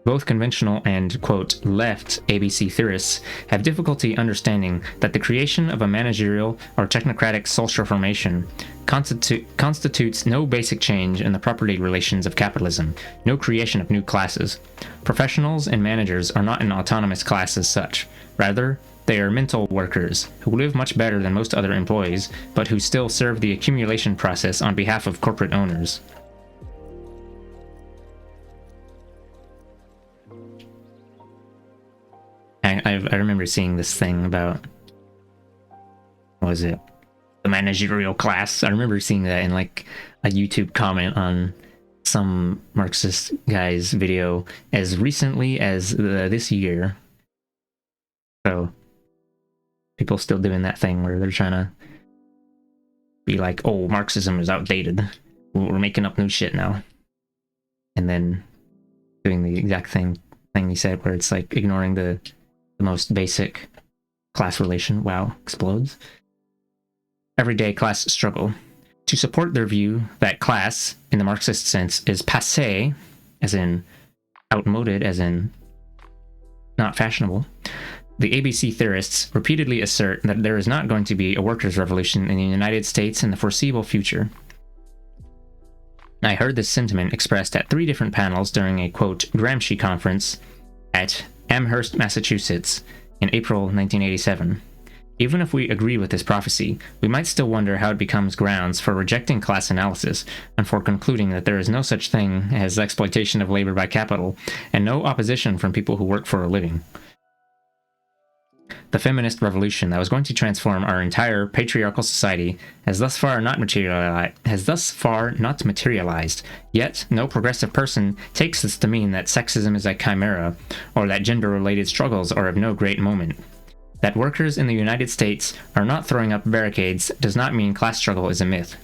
Speaker 1: Both conventional and, quote, left ABC theorists have difficulty understanding that the creation of a managerial or technocratic social formation constitutes no basic change in the property relations of capitalism, no creation of new classes. Professionals and managers are not an autonomous class as such. Rather, they are mental workers who live much better than most other employees, but who still serve the accumulation process on behalf of corporate owners. I remember seeing this thing about, what was it? The managerial class. I remember seeing that in like a YouTube comment on some Marxist guy's video as recently as this year. So people still doing that thing where they're trying to be like, oh, Marxism is outdated. We're making up new shit now. And then doing the exact thing he said, where it's like ignoring the most basic class relation. Wow, explodes. Everyday class struggle. To support their view that class, in the Marxist sense, is passé, as in outmoded, as in not fashionable, the ABC theorists repeatedly assert that there is not going to be a workers' revolution in the United States in the foreseeable future. I heard this sentiment expressed at 3 different panels during a, quote, Gramsci conference at Amherst, Massachusetts, in April 1987. Even if we agree with this prophecy, we might still wonder how it becomes grounds for rejecting class analysis and for concluding that there is no such thing as exploitation of labor by capital, and no opposition from people who work for a living. The feminist revolution that was going to transform our entire patriarchal society has thus far not materialized, yet no progressive person takes this to mean that sexism is a chimera, or that gender-related struggles are of no great moment. That workers in the United States are not throwing up barricades does not mean class struggle is a myth.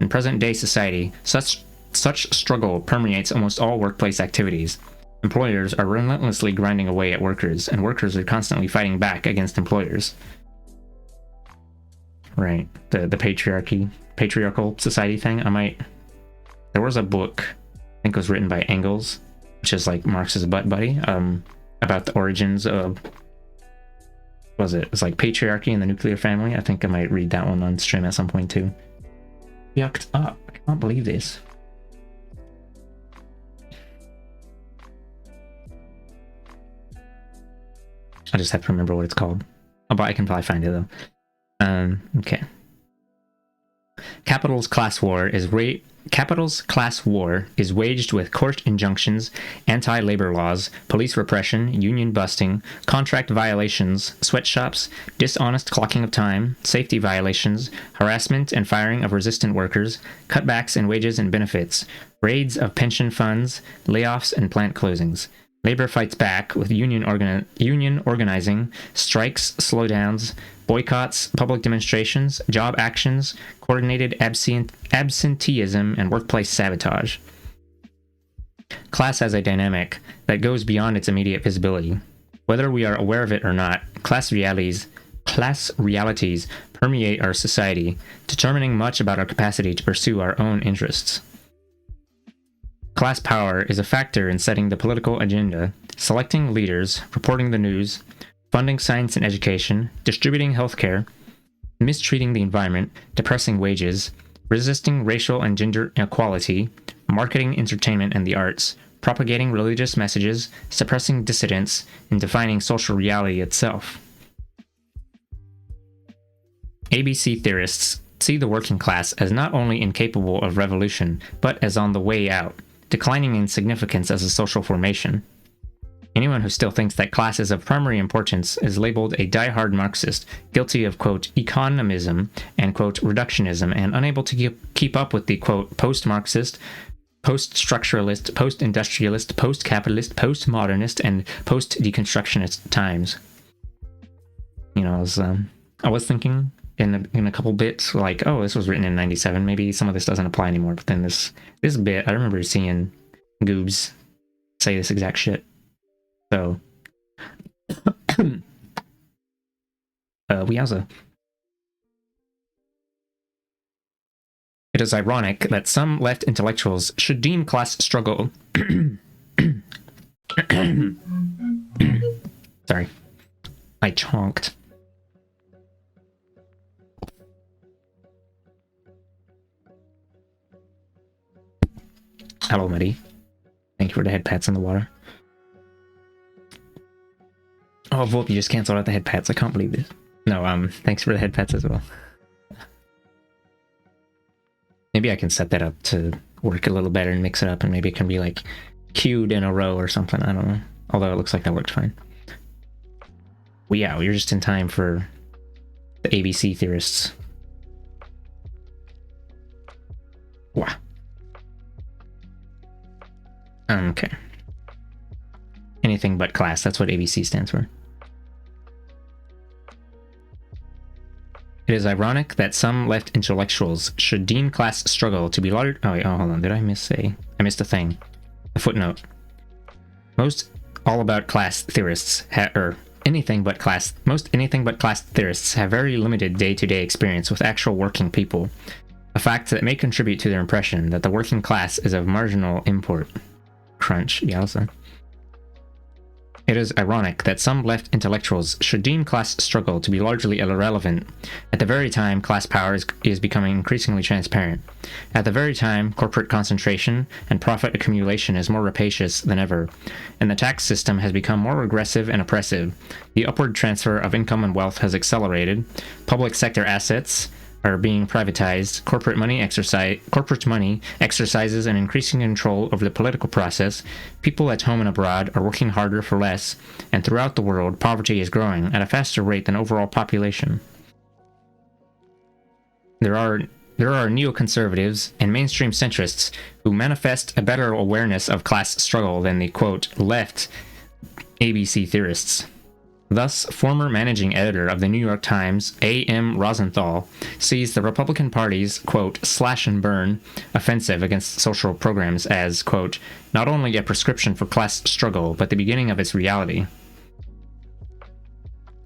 Speaker 1: In present-day society, such struggle permeates almost all workplace activities. Employers are relentlessly grinding away at workers, and workers are constantly fighting back against employers. Right, the patriarchal society thing. There was a book, I think it was written by Engels, which is like Marx's butt buddy, about the origins of, what was it? It was like patriarchy and the nuclear family. I think I might read that one on stream at some point too. Yucked up. I can't believe this. I just have to remember what it's called. Oh, but I can probably find it though. Okay. Capital's class war is waged with court injunctions, anti-labor laws, police repression, union busting, contract violations, sweatshops, dishonest clocking of time, safety violations, harassment and firing of resistant workers, cutbacks in wages and benefits, raids of pension funds, layoffs and plant closings. Labor fights back with union organizing, strikes, slowdowns, boycotts, public demonstrations, job actions, coordinated absenteeism, and workplace sabotage. Class has a dynamic that goes beyond its immediate visibility. Whether we are aware of it or not, class realities permeate our society, determining much about our capacity to pursue our own interests. Class power is a factor in setting the political agenda, selecting leaders, reporting the news, funding science and education, distributing healthcare, mistreating the environment, depressing wages, resisting racial and gender inequality, marketing entertainment and the arts, propagating religious messages, suppressing dissidents, and defining social reality itself. ABC theorists see the working class as not only incapable of revolution, but as on the way out, declining in significance as a social formation. Anyone who still thinks that class is of primary importance is labeled a die-hard Marxist, guilty of, quote, economism and, quote, reductionism, and unable to keep up with the, quote, post-Marxist, post-structuralist, post-industrialist, post-capitalist, post-modernist, and post-deconstructionist times. You know, I was thinking in a couple bits, like, oh, this was written in 97, maybe some of this doesn't apply anymore, but then this bit, I remember seeing Goobs say this exact shit. So, wowza. It is ironic that some left intellectuals should deem class struggle... Sorry. I chonked. Hello, Maddie. Thank you for the head pats in the water. Oh, Volpe, you just canceled out the head pats. I can't believe this. No, thanks for the head pats as well. Maybe I can set that up to work a little better and mix it up, and maybe it can be like queued in a row or something. I don't know. Although it looks like that worked fine. Well, yeah, you're just in time for the ABC theorists. Wow. Okay. Anything but class. That's what ABC stands for. It is ironic that some left intellectuals should deem class struggle to be large. Oh, wait, hold on. Did I miss a? I missed a thing. A footnote. Most all about class theorists anything but class theorists have very limited day-to-day experience with actual working people. A fact that may contribute to their impression that the working class is of marginal import. Crunch, yowza. It is ironic that some left intellectuals should deem class struggle to be largely irrelevant at the very time class power is becoming increasingly transparent. At the very time corporate concentration and profit accumulation is more rapacious than ever, and the tax system has become more regressive and oppressive. The upward transfer of income and wealth has accelerated. Public sector assets are being privatized. Corporate money exercises an increasing control over the political process. People at home and abroad are working harder for less, and throughout the world, poverty is growing at a faster rate than overall population. There are neoconservatives and mainstream centrists who manifest a better awareness of class struggle than the, quote, left ABC theorists. Thus, former managing editor of the New York Times, A.M. Rosenthal, sees the Republican Party's, quote, slash and burn offensive against social programs as, quote, not only a prescription for class struggle, but the beginning of its reality.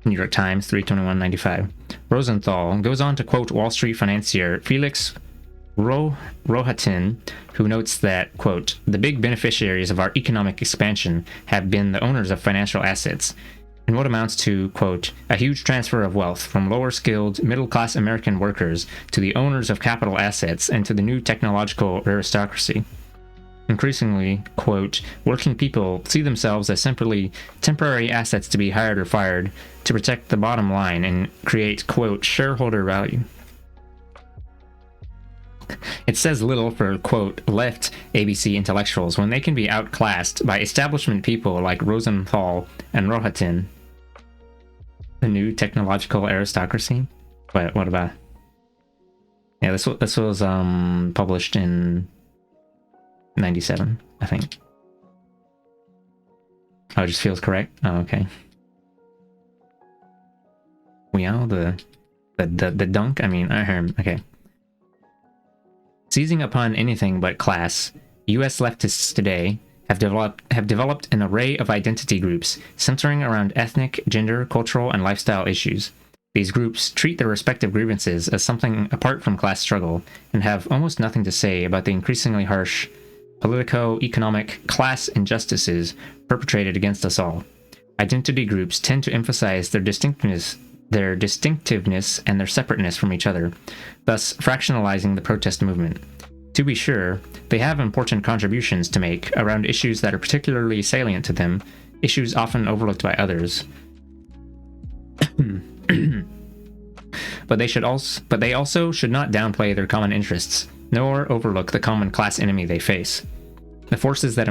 Speaker 1: New York Times, 3/21/95. Rosenthal goes on to quote Wall Street financier Felix Rohatyn, who notes that, quote, the big beneficiaries of our economic expansion have been the owners of financial assets, in what amounts to, quote, a huge transfer of wealth from lower-skilled, middle-class American workers to the owners of capital assets and to the new technological aristocracy. Increasingly, quote, working people see themselves as simply temporary assets to be hired or fired to protect the bottom line and create, quote, shareholder value. It says little for, quote, left ABC intellectuals when they can be outclassed by establishment people like Rosenthal and Rohatyn. The new technological aristocracy? What about? Yeah, this was published in 97, I think. Oh, it just feels correct? Oh, okay. Well, the dunk? I mean, okay. Seizing upon anything but class, U.S. leftists today have developed an array of identity groups centering around ethnic, gender, cultural, and lifestyle issues. These groups treat their respective grievances as something apart from class struggle and have almost nothing to say about the increasingly harsh politico-economic class injustices perpetrated against us all. Identity groups tend to emphasize their distinctiveness and their separateness from each other, thus fractionalizing the protest movement. To be sure, they have important contributions to make around issues that are particularly salient to them, issues often overlooked by others. But they also should not downplay their common interests, nor overlook the common class enemy they face. The forces that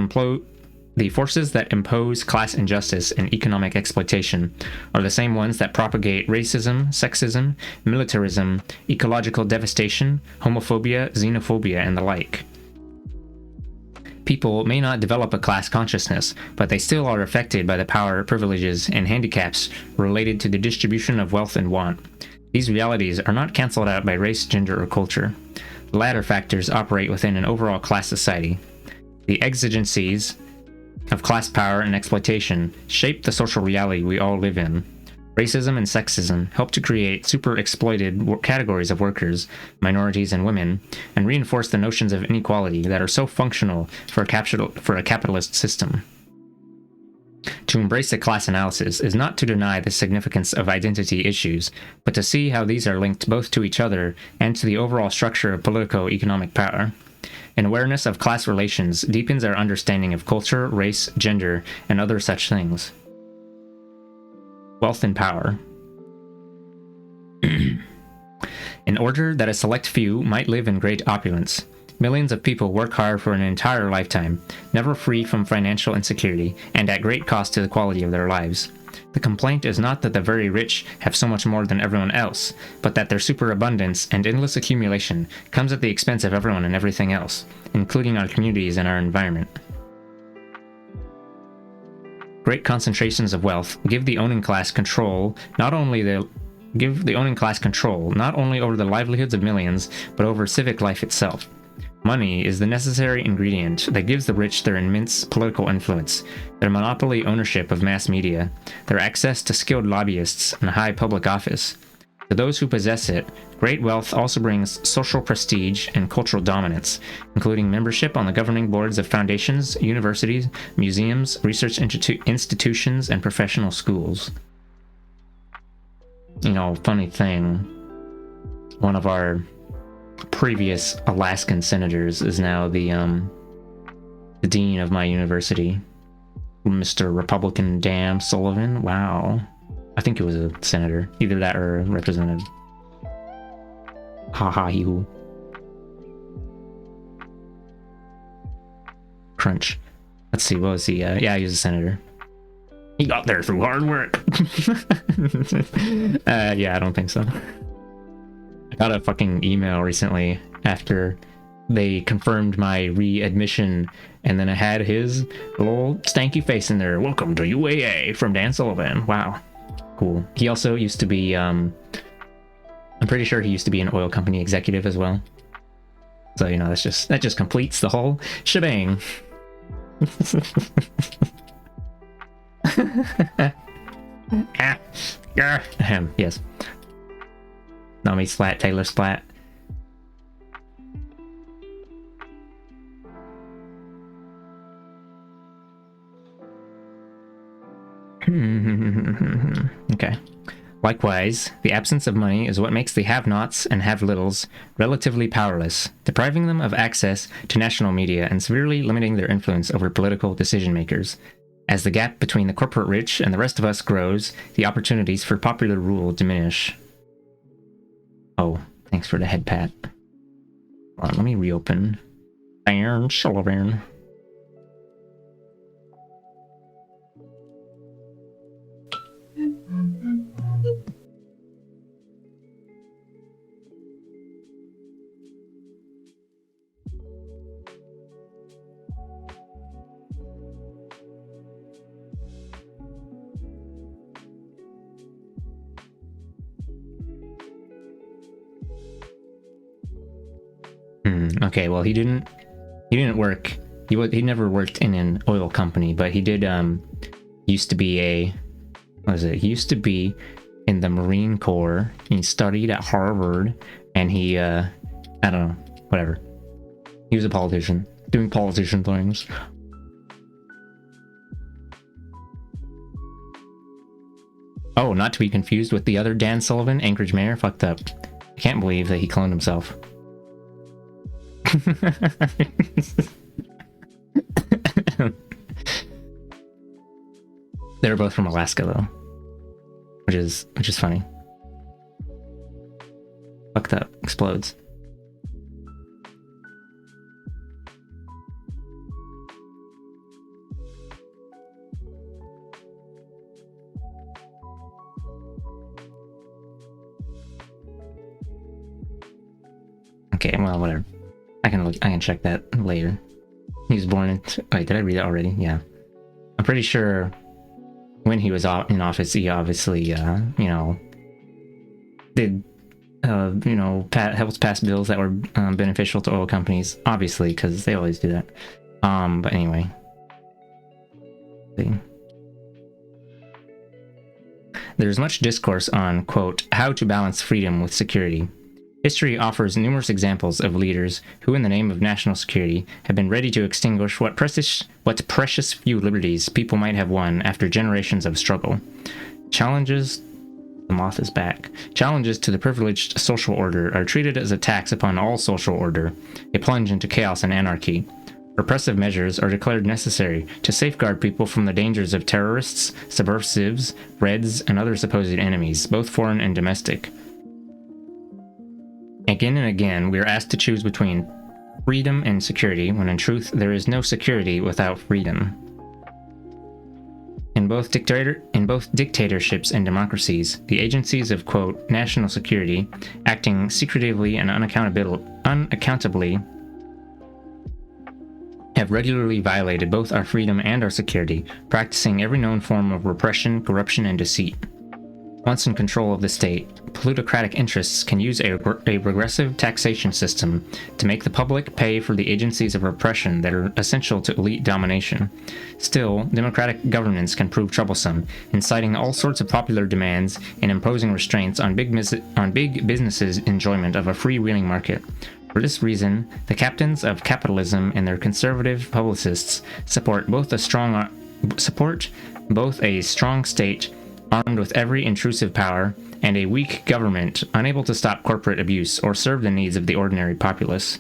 Speaker 1: impose class injustice and economic exploitation are the same ones that propagate racism, sexism, militarism, ecological devastation, homophobia, xenophobia, and the like. People may not develop a class consciousness, but they still are affected by the power, privileges, and handicaps related to the distribution of wealth and want. These realities are not cancelled out by race, gender, or culture. The latter factors operate within an overall class society. The exigencies of class power and exploitation shape the social reality we all live in. Racism and sexism help to create super-exploited categories of workers, minorities, and women, and reinforce the notions of inequality that are so functional for a capitalist system. To embrace a class analysis is not to deny the significance of identity issues, but to see how these are linked both to each other and to the overall structure of politico-economic power. An awareness of class relations deepens our understanding of culture, race, gender, and other such things. Wealth and power. In order that a select few might live in great opulence, millions of people work hard for an entire lifetime, never free from financial insecurity, and at great cost to the quality of their lives. The complaint is not that the very rich have so much more than everyone else, but that their superabundance and endless accumulation comes at the expense of everyone and everything else, including our communities and our environment. Great concentrations of wealth give the owning class control not only over the livelihoods of millions, but over civic life itself. Money is the necessary ingredient that gives the rich their immense political influence, their monopoly ownership of mass media, their access to skilled lobbyists and high public office. To those who possess it, great wealth also brings social prestige and cultural dominance, including membership on the governing boards of foundations, universities, museums, research institutions, and professional schools. You know, funny thing, one of our previous Alaskan senators is now the dean of my university, Mr. Republican Dan Sullivan. Wow. I think it was a senator. Either that or a representative. Ha ha hee-hoo. Crunch. Let's see, what was he? Yeah, he was a senator. He got there through hard work. Yeah, I don't think so. I got a fucking email recently after they confirmed my readmission, and then I had his little stanky face in there. Welcome to UAA from Dan Sullivan. Wow. Cool. He also used to be, I'm pretty sure he used to be an oil company executive as well. So, you know, that just completes the whole shebang. Yes. Nami Splat, Taylor Splat. Okay. Likewise, the absence of money is what makes the have-nots and have-littles relatively powerless, depriving them of access to national media and severely limiting their influence over political decision-makers. As the gap between the corporate rich and the rest of us grows, the opportunities for popular rule diminish. Oh, thanks for the head pat. Hold on, let me reopen. Dan Sullivan. Okay, well he didn't work he never worked in an oil company, but he did used to be he used to be in the Marine Corps. He studied at Harvard, and he I don't know, whatever. He was a politician doing politician things. Oh, not to be confused with the other Dan Sullivan, Anchorage mayor. Fucked up. I can't believe that he cloned himself. They were both from Alaska though, which is funny. Fucked up. Explodes. Okay, well, whatever. I can check that later. He was born in... Wait, did I read it already? Yeah. I'm pretty sure when he was in office, he obviously, did, helps pass bills that were beneficial to oil companies, obviously, because they always do that. But anyway. See. There's much discourse on, quote, how to balance freedom with security. History offers numerous examples of leaders who, in the name of national security, have been ready to extinguish what precious few liberties people might have won after generations of struggle. Challenges... The moth is back. Challenges to the privileged social order are treated as attacks upon all social order, a plunge into chaos and anarchy. Repressive measures are declared necessary to safeguard people from the dangers of terrorists, subversives, Reds, and other supposed enemies, both foreign and domestic. Again and again, we are asked to choose between freedom and security, when in truth there is no security without freedom. In both dictatorships and democracies, the agencies of, quote, national security, acting secretively and unaccountably, have regularly violated both our freedom and our security, practicing every known form of repression, corruption, and deceit. Once in control of the state, plutocratic interests can use a regressive taxation system to make the public pay for the agencies of repression that are essential to elite domination. Still, democratic governance can prove troublesome, inciting all sorts of popular demands and imposing restraints on big businesses' enjoyment of a freewheeling market. For this reason, the captains of capitalism and their conservative publicists support both a strong state armed with every intrusive power, and a weak government unable to stop corporate abuse or serve the needs of the ordinary populace.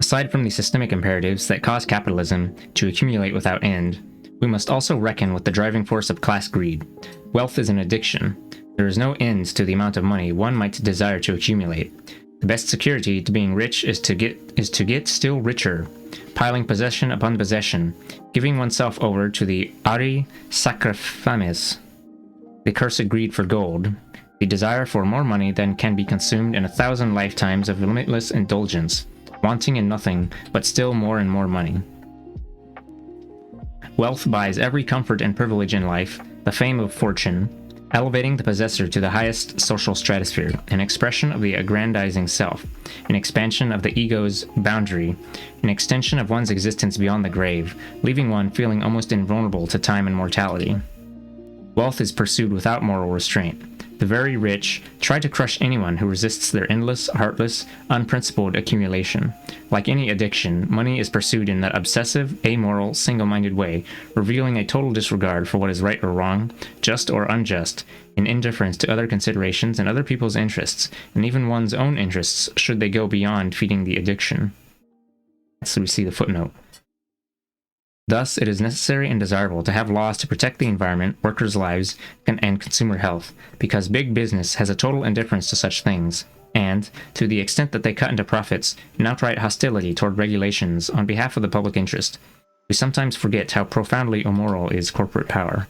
Speaker 1: Aside from the systemic imperatives that cause capitalism to accumulate without end, we must also reckon with the driving force of class greed. Wealth is an addiction. There is no end to the amount of money one might desire to accumulate. The best security to being rich is to get still richer, piling possession upon possession, giving oneself over to the ari sacrifames, the cursed greed for gold, the desire for more money than can be consumed in 1,000 lifetimes of limitless indulgence, wanting in nothing but still more and more money. Wealth buys every comfort and privilege in life, the fame of fortune, elevating the possessor to the highest social stratosphere, an expression of the aggrandizing self, an expansion of the ego's boundary, an extension of one's existence beyond the grave, leaving one feeling almost invulnerable to time and mortality. Wealth is pursued without moral restraint. The very rich try to crush anyone who resists their endless, heartless, unprincipled accumulation. Like any addiction, money is pursued in that obsessive, amoral, single-minded way, revealing a total disregard for what is right or wrong, just or unjust, an indifference to other considerations and other people's interests, and even one's own interests should they go beyond feeding the addiction. So we see the footnote. Thus, it is necessary and desirable to have laws to protect the environment, workers' lives, and consumer health, because big business has a total indifference to such things, and, to the extent that they cut into profits, an outright hostility toward regulations on behalf of the public interest. We sometimes forget how profoundly immoral is corporate power.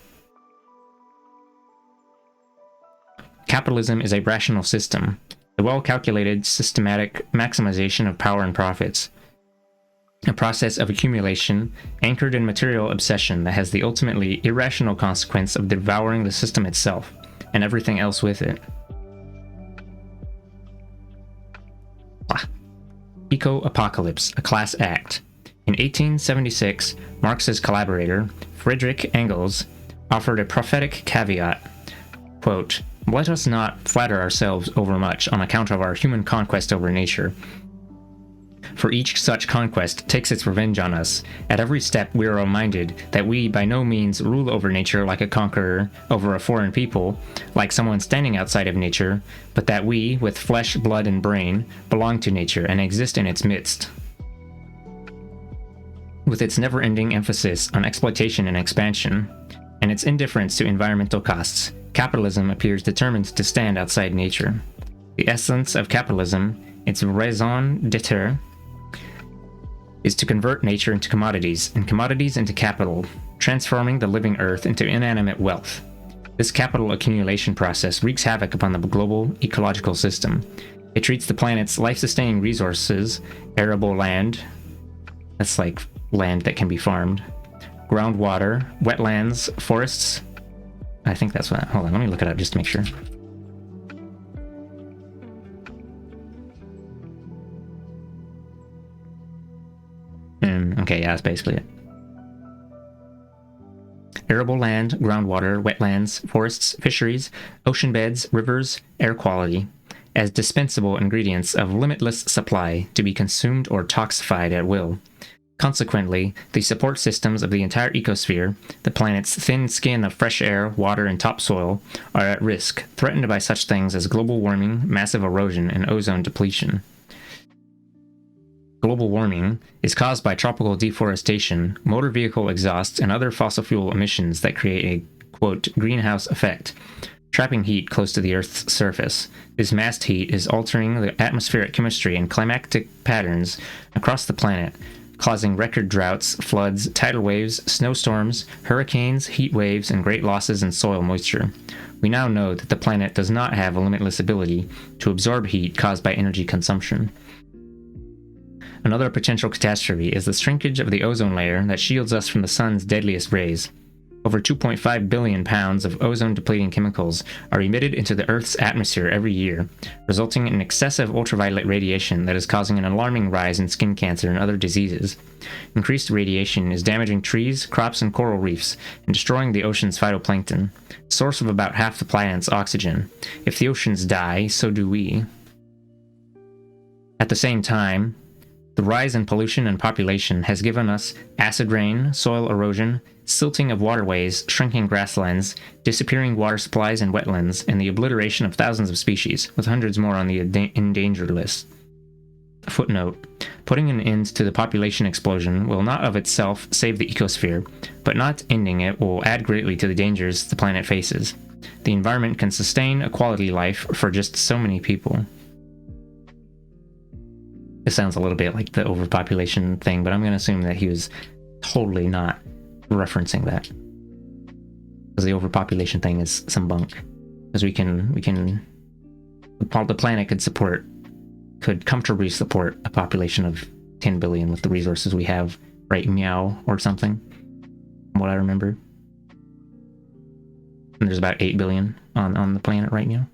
Speaker 1: Capitalism is a rational system, a well-calculated, systematic maximization of power and profits. A process of accumulation anchored in material obsession that has the ultimately irrational consequence of devouring the system itself and everything else with it. Eco-Apocalypse, a Class Act. In 1876, Marx's collaborator, Friedrich Engels, offered a prophetic caveat, quote, "Let us not flatter ourselves overmuch on account of our human conquest over nature. For each such conquest takes its revenge on us. At every step we are reminded that we by no means rule over nature like a conqueror over a foreign people, like someone standing outside of nature, but that we, with flesh, blood, and brain, belong to nature and exist in its midst." With its never-ending emphasis on exploitation and expansion, and its indifference to environmental costs, capitalism appears determined to stand outside nature. The essence of capitalism, its raison d'etre, is to convert nature into commodities, and commodities into capital, transforming the living earth into inanimate wealth. This capital accumulation process wreaks havoc upon the global ecological system. It treats the planet's life-sustaining resources, arable land, that's like land that can be farmed, groundwater, wetlands, forests. I think that's what, hold on, let me look it up just to make sure. Okay, yeah, that's basically it. Arable land, groundwater, wetlands, forests, fisheries, ocean beds, rivers, air quality, as dispensable ingredients of limitless supply to be consumed or toxified at will. Consequently, the support systems of the entire ecosphere, the planet's thin skin of fresh air, water, and topsoil, are at risk, threatened by such things as global warming, massive erosion, and ozone depletion. Global warming is caused by tropical deforestation, motor vehicle exhausts, and other fossil fuel emissions that create a, quote, greenhouse effect, trapping heat close to the Earth's surface. This massed heat is altering the atmospheric chemistry and climatic patterns across the planet, causing record droughts, floods, tidal waves, snowstorms, hurricanes, heat waves, and great losses in soil moisture. We now know that the planet does not have a limitless ability to absorb heat caused by energy consumption. Another potential catastrophe is the shrinkage of the ozone layer that shields us from the sun's deadliest rays. Over 2.5 billion pounds of ozone-depleting chemicals are emitted into the Earth's atmosphere every year, resulting in excessive ultraviolet radiation that is causing an alarming rise in skin cancer and other diseases. Increased radiation is damaging trees, crops, and coral reefs, and destroying the ocean's phytoplankton, source of about half the planet's oxygen. If the oceans die, so do we. At the same time, the rise in pollution and population has given us acid rain, soil erosion, silting of waterways, shrinking grasslands, disappearing water supplies and wetlands, and the obliteration of thousands of species, with hundreds more on the endangered list. Footnote: putting an end to the population explosion will not of itself save the ecosphere, but not ending it will add greatly to the dangers the planet faces. The environment can sustain a quality life for just so many people. This sounds a little bit like the overpopulation thing, but I'm going to assume that he was totally not referencing that. Because the overpopulation thing is some bunk. Because the planet could comfortably support a population of 10 billion with the resources we have, right? Meow or something, from what I remember. And there's about 8 billion on the planet right now.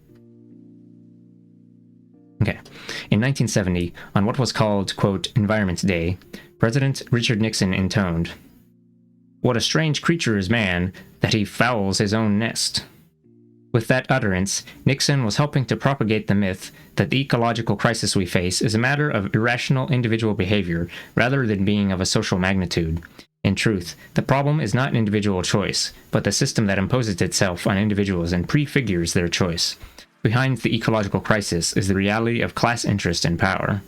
Speaker 1: Okay. In 1970, on what was called, quote, Environment Day, President Richard Nixon intoned, "What a strange creature is man, that he fouls his own nest." With that utterance, Nixon was helping to propagate the myth that the ecological crisis we face is a matter of irrational individual behavior rather than being of a social magnitude. In truth, the problem is not individual choice, but the system that imposes itself on individuals and prefigures their choice. Behind the ecological crisis is the reality of class interest and power.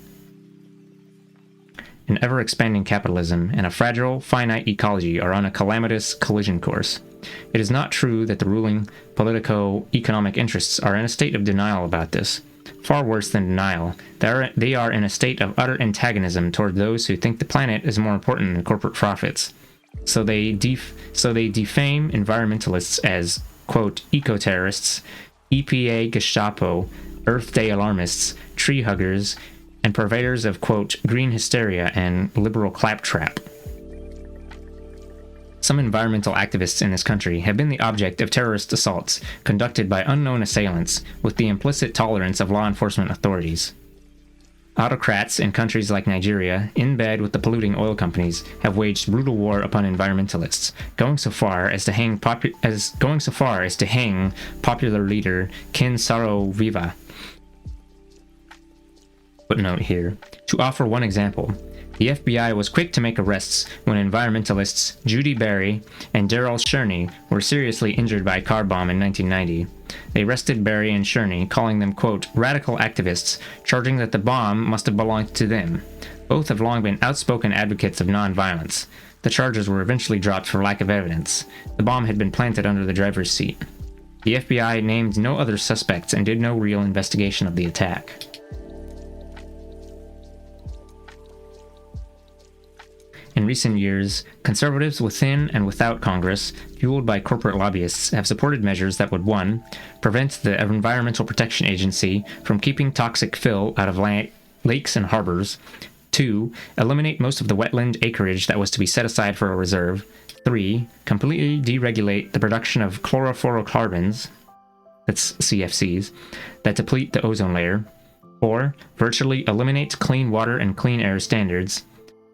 Speaker 1: An ever-expanding capitalism and a fragile, finite ecology are on a calamitous collision course. It is not true that the ruling politico-economic interests are in a state of denial about this. Far worse than denial, they are in a state of utter antagonism toward those who think the planet is more important than corporate profits. So they defame environmentalists as, quote, eco-terrorists, EPA Gestapo, Earth Day alarmists, tree huggers, and purveyors of, quote, green hysteria and liberal claptrap. Some environmental activists in this country have been the object of terrorist assaults conducted by unknown assailants with the implicit tolerance of law enforcement authorities. Autocrats in countries like Nigeria, in bed with the polluting oil companies, have waged brutal war upon environmentalists, going so far as to hang popular leader Ken Saro-Wiwa. Footnote here. To offer one example, the FBI was quick to make arrests when environmentalists Judy Berry and Daryl Sherney were seriously injured by a car bomb in 1990. They arrested Berry and Sherney, calling them, quote, radical activists, charging that the bomb must have belonged to them. Both have long been outspoken advocates of nonviolence. The charges were eventually dropped for lack of evidence. The bomb had been planted under the driver's seat. The FBI named no other suspects and did no real investigation of the attack. In recent years, conservatives within and without Congress, fueled by corporate lobbyists, have supported measures that would 1. Prevent the Environmental Protection Agency from keeping toxic fill out of lakes and harbors, 2. Eliminate most of the wetland acreage that was to be set aside for a reserve, 3. Completely deregulate the production of chlorofluorocarbons, that's CFCs, that deplete the ozone layer, 4. Virtually eliminate clean water and clean air standards,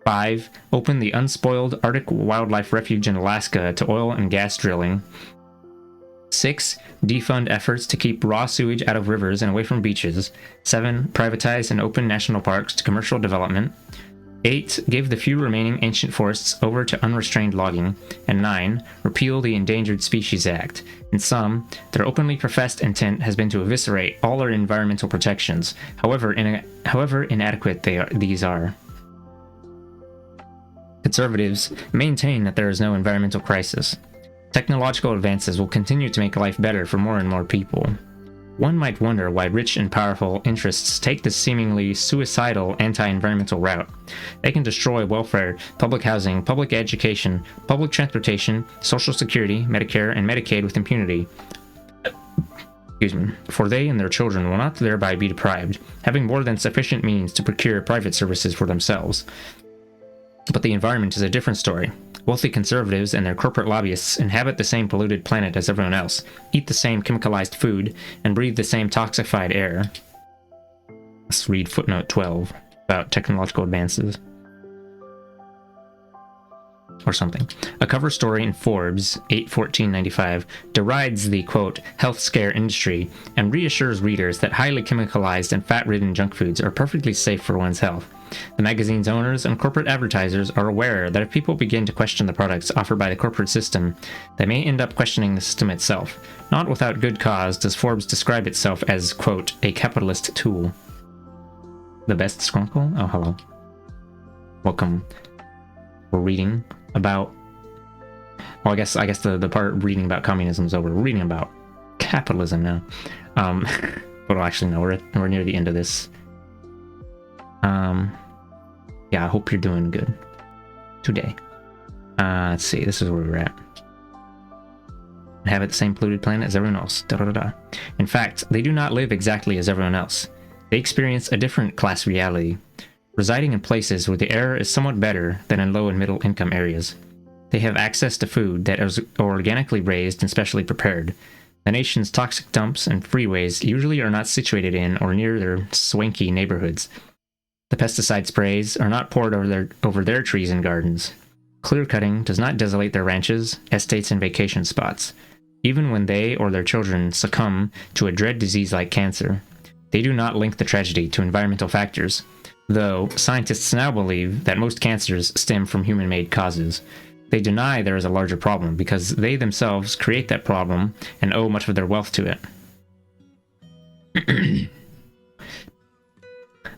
Speaker 1: 5. Open the unspoiled Arctic Wildlife Refuge in Alaska to oil and gas drilling. 6. Defund efforts to keep raw sewage out of rivers and away from beaches. 7. Privatize and open national parks to commercial development. 8. Give the few remaining ancient forests over to unrestrained logging. And 9. Repeal the Endangered Species Act. In sum, their openly professed intent has been to eviscerate all our environmental protections, however inadequate these are. Conservatives maintain that there is no environmental crisis. Technological advances will continue to make life better for more and more people. One might wonder why rich and powerful interests take this seemingly suicidal anti-environmental route. They can destroy welfare, public housing, public education, public transportation, Social Security, Medicare, and Medicaid with impunity. For they and their children will not thereby be deprived, having more than sufficient means to procure private services for themselves. But the environment is a different story. Wealthy conservatives and their corporate lobbyists inhabit the same polluted planet as everyone else, eat the same chemicalized food, and breathe the same toxified air. Let's read footnote 12 about technological advances. Or something. A cover story in Forbes, 8/14/95, derides the, quote, health scare industry and reassures readers that highly chemicalized and fat-ridden junk foods are perfectly safe for one's health. The magazine's owners and corporate advertisers are aware that if people begin to question the products offered by the corporate system, they may end up questioning the system itself. Not without good cause does Forbes describe itself as, quote, a capitalist tool. The best Skrunkle? Oh, hello. Welcome. We're reading about... Well, I guess the part reading about communism is over. We're reading about capitalism now. But actually, no, we're near the end of this. Yeah, I hope you're doing good today. Let's see, this is where we're at. Inhabit the same polluted planet as everyone else. In fact, they do not live exactly as everyone else. They experience a different class reality, residing in places where the air is somewhat better than in low and middle income areas. They have access to food that is organically raised and specially prepared. The nation's toxic dumps and freeways usually are not situated in or near their swanky neighborhoods. The pesticide sprays are not poured over their trees and gardens. Clear-cutting does not desolate their ranches, estates, and vacation spots, even when they or their children succumb to a dread disease like cancer. They do not link the tragedy to environmental factors, though scientists now believe that most cancers stem from human-made causes. They deny there is a larger problem because they themselves create that problem and owe much of their wealth to it.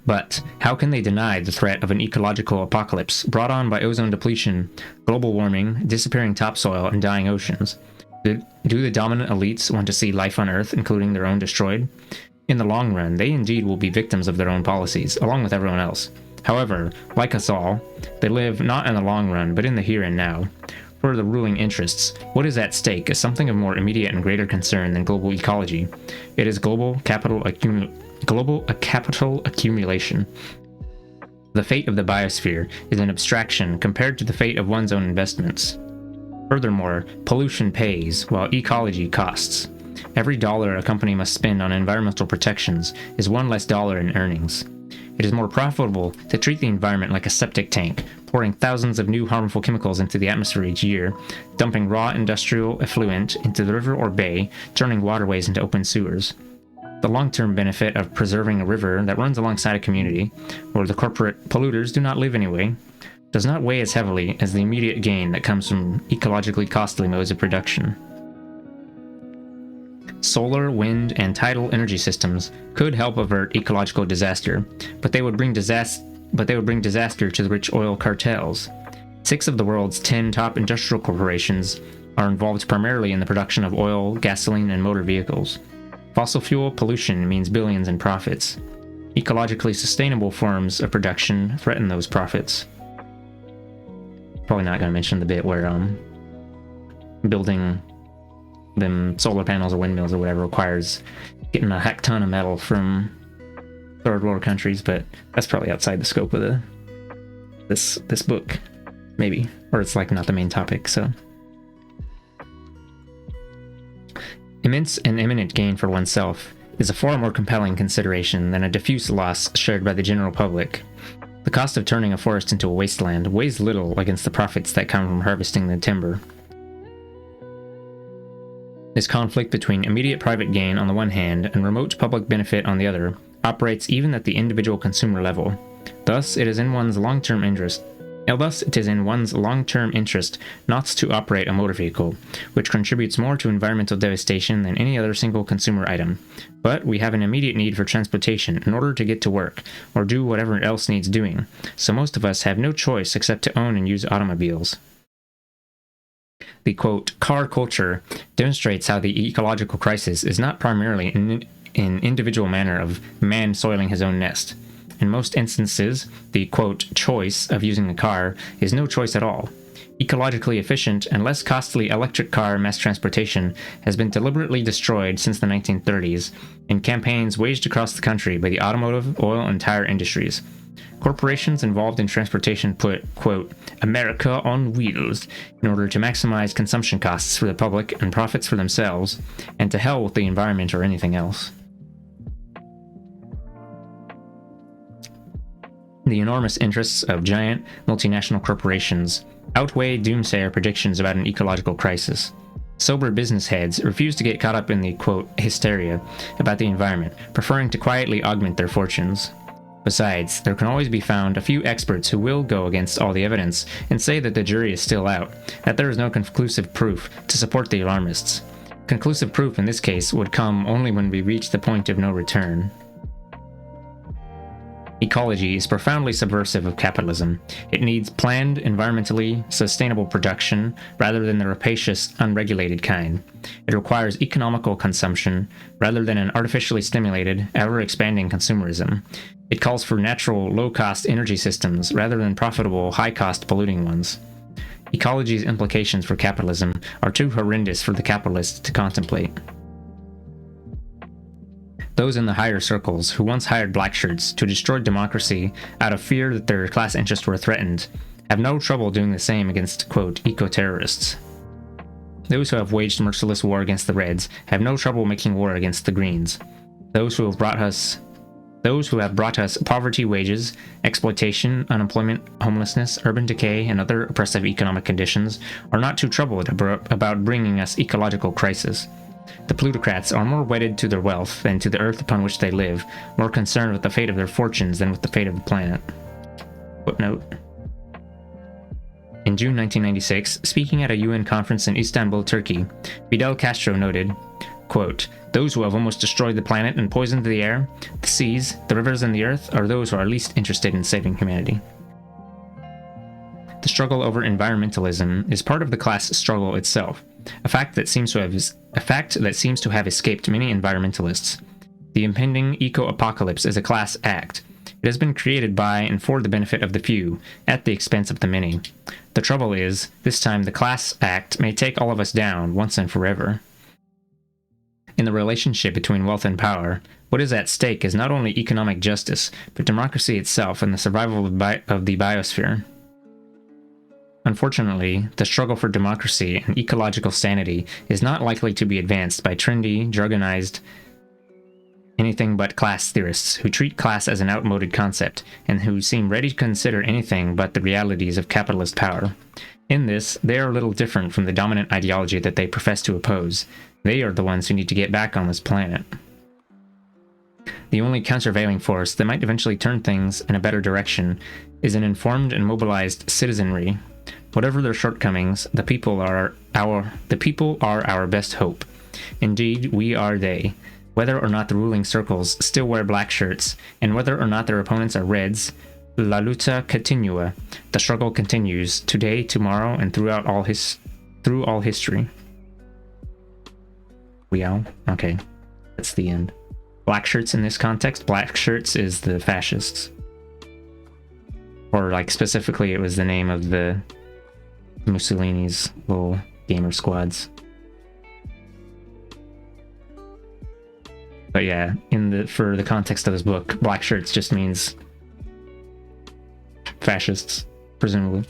Speaker 1: But how can they deny the threat of an ecological apocalypse brought on by ozone depletion, global warming, disappearing topsoil, and dying oceans? Do the dominant elites want to see life on Earth, including their own, destroyed? In the long run, they indeed will be victims of their own policies, along with everyone else. However, like us all, they live not in the long run, but in the here and now. For the ruling interests, what is at stake is something of more immediate and greater concern than global ecology. It is global capital accumulation. The fate of the biosphere is an abstraction compared to the fate of one's own investments. Furthermore, pollution pays, while ecology costs. Every dollar a company must spend on environmental protections is one less dollar in earnings. It is more profitable to treat the environment like a septic tank, pouring thousands of new harmful chemicals into the atmosphere each year, dumping raw industrial effluent into the river or bay, turning waterways into open sewers. The long-term benefit of preserving a river that runs alongside a community, where the corporate polluters do not live anyway, does not weigh as heavily as the immediate gain that comes from ecologically costly modes of production. Solar, wind, and tidal energy systems could help avert ecological disaster, but they would bring disaster to the rich oil cartels. 6 of the world's 10 top industrial corporations are involved primarily in the production of oil, gasoline, and motor vehicles. Fossil fuel pollution means billions in profits. Ecologically sustainable forms of production threaten those profits. Probably not going to mention the bit where building them solar panels or windmills or whatever requires getting a heck ton of metal from third world countries, but that's probably outside the scope of this book, maybe, or it's like not the main topic. So immense and imminent gain for oneself is a far more compelling consideration than a diffuse loss shared by the general public. The cost of turning a forest into a wasteland weighs little against the profits that come from harvesting the timber. This conflict between immediate private gain on the one hand and remote public benefit on the other operates even at the individual consumer level. Thus, it is in one's long-term interest not to operate a motor vehicle, which contributes more to environmental devastation than any other single consumer item. But we have an immediate need for transportation in order to get to work, or do whatever else needs doing, so most of us have no choice except to own and use automobiles. The, quote, car culture demonstrates how the ecological crisis is not primarily an individual manner of man soiling his own nest. In most instances, the, quote, choice of using a car is no choice at all. Ecologically efficient and less costly electric car mass transportation has been deliberately destroyed since the 1930s in campaigns waged across the country by the automotive, oil, and tire industries. Corporations involved in transportation put, quote, America on wheels in order to maximize consumption costs for the public and profits for themselves, and to hell with the environment or anything else. The enormous interests of giant multinational corporations outweigh doomsayer predictions about an ecological crisis. Sober business heads refuse to get caught up in the, quote, hysteria about the environment, preferring to quietly augment their fortunes. Besides, there can always be found a few experts who will go against all the evidence and say that the jury is still out, that there is no conclusive proof to support the alarmists. Conclusive proof in this case would come only when we reach the point of no return. Ecology is profoundly subversive of capitalism. It needs planned, environmentally sustainable production rather than the rapacious, unregulated kind. It requires economical consumption rather than an artificially stimulated, ever-expanding consumerism. It calls for natural, low-cost energy systems rather than profitable, high-cost polluting ones. Ecology's implications for capitalism are too horrendous for the capitalists to contemplate. Those in the higher circles who once hired Blackshirts to destroy democracy out of fear that their class interests were threatened have no trouble doing the same against, quote, eco-terrorists. Those who have waged merciless war against the Reds have no trouble making war against the Greens. Those who have brought us poverty, wages, exploitation, unemployment, homelessness, urban decay, and other oppressive economic conditions are not too troubled about bringing us ecological crisis. The plutocrats are more wedded to their wealth than to the earth upon which they live, more concerned with the fate of their fortunes than with the fate of the planet. Footnote. In June 1996, speaking at a UN conference in Istanbul, Turkey, Fidel Castro noted, quote, those who have almost destroyed the planet and poisoned the air, the seas, the rivers, and the earth are those who are least interested in saving humanity. The struggle over environmentalism is part of the class struggle itself, a fact that seems to have escaped many environmentalists. The impending eco-apocalypse is a class act. It has been created by and for the benefit of the few, at the expense of the many. The trouble is, this time the class act may take all of us down once and forever. In the relationship between wealth and power, what is at stake is not only economic justice, but democracy itself and the survival of the biosphere. Unfortunately, the struggle for democracy and ecological sanity is not likely to be advanced by trendy, jargonized anything but class theorists who treat class as an outmoded concept and who seem ready to consider anything but the realities of capitalist power. In this, they are a little different from the dominant ideology that they profess to oppose. They are the ones who need to get back on this planet. The only countervailing force that might eventually turn things in a better direction is an informed and mobilized citizenry. Whatever their shortcomings, the people are our best hope. Indeed, we are they. Whether or not the ruling circles still wear black shirts, and whether or not their opponents are reds, la lucha continua. The struggle continues today, tomorrow, and through all history. Okay, that's the end. Black shirts in this context. Black shirts is the fascists, or like specifically, it was the name of the Mussolini's little gamer squads. But yeah, for the context of this book, black shirts just means fascists, presumably.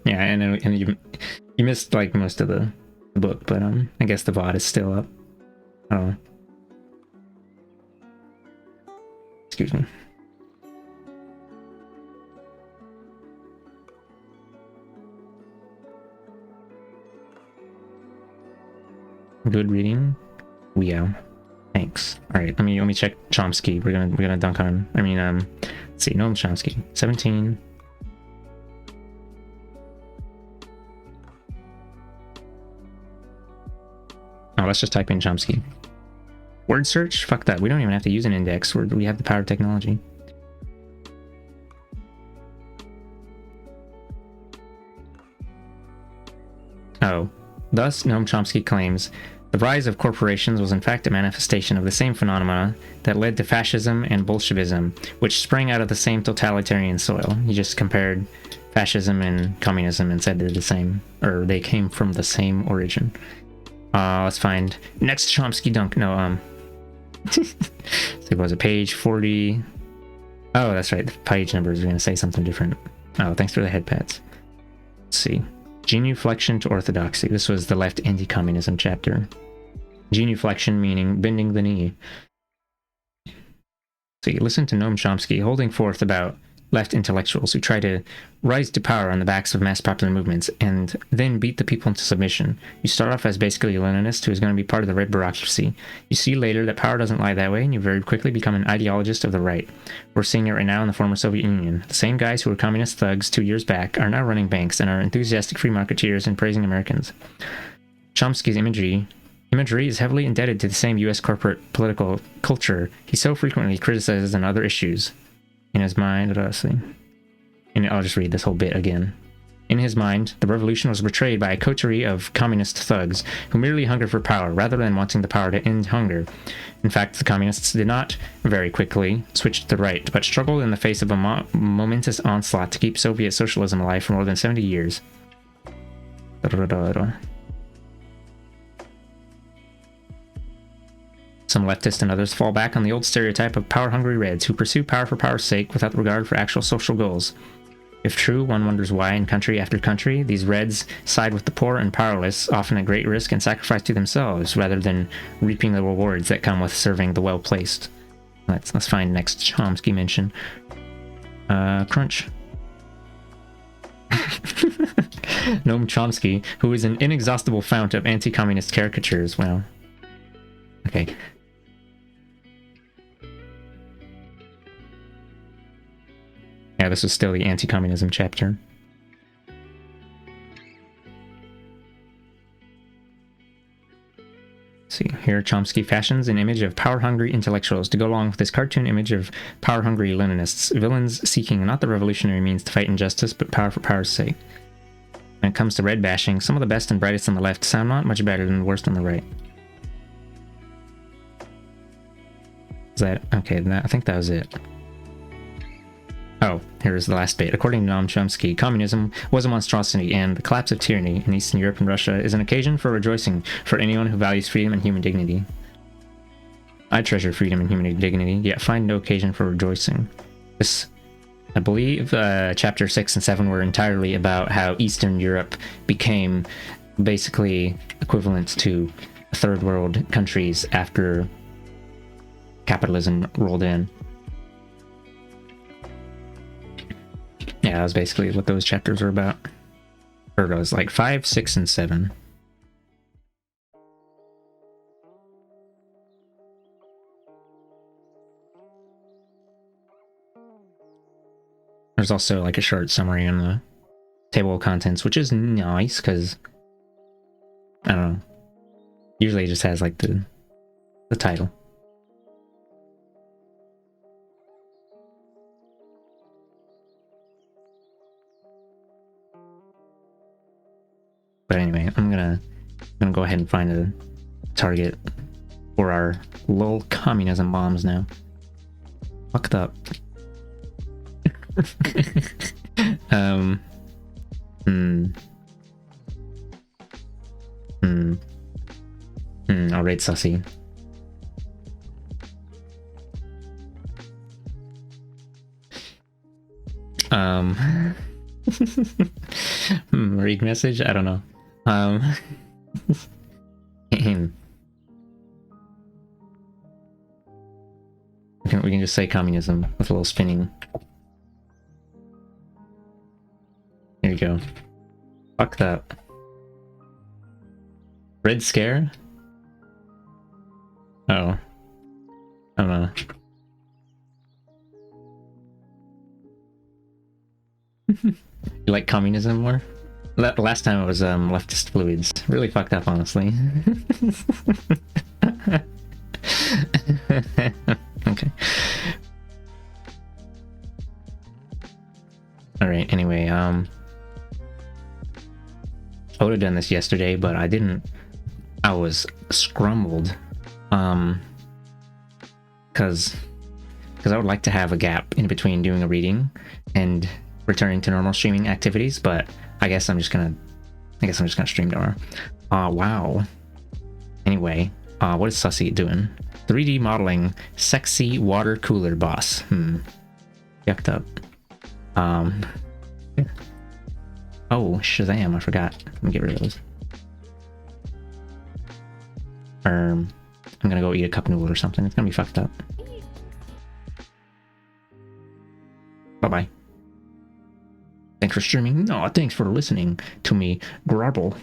Speaker 1: Yeah, and you missed like most of the book, but I guess the VOD is still up. I don't know. Excuse me. Good reading. Yeah. Thanks. All right. Let me check Chomsky. We're gonna dunk on. Let's see. Noam Chomsky. 17. Oh, let's just type in Chomsky. Word search? Fuck that. We don't even have to use an index. We have the power of technology. Oh. Thus, Noam Chomsky claims, the rise of corporations was in fact a manifestation of the same phenomena that led to fascism and Bolshevism, which sprang out of the same totalitarian soil. He just compared fascism and communism and said they're the same, or they came from the same origin. Let's find next Chomsky dunk. No, so it was a page 40. Oh, that's right. The page numbers are going to say something different. Oh, thanks for the head pats. Let's see. Genuflection to orthodoxy. This was the left anti-communism chapter. Genuflection meaning bending the knee. So you listen to Noam Chomsky holding forth about left intellectuals who try to rise to power on the backs of mass popular movements and then beat the people into submission. You start off as basically a Leninist who is going to be part of the red bureaucracy. You see later that power doesn't lie that way, and you very quickly become an ideologist of the right. We're seeing it right now in the former Soviet Union. The same guys who were communist thugs 2 years back are now running banks and are enthusiastic free marketeers and praising Americans. Chomsky's imagery is heavily indebted to the same U.S. corporate political culture he so frequently criticizes on other issues. In his mind, let's see. And I'll just read this whole bit again. In his mind, the revolution was betrayed by a coterie of communist thugs who merely hungered for power rather than wanting the power to end hunger. In fact, the communists did not very quickly switch to the right, but struggled in the face of a momentous onslaught to keep Soviet socialism alive for more than 70 years. Some leftists and others fall back on the old stereotype of power-hungry Reds who pursue power for power's sake without regard for actual social goals. If true, one wonders why in country after country, these Reds side with the poor and powerless, often at great risk and sacrifice to themselves, rather than reaping the rewards that come with serving the well-placed. Let's find next Chomsky mention. Crunch. Noam Chomsky, who is an inexhaustible fount of anti-communist caricatures. Well, okay. Yeah, this was still the anti-communism chapter. See, here Chomsky fashions an image of power-hungry intellectuals to go along with this cartoon image of power-hungry Leninists, villains seeking not the revolutionary means to fight injustice, but power for power's sake. When it comes to red bashing, some of the best and brightest on the left sound not much better than the worst on the right. Is that... okay, I think that was it. Oh, here's the last bit. According to Noam Chomsky, communism was a monstrosity, and the collapse of tyranny in Eastern Europe and Russia is an occasion for rejoicing for anyone who values freedom and human dignity. I treasure freedom and human dignity, yet find no occasion for rejoicing. This I believe chapter 6 and 7 were entirely about how Eastern Europe became basically equivalent to third world countries after capitalism rolled in. Yeah, that was basically what those chapters were about. Or it was like 5, 6, and 7. There's also like a short summary in the table of contents, which is nice because I don't know. Usually it just has like the title. But anyway, I'm gonna go ahead and find a target for our lol communism bombs now. Fucked up. I'll raid Sussy. Read message? I don't know. We can just say communism with a little spinning. Here you go. Fuck that. Red Scare? Oh. I don't know. You like communism more? Last time it was leftist fluids. Really fucked up, honestly. Okay. Alright, anyway, I would have done this yesterday, but I didn't. I was scrumbled. Because I would like to have a gap in between doing a reading and returning to normal streaming activities, but I guess I'm just gonna stream tomorrow. Wow. Anyway, what is Sussy doing? 3D modeling sexy water cooler boss. Yucked up. Oh, Shazam, I forgot. Let me get rid of those. I'm gonna go eat a cup noodle or something. It's gonna be fucked up. Bye-bye. Thanks for streaming. No, thanks for listening to me grumble.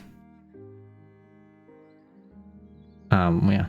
Speaker 1: Yeah.